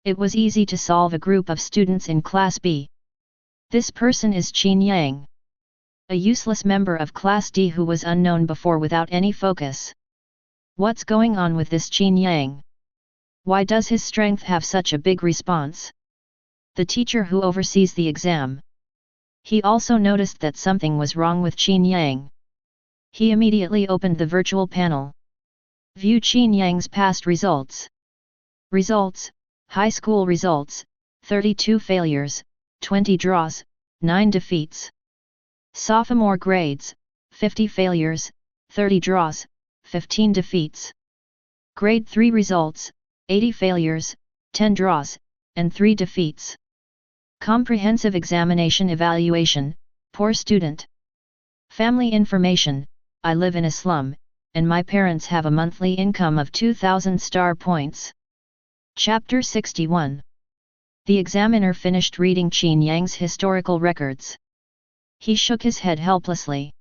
It was easy to solve a group of students in Class B. This person is Qin Yang. A useless member of Class D who was unknown before without any focus. What's going on with this Qin Yang? Why does his strength have such a big response? The teacher who oversees the exam. He also noticed that something was wrong with Qin Yang. He immediately opened the virtual panel. View Qin Yang's past results. Results: high school results, 32 failures, 20 draws, 9 defeats. Sophomore grades, 50 failures, 30 draws, 15 defeats. Grade 3 results, 80 failures, 10 draws, and 3 defeats. Comprehensive examination evaluation, poor student. Family information: I live in a slum, and my parents have a monthly income of 2,000 star points. Chapter 61. The examiner finished reading Qin Yang's historical records. He shook his head helplessly.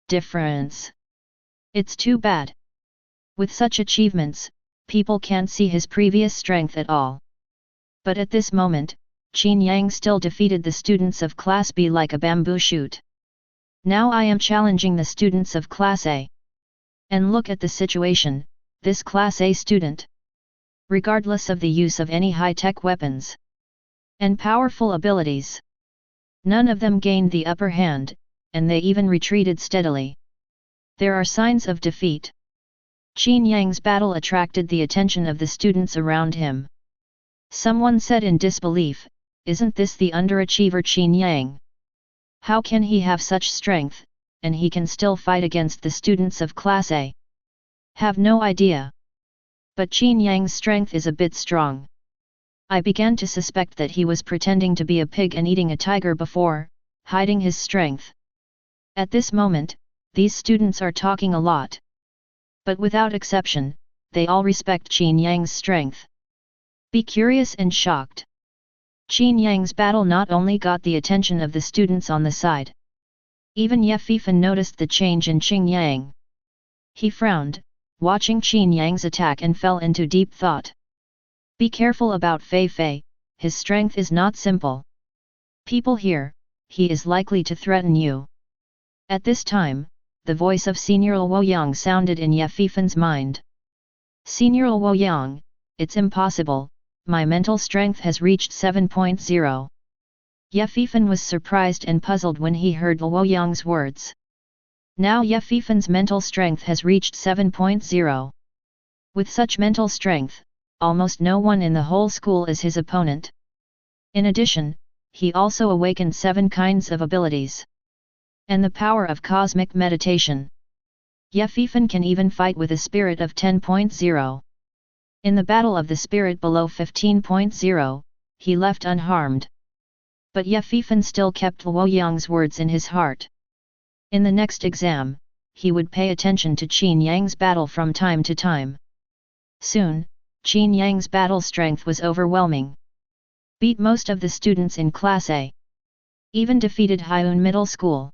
Difference. It's too bad. With such achievements, people can't see his previous strength at all. But at this moment, Qin Yang still defeated the students of Class B like a bamboo shoot. Now I am challenging the students of Class A. And look at the situation, this Class A student. Regardless of the use of any high-tech weapons and powerful abilities, none of them gained the upper hand, and they even retreated steadily. There are signs of defeat. Qin Yang's battle attracted the attention of the students around him. Someone said in disbelief, "Isn't this the underachiever Qin Yang? How can he have such strength, and he can still fight against the students of Class A? Have no idea. But Qin Yang's strength is a bit strong. I began to suspect that he was pretending to be a pig and eating a tiger before, hiding his strength." At this moment, these students are talking a lot. But without exception, they all respect Qin Yang's strength. Be curious and shocked. Qin Yang's battle not only got the attention of the students on the side. Even Ye Fifan noticed the change in Qin Yang. He frowned, watching Qin Yang's attack, and fell into deep thought. Be careful about Fei Fei, his strength is not simple. People here, he is likely to threaten you. At this time, the voice of Senior Luoyang sounded in Ye Fifan's mind. Senior Luoyang, it's impossible, my mental strength has reached 7.0. Ye Fifan was surprised and puzzled when he heard Luoyang's words. Now Ye Fifan's mental strength has reached 7.0. With such mental strength, almost no one in the whole school is his opponent. In addition, he also awakened 7 kinds of abilities. And the power of cosmic meditation. Ye Fifan can even fight with a spirit of 10.0. In the battle of the spirit below 15.0, he left unharmed. But Ye Fifan still kept Luoyang's words in his heart. In the next exam, he would pay attention to Qin Yang's battle from time to time. Soon, Qin Yang's battle strength was overwhelming. Beat most of the students in Class A. Even defeated Hyun Middle School.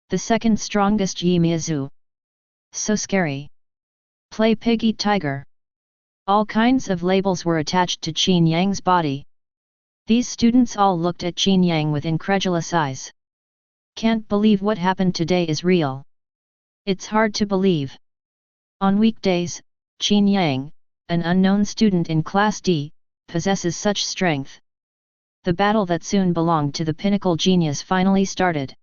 The second strongest Yi Miazu. So scary. Play pig eat tiger. All kinds of labels were attached to Qin Yang's body. These students all looked at Qin Yang with incredulous eyes. Can't believe what happened today is real. It's hard to believe. On weekdays, Qin Yang, an unknown student in Class D, possesses such strength. The battle that soon belonged to the pinnacle genius finally started.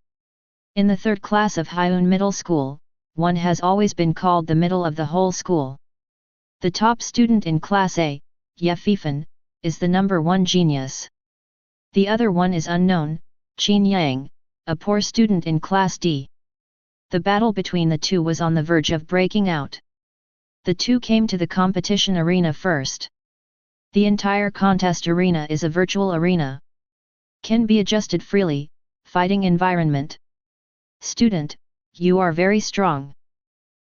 In the third class of Hyun Middle School, one has always been called the middle of the whole school. The top student in Class A, Ye Fifan, is the number one genius. The other one is unknown, Qin Yang, a poor student in Class D. The battle between the two was on the verge of breaking out. The two came to the competition arena first. The entire contest arena is a virtual arena. Can be adjusted freely, fighting environment. Student, you are very strong.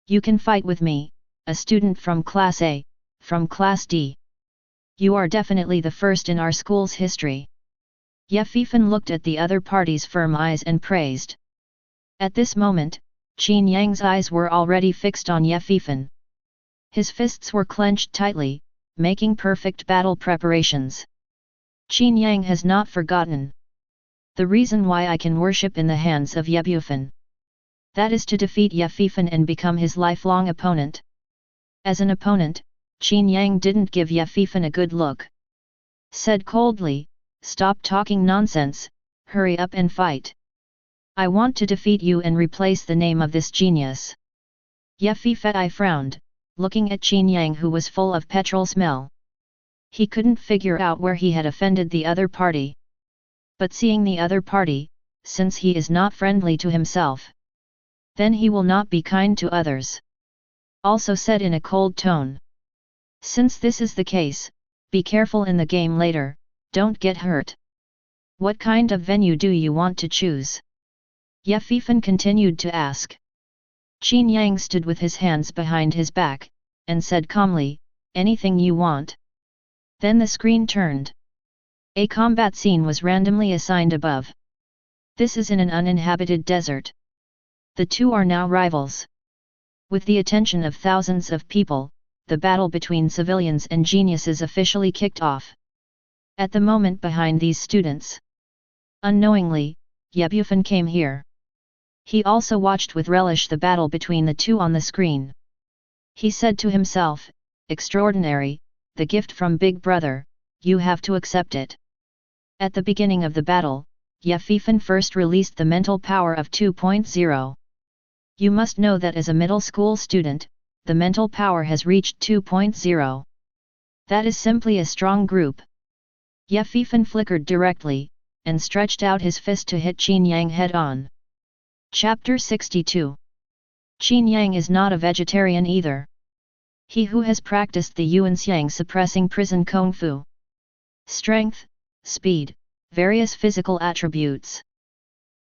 You can fight with me, a student from Class A, from Class D. You are definitely the first in our school's history. Ye Fifan looked at the other party's firm eyes and praised. At this moment, Qin Yang's eyes were already fixed on Ye Fifan. His fists were clenched tightly, making perfect battle preparations. Qin Yang has not forgotten the reason why I can worship in the hands of Ye Bufan. That is to defeat Ye Fifan and become his lifelong opponent. As an opponent, Qin Yang didn't give Ye Fifan a good look. Said coldly, "Stop talking nonsense, hurry up and fight. I want to defeat you and replace the name of this genius." Ye Fifan frowned, looking at Qin Yang, who was full of petrol smell. He couldn't figure out where he had offended the other party. But seeing the other party, since he is not friendly to himself, then he will not be kind to others. Also said in a cold tone. Since this is the case, be careful in the game later, don't get hurt. What kind of venue do you want to choose? Ye Fifan continued to ask. Qin Yang stood with his hands behind his back, and said calmly, anything you want. Then the screen turned. A combat scene was randomly assigned above. This is in an uninhabited desert. The two are now rivals. With the attention of thousands of people, the battle between civilians and geniuses officially kicked off. At the moment behind these students. Unknowingly, Ye Bufan came here. He also watched with relish the battle between the two on the screen. He said to himself, extraordinary, the gift from Big Brother, you have to accept it. At the beginning of the battle, Ye Fifan first released the mental power of 2.0. You must know that as a middle school student, the mental power has reached 2.0. That is simply a strong group. Ye Fifan flickered directly, and stretched out his fist to hit Qin Yang head on. Chapter 62. Qin Yang is not a vegetarian either. He who has practiced the Yuan Xiang suppressing prison Kung Fu. Strength, speed, various physical attributes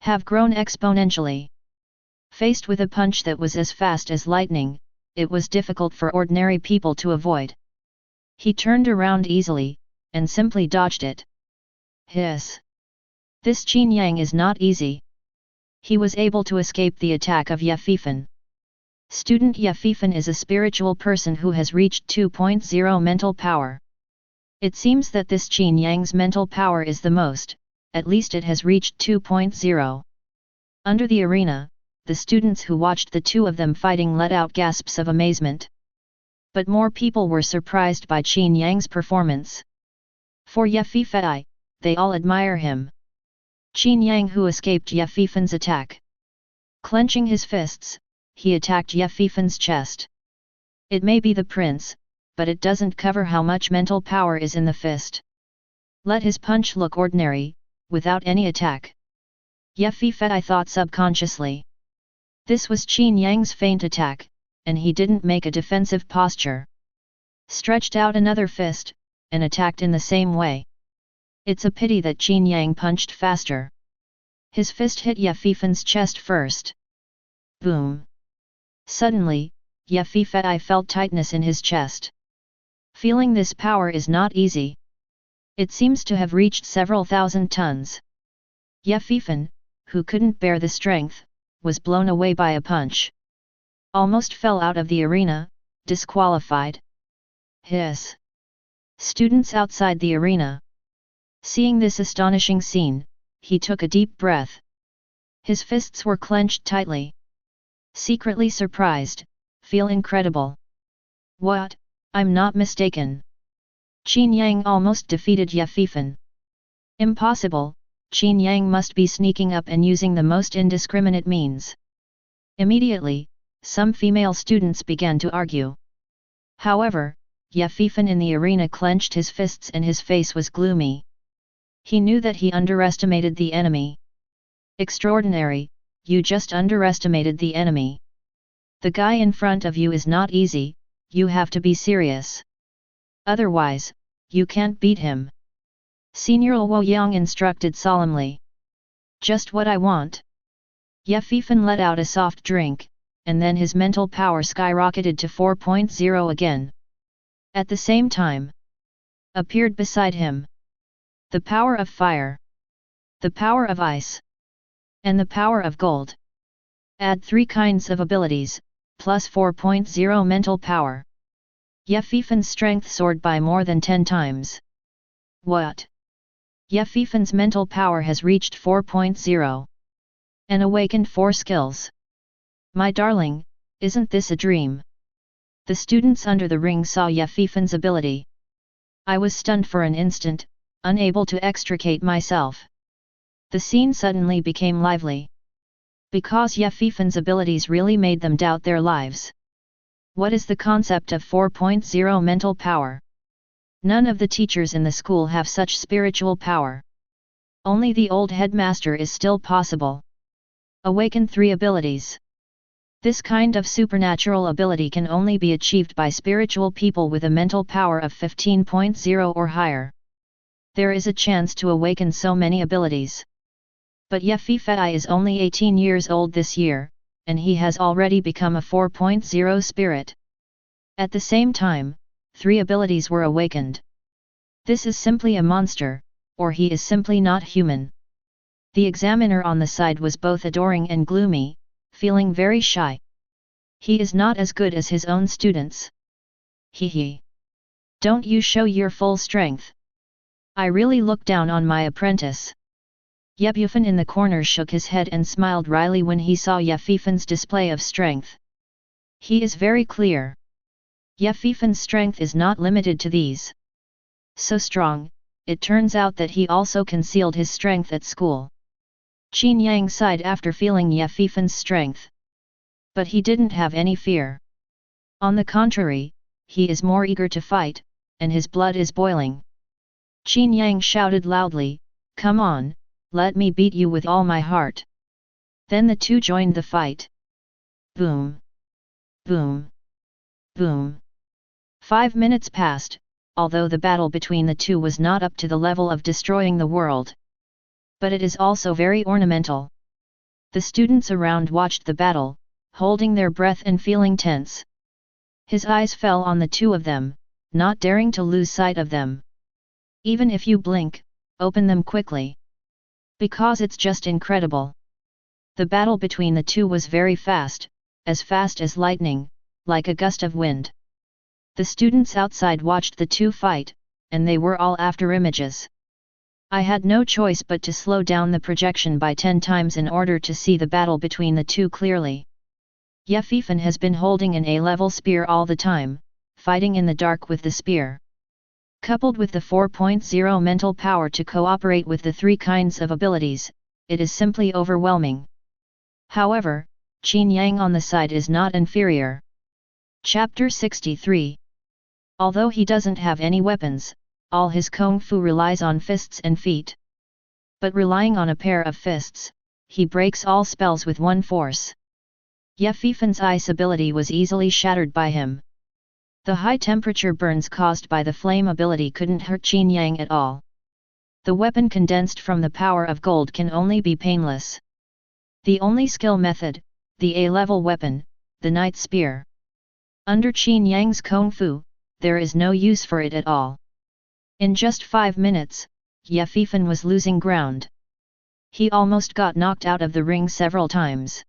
have grown exponentially. Faced with a punch that was as fast as lightning, it was difficult for ordinary people to avoid. He turned around easily, and simply dodged it. Hiss! This Qin Yang is not easy. He was able to escape the attack of Ye Fifan. Student Ye Fifan is a spiritual person who has reached 2.0 mental power. It seems that this Qin Yang's mental power is the most, at least it has reached 2.0. Under the arena, the students who watched the two of them fighting let out gasps of amazement. But more people were surprised by Qin Yang's performance. For Ye Fifan, they all admire him. Qin Yang who escaped Ye Fifan's attack. Clenching his fists, he attacked Ye Fifan's chest. It may be the prince, but it doesn't cover how much mental power is in the fist. Let his punch look ordinary, without any attack. Ye Fifan thought subconsciously. This was Qin Yang's feint attack, and he didn't make a defensive posture. Stretched out another fist, and attacked in the same way. It's a pity that Qin Yang punched faster. His fist hit Ye Fifan's chest first. Boom! Suddenly, Ye Fifan felt tightness in his chest. Feeling this power is not easy. It seems to have reached several thousand tons. Ye Fifan, who couldn't bear the strength, was blown away by a punch. Almost fell out of the arena, disqualified. Hiss! Students outside the arena. Seeing this astonishing scene, he took a deep breath. His fists were clenched tightly. Secretly surprised, feel incredible. What, I'm not mistaken. Qin Yang almost defeated Ye Fifan. Impossible, Qin Yang must be sneaking up and using the most indiscriminate means. Immediately, some female students began to argue. However, Ye Fifan in the arena clenched his fists and his face was gloomy. He knew that he underestimated the enemy. Extraordinary, you just underestimated the enemy. The guy in front of you is not easy, you have to be serious. Otherwise, you can't beat him. Senior Luo Yang instructed solemnly. Just what I want. Ye Fifan let out a soft drink, and then his mental power skyrocketed to 4.0 again. At the same time, appeared beside him the power of fire, the power of ice, and the power of gold. Add 3 kinds of abilities, plus 4.0 mental power. Ye Fifan's strength soared by more than 10 times. What? Ye Fifan's mental power has reached 4.0. And awakened 4 skills. My darling, isn't this a dream? The students under the ring saw Ye Fifan's ability. I was stunned for an instant, unable to extricate myself. The scene suddenly became lively. Because Ye Fifan's abilities really made them doubt their lives. What is the concept of 4.0 mental power? None of the teachers in the school have such spiritual power. Only the old headmaster is still possible. Awaken 3 abilities. This kind of supernatural ability can only be achieved by spiritual people with a mental power of 15.0 or higher. There is a chance to awaken so many abilities. But Ye Fifan is only 18 years old this year, and he has already become a 4.0 spirit. At the same time, 3 abilities were awakened. This is simply a monster, or he is simply not human. The examiner on the side was both adoring and gloomy, feeling very shy. He is not as good as his own students. Hee. Don't you show your full strength. I really look down on my apprentice. Ye Bufan in the corner shook his head and smiled wryly when he saw Ye Fifan's display of strength. He is very clear. Ye Fifan's strength is not limited to these. So strong, it turns out that he also concealed his strength at school. Qin Yang sighed after feeling Ye Fifan's strength. But he didn't have any fear. On the contrary, he is more eager to fight, and his blood is boiling. Qin Yang shouted loudly, "Come on, let me beat you with all my heart." Then the two joined the fight. Boom! Boom! Boom! 5 minutes passed, although the battle between the two was not up to the level of destroying the world. But it is also very ornamental. The students around watched the battle, holding their breath and feeling tense. His eyes fell on the two of them, not daring to lose sight of them. Even if you blink, open them quickly. Because it's just incredible. The battle between the two was very fast as lightning, like a gust of wind. The students outside watched the two fight, and they were all after images. I had no choice but to slow down the projection by 10 times in order to see the battle between the two clearly. Ye Fifan has been holding an A-level spear all the time, fighting in the dark with the spear. Coupled with the 4.0 mental power to cooperate with the 3 kinds of abilities, it is simply overwhelming. However, Qin Yang on the side is not inferior. Chapter 63. Although he doesn't have any weapons, all his kung fu relies on fists and feet. But relying on a pair of fists, he breaks all spells with one force. Ye Fifan's ice ability was easily shattered by him. The high temperature burns caused by the flame ability couldn't hurt Qin Yang at all. The weapon condensed from the power of gold can only be painless. The only skill method, the A-level weapon, the Night Spear. Under Qin Yang's kung fu, there is no use for it at all. In just 5 minutes, Ye Fifan was losing ground. He almost got knocked out of the ring several times.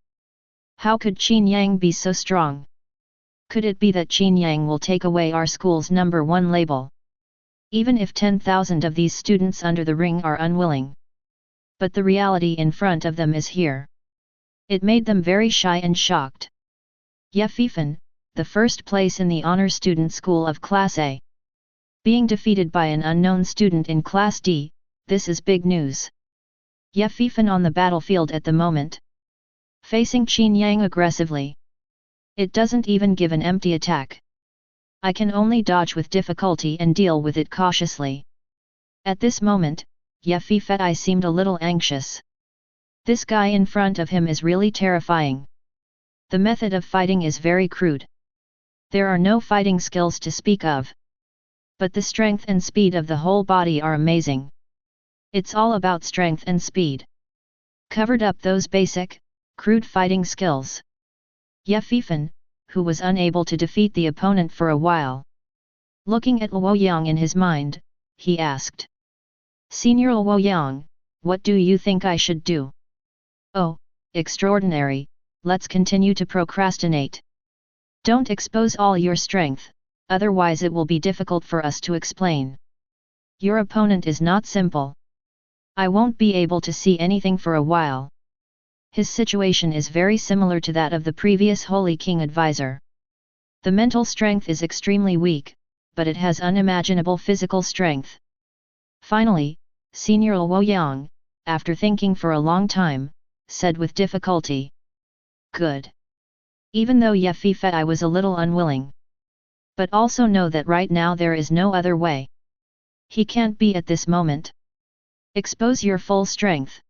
How could Qin Yang be so strong? Could it be that Qin Yang will take away our school's #1 label? Even if 10,000 of these students under the ring are unwilling. But the reality in front of them is here. It made them very shy and shocked. Ye Fifan, the first place in the honor student school of Class A. Being defeated by an unknown student in Class D, this is big news. Ye Fifan on the battlefield at the moment. Facing Qin Yang aggressively. It doesn't even give an empty attack. I can only dodge with difficulty and deal with it cautiously. At this moment, Ye Fifan seemed a little anxious. This guy in front of him is really terrifying. The method of fighting is very crude. There are no fighting skills to speak of. But the strength and speed of the whole body are amazing. It's all about strength and speed. Covered up those basic, crude fighting skills. Ye Fifan, who was unable to defeat the opponent for a while. Looking at Luoyang in his mind, he asked. Senior Luoyang, what do you think I should do? Oh, extraordinary, let's continue to procrastinate. Don't expose all your strength, otherwise it will be difficult for us to explain. Your opponent is not simple. I won't be able to see anything for a while. His situation is very similar to that of the previous Holy King advisor. The mental strength is extremely weak, but it has unimaginable physical strength. Finally, Senior Luoyang, after thinking for a long time, said with difficulty. Good. Even though Ye Fifan was a little unwilling. But also know that right now there is no other way. He can't be at this moment. Expose your full strength.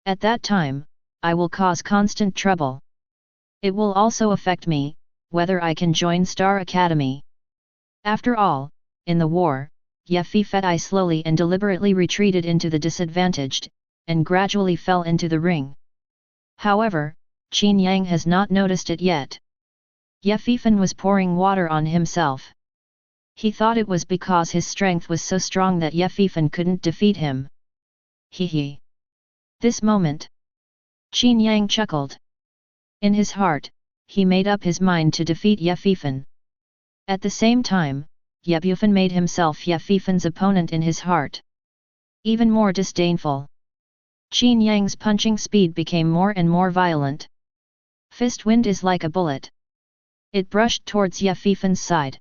At that time, I will cause constant trouble. It will also affect me, whether I can join Star Academy. After all, in the war, Ye Fifan slowly and deliberately retreated into the disadvantaged, and gradually fell into the ring. However, Qin Yang has not noticed it yet. Ye Fifan was pouring water on himself. He thought it was because his strength was so strong that Ye Fifan couldn't defeat him. Hee. This moment. Qin Yang chuckled. In his heart, he made up his mind to defeat Ye Fifan. At the same time, Ye Bufan made himself Ye Fifan's opponent in his heart. Even more disdainful. Qin Yang's punching speed became more and more violent. Fist wind is like a bullet. It brushed towards Ye Fifan's side.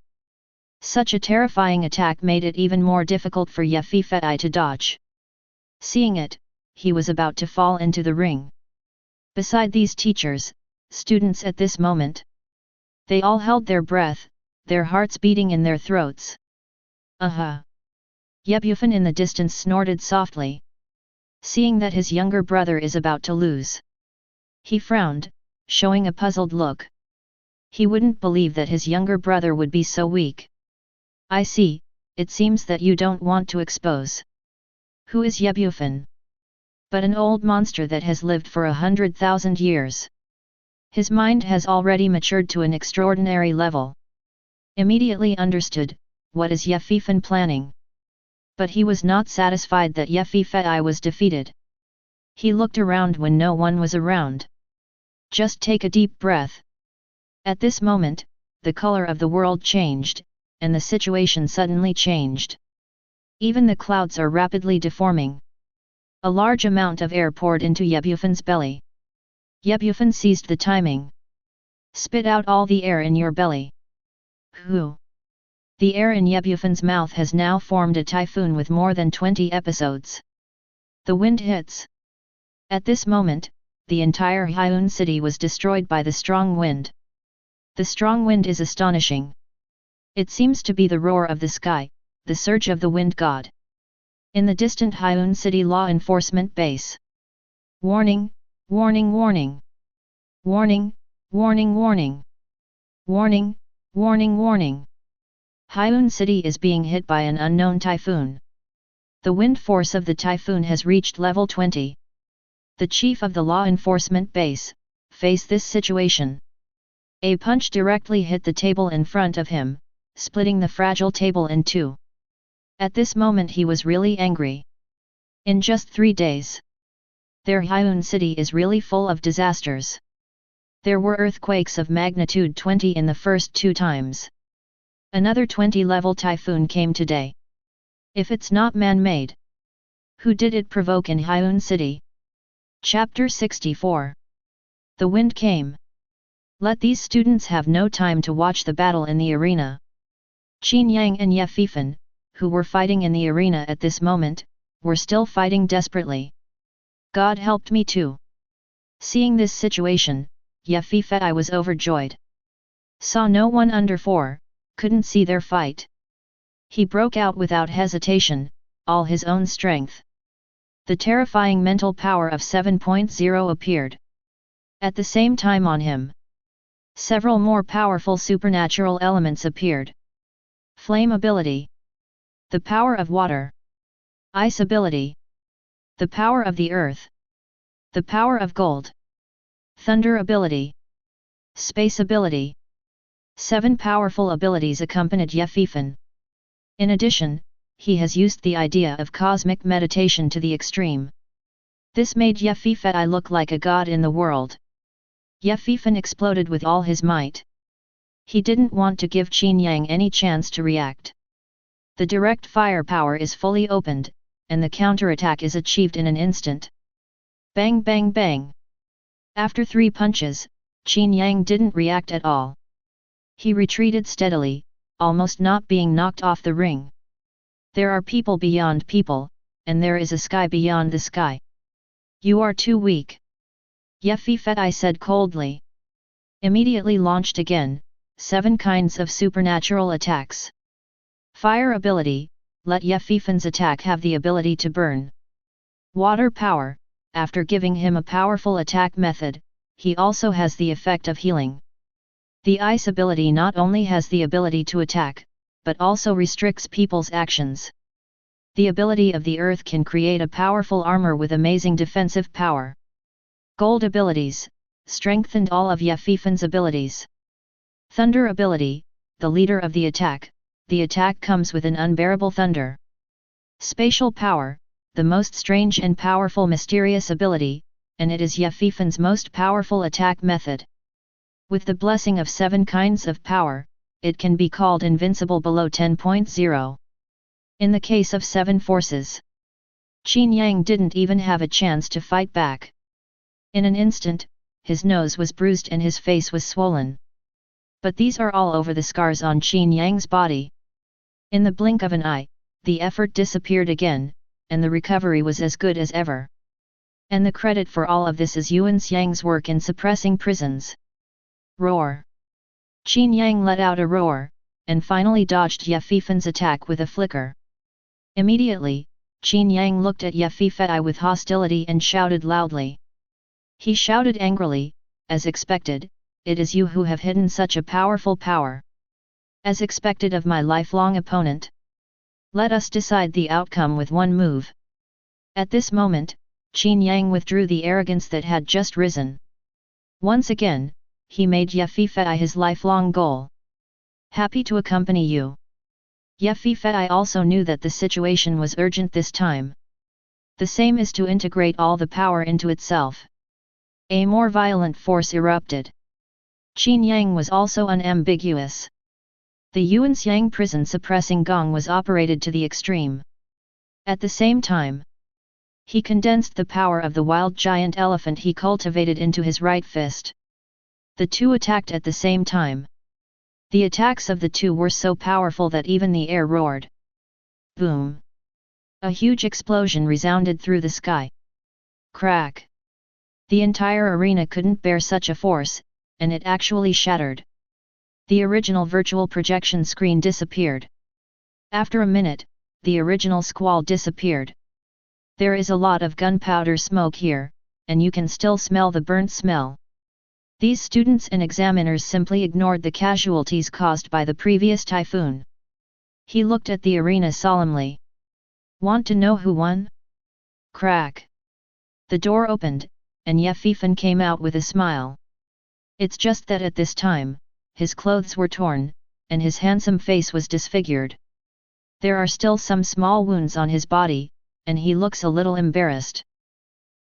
Such a terrifying attack made it even more difficult for Ye Fifan to dodge. Seeing it, he was about to fall into the ring. Beside these teachers, students at this moment. They all held their breath, their hearts beating in their throats. Aha! Ye Bufan in the distance snorted softly. Seeing that his younger brother is about to lose. He frowned, showing a puzzled look. He wouldn't believe that his younger brother would be so weak. I see, it seems that you don't want to expose. Who is Ye Bufan? But an old monster that has lived for 100,000 years. His mind has already matured to an extraordinary level. Immediately understood, what is Ye Fifan planning? But he was not satisfied that Ye Fifan was defeated. He looked around when no one was around. Just take a deep breath. At this moment, the color of the world changed, and the situation suddenly changed. Even the clouds are rapidly deforming. A large amount of air poured into Ye Bufan's belly. Ye Bufan seized the timing. Spit out all the air in your belly. Whew! The air in Ye Bufan's mouth has now formed a typhoon with more than 20 episodes. The wind hits. At this moment, the entire Hyun city was destroyed by the strong wind. The strong wind is astonishing. It seems to be the roar of the sky, the surge of the wind god. In the distant Hyun city law enforcement base. Warning, warning, warning. Warning, warning, warning. Warning, warning, warning. Hyun city is being hit by an unknown typhoon. The wind force of the typhoon has reached level 20. The chief of the law enforcement base faced this situation. A punch directly hit the table in front of him, splitting the fragile table in two. At this moment he was really angry. In just 3 days, their Hyun city is really full of disasters. There were earthquakes of magnitude 20 in the first 2 times. Another 20-level typhoon came today. If it's not man-made, who did it provoke in Hyun city? Chapter 64. The wind came. Let these students have no time to watch the battle in the arena. Qin Yang and Ye Fifan, who were fighting in the arena at this moment, were still fighting desperately. God helped me too. Seeing this situation, Yefifei was overjoyed. Saw no one under 4, couldn't see their fight. He broke out without hesitation, all his own strength. The terrifying mental power of 7.0 appeared. At the same time on him, several more powerful supernatural elements appeared. Flame ability. The power of water. Ice ability. The power of the earth. The power of gold. Thunder ability. Space ability. 7 powerful abilities accompanied Yefifei. In addition, he has used the idea of cosmic meditation to the extreme. This made Yefifei look like a god in the world. Yefifei exploded with all his might. He didn't want to give Qin Yang any chance to react. The direct firepower is fully opened, and the counterattack is achieved in an instant. Bang bang bang! After 3 punches, Qin Yang didn't react at all. He retreated steadily, almost not being knocked off the ring. There are people beyond people, and there is a sky beyond the sky. You are too weak. Yefifei said coldly. Immediately launched again, 7 kinds of supernatural attacks. Fire ability, let Yefifei's attack have the ability to burn. Water power, after giving him a powerful attack method, he also has the effect of healing. The ice ability not only has the ability to attack, but also restricts people's actions. The ability of the earth can create a powerful armor with amazing defensive power. Gold abilities, strengthened all of Yefifei's abilities. Thunder ability, the leader of the attack comes with an unbearable thunder. Spatial power, the most strange and powerful mysterious ability, and it is Yefifei's most powerful attack method. With the blessing of 7 kinds of power, it can be called invincible below 10.0. In the case of 7 forces, Qin Yang didn't even have a chance to fight back. In an instant, his nose was bruised and his face was swollen. But these are all over the scars on Qin Yang's body. In the blink of an eye, the effort disappeared again, and the recovery was as good as ever. And the credit for all of this is Yuan Xiang's work in suppressing prisons. Roar! Qin Yang let out a roar, and finally dodged Yefifei's attack with a flicker. Immediately, Qin Yang looked at Yefifei with hostility and shouted loudly. He shouted angrily, as expected, "It is you who have hidden such a powerful power. As expected of my lifelong opponent. Let us decide the outcome with one move." At this moment, Qin Yang withdrew the arrogance that had just risen. Once again, he made Yefifei his lifelong goal. Happy to accompany you. Yefifei also knew that the situation was urgent this time. The same is to integrate all the power into itself. A more violent force erupted. Qin Yang was also unambiguous. The Yuanxiang prison suppressing gong was operated to the extreme. At the same time, he condensed the power of the wild giant elephant he cultivated into his right fist. The two attacked at the same time. The attacks of the two were so powerful that even the air roared. Boom! A huge explosion resounded through the sky. Crack! The entire arena couldn't bear such a force, and it actually shattered. The original virtual projection screen disappeared. After a minute, the original squall disappeared. There is a lot of gunpowder smoke here, and you can still smell the burnt smell. These students and examiners simply ignored the casualties caused by the previous typhoon. He looked at the arena solemnly. Want to know who won? Crack! The door opened, and Yefifei came out with a smile. It's just that at this time, his clothes were torn, and his handsome face was disfigured. There are still some small wounds on his body, and he looks a little embarrassed.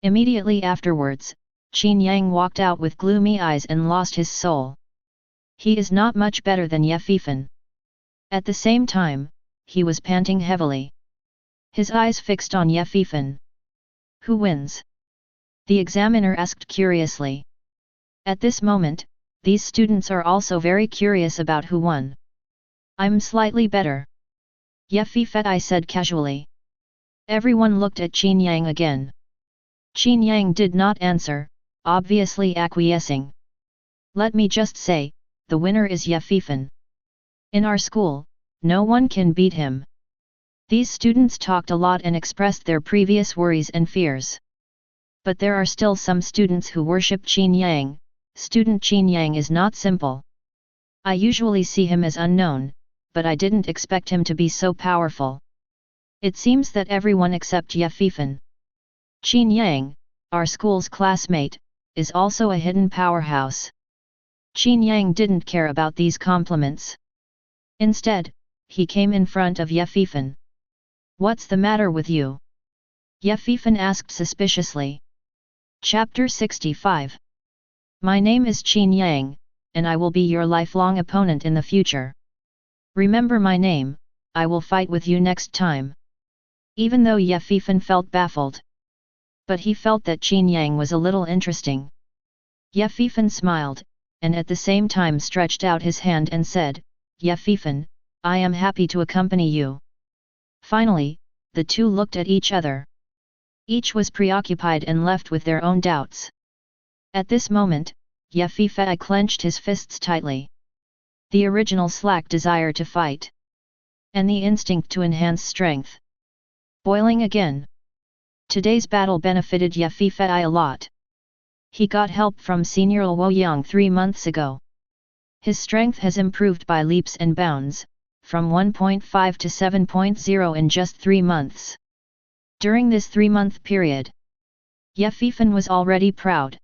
Immediately afterwards, Qin Yang walked out with gloomy eyes and lost his soul. He is not much better than Yefifei. At the same time, he was panting heavily. His eyes fixed on Yefifei. Who wins? The examiner asked curiously. At this moment, these students are also very curious about who won. I'm slightly better. Yefifei said casually. Everyone looked at Qin Yang again. Qin Yang did not answer, obviously acquiescing. Let me just say, the winner is Ye Fifan. In our school, no one can beat him. These students talked a lot and expressed their previous worries and fears. But there are still some students who worship Qin Yang. Student Qin Yang is not simple. I usually see him as unknown, but I didn't expect him to be so powerful. It seems that everyone except Ye Fifan. Qin Yang, our school's classmate, is also a hidden powerhouse. Qin Yang didn't care about these compliments. Instead, he came in front of Ye Fifan. What's the matter with you? Ye Fifan asked suspiciously. Chapter 65. My name is Qin Yang, and I will be your lifelong opponent in the future. Remember my name, I will fight with you next time. Even though Ye Fifan felt baffled. But he felt that Qin Yang was a little interesting. Ye Fifan smiled, and at the same time stretched out his hand and said, Ye Fifan, I am happy to accompany you. Finally, the two looked at each other. Each was preoccupied and left with their own doubts. At this moment, Ye Fifan clenched his fists tightly. The original slack desire to fight. And the instinct to enhance strength. Boiling again. Today's battle benefited Ye Fifan a lot. He got help from Senior Luo Yang 3 months ago. His strength has improved by leaps and bounds, from 1.5 to 7.0 in just 3 months. During this 3-month period, Ye Fifan was already proud.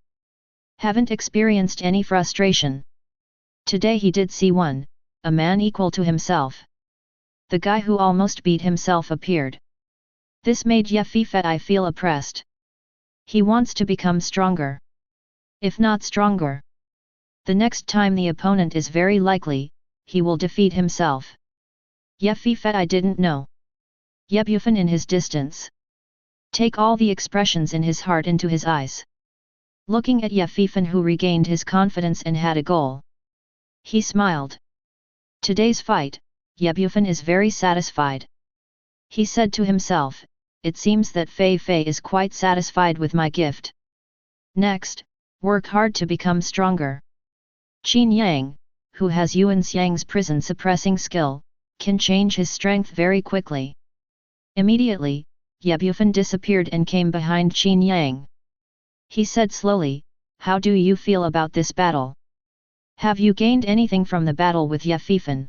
Haven't experienced any frustration. Today he did see one, a man equal to himself. The guy who almost beat himself appeared. This made Ye Fifan feel oppressed. He wants to become stronger. If not stronger, the next time the opponent is very likely, he will defeat himself. Ye Fifan didn't know Ye Bufan in his distance. Take all the expressions in his heart into his eyes. Looking at Ye Fifan who regained his confidence and had a goal. He smiled. Today's fight, Ye Bufan is very satisfied. He said to himself, it seems that Fei Fei is quite satisfied with my gift. Next, work hard to become stronger. Qin Yang, who has Yuan Xiang's prison suppressing skill, can change his strength very quickly. Immediately, Ye Bufan disappeared and came behind Qin Yang. He said slowly, how do you feel about this battle? Have you gained anything from the battle with Ye Fifan?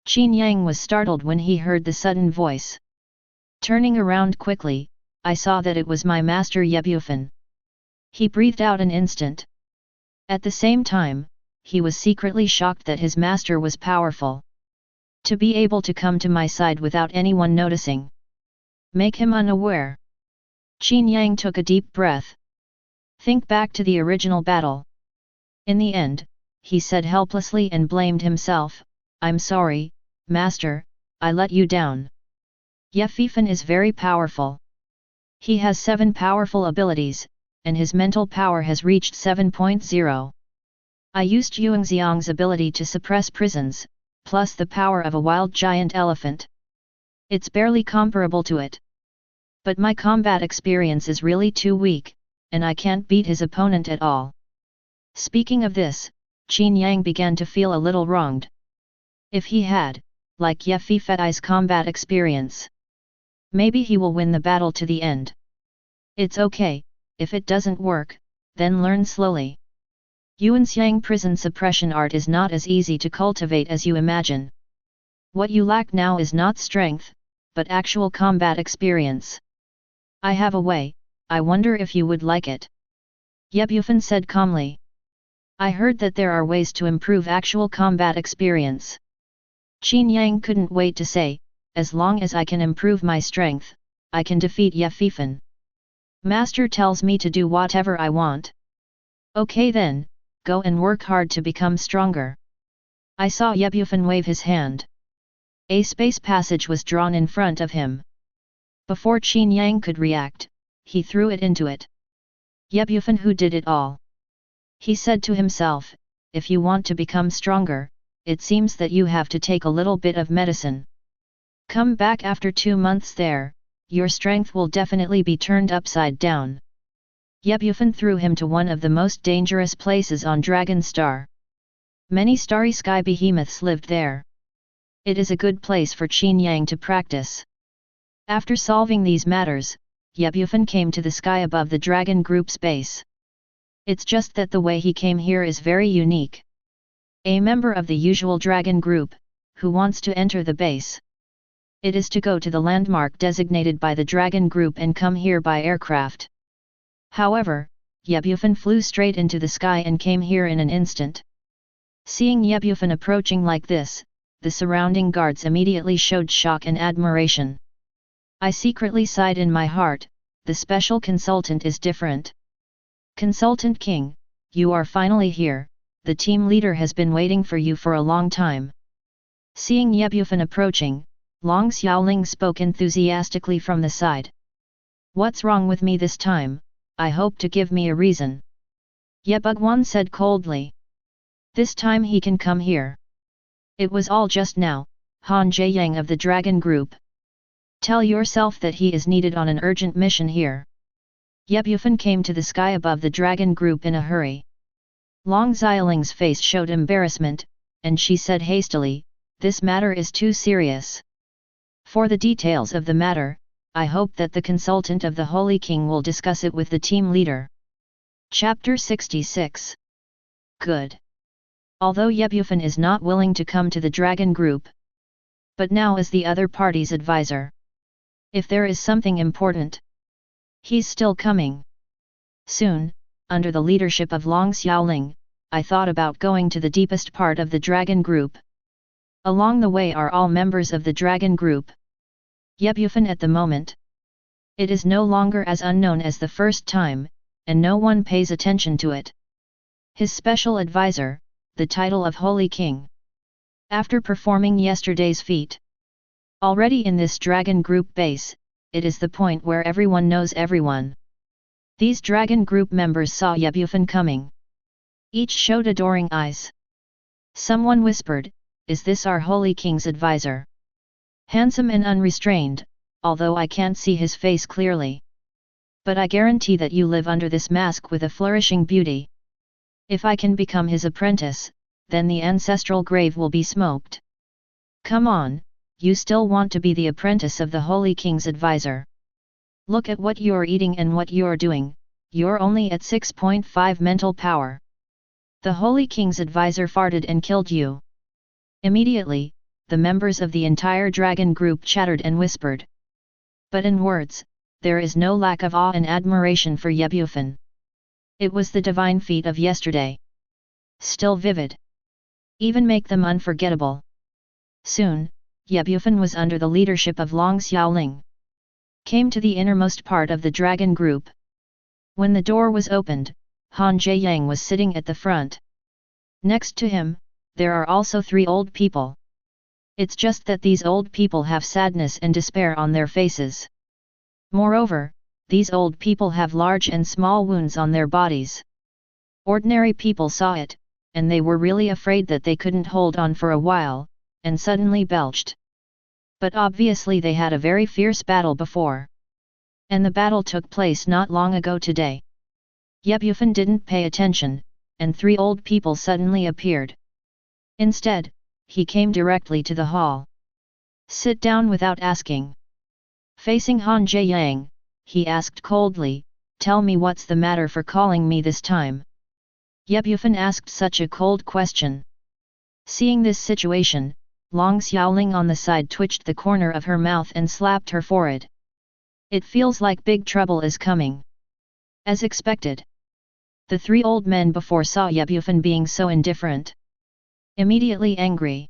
Qin Yang was startled when he heard the sudden voice. Turning around quickly, I saw that it was my master Ye Bufan. He breathed out an instant. At the same time, he was secretly shocked that his master was powerful. To be able to come to my side without anyone noticing. Make him unaware. Qin Yang took a deep breath. Think back to the original battle. In the end, he said helplessly and blamed himself, I'm sorry, master, I let you down. Ye Fifan is very powerful. He has 7 powerful abilities, and his mental power has reached 7.0. I used Yuan Xiang's ability to suppress prisons, plus the power of a wild giant elephant. It's barely comparable to it. But my combat experience is really too weak, and I can't beat his opponent at all. Speaking of this, Qin Yang began to feel a little wronged. If he had, like Ye Fifan's combat experience, maybe he will win the battle to the end. It's okay, if it doesn't work, then learn slowly. Yuan Xiang prison suppression art is not as easy to cultivate as you imagine. What you lack now is not strength, but actual combat experience. I have a way, I wonder if you would like it. Ye Bufan said calmly. I heard that there are ways to improve actual combat experience. Qin Yang couldn't wait to say, as long as I can improve my strength, I can defeat Ye Fifan. Master tells me to do whatever I want. Okay then, go and work hard to become stronger. I saw Ye Bufan wave his hand. A space passage was drawn in front of him. Before Qin Yang could react, he threw it into it. Ye Bufan who did it all. He said to himself, if you want to become stronger, it seems that you have to take a little bit of medicine. Come back after 2 months there, your strength will definitely be turned upside down. Ye Bufan threw him to one of the most dangerous places on Dragon Star. Many starry sky behemoths lived there. It is a good place for Qin Yang to practice. After solving these matters, Ye Bufan came to the sky above the Dragon Group's base. It's just that the way he came here is very unique. A member of the usual Dragon Group, who wants to enter the base. It is to go to the landmark designated by the Dragon Group and come here by aircraft. However, Ye Bufan flew straight into the sky and came here in an instant. Seeing Ye Bufan approaching like this, the surrounding guards immediately showed shock and admiration. I secretly sighed in my heart, the special consultant is different. Consultant King, you are finally here, the team leader has been waiting for you for a long time. Seeing Ye Bufan approaching, Long Xiaoling spoke enthusiastically from the side. What's wrong with me this time? I hope to give me a reason. Ye Bugwan said coldly. This time he can come here. It was all just now, Han Jiayang of the Dragon Group. Tell yourself that he is needed on an urgent mission here. Ye Bufan came to the sky above the Dragon Group in a hurry. Long Xiaoling's face showed embarrassment, and she said hastily, this matter is too serious. For the details of the matter, I hope that the consultant of the Holy King will discuss it with the team leader. Chapter 66. Good. Although Ye Bufan is not willing to come to the Dragon Group, but now is the other party's advisor. If there is something important, he's still coming. Soon, under the leadership of Long Xiaoling, I thought about going to the deepest part of the Dragon Group. Along the way are all members of the Dragon Group. Ye Bufan at the moment. It is no longer as unknown as the first time, and no one pays attention to it. His special advisor, the title of Holy King. After performing yesterday's feat. Already in this Dragon Group base, it is the point where everyone knows everyone. These Dragon Group members saw Ye Bufan coming. Each showed adoring eyes. Someone whispered, is this our Holy King's advisor? Handsome and unrestrained, although I can't see his face clearly. But I guarantee that you live under this mask with a flourishing beauty. If I can become his apprentice, then the ancestral grave will be smoked. Come on. You still want to be the apprentice of the Holy King's advisor. Look at what you're eating and what you're doing, you're only at 6.5 mental power. The Holy King's advisor farted and killed you. Immediately, the members of the entire Dragon Group chattered and whispered. But in words, there is no lack of awe and admiration for Ye Bufan. It was the divine feat of yesterday. Still vivid. Even make them unforgettable. Soon, Ye Bufan was under the leadership of Long Xiaoling. Came to the innermost part of the Dragon Group. When the door was opened, Han Jiayang was sitting at the front. Next to him, there are also 3 old people. It's just that these old people have sadness and despair on their faces. Moreover, these old people have large and small wounds on their bodies. Ordinary people saw it, and they were really afraid that they couldn't hold on for a while, and suddenly belched. But obviously they had a very fierce battle before. And the battle took place not long ago today. Ye Bufan didn't pay attention, and 3 old people suddenly appeared. Instead, he came directly to the hall. Sit down without asking. Facing Han Jiayang, he asked coldly, tell me what's the matter for calling me this time. Ye Bufan asked such a cold question. Seeing this situation, Long Xiaoling on the side twitched the corner of her mouth and slapped her forehead. It feels like big trouble is coming. As expected. The 3 old men before saw Ye Bufan being so indifferent. Immediately angry.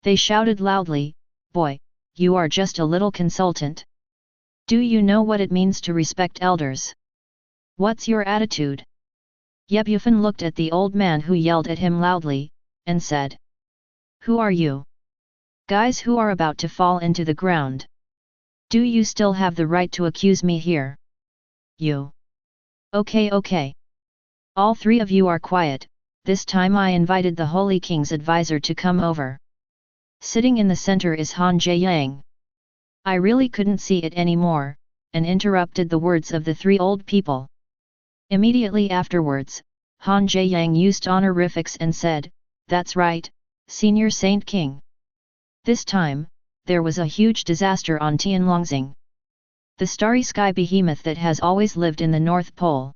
They shouted loudly, boy, you are just a little consultant. Do you know what it means to respect elders? What's your attitude? Ye Bufan looked at the old man who yelled at him loudly, and said. Who are you? Guys who are about to fall into the ground. Do you still have the right to accuse me here? You. Okay. All 3 of you are quiet, this time I invited the Holy King's advisor to come over. Sitting in the center is Han Jiayang. I really couldn't see it anymore, and interrupted the words of the three old people. Immediately afterwards, Han Jiayang used honorifics and said, "That's right, Senior Saint King." This time, there was a huge disaster on Tianlongxing, the starry sky behemoth that has always lived in the North Pole.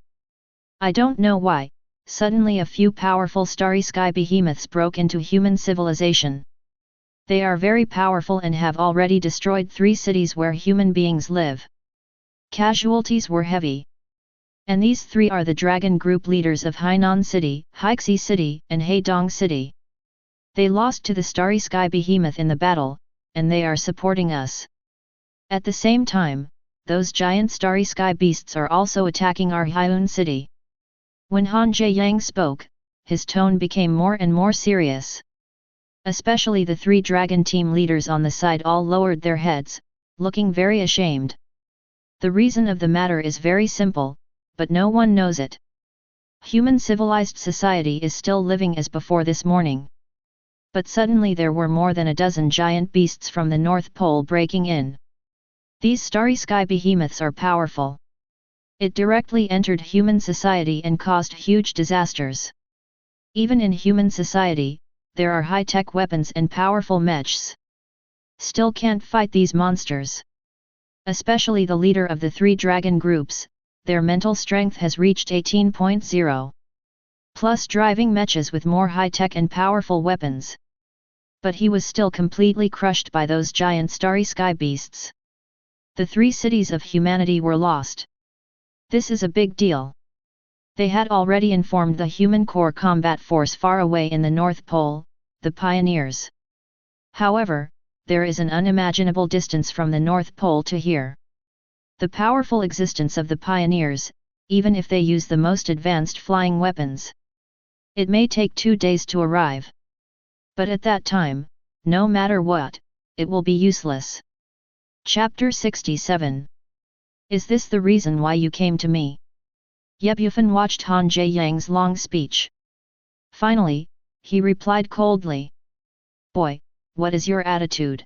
I don't know why, suddenly a few powerful starry sky behemoths broke into human civilization. They are very powerful and have already destroyed 3 cities where human beings live. Casualties were heavy. And these 3 are the dragon group leaders of Hainan City, Haixi City, and Heidong City. They lost to the starry sky behemoth in the battle, and they are supporting us. At the same time, those giant starry sky beasts are also attacking our Hyun City. When Han Jiayang spoke, his tone became more and more serious. Especially the 3 dragon team leaders on the side all lowered their heads, looking very ashamed. The reason of the matter is very simple, but no one knows it. Human civilized society is still living as before this morning. But suddenly there were more than a dozen giant beasts from the North Pole breaking in. These starry sky behemoths are powerful. It directly entered human society and caused huge disasters. Even in human society, there are high-tech weapons and powerful mechs. Still can't fight these monsters. Especially the leader of the 3 dragon groups, their mental strength has reached 18.0. Plus driving mechs with more high-tech and powerful weapons. But he was still completely crushed by those giant starry sky beasts. The 3 cities of humanity were lost. This is a big deal. They had already informed the human core combat force far away in the North Pole, the pioneers. However, there is an unimaginable distance from the North Pole to here. The powerful existence of the pioneers, even if they use the most advanced flying weapons. It may take 2 days to arrive. But at that time, no matter what, it will be useless. Chapter 67. Is this the reason why you came to me? Ye Bufan watched Han Jiayang's long speech. Finally, he replied coldly. Boy, what is your attitude?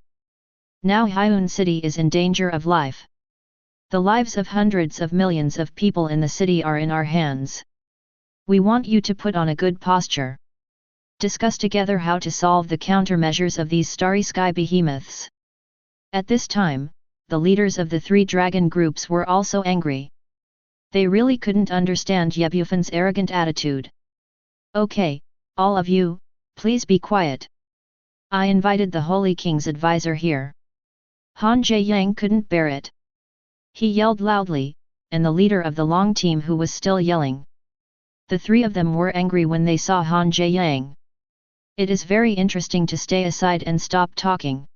Now Hyun City is in danger of life. The lives of hundreds of millions of people in the city are in our hands. We want you to put on a good posture. Discuss together how to solve the countermeasures of these starry sky behemoths. At this time, the leaders of the 3 dragon groups were also angry. They really couldn't understand Ye Bufan's arrogant attitude. Okay, all of you, please be quiet. I invited the Holy King's advisor here. Han Jiayang couldn't bear it. He yelled loudly, and the leader of the long team who was still yelling. The 3 of them were angry when they saw Han Jiayang. It is very interesting to stay aside and stop talking.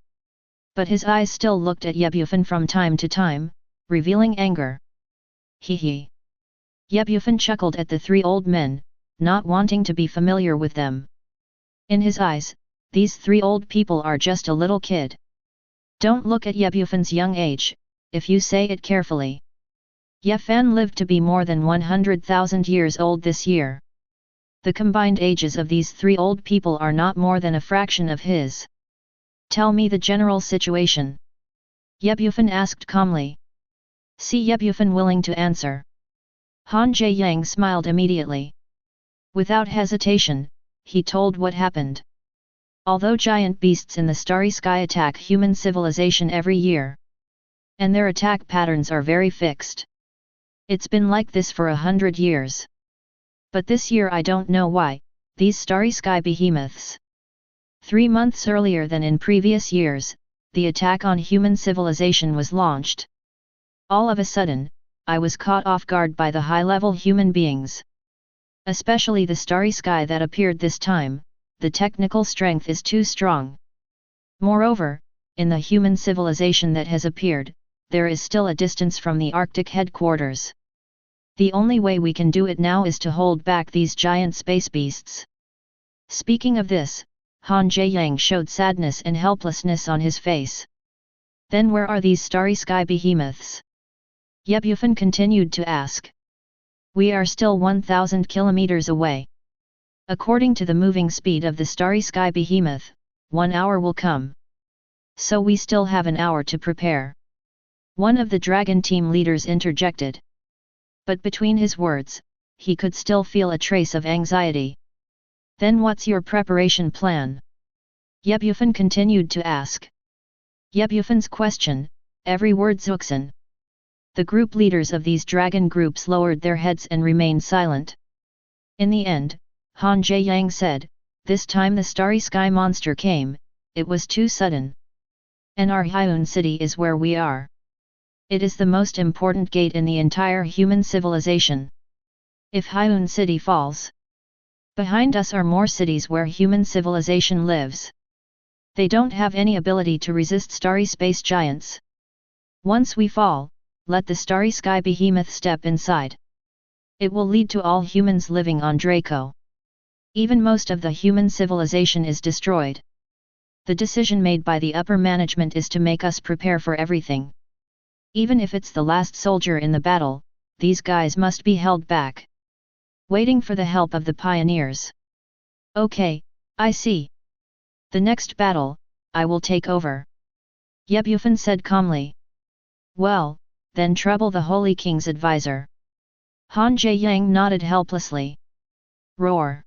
But his eyes still looked at Ye Bufan from time to time, revealing anger. Hee hee. Ye Bufan chuckled at the 3 old men, not wanting to be familiar with them. In his eyes, these 3 old people are just a little kid. Don't look at Ye Bufan's young age, if you say it carefully. Ye Fan lived to be more than 100,000 years old this year. The combined ages of these 3 old people are not more than a fraction of his. Tell me the general situation. Ye Bufan asked calmly. See Ye Bufan willing to answer. Han Jiayang smiled immediately. Without hesitation, he told what happened. Although giant beasts in the starry sky attack human civilization every year, and their attack patterns are very fixed. It's been like this for 100 years. But this year I don't know why, these starry sky behemoths. 3 months earlier than in previous years, the attack on human civilization was launched. All of a sudden, I was caught off guard by the high-level human beings. Especially the starry sky that appeared this time, the technical strength is too strong. Moreover, in the human civilization that has appeared, there is still a distance from the Arctic headquarters. The only way we can do it now is to hold back these giant space beasts. Speaking of this, Han Jiayang showed sadness and helplessness on his face. Then where are these starry sky behemoths? Ye Bufan continued to ask. We are still 1,000 kilometers away. According to the moving speed of the starry sky behemoth, 1 hour will come. So we still have an hour to prepare. One of the dragon team leaders interjected. But between his words, he could still feel a trace of anxiety. Then what's your preparation plan? Bufan continued to ask. Bufan's question, every word Zuxin. The group leaders of these dragon groups lowered their heads and remained silent. In the end, Han Jiayang said, this time the starry sky monster came, it was too sudden. And our Hyun city is where we are. It is the most important gate in the entire human civilization. If Hyun city falls, behind us are more cities where human civilization lives. They don't have any ability to resist starry space giants. Once we fall, let the starry sky behemoth step inside. It will lead to all humans living on Draco. Even most of the human civilization is destroyed. The decision made by the upper management is to make us prepare for everything. Even if it's the last soldier in the battle, these guys must be held back. Waiting for the help of the pioneers. Okay, I see. The next battle, I will take over. Bufan said calmly. Well, then trouble the Holy King's advisor. Han Jiayang nodded helplessly. Roar.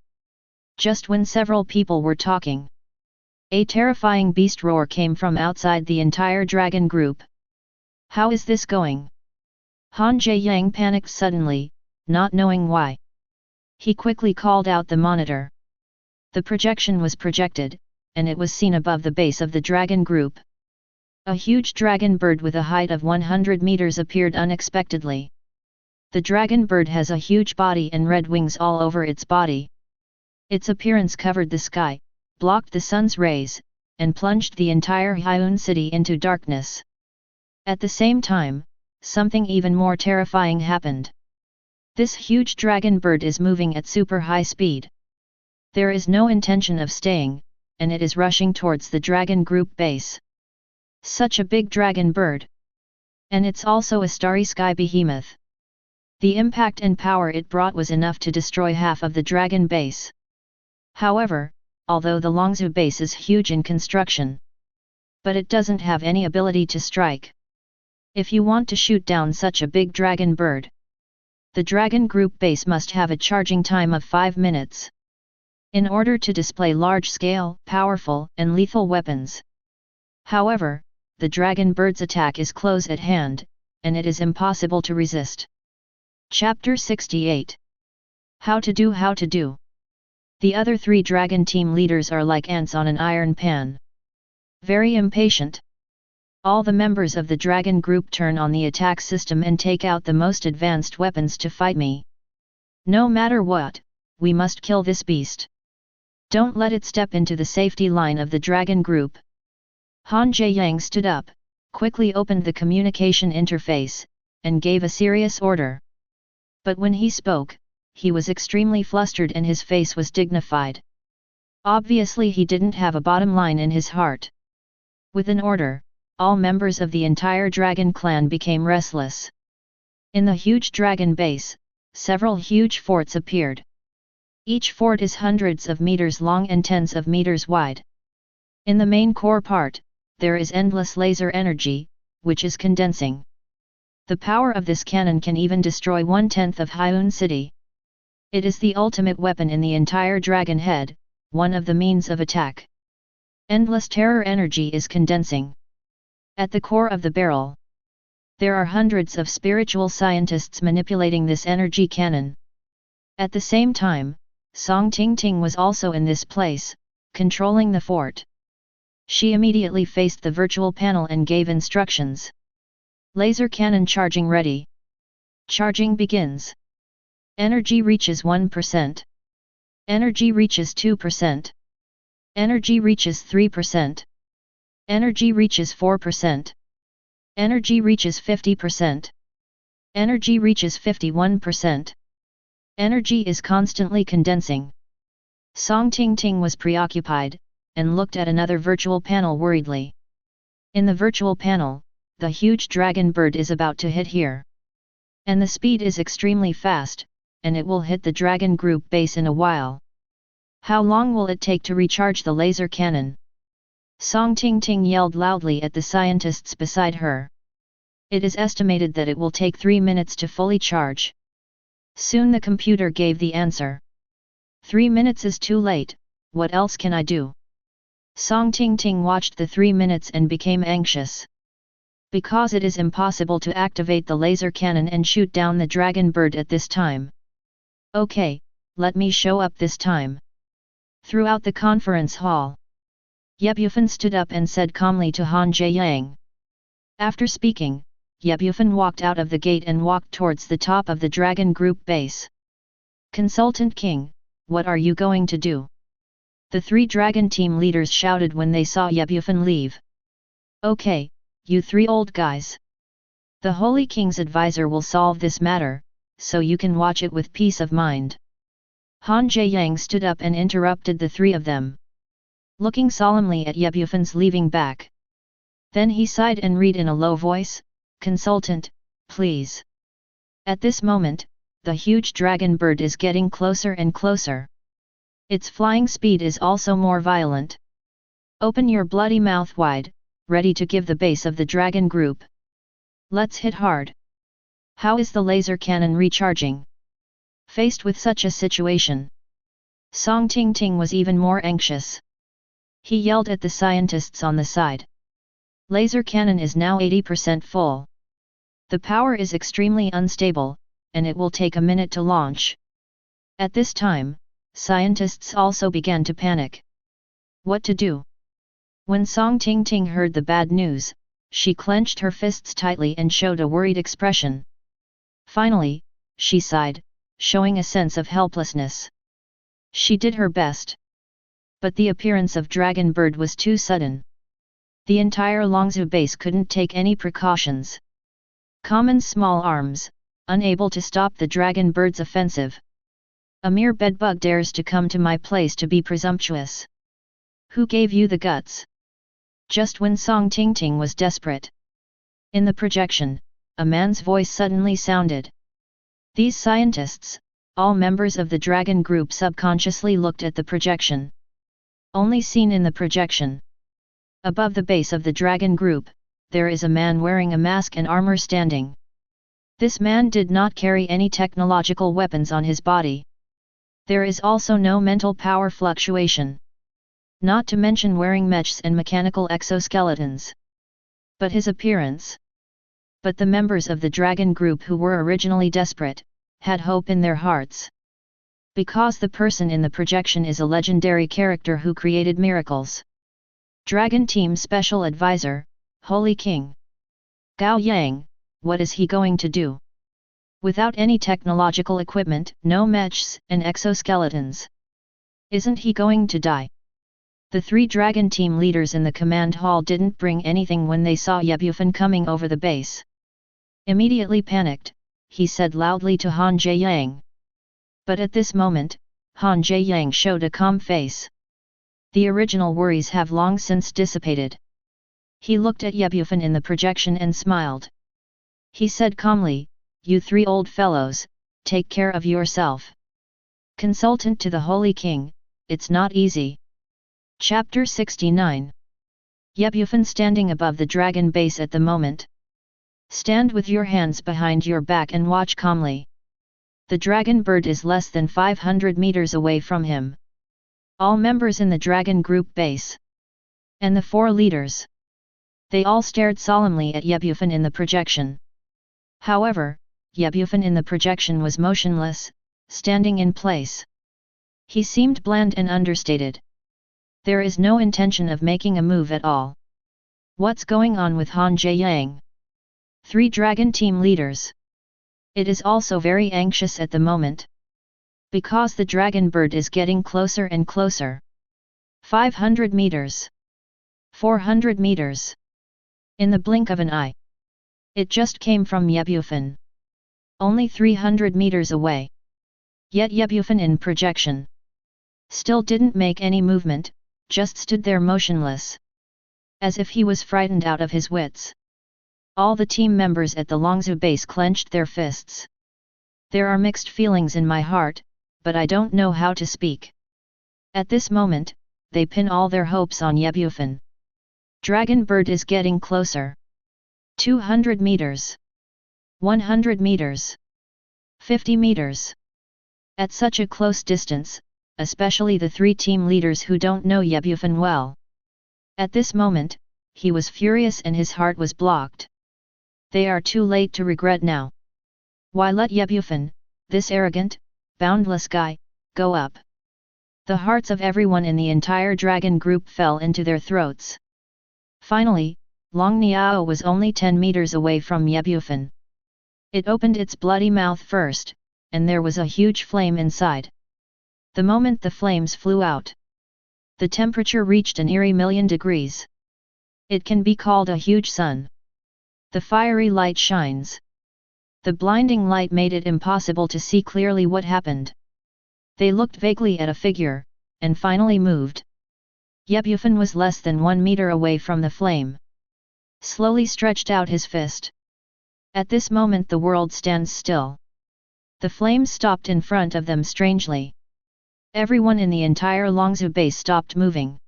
Just when several people were talking, a terrifying beast roar came from outside the entire dragon group. How is this going? Han Jiayang panicked suddenly, not knowing why. He quickly called out the monitor. The projection was projected, and it was seen above the base of the dragon group. A huge dragon bird with a height of 100 meters appeared unexpectedly. The dragon bird has a huge body and red wings all over its body. Its appearance covered the sky, blocked the sun's rays, and plunged the entire Hyun city into darkness. At the same time, something even more terrifying happened. This huge dragon bird is moving at super high speed. There is no intention of staying, and it is rushing towards the dragon group base. Such a big dragon bird. And it's also a starry sky behemoth. The impact and power it brought was enough to destroy half of the dragon base. However, although the Longzhou base is huge in construction, but it doesn't have any ability to strike. If you want to shoot down such a big dragon bird, the dragon group base must have a charging time of 5 minutes. In order to display large-scale, powerful, and lethal weapons. However, the dragon bird's attack is close at hand, and it is impossible to resist. Chapter 68. How to do. The other 3 dragon team leaders are like ants on an iron pan. Very impatient. All the members of the dragon group turn on the attack system and take out the most advanced weapons to fight me. No matter what, we must kill this beast. Don't let it step into the safety line of the dragon group. Han Jiayang stood up, quickly opened the communication interface, and gave a serious order. But when he spoke, he was extremely flustered and his face was dignified. Obviously he didn't have a bottom line in his heart. With an order, all members of the entire dragon clan became restless. In the huge dragon base, several huge forts appeared. Each fort is hundreds of meters long and tens of meters wide. In the main core part, there is endless laser energy, which is condensing. The power of this cannon can even destroy 1/10 of Hyun City. It is the ultimate weapon in the entire dragon head, one of the means of attack. Endless terror energy is condensing. At the core of the barrel, there are hundreds of spiritual scientists manipulating this energy cannon. At the same time, Song Ting was also in this place, controlling the fort. She immediately faced the virtual panel and gave instructions. Laser cannon charging ready. Charging begins. Energy reaches 1%. Energy reaches 2%. Energy reaches 3%. Energy reaches 4%. Energy reaches 50%. Energy reaches 51%. Energy is constantly condensing. Song Ting was preoccupied, and looked at another virtual panel worriedly. In the virtual panel, the huge dragon bird is about to hit here. And the speed is extremely fast, and it will hit the dragon group base in a while. How long will it take to recharge the laser cannon? Song Ting yelled loudly at the scientists beside her. It is estimated that it will take 3 minutes to fully charge. Soon the computer gave the answer. 3 minutes is too late, what else can I do? Song Ting watched the 3 minutes and became anxious. Because it is impossible to activate the laser cannon and shoot down the dragon bird at this time. Okay, let me show up this time. Throughout the conference hall, Bufan stood up and said calmly to Han Jiayang. After speaking, Bufan walked out of the gate and walked towards the top of the dragon group base. Consultant King, what are you going to do? The 3 dragon team leaders shouted when they saw Bufan leave. Okay, you 3 old guys. The Holy King's advisor will solve this matter, so you can watch it with peace of mind. Han Jiayang stood up and interrupted the 3 of them, looking solemnly at Bufan's leaving back. Then he sighed and read in a low voice, Consultant, please. At this moment, the huge dragon bird is getting closer and closer. Its flying speed is also more violent. Open your bloody mouth wide, ready to give the base of the dragon group. Let's hit hard. How is the laser cannon recharging? Faced with such a situation, Song Ting was even more anxious. He yelled at the scientists on the side. Laser cannon is now 80% full. The power is extremely unstable, and it will take a minute to launch. At this time, scientists also began to panic. What to do? When Song Ting heard the bad news, she clenched her fists tightly and showed a worried expression. Finally, she sighed, showing a sense of helplessness. She did her best. But the appearance of Dragon Bird was too sudden. The entire Longzhou base couldn't take any precautions. Common's small arms, unable to stop the Dragon Bird's offensive. A mere bedbug dares to come to my place to be presumptuous. Who gave you the guts? Just when Song Ting was desperate. In the projection, a man's voice suddenly sounded. These scientists, all members of the Dragon Group, subconsciously looked at the projection. Only seen in the projection. Above the base of the Dragon Group, there is a man wearing a mask and armor standing. This man did not carry any technological weapons on his body. There is also no mental power fluctuation. Not to mention wearing mechs and mechanical exoskeletons. But his appearance. But the members of the Dragon Group who were originally desperate, had hope in their hearts. Because the person in the projection is a legendary character who created miracles. Dragon Team Special Advisor, Holy King. Gao Yang, what is he going to do? Without any technological equipment, no mechs and exoskeletons. Isn't he going to die? The 3 Dragon Team leaders in the command hall didn't bring anything when they saw Bufan coming over the base. Immediately panicked, he said loudly to Han Jiayang. But at this moment, Han Jiayang showed a calm face. The original worries have long since dissipated. He looked at Bufan in the projection and smiled. He said calmly, you 3 old fellows, take care of yourself. Consultant to the Holy King, it's not easy. Chapter 69. Bufan standing above the dragon base at the moment. Stand with your hands behind your back and watch calmly. The dragon bird is less than 500 meters away from him. All members in the dragon group base. And the 4 leaders. They all stared solemnly at Bufan in the projection. However, Bufan in the projection was motionless, standing in place. He seemed bland and understated. There is no intention of making a move at all. What's going on with Han Jiayang? 3 Dragon Team leaders. It is also very anxious at the moment. Because the dragon bird is getting closer and closer. 500 meters. 400 meters. In the blink of an eye. It just came from Bufan. Only 300 meters away. Yet Bufan in projection still didn't make any movement, just stood there motionless. As if he was frightened out of his wits. All the team members at the Longzhou base clenched their fists. There are mixed feelings in my heart, but I don't know how to speak. At this moment, they pin all their hopes on Bufan. Dragon bird is getting closer. 200 meters. 100 meters. 50 meters. At such a close distance, especially the three team leaders who don't know Bufan well. At this moment, he was furious and his heart was blocked. They are too late to regret now. Why let Bufan, this arrogant, boundless guy, go up? The hearts of everyone in the entire dragon group fell into their throats. Finally, Long Niao was only 10 meters away from Bufan. It opened its bloody mouth first, and there was a huge flame inside. The moment the flames flew out, the temperature reached an eerie 1,000,000 degrees. It can be called a huge sun. The fiery light shines. The blinding light made it impossible to see clearly what happened. They looked vaguely at a figure, and finally moved. Bufan was less than 1 meter away from the flame. Slowly stretched out his fist. At this moment the world stands still. The flames stopped in front of them strangely. Everyone in the entire Longzhou base stopped moving.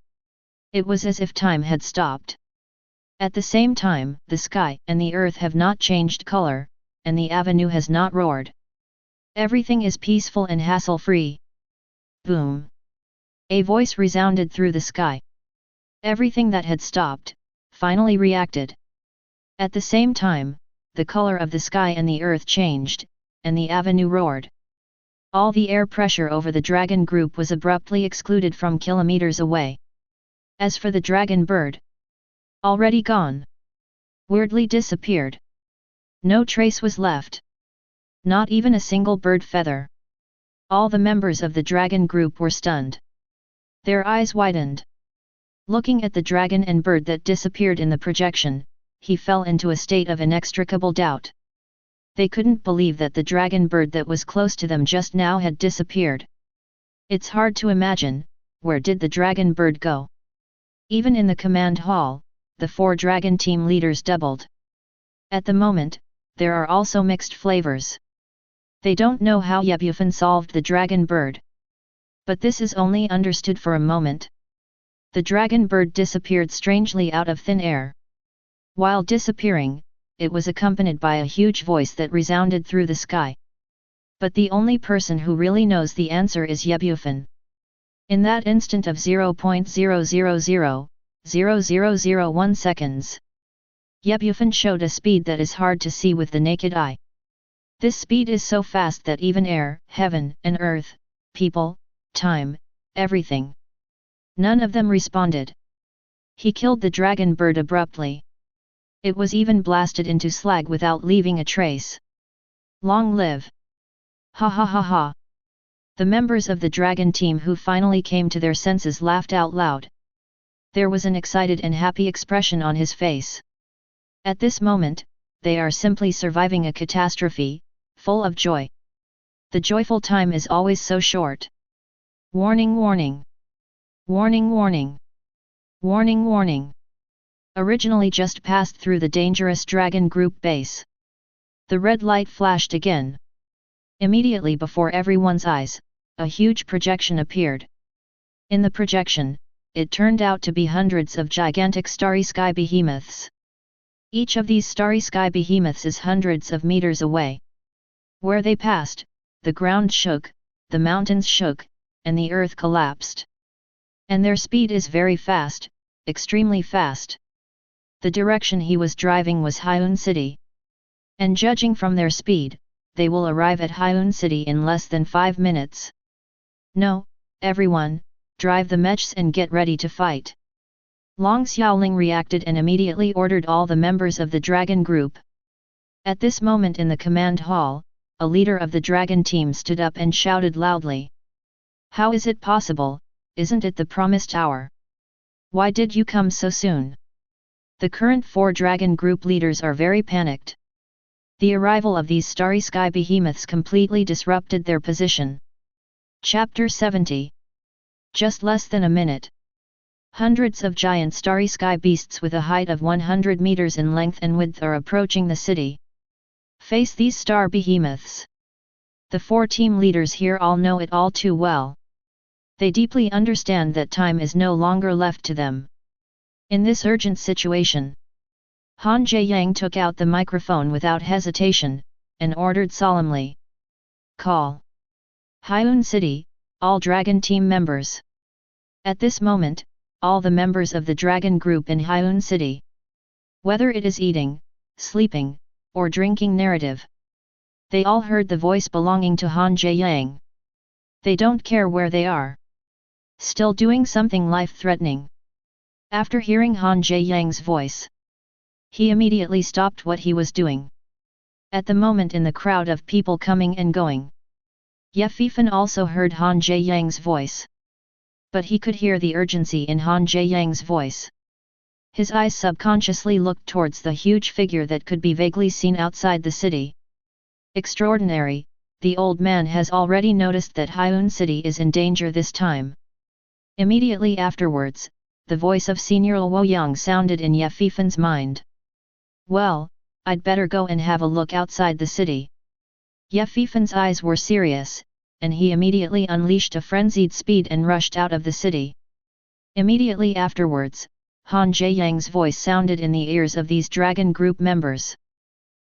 It was as if time had stopped. At the same time, the sky and the earth have not changed color, and the avenue has not roared. Everything is peaceful and hassle-free. Boom! A voice resounded through the sky. Everything that had stopped, finally reacted. At the same time, the color of the sky and the earth changed, and the avenue roared. All the air pressure over the dragon group was abruptly excluded from kilometers away. As for the dragon bird, already gone. Weirdly disappeared. No trace was left. Not even a single bird feather. All the members of the dragon group were stunned. Their eyes widened. Looking at the dragon and bird that disappeared in the projection, he fell into a state of inextricable doubt. They couldn't believe that the dragon bird that was close to them just now had disappeared. It's hard to imagine, where did the dragon bird go? Even in the command hall, the 4 dragon team leaders doubled. At the moment, there are also mixed flavors. They don't know how Bufan solved the dragon bird. But this is only understood for a moment. The dragon bird disappeared strangely out of thin air. While disappearing, it was accompanied by a huge voice that resounded through the sky. But the only person who really knows the answer is Bufan. In that instant of 0.0000001 seconds, Bufan showed a speed that is hard to see with the naked eye. This speed is so fast that even air, heaven and earth, people, time, everything. None of them responded. He killed the dragon bird abruptly. It was even blasted into slag without leaving a trace. Long live! Ha ha ha ha! The members of the dragon team who finally came to their senses laughed out loud. There was an excited and happy expression on his face. At this moment, they are simply surviving a catastrophe, full of joy. The joyful time is always so short. Warning, warning! Warning, warning! Warning, warning! Originally just passed through the dangerous dragon group base. The red light flashed again. Immediately before everyone's eyes, a huge projection appeared. In the projection, it turned out to be hundreds of gigantic starry sky behemoths. Each of these starry sky behemoths is hundreds of meters away. Where they passed, the ground shook, the mountains shook, and the earth collapsed. And their speed is very fast, extremely fast. The direction he was driving was Hyun City. And judging from their speed, they will arrive at Hyun City in less than 5 minutes. No, everyone, drive the mechs and get ready to fight. Long Xiaoling reacted and immediately ordered all the members of the dragon group. At this moment in the command hall, a leader of the dragon team stood up and shouted loudly. How is it possible, isn't it the promised hour? Why did you come so soon? The current 4 dragon group leaders are very panicked. The arrival of these starry sky behemoths completely disrupted their position. Chapter 70. Just less than a minute. Hundreds of giant starry sky beasts with a height of 100 meters in length and width are approaching the city. Face these star behemoths. The 4 team leaders here all know it all too well. They deeply understand that time is no longer left to them. In this urgent situation, Han Jiayang took out the microphone without hesitation, and ordered solemnly. Call. Hyun City, all Dragon Team members. At this moment, all the members of the Dragon Group in Hyun City, whether it is eating, sleeping, or drinking narrative, they all heard the voice belonging to Han Jiayang. They don't care where they are. Still doing something life-threatening. After hearing Han Jiayang's voice, he immediately stopped what he was doing. At the moment in the crowd of people coming and going, Ye Fifan also heard Han Jiayang's voice. But he could hear the urgency in Han Jiayang's voice. His eyes subconsciously looked towards the huge figure that could be vaguely seen outside the city. Extraordinary, the old man has already noticed that Hyun City is in danger this time. Immediately afterwards, the voice of Senior Luoyang sounded in Ye Fifan's mind. Well, I'd better go and have a look outside the city. Ye Fifan's eyes were serious, and he immediately unleashed a frenzied speed and rushed out of the city. Immediately afterwards, Han Jiayang's voice sounded in the ears of these Dragon Group members.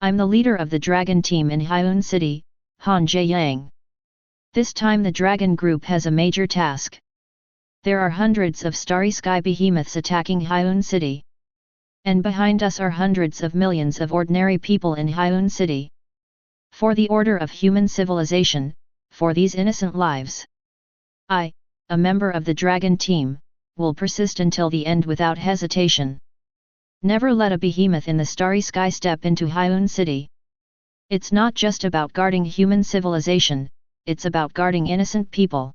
I'm the leader of the Dragon Team in Hyun City, Han Jiayang. This time the Dragon Group has a major task. There are hundreds of starry sky behemoths attacking Hyun City. And behind us are hundreds of millions of ordinary people in Hyun City. For the order of human civilization, for these innocent lives, I, a member of the Dragon Team, will persist until the end without hesitation. Never let a behemoth in the starry sky step into Hyun City. It's not just about guarding human civilization, it's about guarding innocent people.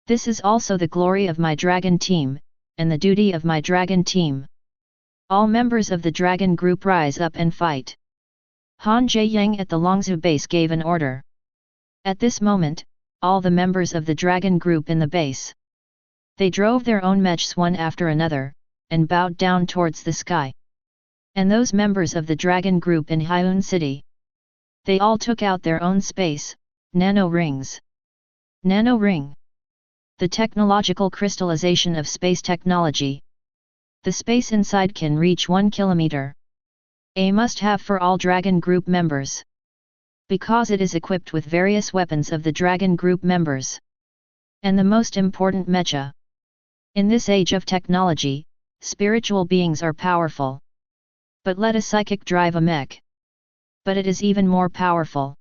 This is also the glory of my Dragon Team, and the duty of my Dragon Team. All members of the Dragon Group rise up and fight. Han Jiayang at the Longzhou base gave an order. At this moment, all the members of the Dragon Group in the base, they drove their own mechs one after another, and bowed down towards the sky. And those members of the Dragon Group in Hyun City, they all took out their own space, nano rings. Nano ring. The technological crystallization of space technology. The space inside can reach 1 kilometer. A must-have for all Dragon Group members. Because it is equipped with various weapons of the Dragon Group members. And the most important mecha. In this age of technology, spiritual beings are powerful. But let a psychic drive a mech. But it is even more powerful.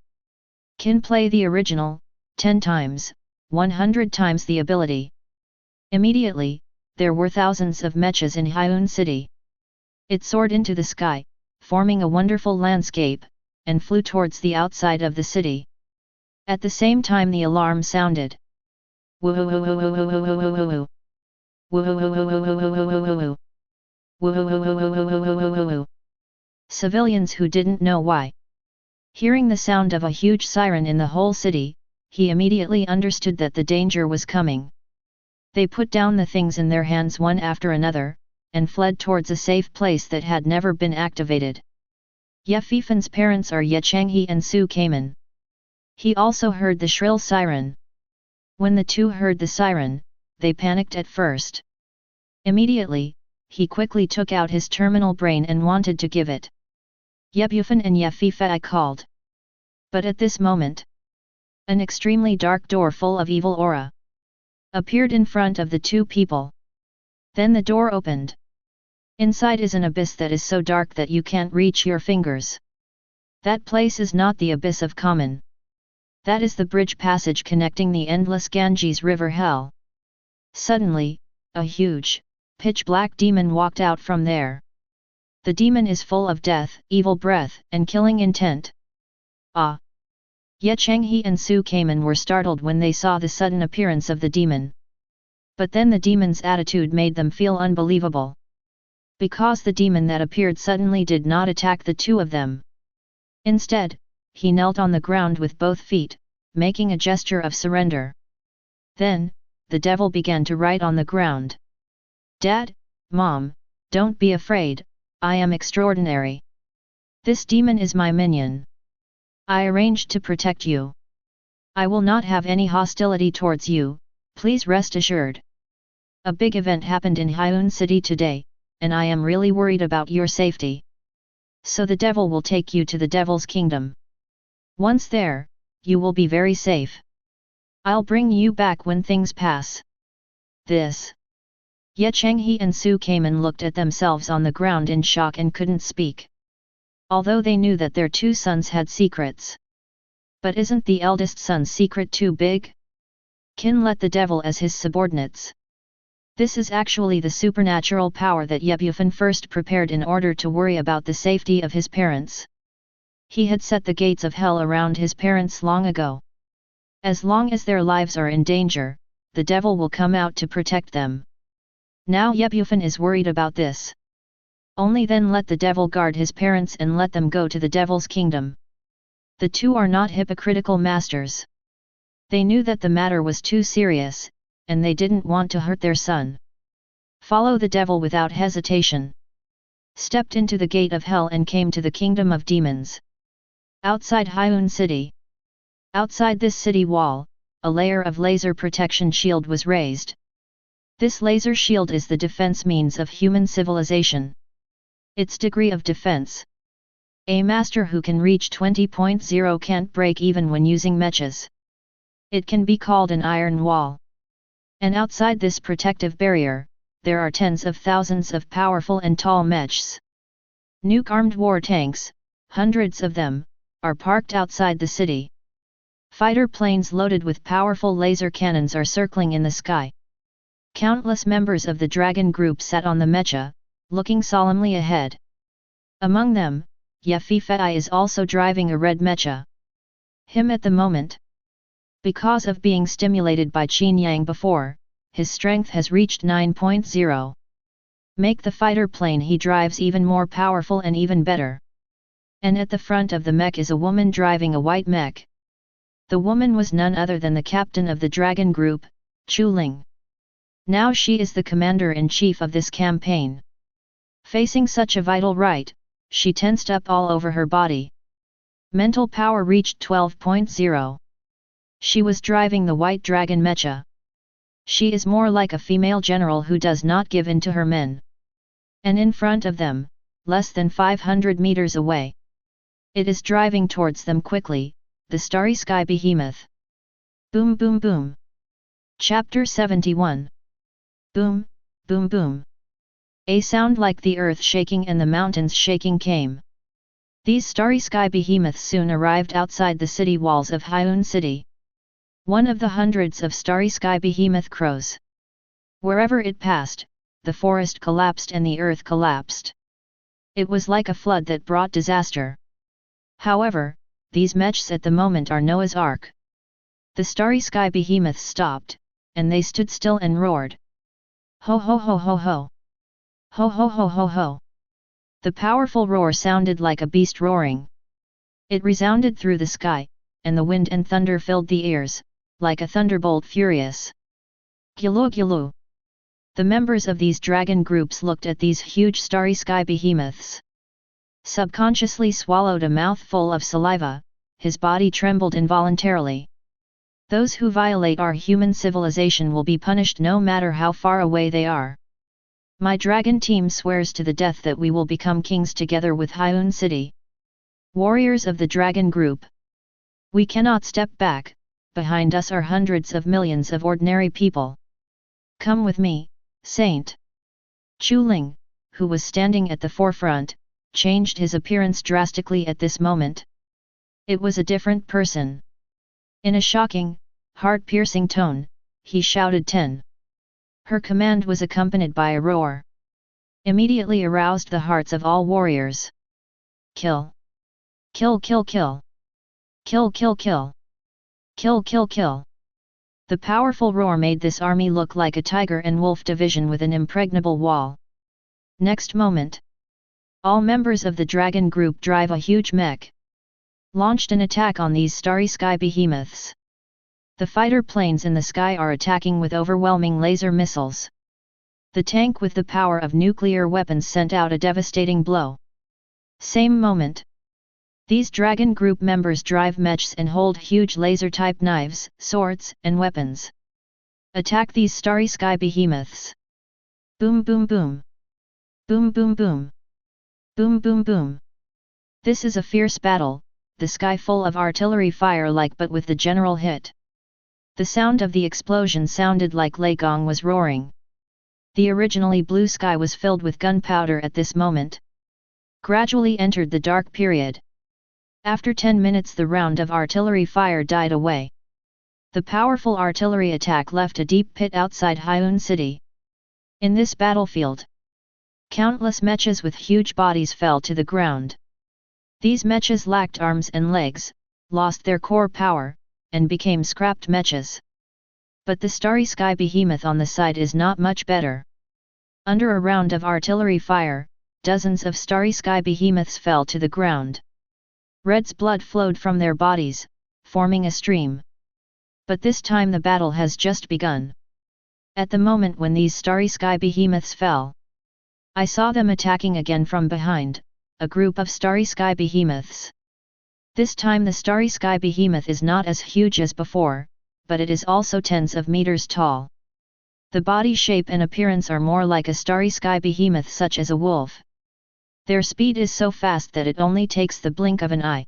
Can play the original, 10 times, 100 times the ability. Immediately, there were thousands of mechas in Hyun City. It soared into the sky, forming a wonderful landscape, and flew towards the outside of the city. At the same time the alarm sounded. Woo-hoo-hoo-hoo-hoo-hoo-hoo-hoo-hoo-hoo. Woo-hoo-hoo-hoo-hoo-hoo-hoo-hoo-hoo. Woo-hoo-hoo-hoo-hoo-hoo-hoo-hoo. Civilians who didn't know why. Hearing the sound of a huge siren in the whole city, he immediately understood that the danger was coming. They put down the things in their hands one after another, and fled towards a safe place that had never been activated. Ye Fifan's parents are Ye Changhe and Su Kamen. He also heard the shrill siren. When the two heard the siren, they panicked at first. Immediately, he quickly took out his terminal brain and wanted to give it. Ye Bufan and Ye Fifa called. But at this moment, an extremely dark door full of evil aura appeared in front of the two people. Then the door opened. Inside is an abyss that is so dark that you can't reach your fingers. That place is not the abyss of common. That is the bridge passage connecting the endless Ganges River hell. Suddenly, a huge, pitch-black demon walked out from there. The demon is full of death, evil breath, and killing intent. Ah! Ye Changhe and Su Kamen were startled when they saw the sudden appearance of the demon. But then the demon's attitude made them feel unbelievable. Because the demon that appeared suddenly did not attack the two of them. Instead, he knelt on the ground with both feet, making a gesture of surrender. Then, the devil began to write on the ground. Dad, Mom, don't be afraid, I am extraordinary. This demon is my minion. I arranged to protect you. I will not have any hostility towards you, please rest assured. A big event happened in Hyun City today, and I am really worried about your safety. So the devil will take you to the devil's kingdom. Once there, you will be very safe. I'll bring you back when things pass. This. Ye Chenghe and Su came and looked at themselves on the ground in shock and couldn't speak. Although they knew that their two sons had secrets. But isn't the eldest son's secret too big? Qin let the devil as his subordinates. This is actually the supernatural power that Ye Bufan first prepared in order to worry about the safety of his parents. He had set the gates of hell around his parents long ago. As long as their lives are in danger, the devil will come out to protect them. Now Ye Bufan is worried about this. Only then let the devil guard his parents and let them go to the devil's kingdom. The two are not hypocritical masters. They knew that the matter was too serious, and they didn't want to hurt their son. Follow the devil without hesitation. Stepped into the gate of hell and came to the kingdom of demons. Outside Hyun City. Outside this city wall, a layer of laser protection shield was raised. This laser shield is the defense means of human civilization. Its degree of defense. A master who can reach 20.0 can't break even when using mechs. It can be called an iron wall. And outside this protective barrier, there are tens of thousands of powerful and tall mechs. Nuke-armed war tanks, hundreds of them, are parked outside the city. Fighter planes loaded with powerful laser cannons are circling in the sky. Countless members of the dragon group sat on the mecha, looking solemnly ahead. Among them, Ye Fei is also driving a red mecha. Him at the moment. Because of being stimulated by Qin Yang before, his strength has reached 9.0. Make the fighter plane he drives even more powerful and even better. And at the front of the mech is a woman driving a white mech. The woman was none other than the captain of the dragon group, Chu Ling. Now she is the commander-in-chief of this campaign. Facing such a vital right, she tensed up all over her body. Mental power reached 12.0. She was driving the white dragon mecha. She is more like a female general who does not give in to her men. And in front of them, less than 500 meters away. It is driving towards them quickly, the starry sky behemoth. Boom boom boom. Chapter 71. Boom, boom boom. A sound like the earth shaking and the mountains shaking came. These starry sky behemoths soon arrived outside the city walls of Hyun City. One of the hundreds of starry sky behemoth crows. Wherever it passed, the forest collapsed and the earth collapsed. It was like a flood that brought disaster. However, these mechs at the moment are Noah's Ark. The starry sky behemoths stopped, and they stood still and roared. Ho ho ho ho ho! Ho ho ho ho ho! The powerful roar sounded like a beast roaring. It resounded through the sky, and the wind and thunder filled the ears, like a thunderbolt furious. Gulu gulu! The members of these dragon groups looked at these huge starry sky behemoths. Subconsciously swallowed a mouthful of saliva, his body trembled involuntarily. Those who violate our human civilization will be punished no matter how far away they are. My dragon team swears to the death that we will become kings together with Hyun City. Warriors of the dragon group. We cannot step back, behind us are hundreds of millions of ordinary people. Come with me, Saint. Chu Ling, who was standing at the forefront, changed his appearance drastically at this moment. It was a different person. In a shocking, heart-piercing tone, he shouted 10. Her command was accompanied by a roar. Immediately aroused the hearts of all warriors. Kill! Kill kill kill! Kill kill kill! Kill kill kill! The powerful roar made this army look like a tiger and wolf division with an impregnable wall. Next moment, all members of the dragon group drive a huge mech. Launched an attack on these starry sky behemoths. The fighter planes in the sky are attacking with overwhelming laser missiles. The tank with the power of nuclear weapons sent out a devastating blow. Same moment. These dragon group members drive mechs and hold huge laser-type knives, swords, and weapons. Attack these starry sky behemoths. Boom boom boom. Boom boom boom. Boom boom boom. This is a fierce battle, the sky full of artillery fire but with the general hit. The sound of the explosion sounded like Lei Gong was roaring. The originally blue sky was filled with gunpowder at this moment. Gradually entered the dark period. After 10 minutes the round of artillery fire died away. The powerful artillery attack left a deep pit outside Hyun City. In this battlefield, countless mechs with huge bodies fell to the ground. These mechs lacked arms and legs, lost their core power, and became scrapped mechs. But the starry sky behemoth on the side is not much better. Under a round of artillery fire, dozens of starry sky behemoths fell to the ground. Red's blood flowed from their bodies, forming a stream. But this time the battle has just begun. At the moment when these starry sky behemoths fell, I saw them attacking again from behind, a group of starry sky behemoths. This time the starry sky behemoth is not as huge as before, but it is also tens of meters tall. The body shape and appearance are more like a starry sky behemoth such as a wolf. Their speed is so fast that it only takes the blink of an eye.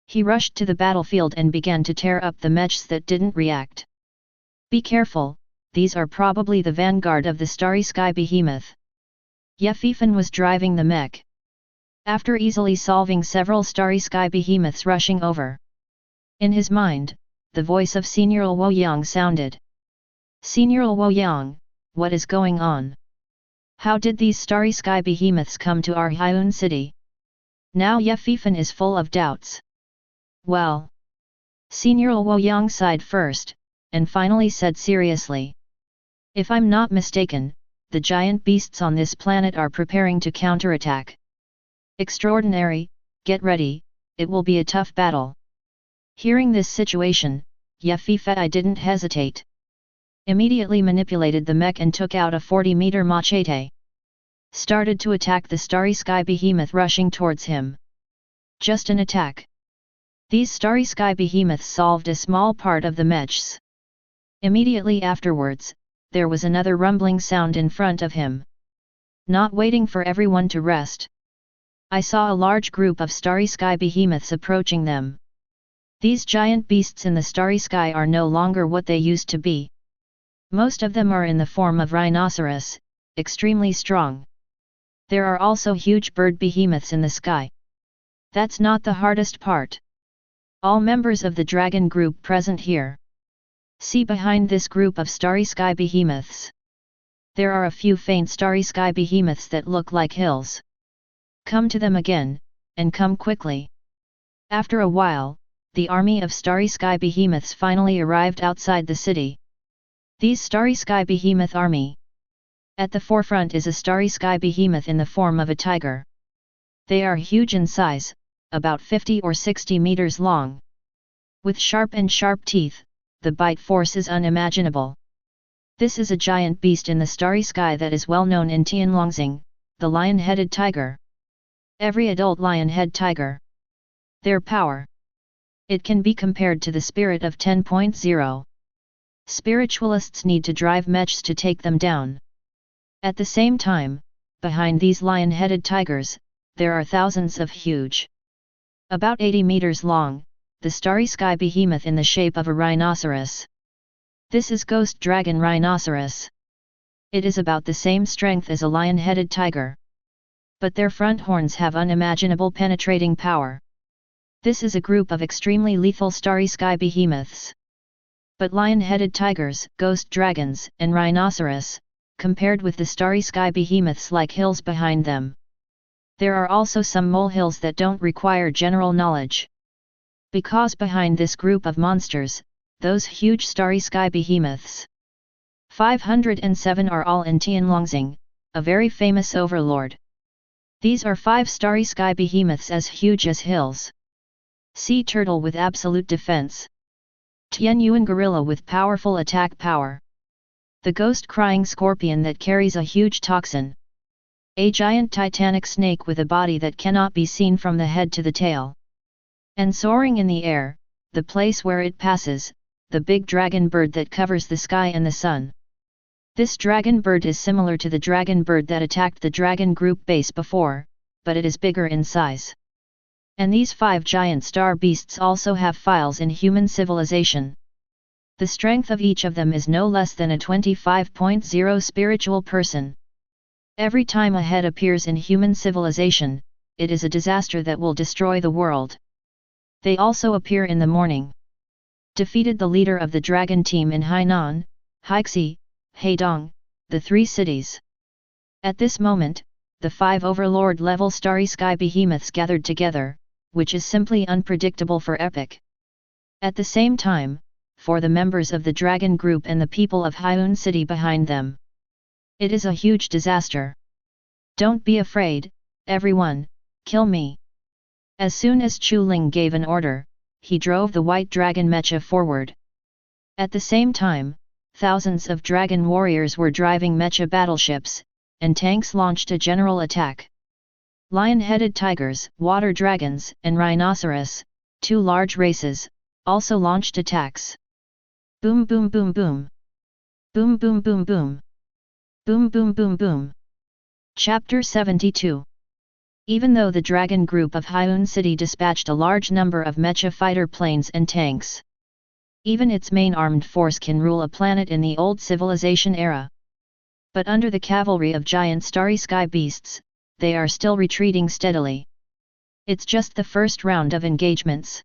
He rushed to the battlefield and began to tear up the mechs that didn't react. Be careful, these are probably the vanguard of the starry sky behemoth. Ye Fifan was driving the mech. After easily solving several starry sky behemoths rushing over. In his mind, the voice of Senior Luoyang sounded. Senior Luoyang, what is going on? How did these starry sky behemoths come to our Hyun city? Now Ye Fifan is full of doubts. Well. Senior Luoyang sighed first, and finally said seriously. If I'm not mistaken, the giant beasts on this planet are preparing to counterattack. Extraordinary, get ready, it will be a tough battle. Hearing this situation, Ye Fifan didn't hesitate. Immediately manipulated the mech and took out a 40-meter machete. Started to attack the starry sky behemoth rushing towards him. Just an attack. These starry sky behemoths solved a small part of the mechs. Immediately afterwards, there was another rumbling sound in front of him. Not waiting for everyone to rest, I saw a large group of starry sky behemoths approaching them. These giant beasts in the starry sky are no longer what they used to be. Most of them are in the form of rhinoceros, extremely strong. There are also huge bird behemoths in the sky. That's not the hardest part. All members of the dragon group present here. See behind this group of starry sky behemoths. There are a few faint starry sky behemoths that look like hills. Come to them again, and come quickly. After a while, the army of starry sky behemoths finally arrived outside the city. These starry sky behemoth army. At the forefront is a starry sky behemoth in the form of a tiger. They are huge in size, about 50 or 60 meters long. With sharp teeth, the bite force is unimaginable. This is a giant beast in the starry sky that is well known in Tianlongxing, the lion-headed tiger. Every adult lion-head tiger. Their power. It can be compared to the spirit of 10.0. Spiritualists need to drive mechs to take them down. At the same time, behind these lion-headed tigers, there are thousands of huge, about 80 meters long, the starry sky behemoth in the shape of a rhinoceros. This is ghost dragon rhinoceros. It is about the same strength as a lion-headed tiger. But their front horns have unimaginable penetrating power. This is a group of extremely lethal starry sky behemoths. But lion-headed tigers, ghost dragons, and rhinoceros, compared with the starry sky behemoths like hills behind them. There are also some molehills that don't require general knowledge. Because behind this group of monsters, those huge starry sky behemoths. 507 are all in Tianlongxing, a very famous overlord. These are 5 starry sky behemoths as huge as hills. Sea turtle with absolute defense. Tianyuan gorilla with powerful attack power. The ghost crying scorpion that carries a huge toxin. A giant titanic snake with a body that cannot be seen from the head to the tail. And soaring in the air, the place where it passes, the big dragon bird that covers the sky and the sun. This dragon bird is similar to the dragon bird that attacked the dragon group base before, but it is bigger in size. And these 5 giant star beasts also have files in human civilization. The strength of each of them is no less than a 25.0 spiritual person. Every time a head appears in human civilization, it is a disaster that will destroy the world. They also appear in the morning. Defeated the leader of the dragon team in Hainan, Haixi, Haidong, the 3 cities. At this moment, the 5 overlord-level starry sky behemoths gathered together, which is simply unpredictable for epic. At the same time, for the members of the dragon group and the people of Hyun City behind them, it is a huge disaster. Don't be afraid, everyone, kill me. As soon as Chu Ling gave an order, he drove the white dragon mecha forward. At the same time, thousands of dragon warriors were driving mecha battleships, and tanks launched a general attack. Lion-headed tigers, water dragons, and rhinoceros, 2 large races, also launched attacks. Boom boom boom boom. Boom boom boom boom. Boom boom boom boom. Chapter 72. Even though the dragon group of Hyun City dispatched a large number of mecha fighter planes and tanks, even its main armed force can rule a planet in the old civilization era. But under the cavalry of giant starry sky beasts, they are still retreating steadily. It's just the first round of engagements.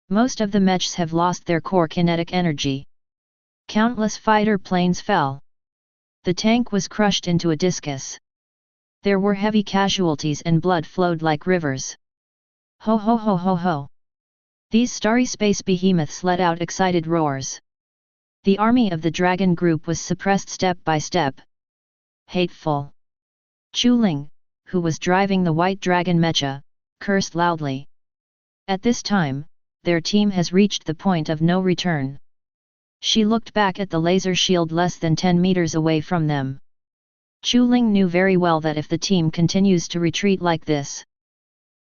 Most of the mechs have lost their core kinetic energy. Countless fighter planes fell. The tank was crushed into a discus. There were heavy casualties and blood flowed like rivers. Ho ho ho ho ho! These starry space behemoths let out excited roars. The army of the dragon group was suppressed step by step. Hateful! Chu Ling, who was driving the white dragon mecha, cursed loudly. At this time, their team has reached the point of no return. She looked back at the laser shield less than 10 meters away from them. Chu Ling knew very well that if the team continues to retreat like this,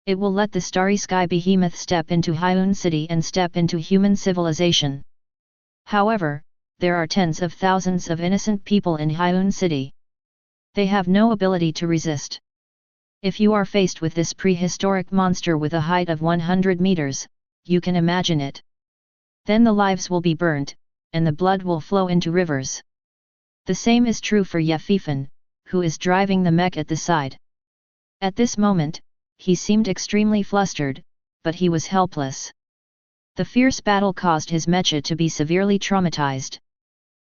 it will let the starry sky behemoth step into Hyun City and step into human civilization. However, there are tens of thousands of innocent people in Hyun City. They have no ability to resist. If you are faced with this prehistoric monster with a height of 100 meters, you can imagine it. Then the lives will be burnt, and the blood will flow into rivers. The same is true for Yefifan, who is driving the mech at the side. At this moment, he seemed extremely flustered, but he was helpless. The fierce battle caused his mecha to be severely traumatized.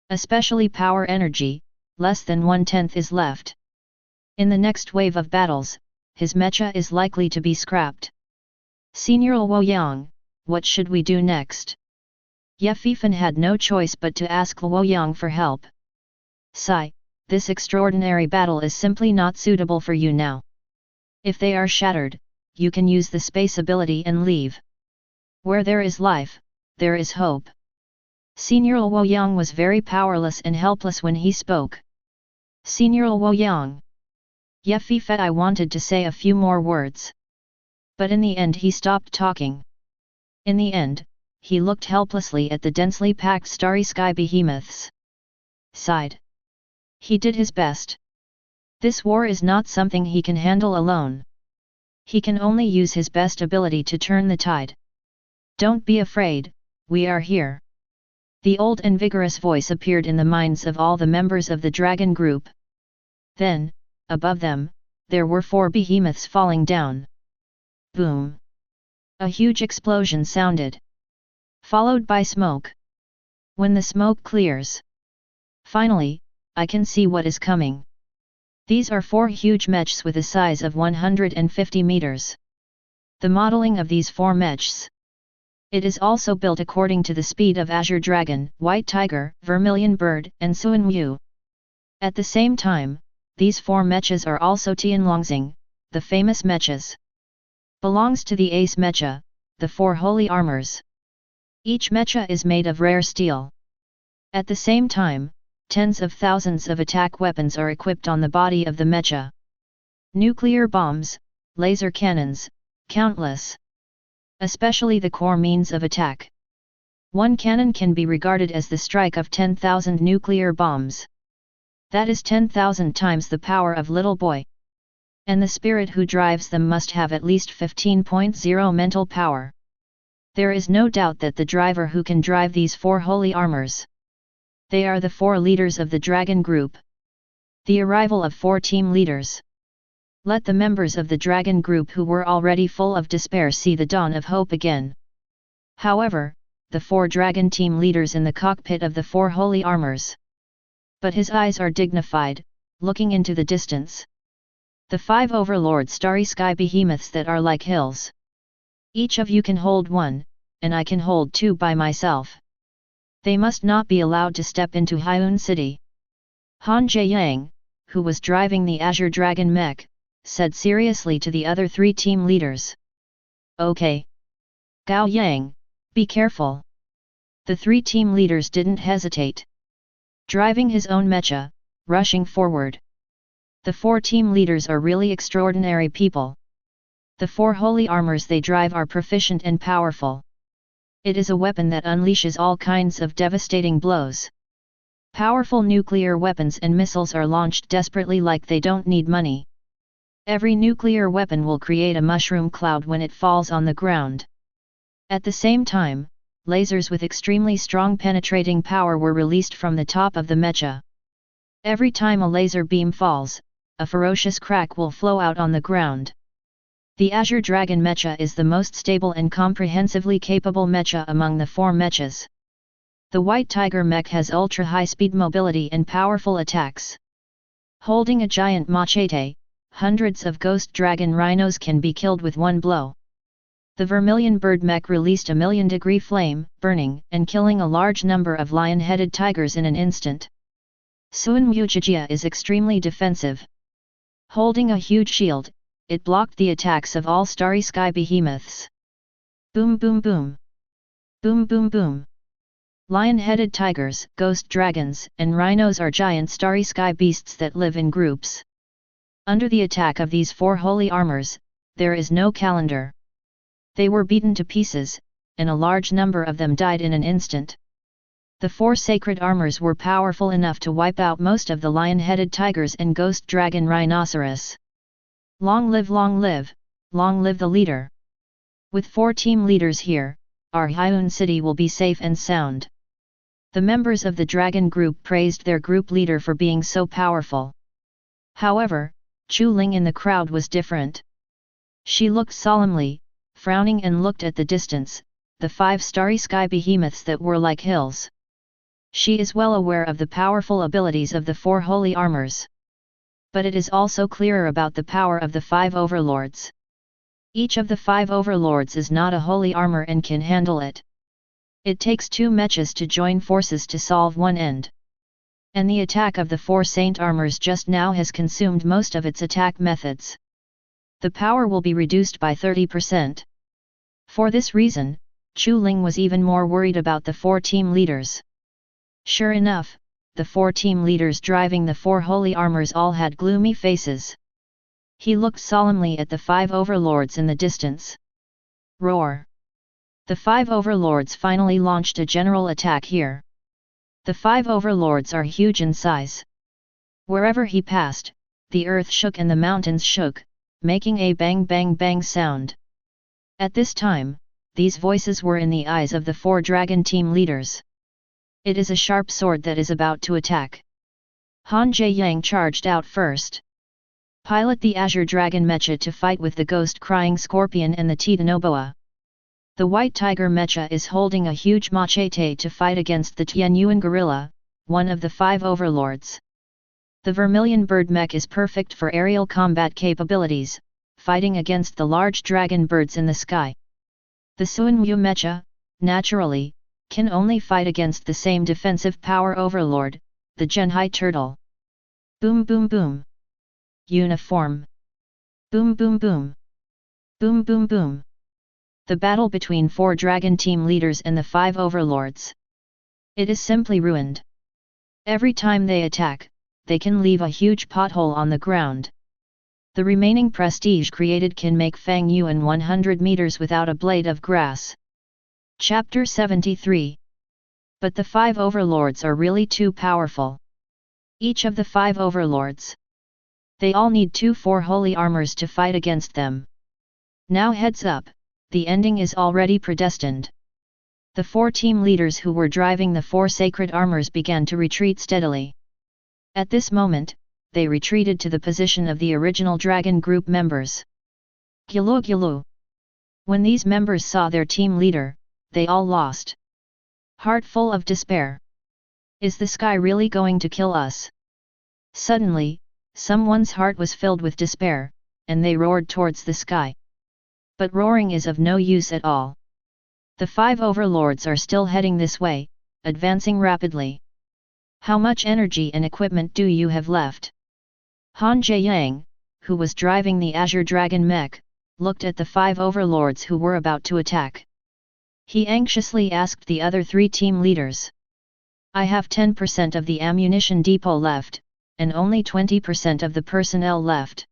Especially power energy, less than 1/10 is left. In the next wave of battles, his mecha is likely to be scrapped. Senior Luoyang, what should we do next? Yefifan had no choice but to ask Luoyang for help. Sigh, this extraordinary battle is simply not suitable for you now. If they are shattered, you can use the space ability and leave. Where there is life, there is hope. Senior Luoyang was very powerless and helpless when he spoke. Senior Luoyang. Yefifan I wanted to say a few more words. But in the end he stopped talking. In the end, he looked helplessly at the densely packed starry sky behemoths. Sighed. He did his best. This war is not something he can handle alone. He can only use his best ability to turn the tide. Don't be afraid, we are here. The old and vigorous voice appeared in the minds of all the members of the dragon group. Then, above them, there were 4 behemoths falling down. Boom! A huge explosion sounded, followed by smoke. When the smoke clears, finally, I can see what is coming. These are 4 huge mechs with a size of 150 meters. The modeling of these 4 mechs. It is also built according to the speed of Azure Dragon, White Tiger, Vermilion Bird, and Suan Wu. At the same time, these 4 mechas are also Tianlongxing, the famous mechas. Belongs to the Ace Mecha, the 4 holy armors. Each mecha is made of rare steel. At the same time, tens of thousands of attack weapons are equipped on the body of the mecha. Nuclear bombs, laser cannons, countless. Especially the core means of attack. One cannon can be regarded as the strike of 10,000 nuclear bombs. That is 10,000 times the power of little boy. And the spirit who drives them must have at least 15.0 mental power. There is no doubt that the driver who can drive these 4 holy armors. They are the 4 leaders of the dragon group. The arrival of 4 team leaders. Let the members of the dragon group who were already full of despair see the dawn of hope again. However, the 4 dragon team leaders in the cockpit of the 4 holy armors. But his eyes are dignified, looking into the distance. The 5 overlord starry sky behemoths that are like hills. Each of you can hold 1, and I can hold 2 by myself. They must not be allowed to step into Hyun City. Han Jae-yang, who was driving the Azure Dragon mech, said seriously to the other 3 team leaders. Okay. Gao Yang, be careful. The 3 team leaders didn't hesitate. Driving his own mecha, rushing forward. The 4 team leaders are really extraordinary people. The 4 holy armors they drive are proficient and powerful. It is a weapon that unleashes all kinds of devastating blows. Powerful nuclear weapons and missiles are launched desperately like they don't need money. Every nuclear weapon will create a mushroom cloud when it falls on the ground. At the same time, lasers with extremely strong penetrating power were released from the top of the mecha. Every time a laser beam falls, a ferocious crack will flow out on the ground. The Azure Dragon mecha is the most stable and comprehensively capable mecha among the 4 mechas. The White Tiger mech has ultra-high speed mobility and powerful attacks. Holding a giant machete, hundreds of ghost dragon rhinos can be killed with one blow. The Vermilion Bird mech released a million-degree flame, burning and killing a large number of lion-headed tigers in an instant. Suan Mujijia is extremely defensive. Holding a huge shield, it blocked the attacks of all starry sky behemoths. Boom boom boom. Boom boom boom. Lion-headed tigers, ghost dragons, and rhinos are giant starry sky beasts that live in groups. Under the attack of these 4 holy armors, there is no calendar. They were beaten to pieces, and a large number of them died in an instant. The 4 sacred armors were powerful enough to wipe out most of the lion-headed tigers and ghost dragon rhinoceros. Long live the leader! With 4 team leaders here, our Hyun City will be safe and sound. The members of the dragon group praised their group leader for being so powerful. However, Chu Ling in the crowd was different. She looked solemnly, frowning and looked at the distance, the 5 starry sky behemoths that were like hills. She is well aware of the powerful abilities of the 4 holy armors. But it is also clearer about the power of the 5 overlords. Each of the 5 overlords is not a holy armor and can handle it. It takes 2 mechas to join forces to solve one end. And the attack of the 4 saint armors just now has consumed most of its attack methods. The power will be reduced by 30%. For this reason, Chu Ling was even more worried about the 4 team leaders. Sure enough, the 4 team leaders driving the 4 holy armors all had gloomy faces. He looked solemnly at the 5 overlords in the distance. Roar! The 5 overlords finally launched a general attack here. The 5 overlords are huge in size. Wherever he passed, the earth shook and the mountains shook, making a bang bang bang sound. At this time, these voices were in the eyes of the 4 dragon team leaders. It is a sharp sword that is about to attack. Han Jae-yang charged out first. Pilot the Azure Dragon mecha to fight with the Ghost Crying Scorpion and the Titanoboa. The White Tiger mecha is holding a huge machete to fight against the Tianyuan Gorilla, one of the 5 overlords. The Vermilion Bird mech is perfect for aerial combat capabilities, fighting against the large dragon birds in the sky. The Suanmu mecha, naturally, can only fight against the same defensive power overlord, the Genhai turtle. Boom boom boom. Uniform. Boom boom boom. Boom boom boom. The battle between 4 dragon team leaders and the 5 overlords. It is simply ruined. Every time they attack, they can leave a huge pothole on the ground. The remaining prestige created can make Fang Yuan 100 meters without a blade of grass. Chapter 73. But the 5 overlords are really too powerful. each of the 5 overlords. They all need 2-4 holy armors to fight against them. Now heads up, the ending is already predestined. The 4 team leaders who were driving the 4 sacred armors began to retreat steadily. At this moment, they retreated to the position of the original dragon group members. Gyulu gyulu. When these members saw their team leader, they all lost. Heart full of despair. Is the sky really going to kill us? Suddenly, someone's heart was filled with despair, and they roared towards the sky. But roaring is of no use at all. The 5 overlords are still heading this way, advancing rapidly. How much energy and equipment do you have left? Han Jiayang, who was driving the Azure Dragon mech, looked at the 5 overlords who were about to attack. He anxiously asked the other 3 team leaders. I have 10% of the ammunition depot left, and only 20% of the personnel left.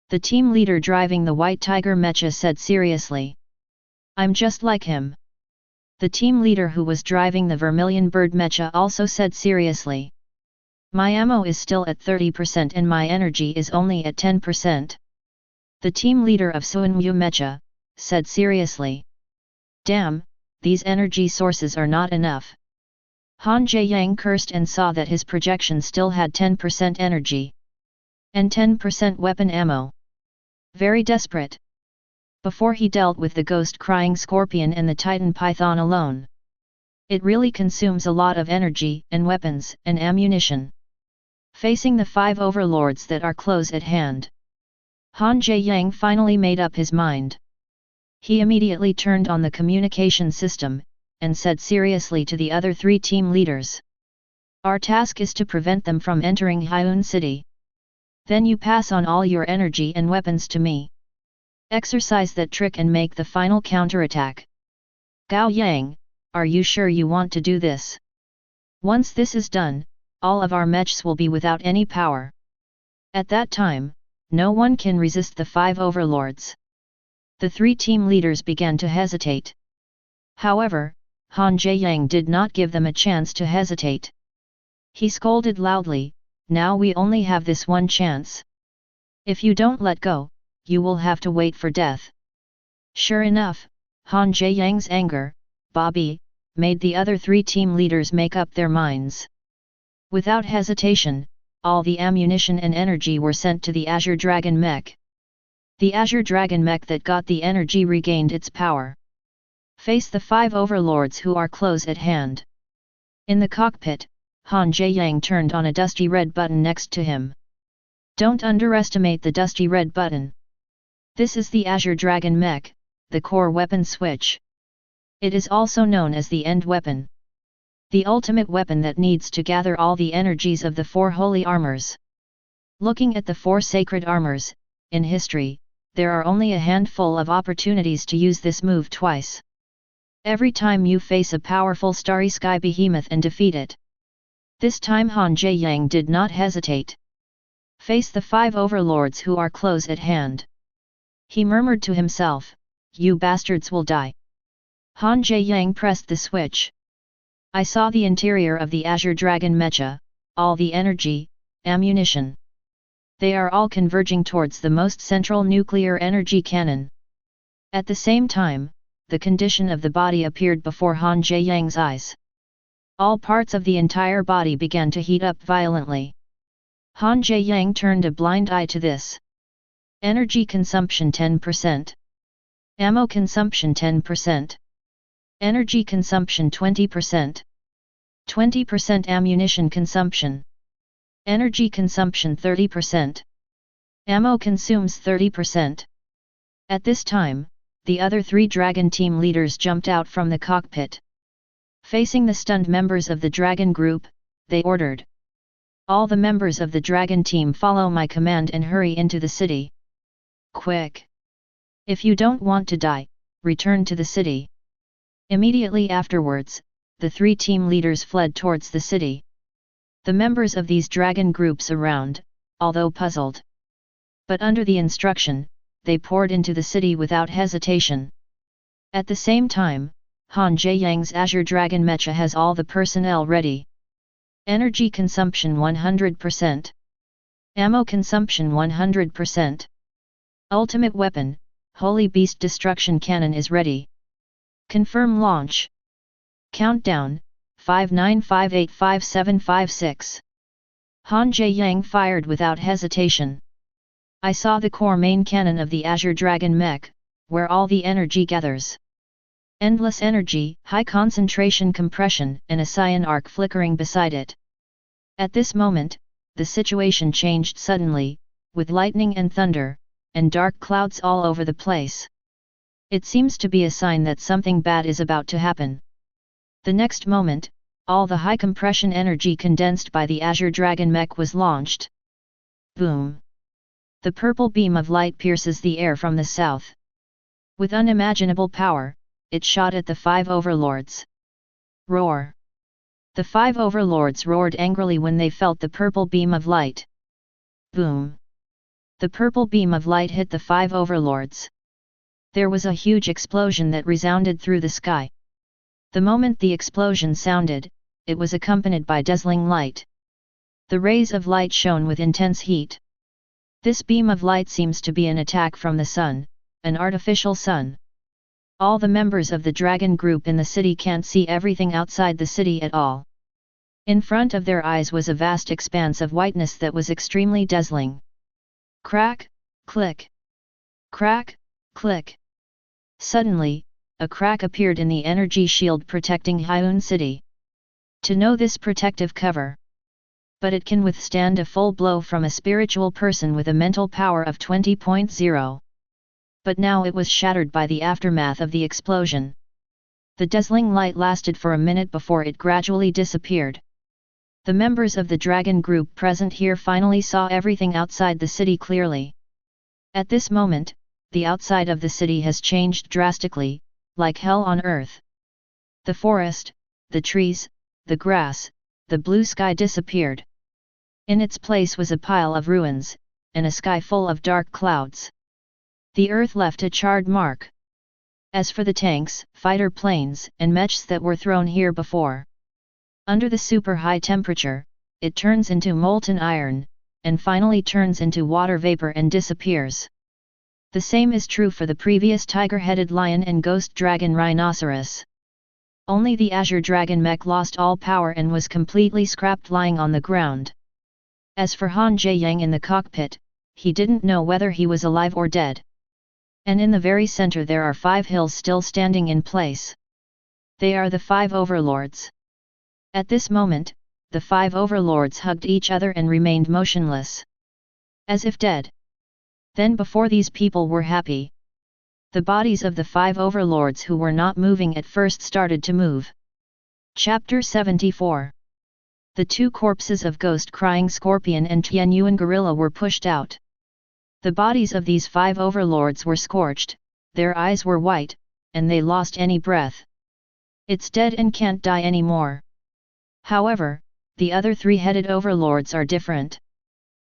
The team leader driving the White Tiger mecha said seriously. I'm just like him. The team leader who was driving the Vermilion Bird mecha also said seriously. My ammo is still at 30% and my energy is only at 10%. The team leader of Suanmu mecha said seriously. Damn, these energy sources are not enough. Han Jiayang cursed and saw that his projection still had 10% energy. And 10% weapon ammo. Very desperate. Before he dealt with the ghost-crying scorpion and the titan python alone. It really consumes a lot of energy and weapons and ammunition. Facing the 5 overlords that are close at hand. Han Jiayang finally made up his mind. He immediately turned on the communication system, and said seriously to the other 3 team leaders. Our task is to prevent them from entering Hyun City. Then you pass on all your energy and weapons to me. Exercise that trick and make the final counterattack. Gao Yang, are you sure you want to do this? Once this is done, all of our mechs will be without any power. At that time, no one can resist the 5 overlords. The 3 team leaders began to hesitate. However, Han Jiayang did not give them a chance to hesitate. He scolded loudly, now we only have this one chance. If you don't let go, you will have to wait for death. Sure enough, Han Jiayang's anger, Bobby, made the other 3 team leaders make up their minds. Without hesitation, all the ammunition and energy were sent to the Azure Dragon mech. The Azure Dragon mech that got the energy regained its power. Face the 5 overlords who are close at hand. In the cockpit, Han Jiayang turned on a dusty red button next to him. Don't underestimate the dusty red button. This is the Azure Dragon mech, the core weapon switch. It is also known as the end weapon. The ultimate weapon that needs to gather all the energies of the 4 holy armors. Looking at the 4 sacred armors, in history, there are only a handful of opportunities to use this move twice. Every time you face a powerful starry sky behemoth and defeat it. This time Han Jiayang did not hesitate. Face the 5 overlords who are close at hand. He murmured to himself, you bastards will die. Han Jiayang pressed the switch. I saw the interior of the Azure Dragon mecha, all the energy, ammunition. They are all converging towards the most central nuclear energy cannon. At the same time, the condition of the body appeared before Han Jiayang's eyes. All parts of the entire body began to heat up violently. Han Jiayang turned a blind eye to this. Energy consumption 10%. Ammo consumption 10%. Energy consumption 20%. 20% ammunition consumption. Energy consumption 30%. Ammo consumes 30%. At this time, the other 3 dragon team leaders jumped out from the cockpit. Facing the stunned members of the dragon group, they ordered. All the members of the dragon team follow my command and hurry into the city. Quick! If you don't want to die, return to the city. Immediately afterwards, the 3 team leaders fled towards the city. The members of these dragon groups around, although puzzled. But under the instruction, they poured into the city without hesitation. At the same time, Han Jiayang's Azure Dragon mecha has all the personnel ready. Energy consumption 100%. Ammo consumption 100%. Ultimate weapon, Holy Beast Destruction Cannon is ready. Confirm launch. Countdown, 59585756. Han Jiayang fired without hesitation. I saw the core main cannon of the Azure Dragon mech, where all the energy gathers. Endless energy, high concentration compression, and a cyan arc flickering beside it. At this moment, the situation changed suddenly, with lightning and thunder, and dark clouds all over the place. It seems to be a sign that something bad is about to happen. The next moment, all the high compression energy condensed by the Azure Dragon mech was launched. Boom! The purple beam of light pierces the air from the south. With unimaginable power, it shot at the 5 overlords. Roar! The 5 overlords roared angrily when they felt the purple beam of light. Boom! The purple beam of light hit the 5 overlords. There was a huge explosion that resounded through the sky. The moment the explosion sounded, it was accompanied by dazzling light. The rays of light shone with intense heat. This beam of light seems to be an attack from the sun, an artificial sun. All the members of the dragon group in the city can't see everything outside the city at all. In front of their eyes was a vast expanse of whiteness that was extremely dazzling. Crack, click. Crack, click. Suddenly, a crack appeared in the energy shield protecting Hyun City. To know this protective cover. But it can withstand a full blow from a spiritual person with a mental power of 20.0. But now it was shattered by the aftermath of the explosion. The dazzling light lasted for a minute before it gradually disappeared. The members of the dragon group present here finally saw everything outside the city clearly. At this moment, the outside of the city has changed drastically, like hell on earth. The forest, the trees, the grass, the blue sky disappeared. In its place was a pile of ruins, and a sky full of dark clouds. The earth left a charred mark. As for the tanks, fighter planes, and mechs that were thrown here before, under the super high temperature, it turns into molten iron, and finally turns into water vapor and disappears. The same is true for the previous tiger-headed lion and ghost dragon rhinoceros. Only the Azure Dragon mech lost all power and was completely scrapped lying on the ground. As for Han Jiayang in the cockpit, he didn't know whether he was alive or dead. And in the very center there are 5 hills still standing in place. They are the 5 overlords. At this moment, the 5 overlords hugged each other and remained motionless. As if dead. Then before these people were happy. The bodies of the 5 overlords who were not moving at first started to move. Chapter 74. The 2 corpses of Ghost Crying Scorpion and Tianyuan Gorilla were pushed out. The bodies of these 5 overlords were scorched, their eyes were white, and they lost any breath. It's dead and can't die anymore. However, the other 3-headed overlords are different.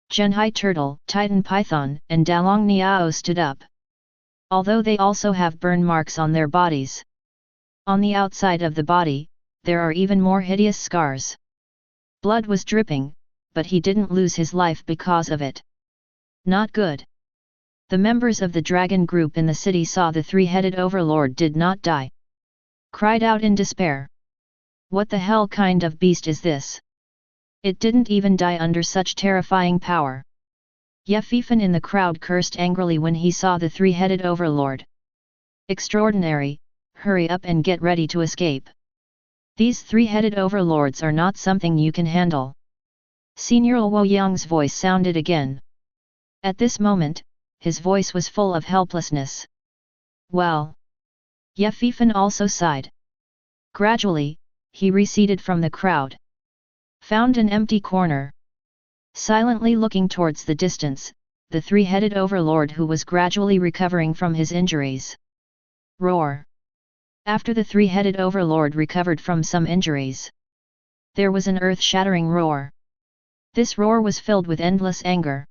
Genhai Turtle, Titan Python, and Dalong Niao stood up. Although they also have burn marks on their bodies. On the outside of the body, there are even more hideous scars. Blood was dripping, but he didn't lose his life because of it. Not good. The members of the dragon group in the city saw the 3-headed overlord did not die. Cried out in despair. What the hell kind of beast is this? It didn't even die under such terrifying power. Yefifan in the crowd cursed angrily when he saw the 3-headed overlord. Extraordinary, hurry up and get ready to escape. These 3-headed overlords are not something you can handle. Senior Luo Yang's voice sounded again. At this moment, his voice was full of helplessness. Well. Yefifan also sighed. Gradually, he receded from the crowd. Found an empty corner. Silently looking towards the distance, the 3-headed overlord who was gradually recovering from his injuries. Roar. After the 3-headed overlord recovered from some injuries, there was an earth-shattering roar. This roar was filled with endless anger.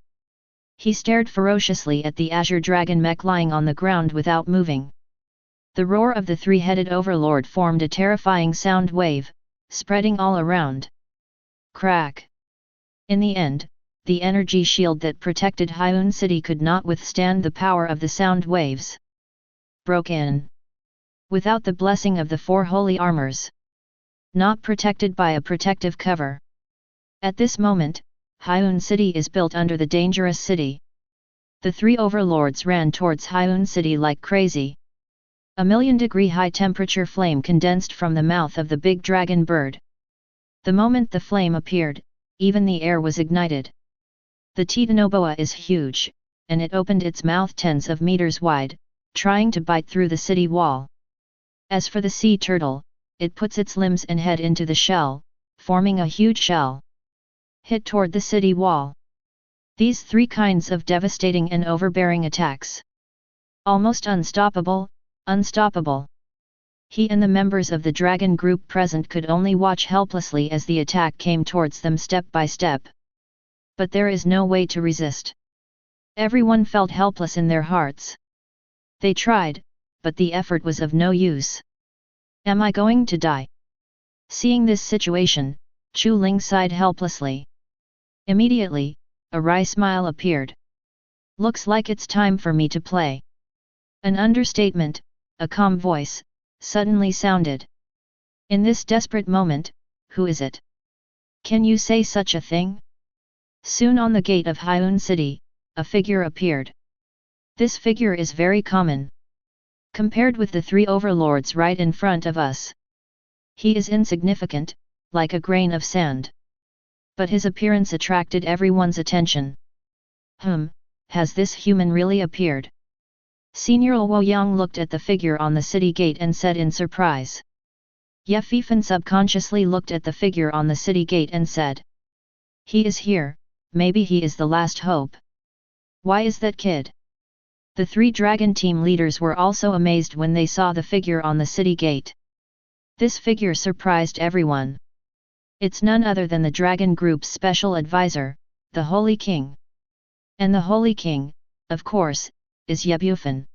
He stared ferociously at the Azure Dragon mech lying on the ground without moving. The roar of the 3-headed overlord formed a terrifying sound wave, spreading all around. Crack. In the end, the energy shield that protected Hyun City could not withstand the power of the sound waves. Broke in. Without the blessing of the four holy armors. Not protected by a protective cover. At this moment, Hyun City is built under the dangerous city. The three overlords ran towards Hyun City like crazy. A 1,000,000-degree high-temperature flame condensed from the mouth of the big dragon bird. The moment the flame appeared, even the air was ignited. The Titanoboa is huge, and it opened its mouth tens of meters wide, trying to bite through the city wall. As for the sea turtle, it puts its limbs and head into the shell, forming a huge shell. Hit toward the city wall. These three kinds of devastating and overbearing attacks. Almost unstoppable, unstoppable. He and the members of the dragon group present could only watch helplessly as the attack came towards them step by step. But there is no way to resist. Everyone felt helpless in their hearts. They tried, but the effort was of no use. Am I going to die? Seeing this situation, Chu Ling sighed helplessly. Immediately, a wry smile appeared. Looks like it's time for me to play. An understatement, a calm voice, suddenly sounded. In this desperate moment, who is it? Can you say such a thing? Soon on the gate of Hyun City, a figure appeared. This figure is very common. Compared with the three overlords right in front of us. He is insignificant, like a grain of sand. But his appearance attracted everyone's attention. Has this human really appeared? Senior Luo Yang looked at the figure on the city gate and said in surprise. Ye Fifan subconsciously looked at the figure on the city gate and said. He is here, maybe he is the last hope. Why is that kid? The three dragon team leaders were also amazed when they saw the figure on the city gate. This figure surprised everyone. It's none other than the dragon group's special advisor, the Holy King. And the Holy King, of course, is Ye Bufan.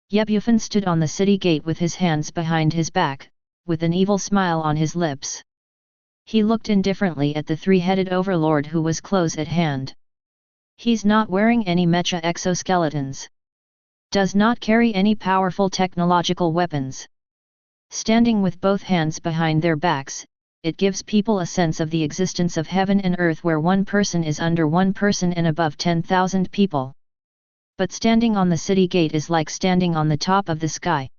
Ye Bufan stood on the city gate with his hands behind his back, with an evil smile on his lips. He looked indifferently at the three-headed overlord who was close at hand. He's not wearing any mecha exoskeletons. Does not carry any powerful technological weapons. Standing with both hands behind their backs, it gives people a sense of the existence of heaven and earth where one person is under one person and above 10,000 people. But standing on the city gate is like standing on the top of the sky.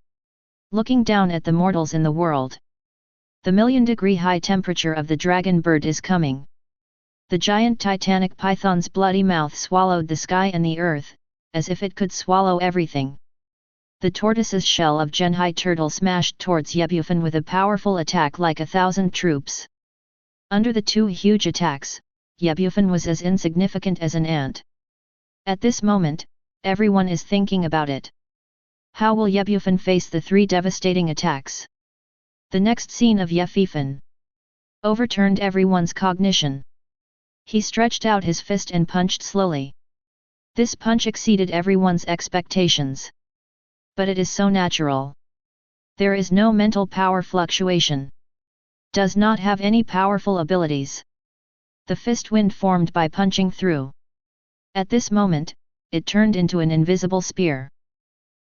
Looking down at the mortals in the world. The 1,000,000-degree high temperature of the dragon bird is coming. The giant titanic python's bloody mouth swallowed the sky and the earth, as if it could swallow everything. The tortoise's shell of Genhai turtle smashed towards Ye Bufan with a powerful attack like 1,000 troops. Under the two huge attacks, Ye Bufan was as insignificant as an ant. At this moment, everyone is thinking about it. How will Ye Bufan face the three devastating attacks? The next scene of Ye Fifan overturned everyone's cognition. He stretched out his fist and punched slowly. This punch exceeded everyone's expectations. But it is so natural. There is no mental power fluctuation. Does not have any powerful abilities. The fist wind formed by punching through. At this moment, it turned into an invisible spear.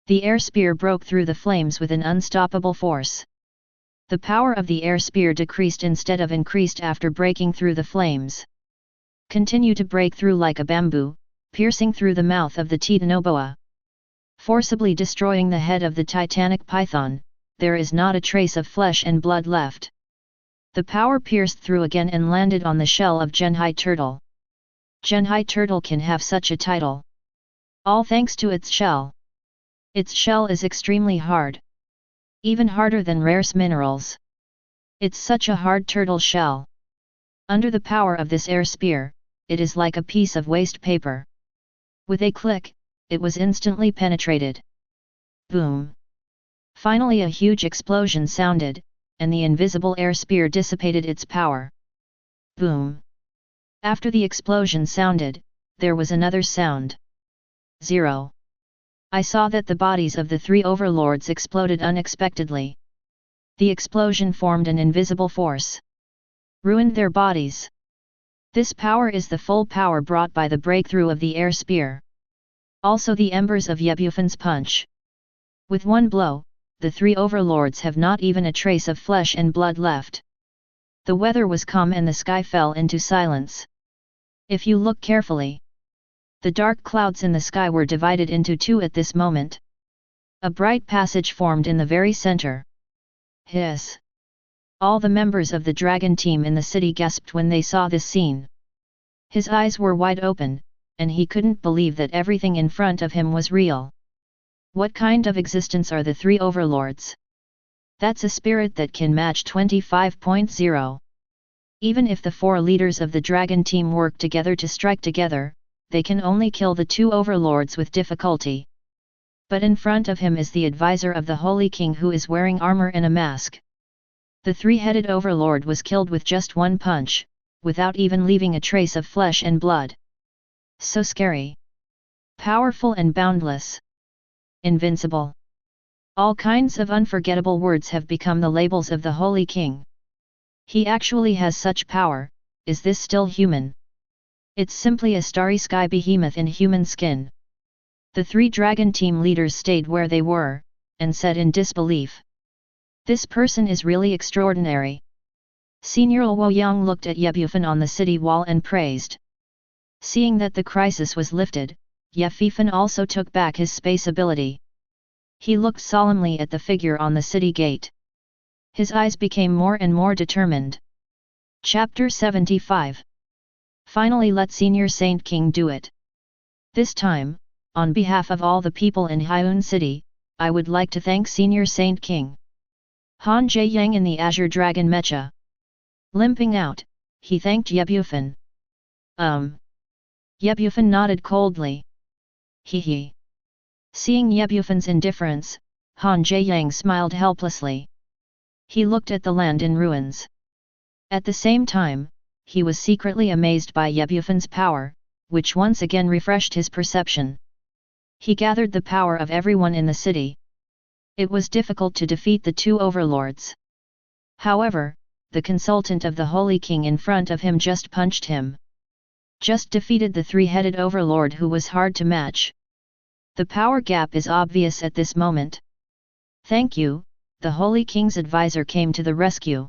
The air spear broke through the flames with an unstoppable force. The power of the air spear decreased instead of increased after breaking through the flames. Continue to break through like a bamboo, piercing through the mouth of the Titanoboa. Forcibly destroying the head of the titanic python, there is not a trace of flesh and blood left. The power pierced through again and landed on the shell of Genhai turtle. Genhai turtle can have such a title. All thanks to its shell. Its shell is extremely hard. Even harder than rare minerals. It's such a hard turtle shell. Under the power of this air spear, it is like a piece of waste paper. With a click, it was instantly penetrated. Boom! Finally a huge explosion sounded, and the invisible air spear dissipated its power. Boom! After the explosion sounded, there was another sound. 0. I saw that the bodies of the three overlords exploded unexpectedly. The explosion formed an invisible force. Ruined their bodies. This power is the full power brought by the breakthrough of the air spear. Also the embers of Yebufan's punch. With one blow, the three overlords have not even a trace of flesh and blood left. The weather was calm and the sky fell into silence. If you look carefully, the dark clouds in the sky were divided into two at this moment. A bright passage formed in the very center. Hiss! All the members of the dragon team in the city gasped when they saw this scene. His eyes were wide open, and he couldn't believe that everything in front of him was real. What kind of existence are the three overlords? That's a spirit that can match 25.0. Even if the four leaders of the dragon team work together to strike together, they can only kill the two overlords with difficulty. But in front of him is the advisor of the Holy King who is wearing armor and a mask. The three-headed overlord was killed with just one punch, without even leaving a trace of flesh and blood. So scary. Powerful and boundless. Invincible. All kinds of unforgettable words have become the labels of the Holy King. He actually has such power. Is this still human? It's simply a starry sky behemoth in human skin. The three dragon team leaders stayed where they were, and said in disbelief. This person is really extraordinary. Senior Luoyang looked at Yebufan on the city wall and praised. Seeing that the crisis was lifted, Yebufan also took back his space ability. He looked solemnly at the figure on the city gate. His eyes became more and more determined. Chapter 75. Finally let Senior Saint King do it. This time, on behalf of all the people in Hyun City, I would like to thank Senior Saint King. Han Jae-yang in the Azure Dragon Mecha. Limping out, he thanked Yebufan. Yebufan nodded coldly. Hee. Seeing Yebufan's indifference, Han Jae-yang smiled helplessly. He looked at the land in ruins. At the same time, he was secretly amazed by Yebufan's power, which once again refreshed his perception. He gathered the power of everyone in the city. It was difficult to defeat the two overlords. However, the consultant of the Holy King in front of him just punched him. Just defeated the three-headed overlord who was hard to match. The power gap is obvious at this moment. Thank you, the Holy King's advisor came to the rescue.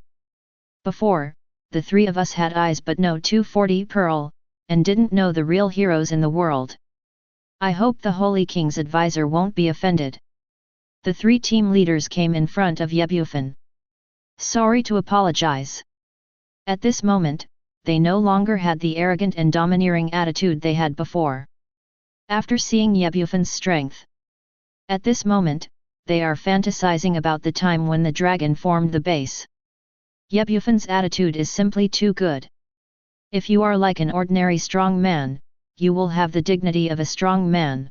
Before, the three of us had eyes but no 240 pearl, and didn't know the real heroes in the world. I hope the Holy King's advisor won't be offended. The three team leaders came in front of Yebufan. Sorry to apologize. At this moment, they no longer had the arrogant and domineering attitude they had before. After seeing Yebufan's strength. At this moment, they are fantasizing about the time when the dragon formed the base. Yebufan's attitude is simply too good. If you are like an ordinary strong man, you will have the dignity of a strong man.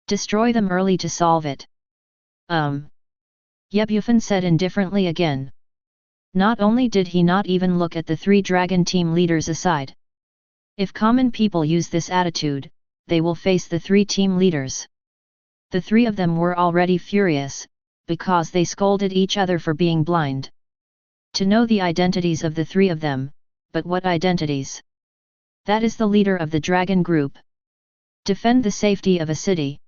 Destroy them early to solve it. Yebufan said indifferently again. Not only did he not even look at the three dragon team leaders aside. If common people use this attitude, they will face the three team leaders. The three of them were already furious, because they scolded each other for being blind. To know the identities of the three of them, but what identities? That is the leader of the dragon group. Defend the safety of a city.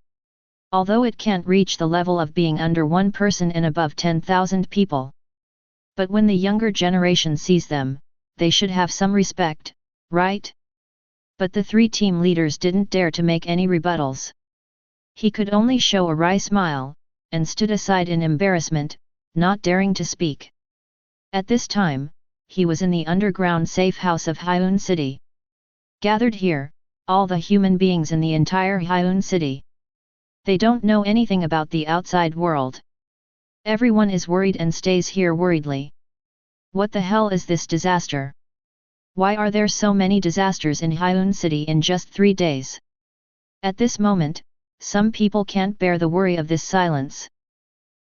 Although it can't reach the level of being under one person and above 10,000 people. But when the younger generation sees them, they should have some respect, right? But the three team leaders didn't dare to make any rebuttals. He could only show a wry smile, and stood aside in embarrassment, not daring to speak. At this time, he was in the underground safe house of Hyun City. Gathered here, all the human beings in the entire Hyun City. They don't know anything about the outside world. Everyone is worried and stays here worriedly. What the hell is this disaster? Why are there so many disasters in Hyun City in just 3 days? At this moment, some people can't bear the worry of this silence.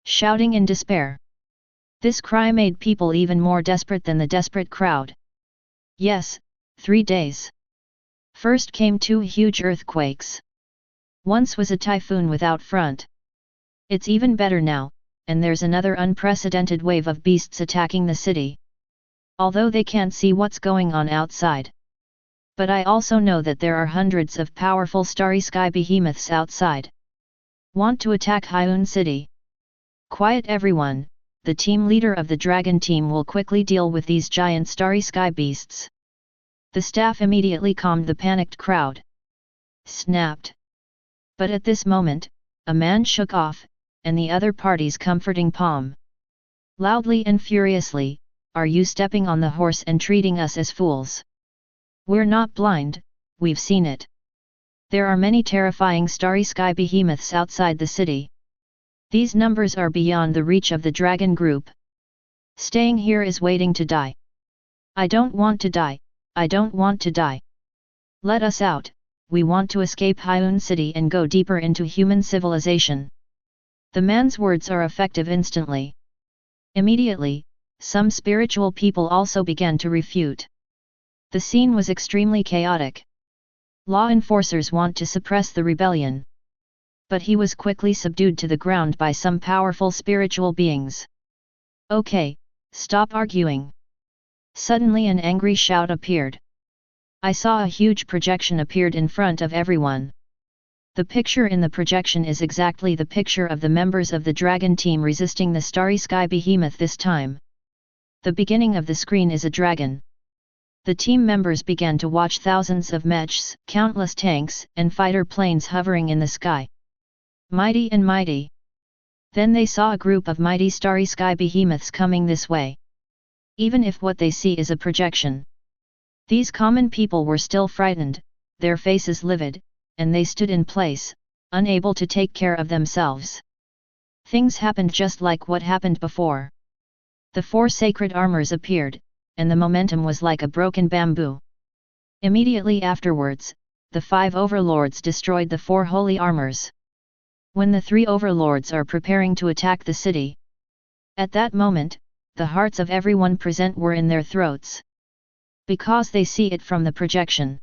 Shouting in despair. This cry made people even more desperate than the desperate crowd. Yes, 3 days. First came 2 huge earthquakes. Once was a typhoon without front. It's even better now, and there's another unprecedented wave of beasts attacking the city. Although they can't see what's going on outside. But I also know that there are hundreds of powerful starry sky behemoths outside. Want to attack Hyun City? Quiet everyone, the team leader of the dragon team will quickly deal with these giant starry sky beasts. The staff immediately calmed the panicked crowd. Snapped. But at this moment, a man shook off, and the other party's comforting palm. Loudly and furiously, "Are you stepping on the horse and treating us as fools? We're not blind, we've seen it. There are many terrifying starry sky behemoths outside the city. These numbers are beyond the reach of the dragon group. Staying here is waiting to die. I don't want to die, I don't want to die. Let us out, we want to escape Hyun City and go deeper into human civilization." The man's words are effective instantly. Immediately, some spiritual people also began to refute. The scene was extremely chaotic. Law enforcers want to suppress the rebellion. But he was quickly subdued to the ground by some powerful spiritual beings. "Okay, stop arguing." Suddenly an angry shout appeared. I saw a huge projection appeared in front of everyone. The picture in the projection is exactly the picture of the members of the dragon team resisting the starry sky behemoth this time. The beginning of the screen is a dragon. The team members began to watch thousands of mechs, countless tanks, and fighter planes hovering in the sky. Mighty and mighty. Then they saw a group of mighty starry sky behemoths coming this way. Even if what they see is a projection. These common people were still frightened, their faces livid, and they stood in place, unable to take care of themselves. Things happened just like what happened before. The 4 sacred armors appeared, and the momentum was like a broken bamboo. Immediately afterwards, the 5 overlords destroyed the 4 holy armors. When the 3 overlords are preparing to attack the city. At that moment, the hearts of everyone present were in their throats. Because they see it from the projection.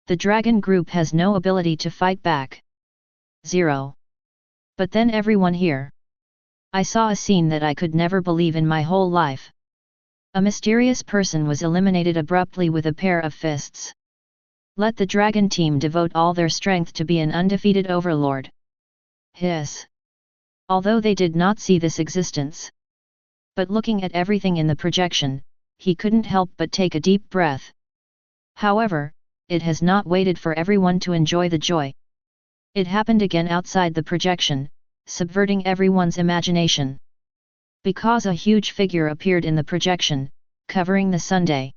The dragon group has no ability to fight back. 0. But then everyone here. I saw a scene that I could never believe in my whole life. A mysterious person was eliminated abruptly with a pair of fists. Let the dragon team devote all their strength to be an undefeated overlord. Hiss. Although they did not see this existence. But looking at everything in the projection, he couldn't help but take a deep breath. However, it has not waited for everyone to enjoy the joy. It happened again outside the projection, subverting everyone's imagination. Because a huge figure appeared in the projection, covering the Sunday.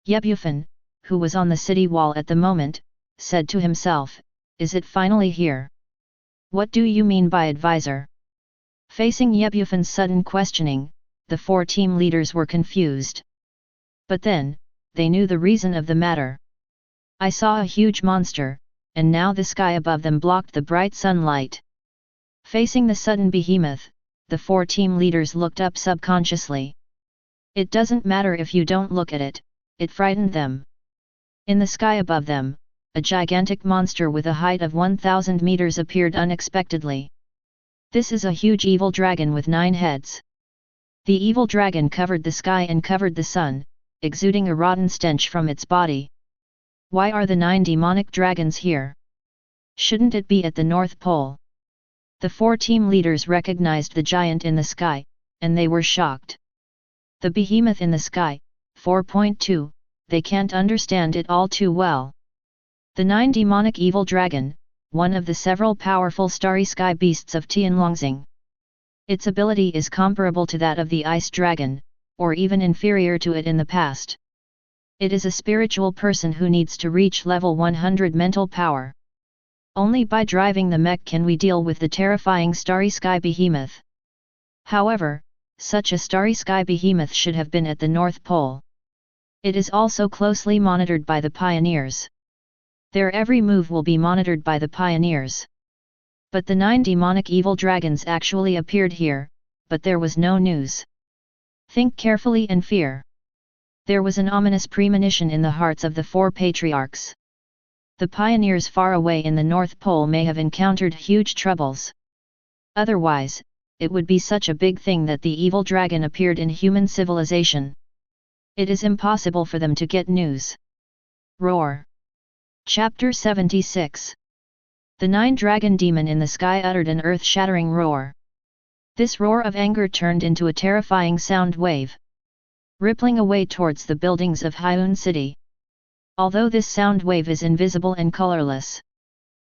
Bufan, who was on the city wall at the moment, said to himself, "Is it finally here? What do you mean by advisor?" Facing Bufan's sudden questioning, the 4 team leaders were confused. But then, they knew the reason of the matter. I saw a huge monster, and now the sky above them blocked the bright sunlight. Facing the sudden behemoth, the 4 team leaders looked up subconsciously. It doesn't matter if you don't look at it, it frightened them. In the sky above them, a gigantic monster with a height of 1,000 meters appeared unexpectedly. This is a huge evil dragon with 9 heads. The evil dragon covered the sky and covered the sun, exuding a rotten stench from its body. Why are the 9 demonic dragons here? Shouldn't it be at the North Pole? The 4 team leaders recognized the giant in the sky, and they were shocked. The behemoth in the sky, 4.2, they can't understand it all too well. The 9 demonic evil dragon, one of the several powerful starry sky beasts of Tianlongxing. Its ability is comparable to that of the ice dragon, or even inferior to it in the past. It is a spiritual person who needs to reach level 100 mental power. Only by driving the mech can we deal with the terrifying starry sky behemoth. However, such a starry sky behemoth should have been at the North Pole. It is also closely monitored by the pioneers. Their every move will be monitored by the pioneers. But the 9 demonic evil dragons actually appeared here, but there was no news. Think carefully and fear. There was an ominous premonition in the hearts of the 4 patriarchs. The pioneers far away in the North Pole may have encountered huge troubles. Otherwise, it would be such a big thing that the evil dragon appeared in human civilization. It is impossible for them to get news. Roar. Chapter 76. The 9-dragon demon in the sky uttered an earth-shattering roar. This roar of anger turned into a terrifying sound wave, rippling away towards the buildings of Hyun City. Although this sound wave is invisible and colorless,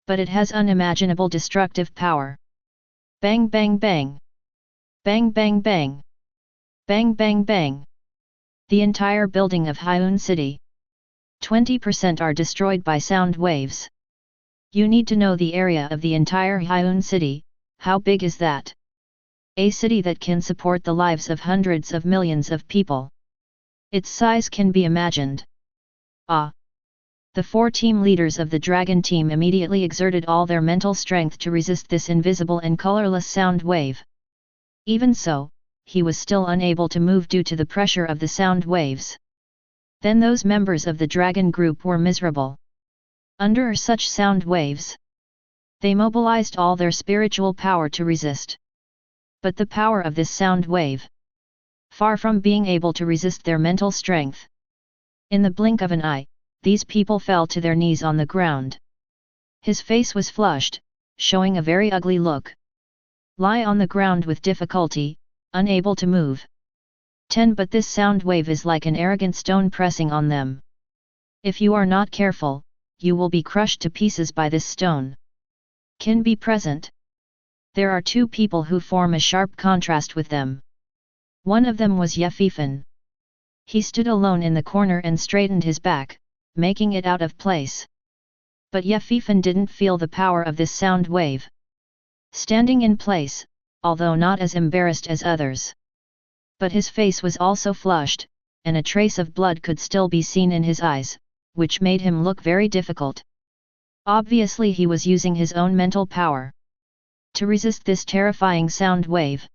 but it has unimaginable destructive power. Bang bang bang. Bang bang bang. Bang bang bang. The entire building of Hyun City, 20% are destroyed by sound waves. You need to know the area of the entire Hyun City. How big is that? A city that can support the lives of hundreds of millions of people. Its size can be imagined. Ah! The 4 team leaders of the dragon team immediately exerted all their mental strength to resist this invisible and colorless sound wave. Even so, he was still unable to move due to the pressure of the sound waves. Then those members of the dragon group were miserable. Under such sound waves, they mobilized all their spiritual power to resist. But the power of this sound wave, far from being able to resist their mental strength. In the blink of an eye, these people fell to their knees on the ground. His face was flushed, showing a very ugly look. Lie on the ground with difficulty, unable to move. 10 But this sound wave is like an arrogant stone pressing on them. If you are not careful, you will be crushed to pieces by this stone. Can be present. There are 2 people who form a sharp contrast with them. One of them was Yefifan. He stood alone in the corner and straightened his back, making it out of place. But Yefifan didn't feel the power of this sound wave. Standing in place, although not as embarrassed as others. But his face was also flushed, and a trace of blood could still be seen in his eyes, which made him look very difficult. Obviously he was using his own mental power to resist this terrifying sound wave.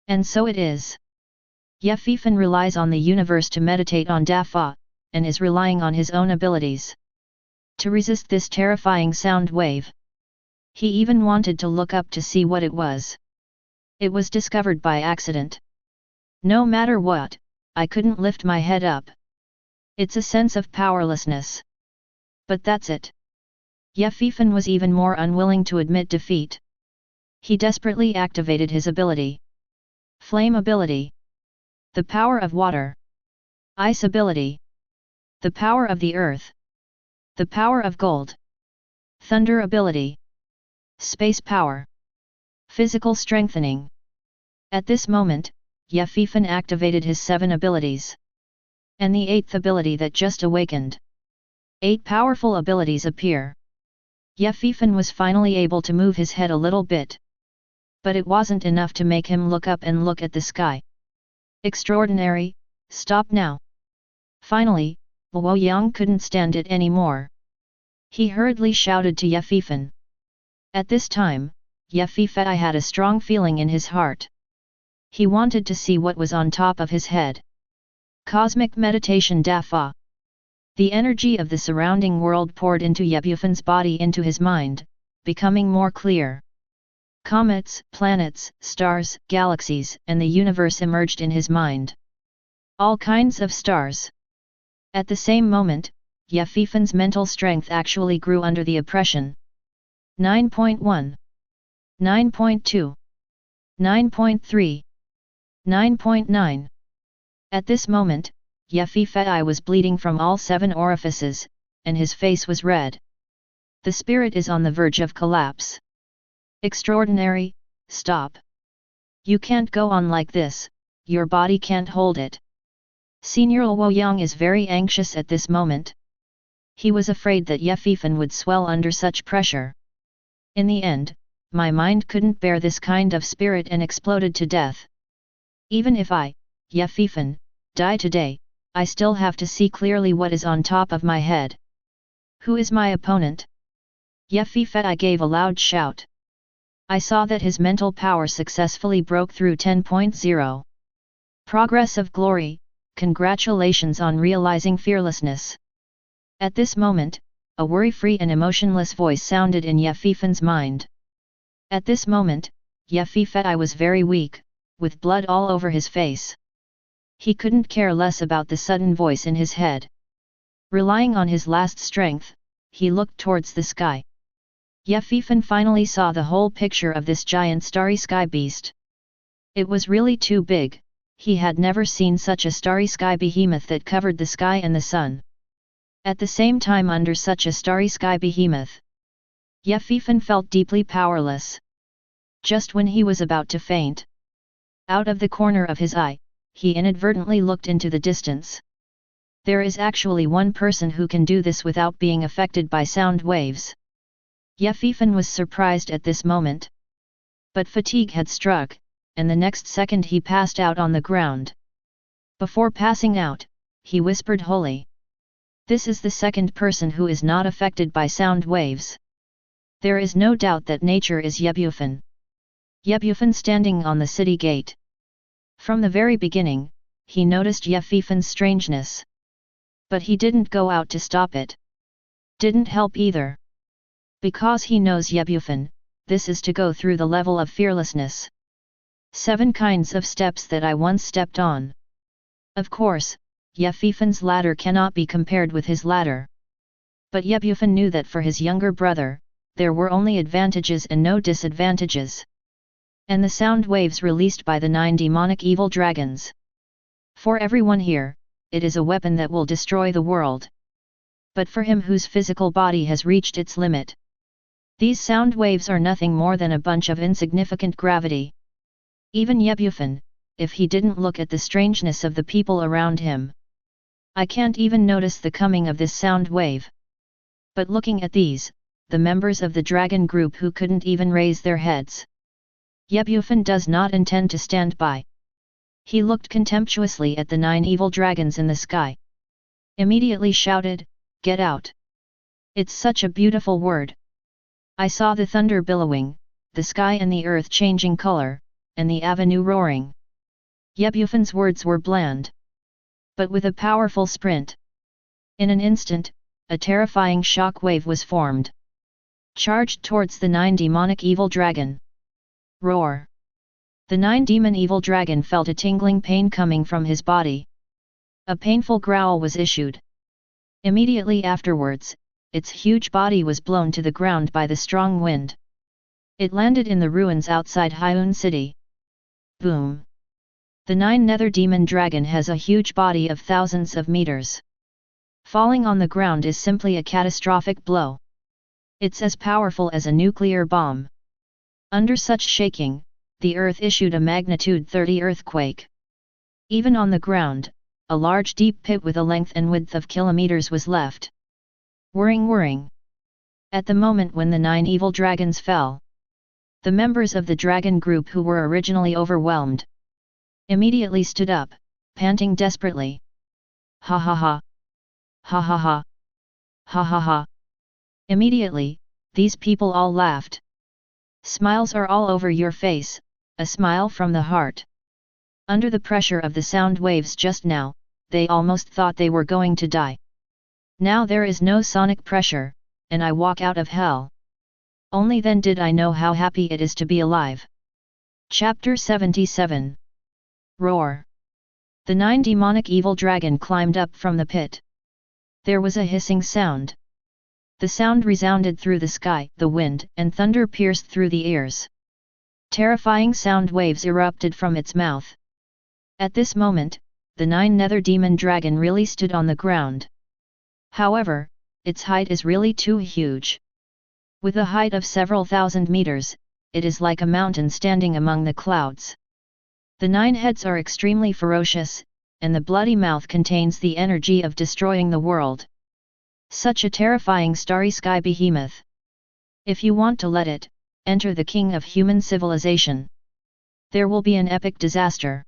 And so it is. Yefifan relies on the universe to meditate on Dafa, and is relying on his own abilities to resist this terrifying sound wave. He even wanted to look up to see what it was. It was discovered by accident. No matter what, I couldn't lift my head up. It's a sense of powerlessness. But that's it. Yefifan was even more unwilling to admit defeat. He desperately activated his ability. Flame ability. The power of water. Ice ability. The power of the earth. The power of gold. Thunder ability. Space power. Physical strengthening. At this moment, Yefifan activated his 7 abilities. And the 8th ability that just awakened. 8 powerful abilities appear. Yefifan was finally able to move his head a little bit. But it wasn't enough to make him look up and look at the sky. Extraordinary, stop now. Finally, Luo Yang couldn't stand it anymore. He hurriedly shouted to Yefifan. At this time, Yefifan had a strong feeling in his heart. He wanted to see what was on top of his head. Cosmic meditation Dafa. The energy of the surrounding world poured into Yefifan's body into his mind, becoming more clear. Comets, planets, stars, galaxies, and the universe emerged in his mind. All kinds of stars. At the same moment, Yefifan's mental strength actually grew under the oppression. 9.1. 9.2. 9.3. 9.9. At this moment, Yefifan was bleeding from all 7 orifices, and his face was red. The spirit is on the verge of collapse. Extraordinary, stop. You can't go on like this, your body can't hold it. Senior Luo Yang is very anxious at this moment. He was afraid that Yefifan would swell under such pressure. In the end, my mind couldn't bear this kind of spirit and exploded to death. Even if I, Yefifan, die today, I still have to see clearly what is on top of my head. Who is my opponent? Yefifan gave a loud shout. I saw that his mental power successfully broke through 10.0. Progress of glory, congratulations on realizing fearlessness. At this moment, a worry-free and emotionless voice sounded in Yefifan's mind. At this moment, Yefifan was very weak, with blood all over his face. He couldn't care less about the sudden voice in his head. Relying on his last strength, he looked towards the sky. Bufan finally saw the whole picture of this giant starry sky beast. It was really too big, he had never seen such a starry sky behemoth that covered the sky and the sun. At the same time, under such a starry sky behemoth, Bufan felt deeply powerless. Just when he was about to faint, out of the corner of his eye, he inadvertently looked into the distance. There is actually one person who can do this without being affected by sound waves. Bufan was surprised at this moment. But fatigue had struck, and the next second he passed out on the ground. Before passing out, he whispered holy. This is the second person who is not affected by sound waves. There is no doubt that nature is Bufan. Bufan standing on the city gate. From the very beginning, he noticed Bufan's strangeness. But he didn't go out to stop it. Didn't help either. Because he knows Bufan, this is to go through the level of fearlessness. 7 kinds of steps that I once stepped on. Of course, Bufan's ladder cannot be compared with his ladder. But Bufan knew that for his younger brother, there were only advantages and no disadvantages. And the sound waves released by the 9 demonic evil dragons. For everyone here, it is a weapon that will destroy the world. But for him whose physical body has reached its limit, these sound waves are nothing more than a bunch of insignificant gravity. Even Bufan, if he didn't look at the strangeness of the people around him, I can't even notice the coming of this sound wave. But looking at these, the members of the dragon group who couldn't even raise their heads, Bufan does not intend to stand by. He looked contemptuously at the 9 evil dragons in the sky. Immediately shouted, "Get out!" It's such a beautiful word. I saw the thunder billowing, the sky and the earth changing color, and the avenue roaring. Bufan's words were bland, but with a powerful sprint. In an instant, a terrifying shock wave was formed. Charged towards the 9 demonic evil dragon. Roar! The 9 demon evil dragon felt a tingling pain coming from his body. A painful growl was issued. Immediately afterwards, its huge body was blown to the ground by the strong wind. It landed in the ruins outside Hyun City. Boom! The 9 nether demon dragon has a huge body of thousands of meters. Falling on the ground is simply a catastrophic blow. It's as powerful as a nuclear bomb. Under such shaking, the earth issued a magnitude 30 earthquake. Even on the ground, a large deep pit with a length and width of kilometers was left. Whirring. At the moment when the 9 evil dragons fell, the members of the dragon group who were originally overwhelmed immediately stood up, panting desperately. Ha ha ha! Ha ha ha! Ha ha ha! Immediately, these people all laughed. Smiles are all over your face, a smile from the heart. Under the pressure of the sound waves just now, they almost thought they were going to die. Now there is no sonic pressure, and I walk out of hell. Only then did I know how happy it is to be alive. Chapter 77. Roar! The 9 demonic evil dragon climbed up from the pit. There was a hissing sound. The sound resounded through the sky, the wind and thunder pierced through the ears. Terrifying sound waves erupted from its mouth. At this moment, the 9 nether demon dragon really stood on the ground. However, its height is really too huge. With a height of several thousand meters, it is like a mountain standing among the clouds. The 9 heads are extremely ferocious, and the bloody mouth contains the energy of destroying the world. Such a terrifying starry sky behemoth. If you want to let it enter the king of human civilization, there will be an epic disaster.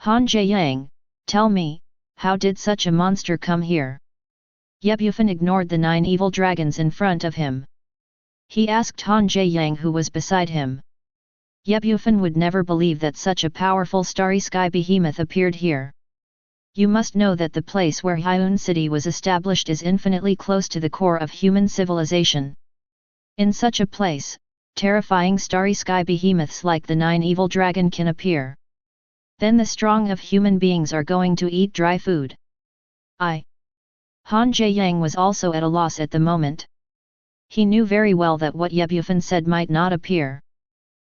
Han Jae-yang, tell me, how did such a monster come here? Bufan ignored the 9 evil dragons in front of him. He asked Han Jae-yang who was beside him. Bufan would never believe that such a powerful starry sky behemoth appeared here. You must know that the place where Hyun City was established is infinitely close to the core of human civilization. In such a place, terrifying starry sky behemoths like the 9 evil dragon can appear. Then the strong of human beings are going to eat dry food. Han Jiayang was also at a loss at the moment. He knew very well that what Ye Bufan said might not appear.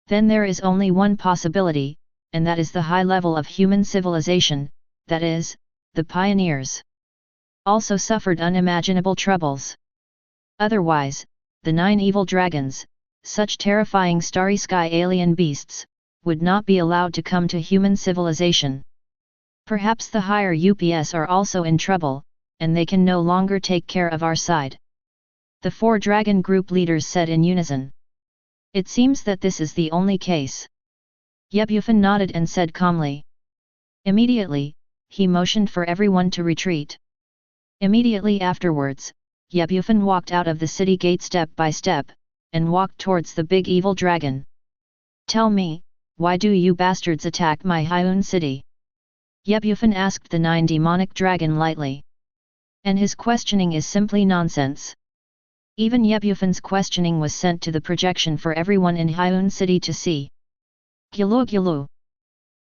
Then there is only one possibility, and that is the high level of human civilization, that is, the pioneers. Also suffered unimaginable troubles. Otherwise, the 9 evil dragons, such terrifying starry sky alien beasts, would not be allowed to come to human civilization. Perhaps the higher UPS are also in trouble, and they can no longer take care of our side. The 4 dragon group leaders said in unison. It seems that this is the only case. Ye Bufan nodded and said calmly. Immediately, he motioned for everyone to retreat. Immediately afterwards, Ye Bufan walked out of the city gate step by step, and walked towards the big evil dragon. Tell me, why do you bastards attack my Hyun city? Ye Bufan asked the 9 demonic dragon lightly. And his questioning is simply nonsense. Even Ye Bufan's questioning was sent to the projection for everyone in Hyun city to see. Gyulu gyulu.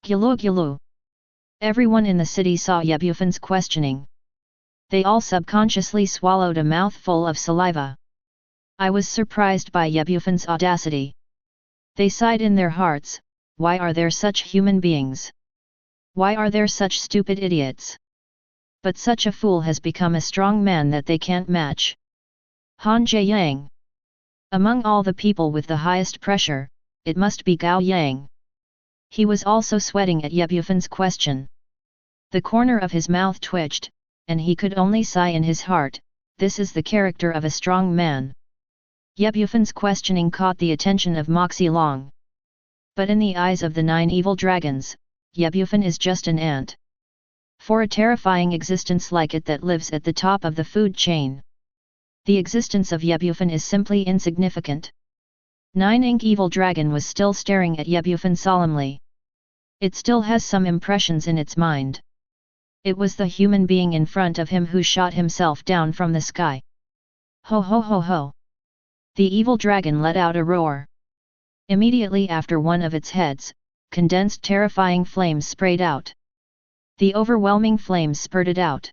Gyulu gyulu. Everyone in the city saw Ye Bufan's questioning. They all subconsciously swallowed a mouthful of saliva. I was surprised by Ye Bufan's audacity. They sighed in their hearts, why are there such human beings? Why are there such stupid idiots? But such a fool has become a strong man that they can't match. Han Jiayang. Among all the people with the highest pressure, it must be Gao Yang. He was also sweating at Ye Bufan's question. The corner of his mouth twitched, and he could only sigh in his heart, this is the character of a strong man. Ye Bufan's questioning caught the attention of Moxie Long. But in the eyes of the 9 evil dragons, Ye Bufan is just an ant. For a terrifying existence like it that lives at the top of the food chain. The existence of Ye Bufan is simply insignificant. 9 Ink Evil Dragon was still staring at Ye Bufan solemnly. It still has some impressions in its mind. It was the human being in front of him who shot himself down from the sky. Ho ho ho ho! The evil dragon let out a roar. Immediately after one of its heads, condensed terrifying flames sprayed out. The overwhelming flames spurted out.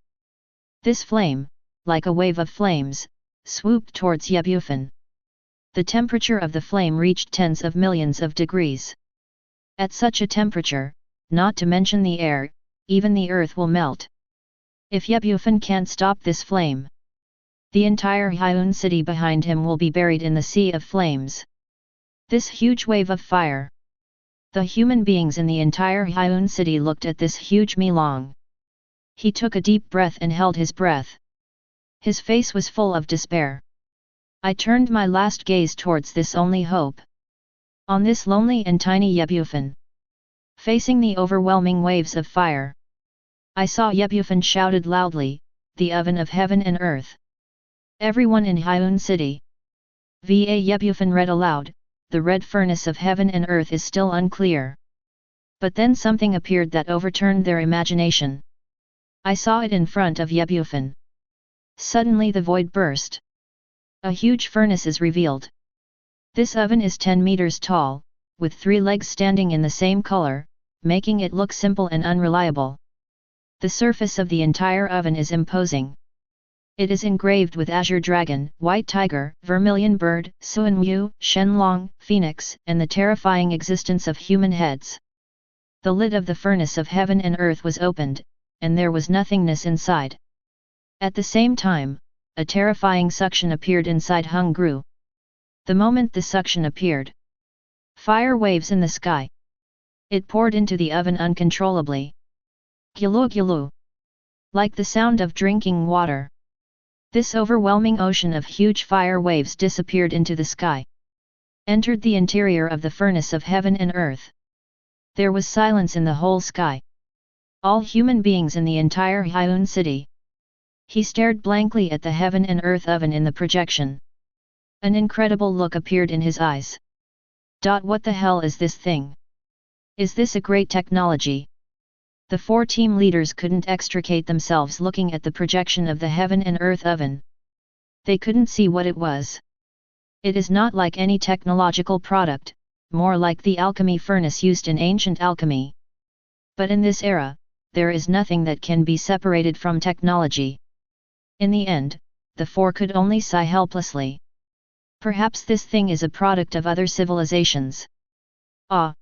This flame, like a wave of flames, swooped towards Ye Bufan. The temperature of the flame reached tens of millions of degrees. At such a temperature, not to mention the air, even the earth will melt. If Ye Bufan can't stop this flame, the entire Hyun city behind him will be buried in the sea of flames. This huge wave of fire. The human beings in the entire Hyun city looked at this huge Milong. He took a deep breath and held his breath. His face was full of despair. I turned my last gaze towards this only hope. On this lonely and tiny Ye Bufan. Facing the overwhelming waves of fire. I saw Ye Bufan shouted loudly, the oven of heaven and earth. Everyone in Hyun city. Va Ye Bufan read aloud, the red furnace of heaven and earth is still unclear. But then something appeared that overturned their imagination. I saw it in front of Ye Bufan. Suddenly the void burst. A huge furnace is revealed. This oven is 10 meters tall, with 3 legs standing in the same color, making it look simple and unreliable. The surface of the entire oven is imposing. It is engraved with azure dragon, white tiger, vermilion bird, Suanwu, Shenlong, phoenix, and the terrifying existence of human heads. The lid of the furnace of heaven and earth was opened, and there was nothingness inside. At the same time, a terrifying suction appeared inside Hung Gru. The moment the suction appeared, fire waves in the sky. It poured into the oven uncontrollably. Gyulu gyulu. Like the sound of drinking water. This overwhelming ocean of huge fire waves disappeared into the sky. Entered the interior of the furnace of heaven and earth. There was silence in the whole sky. All human beings in the entire Hyun city. He stared blankly at the heaven and earth oven in the projection. An incredible look appeared in his eyes. What the hell is this thing? Is this a great technology? The 4 team leaders couldn't extricate themselves looking at the projection of the heaven and earth oven. They couldn't see what it was. It is not like any technological product, more like the alchemy furnace used in ancient alchemy. But in this era, there is nothing that can be separated from technology. In the end, the four could only sigh helplessly. Perhaps this thing is a product of other civilizations. Ah!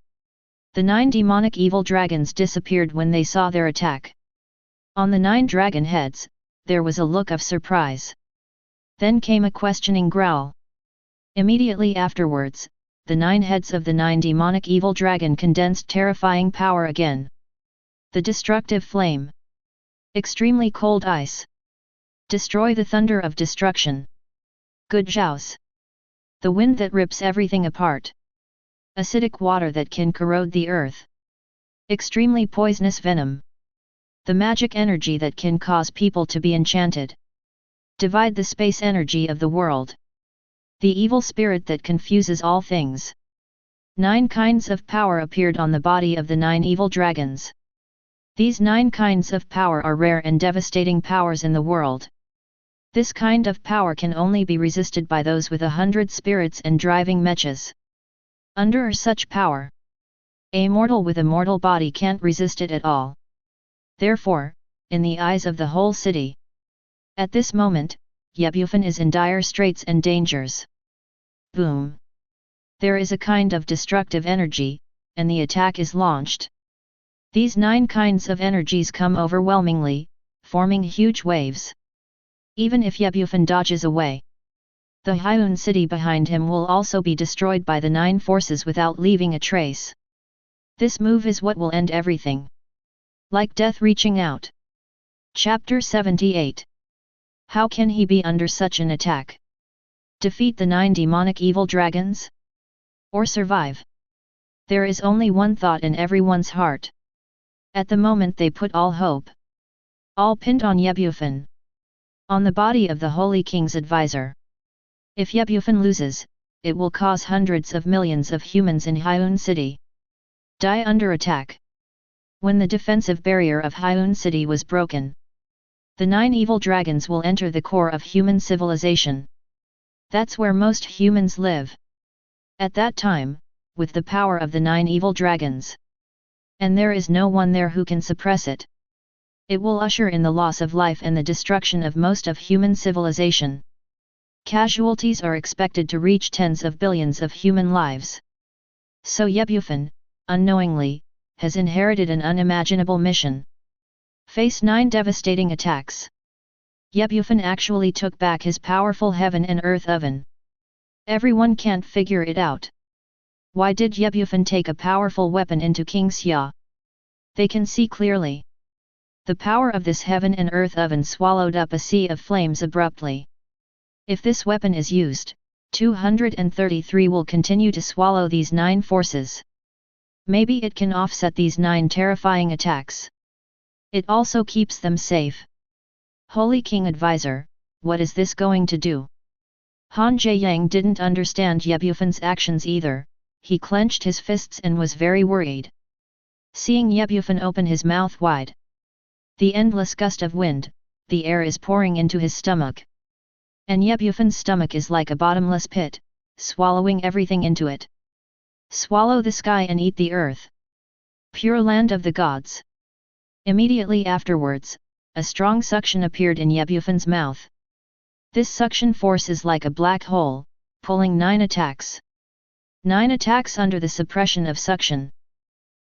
The 9 demonic evil dragons disappeared when they saw their attack. On the 9 dragon heads, there was a look of surprise. Then came a questioning growl. Immediately afterwards, the 9 heads of the 9 demonic evil dragon condensed terrifying power again. The destructive flame. Extremely cold ice. Destroy the thunder of destruction. Good Zhaos. The wind that rips everything apart. Acidic water that can corrode the earth. Extremely poisonous venom. The magic energy that can cause people to be enchanted. Divide the space energy of the world. The evil spirit that confuses all things. 9 kinds of power appeared on the body of the 9 evil dragons. These 9 kinds of power are rare and devastating powers in the world. This kind of power can only be resisted by those with 100 spirits and driving mechs. Under such power, a mortal with a mortal body can't resist it at all. Therefore, in the eyes of the whole city, at this moment, Bufan is in dire straits and dangers. Boom! There is a kind of destructive energy, and the attack is launched. These 9 kinds of energies come overwhelmingly, forming huge waves. Even if Bufan dodges away, the Hyun city behind him will also be destroyed by the 9 forces without leaving a trace. This move is what will end everything. Like death reaching out. Chapter 78. How can he be under such an attack? Defeat the 9 demonic evil dragons? Or survive? There is only one thought in everyone's heart. At the moment they put all hope. All pinned on Bufan. On the body of the Holy King's advisor. If Bufan loses, it will cause hundreds of millions of humans in Hyun City die under attack. When the defensive barrier of Hyun City was broken, the 9 evil dragons will enter the core of human civilization. That's where most humans live. At that time, with the power of the 9 evil dragons, and there is no one there who can suppress it. It will usher in the loss of life and the destruction of most of human civilization. Casualties are expected to reach tens of billions of human lives. So Bufan, unknowingly, has inherited an unimaginable mission. Face 9 devastating attacks. Bufan actually took back his powerful heaven and earth oven. Everyone can't figure it out. Why did Bufan take a powerful weapon into King Xia? They can see clearly. The power of this heaven and earth oven swallowed up a sea of flames abruptly. If this weapon is used, 233 will continue to swallow these 9 forces. Maybe it can offset these 9 terrifying attacks. It also keeps them safe. Holy King Advisor, what is this going to do? Han Jiayang didn't understand Bufan's actions either, he clenched his fists and was very worried. Seeing Bufan open his mouth wide. The endless gust of wind, the air is pouring into his stomach. And Bufan's stomach is like a bottomless pit, swallowing everything into it. Swallow the sky and eat the earth. Pure land of the gods. Immediately afterwards, a strong suction appeared in Bufan's mouth. This suction force is like a black hole, pulling 9 attacks. 9 attacks under the suppression of suction.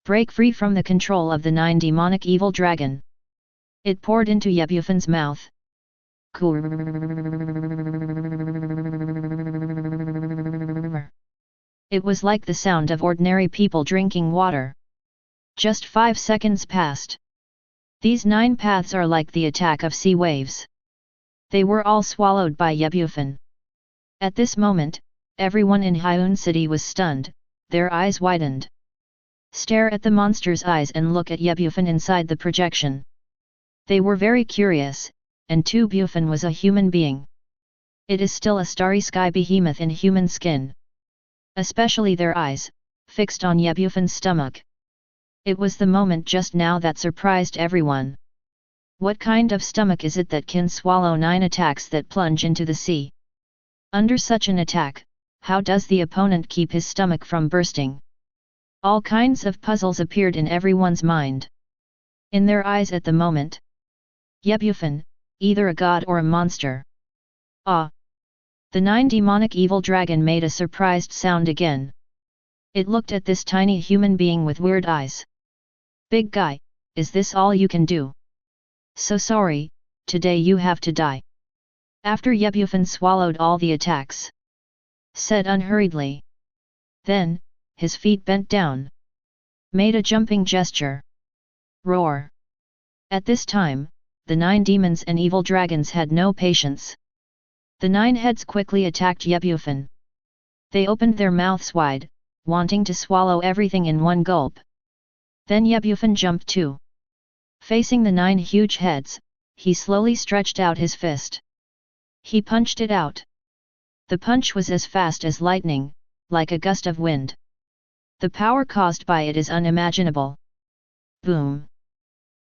Break free from the control of the 9 demonic evil dragon. It poured into Bufan's mouth. It was like the sound of ordinary people drinking water. Just 5 seconds passed. These 9 paths are like the attack of sea waves. They were all swallowed by Bufan. At this moment, everyone in Hyun City was stunned, their eyes widened. Stare at the monster's eyes and look at Bufan inside the projection. They were very curious, and too Bufan was a human being. It is still a starry sky behemoth in human skin. Especially their eyes, fixed on Bufan's stomach. It was the moment just now that surprised everyone. What kind of stomach is it that can swallow 9 attacks that plunge into the sea? Under such an attack, how does the opponent keep his stomach from bursting? All kinds of puzzles appeared in everyone's mind. In their eyes at the moment. Bufan, either a god or a monster. Ah! The 9 demonic evil dragon made a surprised sound again. It looked at this tiny human being with weird eyes. Big guy, is this all you can do? So sorry, today you have to die. After Bufan swallowed all the attacks, said unhurriedly. Then, his feet bent down. Made a jumping gesture. Roar! At this time, the 9 demons and evil dragons had no patience. The 9 heads quickly attacked Bufan. They opened their mouths wide, wanting to swallow everything in one gulp. Then Bufan jumped too. Facing the 9 huge heads, he slowly stretched out his fist. He punched it out. The punch was as fast as lightning, like a gust of wind. The power caused by it is unimaginable. Boom!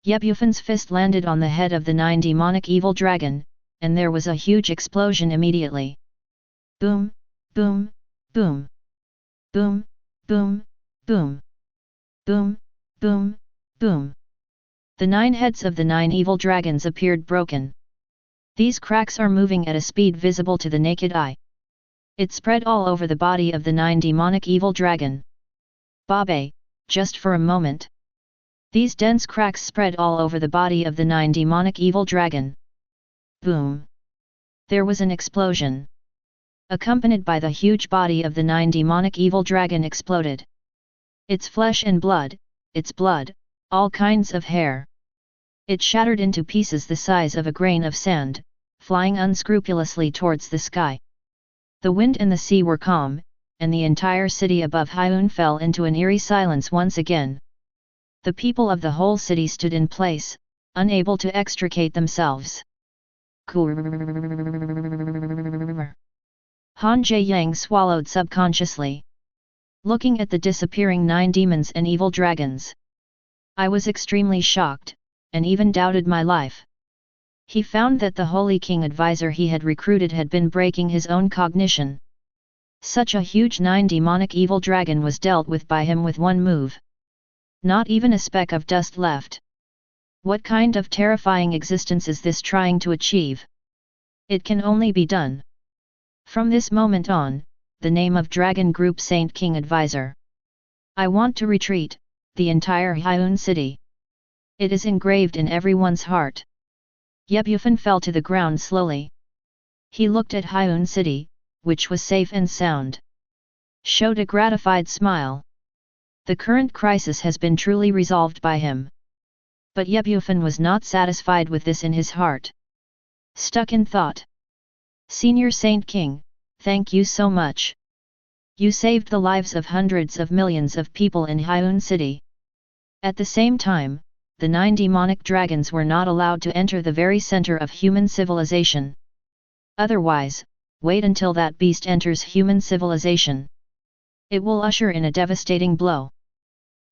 Bufan's fist landed on the head of the 9 demonic evil dragon, and there was a huge explosion immediately. Boom! Boom! Boom! Boom! Boom! Boom! Boom! Boom! Boom! The 9 heads of the 9 evil dragons appeared broken. These cracks are moving at a speed visible to the naked eye. It spread all over the body of the 9 demonic evil dragon. Babe, just for a moment. These dense cracks spread all over the body of the 9 demonic evil dragon. Boom! There was an explosion. Accompanied by the huge body of the 9 demonic evil dragon exploded. Its flesh and blood, its blood, all kinds of hair. It shattered into pieces the size of a grain of sand, flying unscrupulously towards the sky. The wind and the sea were calm, and the entire city above Hyun fell into an eerie silence once again. The people of the whole city stood in place, unable to extricate themselves. Han Jae-yang swallowed subconsciously. Looking at the disappearing 9 demons and evil dragons, I was extremely shocked, and even doubted my life. He found that the Holy King advisor he had recruited had been breaking his own cognition. Such a huge 9 demonic evil dragon was dealt with by him with one move. Not even a speck of dust left. What kind of terrifying existence is this trying to achieve? It can only be done. From this moment on, the name of Dragon Group Saint King Advisor. I want to retreat, the entire Hyun city. It is engraved in everyone's heart. Bufan fell to the ground slowly. He looked at Hyun city, which was safe and sound. Showed a gratified smile. The current crisis has been truly resolved by him. But Bufan was not satisfied with this in his heart. Stuck in thought. Senior Saint King, thank you so much. You saved the lives of hundreds of millions of people in Hyun city. At the same time, the 9 demonic dragons were not allowed to enter the very center of human civilization. Otherwise, wait until that beast enters human civilization. It will usher in a devastating blow.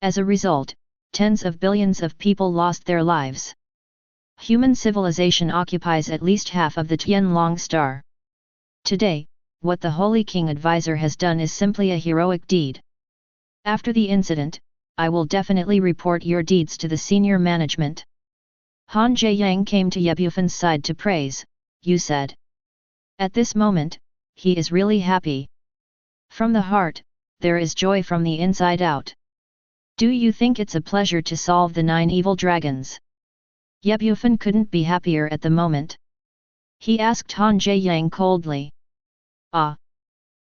As a result, tens of billions of people lost their lives. Human civilization occupies at least half of the Tianlong star. Today, what the Holy King Advisor has done is simply a heroic deed. After the incident, I will definitely report your deeds to the senior management. Han Jae-yang came to Bufan's side to praise, you said. At this moment, he is really happy. From the heart, there is joy from the inside out. Do you think it's a pleasure to solve the 9 evil dragons? Bufan couldn't be happier at the moment. He asked Han Jae-yang coldly. Ah!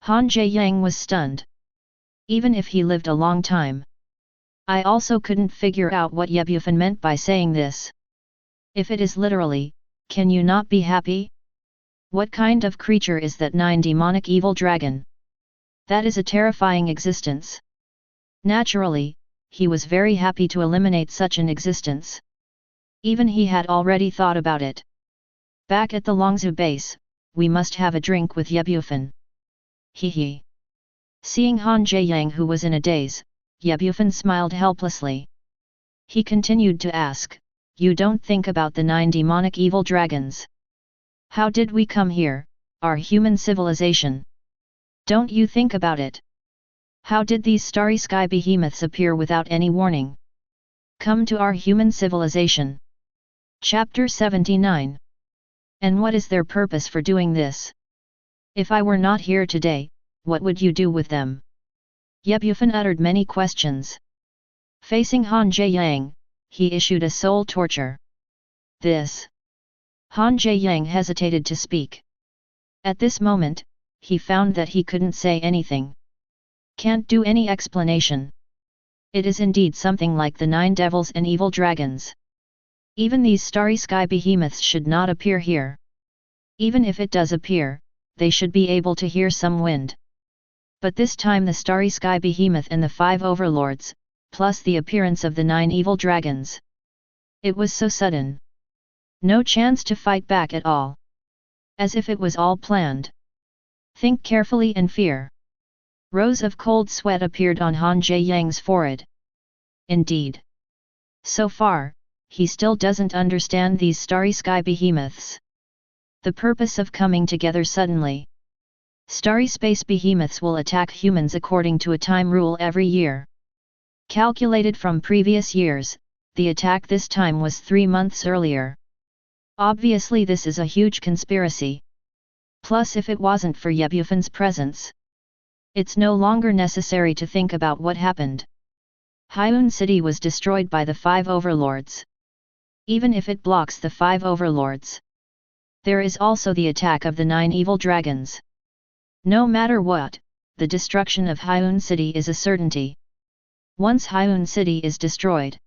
Han Jae-yang was stunned. Even if he lived a long time, I also couldn't figure out what Bufan meant by saying this. If it is literally, can you not be happy? What kind of creature is that 9 demonic evil dragon? That is a terrifying existence. Naturally, he was very happy to eliminate such an existence. Even he had already thought about it. Back at the Longzhou base, we must have a drink with Bufan. Hee. Seeing Han Jae-yang who was in a daze, Bufan smiled helplessly. He continued to ask, you don't think about the 9 demonic evil dragons? How did we come here, our human civilization? Don't you think about it? How did these starry sky behemoths appear without any warning? Come to our human civilization. Chapter 79. And what is their purpose for doing this? If I were not here today, what would you do with them? Ye Bufan uttered many questions. Facing Han Jiayang, he issued a soul torture. This. Han Jiayang hesitated to speak. At this moment, he found that he couldn't say anything. Can't do any explanation. It is indeed something like the 9 devils and evil dragons. Even these starry sky behemoths should not appear here. Even if it does appear, they should be able to hear some wind. But this time the starry sky behemoth and the 5 overlords, plus the appearance of the 9 evil dragons. It was so sudden. No chance to fight back at all. As if it was all planned. Think carefully and fear. Rows of cold sweat appeared on Han Jiayang's forehead. Indeed. So far, he still doesn't understand these starry sky behemoths. The purpose of coming together suddenly. Starry space behemoths will attack humans according to a time rule every year. Calculated from previous years, the attack this time was 3 months earlier. Obviously this is a huge conspiracy. Plus if it wasn't for Ye Bufan's presence, it's no longer necessary to think about what happened. Hyun City was destroyed by the 5 overlords. Even if it blocks the 5 overlords, there is also the attack of the 9 evil dragons. No matter what, the destruction of Hyun City is a certainty. Once Hyun City is destroyed,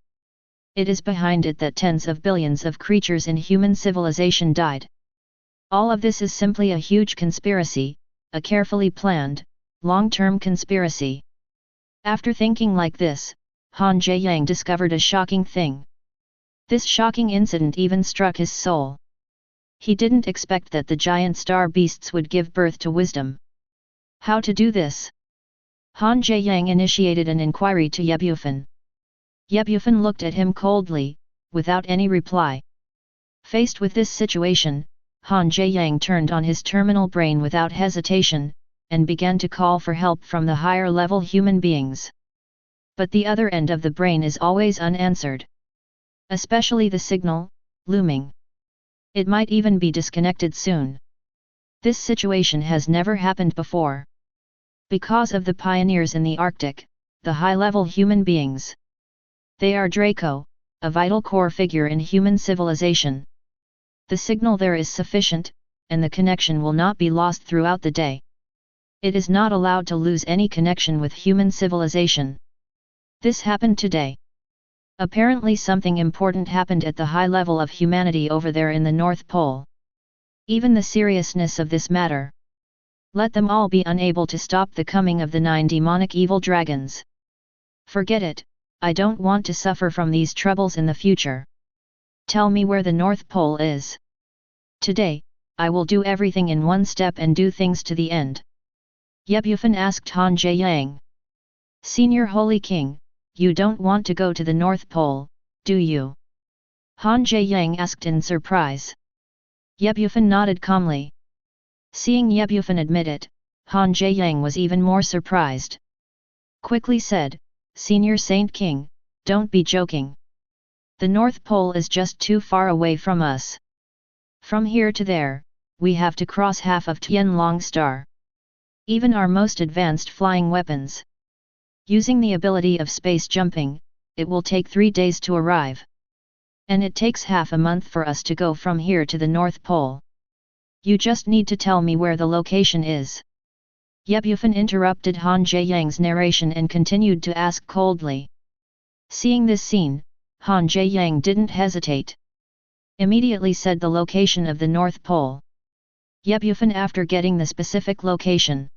it is behind it that tens of billions of creatures in human civilization died. All of this is simply a huge conspiracy, a carefully planned, long-term conspiracy. After thinking like this, Han Jiayang discovered a shocking thing. This shocking incident even struck his soul. He didn't expect that the giant star beasts would give birth to wisdom. How to do this? Han Jiayang initiated an inquiry to Ye Bufan. Ye Bufan looked at him coldly, without any reply. Faced with this situation, Han Jiayang turned on his terminal brain without hesitation, and began to call for help from the higher-level human beings. But the other end of the brain is always unanswered. Especially the signal, looming. It might even be disconnected soon. This situation has never happened before. Because of the pioneers in the Arctic, the high-level human beings. They are Draco, a vital core figure in human civilization. The signal there is sufficient, and the connection will not be lost throughout the day. It is not allowed to lose any connection with human civilization. This happened today. Apparently something important happened at the high level of humanity over there in the North Pole. Even the seriousness of this matter. Let them all be unable to stop the coming of the 9 demonic evil dragons. Forget it. I don't want to suffer from these troubles in the future. Tell me where the North Pole is. Today, I will do everything in one step and do things to the end. Ye Bufan asked Han Jiayang. Senior Holy King, you don't want to go to the North Pole, do you? Han Jiayang asked in surprise. Ye Bufan nodded calmly. Seeing Ye Bufan admit it, Han Jiayang was even more surprised. Quickly said, Senior Saint King, don't be joking. The North Pole is just too far away from us. From here to there, we have to cross half of Tianlong Star. Even our most advanced flying weapons. Using the ability of space jumping, it will take 3 days to arrive. And it takes half a month for us to go from here to the North Pole. You just need to tell me where the location is. Ye Bufan interrupted Han Jiayang's narration and continued to ask coldly. Seeing this scene, Han Jiayang didn't hesitate. Immediately said the location of the North Pole. Ye Bufan after getting the specific location.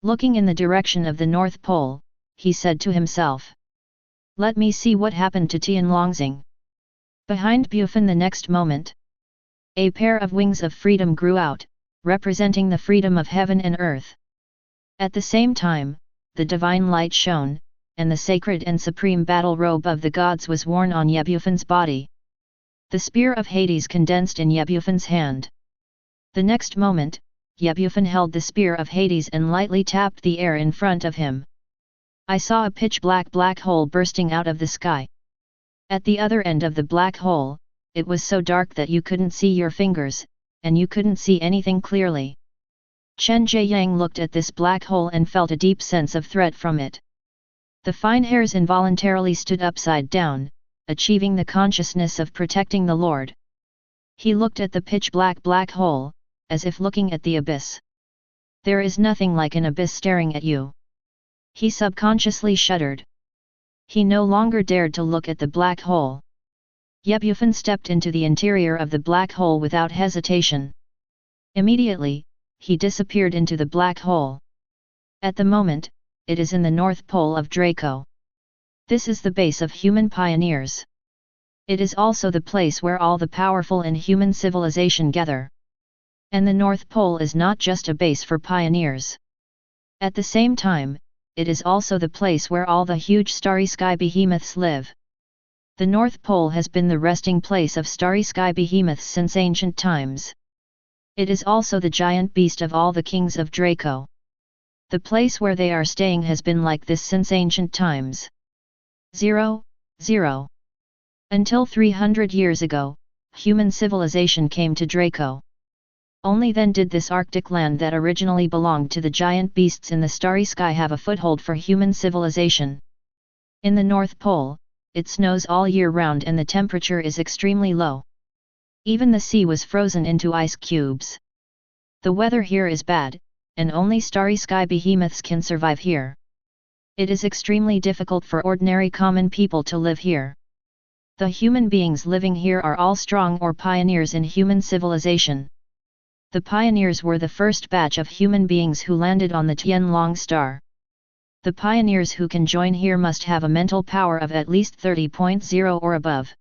Looking in the direction of the North Pole, he said to himself. Let me see what happened to Tianlongxing. Behind Bufan the next moment. A pair of wings of freedom grew out, representing the freedom of heaven and earth. At the same time, the divine light shone, and the sacred and supreme battle robe of the gods was worn on Ye Bufan's body. The spear of Hades condensed in Ye Bufan's hand. The next moment, Ye Bufan held the spear of Hades and lightly tapped the air in front of him. I saw a pitch-black hole bursting out of the sky. At the other end of the black hole, it was so dark that you couldn't see your fingers, and you couldn't see anything clearly. Chen Jiayang looked at this black hole and felt a deep sense of threat from it. The fine hairs involuntarily stood upside down, achieving the consciousness of protecting the Lord. He looked at the pitch-black black hole, as if looking at the abyss. There is nothing like an abyss staring at you. He subconsciously shuddered. He no longer dared to look at the black hole. Bufan stepped into the interior of the black hole without hesitation. Immediately, he disappeared into the black hole. At the moment, it is in the North Pole of Draco. This is the base of human pioneers. It is also the place where all the powerful in human civilization gather. And the North Pole is not just a base for pioneers. At the same time, it is also the place where all the huge starry sky behemoths live. The North Pole has been the resting place of starry sky behemoths since ancient times. It is also the giant beast of all the kings of Draco. The place where they are staying has been like this since ancient times. 0. Until 300 years ago, human civilization came to Draco. Only then did this Arctic land that originally belonged to the giant beasts in the starry sky have a foothold for human civilization. In the North Pole, it snows all year round and the temperature is extremely low. Even the sea was frozen into ice cubes. The weather here is bad, and only starry sky behemoths can survive here. It is extremely difficult for ordinary common people to live here. The human beings living here are all strong or pioneers in human civilization. The pioneers were the first batch of human beings who landed on the Tianlong star. The pioneers who can join here must have a mental power of at least 30.0 or above.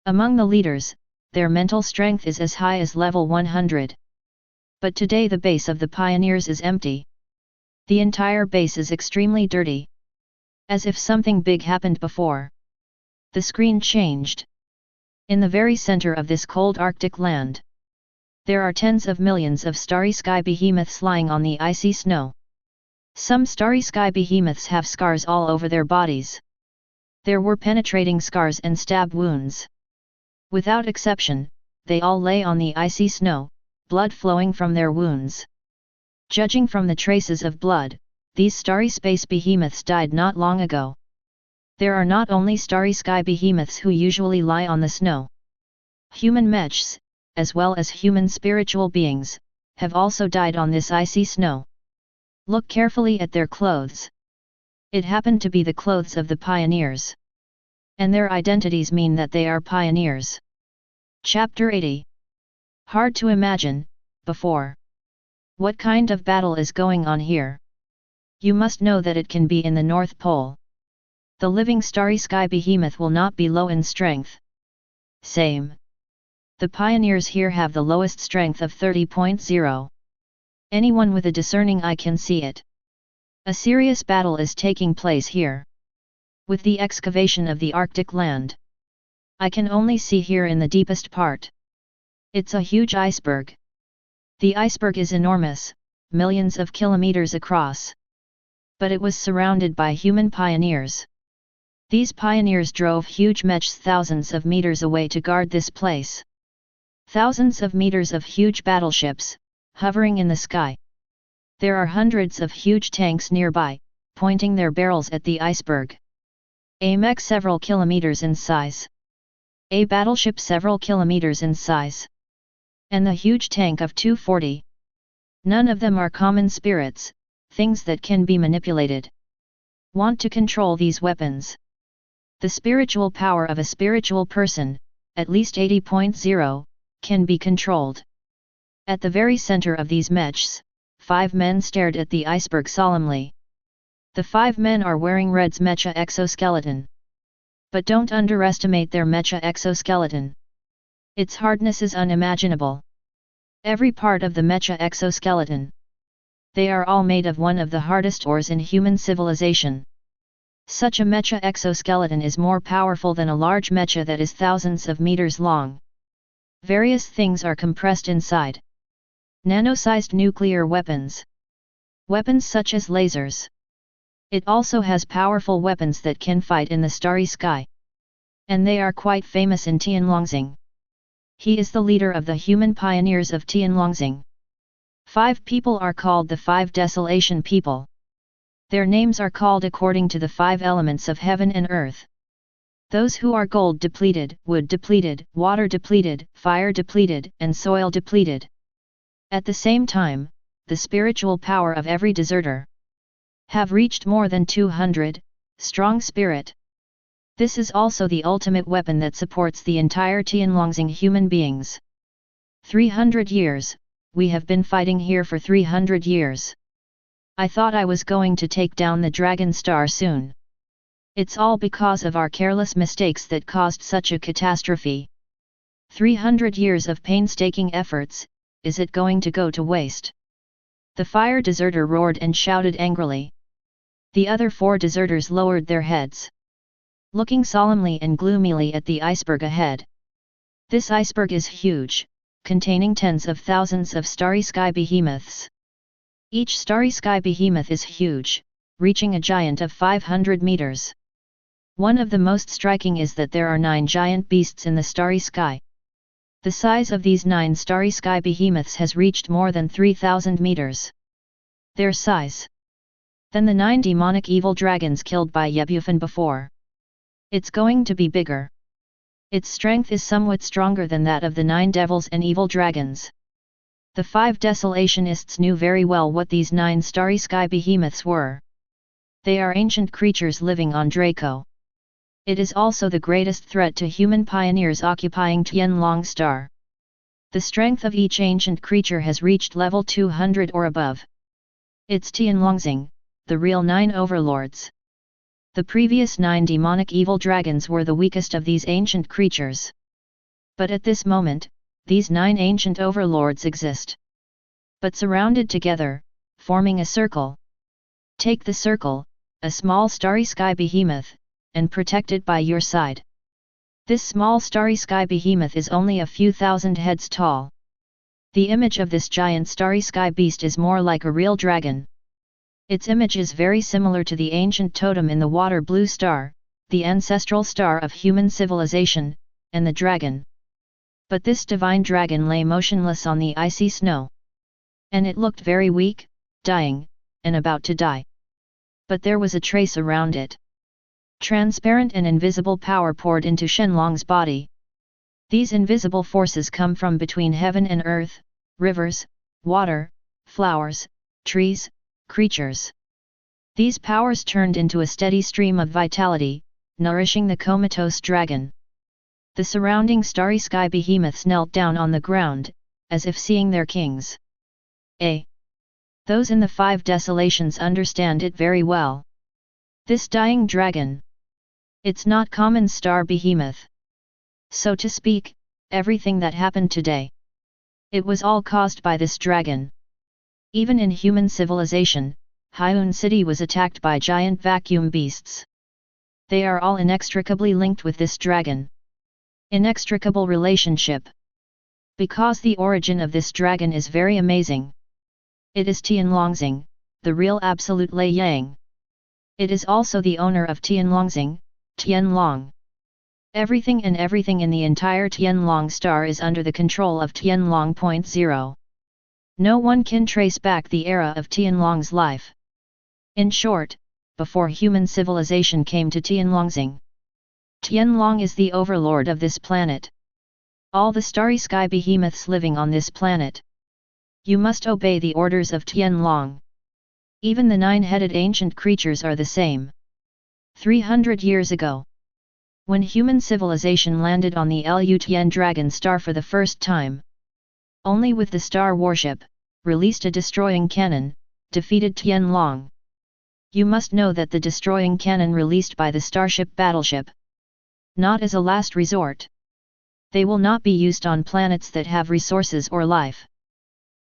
Among the leaders, their mental strength is as high as level 100. But today the base of the pioneers is empty. The entire base is extremely dirty. As if something big happened before. The screen changed. In the very center of this cold Arctic land, there are tens of millions of starry sky behemoths lying on the icy snow. Some starry sky behemoths have scars all over their bodies. There were penetrating scars and stab wounds. Without exception, they all lay on the icy snow, blood flowing from their wounds. Judging from the traces of blood, these starry space behemoths died not long ago. There are not only starry sky behemoths who usually lie on the snow. Human mechs, as well as human spiritual beings, have also died on this icy snow. Look carefully at their clothes. It happened to be the clothes of the pioneers. And their identities mean that they are pioneers. Chapter 80. Hard to imagine, before. What kind of battle is going on here? You must know that it can be in the North Pole. The living starry sky behemoth will not be low in strength. Same. The pioneers here have the lowest strength of 30.0. Anyone with a discerning eye can see it. A serious battle is taking place here. With the excavation of the Arctic land, I can only see here in the deepest part. It's a huge iceberg. The iceberg is enormous, millions of kilometers across. But it was surrounded by human pioneers. These pioneers drove huge mechs thousands of meters away to guard this place. Thousands of meters of huge battleships, hovering in the sky. There are hundreds of huge tanks nearby, pointing their barrels at the iceberg. A mech several kilometers in size. A battleship several kilometers in size. And the huge tank of 240. None of them are common spirits, things that can be manipulated. Want to control these weapons. The spiritual power of a spiritual person, at least 80.0, can be controlled. At the very center of these mechs, 5 men stared at the iceberg solemnly. The 5 men are wearing Red's mecha exoskeleton. But don't underestimate their mecha exoskeleton. Its hardness is unimaginable. Every part of the mecha exoskeleton. They are all made of one of the hardest ores in human civilization. Such a mecha exoskeleton is more powerful than a large mecha that is thousands of meters long. Various things are compressed inside. Nano-sized nuclear weapons. Weapons such as lasers. It also has powerful weapons that can fight in the starry sky. And they are quite famous in Tianlongxing. He is the leader of the human pioneers of Tianlongxing. 5 people are called the 5 desolation people. Their names are called according to the 5 elements of heaven and earth. Those who are gold depleted, wood depleted, water depleted, fire depleted, and soil depleted. At the same time, the spiritual power of every deserter have reached more than 200, strong spirit. This is also the ultimate weapon that supports the entire Tianlongxing human beings. 300 years, we have been fighting here for 300 years. I thought I was going to take down the Dragon Star soon. It's all because of our careless mistakes that caused such a catastrophe. 300 years of painstaking efforts, is it going to go to waste? The fire deserter roared and shouted angrily. The other 4 deserters lowered their heads, looking solemnly and gloomily at the iceberg ahead. This iceberg is huge, containing tens of thousands of starry sky behemoths. Each starry sky behemoth is huge, reaching a giant of 500 meters. One of the most striking is that there are 9 giant beasts in the starry sky. The size of these 9 starry sky behemoths has reached more than 3,000 meters. Their size than the 9 demonic evil dragons killed by Bufan before. It's going to be bigger. Its strength is somewhat stronger than that of the 9 devils and evil dragons. The 5 desolationists knew very well what these 9 starry sky behemoths were. They are ancient creatures living on Draco. It is also the greatest threat to human pioneers occupying Tianlong Star. The strength of each ancient creature has reached level 200 or above. It's Tianlongxing, the real 9 overlords. The previous 9 demonic evil dragons were the weakest of these ancient creatures. But at this moment, these 9 ancient overlords exist. But surrounded together, forming a circle. Take the circle, a small starry sky behemoth, and protect it by your side. This small starry sky behemoth is only a few thousand heads tall. The image of this giant starry sky beast is more like a real dragon. Its image is very similar to the ancient totem in the water blue star, the ancestral star of human civilization, and the dragon. But this divine dragon lay motionless on the icy snow. And it looked very weak, dying, and about to die. But there was a trace around it. Transparent and invisible power poured into Shenlong's body. These invisible forces come from between heaven and earth, rivers, water, flowers, trees, creatures. These powers turned into a steady stream of vitality, nourishing the comatose dragon. The surrounding starry sky behemoths knelt down on the ground, as if seeing their kings. Those in the 5 desolations understand it very well. This dying dragon. It's not common star behemoth. So to speak, everything that happened today. It was all caused by this dragon. Even in human civilization, Hyun City was attacked by giant vacuum beasts. They are all inextricably linked with this dragon. Inextricable relationship. Because the origin of this dragon is very amazing. It is Tianlongxing, the real absolute Lei Yang. It is also the owner of Tianlongxing, Tianlong. Everything in the entire Tianlong star is under the control of Tianlong.0. No one can trace back the era of Tianlong's life. In short, before human civilization came to Tianlongxing. Tianlong is the overlord of this planet. All the starry sky behemoths living on this planet. You must obey the orders of Tianlong. Even the 9-headed ancient creatures are the same. 300 years ago, when human civilization landed on the Lutian Dragon Star for the first time, only with the star warship, released a destroying cannon, defeated Tianlong. You must know that the destroying cannon released by the starship battleship, not as a last resort. They will not be used on planets that have resources or life.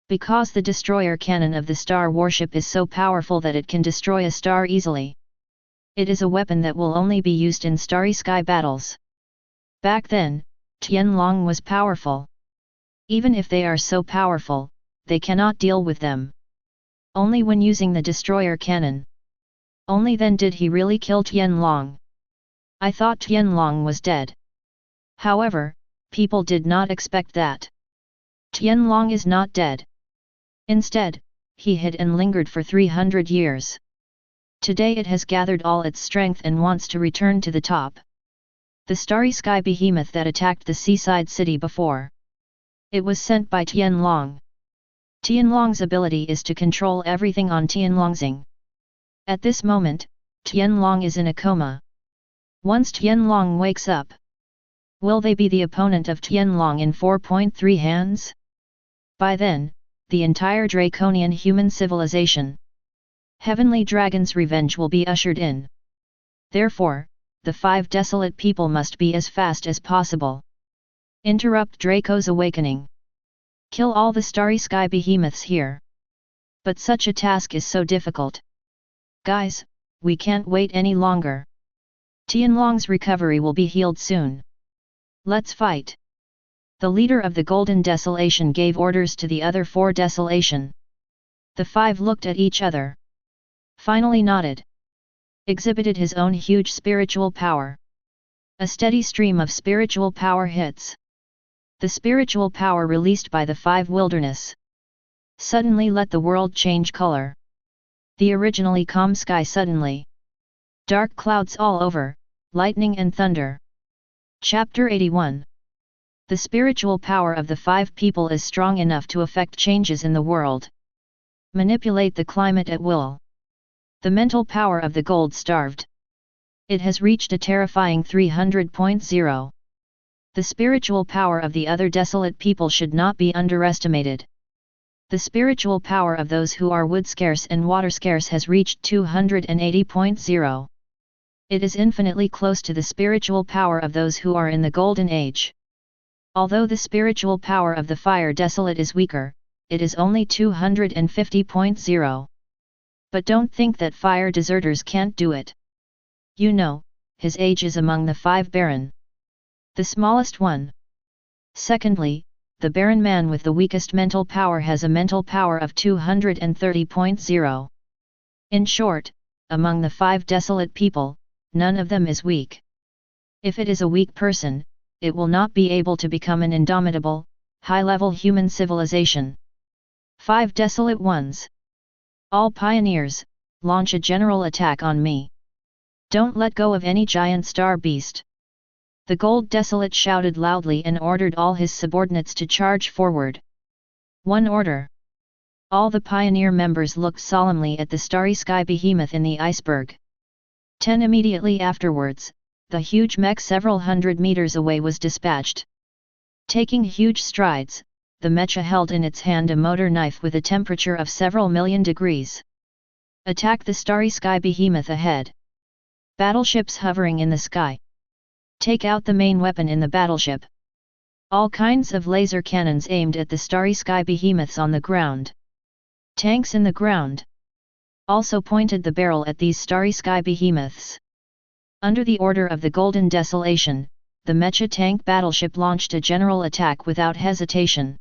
Because the destroyer cannon of the star warship is so powerful that it can destroy a star easily. It is a weapon that will only be used in starry sky battles. Back then, Tianlong was powerful. Even if they are so powerful, they cannot deal with them. Only when using the destroyer cannon. Only then did he really kill Tianlong. I thought Tianlong was dead. However, people did not expect that. Tianlong is not dead. Instead, he hid and lingered for 300 years. Today it has gathered all its strength and wants to return to the top. The starry sky behemoth that attacked the seaside city before. It was sent by Tianlong. Tianlong's ability is to control everything on Tianlongxing. At this moment, Tianlong is in a coma. Once Tianlong wakes up, will they be the opponent of Tianlong in 4.3 hands? By then, the entire draconian human civilization, Heavenly Dragon's revenge will be ushered in. Therefore, the 5 desolate people must be as fast as possible. Interrupt Draco's awakening. Kill all the starry sky behemoths here. But such a task is so difficult. Guys, we can't wait any longer. Tianlong's recovery will be healed soon. Let's fight. The leader of the Golden Desolation gave orders to the other 4 Desolation. The 5 looked at each other. Finally nodded. Exhibited his own huge spiritual power. A steady stream of spiritual power hits. The spiritual power released by the 5 wilderness suddenly let the world change color. The originally calm sky suddenly. Dark clouds all over, lightning and thunder. Chapter 81. The spiritual power of the 5 people is strong enough to affect changes in the world. Manipulate the climate at will. The mental power of the gold-starved. It has reached a terrifying 300.0. The spiritual power of the other desolate people should not be underestimated. The spiritual power of those who are wood-scarce and water-scarce has reached 280.0. It is infinitely close to the spiritual power of those who are in the Golden Age. Although the spiritual power of the fire desolate is weaker, it is only 250.0. But don't think that fire deserters can't do it. You know, his age is among the 5 Baron. The smallest one. Secondly, the Baron man with the weakest mental power has a mental power of 230.0. In short, among the 5 desolate people, none of them is weak. If it is a weak person, it will not be able to become an indomitable, high-level human civilization. 5 desolate ones. All pioneers, launch a general attack on me. Don't let go of any giant star beast. The Gold Desolate shouted loudly and ordered all his subordinates to charge forward. One order. All the pioneer members looked solemnly at the starry sky behemoth in the iceberg. 10 immediately afterwards, the huge mech several hundred meters away was dispatched. Taking huge strides, the mecha held in its hand a motor knife with a temperature of several million degrees. Attack the starry sky behemoth ahead. Battleships hovering in the sky. Take out the main weapon in the battleship. All kinds of laser cannons aimed at the starry sky behemoths on the ground. Tanks in the ground. Also pointed the barrel at these starry sky behemoths. Under the order of the Golden Desolation, the mecha tank battleship launched a general attack without hesitation.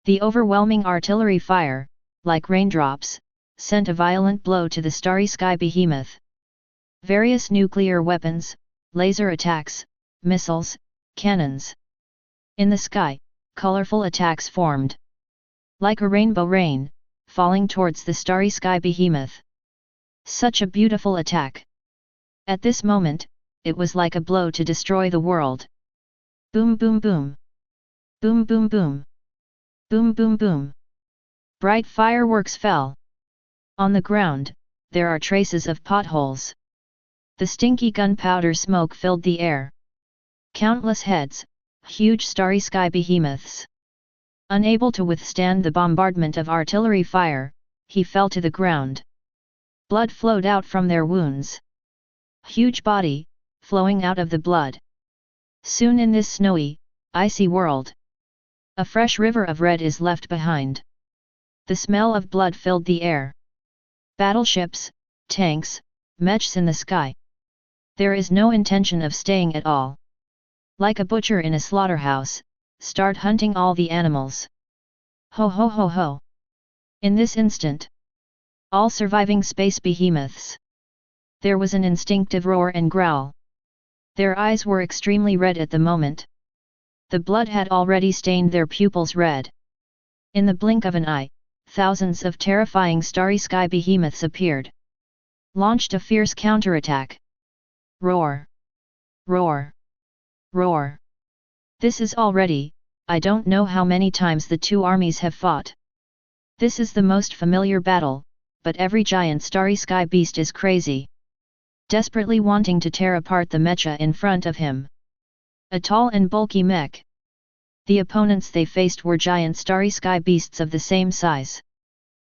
The overwhelming artillery fire, like raindrops, sent a violent blow to the starry sky behemoth. Various nuclear weapons, laser attacks, missiles, cannons. In the sky, colorful attacks formed. Like a rainbow rain, falling towards the starry sky behemoth. Such a beautiful attack. At this moment, it was like a blow to destroy the world. Boom boom boom. Boom boom boom. Boom boom boom. Bright fireworks fell. On the ground, there are traces of potholes. The stinky gunpowder smoke filled the air. Countless heads, huge starry sky behemoths. Unable to withstand the bombardment of artillery fire, he fell to the ground. Blood flowed out from their wounds. Huge body, flowing out of the blood. Soon in this snowy, icy world, a fresh river of red is left behind. The smell of blood filled the air. Battleships, tanks, mechs in the sky. There is no intention of staying at all. Like a butcher in a slaughterhouse, start hunting all the animals. Ho ho ho ho. In this instant, all surviving space behemoths. There was an instinctive roar and growl. Their eyes were extremely red at the moment. The blood had already stained their pupils red. In the blink of an eye, thousands of terrifying starry sky behemoths appeared. Launched a fierce counterattack. Roar! Roar! Roar! This is already, I don't know how many times the two armies have fought. This is the most familiar battle, but every giant starry sky beast is crazy. Desperately wanting to tear apart the mecha in front of him. A tall and bulky mech. The opponents they faced were giant starry sky beasts of the same size.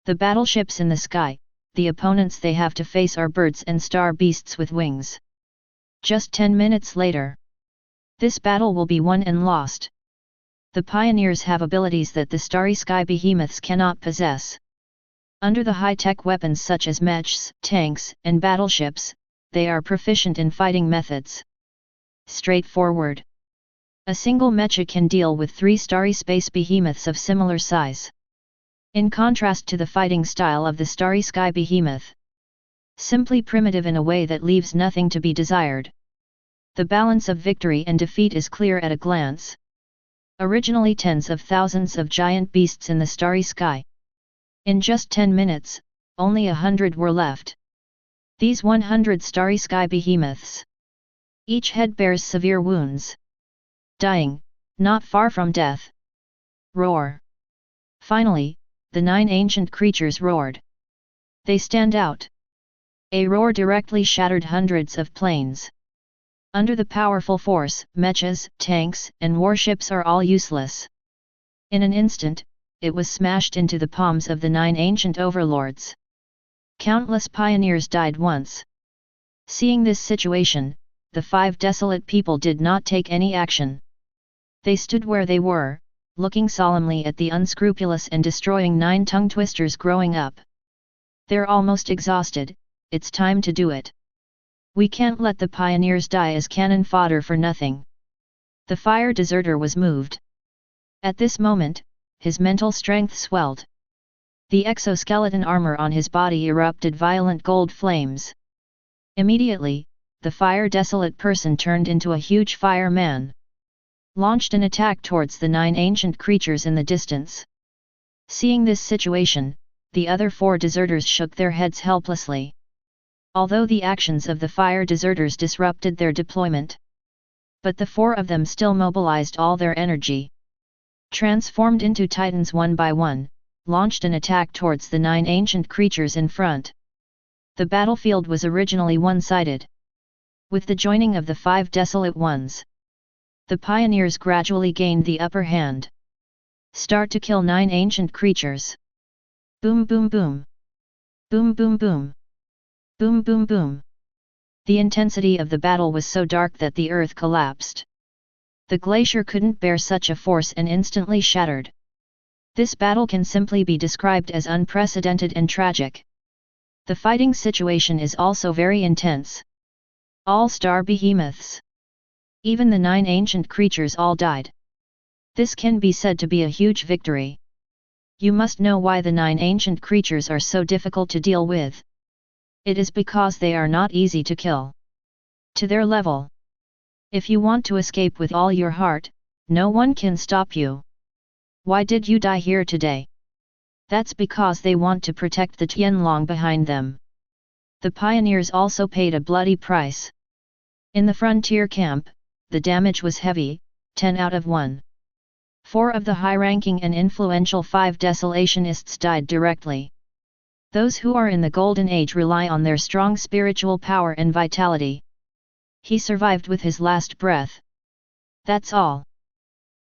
The battleships in the sky, the opponents they have to face are birds and star beasts with wings. Just 10 minutes later. This battle will be won and lost. The pioneers have abilities that the starry sky behemoths cannot possess. Under the high-tech weapons such as mechs, tanks, and battleships, they are proficient in fighting methods. Straightforward. A single mecha can deal with 3 starry space behemoths of similar size. In contrast to the fighting style of the starry sky behemoth. Simply primitive in a way that leaves nothing to be desired. The balance of victory and defeat is clear at a glance. Originally tens of thousands of giant beasts in the starry sky. In just 10 minutes, only 100 were left. These 100 starry sky behemoths. Each head bears severe wounds. Dying, not far from death. Roar! Finally, the 9 ancient creatures roared. They stand out. A roar directly shattered hundreds of planes. Under the powerful force, mechas, tanks, and warships are all useless. In an instant, it was smashed into the palms of the 9 ancient overlords. Countless pioneers died once. Seeing this situation, the 5 desolate people did not take any action. They stood where they were, looking solemnly at the unscrupulous and destroying 9 tongue twisters growing up. They're almost exhausted, it's time to do it. We can't let the pioneers die as cannon fodder for nothing. The fire deserter was moved. At this moment, his mental strength swelled. The exoskeleton armor on his body erupted violent gold flames. Immediately, the fire desolate person turned into a huge fireman. Launched an attack towards the 9 ancient creatures in the distance. Seeing this situation, the other 4 deserters shook their heads helplessly. Although the actions of the fire deserters disrupted their deployment. But the 4 of them still mobilized all their energy. Transformed into titans one by one, launched an attack towards the 9 ancient creatures in front. The battlefield was originally one-sided. With the joining of the 5 desolate ones, the pioneers gradually gained the upper hand. Start to kill 9 ancient creatures. Boom boom boom. Boom boom boom. Boom boom boom. The intensity of the battle was so dark that the earth collapsed. The glacier couldn't bear such a force and instantly shattered. This battle can simply be described as unprecedented and tragic. The fighting situation is also very intense. All star behemoths. Even the 9 ancient creatures all died. This can be said to be a huge victory. You must know why the 9 ancient creatures are so difficult to deal with. It is because they are not easy to kill. To their level. If you want to escape with all your heart, no one can stop you. Why did you die here today? That's because they want to protect the Tianlong behind them. The pioneers also paid a bloody price. In the frontier camp, the damage was heavy, 10 out of 1. 4 of the high-ranking and influential 5 desolationists died directly. Those who are in the Golden Age rely on their strong spiritual power and vitality. He survived with his last breath. That's all.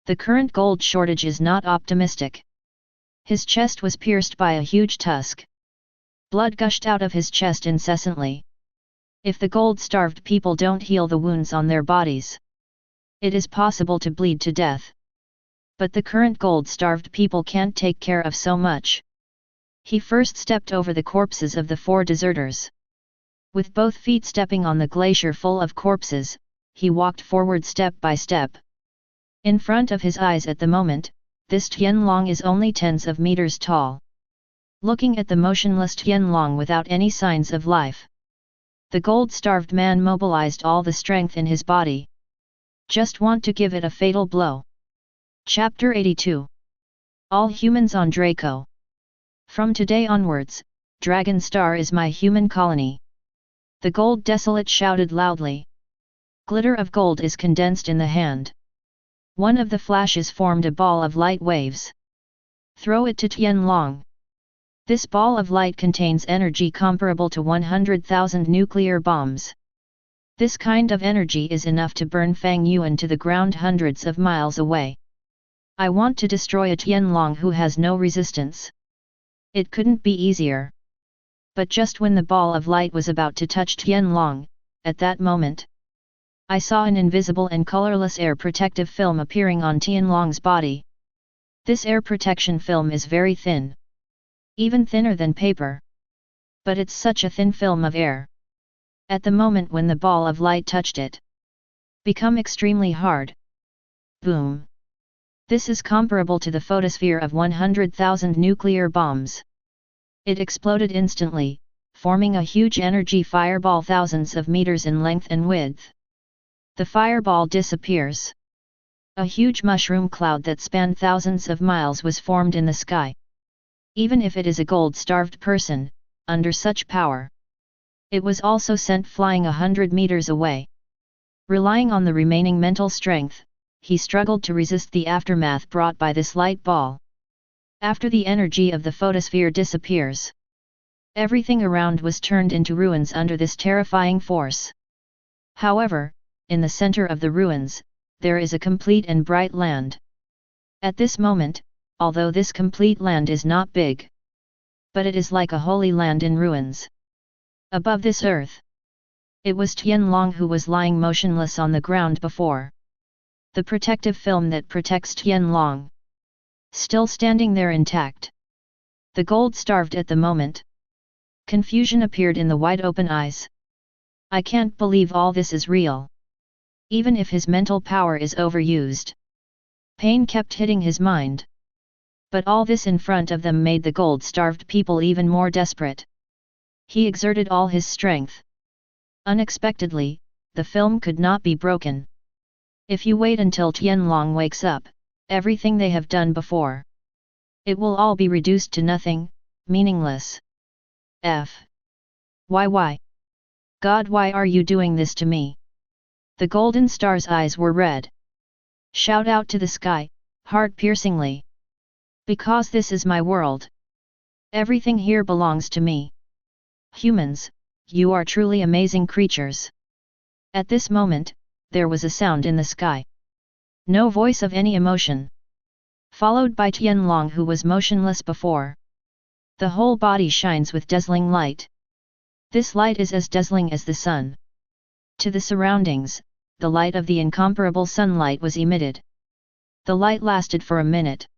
The current gold shortage is not optimistic. His chest was pierced by a huge tusk. Blood gushed out of his chest incessantly. If the gold-starved people don't heal the wounds on their bodies, it is possible to bleed to death. But the current gold-starved people can't take care of so much. He first stepped over the corpses of the 4 deserters. With both feet stepping on the glacier full of corpses, he walked forward step by step. In front of his eyes at the moment, this Tianlong is only tens of meters tall. Looking at the motionless Tianlong without any signs of life, the gold-starved man mobilized all the strength in his body. Just want to give it a fatal blow. Chapter 82. All humans on Draco. From today onwards, Dragon Star is my human colony. The gold desolate shouted loudly. Glitter of gold is condensed in the hand. One of the flashes formed a ball of light waves. Throw it to Tianlong. This ball of light contains energy comparable to 100,000 nuclear bombs. This kind of energy is enough to burn Fang Yuan to the ground hundreds of miles away. I want to destroy a Tianlong who has no resistance. It couldn't be easier. But just when the ball of light was about to touch Tianlong, at that moment, I saw an invisible and colorless air protective film appearing on Tianlong's body. This air protection film is very thin. Even thinner than paper. But it's such a thin film of air. At the moment when the ball of light touched it, become extremely hard. Boom! This is comparable to the photosphere of 100,000 nuclear bombs. It exploded instantly, forming a huge energy fireball thousands of meters in length and width. The fireball disappears. A huge mushroom cloud that spanned thousands of miles was formed in the sky. Even if it is a gold-starved person, under such power, it was also sent flying 100 meters away. Relying on the remaining mental strength, he struggled to resist the aftermath brought by this light ball. After the energy of the photosphere disappears, everything around was turned into ruins under this terrifying force. However, in the center of the ruins, there is a complete and bright land. At this moment, although this complete land is not big, but it is like a holy land in ruins. Above this earth, it was Tianlong who was lying motionless on the ground before. The protective film that protects Tianlong, still standing there intact. The gold starved at the moment. Confusion appeared in the wide-open eyes. I can't believe all this is real. Even if his mental power is overused. Pain kept hitting his mind. But all this in front of them made the gold-starved people even more desperate. He exerted all his strength. Unexpectedly, the film could not be broken. If you wait until Tianlong wakes up, everything they have done before, it will all be reduced to nothing, meaningless. Why? God, why are you doing this to me? The golden star's eyes were red. Shout out to the sky, heart-piercingly. Because this is my world. Everything here belongs to me. Humans, you are truly amazing creatures. At this moment, there was a sound in the sky. No voice of any emotion. Followed by Tianlong who was motionless before. The whole body shines with dazzling light. This light is as dazzling as the sun. To the surroundings, the light of the incomparable sunlight was emitted. The light lasted for a minute.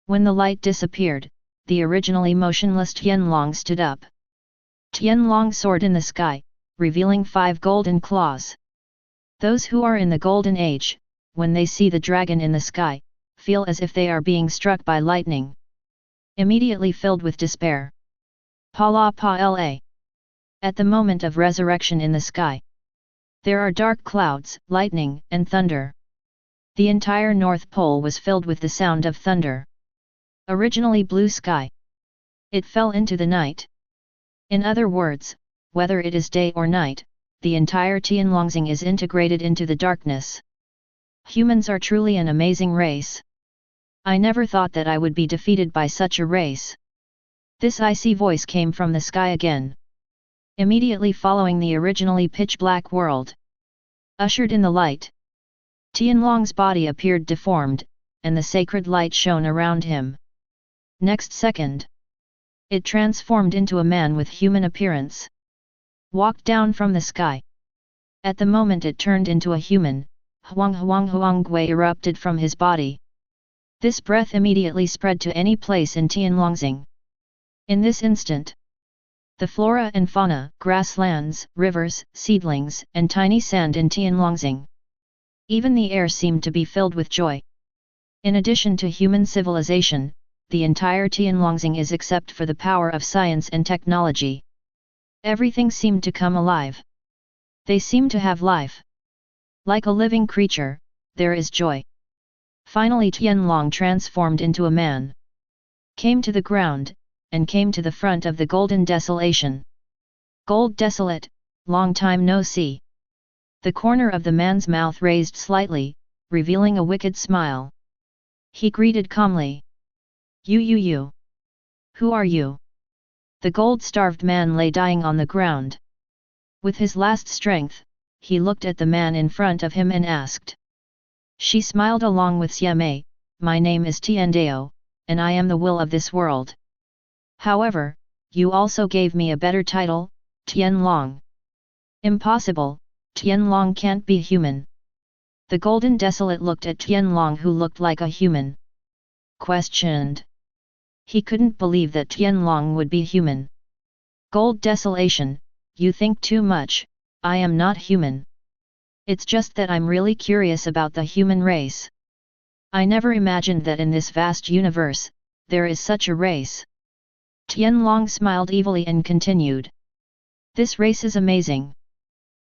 When the light disappeared, the originally motionless Tianlong stood up. Tianlong soared in the sky, revealing 5 golden claws. Those who are in the golden age, when they see the dragon in the sky, feel as if they are being struck by lightning. Immediately filled with despair. Pa-la-pa-la. At the moment of resurrection in the sky, there are dark clouds, lightning, and thunder. The entire North Pole was filled with the sound of thunder. Originally blue sky. It fell into the night. In other words, whether it is day or night, the entire Tianlongxing is integrated into the darkness. Humans are truly an amazing race. I never thought that I would be defeated by such a race. This icy voice came from the sky again. Immediately following the originally pitch-black world. Ushered in the light. Tianlong's body appeared deformed, and the sacred light shone around him. Next second, it transformed into a man with human appearance. Walked down from the sky. At the moment it turned into a human, Huang Gui erupted from his body. This breath immediately spread to any place in Tianlongxing. In this instant, the flora and fauna, grasslands, rivers, seedlings, and tiny sand in Tianlongxing. Even the air seemed to be filled with joy. In addition to human civilization, the entire Tianlongxing is except for the power of science and technology. Everything seemed to come alive. They seem to have life. Like a living creature, there is joy. Finally Tianlong transformed into a man. Came to the ground, and came to the front of the golden desolation. Gold desolate, long time no see. The corner of the man's mouth raised slightly, revealing a wicked smile. He greeted calmly. You. Who are you? The gold-starved man lay dying on the ground. With his last strength, he looked at the man in front of him and asked. She smiled along with Xiamei, my name is Tiandao, and I am the will of this world. However, you also gave me a better title, Tianlong. Impossible, Tianlong can't be human. The golden desolate looked at Tianlong who looked like a human. Questioned. He couldn't believe that Tianlong would be human. Gold desolation, you think too much, I am not human. It's just that I'm really curious about the human race. I never imagined that in this vast universe, there is such a race. Tianlong smiled evilly and continued. This race is amazing.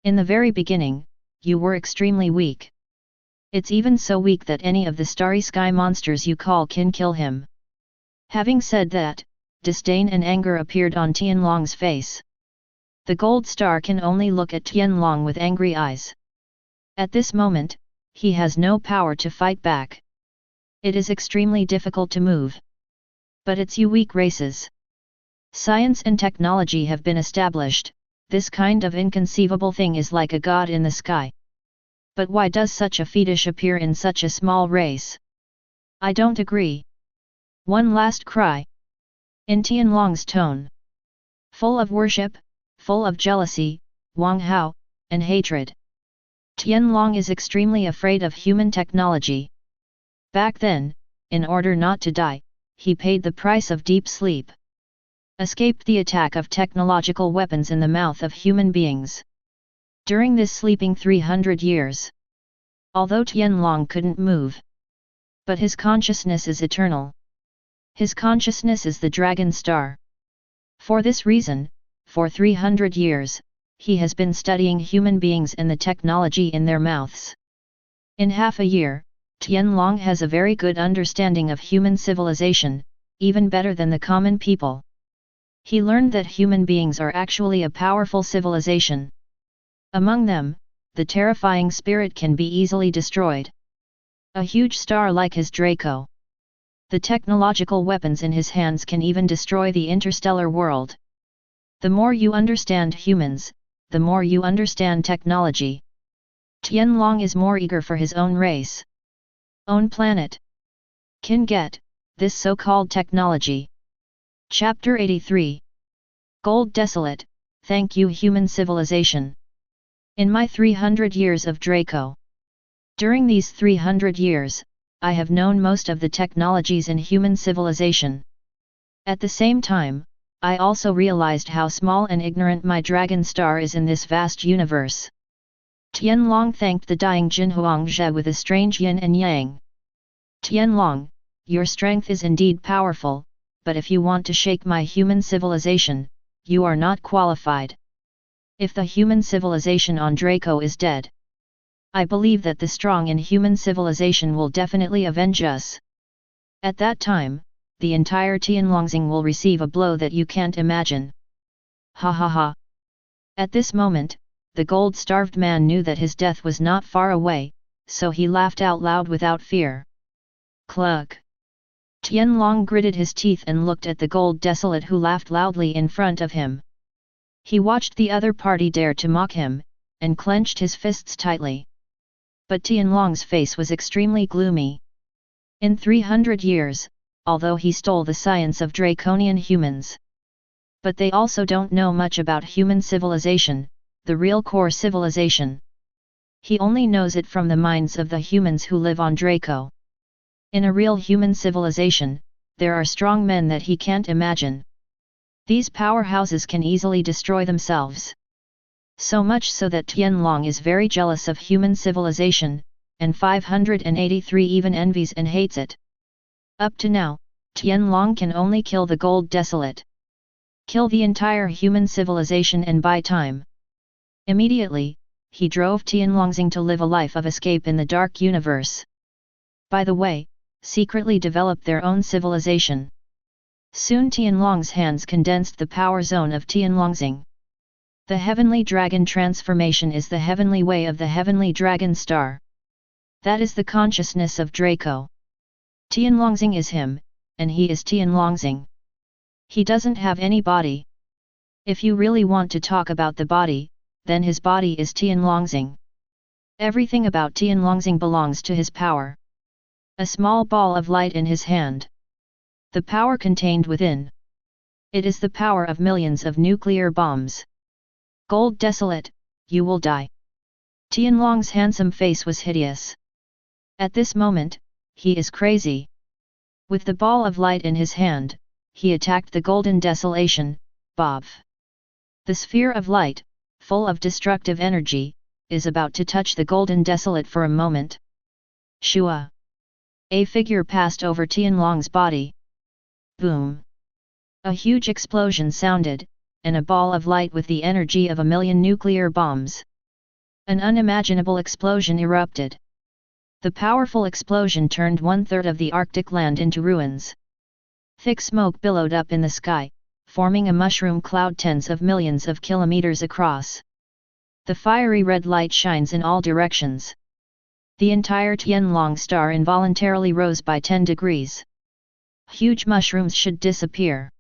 In the very beginning, you were extremely weak. It's even so weak that any of the starry sky monsters you call can kill him. Having said that, disdain and anger appeared on Tianlong's face. The gold star can only look at Tianlong with angry eyes. At this moment, he has no power to fight back. It is extremely difficult to move. But it's you weak races. Science and technology have been established, this kind of inconceivable thing is like a god in the sky. But why does such a fetish appear in such a small race? I don't agree. One last cry. In Tianlong's tone. Full of worship, full of jealousy, Wang Hao, and hatred. Tianlong is extremely afraid of human technology. Back then, in order not to die, he paid the price of deep sleep. Escaped the attack of technological weapons in the mouth of human beings. During this sleeping 300 years. Although Tianlong couldn't move. But his consciousness is eternal. His consciousness is the dragon star. For this reason, for 300 years, he has been studying human beings and the technology in their mouths. In half a year, Tianlong has a very good understanding of human civilization, even better than the common people. He learned that human beings are actually a powerful civilization. Among them, the terrifying spirit can be easily destroyed. A huge star like his Draco. The technological weapons in his hands can even destroy the interstellar world. The more you understand humans, the more you understand technology. Tianlong is more eager for his own race. Own planet. Can get, this so-called technology. Chapter 83. Gold Desolate, thank you human civilization. In my 300 years of Draco. During these 300 years, I have known most of the technologies in human civilization. At the same time, I also realized how small and ignorant my dragon star is in this vast universe. Tianlong thanked the dying Jinhuang Zhe with a strange yin and yang. Tianlong, your strength is indeed powerful, but if you want to shake my human civilization, you are not qualified. If the human civilization on Draco is dead, I believe that the strong in human civilization will definitely avenge us. At that time, the entire Tianlongxing will receive a blow that you can't imagine. Ha ha ha. At this moment, the gold-starved man knew that his death was not far away, so he laughed out loud without fear. Cluck. Tianlong gritted his teeth and looked at the gold desolate who laughed loudly in front of him. He watched the other party dare to mock him, and clenched his fists tightly. But Tianlong's face was extremely gloomy. In 300 years, although he stole the science of draconian humans. But they also don't know much about human civilization, the real core civilization. He only knows it from the minds of the humans who live on Draco. In a real human civilization, there are strong men that he can't imagine. These powerhouses can easily destroy themselves. So much so that Tianlong is very jealous of human civilization, and 583 even envies and hates it. Up to now, Tianlong can only kill the gold desolate. Kill the entire human civilization and buy time. Immediately, he drove Tianlongxing to live a life of escape in the dark universe. by the way, secretly developed their own civilization. Soon Tianlong's hands condensed the power zone of Tianlongxing. The heavenly dragon transformation is the heavenly way of the heavenly dragon star. That is the consciousness of Draco. Tianlongxing is him, and he is Tianlongxing. He doesn't have any body. If you really want to talk about the body, then his body is Tianlongxing. Everything about Tianlongxing belongs to his power. A small ball of light in his hand. The power contained within. It is the power of millions of nuclear bombs. Gold desolate, you will die. Tianlong's handsome face was hideous. At this moment, he is crazy. With the ball of light in his hand, he attacked the golden desolation, Bob. The sphere of light, full of destructive energy, is about to touch the golden desolate for a moment. Shua! A figure passed over Tianlong's body. Boom! A huge explosion sounded, and a ball of light with the energy of 1,000,000 nuclear bombs. An unimaginable explosion erupted. The powerful explosion turned 1/3 of the Arctic land into ruins. Thick smoke billowed up in the sky, forming a mushroom cloud tens of millions of kilometers across. The fiery red light shines in all directions. The entire Tianlong star involuntarily rose by 10 degrees. Huge mushrooms should disappear.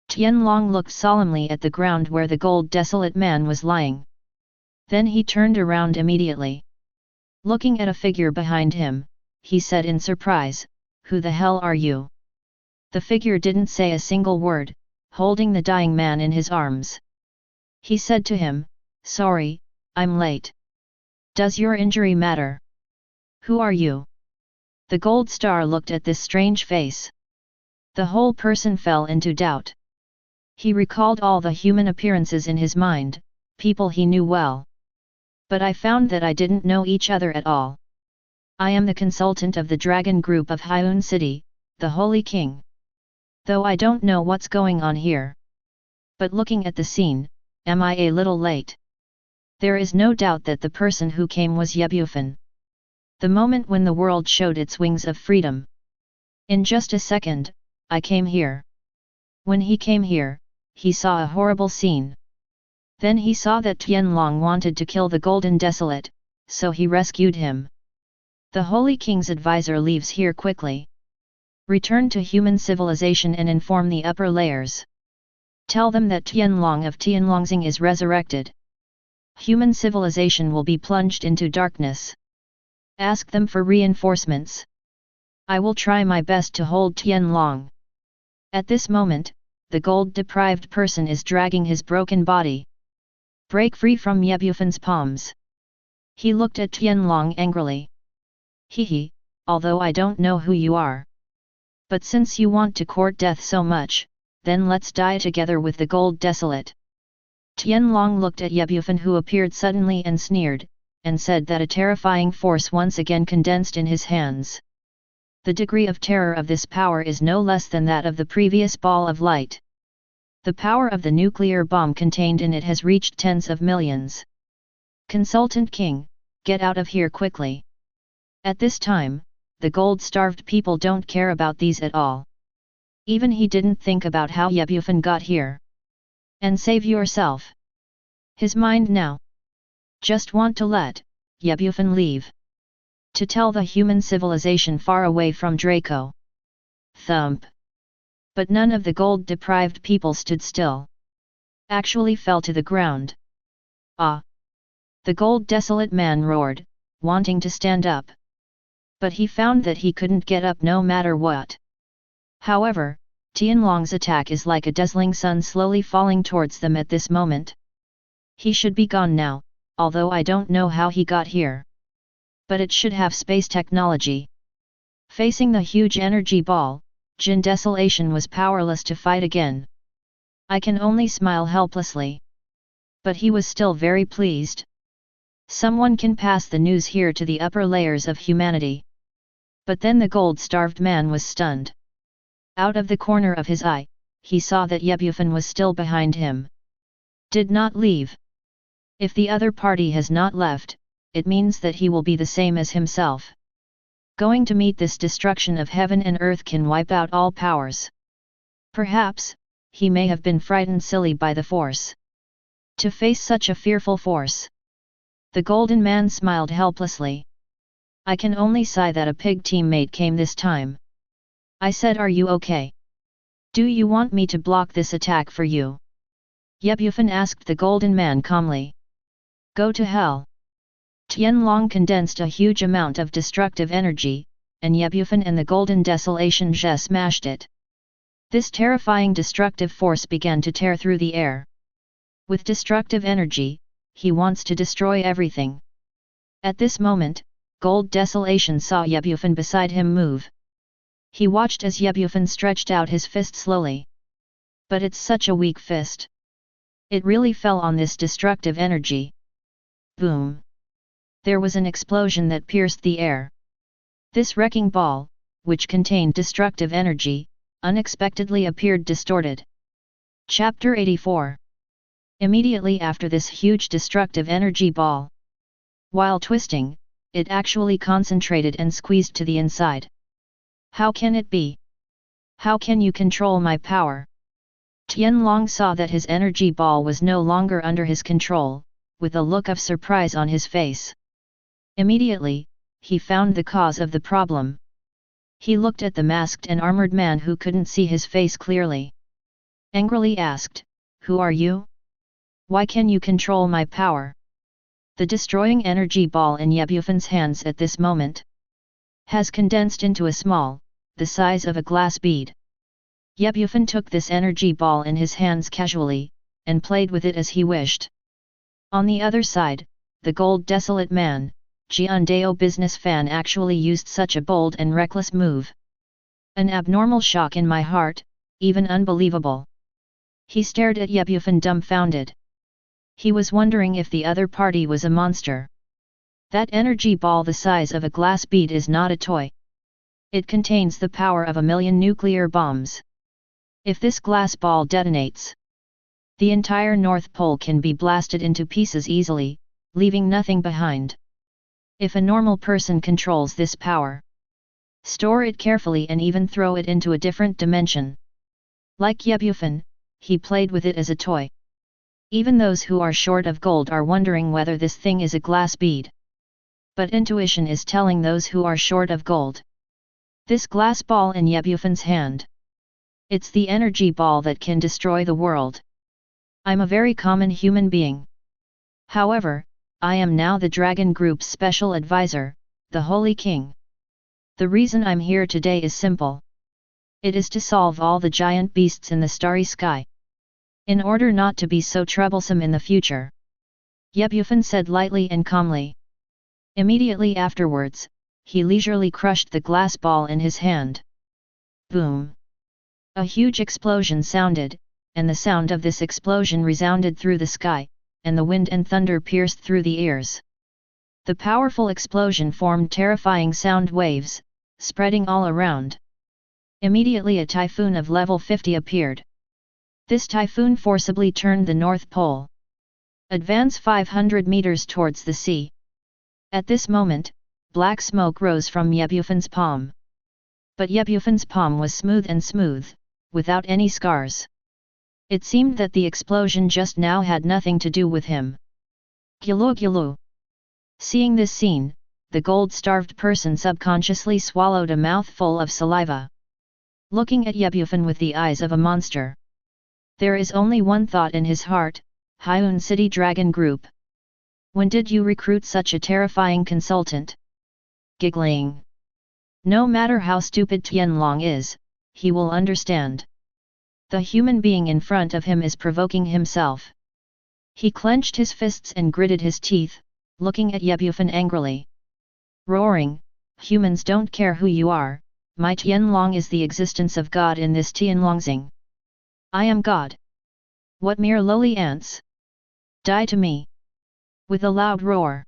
Tianlong looked solemnly at the ground where the gold desolate man was lying. Then he turned around immediately. Looking at a figure behind him, he said in surprise, "Who the hell are you?" The figure didn't say a single word, holding the dying man in his arms. He said to him, "Sorry, I'm late. Does your injury matter? Who are you?" The gold star looked at this strange face. The whole person fell into doubt. He recalled all the human appearances in his mind, people he knew well. But I found that I didn't know each other at all. I am the consultant of the dragon group of Hyun City, the Holy King. Though I don't know what's going on here. But looking at the scene, am I a little late? There is no doubt that the person who came was Bufan. The moment when the world showed its wings of freedom. In just a second, I came here. When he came here, he saw a horrible scene. Then he saw that Tianlong wanted to kill the Golden Desolate, so he rescued him. The Holy King's advisor leaves here quickly. Return to human civilization and inform the upper layers. Tell them that Tianlong of Tianlongxing is resurrected. Human civilization will be plunged into darkness. Ask them for reinforcements. I will try my best to hold Tianlong. At this moment, the gold-deprived person is dragging his broken body. Break free from Bufan's palms. He looked at Tianlong angrily. Hehe, although I don't know who you are. But since you want to court death so much, then let's die together with the gold desolate. Tianlong looked at Bufan, who appeared suddenly and sneered, and said that a terrifying force once again condensed in his hands. The degree of terror of this power is no less than that of the previous ball of light. The power of the nuclear bomb contained in it has reached tens of millions. Consultant King, get out of here quickly. At this time, the gold-starved people don't care about these at all. Even he didn't think about how Bufan got here. And save yourself. His mind now. Just want to let Bufan leave. To tell the human civilization far away from Draco. Thump. But none of the gold-deprived people stood still. Actually fell to the ground. Ah! The gold-desolate man roared, wanting to stand up. But he found that he couldn't get up no matter what. However, Tianlong's attack is like a dazzling sun slowly falling towards them at this moment. He should be gone now, although I don't know how he got here. But it should have space technology. Facing the huge energy ball, Jin Desolation was powerless to fight again. I can only smile helplessly. But he was still very pleased. Someone can pass the news here to the upper layers of humanity. But then the gold-starved man was stunned. Out of the corner of his eye, he saw that Bufan was still behind him. Did not leave. If the other party has not left, it means that he will be the same as himself. Going to meet this destruction of heaven and earth can wipe out all powers. Perhaps, he may have been frightened silly by the force. To face such a fearful force. The golden man smiled helplessly. I can only sigh that a pig teammate came this time. I said, are you okay? Do you want me to block this attack for you? Bufan asked the golden man calmly. Go to hell. Tianlong condensed a huge amount of destructive energy, and Bufan and the golden desolation smashed it. This terrifying destructive force began to tear through the air. With destructive energy, he wants to destroy everything. At this moment, Gold Desolation saw Bufan beside him move. He watched as Bufan stretched out his fist slowly. But it's such a weak fist. It really fell on this destructive energy. Boom! There was an explosion that pierced the air. This wrecking ball, which contained destructive energy, unexpectedly appeared distorted. Chapter 84. Immediately after this huge destructive energy ball. While twisting, it actually concentrated and squeezed to the inside. How can it be? How can you control my power? Tianlong saw that his energy ball was no longer under his control, with a look of surprise on his face. Immediately, he found the cause of the problem. He looked at the masked and armored man who couldn't see his face clearly. Angrily asked, who are you? Why can you control my power? The destroying energy ball in Bufan's hands at this moment has condensed into a small, the size of a glass bead. Bufan took this energy ball in his hands casually, and played with it as he wished. On the other side, the gold desolate man, Jiandao business fan actually used such a bold and reckless move. An abnormal shock in my heart, even unbelievable. He stared at Bufan dumbfounded. He was wondering if the other party was a monster. That energy ball the size of a glass bead is not a toy. It contains the power of 1,000,000 nuclear bombs. If this glass ball detonates, the entire North Pole can be blasted into pieces easily, leaving nothing behind. If a normal person controls this power, store it carefully and even throw it into a different dimension. Like Bufan, he played with it as a toy. Even those who are short of gold are wondering whether this thing is a glass bead. But intuition is telling those who are short of gold. This glass ball in Bufan's hand. It's the energy ball that can destroy the world. I'm a very common human being. However, I am now the Dragon Group's special advisor, the Holy King. The reason I'm here today is simple. It is to solve all the giant beasts in the starry sky. In order not to be so troublesome in the future. Bufan said lightly and calmly. Immediately afterwards, he leisurely crushed the glass ball in his hand. Boom! A huge explosion sounded, and the sound of this explosion resounded through the sky, and the wind and thunder pierced through the ears. The powerful explosion formed terrifying sound waves, spreading all around. Immediately a typhoon of level 50 appeared. This typhoon forcibly turned the North Pole. Advance 500 meters towards the sea. At this moment, black smoke rose from Bufan's palm. But Bufan's palm was smooth, without any scars. It seemed that the explosion just now had nothing to do with him. Gulu gulu. Seeing this scene, the gold-starved person subconsciously swallowed a mouthful of saliva. Looking at Bufan with the eyes of a monster. There is only one thought in his heart, Hyun City Dragon Group. When did you recruit such a terrifying consultant? Giggling. No matter how stupid Tianlong is, he will understand. The human being in front of him is provoking himself. He clenched his fists and gritted his teeth, looking at Bufan angrily. Roaring, humans don't care who you are, my Tianlong is the existence of God in this Tianlongxing. I am God. What mere lowly ants? Die to me. With a loud roar.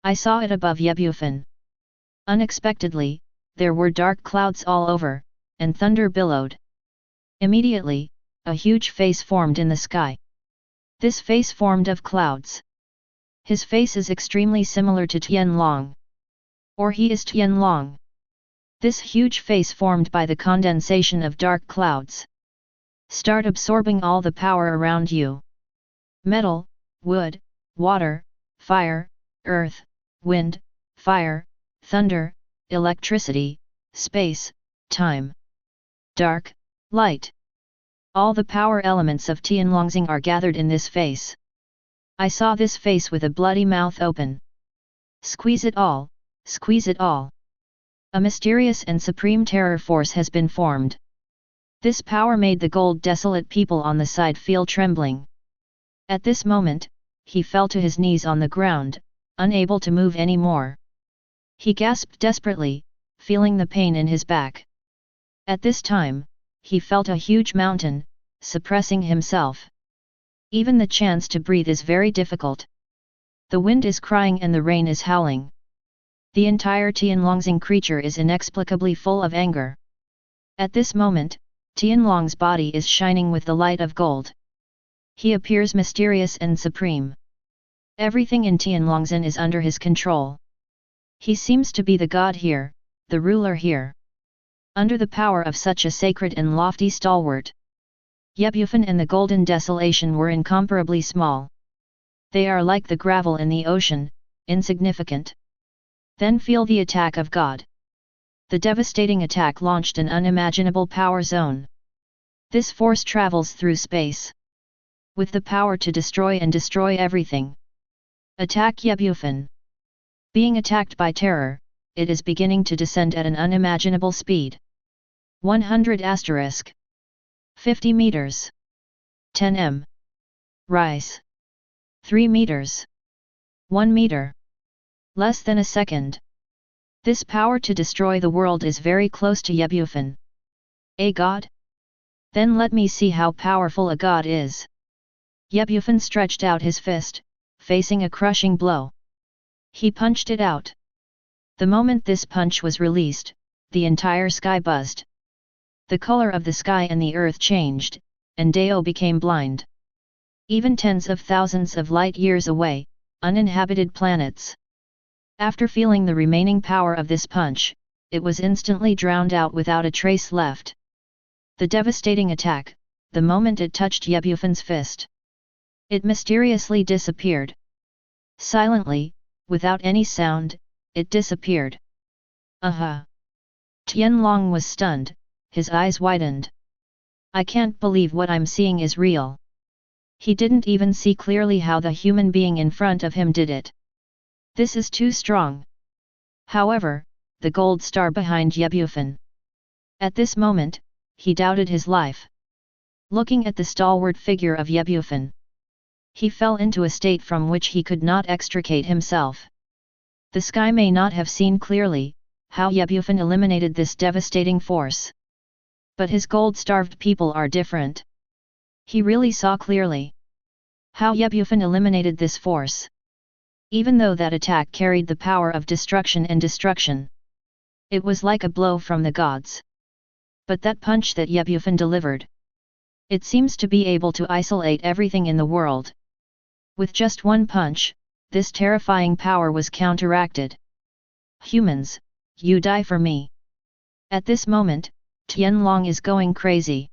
I saw it above Bufan. Unexpectedly, there were dark clouds all over, and thunder billowed. Immediately, a huge face formed in the sky. This face formed of clouds. His face is extremely similar to Tianlong. Or he is Tianlong. This huge face formed by the condensation of dark clouds. Start absorbing all the power around you. Metal, wood, water, fire, earth, wind, fire, thunder, electricity, space, time, dark, light. All the power elements of Tianlongxing are gathered in this face. I saw this face with a bloody mouth open. Squeeze it all, squeeze it all. A mysterious and supreme terror force has been formed. This power made the gold desolate people on the side feel trembling. At this moment, he fell to his knees on the ground, unable to move any more. He gasped desperately, feeling the pain in his back. At this time, he felt a huge mountain, suppressing himself. Even the chance to breathe is very difficult. The wind is crying and the rain is howling. The entire Tianlongxing creature is inexplicably full of anger. At this moment, Tianlong's body is shining with the light of gold. He appears mysterious and supreme. Everything in Tianlongxing is under his control. He seems to be the god here, the ruler here. Under the power of such a sacred and lofty stalwart, Bufan and the golden desolation were incomparably small. They are like the gravel in the ocean, insignificant. Then feel the attack of God. The devastating attack launched an unimaginable power zone. This force travels through space, with the power to destroy and destroy everything. Attack Bufan. Being attacked by terror, it is beginning to descend at an unimaginable speed. 100 *. 50 meters. 10 m. Rise. 3 meters. 1 meter. Less than a second. This power to destroy the world is very close to Bufan. A god? Then let me see how powerful a god is. Bufan stretched out his fist, facing a crushing blow. He punched it out. The moment this punch was released, the entire sky buzzed. The color of the sky and the earth changed, and Dao became blind. Even tens of thousands of light years away, uninhabited planets. After feeling the remaining power of this punch, it was instantly drowned out without a trace left. The devastating attack, the moment it touched Bufan's fist, it mysteriously disappeared. Silently, without any sound, it disappeared. Aha! Tianlong was stunned, his eyes widened. I can't believe what I'm seeing is real. He didn't even see clearly how the human being in front of him did it. This is too strong. However, the gold star behind Bufan. At this moment, he doubted his life. Looking at the stalwart figure of Bufan, he fell into a state from which he could not extricate himself. The sky may not have seen clearly how Bufan eliminated this devastating force. But his gold-starved people are different. He really saw clearly how Bufan eliminated this force. Even though that attack carried the power of destruction and destruction, it was like a blow from the gods. But that punch that Bufan delivered, it seems to be able to isolate everything in the world. With just one punch, this terrifying power was counteracted. Humans, you die for me. At this moment, Tianlong is going crazy.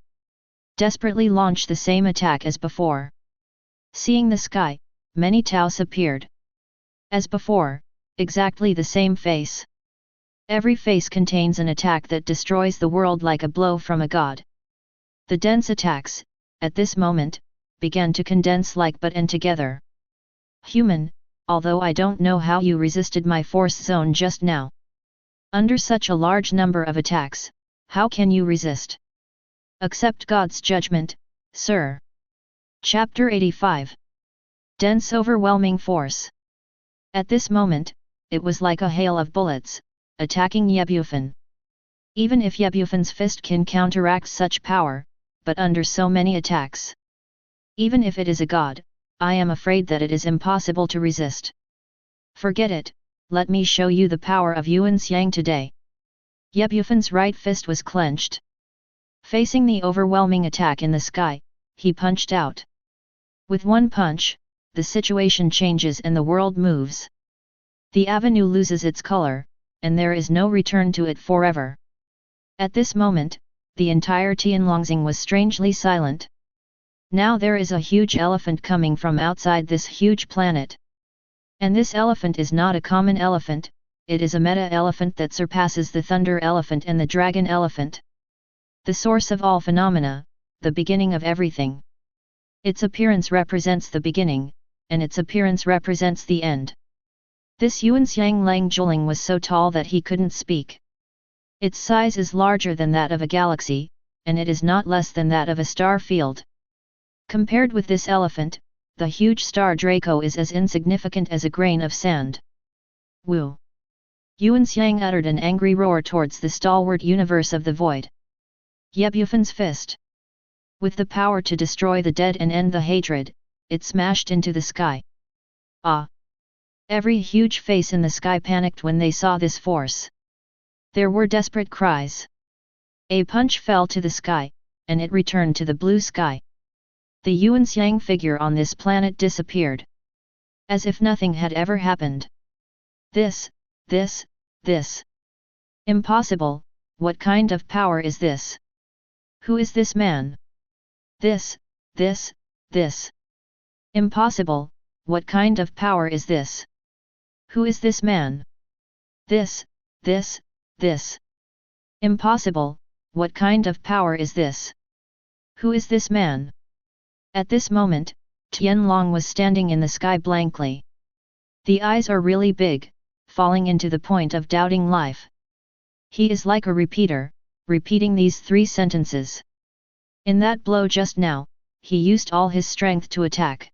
Desperately launch the same attack as before. Seeing the sky, many Taos appeared. As before, exactly the same face. Every face contains an attack that destroys the world like a blow from a god. The dense attacks, at this moment, began to condense like but and together. Human, although I don't know how you resisted my force zone just now. Under such a large number of attacks, how can you resist? Accept God's judgment, sir. Chapter 85. Dense overwhelming force. At this moment, it was like a hail of bullets, attacking Bufan. Even if Bufan's fist can counteract such power, but under so many attacks. Even if it is a god, I am afraid that it is impossible to resist. Forget it, let me show you the power of Yuanxiang today. Bufan's right fist was clenched. Facing the overwhelming attack in the sky, he punched out. With one punch, the situation changes and the world moves. The avenue loses its color, and there is no return to it forever. At this moment, the entire Tianlongxing was strangely silent. Now there is a huge elephant coming from outside this huge planet. And this elephant is not a common elephant, it is a meta-elephant that surpasses the thunder elephant and the dragon elephant. The source of all phenomena, the beginning of everything. Its appearance represents the beginning, and its appearance represents the end. This Yuanxiang Lang Zhuling was so tall that he couldn't speak. Its size is larger than that of a galaxy, and it is not less than that of a star field. Compared with this elephant, the huge star Draco is as insignificant as a grain of sand. Wu! Yuanxiang uttered an angry roar towards the stalwart universe of the void. Yebufan's fist. With the power to destroy the dead and end the hatred, it smashed into the sky. Ah! Every huge face in the sky panicked when they saw this force. There were desperate cries. A punch fell to the sky, and it returned to the blue sky. The Yuanxiang figure on this planet disappeared. As if nothing had ever happened. This. Impossible, what kind of power is this? Who is this man? This. Impossible, what kind of power is this? Who is this man? This. Impossible, what kind of power is this? Who is this man? At this moment, Tianlong was standing in the sky blankly. The eyes are really big, falling into the point of doubting life. He is like a repeater, repeating these 3 sentences. In that blow just now, he used all his strength to attack.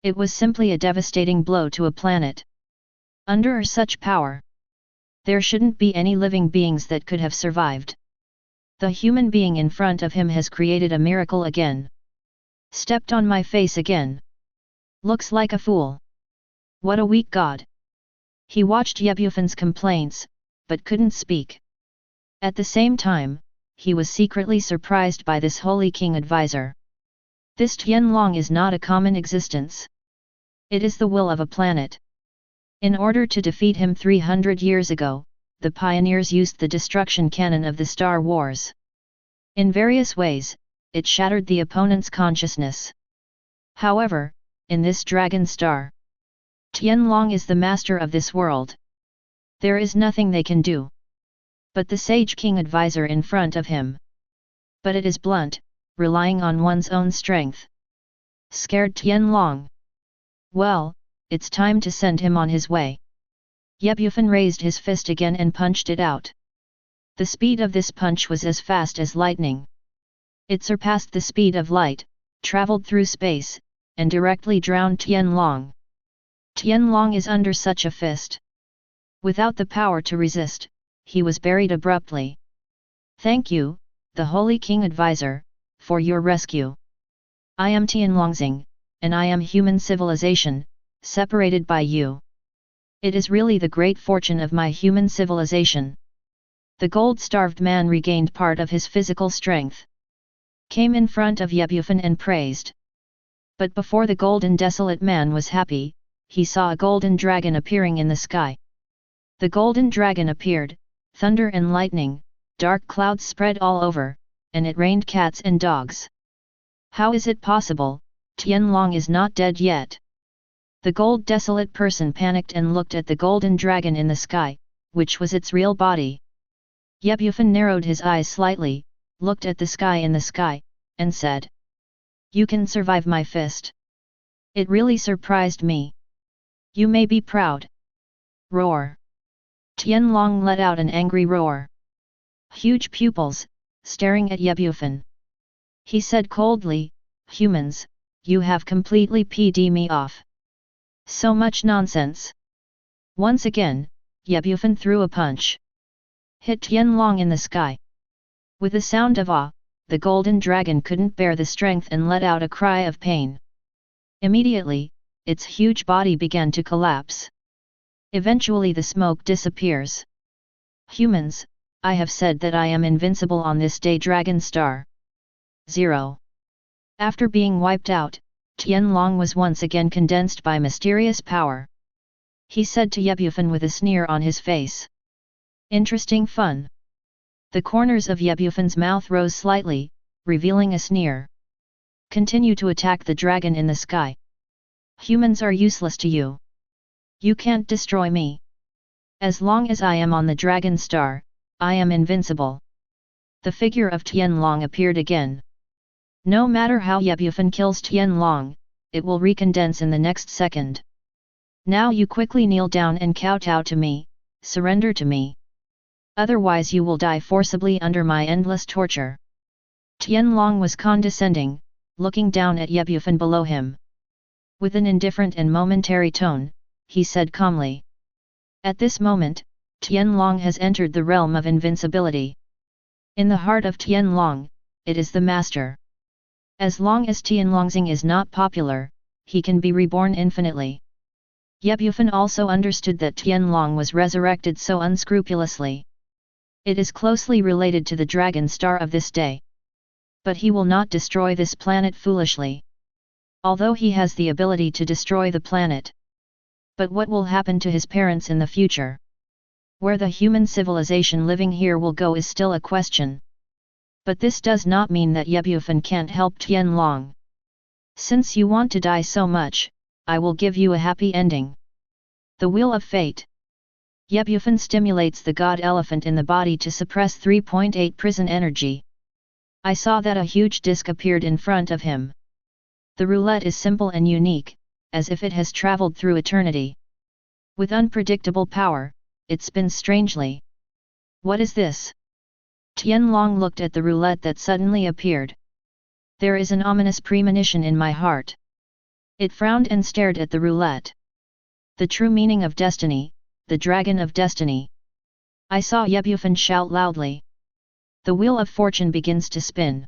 It was simply a devastating blow to a planet. Under such power, there shouldn't be any living beings that could have survived. The human being in front of him has created a miracle again. Stepped on my face again. Looks like a fool. What a weak god. He watched Yebufan's complaints, but couldn't speak. At the same time, he was secretly surprised by this holy king advisor. This Tianlong is not a common existence. It is the will of a planet. In order to defeat him 300 years ago, the pioneers used the destruction cannon of the Star Wars. In various ways, it shattered the opponent's consciousness. However, in this dragon star, Tianlong is the master of this world. There is nothing they can do. But the sage king advisor in front of him. But it is blunt, relying on one's own strength. Scared Tianlong. Well, it's time to send him on his way. Yebufan raised his fist again and punched it out. The speed of this punch was as fast as lightning. It surpassed the speed of light, traveled through space, and directly drowned Tianlong. Tianlong is under such a fist. Without the power to resist, he was buried abruptly. Thank you, the Holy King Advisor, for your rescue. I am Tianlongxing, and I am human civilization, separated by you. It is really the great fortune of my human civilization. The gold-starved man regained part of his physical strength. Came in front of Yebufan and praised. But before the golden desolate man was happy, he saw a golden dragon appearing in the sky. The golden dragon appeared, thunder and lightning, dark clouds spread all over, and it rained cats and dogs. How is it possible, Tianlong is not dead yet? The gold desolate person panicked and looked at the golden dragon in the sky, which was its real body. Yebufan narrowed his eyes slightly, looked at the sky in the sky, and said, "You can survive my fist. It really surprised me. You may be proud." Roar. Tianlong let out an angry roar. Huge pupils, staring at Yebufan. He said coldly, "Humans, you have completely p'd me off. So much nonsense." Once again, Yebufan threw a punch. Hit Tianlong in the sky. With a sound of awe, the golden dragon couldn't bear the strength and let out a cry of pain. Immediately, its huge body began to collapse. Eventually the smoke disappears. Humans, I have said that I am invincible on this day Dragon Star. 0. After being wiped out, Tianlong was once again condensed by mysterious power. He said to Yebufan with a sneer on his face. Interesting fun. The corners of Yebufan's mouth rose slightly, revealing a sneer. Continue to attack the dragon in the sky. Humans are useless to you. You can't destroy me. As long as I am on the dragon star, I am invincible. The figure of Tianlong appeared again. No matter how Yebufan kills Tianlong, it will recondense in the next second. Now you quickly kneel down and kowtow to me, surrender to me. Otherwise you will die forcibly under my endless torture. Tianlong was condescending, looking down at Yebufan below him. With an indifferent and momentary tone, he said calmly. At this moment, Tianlong has entered the realm of invincibility. In the heart of Tianlong, it is the master. As long as Tianlongxing is not popular, he can be reborn infinitely. Yebufan also understood that Tianlong was resurrected so unscrupulously. It is closely related to the dragon star of this day. But he will not destroy this planet foolishly. Although he has the ability to destroy the planet. But what will happen to his parents in the future? Where the human civilization living here will go is still a question. But this does not mean that Yebufan can't help Tianlong. Since you want to die so much, I will give you a happy ending. The Wheel of Fate. Yebufan stimulates the god elephant in the body to suppress 3.8 prison energy. I saw that a huge disc appeared in front of him. The roulette is simple and unique, as if it has traveled through eternity. With unpredictable power, it spins strangely. What is this? Tianlong looked at the roulette that suddenly appeared. There is an ominous premonition in my heart. It frowned and stared at the roulette. The true meaning of destiny, the dragon of destiny. I saw Yebufan shout loudly. The wheel of fortune begins to spin.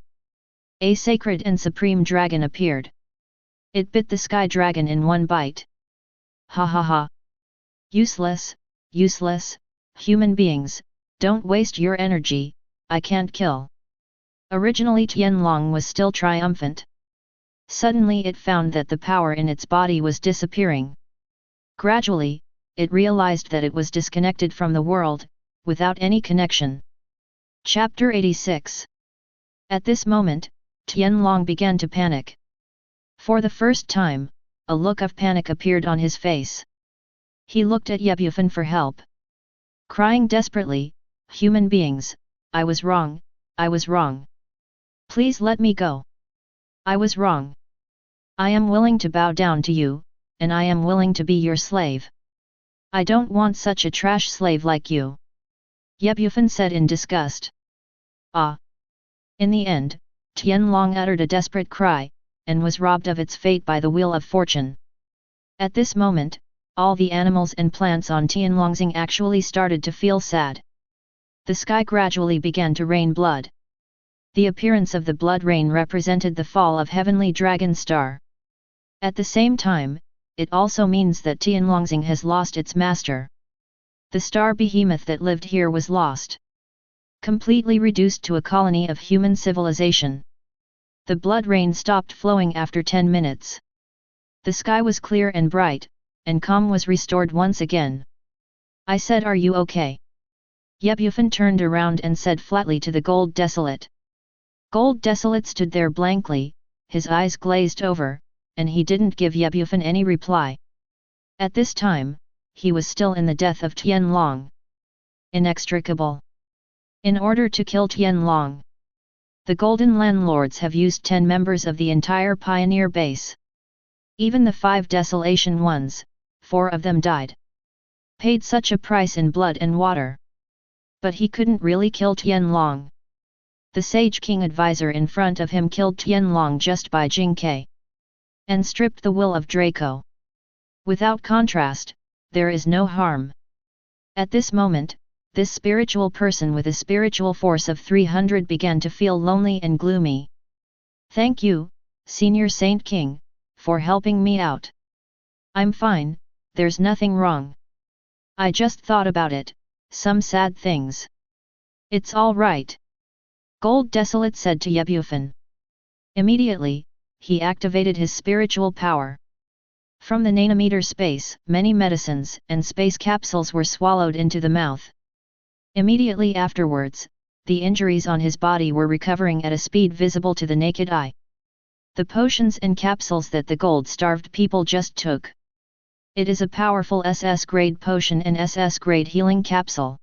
A sacred and supreme dragon appeared. It bit the sky dragon in one bite. Ha ha ha. Useless, useless, human beings, don't waste your energy, I can't kill. Originally Tianlong was still triumphant. Suddenly it found that the power in its body was disappearing. Gradually, it realized that it was disconnected from the world, without any connection. Chapter 86. At this moment, Tianlong began to panic. For the first time, a look of panic appeared on his face. He looked at Yebufan for help. Crying desperately, human beings, I was wrong, I was wrong. Please let me go. I was wrong. I am willing to bow down to you, and I am willing to be your slave. I don't want such a trash slave like you. Yebufan said in disgust. Ah! In the end, Tianlong uttered a desperate cry, and was robbed of its fate by the wheel of fortune. At this moment, all the animals and plants on Tianlongxing actually started to feel sad. The sky gradually began to rain blood. The appearance of the blood rain represented the fall of heavenly dragon star. At the same time, it also means that Tianlongxing has lost its master. The star behemoth that lived here was lost. Completely reduced to a colony of human civilization. The blood rain stopped flowing after 10 minutes. The sky was clear and bright, and calm was restored once again. I said, are you okay? Yebufan turned around and said flatly to the Gold Desolate. Gold Desolate stood there blankly, his eyes glazed over, and he didn't give Yebufan any reply. At this time, he was still in the death of Tianlong. Inextricable. In order to kill Tianlong, the Golden Landlords have used 10 members of the entire pioneer base. Even the 5 desolation ones, 4 of them died. Paid such a price in blood and water. But he couldn't really kill Tianlong. The Sage King advisor in front of him killed Tianlong just by Jingke. And stripped the will of Draco. Without contrast, there is no harm. At this moment, this spiritual person with a spiritual force of 300 began to feel lonely and gloomy. Thank you, Senior Saint King, for helping me out. I'm fine, there's nothing wrong. I just thought about it, some sad things. It's all right. Gold Desolate said to Yebufan. Immediately, he activated his spiritual power. From the nanometer space, many medicines and space capsules were swallowed into the mouth. Immediately afterwards, the injuries on his body were recovering at a speed visible to the naked eye. The potions and capsules that the gold-starved people just took. It is a powerful SS-grade potion and SS-grade healing capsule.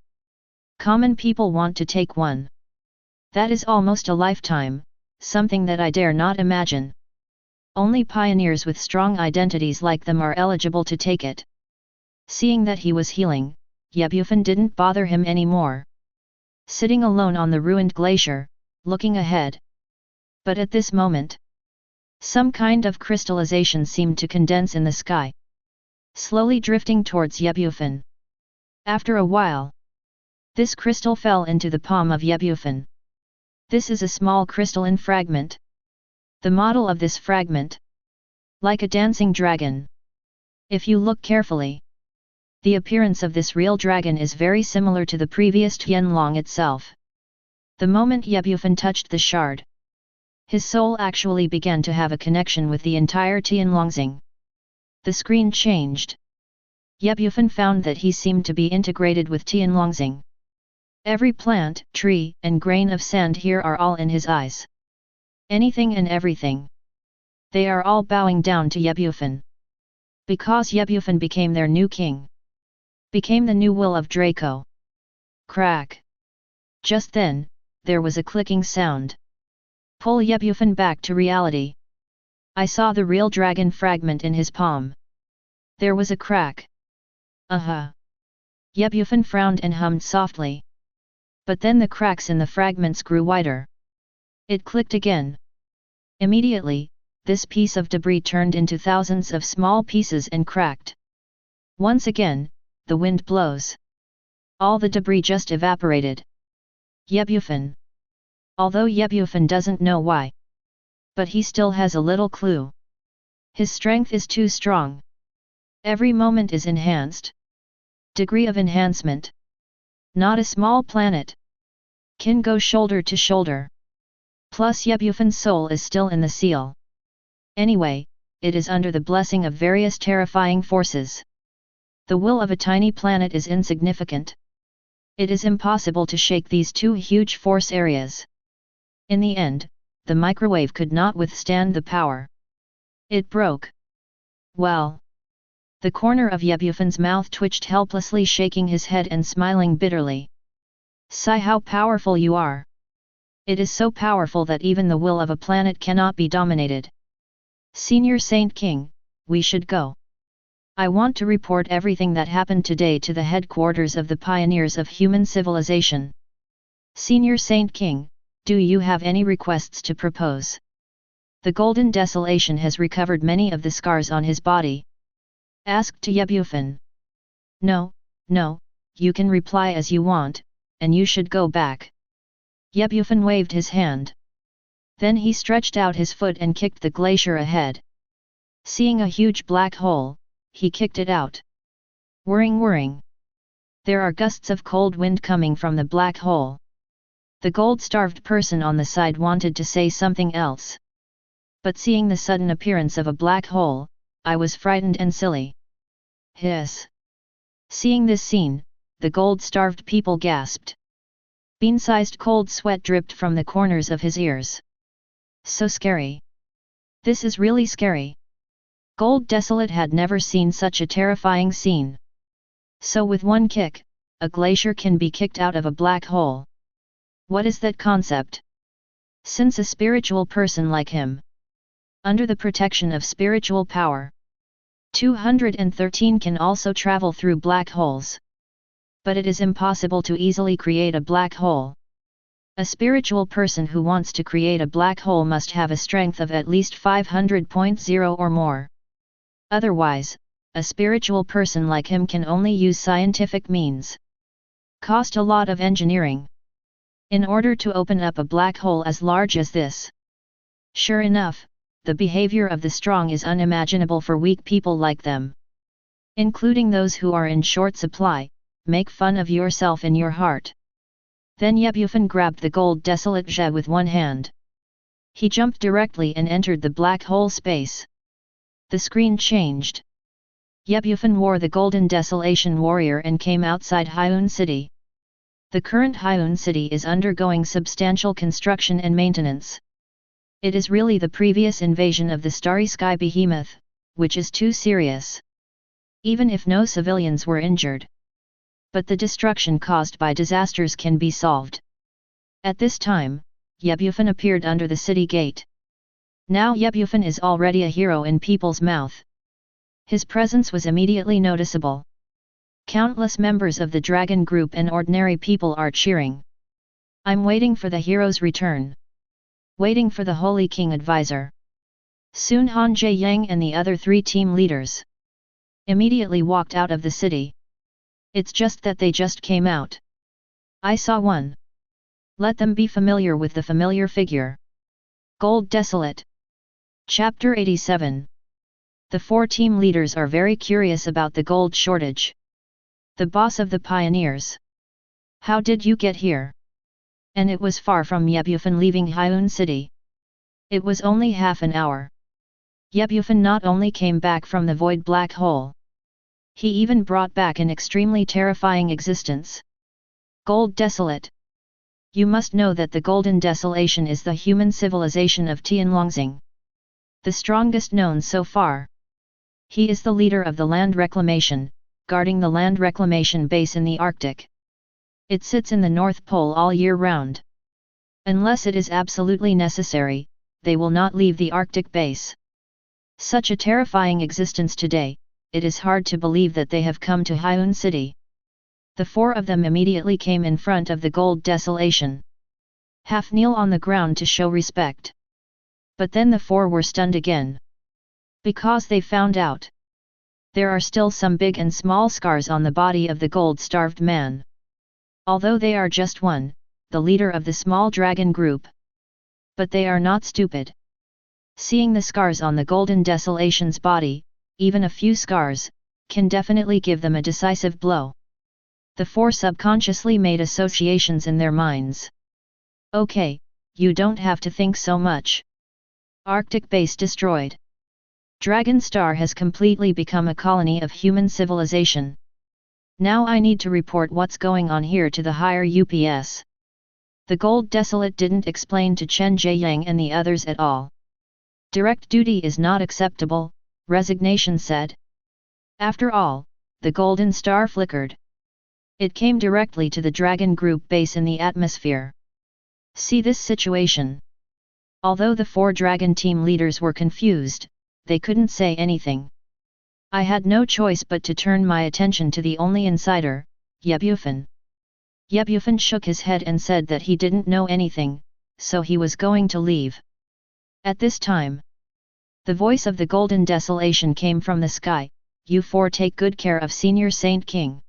Common people want to take one. That is almost a lifetime, something that I dare not imagine. Only pioneers with strong identities like them are eligible to take it. Seeing that he was healing, Bufan didn't bother him anymore. Sitting alone on the ruined glacier, looking ahead. But at this moment, some kind of crystallization seemed to condense in the sky, slowly drifting towards Bufan. After a while, this crystal fell into the palm of Bufan. This is a small crystalline fragment. The model of this fragment, like a dancing dragon. If you look carefully, the appearance of this real dragon is very similar to the previous Tianlong itself. The moment Bufan touched the shard, his soul actually began to have a connection with the entire Tianlongxing. The screen changed. Bufan found that he seemed to be integrated with Tianlongxing. Every plant, tree, and grain of sand here are all in his eyes. Anything and everything. They are all bowing down to Bufan. Because Bufan became their new king. Became the new will of Draco. Crack. Just then, there was a clicking sound. Pull Bufan back to reality. I saw the real dragon fragment in his palm. There was a crack. Bufan frowned and hummed softly. But then the cracks in the fragments grew wider. It clicked again. Immediately, this piece of debris turned into thousands of small pieces and cracked. Once again, the wind blows. All the debris just evaporated. Bufan. Although Bufan doesn't know why. But he still has a little clue. His strength is too strong. Every moment is enhanced. Degree of enhancement. Not a small planet. Can go shoulder to shoulder. Plus Bufan's soul is still in the seal. Anyway, it is under the blessing of various terrifying forces. The will of a tiny planet is insignificant. It is impossible to shake these two huge force areas. In the end, the microwave could not withstand the power. It broke. Well. The corner of Bufan's mouth twitched helplessly, shaking his head and smiling bitterly. Sigh, how powerful you are. It is so powerful that even the will of a planet cannot be dominated. Senior Saint King, we should go. I want to report everything that happened today to the headquarters of the pioneers of human civilization. Senior Saint King, do you have any requests to propose? The Golden Desolation has recovered many of the scars on his body. Asked Bufan. No, you can reply as you want, and you should go back. Bufan waved his hand. Then he stretched out his foot and kicked the glacier ahead. Seeing a huge black hole, he kicked it out. Whirring. There are gusts of cold wind coming from the black hole. The gold-starved person on the side wanted to say something else. But seeing the sudden appearance of a black hole, I was frightened and silly. Hiss. Seeing this scene, the gold-starved people gasped. Bean-sized cold sweat dripped from the corners of his ears. So scary. This is really scary. Gold Desolate had never seen such a terrifying scene. So with one kick, a glacier can be kicked out of a black hole. What is that concept? Since a spiritual person like him, under the protection of spiritual power, 213 can also travel through black holes. But it is impossible to easily create a black hole. A spiritual person who wants to create a black hole must have a strength of at least 500.0 or more. Otherwise, a spiritual person like him can only use scientific means. Cost a lot of engineering. In order to open up a black hole as large as this. Sure enough, the behavior of the strong is unimaginable for weak people like them. Including those who are in short supply, make fun of yourself in your heart. Then Bufan grabbed the Gold Desolate Zhe with one hand. He jumped directly and entered the black hole space. The screen changed. Bufan wore the Golden Desolation Warrior and came outside Hyun City. The current Hyun city is undergoing substantial construction and maintenance. It is really the previous invasion of the Starry Sky Behemoth, which is too serious. Even if no civilians were injured. But the destruction caused by disasters can be solved. At this time, Bufan appeared under the city gate. Now Bufan is already a hero in people's mouth. His presence was immediately noticeable. Countless members of the dragon group and ordinary people are cheering. I'm waiting for the hero's return. Waiting for the Holy King advisor. Soon Han Jae-yang and the other 3 team leaders immediately walked out of the city. It's just that they just came out. I saw one. Let them be familiar with the familiar figure. Gold Desolate. Chapter 87. The 4 team leaders are very curious about the gold shortage. The boss of the pioneers. How did you get here? And it was far from Bufan leaving Hyun City. It was only half an hour. Bufan not only came back from the void black hole. He even brought back an extremely terrifying existence. Gold Desolate. You must know that the Golden Desolation is the human civilization of Tianlongxing. The strongest known so far. He is the leader of the land reclamation, guarding the land reclamation base in the Arctic. It sits in the North Pole all year round. Unless it is absolutely necessary, they will not leave the Arctic base. Such a terrifying existence today, it is hard to believe that they have come to Hyun City. The 4 of them immediately came in front of the Gold Desolation. Half kneel on the ground to show respect. But then the 4 were stunned again. Because they found out. There are still some big and small scars on the body of the gold-starved man. Although they are just one, the leader of the small dragon group. But they are not stupid. Seeing the scars on the Golden Desolation's body, even a few scars, can definitely give them a decisive blow. The 4 subconsciously made associations in their minds. Okay, you don't have to think so much. Arctic base destroyed. Dragon Star has completely become a colony of human civilization. Now I need to report what's going on here to the higher UPS. The Gold Desolate didn't explain to Chen Jiayang and the others at all. Direct duty is not acceptable, resignation said. After all, the Golden Star flickered. It came directly to the Dragon Group base in the atmosphere. See this situation. Although the 4 Dragon team leaders were confused, they couldn't say anything. I had no choice but to turn my attention to the only insider, Bufan. Bufan shook his head and said that he didn't know anything, so he was going to leave. At this time, the voice of the Golden Desolation came from the sky. You 4 take good care of Senior Saint King.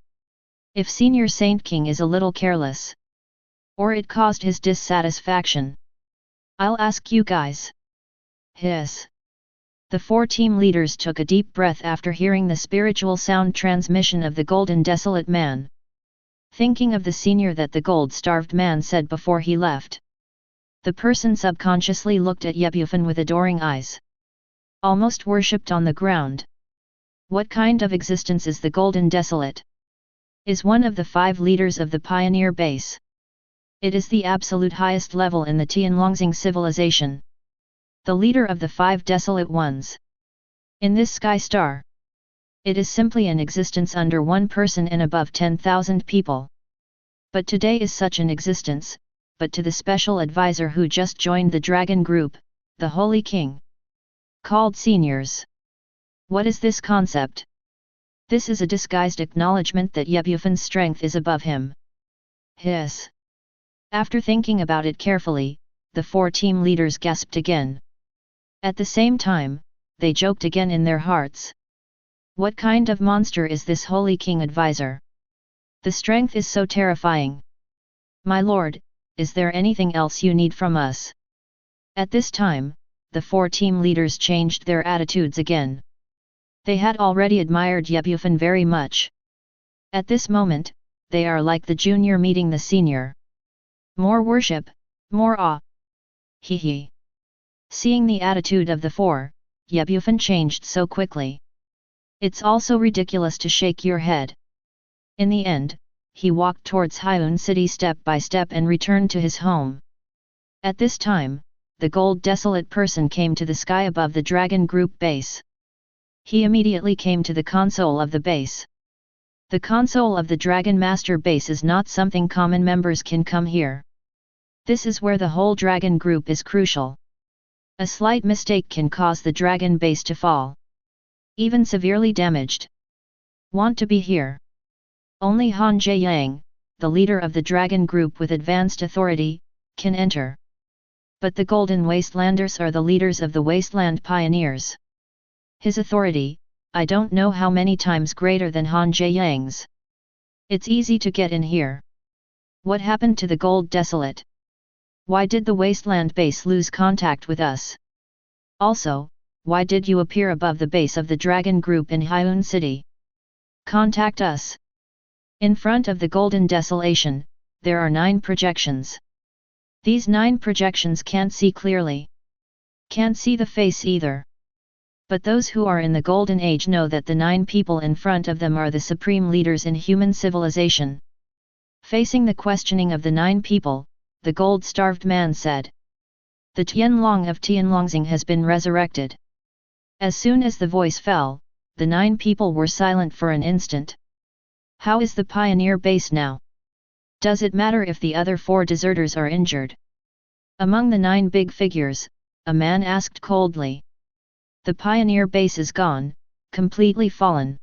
If Senior Saint King is a little careless, or it caused his dissatisfaction, I'll ask you guys. Hiss. The 4 team leaders took a deep breath after hearing the spiritual sound transmission of the Golden Desolate man. Thinking of the senior that the gold-starved man said before he left. The person subconsciously looked at Bufan with adoring eyes. Almost worshipped on the ground. What kind of existence is the Golden Desolate? Is one of the 5 leaders of the pioneer base. It is the absolute highest level in the Tianlongxing civilization. The leader of the 5 desolate ones. In this sky star. It is simply an existence under 1 person and above 10,000 people. But today is such an existence, but to the special advisor who just joined the Dragon Group, the Holy King. Called seniors. What is this concept? This is a disguised acknowledgement that Bufan's strength is above him. Hiss. After thinking about it carefully, the 4 team leaders gasped again. At the same time, they joked again in their hearts. What kind of monster is this Holy King advisor? The strength is so terrifying. My lord, is there anything else you need from us? At this time, the 4 team leaders changed their attitudes again. They had already admired Bufan very much. At this moment, they are like the junior meeting the senior. More worship, more awe. Hee hee. Seeing the attitude of the 4, Bufan changed so quickly. It's also ridiculous to shake your head. In the end, he walked towards Hyun City step by step and returned to his home. At this time, the gold desolate person came to the sky above the dragon group base. He immediately came to the console of the base. The console of the Dragon Master base is not something common members can come here. This is where the whole dragon group is crucial. A slight mistake can cause the dragon base to fall, even severely damaged. Want to be here? Only Han Jae-yang, the leader of the dragon group with advanced authority, can enter. But the Golden Wastelanders are the leaders of the Wasteland Pioneers. His authority, I don't know how many times greater than Han Jae-yang's. It's easy to get in here. What happened to the Gold Desolate? Why did the Wasteland base lose contact with us? Also, why did you appear above the base of the Dragon Group in Hyun City? Contact us. In front of the Golden Desolation, there are 9 projections. These 9 projections can't see clearly. Can't see the face either. But those who are in the Golden Age know that the 9 people in front of them are the supreme leaders in human civilization. Facing the questioning of the 9 people, the gold-starved man said, "The Tianlong of Tianlongxing has been resurrected." As soon as the voice fell, the 9 people were silent for an instant. How is the pioneer base now? Does it matter if the other 4 deserters are injured? Among the 9 big figures, a man asked coldly. The pioneer base is gone, completely fallen.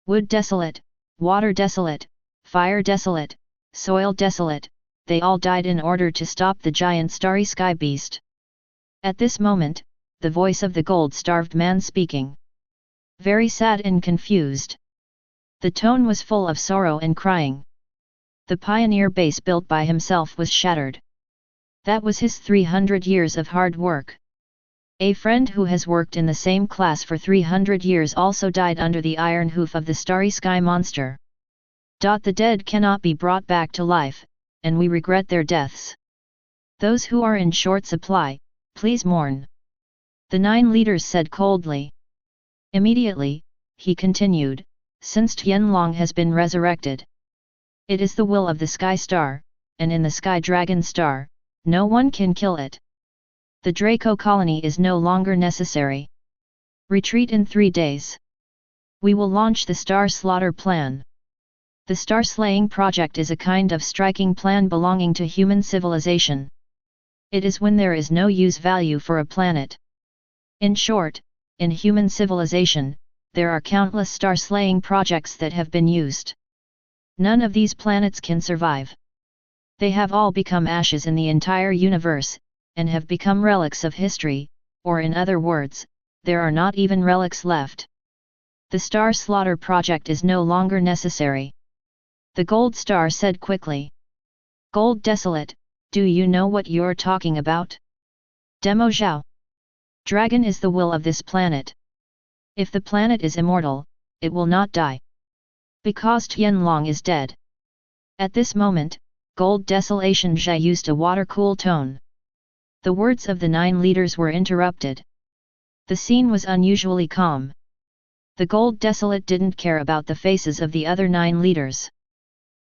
Wood desolate, water desolate, fire desolate, soil desolate, they all died in order to stop the giant starry sky beast. At this moment, the voice of the gold-starved man speaking. Very sad and confused. The tone was full of sorrow and crying. The pioneer base built by himself was shattered. That was his 300 years of hard work. A friend who has worked in the same class for 300 years also died under the iron hoof of the starry sky monster. The dead cannot be brought back to life, and we regret their deaths. Those who are in short supply, please mourn. The 9 leaders said coldly. Immediately, he continued, since Tianlong has been resurrected. It is the will of the Sky Star, and in the Sky Dragon Star, no one can kill it. The Draco colony is no longer necessary. Retreat in 3 days. We will launch the Star Slaughter Plan. The Star Slaying Project is a kind of striking plan belonging to human civilization. It is when there is no use value for a planet. In short, in human civilization, there are countless star-slaying projects that have been used. None of these planets can survive. They have all become ashes in the entire universe, and have become relics of history, or in other words, there are not even relics left. The Star Slaughter Project is no longer necessary. The Gold Star said quickly. Gold Desolate, do you know what you're talking about? Demo Zhao. Dragon is the will of this planet. If the planet is immortal, it will not die. Because Tianlong is dead. At this moment, Gold Desolation Zhao used a water-cool tone. The words of the 9 leaders were interrupted. The scene was unusually calm. The Gold Desolate didn't care about the faces of the other 9 leaders.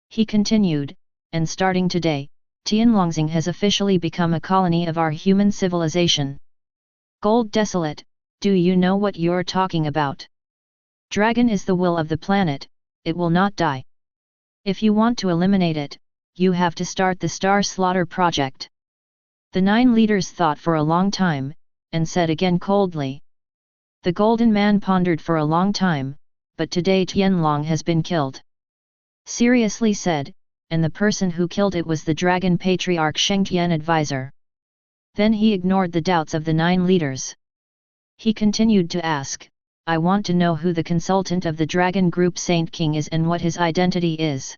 He continued, and starting today, Tianlongxing has officially become a colony of our human civilization. Gold Desolate, do you know what you're talking about? Dragon is the will of the planet, it will not die. If you want to eliminate it, you have to start the Star Slaughter Project. The 9 leaders thought for a long time, and said again coldly. The Golden Man pondered for a long time, but today Tianlong has been killed. Seriously said, and the person who killed it was the Dragon Patriarch Shengtian advisor. Then he ignored the doubts of the 9 leaders. He continued to ask, I want to know who the consultant of the Dragon Group Saint King is and what his identity is.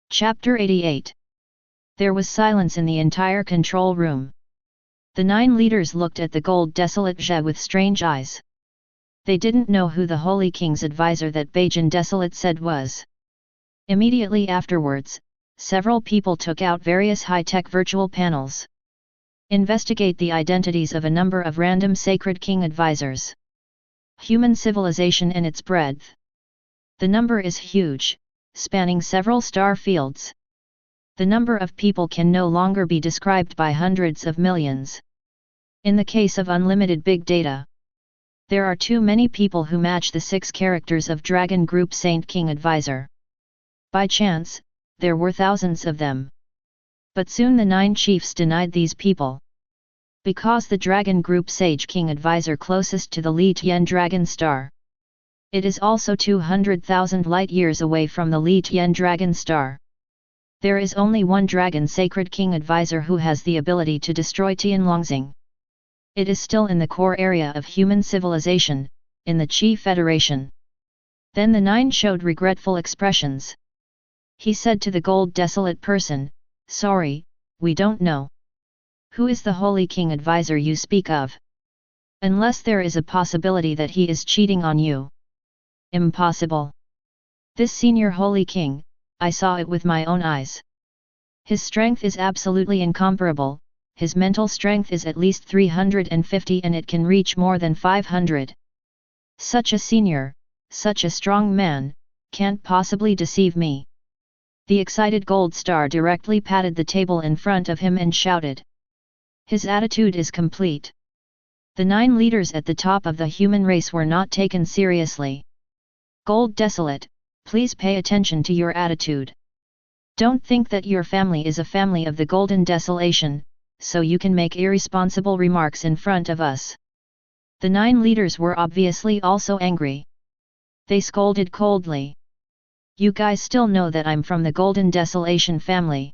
Chapter 88. There was silence in the entire control room. The 9 leaders looked at the Gold Desolate Zhe with strange eyes. They didn't know who the Holy King's advisor that Bajan Desolate said was. Immediately afterwards, several people took out various high-tech virtual panels. Investigate the identities of a number of random Sacred King advisors. Human civilization and its breadth. The number is huge, spanning several star fields. The number of people can no longer be described by hundreds of millions. In the case of unlimited big data, there are too many people who match the 6 characters of Dragon Group Saint King Advisor. By chance, there were thousands of them. But soon the 9 chiefs denied these people. Because the Dragon Group Sage King Advisor closest to the Li Tian Dragon Star. It is also 200,000 light-years away from the Li Tian Dragon Star. There is only one Dragon Sacred King Advisor who has the ability to destroy Tianlongxing. It is still in the core area of human civilization, in the Qi Federation. Then the 9 showed regretful expressions. He said to the gold desolate person, "Sorry, we don't know. Who is the Holy King Advisor you speak of? Unless there is a possibility that he is cheating on you." Impossible. This senior Holy King, I saw it with my own eyes. His strength is absolutely incomparable, his mental strength is at least 350 and it can reach more than 500. Such a senior, such a strong man, can't possibly deceive me. The excited Gold Star directly patted the table in front of him and shouted. His attitude is complete. The 9 leaders at the top of the human race were not taken seriously. Gold Desolate, please pay attention to your attitude. Don't think that your family is a family of the Golden Desolation, so you can make irresponsible remarks in front of us. The 9 leaders were obviously also angry. They scolded coldly. You guys still know that I'm from the Golden Desolation family.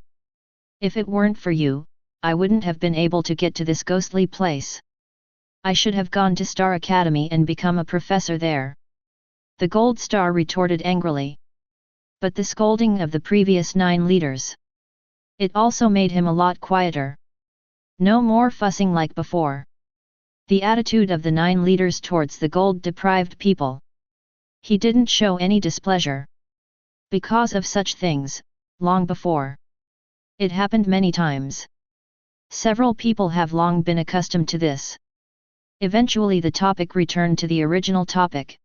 If it weren't for you, I wouldn't have been able to get to this ghostly place. I should have gone to Star Academy and become a professor there. The Gold Star retorted angrily. But the scolding of the previous 9 leaders. It also made him a lot quieter. No more fussing like before. The attitude of the 9 leaders towards the gold-deprived people. He didn't show any displeasure. Because of such things, long before. It happened many times. Several people have long been accustomed to this. Eventually the topic returned to the original topic.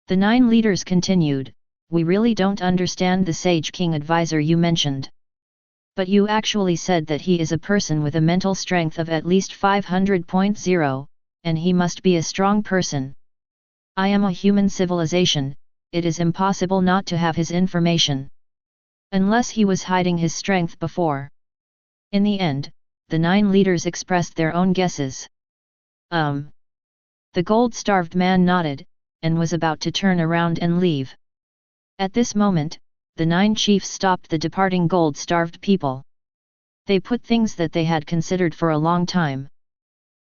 The 9 leaders continued, "We really don't understand the Sage King Advisor you mentioned. But you actually said that he is a person with a mental strength of at least 500.0, and he must be a strong person. I am a human civilization, it is impossible not to have his information. Unless he was hiding his strength before." In the end, the 9 leaders expressed their own guesses. The gold-starved man nodded, and was about to turn around and leave. At this moment, the 9 chiefs stopped the departing gold-starved people. They put things that they had considered for a long time.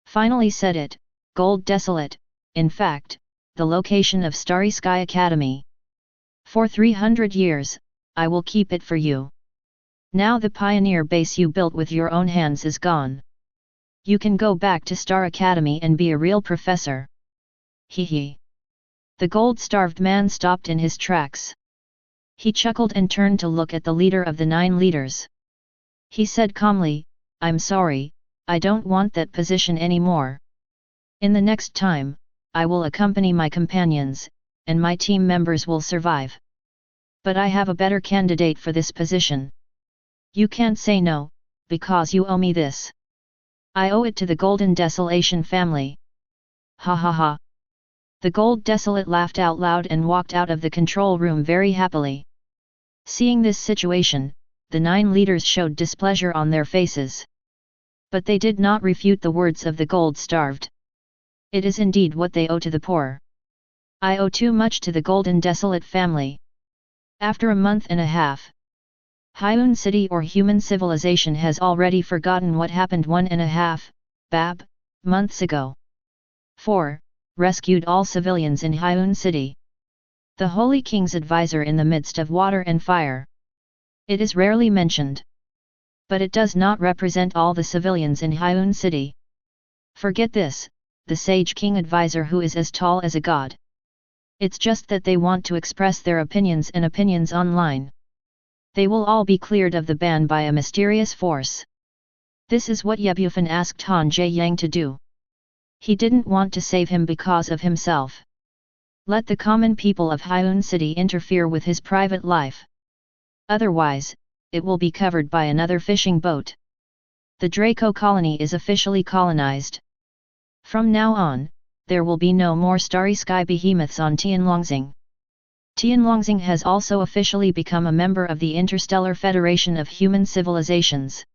Finally said it, "Gold Desolate, in fact, the location of Starry Sky Academy. For 300 years, I will keep it for you. Now the pioneer base you built with your own hands is gone. You can go back to Star Academy and be a real professor." Hee hee. The gold-starved man stopped in his tracks. He chuckled and turned to look at the leader of the 9 leaders. He said calmly, "I'm sorry, I don't want that position anymore. In the next time, I will accompany my companions, and my team members will survive. But I have a better candidate for this position. You can't say no, because you owe me this. I owe it to the Golden Desolation family." Ha ha ha. The Gold Desolate laughed out loud and walked out of the control room very happily. Seeing this situation, the 9 leaders showed displeasure on their faces. But they did not refute the words of the gold-starved. It is indeed what they owe to the poor. I owe too much to the Golden Desolate family. After a month and a half, Hyun City or human civilization has already forgotten what happened 1.5 months ago. 4. Rescued all civilians in Hyun City. The Holy King's advisor in the midst of water and fire. It is rarely mentioned. But it does not represent all the civilians in Hyun City. Forget this, the Sage King advisor who is as tall as a god. It's just that they want to express their opinions and opinions online. They will all be cleared of the ban by a mysterious force. This is what Bufan asked Han Jae-yang to do. He didn't want to save him because of himself. Let the common people of Hyun City interfere with his private life. Otherwise, it will be covered by another fishing boat. The Draco colony is officially colonized. From now on, there will be no more starry sky behemoths on Tianlongxing. Tianlongxing has also officially become a member of the Interstellar Federation of Human Civilizations.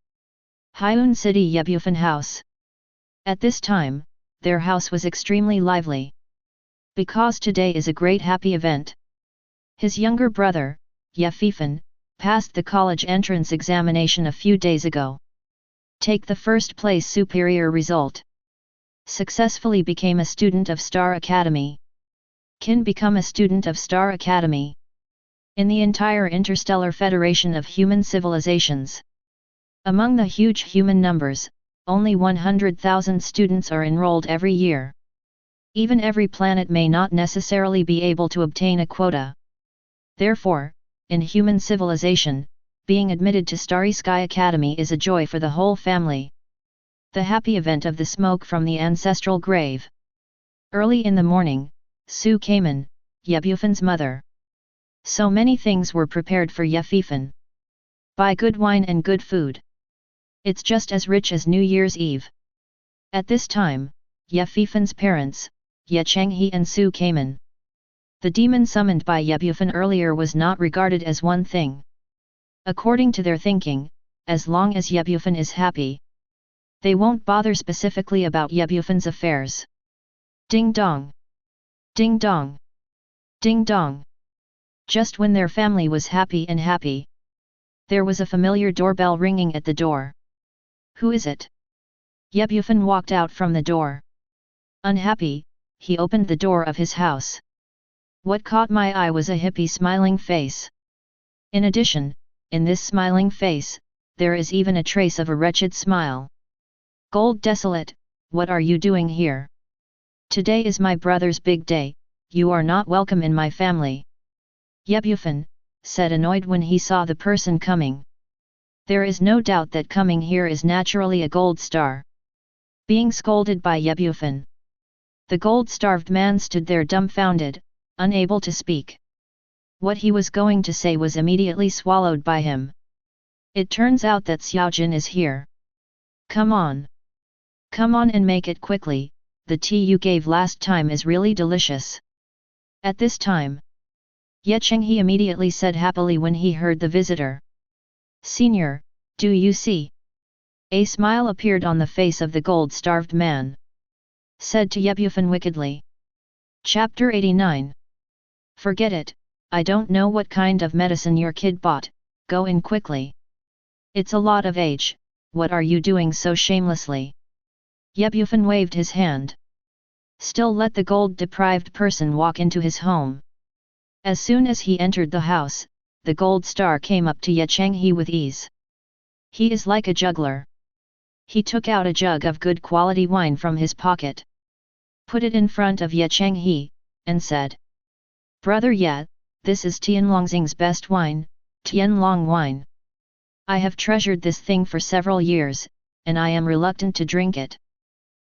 Hyun City Yebufan House. At this time, their house was extremely lively. Because today is a great happy event. His younger brother, Yefifan, passed the college entrance examination a few days ago. Take the first place superior result. Successfully became a student of Star Academy. Can become a student of Star Academy. In the entire Interstellar Federation of Human Civilizations. Among the huge human numbers, only 100,000 students are enrolled every year. Even every planet may not necessarily be able to obtain a quota. Therefore, in human civilization, being admitted to Starry Sky Academy is a joy for the whole family. The happy event of the smoke from the ancestral grave. Early in the morning, Su Kamen, Yebufan's mother. So many things were prepared for Yefifan. Buy good wine and good food. It's just as rich as New Year's Eve. At this time, Yefifan's parents, Ye Changhe and Su Kamen. The demon summoned by Yebufan earlier was not regarded as one thing. According to their thinking, as long as Yebufan is happy, they won't bother specifically about Yebufan's affairs. Ding dong! Ding dong! Ding dong! Just when their family was happy, there was a familiar doorbell ringing at the door. Who is it? Yebufan walked out from the door. Unhappy, he opened the door of his house. What caught my eye was a hippie smiling face. In addition, in this smiling face, there is even a trace of a wretched smile. Gold Desolate, what are you doing here? Today is my brother's big day, you are not welcome in my family. Yebufan, said annoyed when he saw the person coming. There is no doubt that coming here is naturally a gold star. Being scolded by Yebufan. The gold-starved man stood there dumbfounded, unable to speak. What he was going to say was immediately swallowed by him. It turns out that Xiaojin is here. Come on. Come on and make it quickly, the tea you gave last time is really delicious. At this time, Ye Chenghe immediately said happily when he heard the visitor. Senior, do you see? A smile appeared on the face of the gold-starved man. Said to Yebufan wickedly. Chapter 89. Forget it, I don't know what kind of medicine your kid bought, go in quickly. It's a lot of age, what are you doing so shamelessly? Yebufan waved his hand. Still let the gold-deprived person walk into his home. As soon as he entered the house, the gold star came up to Ye Chenghe with ease. He is like a juggler. He took out a jug of good quality wine from his pocket. Put it in front of Ye Chenghe, and said. Brother Ye, this is Tianlongxing's best wine, Tianlong wine. I have treasured this thing for several years, and I am reluctant to drink it.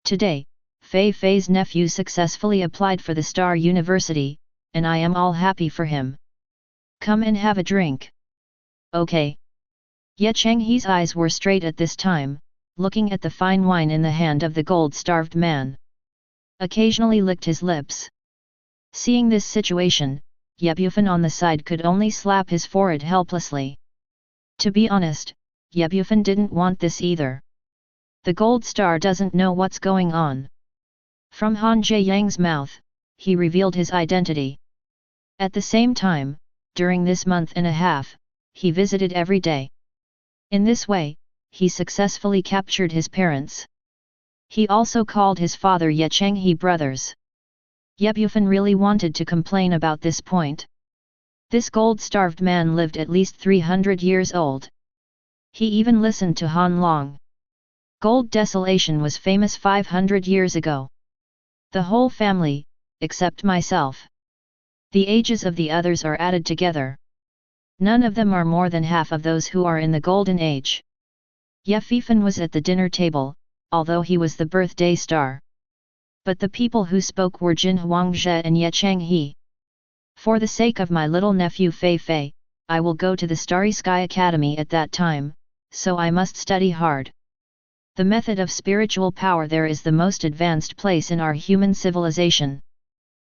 Today, Fei Fei's nephew successfully applied for the Star University, and I am all happy for him. Come and have a drink. Okay. Ye Chenghe's eyes were straight at this time, looking at the fine wine in the hand of the gold-starved man. Occasionally licked his lips. Seeing this situation, Yebufan on the side could only slap his forehead helplessly. To be honest, Yebufan didn't want this either. The gold star doesn't know what's going on. From Han Jiayang's mouth, he revealed his identity. At the same time, during this month and a half, he visited every day. In this way, he successfully captured his parents. He also called his father Ye Chenghe brothers. Yebufan really wanted to complain about this point. This gold-starved man lived at least 300 years old. He even listened to Han Long. Gold desolation was famous 500 years ago. The whole family, except myself. The ages of the others are added together. None of them are more than half of those who are in the golden age. Yefifan was at the dinner table, although he was the birthday star. But the people who spoke were Jin Huangzhe and Ye Changhe. For the sake of my little nephew Fei Fei, I will go to the Starry Sky Academy at that time, so I must study hard. The method of spiritual power there is the most advanced place in our human civilization.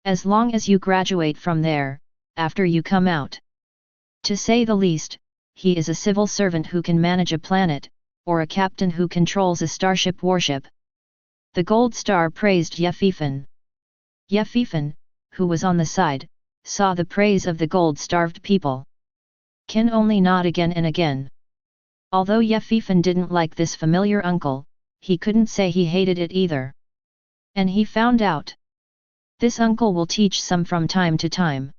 As long as you graduate from there, after you come out. To say the least, he is a civil servant who can manage a planet, or a captain who controls a starship warship. The Gold Star praised Ye Fifan. Ye Fifan, who was on the side, saw the praise of the gold-starved people. Can only nod again and again. Although Ye Fifan didn't like this familiar uncle, he couldn't say he hated it either. And he found out. This uncle will teach some from time to time.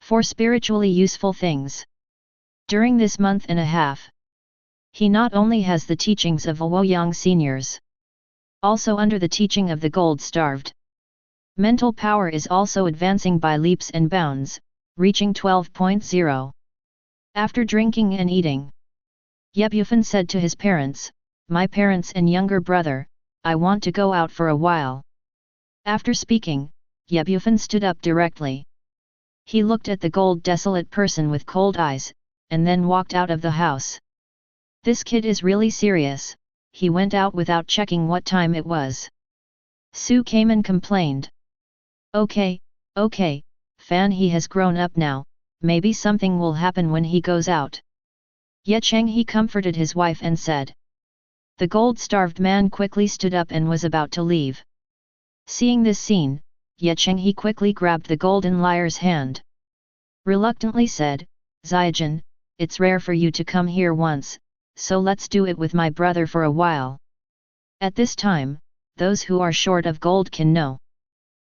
For spiritually useful things. During this month and a half. He not only has the teachings of Ouyang seniors. Also under the teaching of the gold-starved. Mental power is also advancing by leaps and bounds, reaching 12.0. After drinking and eating. Ye Bufan said to his parents, "My parents and younger brother, I want to go out for a while." After speaking, Ye Bufan stood up directly. He looked at the gold desolate person with cold eyes, and then walked out of the house. This kid is really serious, he went out without checking what time it was. Su came and complained. Okay, Fan, he has grown up now, maybe something will happen when he goes out. Ye Changhe comforted his wife and said. The gold-starved man quickly stood up and was about to leave. Seeing this scene, Ye Changhe quickly grabbed the golden liar's hand. Reluctantly said, "Ziajin, it's rare for you to come here once, so let's do it with my brother for a while." At this time, those who are short of gold can know.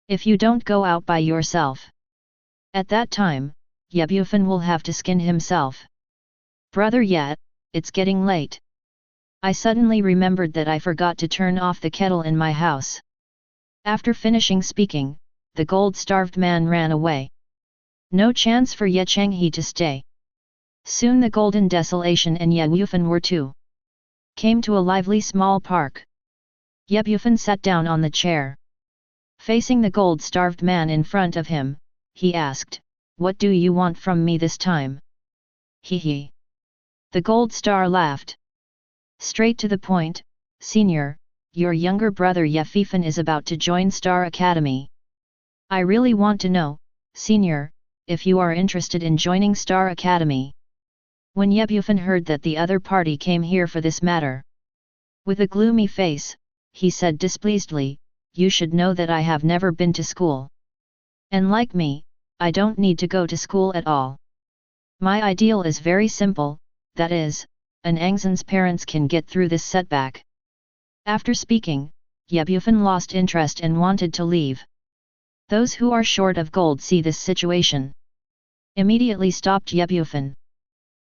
If you don't go out by yourself. At that time, Ye Bufan will have to skin himself. Brother Ye, it's getting late. I suddenly remembered that I forgot to turn off the kettle in my house. After finishing speaking, the gold-starved man ran away. No chance for Ye Changhe to stay. Soon the golden desolation and Ye Bufan were too. Came to a lively small park. Ye Bufan sat down on the chair. Facing the gold-starved man in front of him, he asked, "What do you want from me this time?" Hee. The gold star laughed. Straight to the point, "Senior, your younger brother Ye Fifan is about to join Star Academy. I really want to know, Senior, if you are interested in joining Star Academy." When Ye Bufan heard that the other party came here for this matter. With a gloomy face, he said displeasedly, "You should know that I have never been to school. And like me, I don't need to go to school at all. My ideal is very simple, that is, an Angzan's parents can get through this setback." After speaking, Ye Bufan lost interest and wanted to leave. Those who are short of gold see this situation. Immediately stopped Ye Bufan.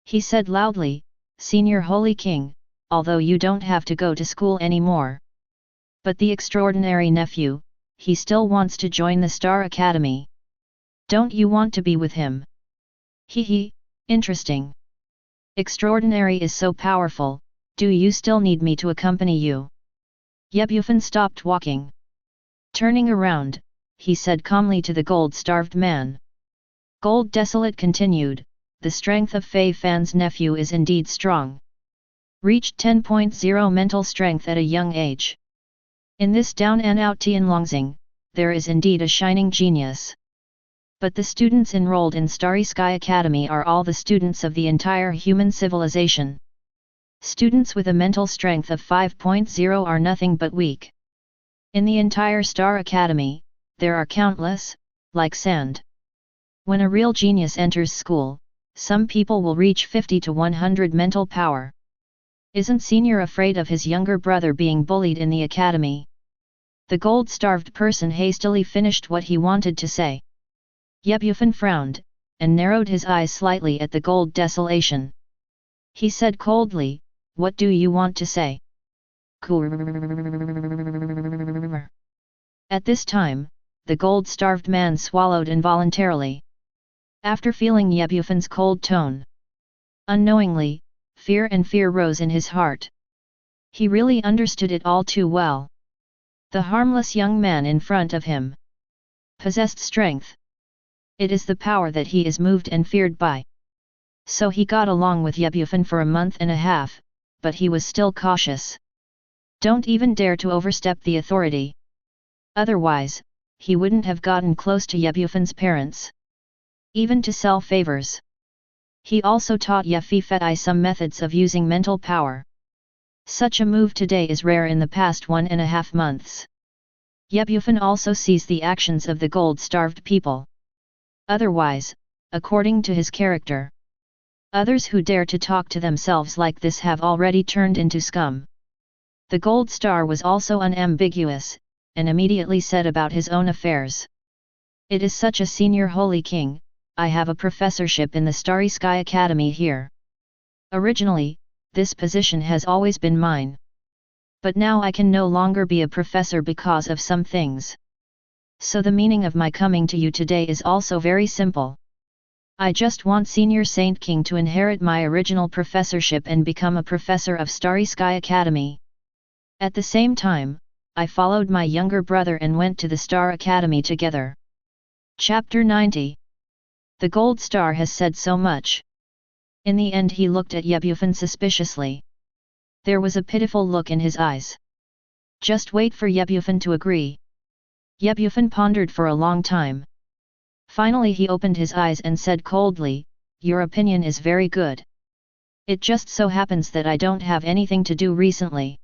He said loudly, "Senior Holy King, although you don't have to go to school anymore. But the extraordinary nephew, he still wants to join the Star Academy. Don't you want to be with him?" Hee, interesting. Extraordinary is so powerful, do you still need me to accompany you? Ye Bufan stopped walking. Turning around, he said calmly to the gold-starved man. Gold Desolate continued, "The strength of Fei Fan's nephew is indeed strong. Reached 10.0 mental strength at a young age. In this down and out Tianlongxing, there is indeed a shining genius. But the students enrolled in Starry Sky Academy are all the students of the entire human civilization. Students with a mental strength of 5.0 are nothing but weak. In the entire Star Academy, there are countless, like sand. When a real genius enters school, some people will reach 50 to 100 mental power. Isn't Senior afraid of his younger brother being bullied in the academy?" The gold-starved person hastily finished what he wanted to say. Ye Bufan frowned, and narrowed his eyes slightly at the gold desolation. He said coldly, "What do you want to say?" At this time, the gold-starved man swallowed involuntarily. After feeling Ye Bufan's cold tone, unknowingly, fear rose in his heart. He really understood it all too well. The harmless young man in front of him possessed strength. It is the power that he is moved and feared by. So he got along with Bufan for a month and a half, but he was still cautious. Don't even dare to overstep the authority. Otherwise, he wouldn't have gotten close to Bufan's parents. Even to sell favors. He also taught Fei some methods of using mental power. Such a move today is rare in the past 1.5 months. Bufan also sees the actions of the gold-starved people. Otherwise, according to his character, others who dare to talk to themselves like this have already turned into scum. The gold star was also unambiguous, and immediately said about his own affairs. It is such a senior holy king, I have a professorship in the Starry Sky Academy here. Originally, this position has always been mine. But now I can no longer be a professor because of some things. So the meaning of my coming to you today is also very simple. I just want Senior Saint King to inherit my original professorship and become a professor of Starry Sky Academy. At the same time, I followed my younger brother and went to the Star Academy together. Chapter 90. The Gold Star has said so much. In the end he looked at Bufan suspiciously. There was a pitiful look in his eyes. Just wait for Bufan to agree. Bufan pondered for a long time. Finally he opened his eyes and said coldly, your opinion is very good. It just so happens that I don't have anything to do recently.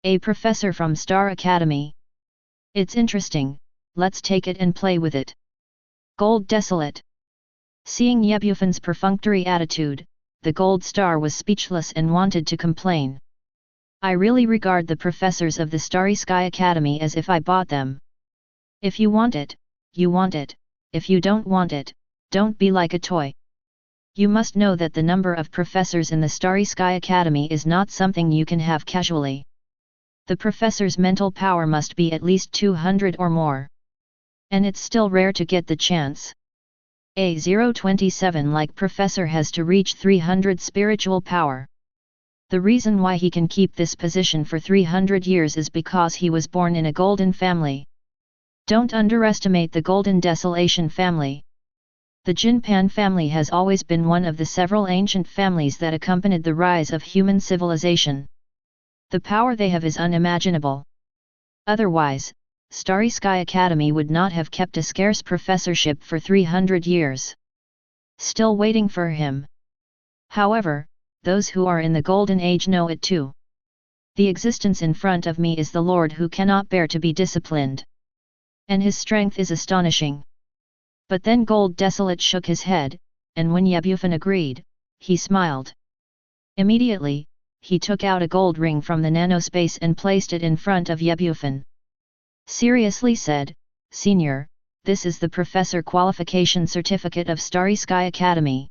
A professor from Star Academy. It's interesting, let's take it and play with it. Gold Desolate. Seeing Bufan's perfunctory attitude, the Gold Star was speechless and wanted to complain. I really regard the professors of the Starry Sky Academy as if I bought them. If you want it, you want it, if you don't want it, don't be like a toy. You must know that the number of professors in the Starry Sky Academy is not something you can have casually. The professor's mental power must be at least 200 or more. And it's still rare to get the chance. A 027-like professor has to reach 300 spiritual power. The reason why he can keep this position for 300 years is because he was born in a golden family. Don't underestimate the Golden Desolation family. The Jinpan family has always been one of the several ancient families that accompanied the rise of human civilization. The power they have is unimaginable. Otherwise, Starry Sky Academy would not have kept a scarce professorship for 300 years. Still waiting for him. However, those who are in the Golden Age know it too. The existence in front of me is the Lord who cannot bear to be disciplined. And his strength is astonishing. But then Gold Desolate shook his head, and when Bufan agreed, he smiled. Immediately, he took out a gold ring from the nanospace and placed it in front of Bufan. Seriously said, Senior, this is the Professor Qualification Certificate of Starry Sky Academy.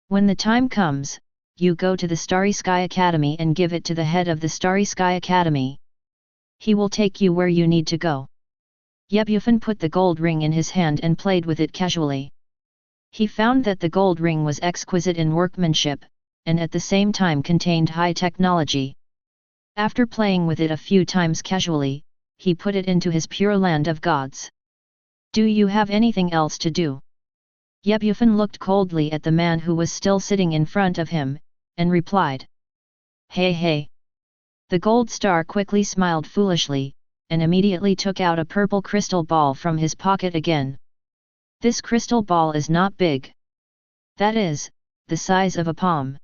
When the time comes, you go to the Starry Sky Academy and give it to the head of the Starry Sky Academy. He will take you where you need to go. Bufan put the gold ring in his hand and played with it casually. He found that the gold ring was exquisite in workmanship, and at the same time contained high technology. After playing with it a few times casually, he put it into his pure land of gods. Do you have anything else to do? Bufan looked coldly at the man who was still sitting in front of him, and replied. Hey hey! The gold star quickly smiled foolishly, and immediately took out a purple crystal ball from his pocket again. This crystal ball is not big. That is, the size of a palm.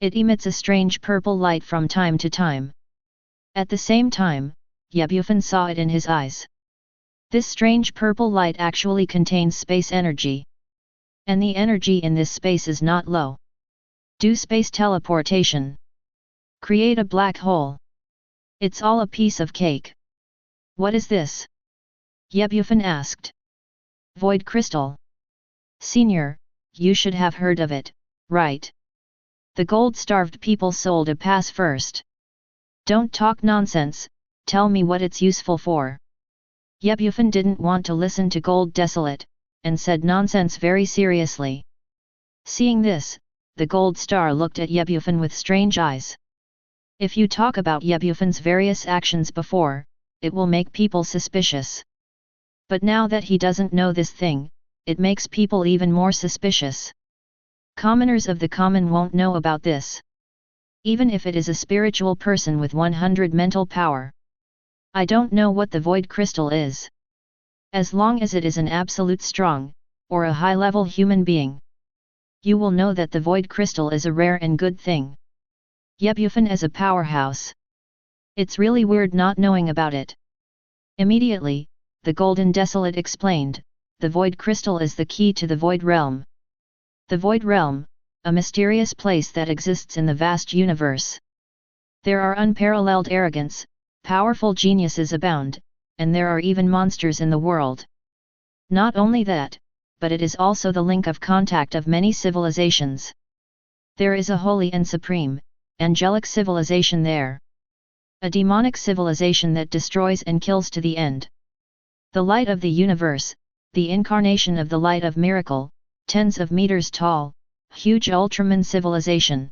It emits a strange purple light from time to time. At the same time, Bufan saw it in his eyes. This strange purple light actually contains space energy. And the energy in this space is not low. Do space teleportation. Create a black hole. It's all a piece of cake. What is this? Bufan asked. Void crystal. Senior, you should have heard of it, right? The gold-starved people sold a pass first. Don't talk nonsense, tell me what it's useful for. Bufan didn't want to listen to Gold Desolate, and said nonsense very seriously. Seeing this, the gold star looked at Bufan with strange eyes. If you talk about Bufan's various actions before, it will make people suspicious. But now that he doesn't know this thing, it makes people even more suspicious. Commoners of the common won't know about this. Even if it is a spiritual person with 100 mental power. I don't know what the void crystal is. As long as it is an absolute strong, or a high-level human being, you will know that the void crystal is a rare and good thing. Bufan is a powerhouse. It's really weird not knowing about it. Immediately, the Golden Desolate explained, the void crystal is the key to the void realm. The void realm, a mysterious place that exists in the vast universe. There are unparalleled arrogance, powerful geniuses abound, and there are even monsters in the world. Not only that, but it is also the link of contact of many civilizations. There is a holy and supreme, angelic civilization there. A demonic civilization that destroys and kills to the end. The light of the universe, the incarnation of the light of miracle, tens of meters tall, huge Ultraman civilization.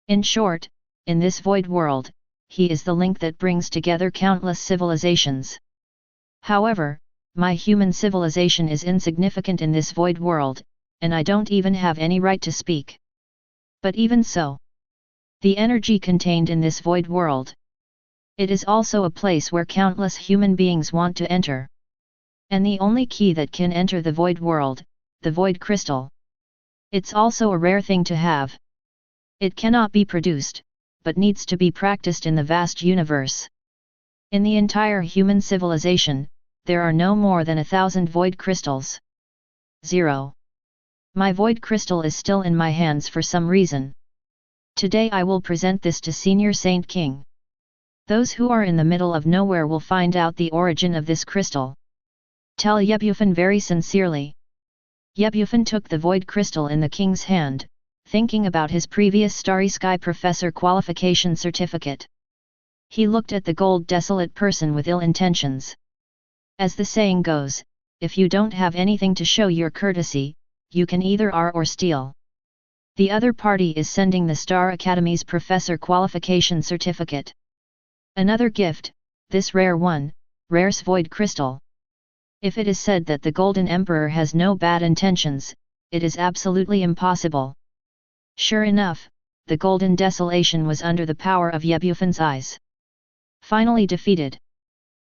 In short, in this void world, he is the link that brings together countless civilizations. However, my human civilization is insignificant in this void world, and I don't even have any right to speak. But even so, the energy contained in this void world. It is also a place where countless human beings want to enter. And the only key that can enter the void world, the void crystal. It's also a rare thing to have. It cannot be produced, but needs to be practiced in the vast universe. In the entire human civilization, there are no more than 1,000 void crystals. 0. My void crystal is still in my hands for some reason. Today I will present this to Senior Saint King. Those who are in the middle of nowhere will find out the origin of this crystal. Tell Bufan very sincerely. Bufan took the void crystal in the king's hand, thinking about his previous Starry Sky Professor qualification certificate. He looked at the gold desolate person with ill intentions. As the saying goes, if you don't have anything to show your courtesy, you can either R or steal. The other party is sending the Star Academy's Professor qualification certificate. Another gift, this rare one, Rare's void crystal. If it is said that the Golden Emperor has no bad intentions, it is absolutely impossible. Sure enough, the Golden Desolation was under the power of Bufan's eyes. Finally defeated.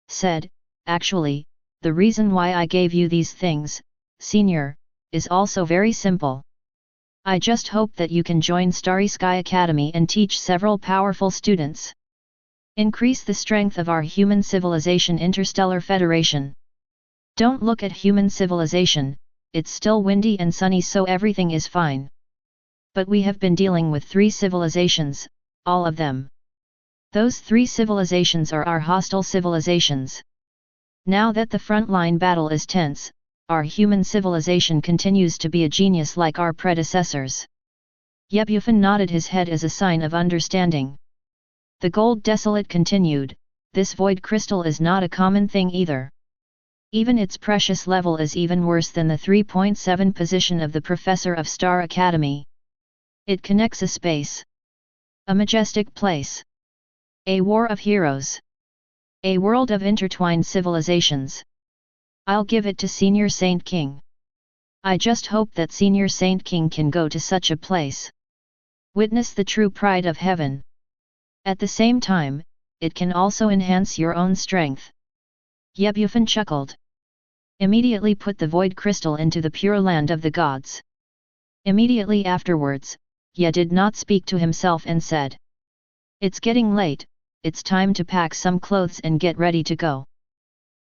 Said, actually, the reason why I gave you these things, Senior, is also very simple. I just hope that you can join Starry Sky Academy and teach several powerful students. Increase the strength of our human civilization Interstellar Federation. Don't look at human civilization, it's still windy and sunny so everything is fine. But we have been dealing with 3 civilizations, all of them. Those 3 civilizations are our hostile civilizations. Now that the frontline battle is tense, our human civilization continues to be a genius like our predecessors. Bufan nodded his head as a sign of understanding. The Gold Desolate continued, this void crystal is not a common thing either. Even its precious level is even worse than the 3.7 position of the Professor of Star Academy. It connects a space. A majestic place. A war of heroes. A world of intertwined civilizations. I'll give it to Senior Saint King. I just hope that Senior Saint King can go to such a place. Witness the true pride of heaven. At the same time, it can also enhance your own strength. Bufan chuckled. Immediately put the void crystal into the pure land of the gods. Immediately afterwards, did not speak to himself and said, "It's getting late, it's time to pack some clothes and get ready to go."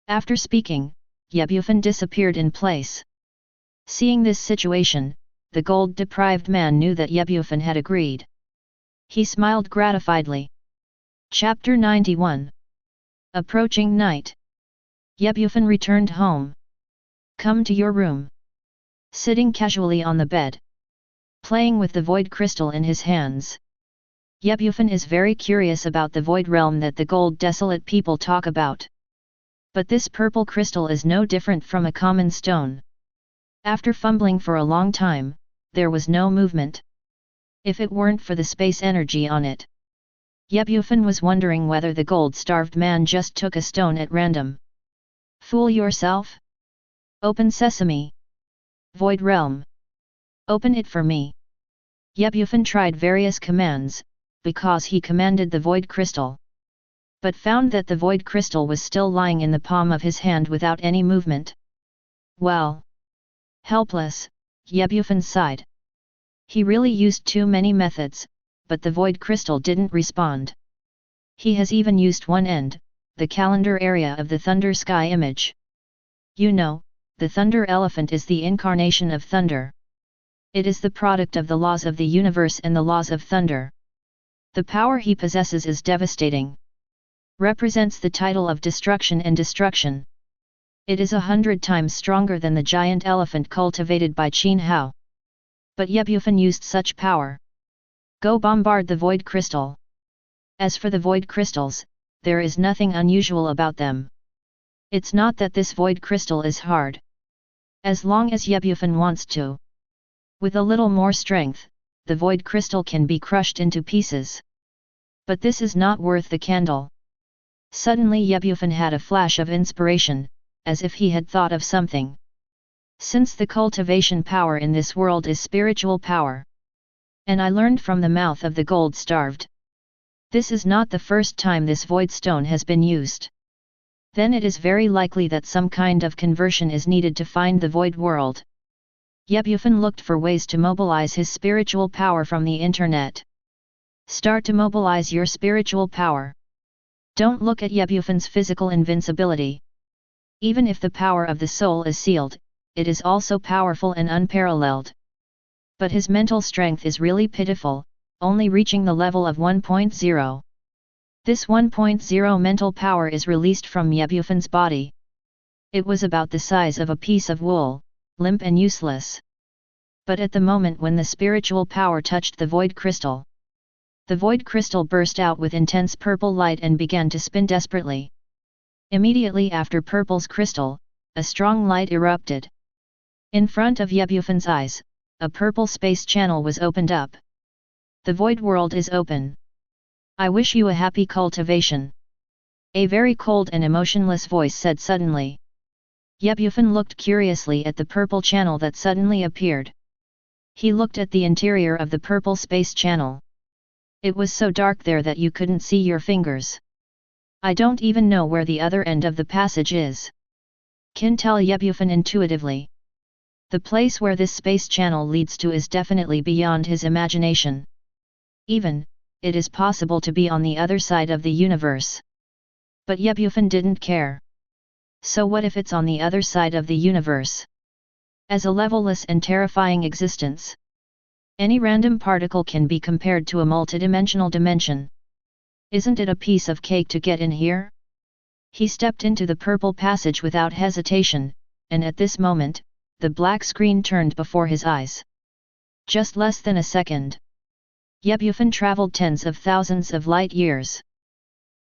After speaking, Bufan disappeared in place. Seeing this situation, the gold-deprived man knew that Bufan had agreed. He smiled gratifiedly. Chapter 91. Approaching night. Bufan returned home. Come to your room. Sitting casually on the bed. Playing with the void crystal in his hands. Bufan is very curious about the void realm that the gold desolate people talk about. But this purple crystal is no different from a common stone. After fumbling for a long time, there was no movement. If it weren't for the space energy on it. Bufan was wondering whether the gold-starved man just took a stone at random. Fool yourself? Open sesame. Void realm. Open it for me. Bufan tried various commands, because he commanded the void crystal. But found that the void crystal was still lying in the palm of his hand without any movement. Well. Helpless, Bufan sighed. He really used too many methods, but the void crystal didn't respond. He has even used one end, the calendar area of the thunder sky image. You know, the thunder elephant is the incarnation of thunder. It is the product of the laws of the universe and the laws of thunder. The power he possesses is devastating. Represents the title of destruction and destruction. It is 100 times stronger than the giant elephant cultivated by Qin Hao. But Bufan used such power. Go bombard the void crystal. As for the void crystals, there is nothing unusual about them. It's not that this void crystal is hard. As long as Bufan wants to. With a little more strength, the void crystal can be crushed into pieces. But this is not worth the candle. Suddenly Bufan had a flash of inspiration, as if he had thought of something. Since the cultivation power in this world is spiritual power. And I learned from the mouth of the gold-starved. This is not the first time this void stone has been used. Then it is very likely that some kind of conversion is needed to find the void world. Bufan looked for ways to mobilize his spiritual power from the internet. Start to mobilize your spiritual power. Don't look at Bufan's physical invincibility. Even if the power of the soul is sealed, it is also powerful and unparalleled. But his mental strength is really pitiful, only reaching the level of 1.0. This 1.0 mental power is released from Bufan's body. It was about the size of a piece of wool, limp and useless. But at the moment when the spiritual power touched the void crystal, the void crystal burst out with intense purple light and began to spin desperately. Immediately after purple's crystal, a strong light erupted. In front of Bufan's eyes, a purple space channel was opened up. The void world is open. I wish you a happy cultivation. A very cold and emotionless voice said suddenly. Bufan looked curiously at the purple channel that suddenly appeared. He looked at the interior of the purple space channel. It was so dark there that you couldn't see your fingers. I don't even know where the other end of the passage is. Can tell Bufan intuitively. The place where this space channel leads to is definitely beyond his imagination. Even, it is possible to be on the other side of the universe. But Bufan didn't care. So what if it's on the other side of the universe? As a levelless and terrifying existence, any random particle can be compared to a multidimensional dimension. Isn't it a piece of cake to get in here? He stepped into the purple passage without hesitation, and at this moment, the black screen turned before his eyes. Just less than a second. Bufan traveled tens of thousands of light years.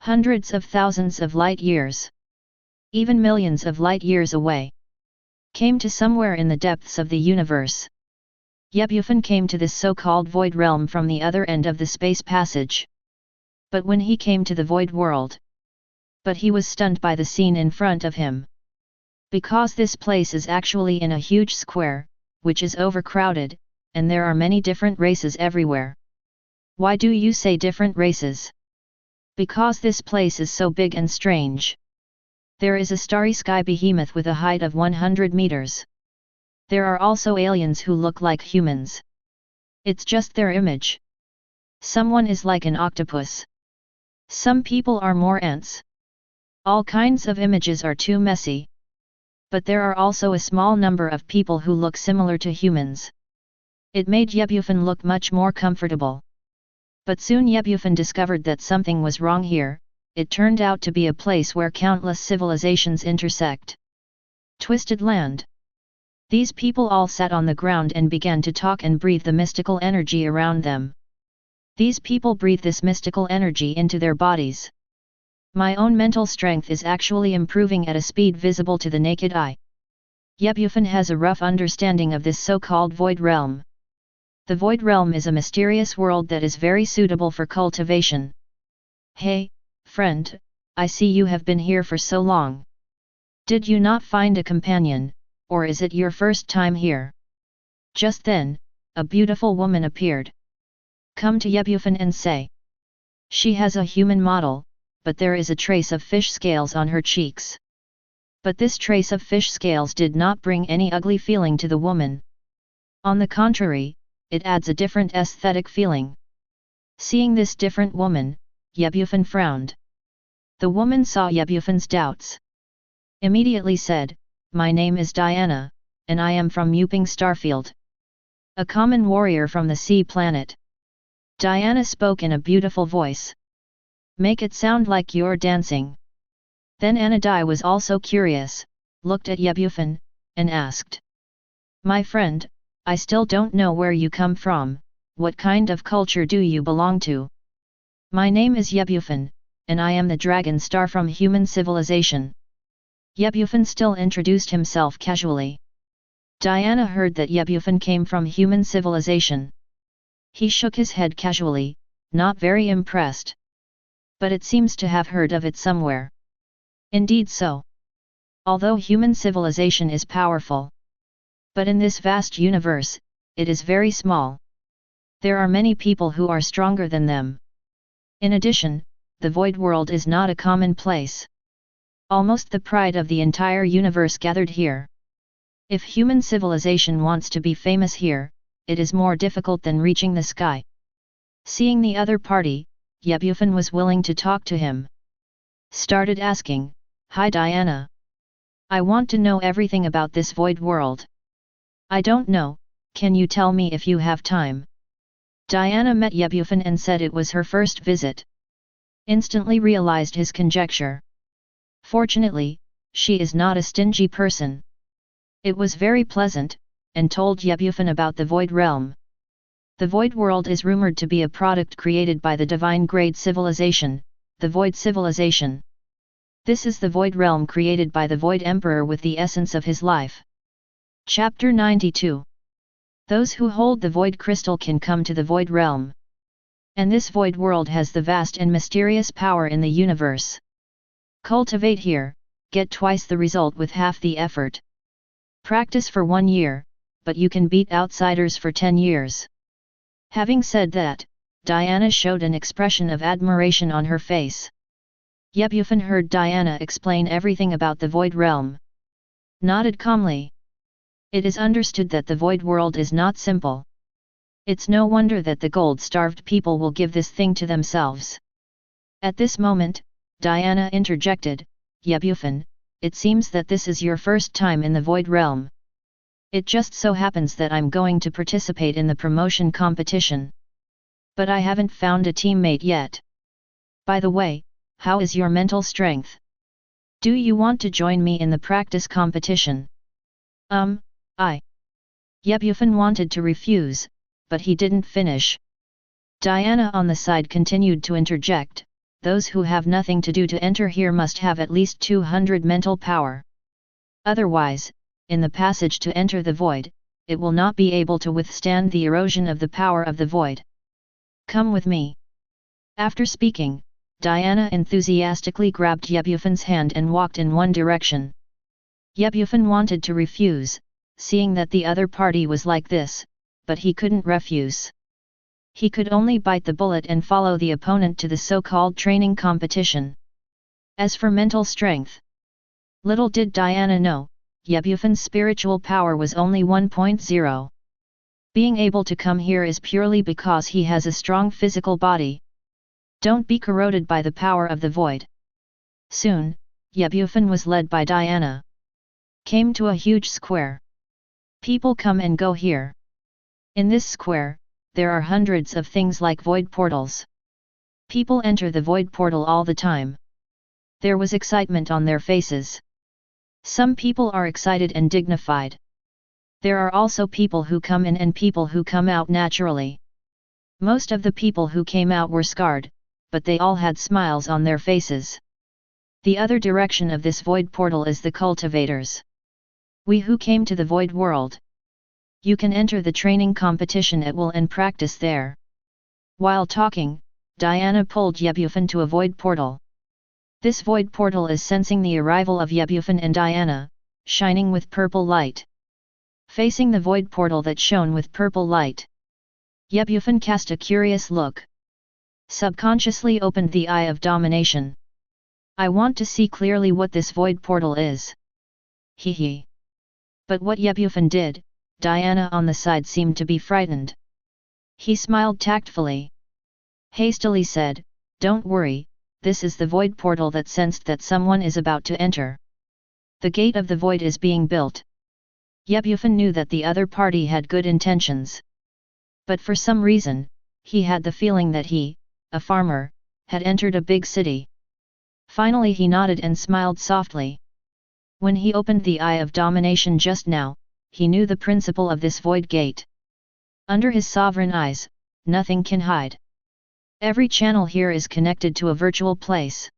Hundreds of thousands of light years. Even millions of light years away. Came to somewhere in the depths of the universe. Bufan came to this so-called void realm from the other end of the space passage. But when he came to the void world, but he was stunned by the scene in front of him. Because this place is actually in a huge square, which is overcrowded, and there are many different races everywhere. Why do you say different races? Because this place is so big and strange. There is a starry sky behemoth with a height of 100 meters. There are also aliens who look like humans. It's just their image. Someone is like an octopus. Some people are more ants. All kinds of images are too messy. But there are also a small number of people who look similar to humans. It made Bufan look much more comfortable. But soon Bufan discovered that something was wrong here. It turned out to be a place where countless civilizations intersect. Twisted land. These people all sat on the ground and began to talk and breathe the mystical energy around them. These people breathe this mystical energy into their bodies. My own mental strength is actually improving at a speed visible to the naked eye. Bufan has a rough understanding of this so-called void realm. The void realm is a mysterious world that is very suitable for cultivation. Hey, friend, I see you have been here for so long. Did you not find a companion, or is it your first time here? Just then, a beautiful woman appeared. Come to Bufan and say. She has a human model, but there is a trace of fish scales on her cheeks. But this trace of fish scales did not bring any ugly feeling to the woman. On the contrary, it adds a different aesthetic feeling. Seeing this different woman, Bufan frowned. The woman saw Bufan's doubts. Immediately said, "My name is Diana, and I am from Yuping Starfield. A common warrior from the sea planet." Diana spoke in a beautiful voice. "Make it sound like you're dancing." Then Anadai was also curious, looked at Bufan, and asked. "My friend, I still don't know where you come from, what kind of culture do you belong to?" "My name is Bufan, and I am the dragon star from human civilization." Bufan still introduced himself casually. Diana heard that Bufan came from human civilization. He shook his head casually, not very impressed. But it seems to have heard of it somewhere. Indeed so. Although human civilization is powerful. But in this vast universe, it is very small. There are many people who are stronger than them. In addition, the void world is not a common place. Almost the pride of the entire universe gathered here. If human civilization wants to be famous here, it is more difficult than reaching the sky. Seeing the other party, Bufan was willing to talk to him. Started asking, "Hi Diana. I want to know everything about this void world. I don't know, can you tell me if you have time?" Diana met Bufan and said it was her first visit. Instantly realized his conjecture. Fortunately, she is not a stingy person. It was very pleasant, and told Bufan about the void realm. The void world is rumored to be a product created by the divine grade civilization, the void civilization. This is the void realm created by the void emperor with the essence of his life. Chapter 92. Those who hold the void crystal can come to the void realm. And this void world has the vast and mysterious power in the universe. Cultivate here, get twice the result with half the effort. Practice for 1 year, but you can beat outsiders for 10 years. Having said that, Diana showed an expression of admiration on her face. Bufan heard Diana explain everything about the void realm. Nodded calmly. It is understood that the void world is not simple. It's no wonder that the gold-starved people will give this thing to themselves. At this moment, Diana interjected, "Bufan, it seems that this is your first time in the void realm. It just so happens that I'm going to participate in the promotion competition. But I haven't found a teammate yet. By the way, how is your mental strength? Do you want to join me in the practice competition?" Bufan wanted to refuse, but he didn't finish. Diana on the side continued to interject, "Those who have nothing to do to enter here must have at least 200 mental power. Otherwise, in the passage to enter the void, it will not be able to withstand the erosion of the power of the void. Come with me." After speaking, Diana enthusiastically grabbed Bufan's hand and walked in one direction. Bufan wanted to refuse, seeing that the other party was like this, but he couldn't refuse. He could only bite the bullet and follow the opponent to the so-called training competition. As for mental strength, little did Diana know, Bufan's spiritual power was only 1.0. Being able to come here is purely because he has a strong physical body. Don't be corroded by the power of the void. Soon, Bufan was led by Diana. Came to a huge square. People come and go here. In this square, there are hundreds of things like void portals. People enter the void portal all the time. There was excitement on their faces. Some people are excited and dignified. There are also people who come in and people who come out naturally. Most of the people who came out were scarred, but they all had smiles on their faces. The other direction of this void portal is the cultivators. We who came to the void world. You can enter the training competition at will and practice there. While talking, Diana pulled Yebufan to a void portal. This void portal is sensing the arrival of Yebufan and Diana, shining with purple light. Facing the void portal that shone with purple light, Yebufan cast a curious look. Subconsciously opened the eye of domination. I want to see clearly what this void portal is. Hee. But what Yebufan did, Diana on the side seemed to be frightened. He smiled tactfully. Hastily said, "Don't worry, this is the void portal that sensed that someone is about to enter. The gate of the void is being built." Yebufan knew that the other party had good intentions. But for some reason, he had the feeling that he, a farmer, had entered a big city. Finally he nodded and smiled softly. When he opened the eye of domination just now, he knew the principle of this void gate. Under his sovereign eyes, nothing can hide. Every channel here is connected to a virtual place.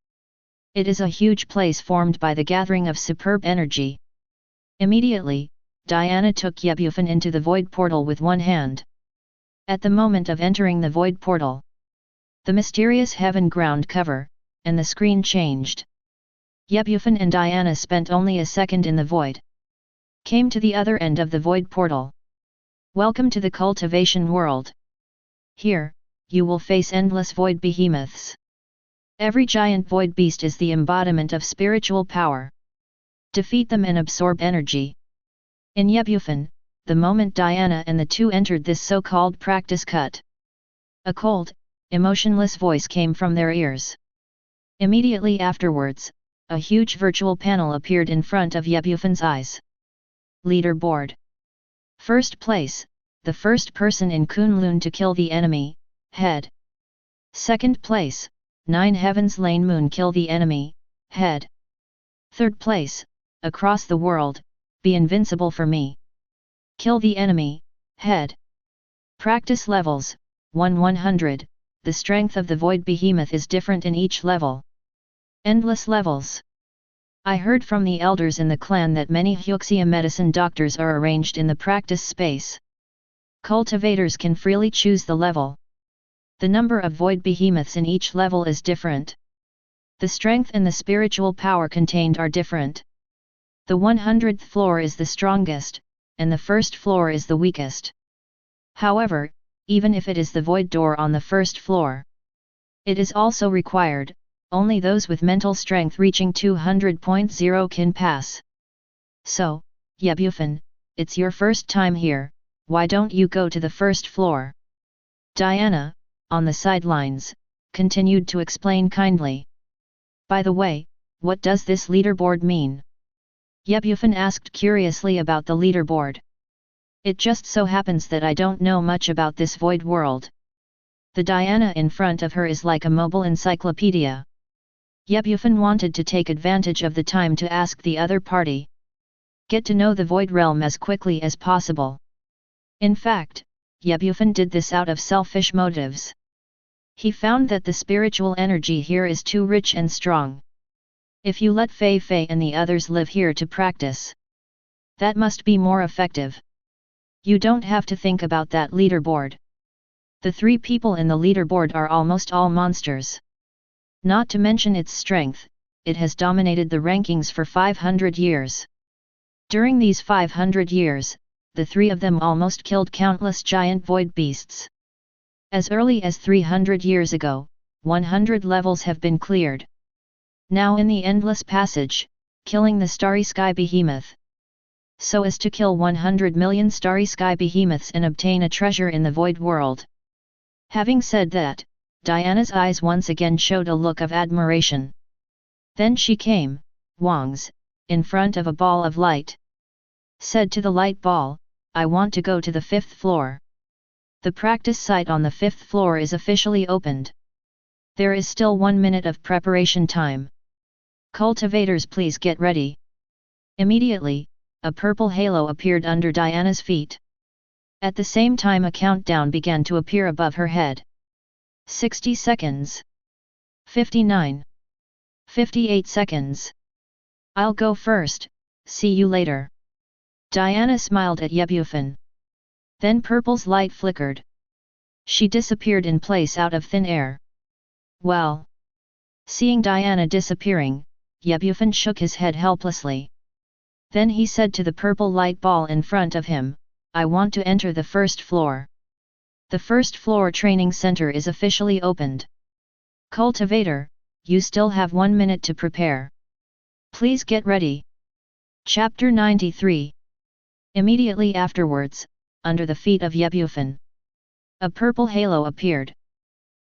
It is a huge place formed by the gathering of superb energy. Immediately, Diana took Yebufan into the void portal with one hand. At the moment of entering the void portal, the mysterious heaven ground cover, and the screen changed. Yebufan and Diana spent only a second in the void. Came to the other end of the void portal. Welcome to the cultivation world. Here, you will face endless void behemoths. Every giant void beast is the embodiment of spiritual power. Defeat them and absorb energy. In Yebufan, the moment Diana and the two entered this so-called practice cut, a cold, emotionless voice came from their ears. Immediately afterwards, a huge virtual panel appeared in front of Yebufan's eyes. Leaderboard. First place, the first person in Kunlun to kill the enemy, head. Second place, 9 Heavens Lane Moon kill the enemy, head. Third place, across the world, be invincible for me. Kill the enemy, head. Practice levels, 1-100, the strength of the void behemoth is different in each level. Endless levels. I heard from the elders in the clan that many Hyuxia medicine doctors are arranged in the practice space. Cultivators can freely choose the level. The number of void behemoths in each level is different. The strength and the spiritual power contained are different. The 100th floor is the strongest, and the first floor is the weakest. However, even if it is the void door on the first floor, it is also required, only those with mental strength reaching 200.0 can pass. So, Yebufan, it's your first time here, why don't you go to the first floor? Diana, on the sidelines, continued to explain kindly. By the way, what does this leaderboard mean? Yebufan asked curiously about the leaderboard. It just so happens that I don't know much about this void world. The Diana in front of her is like a mobile encyclopedia. Yebufan wanted to take advantage of the time to ask the other party. Get to know the void realm as quickly as possible. In fact, Yebufan did this out of selfish motives. He found that the spiritual energy here is too rich and strong. If you let Fei Fei and the others live here to practice, that must be more effective. You don't have to think about that leaderboard. The 3 people in the leaderboard are almost all monsters. Not to mention its strength, it has dominated the rankings for 500 years. During these 500 years, the 3 of them almost killed countless giant void beasts. As early as 300 years ago, 100 levels have been cleared. Now in the endless passage, killing the starry sky behemoth. So as to kill 100 million starry sky behemoths and obtain a treasure in the void world. Having said that, Diana's eyes once again showed a look of admiration. Then she came, Wang's, in front of a ball of light. Said to the light ball, I want to go to the 5th floor. The practice site on the 5th floor is officially opened. There is still 1 minute of preparation time. Cultivators, please get ready. Immediately, a purple halo appeared under Diana's feet. At the same time a countdown began to appear above her head. 60 seconds. 59. 58 seconds. I'll go first, see you later. Diana smiled at Yebufan. Then Purple's light flickered. She disappeared in place out of thin air. Well. Seeing Diana disappearing, Bufan shook his head helplessly. Then he said to the purple light ball in front of him, I want to enter the first floor. The first floor training center is officially opened. Cultivator, you still have 1 minute to prepare. Please get ready. Chapter 93. Immediately afterwards, under the feet of Bufan, a purple halo appeared.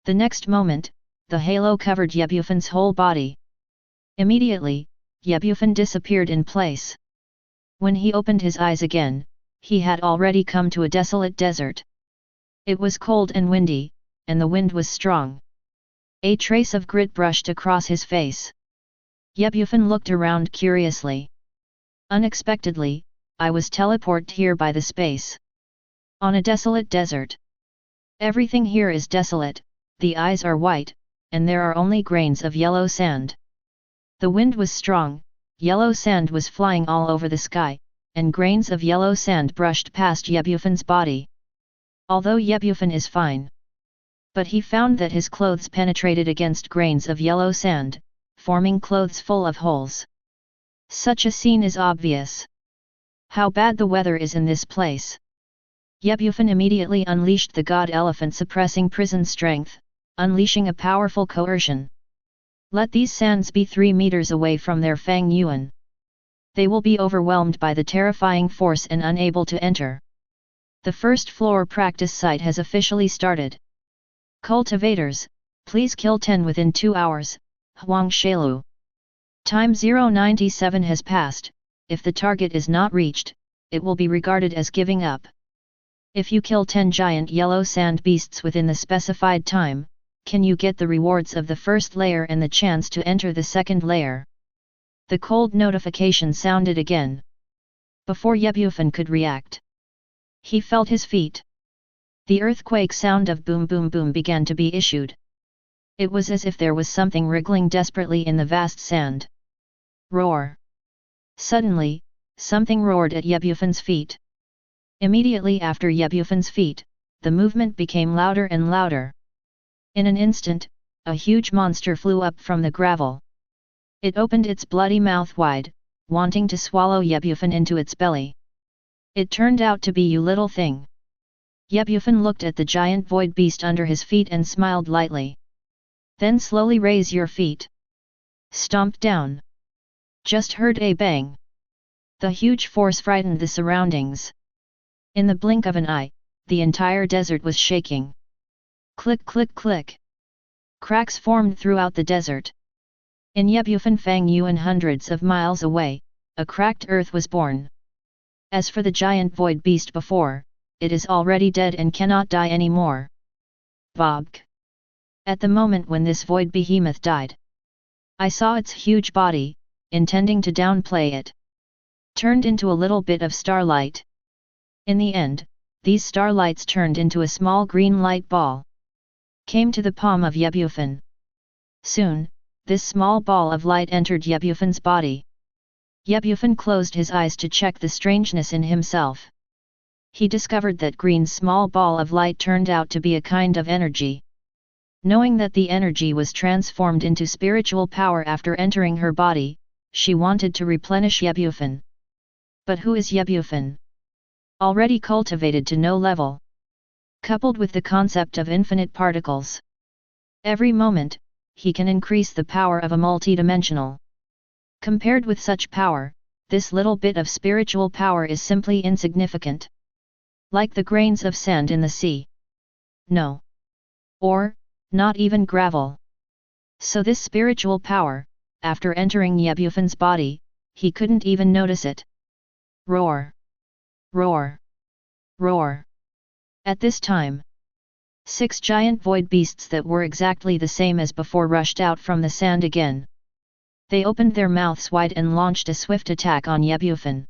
The next moment, the halo covered Bufan's whole body. Immediately, Bufan disappeared in place. When he opened his eyes again, he had already come to a desolate desert. It was cold and windy, and the wind was strong. A trace of grit brushed across his face. Bufan looked around curiously. Unexpectedly, I was teleported here by the space. On a desolate desert. Everything here is desolate, the eyes are white, and there are only grains of yellow sand. The wind was strong, yellow sand was flying all over the sky, and grains of yellow sand brushed past Bufan's body. Although Bufan is fine. But he found that his clothes penetrated against grains of yellow sand, forming clothes full of holes. Such a scene is obvious. How bad the weather is in this place. Bufan immediately unleashed the god elephant suppressing prison strength, unleashing a powerful coercion. Let these sands be 3 meters away from their Fang Yuan. They will be overwhelmed by the terrifying force and unable to enter. The first floor practice site has officially started. Cultivators, please kill 10 within 2 hours, Huang Shailu. Time 097 has passed, if the target is not reached, it will be regarded as giving up. If you kill 10 giant yellow sand beasts within the specified time, can you get the rewards of the first layer and the chance to enter the second layer? The cold notification sounded again. Before Bufan could react, he felt his feet. The earthquake sound of boom boom boom began to be issued. It was as if there was something wriggling desperately in the vast sand. Roar! Suddenly, something roared at Bufan's feet. Immediately after Bufan's feet, the movement became louder and louder. In an instant, a huge monster flew up from the gravel. It opened its bloody mouth wide, wanting to swallow Bufan into its belly. It turned out to be you little thing. Bufan looked at the giant void beast under his feet and smiled lightly. Then slowly raise your feet. Stomp down. Just heard a bang. The huge force frightened the surroundings. In the blink of an eye, the entire desert was shaking. Click click click. Cracks formed throughout the desert. In Bufan Fang Yuan hundreds of miles away, a cracked earth was born. As for the giant void beast before, it is already dead and cannot die anymore. Bobk. At the moment when this void behemoth died, I saw its huge body, intending to downplay it, turned into a little bit of starlight. In the end, these starlights turned into a small green light ball. Came to the palm of Bufan. Soon, this small ball of light entered Bufan's body. Bufan closed his eyes to check the strangeness in himself. He discovered that green's small ball of light turned out to be a kind of energy. Knowing that the energy was transformed into spiritual power after entering her body, she wanted to replenish Bufan. But who is Bufan? Already cultivated to no level. Coupled with the concept of infinite particles. Every moment, he can increase the power of a multidimensional. Compared with such power, this little bit of spiritual power is simply insignificant. Like the grains of sand in the sea. No. Or, not even gravel. So this spiritual power, after entering Bufan's body, he couldn't even notice it. Roar! Roar! Roar! At this time, 6 giant void beasts that were exactly the same as before rushed out from the sand again. They opened their mouths wide and launched a swift attack on Bufan.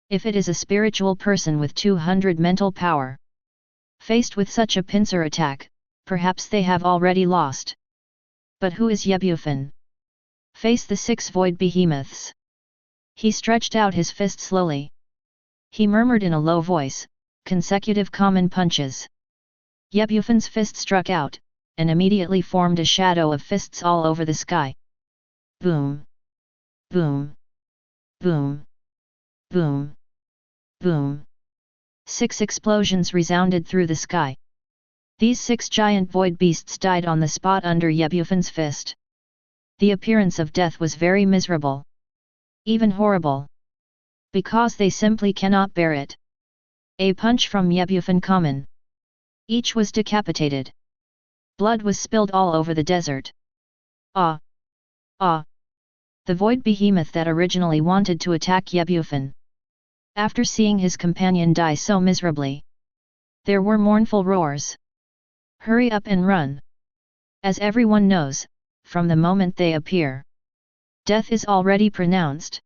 If it is a spiritual person with 200 mental power, faced with such a pincer attack, perhaps they have already lost. But who is Bufan? Face the 6 void behemoths. He stretched out his fist slowly. He murmured in a low voice, consecutive common punches. Bufan's fist struck out, and immediately formed a shadow of fists all over the sky. Boom! Boom! Boom! Boom! Boom! 6 explosions resounded through the sky. These 6 giant void beasts died on the spot under Yebufan's fist. The appearance of death was very miserable. Even horrible. Because they simply cannot bear it. A punch from Yebufan common. Each was decapitated. Blood was spilled all over the desert. Ah! Ah! The void behemoth that originally wanted to attack Yebufan. After seeing his companion die so miserably. There were mournful roars. Hurry up and run. As everyone knows, from the moment they appear, death is already pronounced.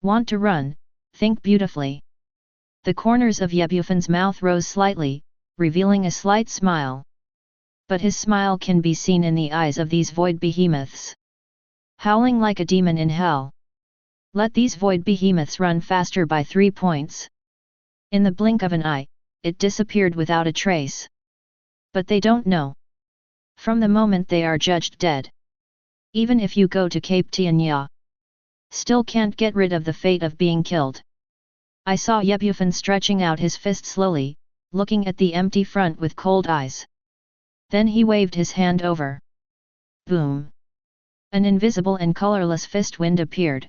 Want to run, think beautifully. The corners of Yebufan's mouth rose slightly, revealing a slight smile. But his smile can be seen in the eyes of these void behemoths. Howling like a demon in hell. Let these void behemoths run faster by 3 points. In the blink of an eye, it disappeared without a trace. But they don't know. From the moment they are judged dead. Even if you go to Cape Tianya, still can't get rid of the fate of being killed. I saw Yebufan stretching out his fist slowly, looking at the empty front with cold eyes. Then he waved his hand over. Boom! An invisible and colorless fist wind appeared.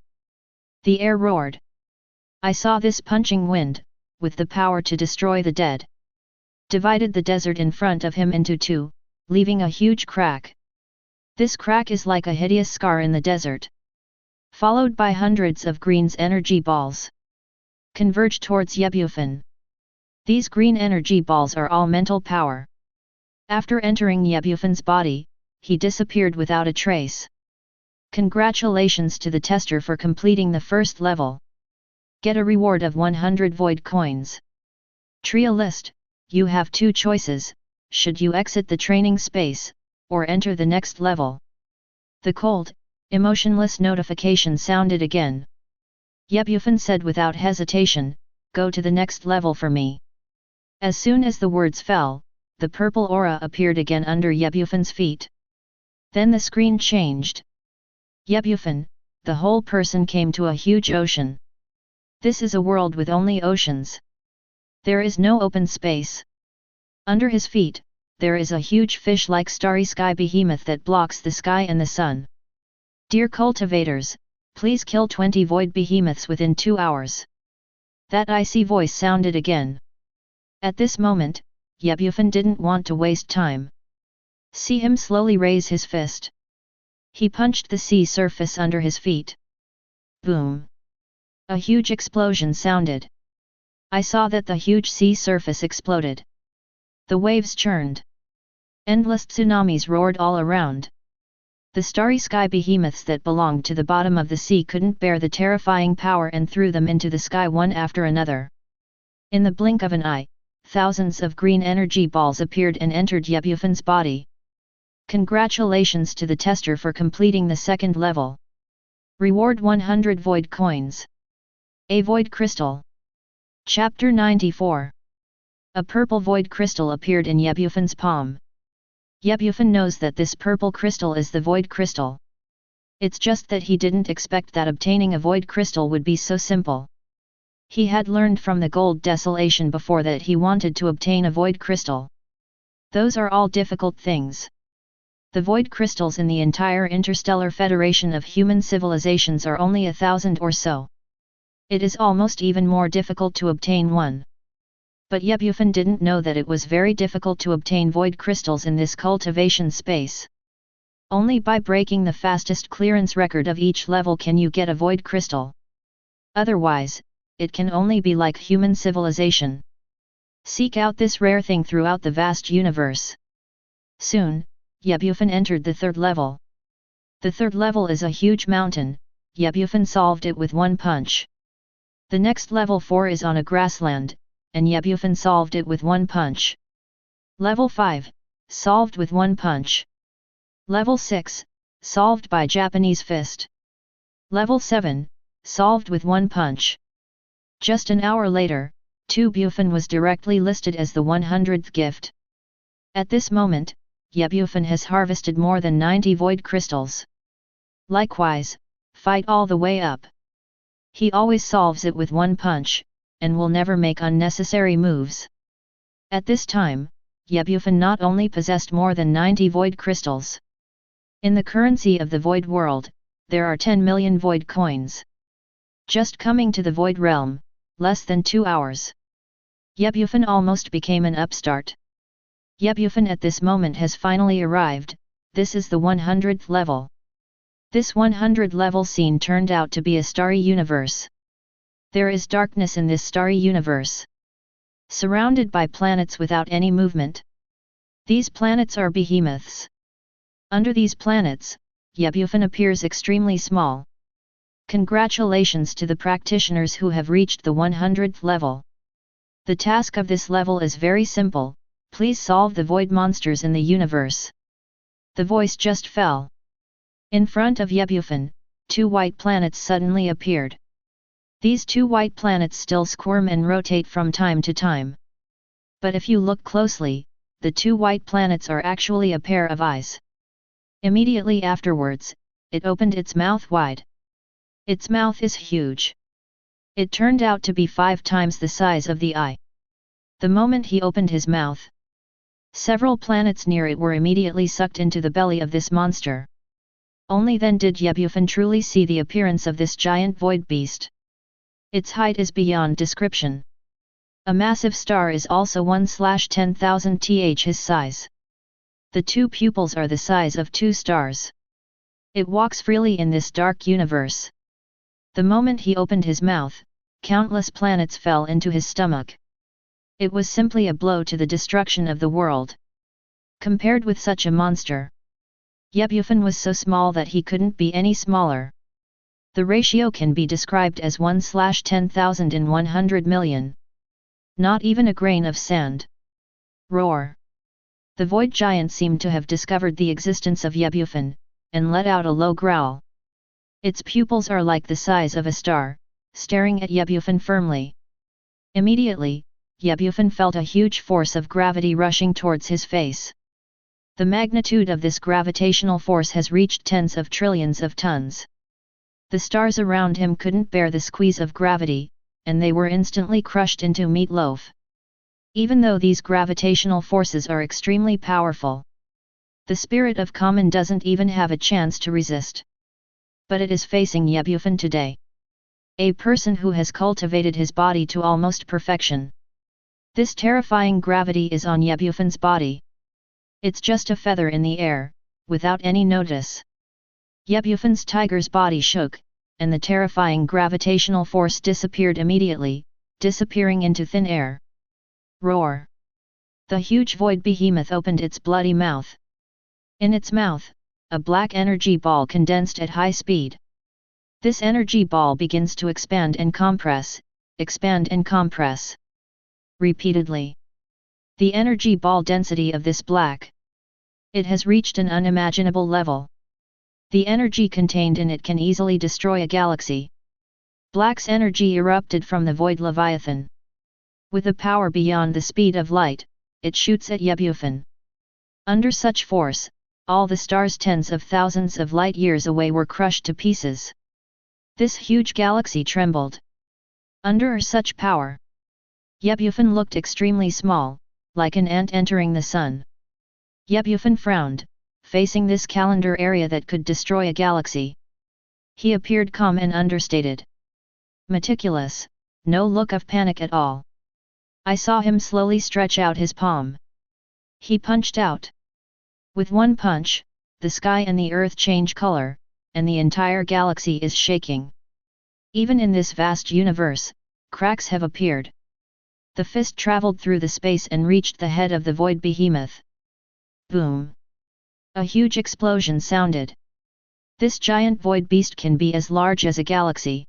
The air roared. I saw this punching wind, with the power to destroy the dead, divided the desert in front of him into 2, leaving a huge crack. This crack is like a hideous scar in the desert. Followed by hundreds of green's energy balls. Converge towards Yebufan. These green energy balls are all mental power. After entering Yebufan's body, he disappeared without a trace. Congratulations to the tester for completing the first level. Get a reward of 100 void coins. Tria list, you have 2 choices, should you exit the training space, or enter the next level. The cold, emotionless notification sounded again. Yebufan said without hesitation, go to the next level for me. As soon as the words fell, the purple aura appeared again under Yebufan's feet. Then the screen changed. Yebufan, the whole person came to a huge ocean. This is a world with only oceans. There is no open space. Under his feet, there is a huge fish-like starry sky behemoth that blocks the sky and the sun. Dear cultivators, please kill 20 void behemoths within 2 hours. That icy voice sounded again. At this moment, Yebufan didn't want to waste time. See him slowly raise his fist. He punched the sea surface under his feet. Boom! A huge explosion sounded. I saw that the huge sea surface exploded. The waves churned. Endless tsunamis roared all around. The starry sky behemoths that belonged to the bottom of the sea couldn't bear the terrifying power and threw them into the sky one after another. In the blink of an eye, thousands of green energy balls appeared and entered Yebufan's body. Congratulations to the tester for completing the second level. Reward 100 void coins. A void crystal. Chapter 94. A purple void crystal appeared in Yebufan's palm. Yebufan knows that this purple crystal is the void crystal. It's just that he didn't expect that obtaining a void crystal would be so simple. He had learned from the gold desolation before that he wanted to obtain a void crystal. Those are all difficult things. The void crystals in the entire interstellar federation of human civilizations are only 1,000 or so. It is almost even more difficult to obtain one. But Yebufan didn't know that it was very difficult to obtain void crystals in this cultivation space. Only by breaking the fastest clearance record of each level can you get a void crystal. Otherwise, it can only be like human civilization. Seek out this rare thing throughout the vast universe. Soon, Yebufan entered the third level. The third level is a huge mountain. Yebufan solved it with one punch. The next level 4 is on a grassland, and Yebufan solved it with one punch. Level 5, solved with one punch. Level 6, solved by Japanese fist. Level 7, solved with one punch. Just an hour later, Bufan was directly listed as the 100th gift. At this moment, Bufan has harvested more than 90 void crystals. Likewise, fight all the way up. He always solves it with one punch, and will never make unnecessary moves. At this time, Bufan not only possessed more than 90 void crystals. In the currency of the void world, there are 10 million void coins. Just coming to the void realm, less than 2 hours. Bufan almost became an upstart. Bufan at this moment has finally arrived. This is the 100th level. This 100 level scene turned out to be a starry universe. There is darkness in this starry universe, surrounded by planets without any movement. These planets are behemoths. Under these planets, Bufan appears extremely small. Congratulations to the practitioners who have reached the 100th level. The task of this level is very simple: please solve the void monsters in the universe. The voice just fell. In front of Bufan, 2 white planets suddenly appeared. These 2 white planets still squirm and rotate from time to time. But if you look closely, the 2 white planets are actually a pair of eyes. Immediately afterwards, it opened its mouth wide. Its mouth is huge. It turned out to be 5 times the size of the eye. The moment he opened his mouth, several planets near it were immediately sucked into the belly of this monster. Only then did Bufan truly see the appearance of this giant void beast. Its height is beyond description. A massive star is also 1/10,000 th his size. The 2 pupils are the size of 2 stars. It walks freely in this dark universe. The moment he opened his mouth, countless planets fell into his stomach. It was simply a blow to the destruction of the world. Compared with such a monster, Bufan was so small that he couldn't be any smaller. The ratio can be described as 1/10,000 in 100 million. Not even a grain of sand. Roar! The void giant seemed to have discovered the existence of Bufan, and let out a low growl. Its pupils are like the size of a star, staring at Bufan firmly. Immediately, Bufan felt a huge force of gravity rushing towards his face. The magnitude of this gravitational force has reached tens of trillions of tons. The stars around him couldn't bear the squeeze of gravity, and they were instantly crushed into meatloaf. Even though these gravitational forces are extremely powerful, the spirit of common doesn't even have a chance to resist. But it is facing Bufan today. A person who has cultivated his body to almost perfection. This terrifying gravity is on Bufan's body. It's just a feather in the air, without any notice. Bufan's tiger's body shook, and the terrifying gravitational force disappeared immediately, disappearing into thin air. Roar! The huge void behemoth opened its bloody mouth. In its mouth, a black energy ball condensed at high speed. This energy ball begins to expand and compress, repeatedly. The energy ball density of this black, it has reached an unimaginable level. The energy contained in it can easily destroy a galaxy. Black's energy erupted from the void leviathan. With a power beyond the speed of light, it shoots at Bufan. Under such force, all the stars tens of thousands of light years away were crushed to pieces. This huge galaxy trembled. Under such power, Bufan looked extremely small, like an ant entering the sun. Bufan frowned, facing this calendar area that could destroy a galaxy. He appeared calm and understated. Meticulous, no look of panic at all. I saw him slowly stretch out his palm. He punched out. With one punch, the sky and the earth change color, and the entire galaxy is shaking. Even in this vast universe, cracks have appeared. The fist traveled through the space and reached the head of the void behemoth. Boom! A huge explosion sounded. This giant void beast can be as large as a galaxy.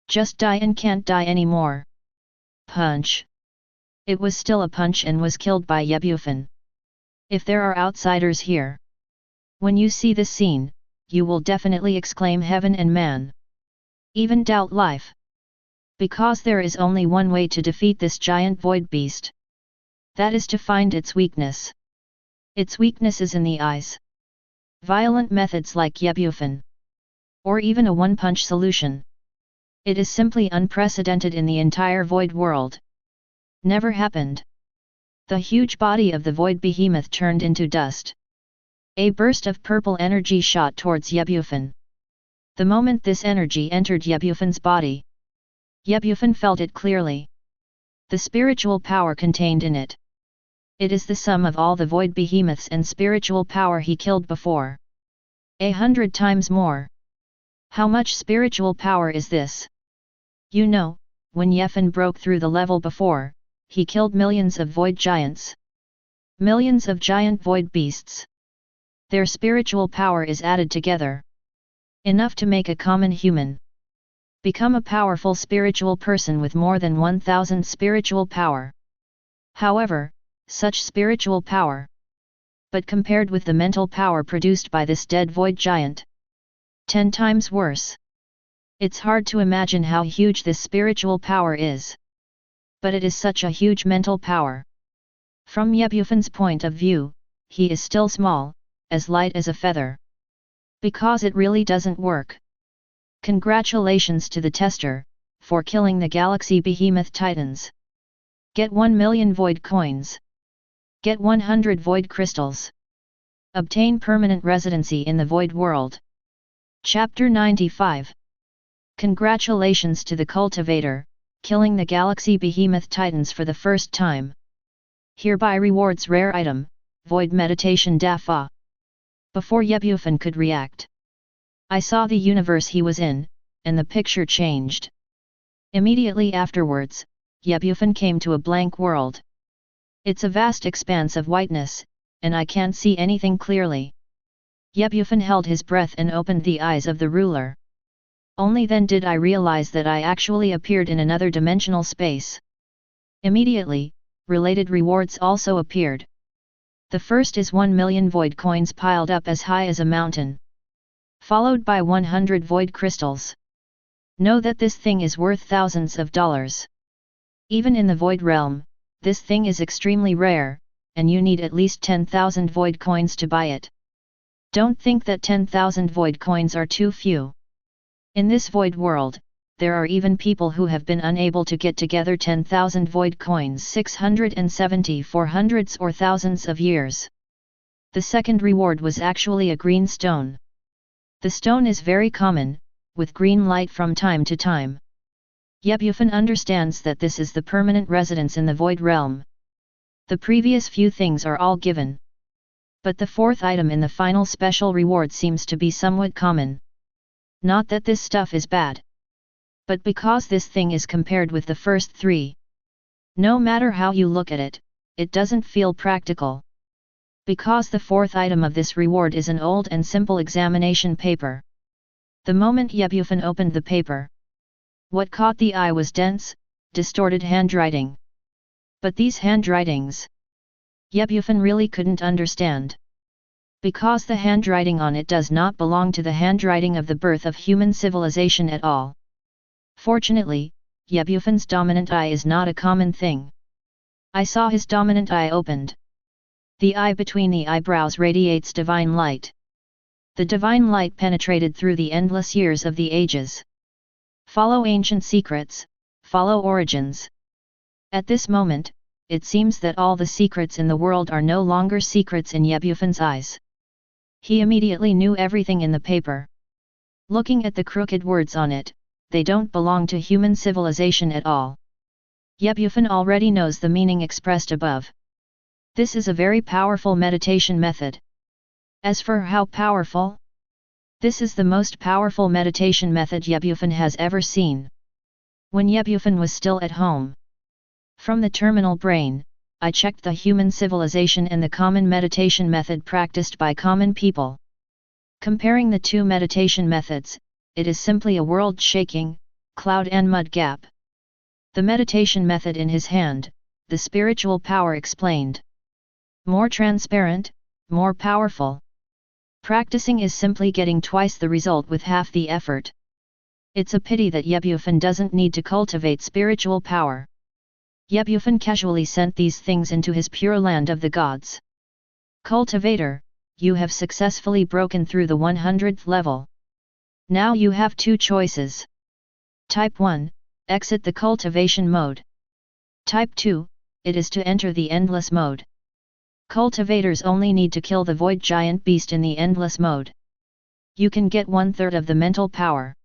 Just die and can't die anymore. Punch! It was still a punch and was killed by Bufan. If there are outsiders here, when you see this scene, you will definitely exclaim heaven and man. Even doubt life. Because there is only one way to defeat this giant void beast. That is to find its weakness. Its weakness is in the eyes. Violent methods like Bufan. Or even a one-punch solution. It is simply unprecedented in the entire void world. Never happened. The huge body of the void behemoth turned into dust. A burst of purple energy shot towards Bufan. The moment this energy entered Bufan's body, Bufan felt it clearly. The spiritual power contained in it. It is the sum of all the void behemoths and spiritual power he killed before. 100 times more. How much spiritual power is this? You know, when Bufan broke through the level before, he killed millions of void giants. Millions of giant void beasts. Their spiritual power is added together. Enough to make a common human become a powerful spiritual person with more than 1000 spiritual power. However, such spiritual power, but compared with the mental power produced by this dead void giant, 10 times worse. It's hard to imagine how huge this spiritual power is. But it is such a huge mental power. From Bufan's point of view, he is still small, as light as a feather. Because it really doesn't work. Congratulations to the tester, for killing the galaxy behemoth titans. Get 1 million void coins. Get 100 void crystals. Obtain permanent residency in the void world. Chapter 95. Congratulations to the cultivator, killing the galaxy behemoth titans for the first time. Hereby rewards rare item, void meditation Dafa. Before Bufan could react, I saw the universe he was in, and the picture changed. Immediately afterwards, Bufan came to a blank world. It's a vast expanse of whiteness, and I can't see anything clearly. Bufan held his breath and opened the eyes of the ruler. Only then did I realize that I actually appeared in another dimensional space. Immediately, related rewards also appeared. The first is 1 million void coins piled up as high as a mountain. Followed by 100 void crystals. Know that this thing is worth thousands of dollars. Even in the void realm, this thing is extremely rare, and you need at least 10,000 void coins to buy it. Don't think that 10,000 void coins are too few. In this void world, there are even people who have been unable to get together 10,000 void coins 670 for hundreds or thousands of years. The second reward was actually a green stone. The stone is very common, with green light from time to time. Bufan understands that this is the permanent residence in the void realm. The previous few things are all given. But the fourth item in the final special reward seems to be somewhat common. Not that this stuff is bad. But because this thing is compared with the first three. No matter how you look at it, it doesn't feel practical. Because the fourth item of this reward is an old and simple examination paper. The moment Bufan opened the paper, what caught the eye was dense, distorted handwriting. But these handwritings, Bufan really couldn't understand. Because the handwriting on it does not belong to the handwriting of the birth of human civilization at all. Fortunately, Bufan's dominant eye is not a common thing. I saw his dominant eye opened. The eye between the eyebrows radiates divine light. The divine light penetrated through the endless years of the ages. Follow ancient secrets, follow origins. At this moment, it seems that all the secrets in the world are no longer secrets in Bufan's eyes. He immediately knew everything in the paper. Looking at the crooked words on it, they don't belong to human civilization at all. Bufan already knows the meaning expressed above. This is a very powerful meditation method. As for how powerful? This is the most powerful meditation method Bufan has ever seen. When Bufan was still at home. From the terminal brain, I checked the human civilization and the common meditation method practiced by common people. Comparing the two meditation methods, it is simply a world-shaking, cloud and mud gap. The meditation method in his hand, the spiritual power explained. More transparent, more powerful. Practicing is simply getting twice the result with half the effort. It's a pity that Bufan doesn't need to cultivate spiritual power. Bufan casually sent these things into his pure land of the gods. Cultivator, you have successfully broken through the 100th level. Now you have two choices. Type 1, exit the cultivation mode. Type 2, it is to enter the endless mode. Cultivators only need to kill the void giant beast in the endless mode. You can get 1/3 of the mental power.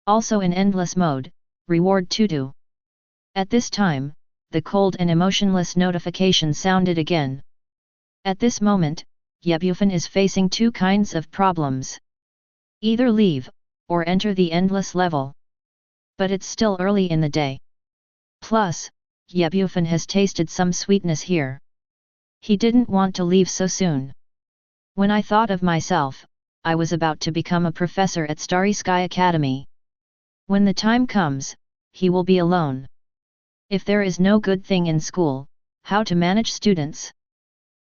Also in endless mode, reward 2. At this time, the cold and emotionless notification sounded again. At this moment, Bufan is facing two kinds of problems. Either leave, or enter the endless level. But it's still early in the day. Plus, Bufan has tasted some sweetness here. He didn't want to leave so soon. When I thought of myself, I was about to become a professor at Starry Sky Academy. When the time comes, he will be alone. If there is no good thing in school, how to manage students?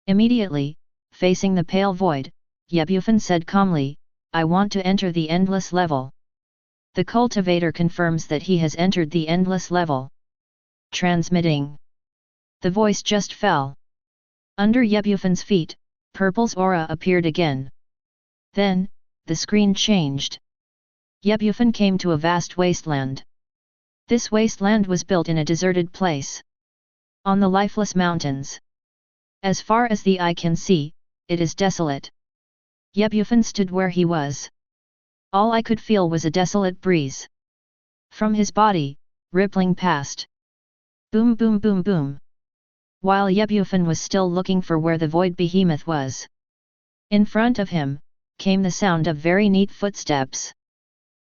Immediately, facing the pale void, Bufan said calmly, I want to enter the endless level. The cultivator confirms that he has entered the endless level. Transmitting. The voice just fell. Under Bufan's feet, Purple's aura appeared again. Then, the screen changed. Bufan came to a vast wasteland. This wasteland was built in a deserted place. On the lifeless mountains. As far as the eye can see, it is desolate. Bufan stood where he was. All I could feel was a desolate breeze. From his body, rippling past. Boom boom boom boom. While Bufan was still looking for where the void behemoth was. In front of him, came the sound of very neat footsteps.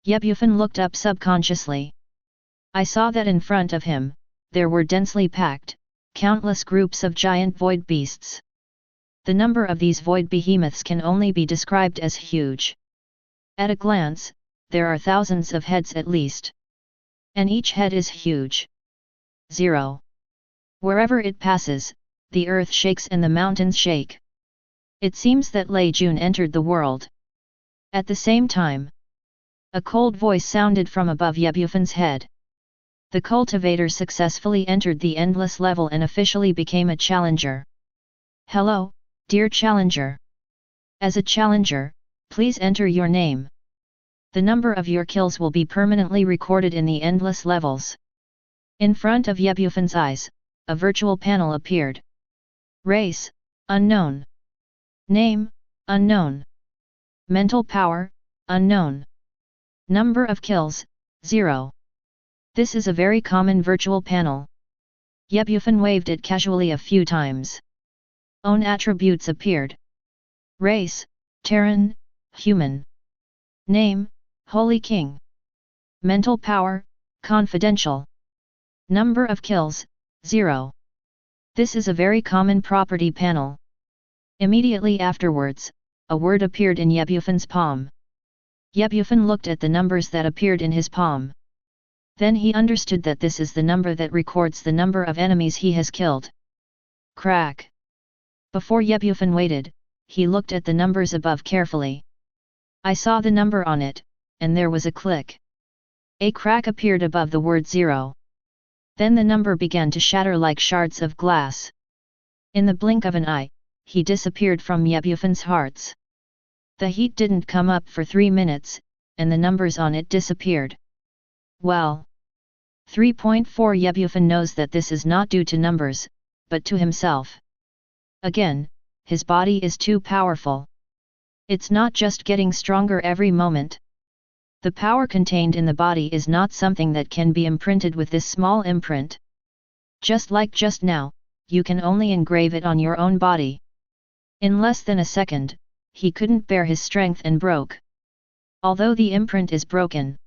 Bufan looked up subconsciously. I saw that in front of him, there were densely packed, countless groups of giant void beasts. The number of these void behemoths can only be described as huge. At a glance, there are thousands of heads at least. And each head is huge. 0. Wherever it passes, the earth shakes and the mountains shake. It seems that Lei Jun entered the world. At the same time, a cold voice sounded from above Bufan's head. The cultivator successfully entered the endless level and officially became a challenger. Hello, dear challenger. As a challenger, please enter your name. The number of your kills will be permanently recorded in the endless levels. In front of Bufan's eyes, a virtual panel appeared. Race, unknown. Name, unknown. Mental power, unknown. Number of kills, 0. This is a very common virtual panel. Bufan waved it casually a few times. Own attributes appeared. Race, Terran, human. Name, Holy King. Mental power, confidential. Number of kills, 0. This is a very common property panel. Immediately afterwards, a word appeared in Bufan's palm. Bufan looked at the numbers that appeared in his palm. Then he understood that this is the number that records the number of enemies he has killed. Crack. Before Bufan waited, he looked at the numbers above carefully. I saw the number on it, and there was a click. A crack appeared above the word 0. Then the number began to shatter like shards of glass. In the blink of an eye, he disappeared from Bufan's hearts. The heat didn't come up for 3 minutes, and the numbers on it disappeared. Well. 3.4 Bufan knows that this is not due to numbers, but to himself. Again, his body is too powerful. It's not just getting stronger every moment. The power contained in the body is not something that can be imprinted with this small imprint. Just like just now, you can only engrave it on your own body. In less than a second, he couldn't bear his strength and broke. Although the imprint is broken.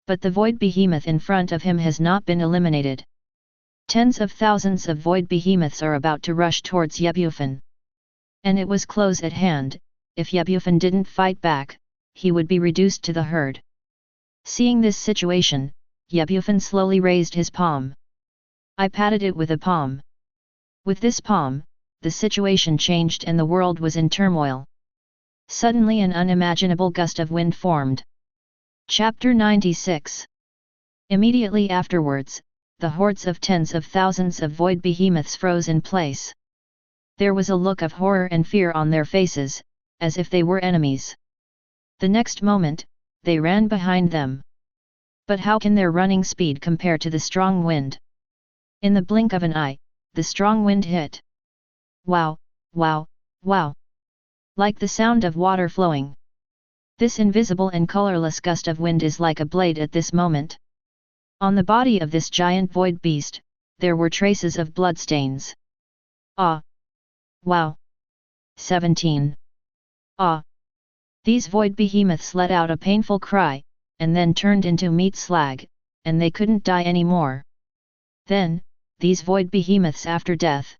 But the void behemoth in front of him has not been eliminated. Tens of thousands of void behemoths are about to rush towards Bufan. And it was close at hand. If Bufan didn't fight back, he would be reduced to the herd. Seeing this situation, Bufan slowly raised his palm. I patted it with a palm. With this palm, the situation changed and the world was in turmoil. Suddenly an unimaginable gust of wind formed. Chapter 96. Immediately afterwards, the hordes of tens of thousands of void behemoths froze in place. There was a look of horror and fear on their faces, as if they were enemies. The next moment, they ran behind them. But how can their running speed compare to the strong wind? In the blink of an eye, the strong wind hit. Wow, wow, wow! Like the sound of water flowing. This invisible and colorless gust of wind is like a blade at this moment. On the body of this giant void beast, there were traces of bloodstains. Ah! Wow! 17. Ah! These void behemoths let out a painful cry, and then turned into meat slag, and they couldn't die anymore. Then, these void behemoths after death.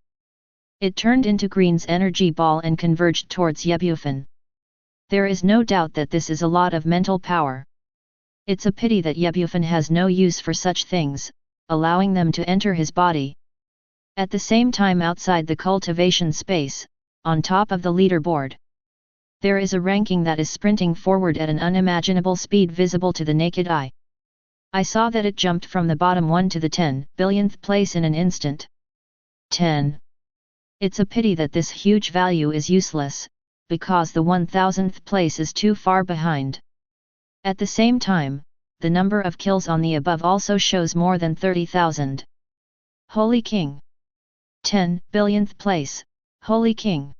It turned into Green's energy ball and converged towards Bufan. There is no doubt that this is a lot of mental power. It's a pity that Bufan has no use for such things, allowing them to enter his body. At the same time outside the cultivation space, on top of the leaderboard, there is a ranking that is sprinting forward at an unimaginable speed visible to the naked eye. I saw that it jumped from the bottom 1 to the 10 billionth place in an instant. 10. It's a pity that this huge value is useless, because the 1000th place is too far behind. At the same time, the number of kills on the above also shows more than 30,000. Holy King! 10 billionth place, Holy King!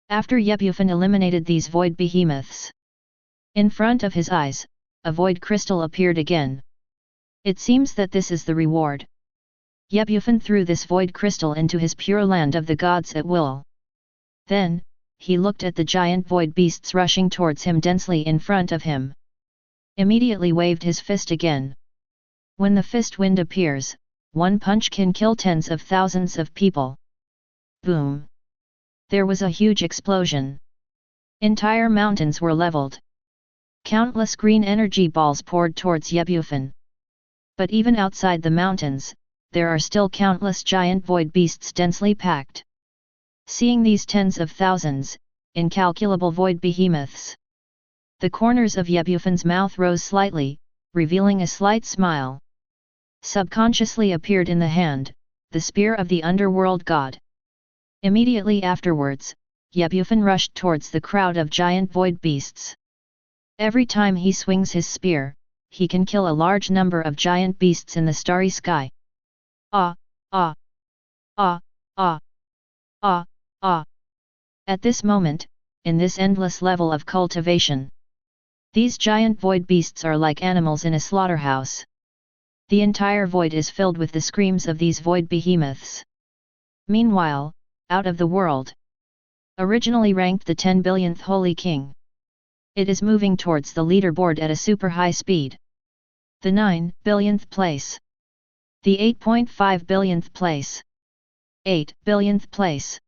After Bufan eliminated these void behemoths, in front of his eyes, a void crystal appeared again. It seems that this is the reward. Bufan threw this void crystal into his pure land of the gods at will. Then, he looked at the giant void beasts rushing towards him densely in front of him. Immediately waved his fist again. When the fist wind appears, one punch can kill tens of thousands of people. Boom! There was a huge explosion. Entire mountains were leveled. Countless green energy balls poured towards Bufan. But even outside the mountains, there are still countless giant void beasts densely packed. Seeing these tens of thousands, incalculable void behemoths, the corners of Bufan's mouth rose slightly, revealing a slight smile. Subconsciously appeared in the hand, the spear of the underworld god. Immediately afterwards, Bufan rushed towards the crowd of giant void beasts. Every time he swings his spear, he can kill a large number of giant beasts in the starry sky. Ah, ah, ah, ah, ah, ah. At this moment, in this endless level of cultivation, these giant void beasts are like animals in a slaughterhouse. The entire void is filled with the screams of these void behemoths. Meanwhile, out of the world, originally ranked the 10 billionth Holy King, it is moving towards the leaderboard at a super high speed. The 9 billionth place. The 8.5 billionth place. 8 billionth place.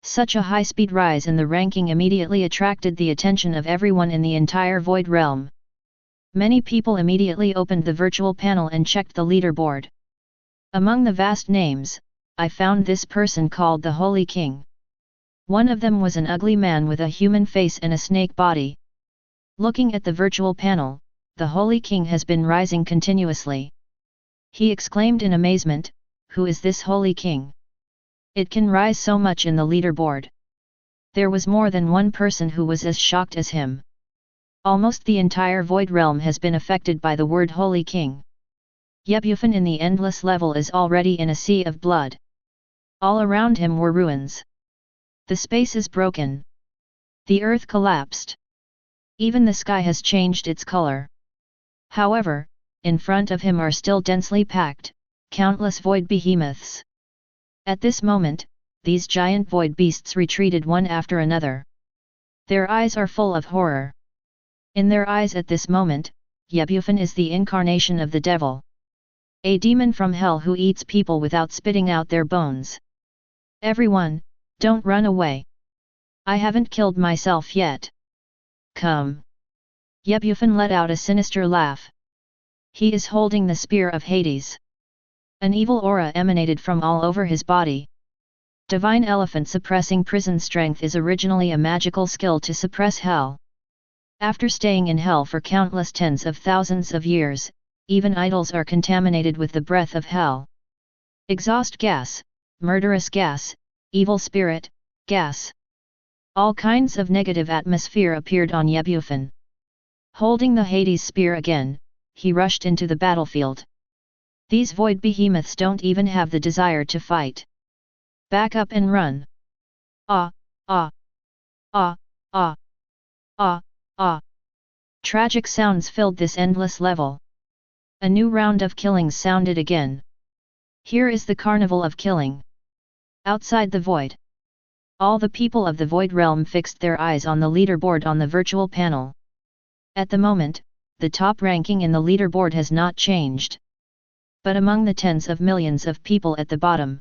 Such a high-speed rise in the ranking immediately attracted the attention of everyone in the entire Void realm. Many people immediately opened the virtual panel and checked the leaderboard. Among the vast names, I found this person called the Holy King. One of them was an ugly man with a human face and a snake body. Looking at the virtual panel, the Holy King has been rising continuously. He exclaimed in amazement, "Who is this Holy King? It can rise so much in the leaderboard." There was more than one person who was as shocked as him. Almost the entire Void realm has been affected by the word Holy King. Bufan in the endless level is already in a sea of blood. All around him were ruins. The space is broken. The earth collapsed. Even the sky has changed its color. However, in front of him are still densely packed, countless void behemoths. At this moment, these giant void beasts retreated one after another. Their eyes are full of horror. In their eyes at this moment, Bufan is the incarnation of the devil. A demon from hell who eats people without spitting out their bones. Everyone, don't run away. I haven't killed myself yet. Come. Bufan let out a sinister laugh. He is holding the spear of Hades. An evil aura emanated from all over his body. Divine elephant suppressing prison strength is originally a magical skill to suppress hell. After staying in hell for countless tens of thousands of years, even idols are contaminated with the breath of hell. Exhaust gas, murderous gas, evil spirit, gas. All kinds of negative atmosphere appeared on Bufan. Holding the Hades spear again, he rushed into the battlefield. These void behemoths don't even have the desire to fight. Back up and run. Ah, ah, ah, ah, ah, ah. Tragic sounds filled this endless level. A new round of killings sounded again. Here is the carnival of killing. Outside the void. All the people of the void realm fixed their eyes on the leaderboard on the virtual panel. At the moment, the top ranking in the leaderboard has not changed. But among the tens of millions of people at the bottom,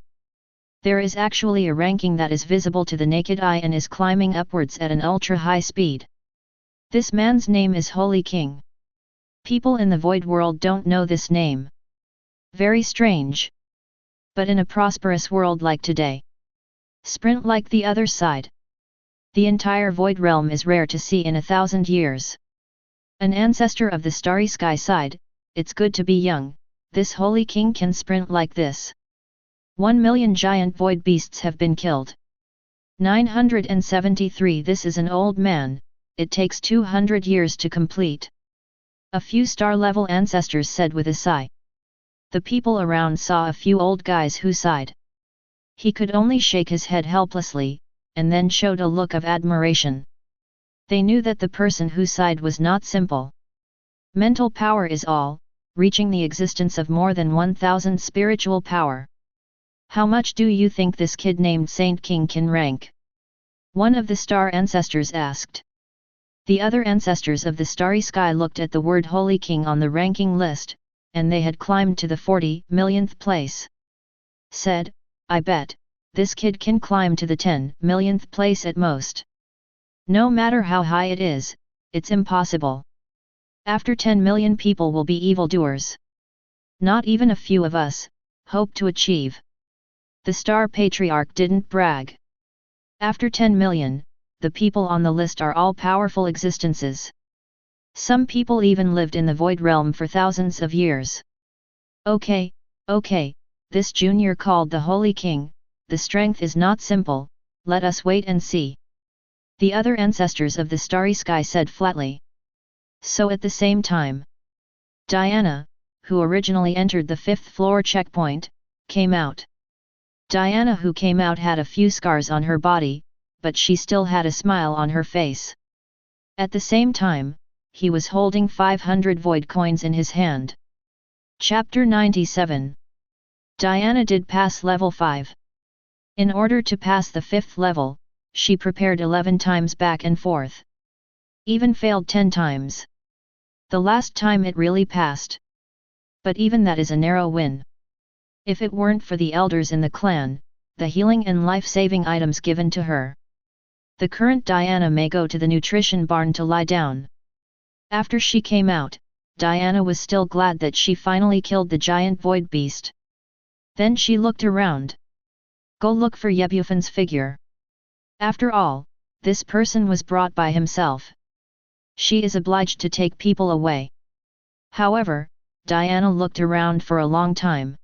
there is actually a ranking that is visible to the naked eye and is climbing upwards at an ultra-high speed. This man's name is Holy King. People in the void world don't know this name. Very strange. But in a prosperous world like today, sprint like the other side. The entire void realm is rare to see in 1,000 years. An ancestor of the starry sky side, it's good to be young, this Holy King can sprint like this. 1 million giant void beasts have been killed. 973 This is an old man, it takes 200 years to complete. A few star-level ancestors said with a sigh. The people around saw a few old guys who sighed. He could only shake his head helplessly, and then showed a look of admiration. They knew that the person who sighed was not simple. Mental power is all, reaching the existence of more than 1,000 spiritual power. How much do you think this kid named Saint King can rank? One of the star ancestors asked. The other ancestors of the starry sky looked at the word Holy King on the ranking list, and they had climbed to the 40 millionth place. Said, I bet, this kid can climb to the 10 millionth place at most. No matter how high it is, it's impossible. After 10 million people will be evildoers. Not even a few of us hope to achieve. The star patriarch didn't brag. After 10 million, the people on the list are all powerful existences. Some people even lived in the void realm for thousands of years. Okay, this junior called the Holy King, the strength is not simple, let us wait and see. The other ancestors of the starry sky said flatly. So at the same time, Diana, who originally entered the 5th floor checkpoint, came out. Diana who came out had a few scars on her body, but she still had a smile on her face. At the same time, he was holding 500 void coins in his hand. Chapter 97. Diana did pass level 5. In order to pass the 5th level, she prepared 11 times back and forth. Even failed 10 times. The last time it really passed. But even that is a narrow win. If it weren't for the elders in the clan, the healing and life-saving items given to her, the current Diana may go to the nutrition barn to lie down. After she came out, Diana was still glad that she finally killed the giant void beast. Then she looked around. Go look for Bufan's figure. After all, this person was brought by himself. She is obliged to take people away. However, Diana looked around for a long time.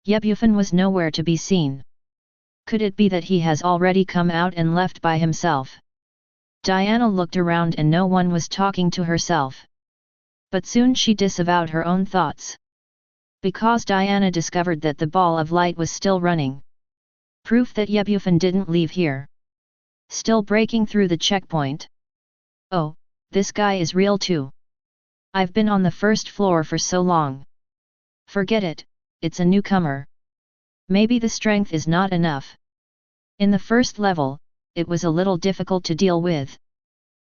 Bufan was nowhere to be seen. Could it be that he has already come out and left by himself? Diana looked around and no one was talking to herself. But soon she disavowed her own thoughts. Because Diana discovered that the ball of light was still running. Proof that Bufan didn't leave here. Still breaking through the checkpoint. Oh, this guy is real too. I've been on the 1st floor for so long. Forget it, it's a newcomer. Maybe the strength is not enough. In the 1st level, it was a little difficult to deal with.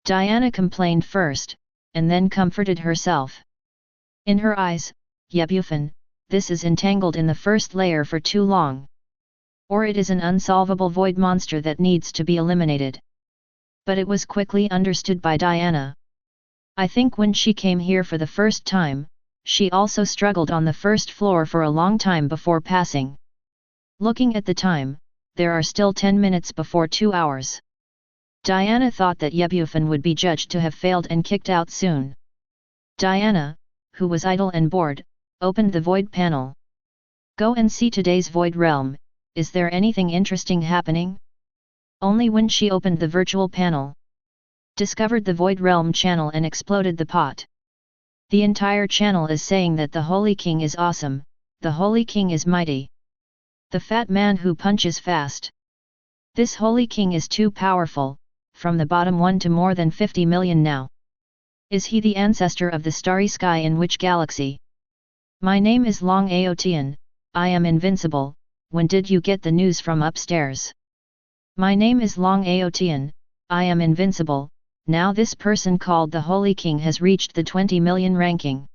Diana complained first, and then comforted herself. In her eyes, Bufan, this is entangled in the 1st layer for too long. Or it is an unsolvable void monster that needs to be eliminated. But it was quickly understood by Diana. I think when she came here for the first time, she also struggled on the 1st floor for a long time before passing. Looking at the time, there are still 10 minutes before 2 hours. Diana thought that Bufan would be judged to have failed and kicked out soon. Diana, who was idle and bored, opened the void panel. Go and see today's void realm, is there anything interesting happening? Only when she opened the virtual panel, discovered the Void Realm channel and exploded the pot. The entire channel is saying that the Holy King is awesome, the Holy King is mighty. The fat man who punches fast. This Holy King is too powerful, from the bottom 1 to more than 50 million now. Is he the ancestor of the starry sky in which galaxy? My name is Long Aotian, I am invincible, when did you get the news from upstairs? My name is Long Aotian, I am invincible, now this person called the Holy King has reached the 20 million ranking.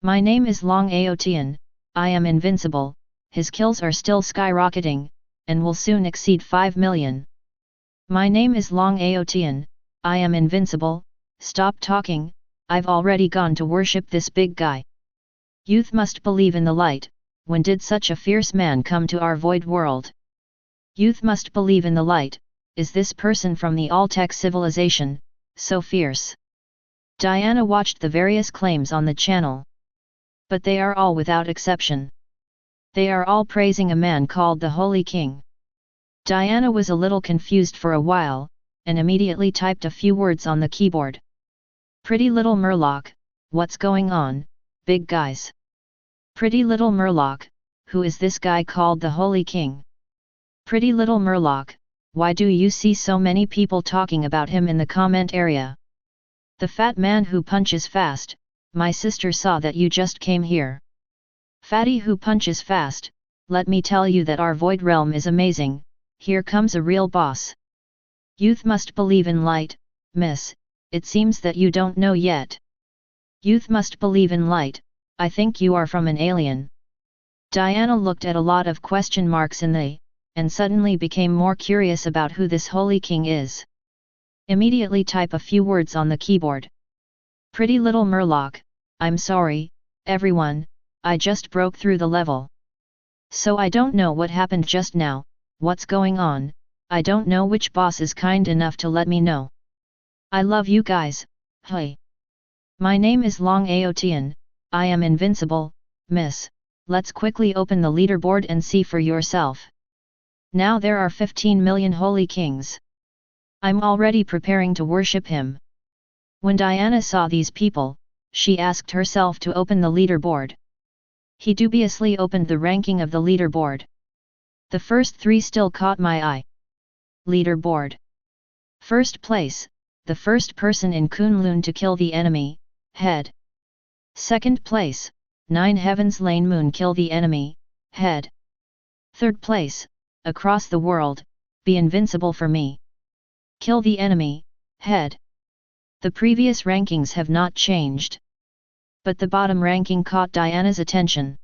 My name is Long Aotian, I am invincible, his kills are still skyrocketing, and will soon exceed 5 million. My name is Long Aotian, I am invincible, stop talking, I've already gone to worship this big guy. Youth must believe in the light, when did such a fierce man come to our void world? Youth must believe in the light, is this person from the All-Tech civilization, so fierce? Diana watched the various claims on the channel. But they are all without exception. They are all praising a man called the Holy King. Diana was a little confused for a while, and immediately typed a few words on the keyboard. Pretty little Murloc, what's going on, big guys? Pretty little Murloc, who is this guy called the Holy King? Pretty little Murloc, why do you see so many people talking about him in the comment area? The fat man who punches fast, my sister saw that you just came here. Fatty who punches fast, let me tell you that our void realm is amazing, here comes a real boss. Youth must believe in light, miss, it seems that you don't know yet. Youth must believe in light, I think you are from an alien. Diana looked at a lot of question marks in the, and suddenly became more curious about who this Holy King is. Immediately type a few words on the keyboard. Pretty little Murloc, I'm sorry, everyone, I just broke through the level. So I don't know what happened just now, what's going on, I don't know which boss is kind enough to let me know. I love you guys, hey. My name is Long Aotian, I am invincible, miss, let's quickly open the leaderboard and see for yourself. Now there are 15 million Holy Kings. I'm already preparing to worship him. When Diana saw these people, she asked herself to open the leaderboard. He dubiously opened the ranking of the leaderboard. The first 3 still caught my eye. Leaderboard. First place, the first person in Kunlun to kill the enemy, head. Second place, 9 Heavens Lane Moon kill the enemy, head. Third place, across the world, be invincible for me. Kill the enemy, head. The previous rankings have not changed. But the bottom ranking caught Diana's attention.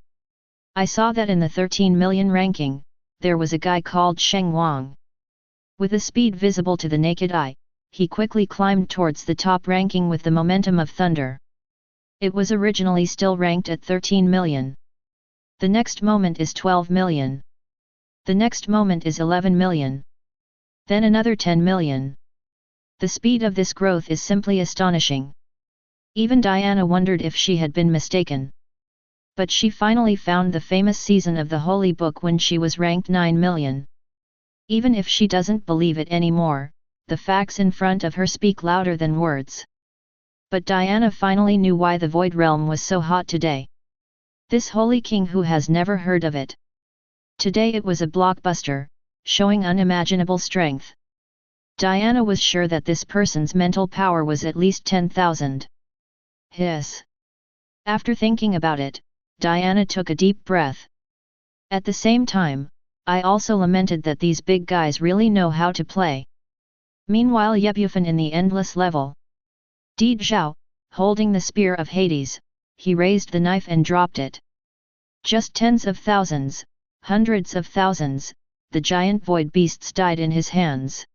I saw that in the 13 million ranking, there was a guy called Sheng Wang. With a speed visible to the naked eye, he quickly climbed towards the top ranking with the momentum of thunder. It was originally still ranked at 13 million. The next moment is 12 million. The next moment is 11 million. Then another 10 million. The speed of this growth is simply astonishing. Even Diana wondered if she had been mistaken. But she finally found the famous season of the Holy Book when she was ranked 9 million. Even if she doesn't believe it anymore, the facts in front of her speak louder than words. But Diana finally knew why the Void Realm was so hot today. This Holy King who has never heard of it. Today it was a blockbuster, showing unimaginable strength. Diana was sure that this person's mental power was at least 10,000. Hiss. After thinking about it, Diana took a deep breath. At the same time, I also lamented that these big guys really know how to play. Meanwhile Bufan in the endless level. Di Zhao, holding the spear of Hades, he raised the knife and dropped it. Just tens of thousands, hundreds of thousands, the giant void beasts died in his hands.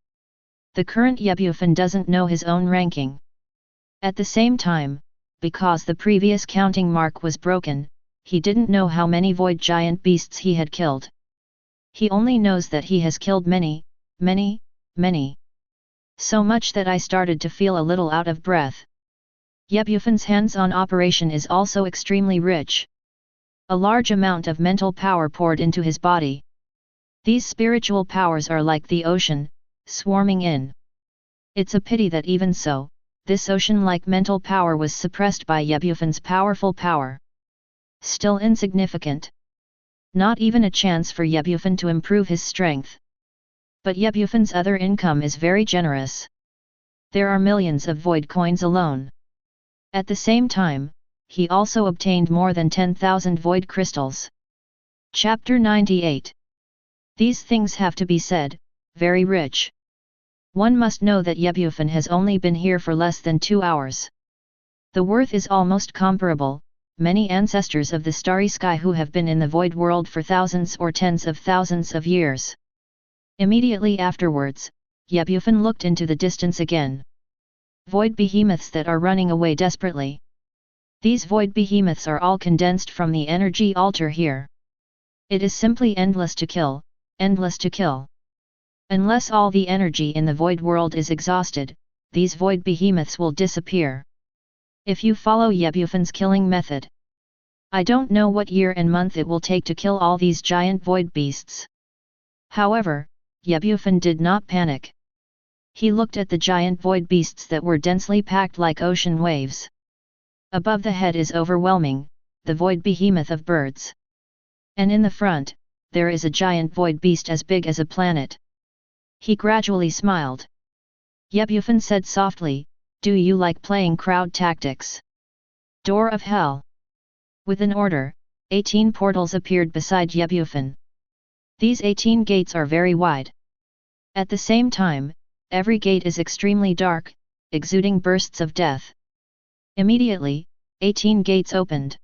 The current Bufan doesn't know his own ranking. At the same time, because the previous counting mark was broken, he didn't know how many void giant beasts he had killed. He only knows that he has killed many, many, many. So much that I started to feel a little out of breath. Bufan's hands-on operation is also extremely rich. A large amount of mental power poured into his body. These spiritual powers are like the ocean, swarming in. It's a pity that even so, this ocean-like mental power was suppressed by Yebufan's powerful power. Still insignificant. Not even a chance for Yebufan to improve his strength. But Yebufan's other income is very generous. There are millions of void coins alone. At the same time, he also obtained more than 10,000 void crystals. Chapter 98. These things have to be said, very rich. One must know that Yebufan has only been here for less than 2 hours. The worth is almost comparable. Many ancestors of the starry sky who have been in the void world for thousands or tens of thousands of years. Immediately afterwards, Yebufan looked into the distance again. Void behemoths that are running away desperately. These void behemoths are all condensed from the energy altar here. It is simply endless to kill, endless to kill. Unless all the energy in the void world is exhausted, these void behemoths will disappear. If you follow Yebufan's killing method, I don't know what year and month it will take to kill all these giant void beasts. However, Yebufan did not panic. He looked at the giant void beasts that were densely packed like ocean waves. Above the head is overwhelming, the void behemoth of birds. And in the front, there is a giant void beast as big as a planet. He gradually smiled. Yebufan said softly, "Do you like playing crowd tactics?" Door of Hell. With an order, 18 portals appeared beside Yebufan. These 18 gates are very wide. At the same time, every gate is extremely dark, exuding bursts of death. Immediately, 18 gates opened.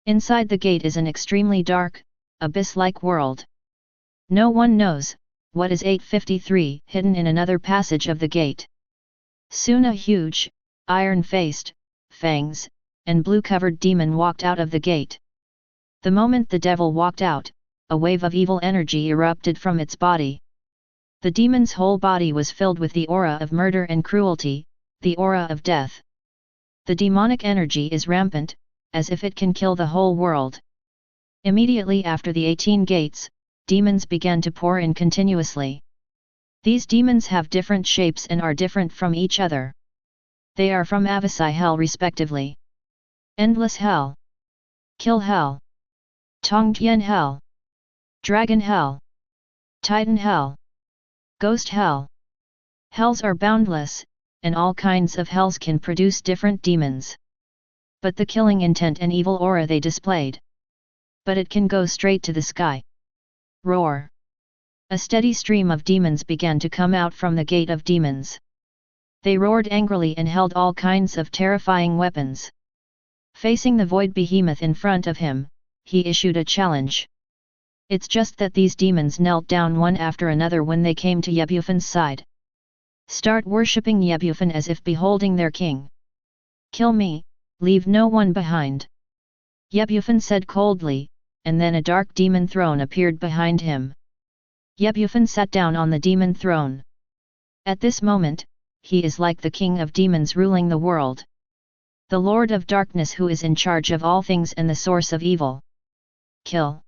Inside the gate is an extremely dark, abyss-like world. No one knows what is 853 hidden in another passage of the gate. Soon a huge, iron-faced, fangs, and blue-covered demon walked out of the gate. The moment the devil walked out, a wave of evil energy erupted from its body. The demon's whole body was filled with the aura of murder and cruelty, the aura of death. The demonic energy is rampant, as if it can kill the whole world. Immediately after the 18 gates, demons began to pour in continuously. These demons have different shapes and are different from each other. They are from Avasai Hell respectively. Endless Hell, Kill Hell, Tongtian Hell, Dragon Hell, Titan Hell, Ghost Hell. Hells are boundless, and all kinds of hells can produce different demons. But the killing intent and evil aura they displayed. But it can go straight to the sky. Roar. A steady stream of demons began to come out from the gate of demons. They roared angrily and held all kinds of terrifying weapons. Facing the void behemoth in front of him, he issued a challenge. It's just that these demons knelt down one after another when they came to Yebufan's side. Start worshipping Yebufan as if beholding their king. Kill me, leave no one behind. Yebufan said coldly, and then a dark demon throne appeared behind him. Yebufan sat down on the demon throne. At this moment, he is like the king of demons ruling the world. The Lord of Darkness who is in charge of all things and the source of evil. Kill.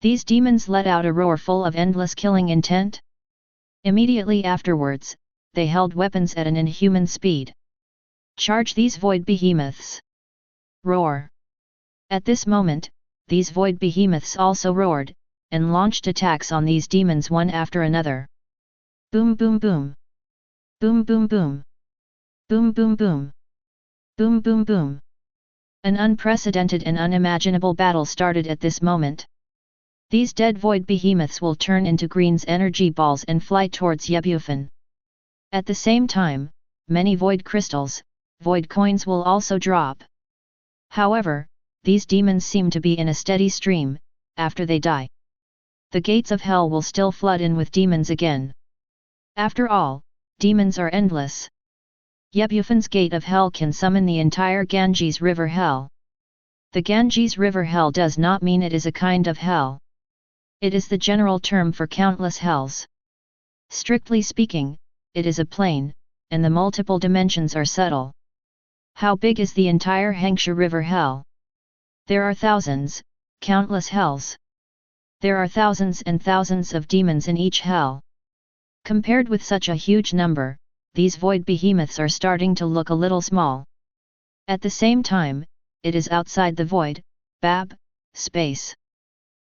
These demons let out a roar full of endless killing intent. Immediately afterwards, they held weapons at an inhuman speed. Charge these void behemoths. Roar. At this moment, these void behemoths also roared, and launched attacks on these demons one after another. Boom boom boom. Boom boom boom. Boom boom boom. Boom boom boom. An unprecedented and unimaginable battle started at this moment. These dead void behemoths will turn into Green's energy balls and fly towards Yebufan. At the same time, many void crystals, void coins will also drop. However, these demons seem to be in a steady stream. After they die, the gates of hell will still flood in with demons again. After all, demons are endless. Yebufan's gate of hell can summon the entire Ganges River hell. The Ganges River hell does not mean it is a kind of hell. It is the general term for countless hells. Strictly speaking, it is a plane, and the multiple dimensions are subtle. How big is the entire Hangsha River hell? There are thousands, countless hells. There are thousands and thousands of demons in each hell. Compared with such a huge number, these void behemoths are starting to look a little small. At the same time, it is outside the void, space.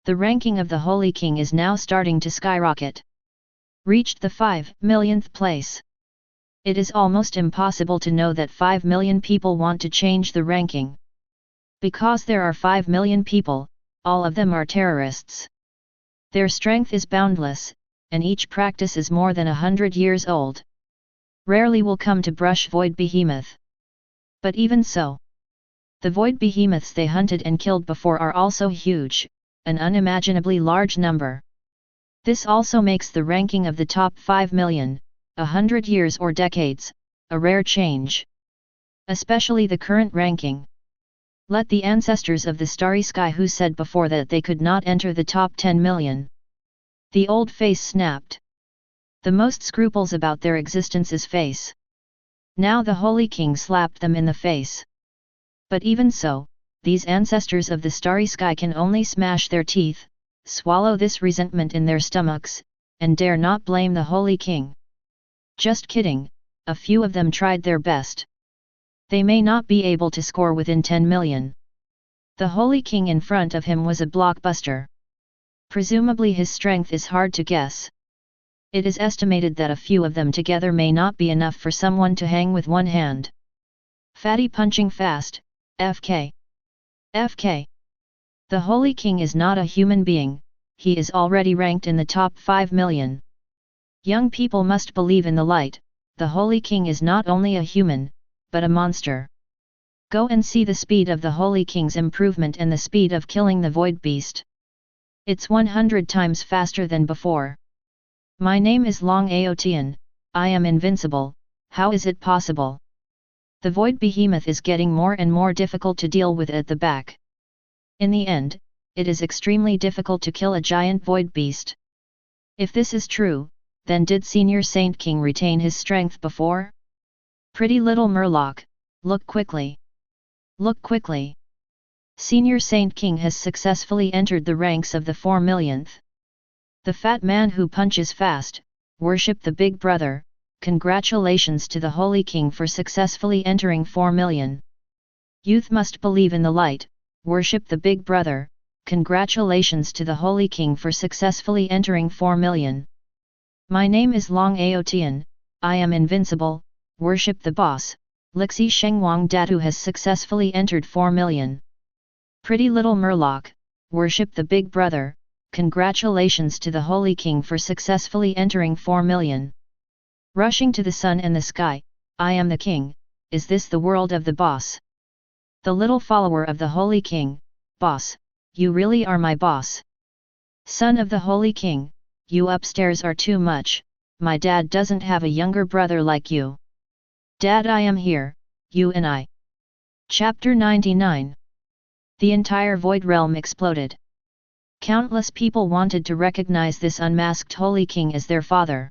The ranking of the Holy King is now starting to skyrocket. Reached the 5 millionth place. It is almost impossible to know that 5 million people want to change the ranking. Because there are 5 million people, all of them are terrorists. Their strength is boundless, and each practice is more than 100 years old. Rarely will come to brush void behemoth. But even so, the void behemoths they hunted and killed before are also huge, an unimaginably large number. This also makes the ranking of the top 5 million, 100 years or decades, a rare change. Especially the current ranking. Let the ancestors of the starry sky who said before that they could not enter the top 10 million. The old face snapped. The most scruples about their existence is face. Now the Holy King slapped them in the face. But even so, these ancestors of the starry sky can only smash their teeth, swallow this resentment in their stomachs, and dare not blame the Holy King. Just kidding, a few of them tried their best. They may not be able to score within 10 million. The Holy King in front of him was a blockbuster. Presumably his strength is hard to guess. It is estimated that a few of them together may not be enough for someone to hang with one hand. Fatty punching fast, FK. FK. The Holy King is not a human being, he is already ranked in the top 5 million. Young people must believe in the light, the Holy King is not only a human, but a monster. Go and see the speed of the Holy King's improvement and the speed of killing the Void Beast. It's 100 times faster than before. My name is Long Aotian, I am invincible, how is it possible? The Void Behemoth is getting more and more difficult to deal with at the back. In the end, it is extremely difficult to kill a giant Void Beast. If this is true, then did Senior Saint King retain his strength before? Pretty little Murloc, look quickly. Look quickly. Senior Saint King has successfully entered the ranks of the 4 millionth. The fat man who punches fast, worship the big brother, congratulations to the Holy King for successfully entering 4 million. Youth must believe in the light, worship the big brother, congratulations to the Holy King for successfully entering 4 million. My name is Long Aotian, I am invincible, worship the boss, Lixi Shengwang Datu has successfully entered 4 million. Pretty little Murloc, worship the big brother, congratulations to the Holy King for successfully entering 4 million. Rushing to the sun and the sky, I am the king, is this the world of the boss? The little follower of the Holy King, boss, you really are my boss. Son of the Holy King, you upstairs are too much, my dad doesn't have a younger brother like you. Dad, I am here, you and I. Chapter 99. The entire Void Realm exploded. Countless people wanted to recognize this unmasked Holy King as their father.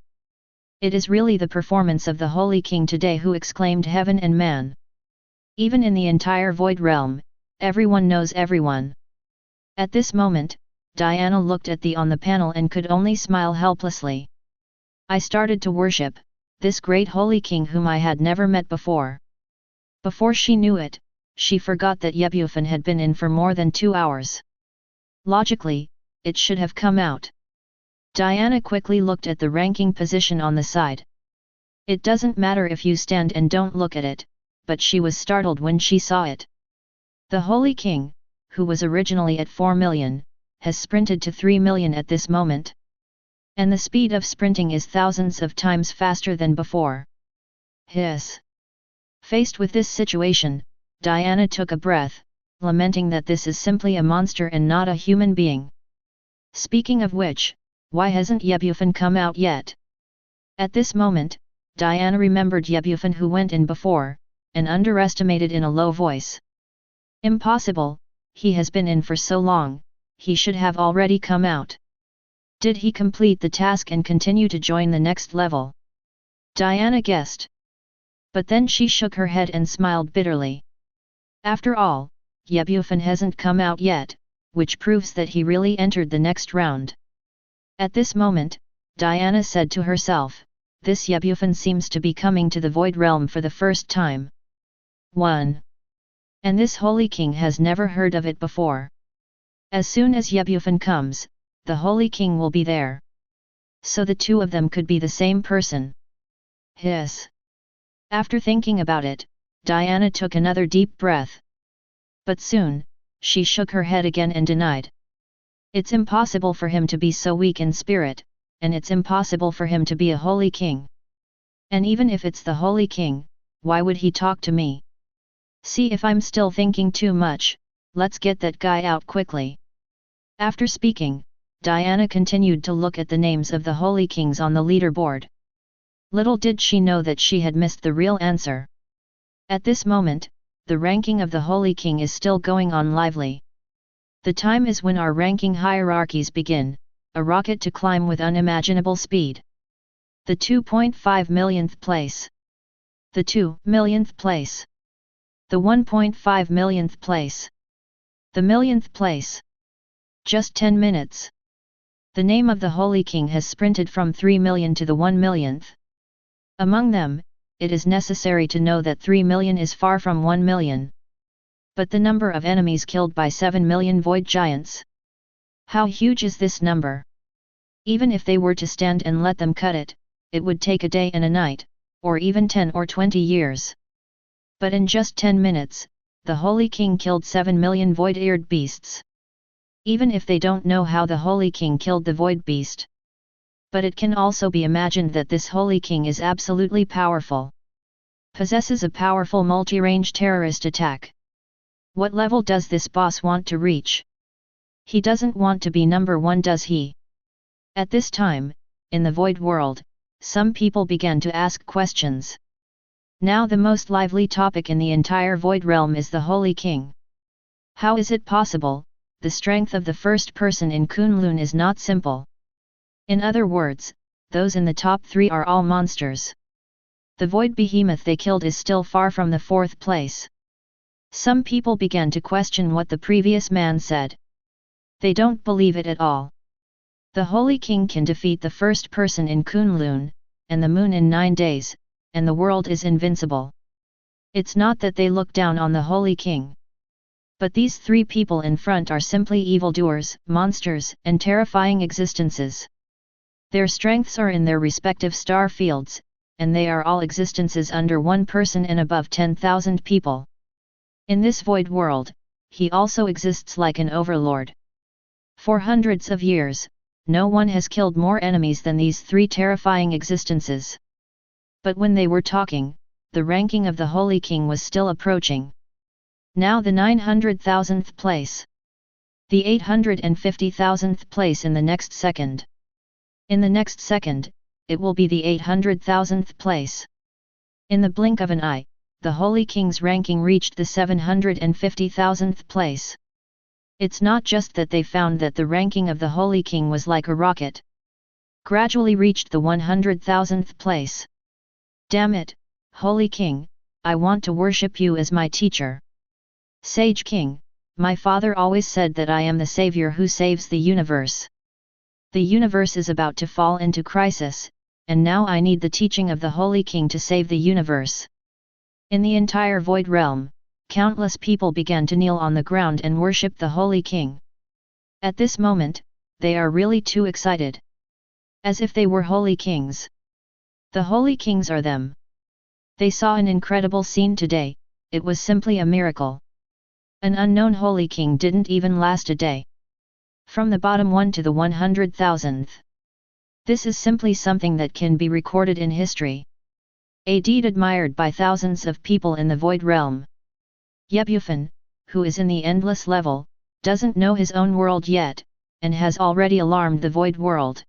It is really the performance of the Holy King today who exclaimed heaven and man. Even in the entire Void Realm, everyone knows everyone. At this moment, Diana looked at on the panel and could only smile helplessly. I started to worship this great Holy King whom I had never met before. Before she knew it, she forgot that Bufan had been in for more than 2 hours. Logically, it should have come out. Diana quickly looked at the ranking position on the side. It doesn't matter if you stand and don't look at it, but she was startled when she saw it. The Holy King, who was originally at 4 million, has sprinted to 3 million at this moment. And the speed of sprinting is thousands of times faster than before. Hiss. Faced with this situation, Diana took a breath, lamenting that this is simply a monster and not a human being. Speaking of which, why hasn't Bufan come out yet? At this moment, Diana remembered Bufan who went in before, and underestimated in a low voice. Impossible, he has been in for so long, he should have already come out. Did he complete the task and continue to join the next level? Diana guessed. But then she shook her head and smiled bitterly. After all, Bufan hasn't come out yet, which proves that he really entered the next round. At this moment, Diana said to herself, this Bufan seems to be coming to the Void Realm for the first time. 1. And this Holy King has never heard of it before. As soon as Bufan comes, the Holy King will be there. So the two of them could be the same person. Hiss. After thinking about it, Diana took another deep breath. But soon, she shook her head again and denied. It's impossible for him to be so weak in spirit, and it's impossible for him to be a holy king. And even if it's the holy king, why would he talk to me? See if I'm still thinking too much, let's get that guy out quickly. After speaking, Diana continued to look at the names of the holy kings on the leaderboard. Little did she know that she had missed the real answer. At this moment, the ranking of the holy king is still going on lively. The time is when our ranking hierarchies begin, a rocket to climb with unimaginable speed. The 2.5 millionth place. The 2 millionth place. The 1.5 millionth place. The millionth place. Just 10 minutes. The name of the Holy King has sprinted from 3 million to the 1 millionth. Among them, it is necessary to know that 3 million is far from 1 million. But the number of enemies killed by 7 million void giants. How huge is this number? Even if they were to stand and let them cut it, it would take a day and a night, or even 10 or 20 years. But in just 10 minutes, the Holy King killed 7 million void-eared beasts. Even if they don't know how the Holy King killed the void beast. But it can also be imagined that this Holy King is absolutely powerful. Possesses a powerful multi-range terrorist attack. What level does this boss want to reach? He doesn't want to be number 1, does he? At this time, in the Void World, some people began to ask questions. Now the most lively topic in the entire Void Realm is the Holy King. How is it possible? The strength of the first person in Kunlun is not simple. In other words, those in the top 3 are all monsters. The Void Behemoth they killed is still far from the 4th place. Some people began to question what the previous man said. They don't believe it at all. The Holy King can defeat the first person in Kunlun, and the moon in 9 days, and the world is invincible. It's not that they look down on the Holy King. But these 3 people in front are simply evildoers, monsters, and terrifying existences. Their strengths are in their respective star fields, and they are all existences under 1 person and above 10,000 people. In this void world, he also exists like an overlord. For hundreds of years, no one has killed more enemies than these 3 terrifying existences. But when they were talking, the ranking of the Holy King was still approaching. Now the 900,000th place. The 850,000th place in the next second. In the next second, it will be the 800,000th place. In the blink of an eye, the Holy King's ranking reached the 750,000th place. It's not just that they found that the ranking of the Holy King was like a rocket. Gradually reached the 100,000th place. Damn it, Holy King, I want to worship you as my teacher. Sage King, my father always said that I am the savior who saves the universe. The universe is about to fall into crisis, and now I need the teaching of the Holy King to save the universe. In the entire Void Realm, countless people began to kneel on the ground and worship the Holy King. At this moment, they are really too excited. As if they were Holy Kings. The Holy Kings are them. They saw an incredible scene today, it was simply a miracle. An unknown Holy King didn't even last a day. From the bottom 1 to the 100,000th. This is simply something that can be recorded in history. A deed admired by thousands of people in the Void Realm. Bufan, who is in the endless level, doesn't know his own world yet, and has already alarmed the Void World.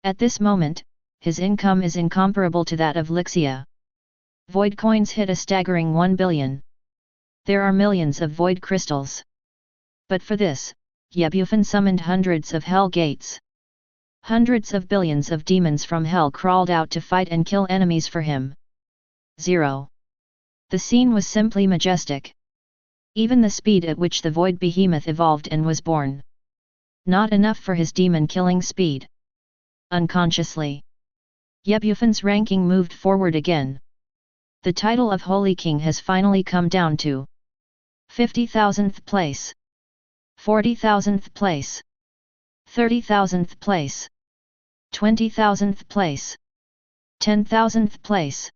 At this moment, his income is incomparable to that of Lixia. Void coins hit a staggering 1 billion. There are millions of void crystals. But for this, Bufan summoned hundreds of hell gates. Hundreds of billions of demons from hell crawled out to fight and kill enemies for him. 0. The scene was simply majestic. Even the speed at which the void behemoth evolved and was born. Not enough for his demon-killing speed. Unconsciously, Bufan's ranking moved forward again. The title of Holy King has finally come down to 50,000th place, 40,000th place, 30,000th place, 20,000th place, 10,000th place.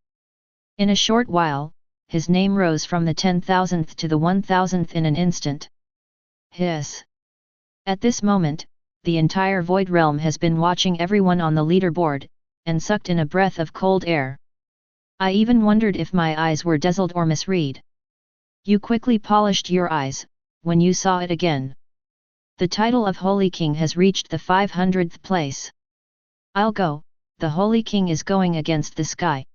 In a short while, his name rose from the 10,000th to the 1,000th in an instant. Hiss! At this moment, the entire Void Realm has been watching everyone on the leaderboard, and sucked in a breath of cold air. I even wondered if my eyes were dazzled or misread. You quickly polished your eyes, when you saw it again. The title of Holy King has reached the 500th place. I'll go, the Holy King is going against the sky.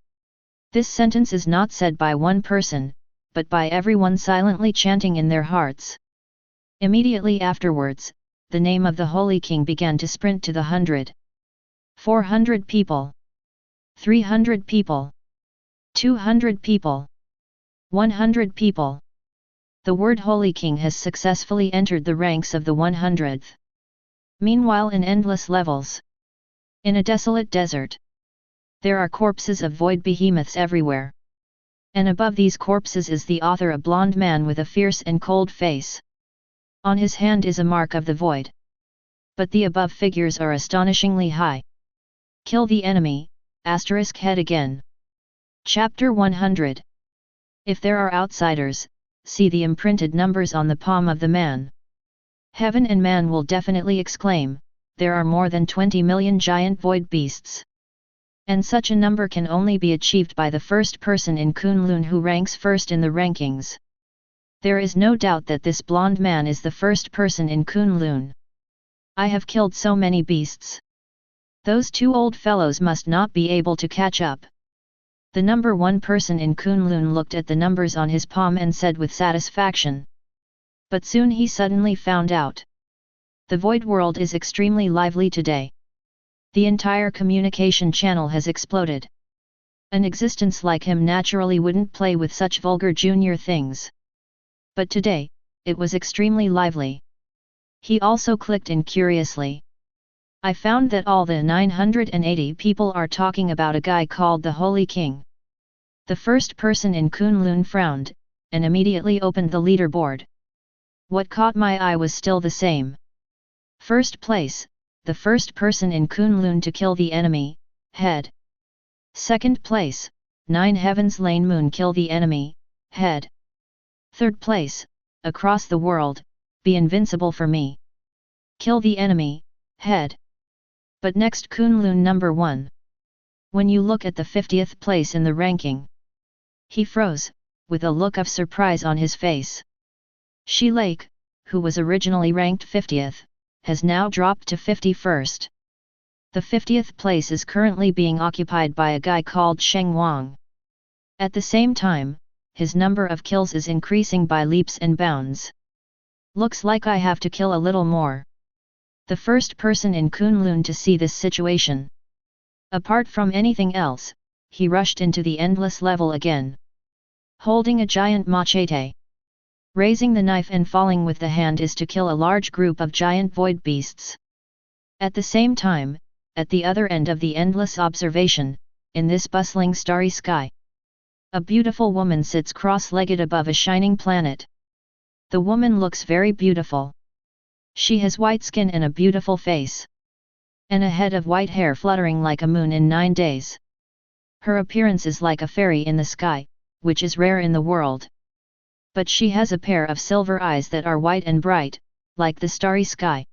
This sentence is not said by one person, but by everyone silently chanting in their hearts. Immediately afterwards, the name of the Holy King began to sprint to the 100. 400 people. 300 people. 200 people. 100 people. The word Holy King has successfully entered the ranks of the 100th. Meanwhile, in endless levels, in a desolate desert, there are corpses of void behemoths everywhere. And above these corpses is the author, a blond man with a fierce and cold face. On his hand is a mark of the void. But the above figures are astonishingly high. Kill the enemy, head again. Chapter 100. If there are outsiders, see the imprinted numbers on the palm of the man. Heaven and man will definitely exclaim, there are more than 20 million giant void beasts. And such a number can only be achieved by the first person in Kunlun who ranks first in the rankings. There is no doubt that this blond man is the first person in Kunlun. I have killed so many beasts. Those two old fellows must not be able to catch up. The number one person in Kunlun looked at the numbers on his palm and said with satisfaction. But soon he suddenly found out. The void world is extremely lively today. The entire communication channel has exploded. An existence like him naturally wouldn't play with such vulgar junior things. But today, it was extremely lively. He also clicked in curiously. I found that all the 980 people are talking about a guy called the Holy King. The first person in Kunlun frowned, and immediately opened the leaderboard. What caught my eye was still the same. First place, the first person in Kunlun to kill the enemy, head. Second place, 9 Heavens Lane Moon kill the enemy, head. Third place, across the world, be invincible for me. Kill the enemy, head. But next Kunlun number 1. When you look at the 50th place in the ranking. He froze, with a look of surprise on his face. Shi Lake, who was originally ranked 50th, has now dropped to 51st. The 50th place is currently being occupied by a guy called Sheng Wang. At the same time, his number of kills is increasing by leaps and bounds. Looks like I have to kill a little more. The first person in Kunlun to see this situation. Apart from anything else, he rushed into the endless level again. Holding a giant machete. Raising the knife and falling with the hand is to kill a large group of giant void beasts. At the same time, at the other end of the endless observation, in this bustling starry sky, a beautiful woman sits cross-legged above a shining planet. The woman looks very beautiful. She has white skin and a beautiful face. And a head of white hair fluttering like a moon in 9 days. Her appearance is like a fairy in the sky, which is rare in the world. But she has a pair of silver eyes that are white and bright, like the starry sky.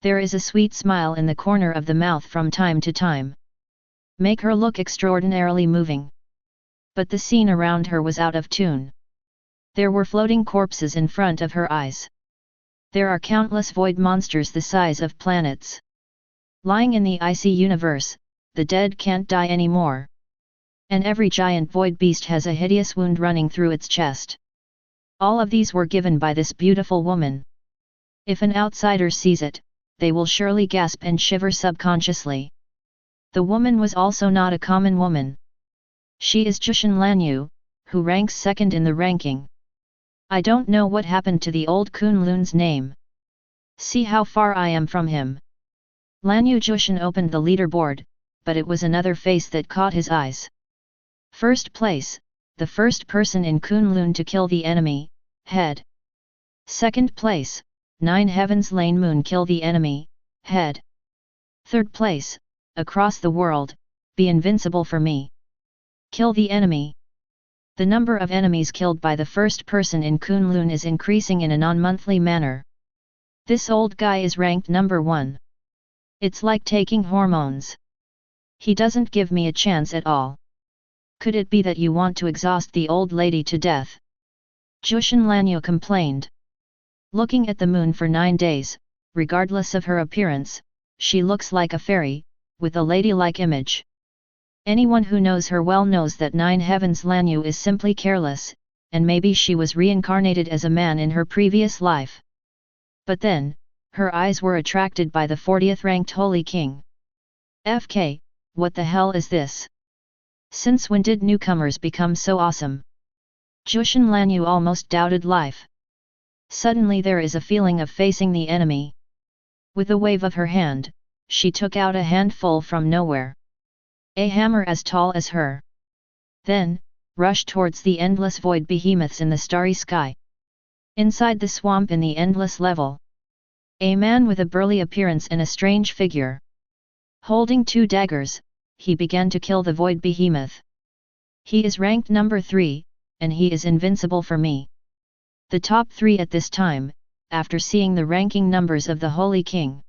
There is a sweet smile in the corner of the mouth from time to time. Make her look extraordinarily moving. But the scene around her was out of tune. There were floating corpses in front of her eyes. There are countless void monsters the size of planets. Lying in the icy universe, the dead can't die anymore. And every giant void beast has a hideous wound running through its chest. All of these were given by this beautiful woman. If an outsider sees it, they will surely gasp and shiver subconsciously. The woman was also not a common woman. She is Jushin Lanyu, who ranks second in the ranking. I don't know what happened to the old Kunlun's name. See how far I am from him. Lanyu Jushin opened the leaderboard, but it was another face that caught his eyes. First place, the first person in Kunlun to kill the enemy, head. Second place, 9 Heavens Lane Moon kill the enemy, head. Third place, across the world, be invincible for me. Kill the enemy. The number of enemies killed by the first person in Kunlun is increasing in a non-monthly manner. This old guy is ranked number 1. It's like taking hormones. He doesn't give me a chance at all. Could it be that you want to exhaust the old lady to death? Jushin Lanyu complained. Looking at the moon for 9 days, regardless of her appearance, she looks like a fairy, with a ladylike image. Anyone who knows her well knows that 9 Heavens Lanyu is simply careless, and maybe she was reincarnated as a man in her previous life. But then, her eyes were attracted by the 40th ranked Holy King. FK, what the hell is this? Since when did newcomers become so awesome? Jushin Lanyu almost doubted life. Suddenly there is a feeling of facing the enemy. With a wave of her hand, she took out a handful from nowhere. A hammer as tall as her. Then, rushed towards the endless void behemoths in the starry sky. Inside the swamp in the endless level. A man with a burly appearance and a strange figure. Holding 2 daggers, he began to kill the void behemoth. He is ranked number 3, and he is invincible for me. The top 3 at this time, after seeing the ranking numbers of the Holy King.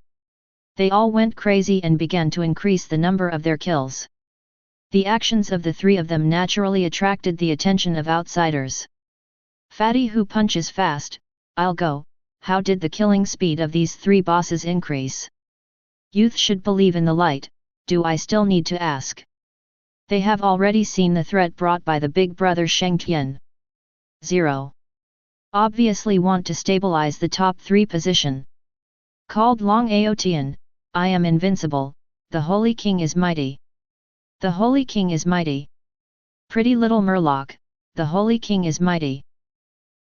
They all went crazy and began to increase the number of their kills. The actions of the 3 of them naturally attracted the attention of outsiders. Fatty who punches fast, I'll go. How did the killing speed of these 3 bosses increase? Youth should believe in the light, do I still need to ask? They have already seen the threat brought by the big brother Shengtian. 0. Obviously want to stabilize the top 3 position. Called Long Aotian, I am invincible, the Holy King is mighty. The Holy King is mighty. Pretty little Murloc, the Holy King is mighty.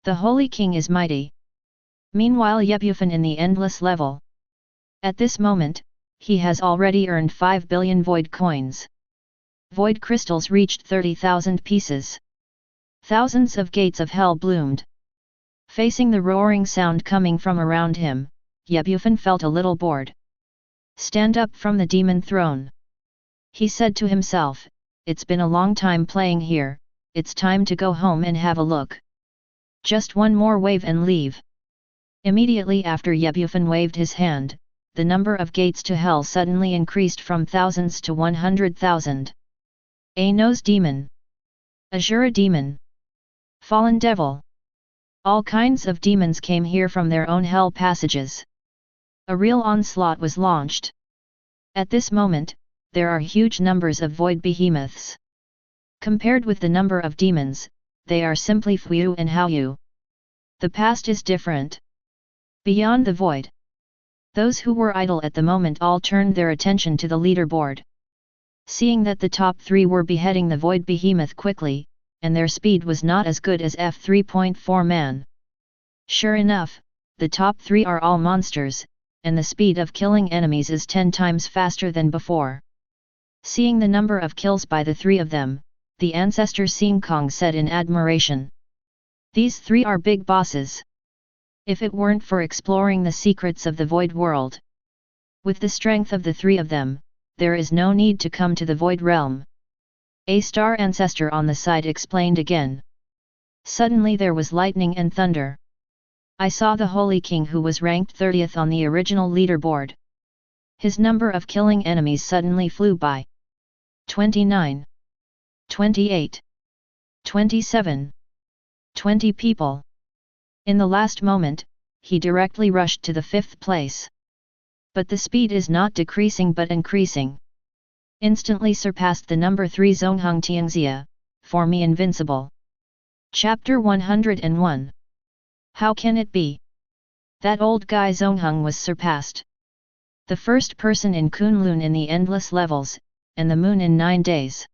The Holy King is mighty. Meanwhile Bufan in the endless level. At this moment, he has already earned 5 billion void coins. Void crystals reached 30,000 pieces. Thousands of gates of hell bloomed. Facing the roaring sound coming from around him, Bufan felt a little bored. Stand up from the demon throne. He said to himself, it's been a long time playing here, it's time to go home and have a look. Just one more wave and leave. Immediately after Bufan waved his hand, the number of gates to hell suddenly increased from thousands to 100,000. A nose demon. Azura demon. Fallen devil. All kinds of demons came here from their own hell passages. A real onslaught was launched. At this moment, there are huge numbers of void behemoths. Compared with the number of demons, they are simply few and Haoyu. The past is different. Beyond the void. Those who were idle at the moment all turned their attention to the leaderboard. Seeing that the top 3 were beheading the void behemoth quickly, and their speed was not as good as F3.4 man. Sure enough, the top 3 are all monsters, and the speed of killing enemies is 10 times faster than before. Seeing the number of kills by the 3 of them, the ancestor Singkong said in admiration. These 3 are big bosses. If it weren't for exploring the secrets of the void world. With the strength of the 3 of them, there is no need to come to the void realm. A star ancestor on the side explained again. Suddenly there was lightning and thunder. I saw the Holy King who was ranked 30th on the original leaderboard. His number of killing enemies suddenly flew by. 29. 28. 27. 20 people. In the last moment, he directly rushed to the 5th place. But the speed is not decreasing but increasing. Instantly surpassed the number 3 Zongheng Tianxia, for me invincible. Chapter 101. How can it be? That old guy Zongheng was surpassed. The first person in Kunlun in the endless levels, and the moon in 9 days.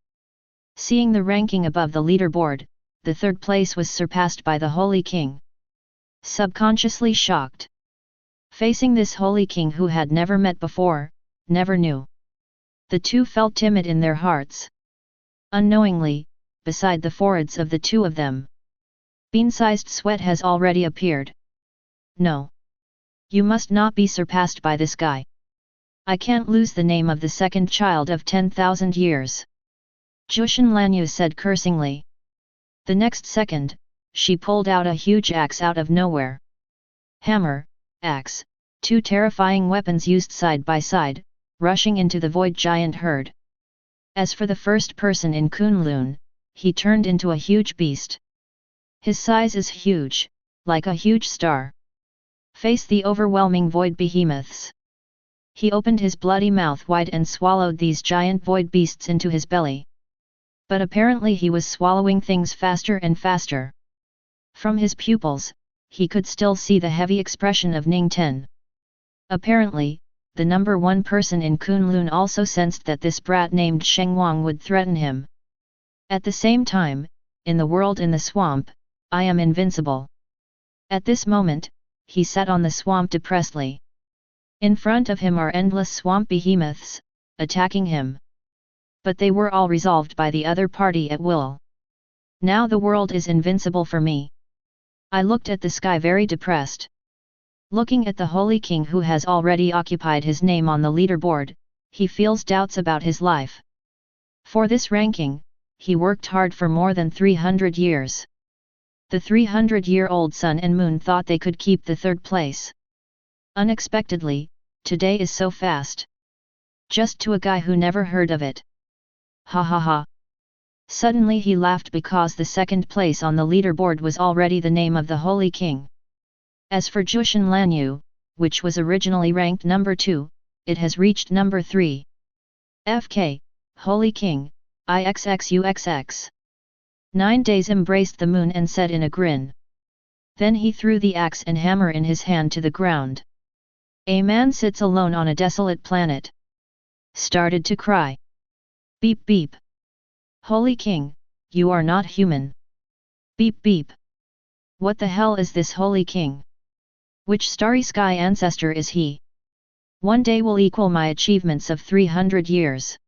Seeing the ranking above the leaderboard, the 3rd place was surpassed by the Holy King. subconsciously shocked. Facing this holy king who had never met before, never knew. The two felt timid in their hearts. Unknowingly, beside the foreheads of the two of them, bean-sized sweat has already appeared. No. You must not be surpassed by this guy. I can't lose the name of the second child of 10,000 years. Jushin Lanyu said cursingly. The next second, she pulled out a huge axe out of nowhere. Hammer, axe, two terrifying weapons used side by side, rushing into the void giant herd. As for the first person in Kunlun, he turned into a huge beast. His size is huge, like a huge star. Face the overwhelming void behemoths. He opened his bloody mouth wide and swallowed these giant void beasts into his belly. But apparently he was swallowing things faster and faster. From his pupils, he could still see the heavy expression of Ning Ten. Apparently, the number one person in Kunlun also sensed that this brat named Sheng Wang would threaten him. At the same time, in the world in the swamp, I am invincible. At this moment, he sat on the swamp depressedly. In front of him are endless swamp behemoths, attacking him. But they were all resolved by the other party at will. Now the world is invincible for me. I looked at the sky very depressed. Looking at the holy king who has already occupied his name on the leaderboard, he feels doubts about his life. For this ranking, he worked hard for more than 300 years. The 300-year-old sun and moon thought they could keep the third place. Unexpectedly, today is so fast. Just to a guy who never heard of it. Ha ha ha. Suddenly he laughed because the second place on the leaderboard was already the name of the holy king. As for Jushin Lanyu, which was originally ranked number 2, it has reached number 3. FK, Holy King, IXXUXX. 9 days embraced the moon and said in a grin. Then he threw the axe and hammer in his hand to the ground. A man sits alone on a desolate planet. Started to cry. Beep beep. Holy King, you are not human. Beep beep. What the hell is this Holy King? Which starry sky ancestor is he? One day will equal my achievements of 300 years.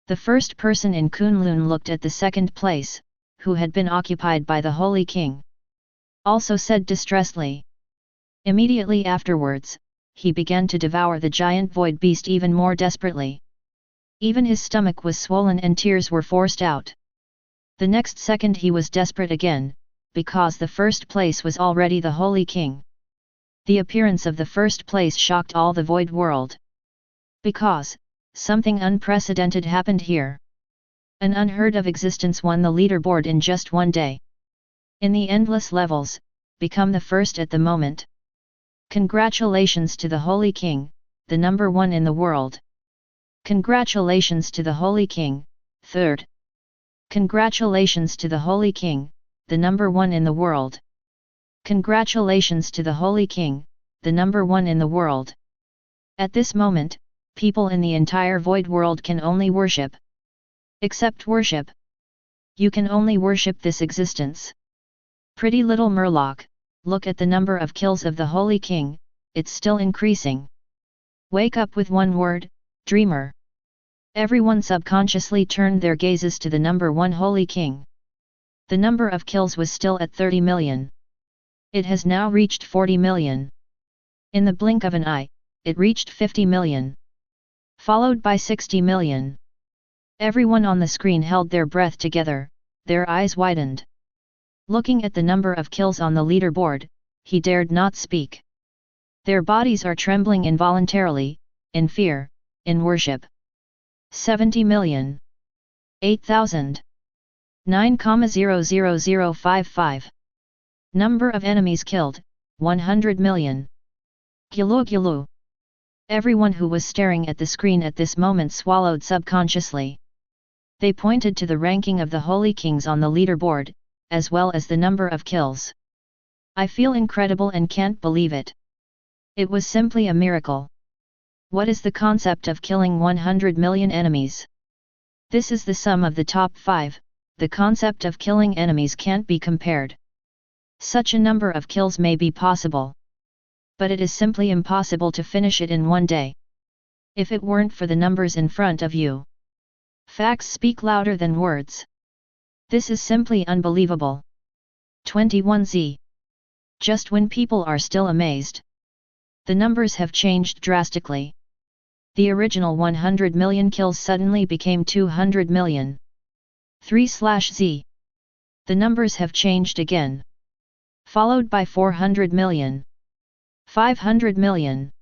The first person in Kunlun looked at the second place, who had been occupied by the Holy King. Also said distressedly. Immediately afterwards, he began to devour the giant void beast even more desperately. Even his stomach was swollen and tears were forced out. The next second he was desperate again, because the first place was already the Holy King. The appearance of the first place shocked all the void world. Because, something unprecedented happened here. An unheard of existence won the leaderboard in just one day. In the endless levels, become the first at the moment. Congratulations to the Holy King, the number 1 in the world. Congratulations to the Holy King, third. Congratulations to the Holy King, the number 1 in the world. Congratulations to the Holy King, the number 1 in the world. At this moment, people in the entire void world can only worship. Except worship. You can only worship this existence. Pretty little Murloc, look at the number of kills of the Holy King, it's still increasing. Wake up with one word, dreamer. Everyone subconsciously turned their gazes to the number 1 Holy King. The number of kills was still at 30 million. It has now reached 40 million. In the blink of an eye, it reached 50 million. Followed by 60 million. Everyone on the screen held their breath together, their eyes widened. Looking at the number of kills on the leaderboard, he dared not speak. Their bodies are trembling involuntarily, in fear, in worship. 70 million. 8,000. 9,00055. Number of enemies killed, 100 million. Gulu gulu. Everyone who was staring at the screen at this moment swallowed subconsciously. They pointed to the ranking of the Holy Kings on the leaderboard, as well as the number of kills. I feel incredible and can't believe it. It was simply a miracle. What is the concept of killing 100 million enemies? This is the sum of the top 5, the concept of killing enemies can't be compared. Such a number of kills may be possible. But it is simply impossible to finish it in one day. If it weren't for the numbers in front of you. Facts speak louder than words. This is simply unbelievable. 21Z. Just when people are still amazed. The numbers have changed drastically. The original 100 million kills suddenly became 200 million. 3/Z. The numbers have changed again. Followed by 400 million. 500 million.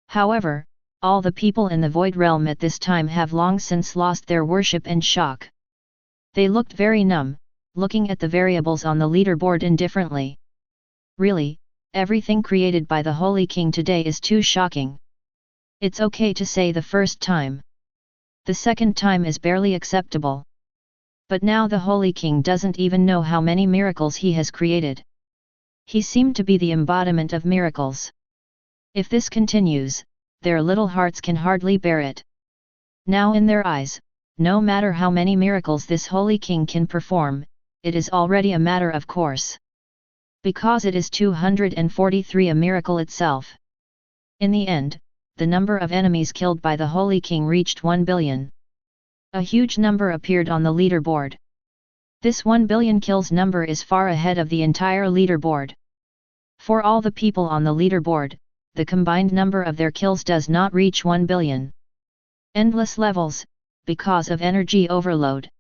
However, all the people in the Void Realm at this time have long since lost their worship and shock. They looked very numb, looking at the variables on the leaderboard indifferently. Really, everything created by the Holy King today is too shocking. It's okay to say the first time. The second time is barely acceptable. But now the Holy King doesn't even know how many miracles he has created. He seemed to be the embodiment of miracles. If this continues, their little hearts can hardly bear it. Now in their eyes, no matter how many miracles this Holy King can perform, it is already a matter of course. Because it is 243 a miracle itself. In the end, the number of enemies killed by the Holy King reached 1 billion. A huge number appeared on the leaderboard. This 1 billion kills number is far ahead of the entire leaderboard. For all the people on the leaderboard, the combined number of their kills does not reach 1 billion. Endless levels, because of energy overload.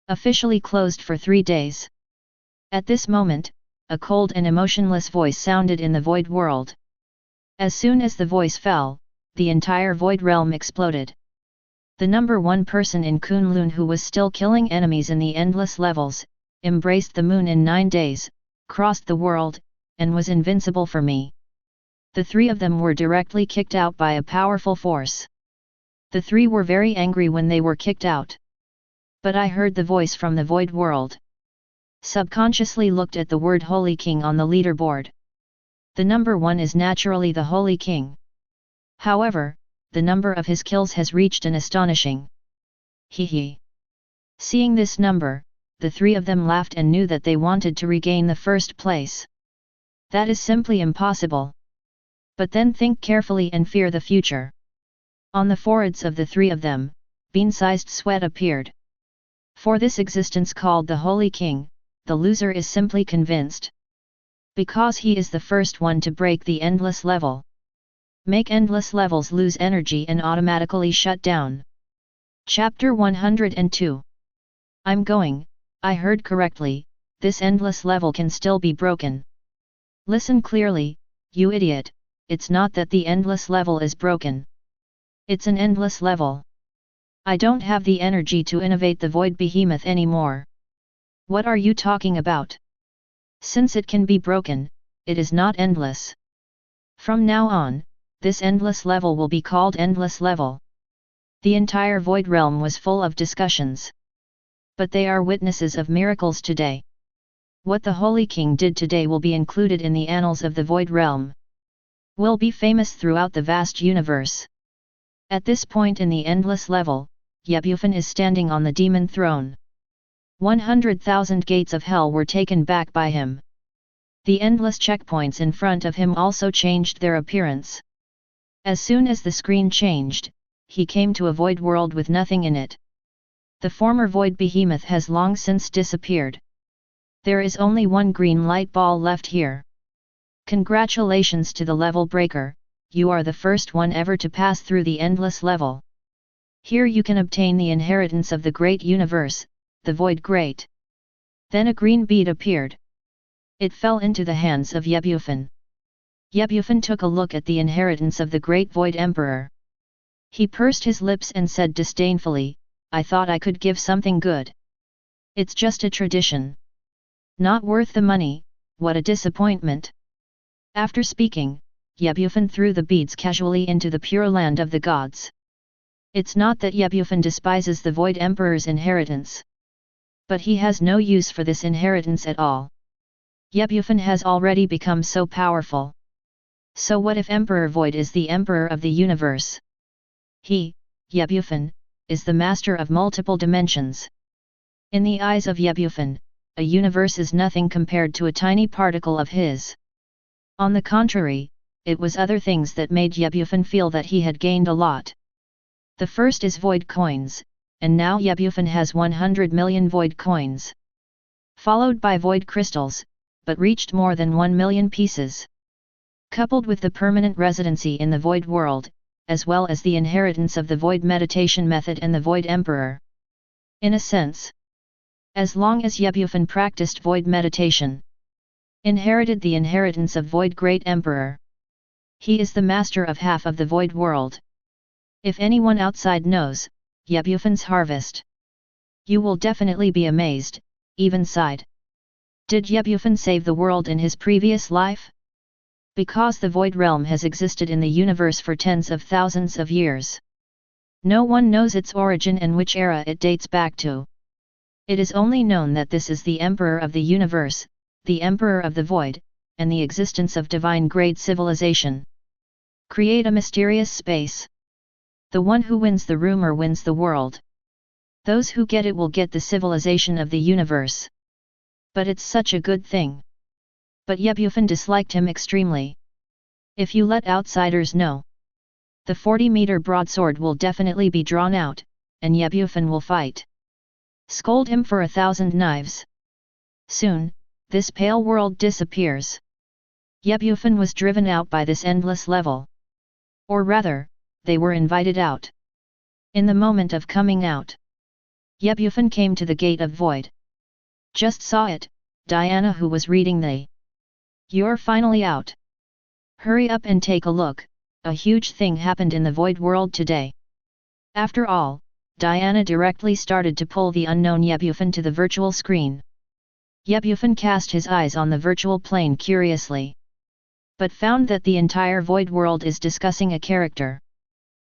Officially closed for 3 days. At this moment, a cold and emotionless voice sounded in the void world. As soon as the voice fell, the entire void realm exploded. The number 1 person in Kunlun who was still killing enemies in the endless levels, embraced the moon in 9 days, crossed the world, and was invincible for me. The 3 of them were directly kicked out by a powerful force. The 3 were very angry when they were kicked out. But I heard the voice from the void world. Subconsciously looked at the word Holy King on the leaderboard. The number 1 is naturally the Holy King. However, the number of his kills has reached an astonishing. Hee. Seeing this number, the 3 of them laughed and knew that they wanted to regain the first place. That is simply impossible. But then think carefully and fear the future. On the foreheads of the 3 of them, bean-sized sweat appeared. For this existence called the Holy King, the loser is simply convinced. Because he is the first one to break the endless level. Make endless levels lose energy and automatically shut down. Chapter 102. I heard correctly, this endless level can still be broken. Listen clearly, you idiot, it's not that the endless level is broken. It's an endless level. I don't have the energy to innovate the void behemoth anymore. What are you talking about? Since it can be broken, it is not endless. From now on, this endless level will be called endless level. The entire void realm was full of discussions. But they are witnesses of miracles today. What the Holy King did today will be included in the annals of the void realm. Will be famous throughout the vast universe. At this point in the endless level, Bufan is standing on the demon throne. 100,000 gates of hell were taken back by him. The endless checkpoints in front of him also changed their appearance. As soon as the screen changed, he came to a void world with nothing in it. The former void behemoth has long since disappeared. There is only one green light ball left here. Congratulations to the level breaker, you are the first one ever to pass through the endless level. Here you can obtain the inheritance of the great universe, the void great. Then a green bead appeared. It fell into the hands of Bufan. Bufan took a look at the inheritance of the great void emperor. He pursed his lips and said disdainfully, I thought I could give something good. It's just a tradition. Not worth the money, what a disappointment. After speaking, Bufan threw the beads casually into the pure land of the gods. It's not that Bufan despises the void emperor's inheritance. But he has no use for this inheritance at all. Bufan has already become so powerful. So what if Emperor Void is the emperor of the universe? He, Bufan, is the master of multiple dimensions. In the eyes of Bufan, a universe is nothing compared to a tiny particle of his. On the contrary, it was other things that made Bufan feel that he had gained a lot. The first is void coins, and now Bufan has 100 million void coins. Followed by void crystals, but reached more than 1 million pieces. Coupled with the permanent residency in the void world, as well as the inheritance of the void meditation method and the void emperor. In a sense, as long as Bufan practiced void meditation, inherited the inheritance of void great emperor, he is the master of half of the void world. If anyone outside knows Bufan's harvest, you will definitely be amazed, even sighed. Did Bufan save the world in his previous life? Because the void realm has existed in the universe for tens of thousands of years. No one knows its origin and which era it dates back to. It is only known that this is the emperor of the universe, the emperor of the void, and the existence of divine grade civilization. Create a mysterious space. The one who wins the rumor wins the world. Those who get it will get the civilization of the universe. But it's such a good thing. But Bufan disliked him extremely. If you let outsiders know, the 40-meter broadsword will definitely be drawn out, and Bufan will fight. Scold him for 1,000 knives. Soon, this pale world disappears. Bufan was driven out by this endless level. Or rather, they were invited out. In the moment of coming out, Bufan came to the gate of void. Just saw it, Diana, who was reading the "You're finally out. Hurry up and take a look, a huge thing happened in the void world today." After all, Diana directly started to pull the unknown Bufan to the virtual screen. Bufan cast his eyes on the virtual plane curiously, but found that the entire void world is discussing a character.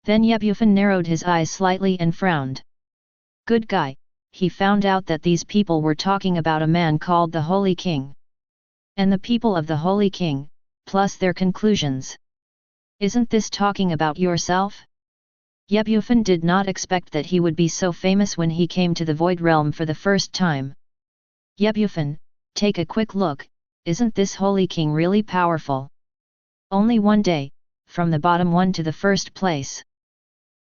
Then Bufan narrowed his eyes slightly and frowned. Good guy, he found out that these people were talking about a man called the Holy King. And the people of the Holy King, plus their conclusions. Isn't this talking about yourself? Bufan did not expect that he would be so famous when he came to the Void Realm for the first time. Bufan, take a quick look, isn't this Holy King really powerful? Only one day, from the bottom one to the first place.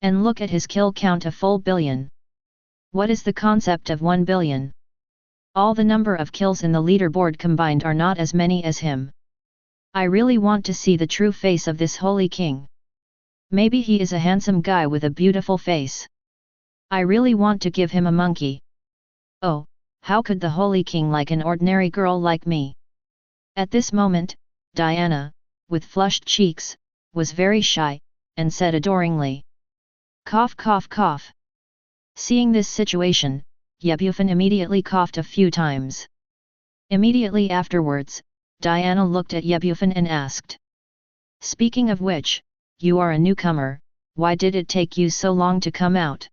And look at his kill count, a full billion. What is the concept of 1 billion? All the number of kills in the leaderboard combined are not as many as him. I really want to see the true face of this Holy King. Maybe he is a handsome guy with a beautiful face. I really want to give him a monkey. Oh, how could the Holy King like an ordinary girl like me? At this moment, Diana, with flushed cheeks, was very shy, and said adoringly, "Cough cough cough." Seeing this situation, Bufan immediately coughed a few times. Immediately afterwards, Diana looked at Bufan and asked, "Speaking of which, you are a newcomer, why did it take you so long to come out?"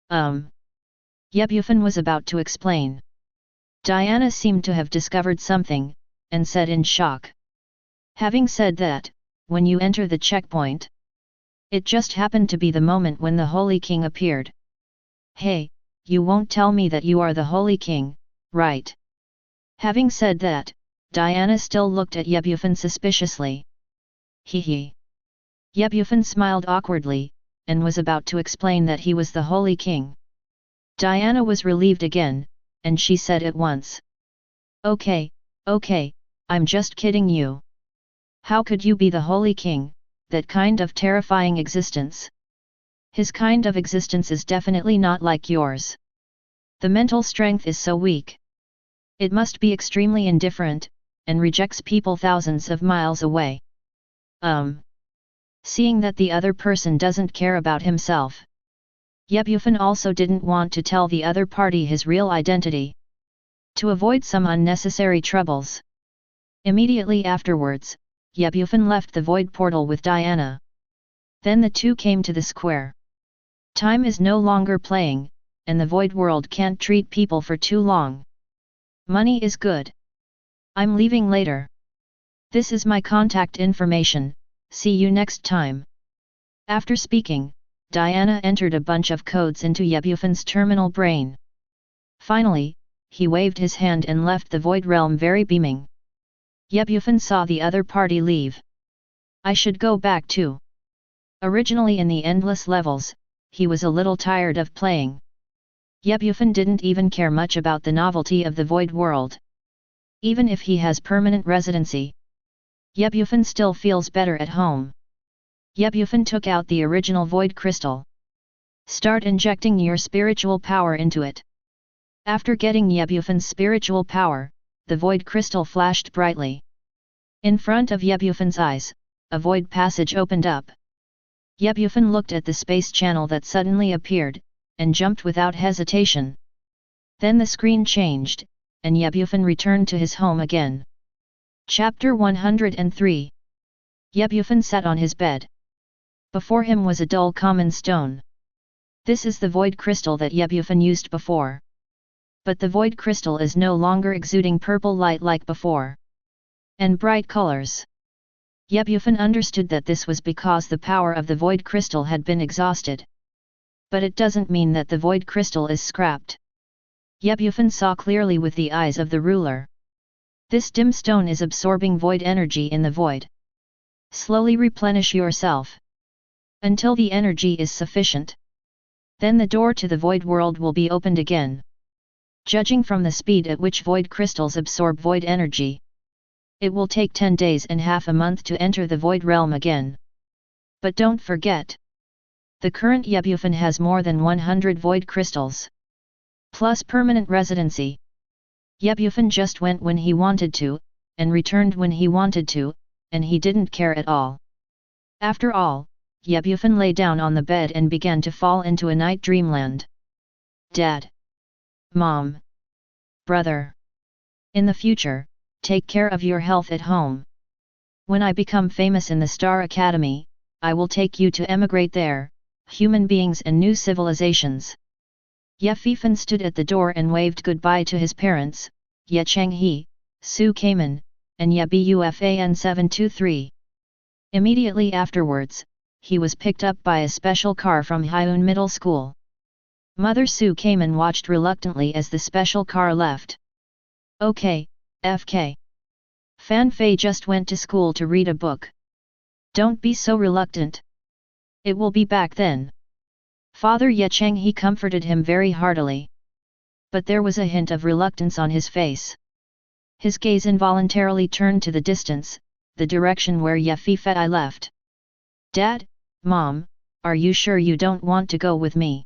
Bufan was about to explain. Diana seemed to have discovered something, and said in shock. "Having said that, when you enter the checkpoint, it just happened to be the moment when the Holy King appeared. Hey, you won't tell me that you are the Holy King, right?" Having said that, Diana still looked at Bufan suspiciously. Hee. Bufan smiled awkwardly, and was about to explain that he was the Holy King. Diana was relieved again, and she said at once, Okay, I'm just kidding you. How could you be the Holy King, that kind of terrifying existence? His kind of existence is definitely not like yours. The mental strength is so weak. It must be extremely indifferent, and rejects people thousands of miles away. Seeing that the other person doesn't care about himself, Bufan also didn't want to tell the other party his real identity, to avoid some unnecessary troubles. Immediately afterwards, Bufan left the void portal with Diana. Then the two came to the square. Time is no longer playing, and the void world can't treat people for too long. Money is good. I'm leaving later. This is my contact information, see you next time. After speaking, Diana entered a bunch of codes into Bufan's terminal brain. Finally, he waved his hand and left the void realm very beaming. Bufan saw the other party leave. I should go back too. Originally in the endless levels, he was a little tired of playing. Bufan didn't even care much about the novelty of the void world. Even if he has permanent residency, Bufan still feels better at home. Bufan took out the original void crystal. Start injecting your spiritual power into it. After getting Bufan's spiritual power, the void crystal flashed brightly. In front of Bufan's eyes, a void passage opened up. Bufan looked at the space channel that suddenly appeared, and jumped without hesitation. Then the screen changed, and Bufan returned to his home again. Chapter 103. Bufan sat on his bed. Before him was a dull common stone. This is the void crystal that Bufan used before. But the void crystal is no longer exuding purple light like before. And bright colors. Bufan understood that this was because the power of the void crystal had been exhausted. But it doesn't mean that the void crystal is scrapped. Bufan saw clearly with the eyes of the ruler. This dim stone is absorbing void energy in the void. Slowly replenish yourself. Until the energy is sufficient. Then the door to the void world will be opened again. Judging from the speed at which void crystals absorb void energy, it will take 10 days and half a month to enter the void realm again. But don't forget, the current Bufan has more than 100 void crystals. Plus permanent residency. Bufan just went when he wanted to, and returned when he wanted to, and he didn't care at all. After all, Bufan lay down on the bed and began to fall into a night dreamland. Dad. Mom. Brother. In the future, take care of your health at home. When I become famous in the Star Academy, I will take you to emigrate there, human beings and new civilizations. Bufan stood at the door and waved goodbye to his parents, Ye Changhe, Su Kamen, and Ye Bufan 723. Immediately afterwards, he was picked up by a special car from Hyun Middle School. Mother Su Kamen watched reluctantly as the special car left. Okay, FK. Fan Fei just went to school to read a book. Don't be so reluctant. It will be back then. Father Ye Changhe comforted him very heartily. But there was a hint of reluctance on his face. His gaze involuntarily turned to the distance, the direction where Ye Fei left. Dad, Mom, are you sure you don't want to go with me?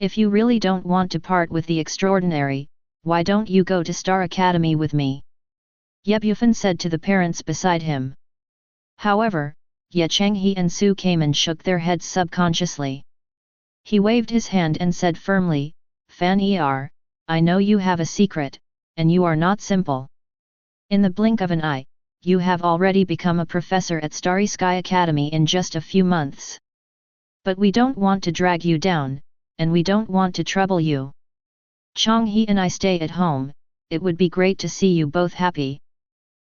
If you really don't want to part with the extraordinary, why don't you go to Star Academy with me? Bufan said to the parents beside him. However, Ye Changhe and Su Kamen shook their heads subconsciously. He waved his hand and said firmly, Fan Er, I know you have a secret, and you are not simple. In the blink of an eye, you have already become a professor at Starry Sky Academy in just a few months. But we don't want to drag you down, and we don't want to trouble you. Changhe and I stay at home, it would be great to see you both happy.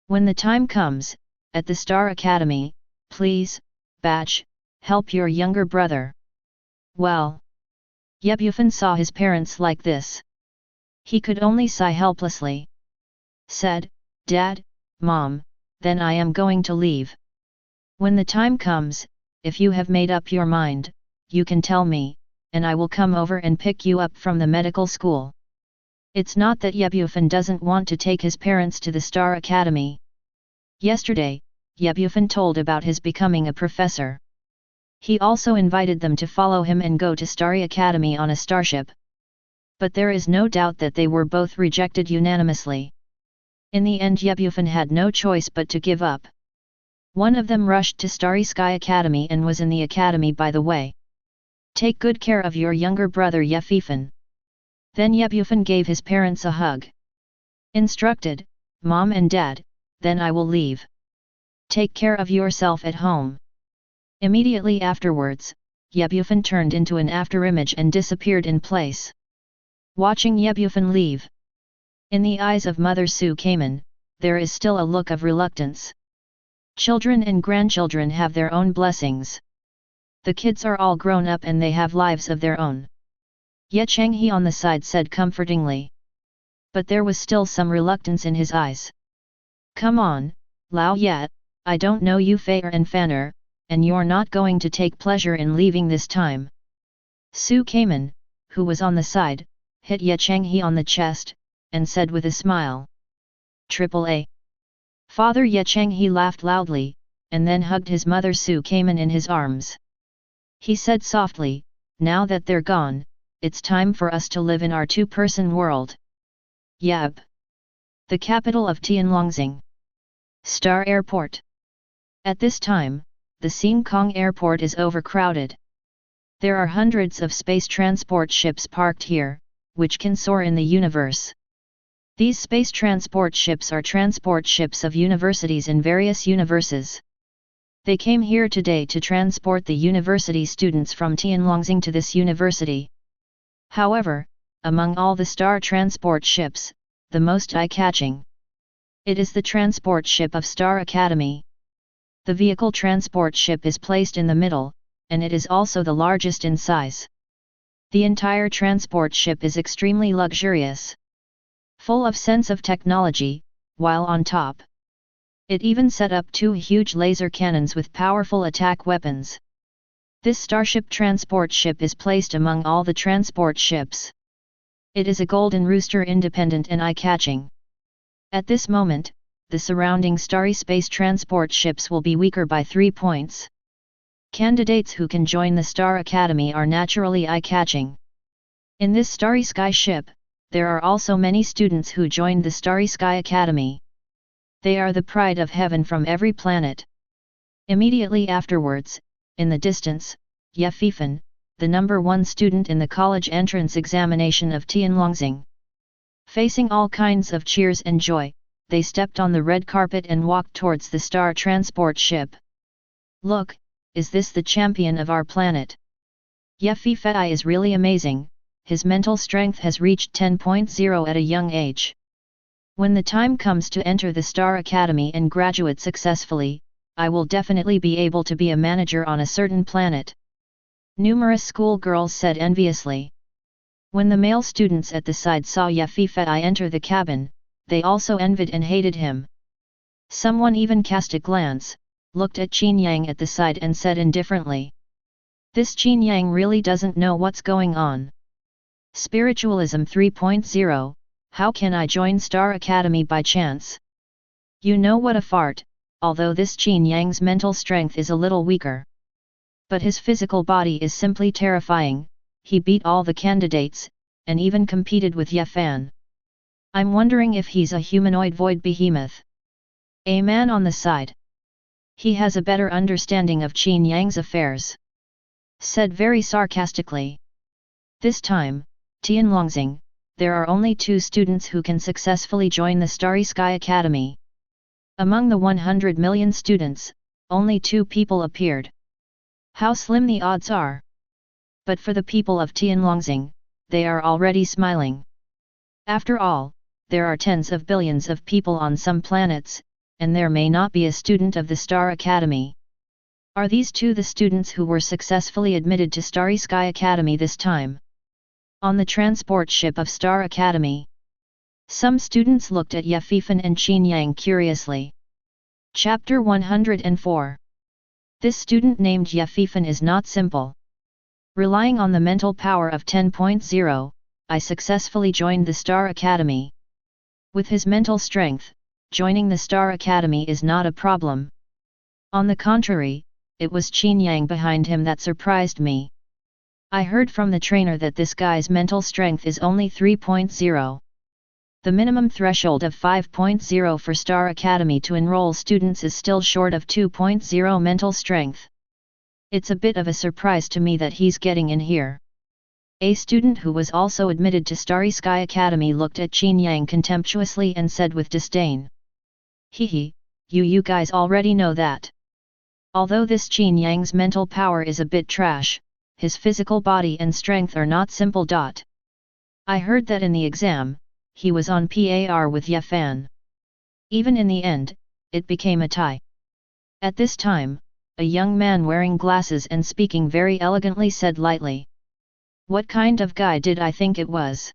When the time comes, at the Star Academy, please, Batch, help your younger brother. Well. Bufan saw his parents like this. He could only sigh helplessly. Said, Dad, Mom, then I am going to leave. When the time comes, if you have made up your mind, you can tell me, and I will come over and pick you up from the medical school. It's not that Bufan doesn't want to take his parents to the Star Academy. Yesterday, Bufan told about his becoming a professor. He also invited them to follow him and go to Starry Academy on a starship. But there is no doubt that they were both rejected unanimously. In the end Bufan had no choice but to give up. One of them rushed to Starry Sky Academy and was in the academy by the way. Take good care of your younger brother Bufan. Then Bufan gave his parents a hug. Instructed, Mom and Dad, then I will leave. Take care of yourself at home. Immediately afterwards, Bufan turned into an afterimage and disappeared in place. Watching Bufan leave. In the eyes of Mother Su Kamen, there is still a look of reluctance. Children and grandchildren have their own blessings. The kids are all grown up and they have lives of their own. Ye Changhe on the side said comfortingly. But there was still some reluctance in his eyes. Come on, Lao Yat, I don't know you Fair and Fanner, and you're not going to take pleasure in leaving this time. Su Kaiman, who was on the side, hit Ye Changhe on the chest, and said with a smile. AAA. Father Ye Changhe laughed loudly, and then hugged his mother Su Kaiman in his arms. He said softly, now that they're gone, it's time for us to live in our two-person world. Yab. The capital of Tianlongxing. Star Airport. At this time, the Xing Kong Airport is overcrowded. There are hundreds of space transport ships parked here, which can soar in the universe. These space transport ships are transport ships of universities in various universes. They came here today to transport the university students from Tianlongxing to this university. However, among all the star transport ships, the most eye-catching. It is the transport ship of Star Academy. The vehicle transport ship is placed in the middle, and it is also the largest in size. The entire transport ship is extremely luxurious, full of sense of technology, while on top, it even set up 2 huge laser cannons with powerful attack weapons. This starship transport ship is placed among all the transport ships. It is a golden rooster, independent and eye-catching. At this moment, the surrounding starry space transport ships will be weaker by 3 points. Candidates who can join the Star Academy are naturally eye-catching. In this Starry Sky ship, there are also many students who joined the Starry Sky Academy. They are the pride of heaven from every planet. Immediately afterwards, in the distance, Ye Fifan, the #1 student in the college entrance examination of Tianlongxing. Facing all kinds of cheers and joy, they stepped on the red carpet and walked towards the star transport ship. Look, is this the champion of our planet? Ye Fifai is really amazing, his mental strength has reached 10.0 at a young age. When the time comes to enter the Star Academy and graduate successfully, I will definitely be able to be a manager on a certain planet. Numerous schoolgirls said enviously. When the male students at the side saw Ye Fifai enter the cabin, they also envied and hated him. Someone even cast a glance, looked at Qin Yang at the side and said indifferently. This Qin Yang really doesn't know what's going on. Spiritualism 3.0, how can I join Star Academy by chance? You know what a fart, although this Qin Yang's mental strength is a little weaker. But his physical body is simply terrifying, he beat all the candidates, and even competed with Ye Fan. I'm wondering if he's a humanoid void behemoth. A man on the side. He has a better understanding of Qin Yang's affairs. Said very sarcastically. This time, Tianlongxing, there are only 2 students who can successfully join the Starry Sky Academy. Among the 100 million students, only 2 people appeared. How slim the odds are! But for the people of Tianlongxing, they are already smiling. After all, there are tens of billions of people on some planets, and there may not be a student of the Star Academy. Are these 2 the students who were successfully admitted to Starry Sky Academy this time? On the transport ship of Star Academy. Some students looked at Ye Fifan and Qin Yang curiously. Chapter 104. This student named Ye Fifan is not simple. Relying on the mental power of 10.0, I successfully joined the Star Academy. With his mental strength, joining the Star Academy is not a problem. On the contrary, it was Qin Yang behind him that surprised me. I heard from the trainer that this guy's mental strength is only 3.0. The minimum threshold of 5.0 for Star Academy to enroll students is still short of 2.0 mental strength. It's a bit of a surprise to me that he's getting in here. A student who was also admitted to Starry Sky Academy looked at Qin Yang contemptuously and said with disdain. Hehe, you guys already know that. Although this Qin Yang's mental power is a bit trash, his physical body and strength are not simple. I heard that in the exam, he was on par with Ye Fan. Even in the end, it became a tie. At this time, a young man wearing glasses and speaking very elegantly said lightly. What kind of guy did I think it was?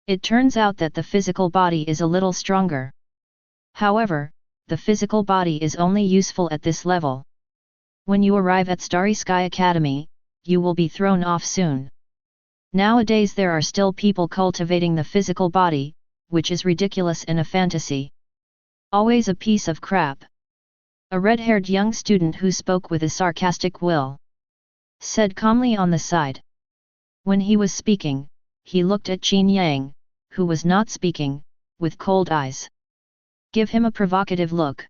It turns out that the physical body is a little stronger. However, the physical body is only useful at this level. When you arrive at Starry Sky Academy, you will be thrown off soon. Nowadays there are still people cultivating the physical body, which is ridiculous and a fantasy. Always a piece of crap. A red-haired young student who spoke with a sarcastic will said calmly on the side. When he was speaking, he looked at Qin Yang, who was not speaking, with cold eyes. Give him a provocative look.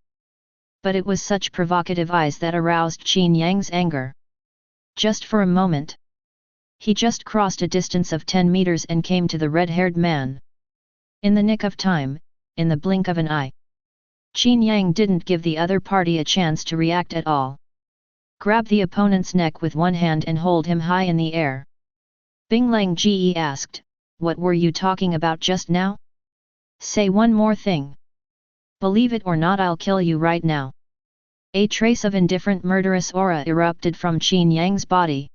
But it was such provocative eyes that aroused Qin Yang's anger. Just for a moment. He just crossed a distance of 10 meters and came to the red-haired man. In the nick of time, in the blink of an eye. Qin Yang didn't give the other party a chance to react at all. Grab the opponent's neck with one hand and hold him high in the air. Bing Lang Ge asked, "What were you talking about just now? Say one more thing. Believe it or not, I'll kill you right now." A trace of indifferent murderous aura erupted from Qin Yang's body.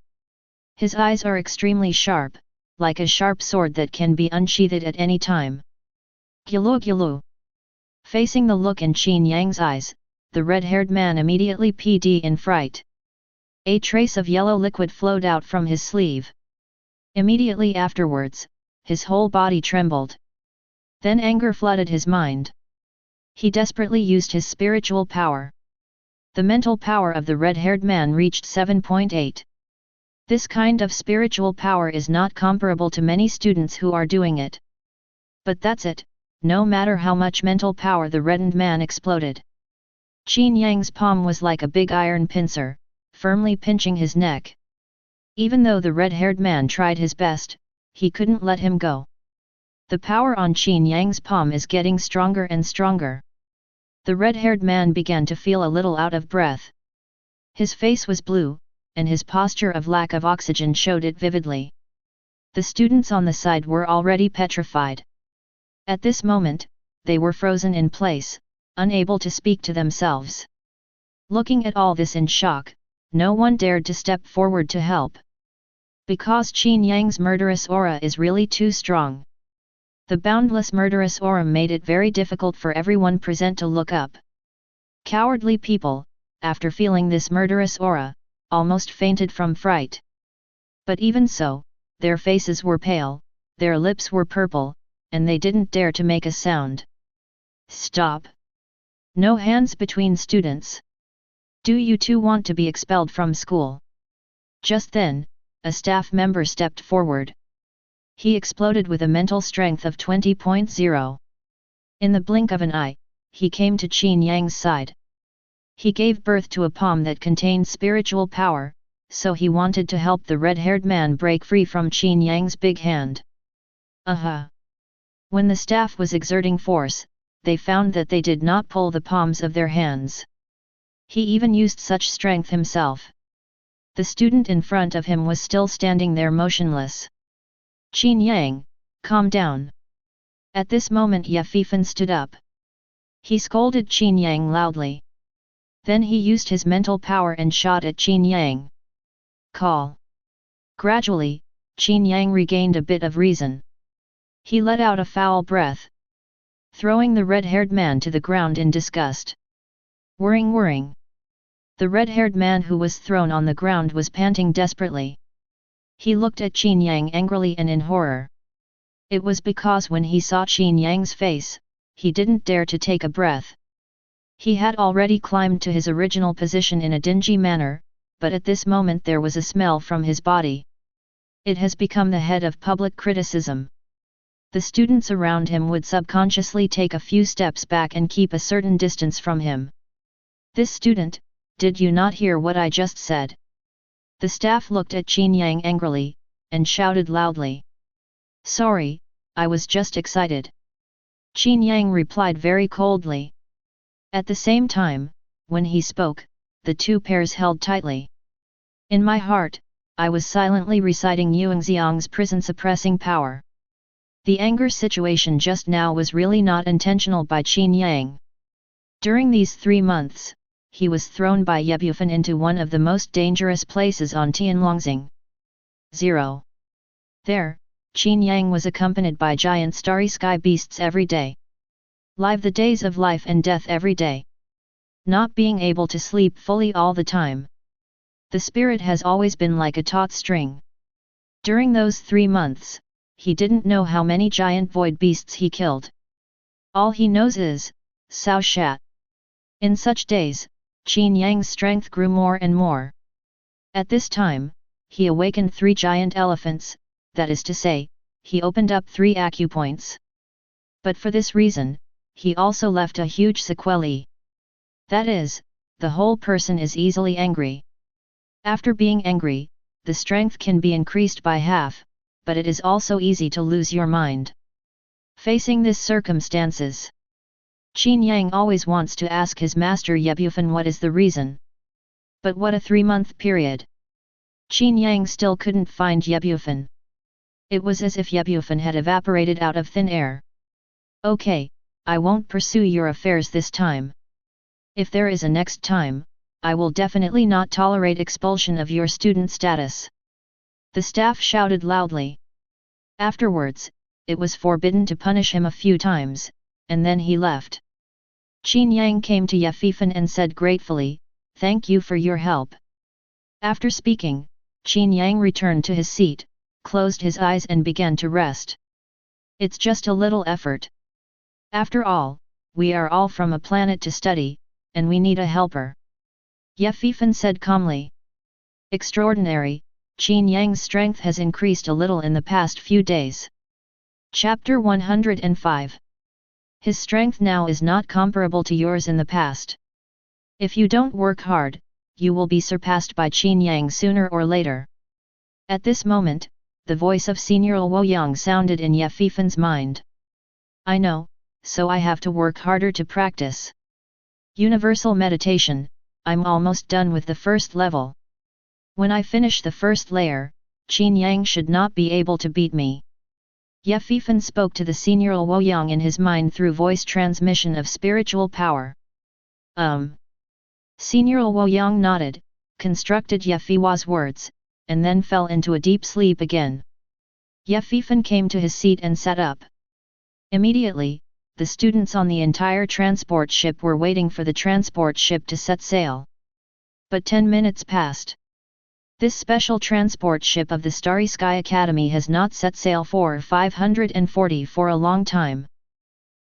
His eyes are extremely sharp, like a sharp sword that can be unsheathed at any time. Gulu gulu. Facing the look in Qin Yang's eyes, the red-haired man immediately pd in fright. A trace of yellow liquid flowed out from his sleeve. Immediately afterwards, his whole body trembled. Then anger flooded his mind. He desperately used his spiritual power. The mental power of the red-haired man reached 7.8. This kind of spiritual power is not comparable to many students who are doing it. But that's it, no matter how much mental power the reddened man exploded. Qin Yang's palm was like a big iron pincer, firmly pinching his neck. Even though the red-haired man tried his best, he couldn't let him go. The power on Qin Yang's palm is getting stronger and stronger. The red-haired man began to feel a little out of breath. His face was blue, and his posture of lack of oxygen showed it vividly. The students on the side were already petrified. At this moment, they were frozen in place, unable to speak to themselves. Looking at all this in shock, no one dared to step forward to help. Because Qin Yang's murderous aura is really too strong. The boundless murderous aura made it very difficult for everyone present to look up. Cowardly people, after feeling this murderous aura, almost fainted from fright. But even so, their faces were pale, their lips were purple, and they didn't dare to make a sound. Stop! No hands between students. Do you two want to be expelled from school? Just then, a staff member stepped forward. He exploded with a mental strength of 20.0. In the blink of an eye, he came to Qin Yang's side. He gave birth to a palm that contained spiritual power, so he wanted to help the red-haired man break free from Qin Yang's big hand. Aha! When the staff was exerting force, they found that they did not pull the palms of their hands. He even used such strength himself. The student in front of him was still standing there motionless. Qin Yang, calm down. At this moment Ye Fifan stood up. He scolded Qin Yang loudly. Then he used his mental power and shot at Qin Yang. Call. Gradually, Qin Yang regained a bit of reason. He let out a foul breath, throwing the red-haired man to the ground in disgust. Whirring whirring. The red-haired man who was thrown on the ground was panting desperately. He looked at Qin Yang angrily and in horror. It was because when he saw Qin Yang's face, he didn't dare to take a breath. He had already climbed to his original position in a dingy manner, but at this moment there was a smell from his body. It has become the head of public criticism. The students around him would subconsciously take a few steps back and keep a certain distance from him. This student, did you not hear what I just said? The staff looked at Qin Yang angrily, and shouted loudly. Sorry, I was just excited. Qin Yang replied very coldly. At the same time, when he spoke, the two pairs held tightly. In my heart, I was silently reciting Yuanxiang's prison-suppressing power. The anger situation just now was really not intentional by Qin Yang. During these 3 months, he was thrown by Ye Bufan into one of the most dangerous places on Tianlongxing. 0. There, Qin Yang was accompanied by giant starry sky beasts every day. Live the days of life and death every day. Not being able to sleep fully all the time. The spirit has always been like a taut string. During those 3 months, he didn't know how many giant void beasts he killed. All he knows is, Sao Shat. In such days, Qin Yang's strength grew more and more. At this time, he awakened 3 giant elephants, that is to say, he opened up 3 acupoints. But for this reason, he also left a huge sequelae. That is, the whole person is easily angry. After being angry, the strength can be increased by half, but it is also easy to lose your mind. Facing this circumstances, Qin Yang always wants to ask his master Bufan what is the reason. But what a 3-month period! Qin Yang still couldn't find Bufan. It was as if Bufan had evaporated out of thin air. Okay, I won't pursue your affairs this time. If there is a next time, I will definitely not tolerate expulsion of your student status. The staff shouted loudly. Afterwards, it was forbidden to punish him a few times, and then he left. Qin Yang came to Bufan and said gratefully, "Thank you for your help." After speaking, Qin Yang returned to his seat, closed his eyes and began to rest. It's just a little effort. After all, we are all from a planet to study, and we need a helper. Bufan said calmly. Extraordinary, Qin Yang's strength has increased a little in the past few days. Chapter 105. His strength now is not comparable to yours in the past. If you don't work hard, you will be surpassed by Qin Yang sooner or later. At this moment, the voice of Senior Luoyang sounded in Bufan's mind. I know, so I have to work harder to practice. Universal meditation, I'm almost done with the first level. When I finish the first layer, Qin Yang should not be able to beat me. Bufan spoke to the Senior Luoyang in his mind through voice transmission of spiritual power. Senior Luoyang nodded, constructed Bufan's words, and then fell into a deep sleep again. Bufan came to his seat and sat up. Immediately, the students on the entire transport ship were waiting for the transport ship to set sail. But 10 minutes passed. This special transport ship of the Starry Sky Academy has not set sail for 540 for a long time.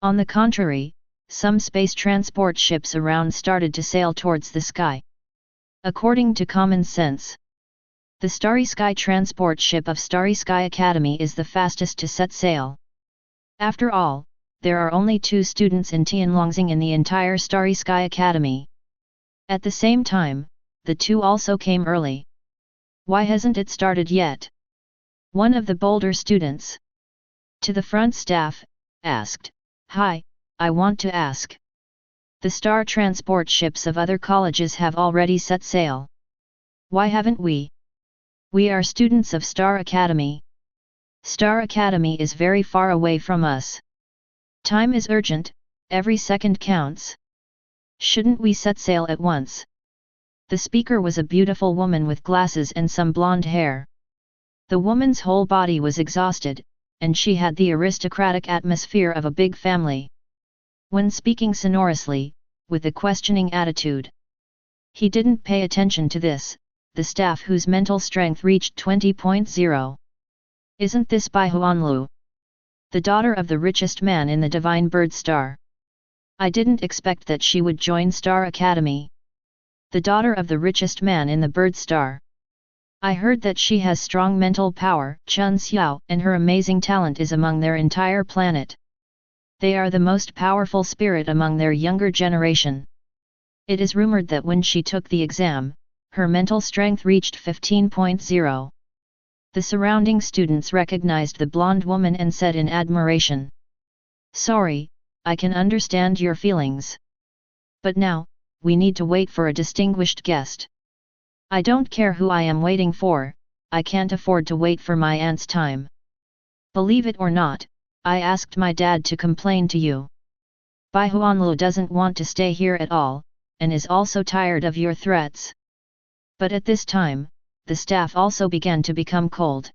On the contrary, some space transport ships around started to sail towards the sky. According to common sense, the Starry Sky transport ship of Starry Sky Academy is the fastest to set sail. After all, there are only 2 students in Tianlongxing in the entire Starry Sky Academy. At the same time, the 2 also came early. Why hasn't it started yet? One of the bolder students, to the front staff, asked. Hi, I want to ask. The star transport ships of other colleges have already set sail. Why haven't we? We are students of Star Academy. Star Academy is very far away from us. Time is urgent, every second counts. Shouldn't we set sail at once? The speaker was a beautiful woman with glasses and some blonde hair. The woman's whole body was exhausted, and she had the aristocratic atmosphere of a big family. When speaking sonorously, with a questioning attitude, he didn't pay attention to this, the staff whose mental strength reached 20.0. Isn't this Bai Huanlu? The daughter of the richest man in the Divine Bird Star. I didn't expect that she would join Star Academy. The daughter of the richest man in the Bird Star. I heard that she has strong mental power, Chun Xiao, and her amazing talent is among their entire planet. They are the most powerful spirit among their younger generation. It is rumored that when she took the exam, her mental strength reached 15.0. The surrounding students recognized the blonde woman and said in admiration. Sorry, I can understand your feelings. But now, we need to wait for a distinguished guest. I don't care who I am waiting for, I can't afford to wait for my aunt's time. Believe it or not, I asked my dad to complain to you. Bai Huanlu doesn't want to stay here at all, and is also tired of your threats. But at this time, the staff also began to become cold.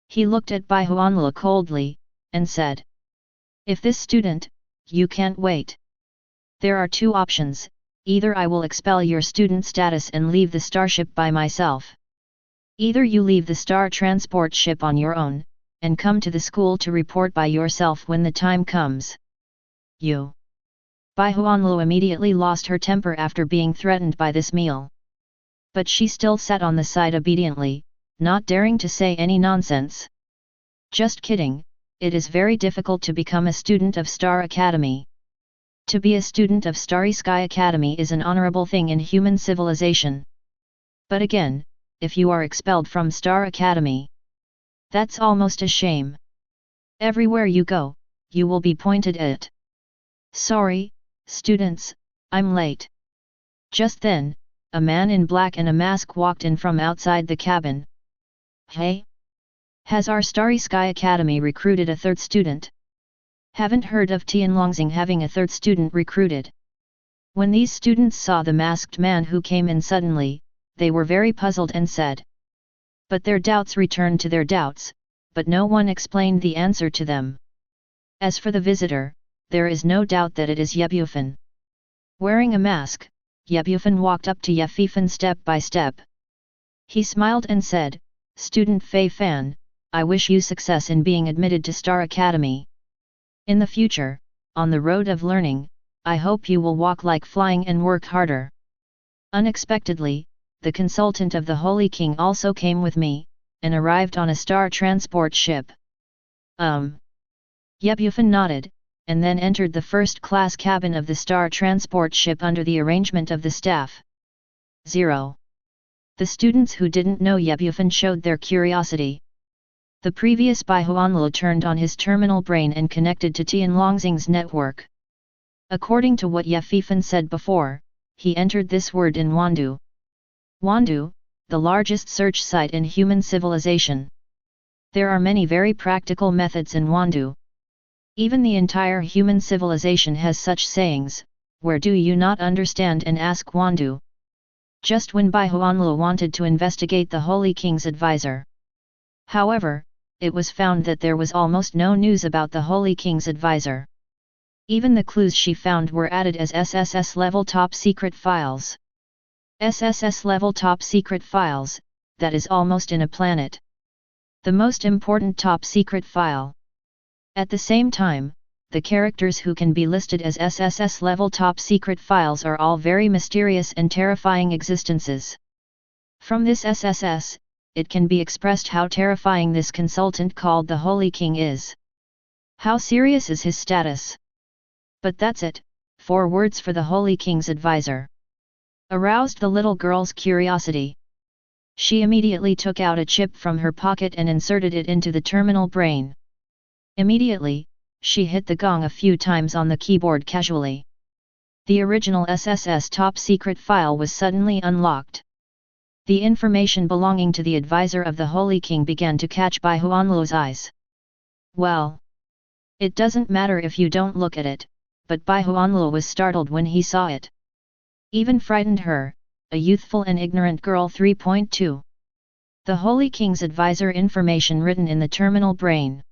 He looked at Bai Huanlu coldly, and said, "If this student, you can't wait. There are two options, either I will expel your student status and leave the starship by myself. Either you leave the star transport ship on your own, and come to the school to report by yourself when the time comes." You. Bai Huanlu immediately lost her temper after being threatened by this meal. But she still sat on the side obediently, not daring to say any nonsense. "Just kidding, it is very difficult to become a student of Star Academy. To be a student of Starry Sky Academy is an honorable thing in human civilization. But again, if you are expelled from Star Academy, that's almost a shame. Everywhere you go, you will be pointed at. Sorry, students, I'm late." Just then, a man in black and a mask walked in from outside the cabin. "Hey? Has our Starry Sky Academy recruited a third student? Haven't heard of Tianlongxing having a third student recruited." When these students saw the masked man who came in suddenly, they were very puzzled and said. But their doubts returned to their doubts, but no one explained the answer to them. As for the visitor, there is no doubt that it is Ye Bufan. Wearing a mask, Ye Bufan walked up to Ye Fifan step by step. He smiled and said, "Student Fei Fan, I wish you success in being admitted to Star Academy. In the future, on the road of learning, I hope you will walk like flying and work harder." Unexpectedly, the consultant of the Holy King also came with me, and arrived on a star transport ship. Ye Bufan nodded, and then entered the first-class cabin of the star transport ship under the arrangement of the staff. 0. The students who didn't know Ye Bufan showed their curiosity. The previous Bai Huanlu turned on his terminal brain and connected to Tianlongxing's network. According to what Ye Fifan said before, he entered this word in Wandu. Wandu, the largest search site in human civilization. There are many very practical methods in Wandu. Even the entire human civilization has such sayings, "Where do you not understand and ask Wandu?" Just when Bai Huanlu wanted to investigate the Holy King's advisor. However, it was found that there was almost no news about the Holy King's advisor. Even the clues she found were added as SSS level top secret files. SSS level top secret files, that is almost in a planet. The most important top secret file. At the same time, the characters who can be listed as SSS level top secret files are all very mysterious and terrifying existences. From this SSS, it can be expressed how terrifying this consultant called the Holy King is. How serious is his status? But that's it, 4 words for the Holy King's advisor. Aroused the little girl's curiosity. She immediately took out a chip from her pocket and inserted it into the terminal brain. Immediately, she hit the gong a few times on the keyboard casually. The original SSS top secret file was suddenly unlocked. The information belonging to the advisor of the Holy King began to catch Bai Huanlu's eyes. Well, it doesn't matter if you don't look at it, but Bai Huanlu was startled when he saw it. Even frightened her, a youthful and ignorant girl. 3.2. The Holy King's advisor information written in the terminal brain.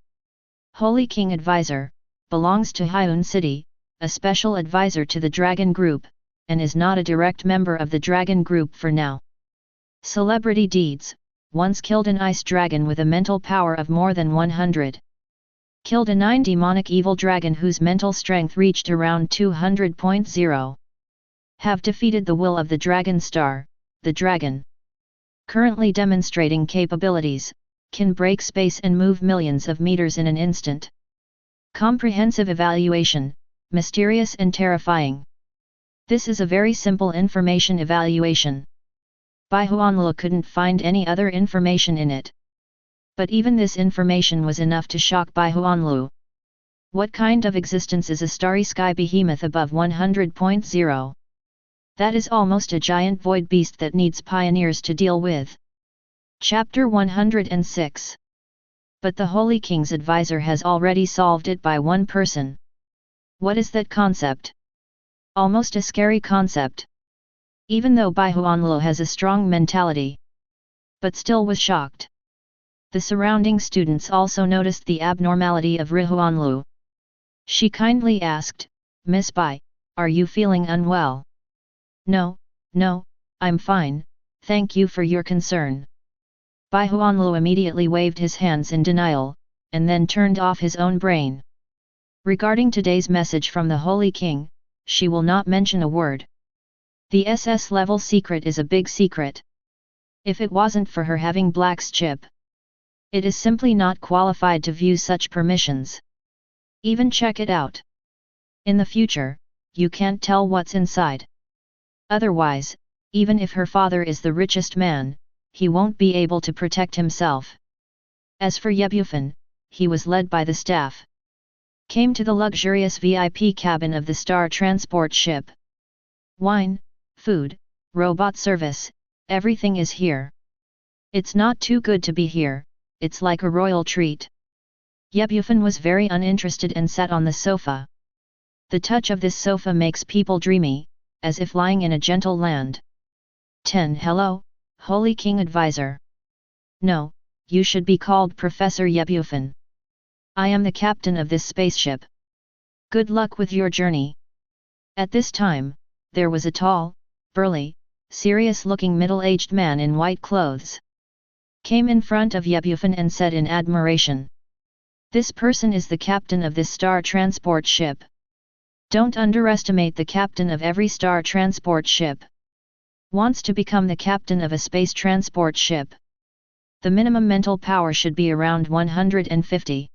Holy King advisor, belongs to Hyun City, a special advisor to the Dragon Group, and is not a direct member of the Dragon Group for now. Celebrity deeds, once killed an ice dragon with a mental power of more than 100. Killed a 9 demonic evil dragon whose mental strength reached around 200.0. Have defeated the will of the Dragon Star, the dragon. Currently demonstrating capabilities, can break space and move millions of meters in an instant. Comprehensive evaluation, mysterious and terrifying. This is a very simple information evaluation. Bai Huanlu couldn't find any other information in it. But even this information was enough to shock Bai Huanlu. What kind of existence is a starry sky behemoth above 100.0? That is almost a giant void beast that needs pioneers to deal with. Chapter 106. But the Holy King's advisor has already solved it by one person. What is that concept? Almost a scary concept. Even though Bai Huanlu has a strong mentality, but still was shocked. The surrounding students also noticed the abnormality of Rihuanlu. She kindly asked, "Miss Bai, are you feeling unwell?" No, I'm fine, thank you for your concern." Bai Huanlu immediately waved his hands in denial, and then turned off his own brain. Regarding today's message from the Holy King, she will not mention a word. The SS level secret is a big secret. If it wasn't for her having Black's chip, it is simply not qualified to view such permissions. Even check it out. In the future, you can't tell what's inside. Otherwise, even if her father is the richest man, he won't be able to protect himself. As for Bufan, he was led by the staff. Came to the luxurious VIP cabin of the Star transport ship. Wine, food, robot service, everything is here. It's not too good to be here, it's like a royal treat. Bufan was very uninterested and sat on the sofa. The touch of this sofa makes people dreamy, as if lying in a gentle land. 10 Hello, Holy King Advisor. No, you should be called Professor Bufan. I am the captain of this spaceship. Good luck with your journey. At this time, there was a tall, burly, serious-looking middle-aged man in white clothes. Came in front of Bufan and said in admiration, "This person is the captain of this star transport ship. Don't underestimate the captain of every star transport ship. Wants to become the captain of a space transport ship. The minimum mental power should be around 150.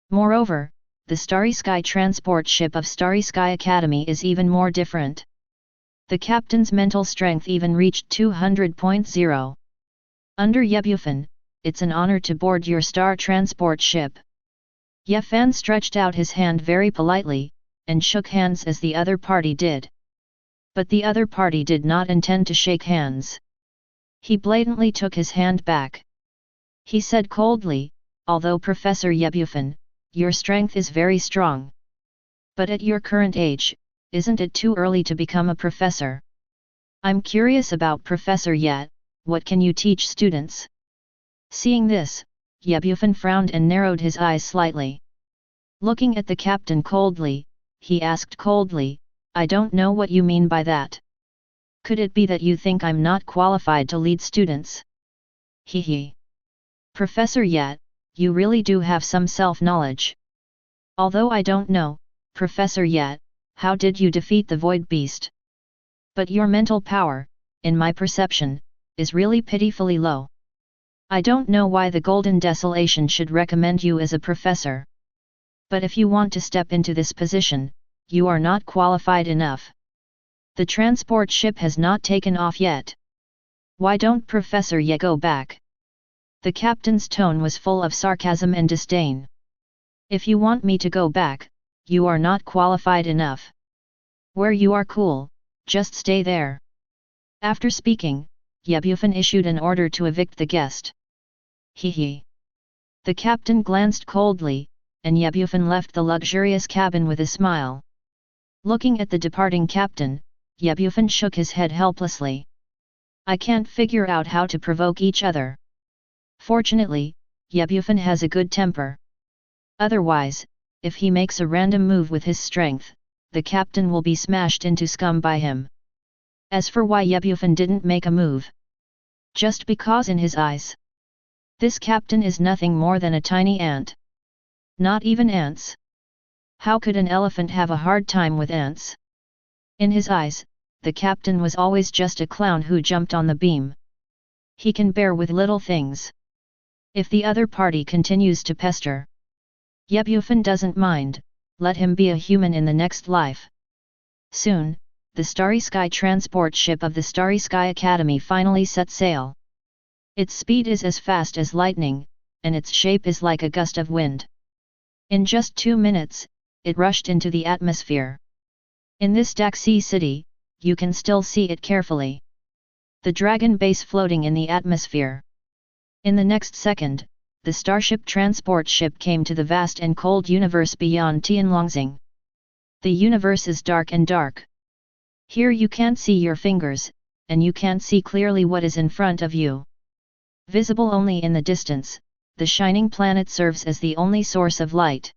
Moreover, the Starry Sky transport ship of Starry Sky Academy is even more different. The captain's mental strength even reached 200.0. Under Bufan, it's an honor to board your star transport ship." Bufan stretched out his hand very politely, and shook hands as the other party did. But the other party did not intend to shake hands. He blatantly took his hand back. He said coldly, "Although Professor Bufan, your strength is very strong. But at your current age, isn't it too early to become a professor? I'm curious about Professor Yet, what can you teach students?" Seeing this, Bufan frowned and narrowed his eyes slightly. Looking at the captain coldly, he asked coldly, "I don't know what you mean by that. Could it be that you think I'm not qualified to lead students?" Hee. Professor Yet, you really do have some self-knowledge. Although I don't know, Professor Yet, how did you defeat the Void Beast? But your mental power, in my perception, is really pitifully low. I don't know why the Golden Desolation should recommend you as a professor. But if you want to step into this position, you are not qualified enough. The transport ship has not taken off yet. Why don't Professor Ye go back?" The captain's tone was full of sarcasm and disdain. "If you want me to go back, you are not qualified enough. Where you are cool, just stay there." After speaking, Bufan issued an order to evict the guest. Hee. The captain glanced coldly, and Bufan left the luxurious cabin with a smile. Looking at the departing captain, Bufan shook his head helplessly. "I can't figure out how to provoke each other." Fortunately, Bufan has a good temper. Otherwise, if he makes a random move with his strength, the captain will be smashed into scum by him. As for why Bufan didn't make a move, just because in his eyes, this captain is nothing more than a tiny ant. Not even ants. How could an elephant have a hard time with ants? In his eyes, the captain was always just a clown who jumped on the beam. He can bear with little things. If the other party continues to pester, Bufan doesn't mind, let him be a human in the next life. Soon, the Starry Sky transport ship of the Starry Sky Academy finally set sail. Its speed is as fast as lightning, and its shape is like a gust of wind. In just 2 minutes, it rushed into the atmosphere. In this Daxi city, you can still see it carefully. The dragon base floating in the atmosphere. In the next second, the starship transport ship came to the vast and cold universe beyond Tianlongxing. The universe is dark and dark. Here you can't see your fingers, and you can't see clearly what is in front of you. Visible only in the distance, the shining planet serves as the only source of light.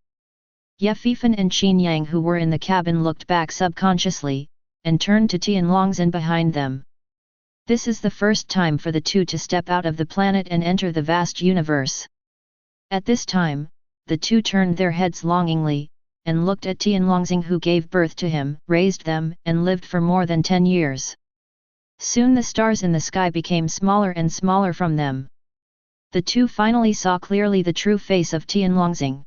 Ye Fifan and Qin Yang, who were in the cabin, looked back subconsciously, and turned to Tianlongzhen behind them. This is the first time for the two to step out of the planet and enter the vast universe. At this time, the two turned their heads longingly, and looked at Tianlongzhen, who gave birth to him, raised them, and lived for more than 10 years. Soon the stars in the sky became smaller and smaller from them. The two finally saw clearly the true face of Tianlongzhen.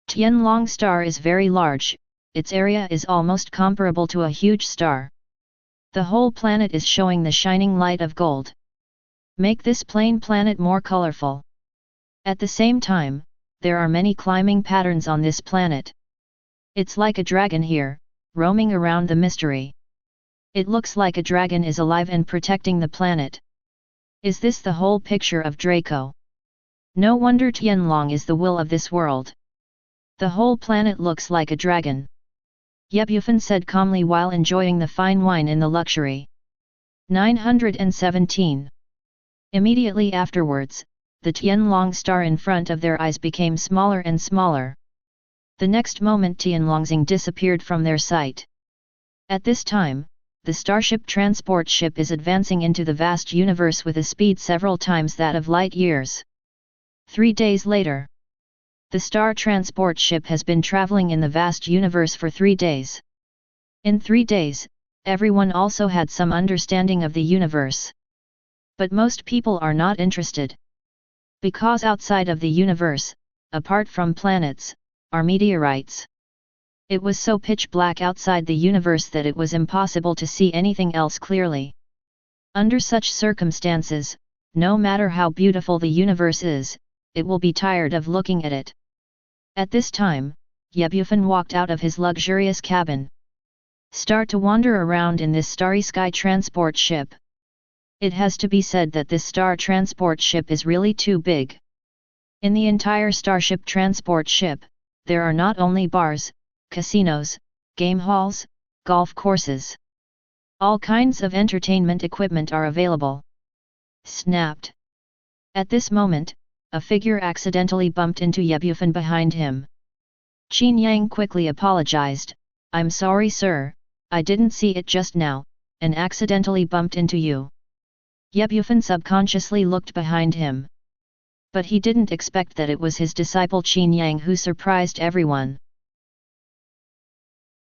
Tianlong star is very large, its area is almost comparable to a huge star. The whole planet is showing the shining light of gold. Make this plain planet more colorful. At the same time, there are many climbing patterns on this planet. It's like a dragon here, roaming around the mystery. It looks like a dragon is alive and protecting the planet. Is this the whole picture of Draco? No wonder Tianlong is the will of this world. The whole planet looks like a dragon. Ye Bufan said calmly while enjoying the fine wine in the luxury. 917. Immediately afterwards, the Tianlong star in front of their eyes became smaller and smaller. The next moment Tianlongzhen disappeared from their sight. At this time, the starship transport ship is advancing into the vast universe with a speed several times that of light years. 3 days later, the star transport ship has been traveling in the vast universe for 3 days. In 3 days, everyone also had some understanding of the universe. But most people are not interested. Because outside of the universe, apart from planets, are meteorites. It was so pitch black outside the universe that it was impossible to see anything else clearly. Under such circumstances, no matter how beautiful the universe is, it will be tired of looking at it. At this time, Ye Bufan walked out of his luxurious cabin. Start to wander around in this starry sky transport ship. It has to be said that this star transport ship is really too big. In the entire starship transport ship, there are not only bars, casinos, game halls, golf courses. All kinds of entertainment equipment are available. Snapped. At this moment, a figure accidentally bumped into Ye Bufan behind him. Qin Yang quickly apologized, "I'm sorry sir, I didn't see it just now, and accidentally bumped into you." Ye Bufan subconsciously looked behind him. But he didn't expect that it was his disciple Qin Yang who surprised everyone.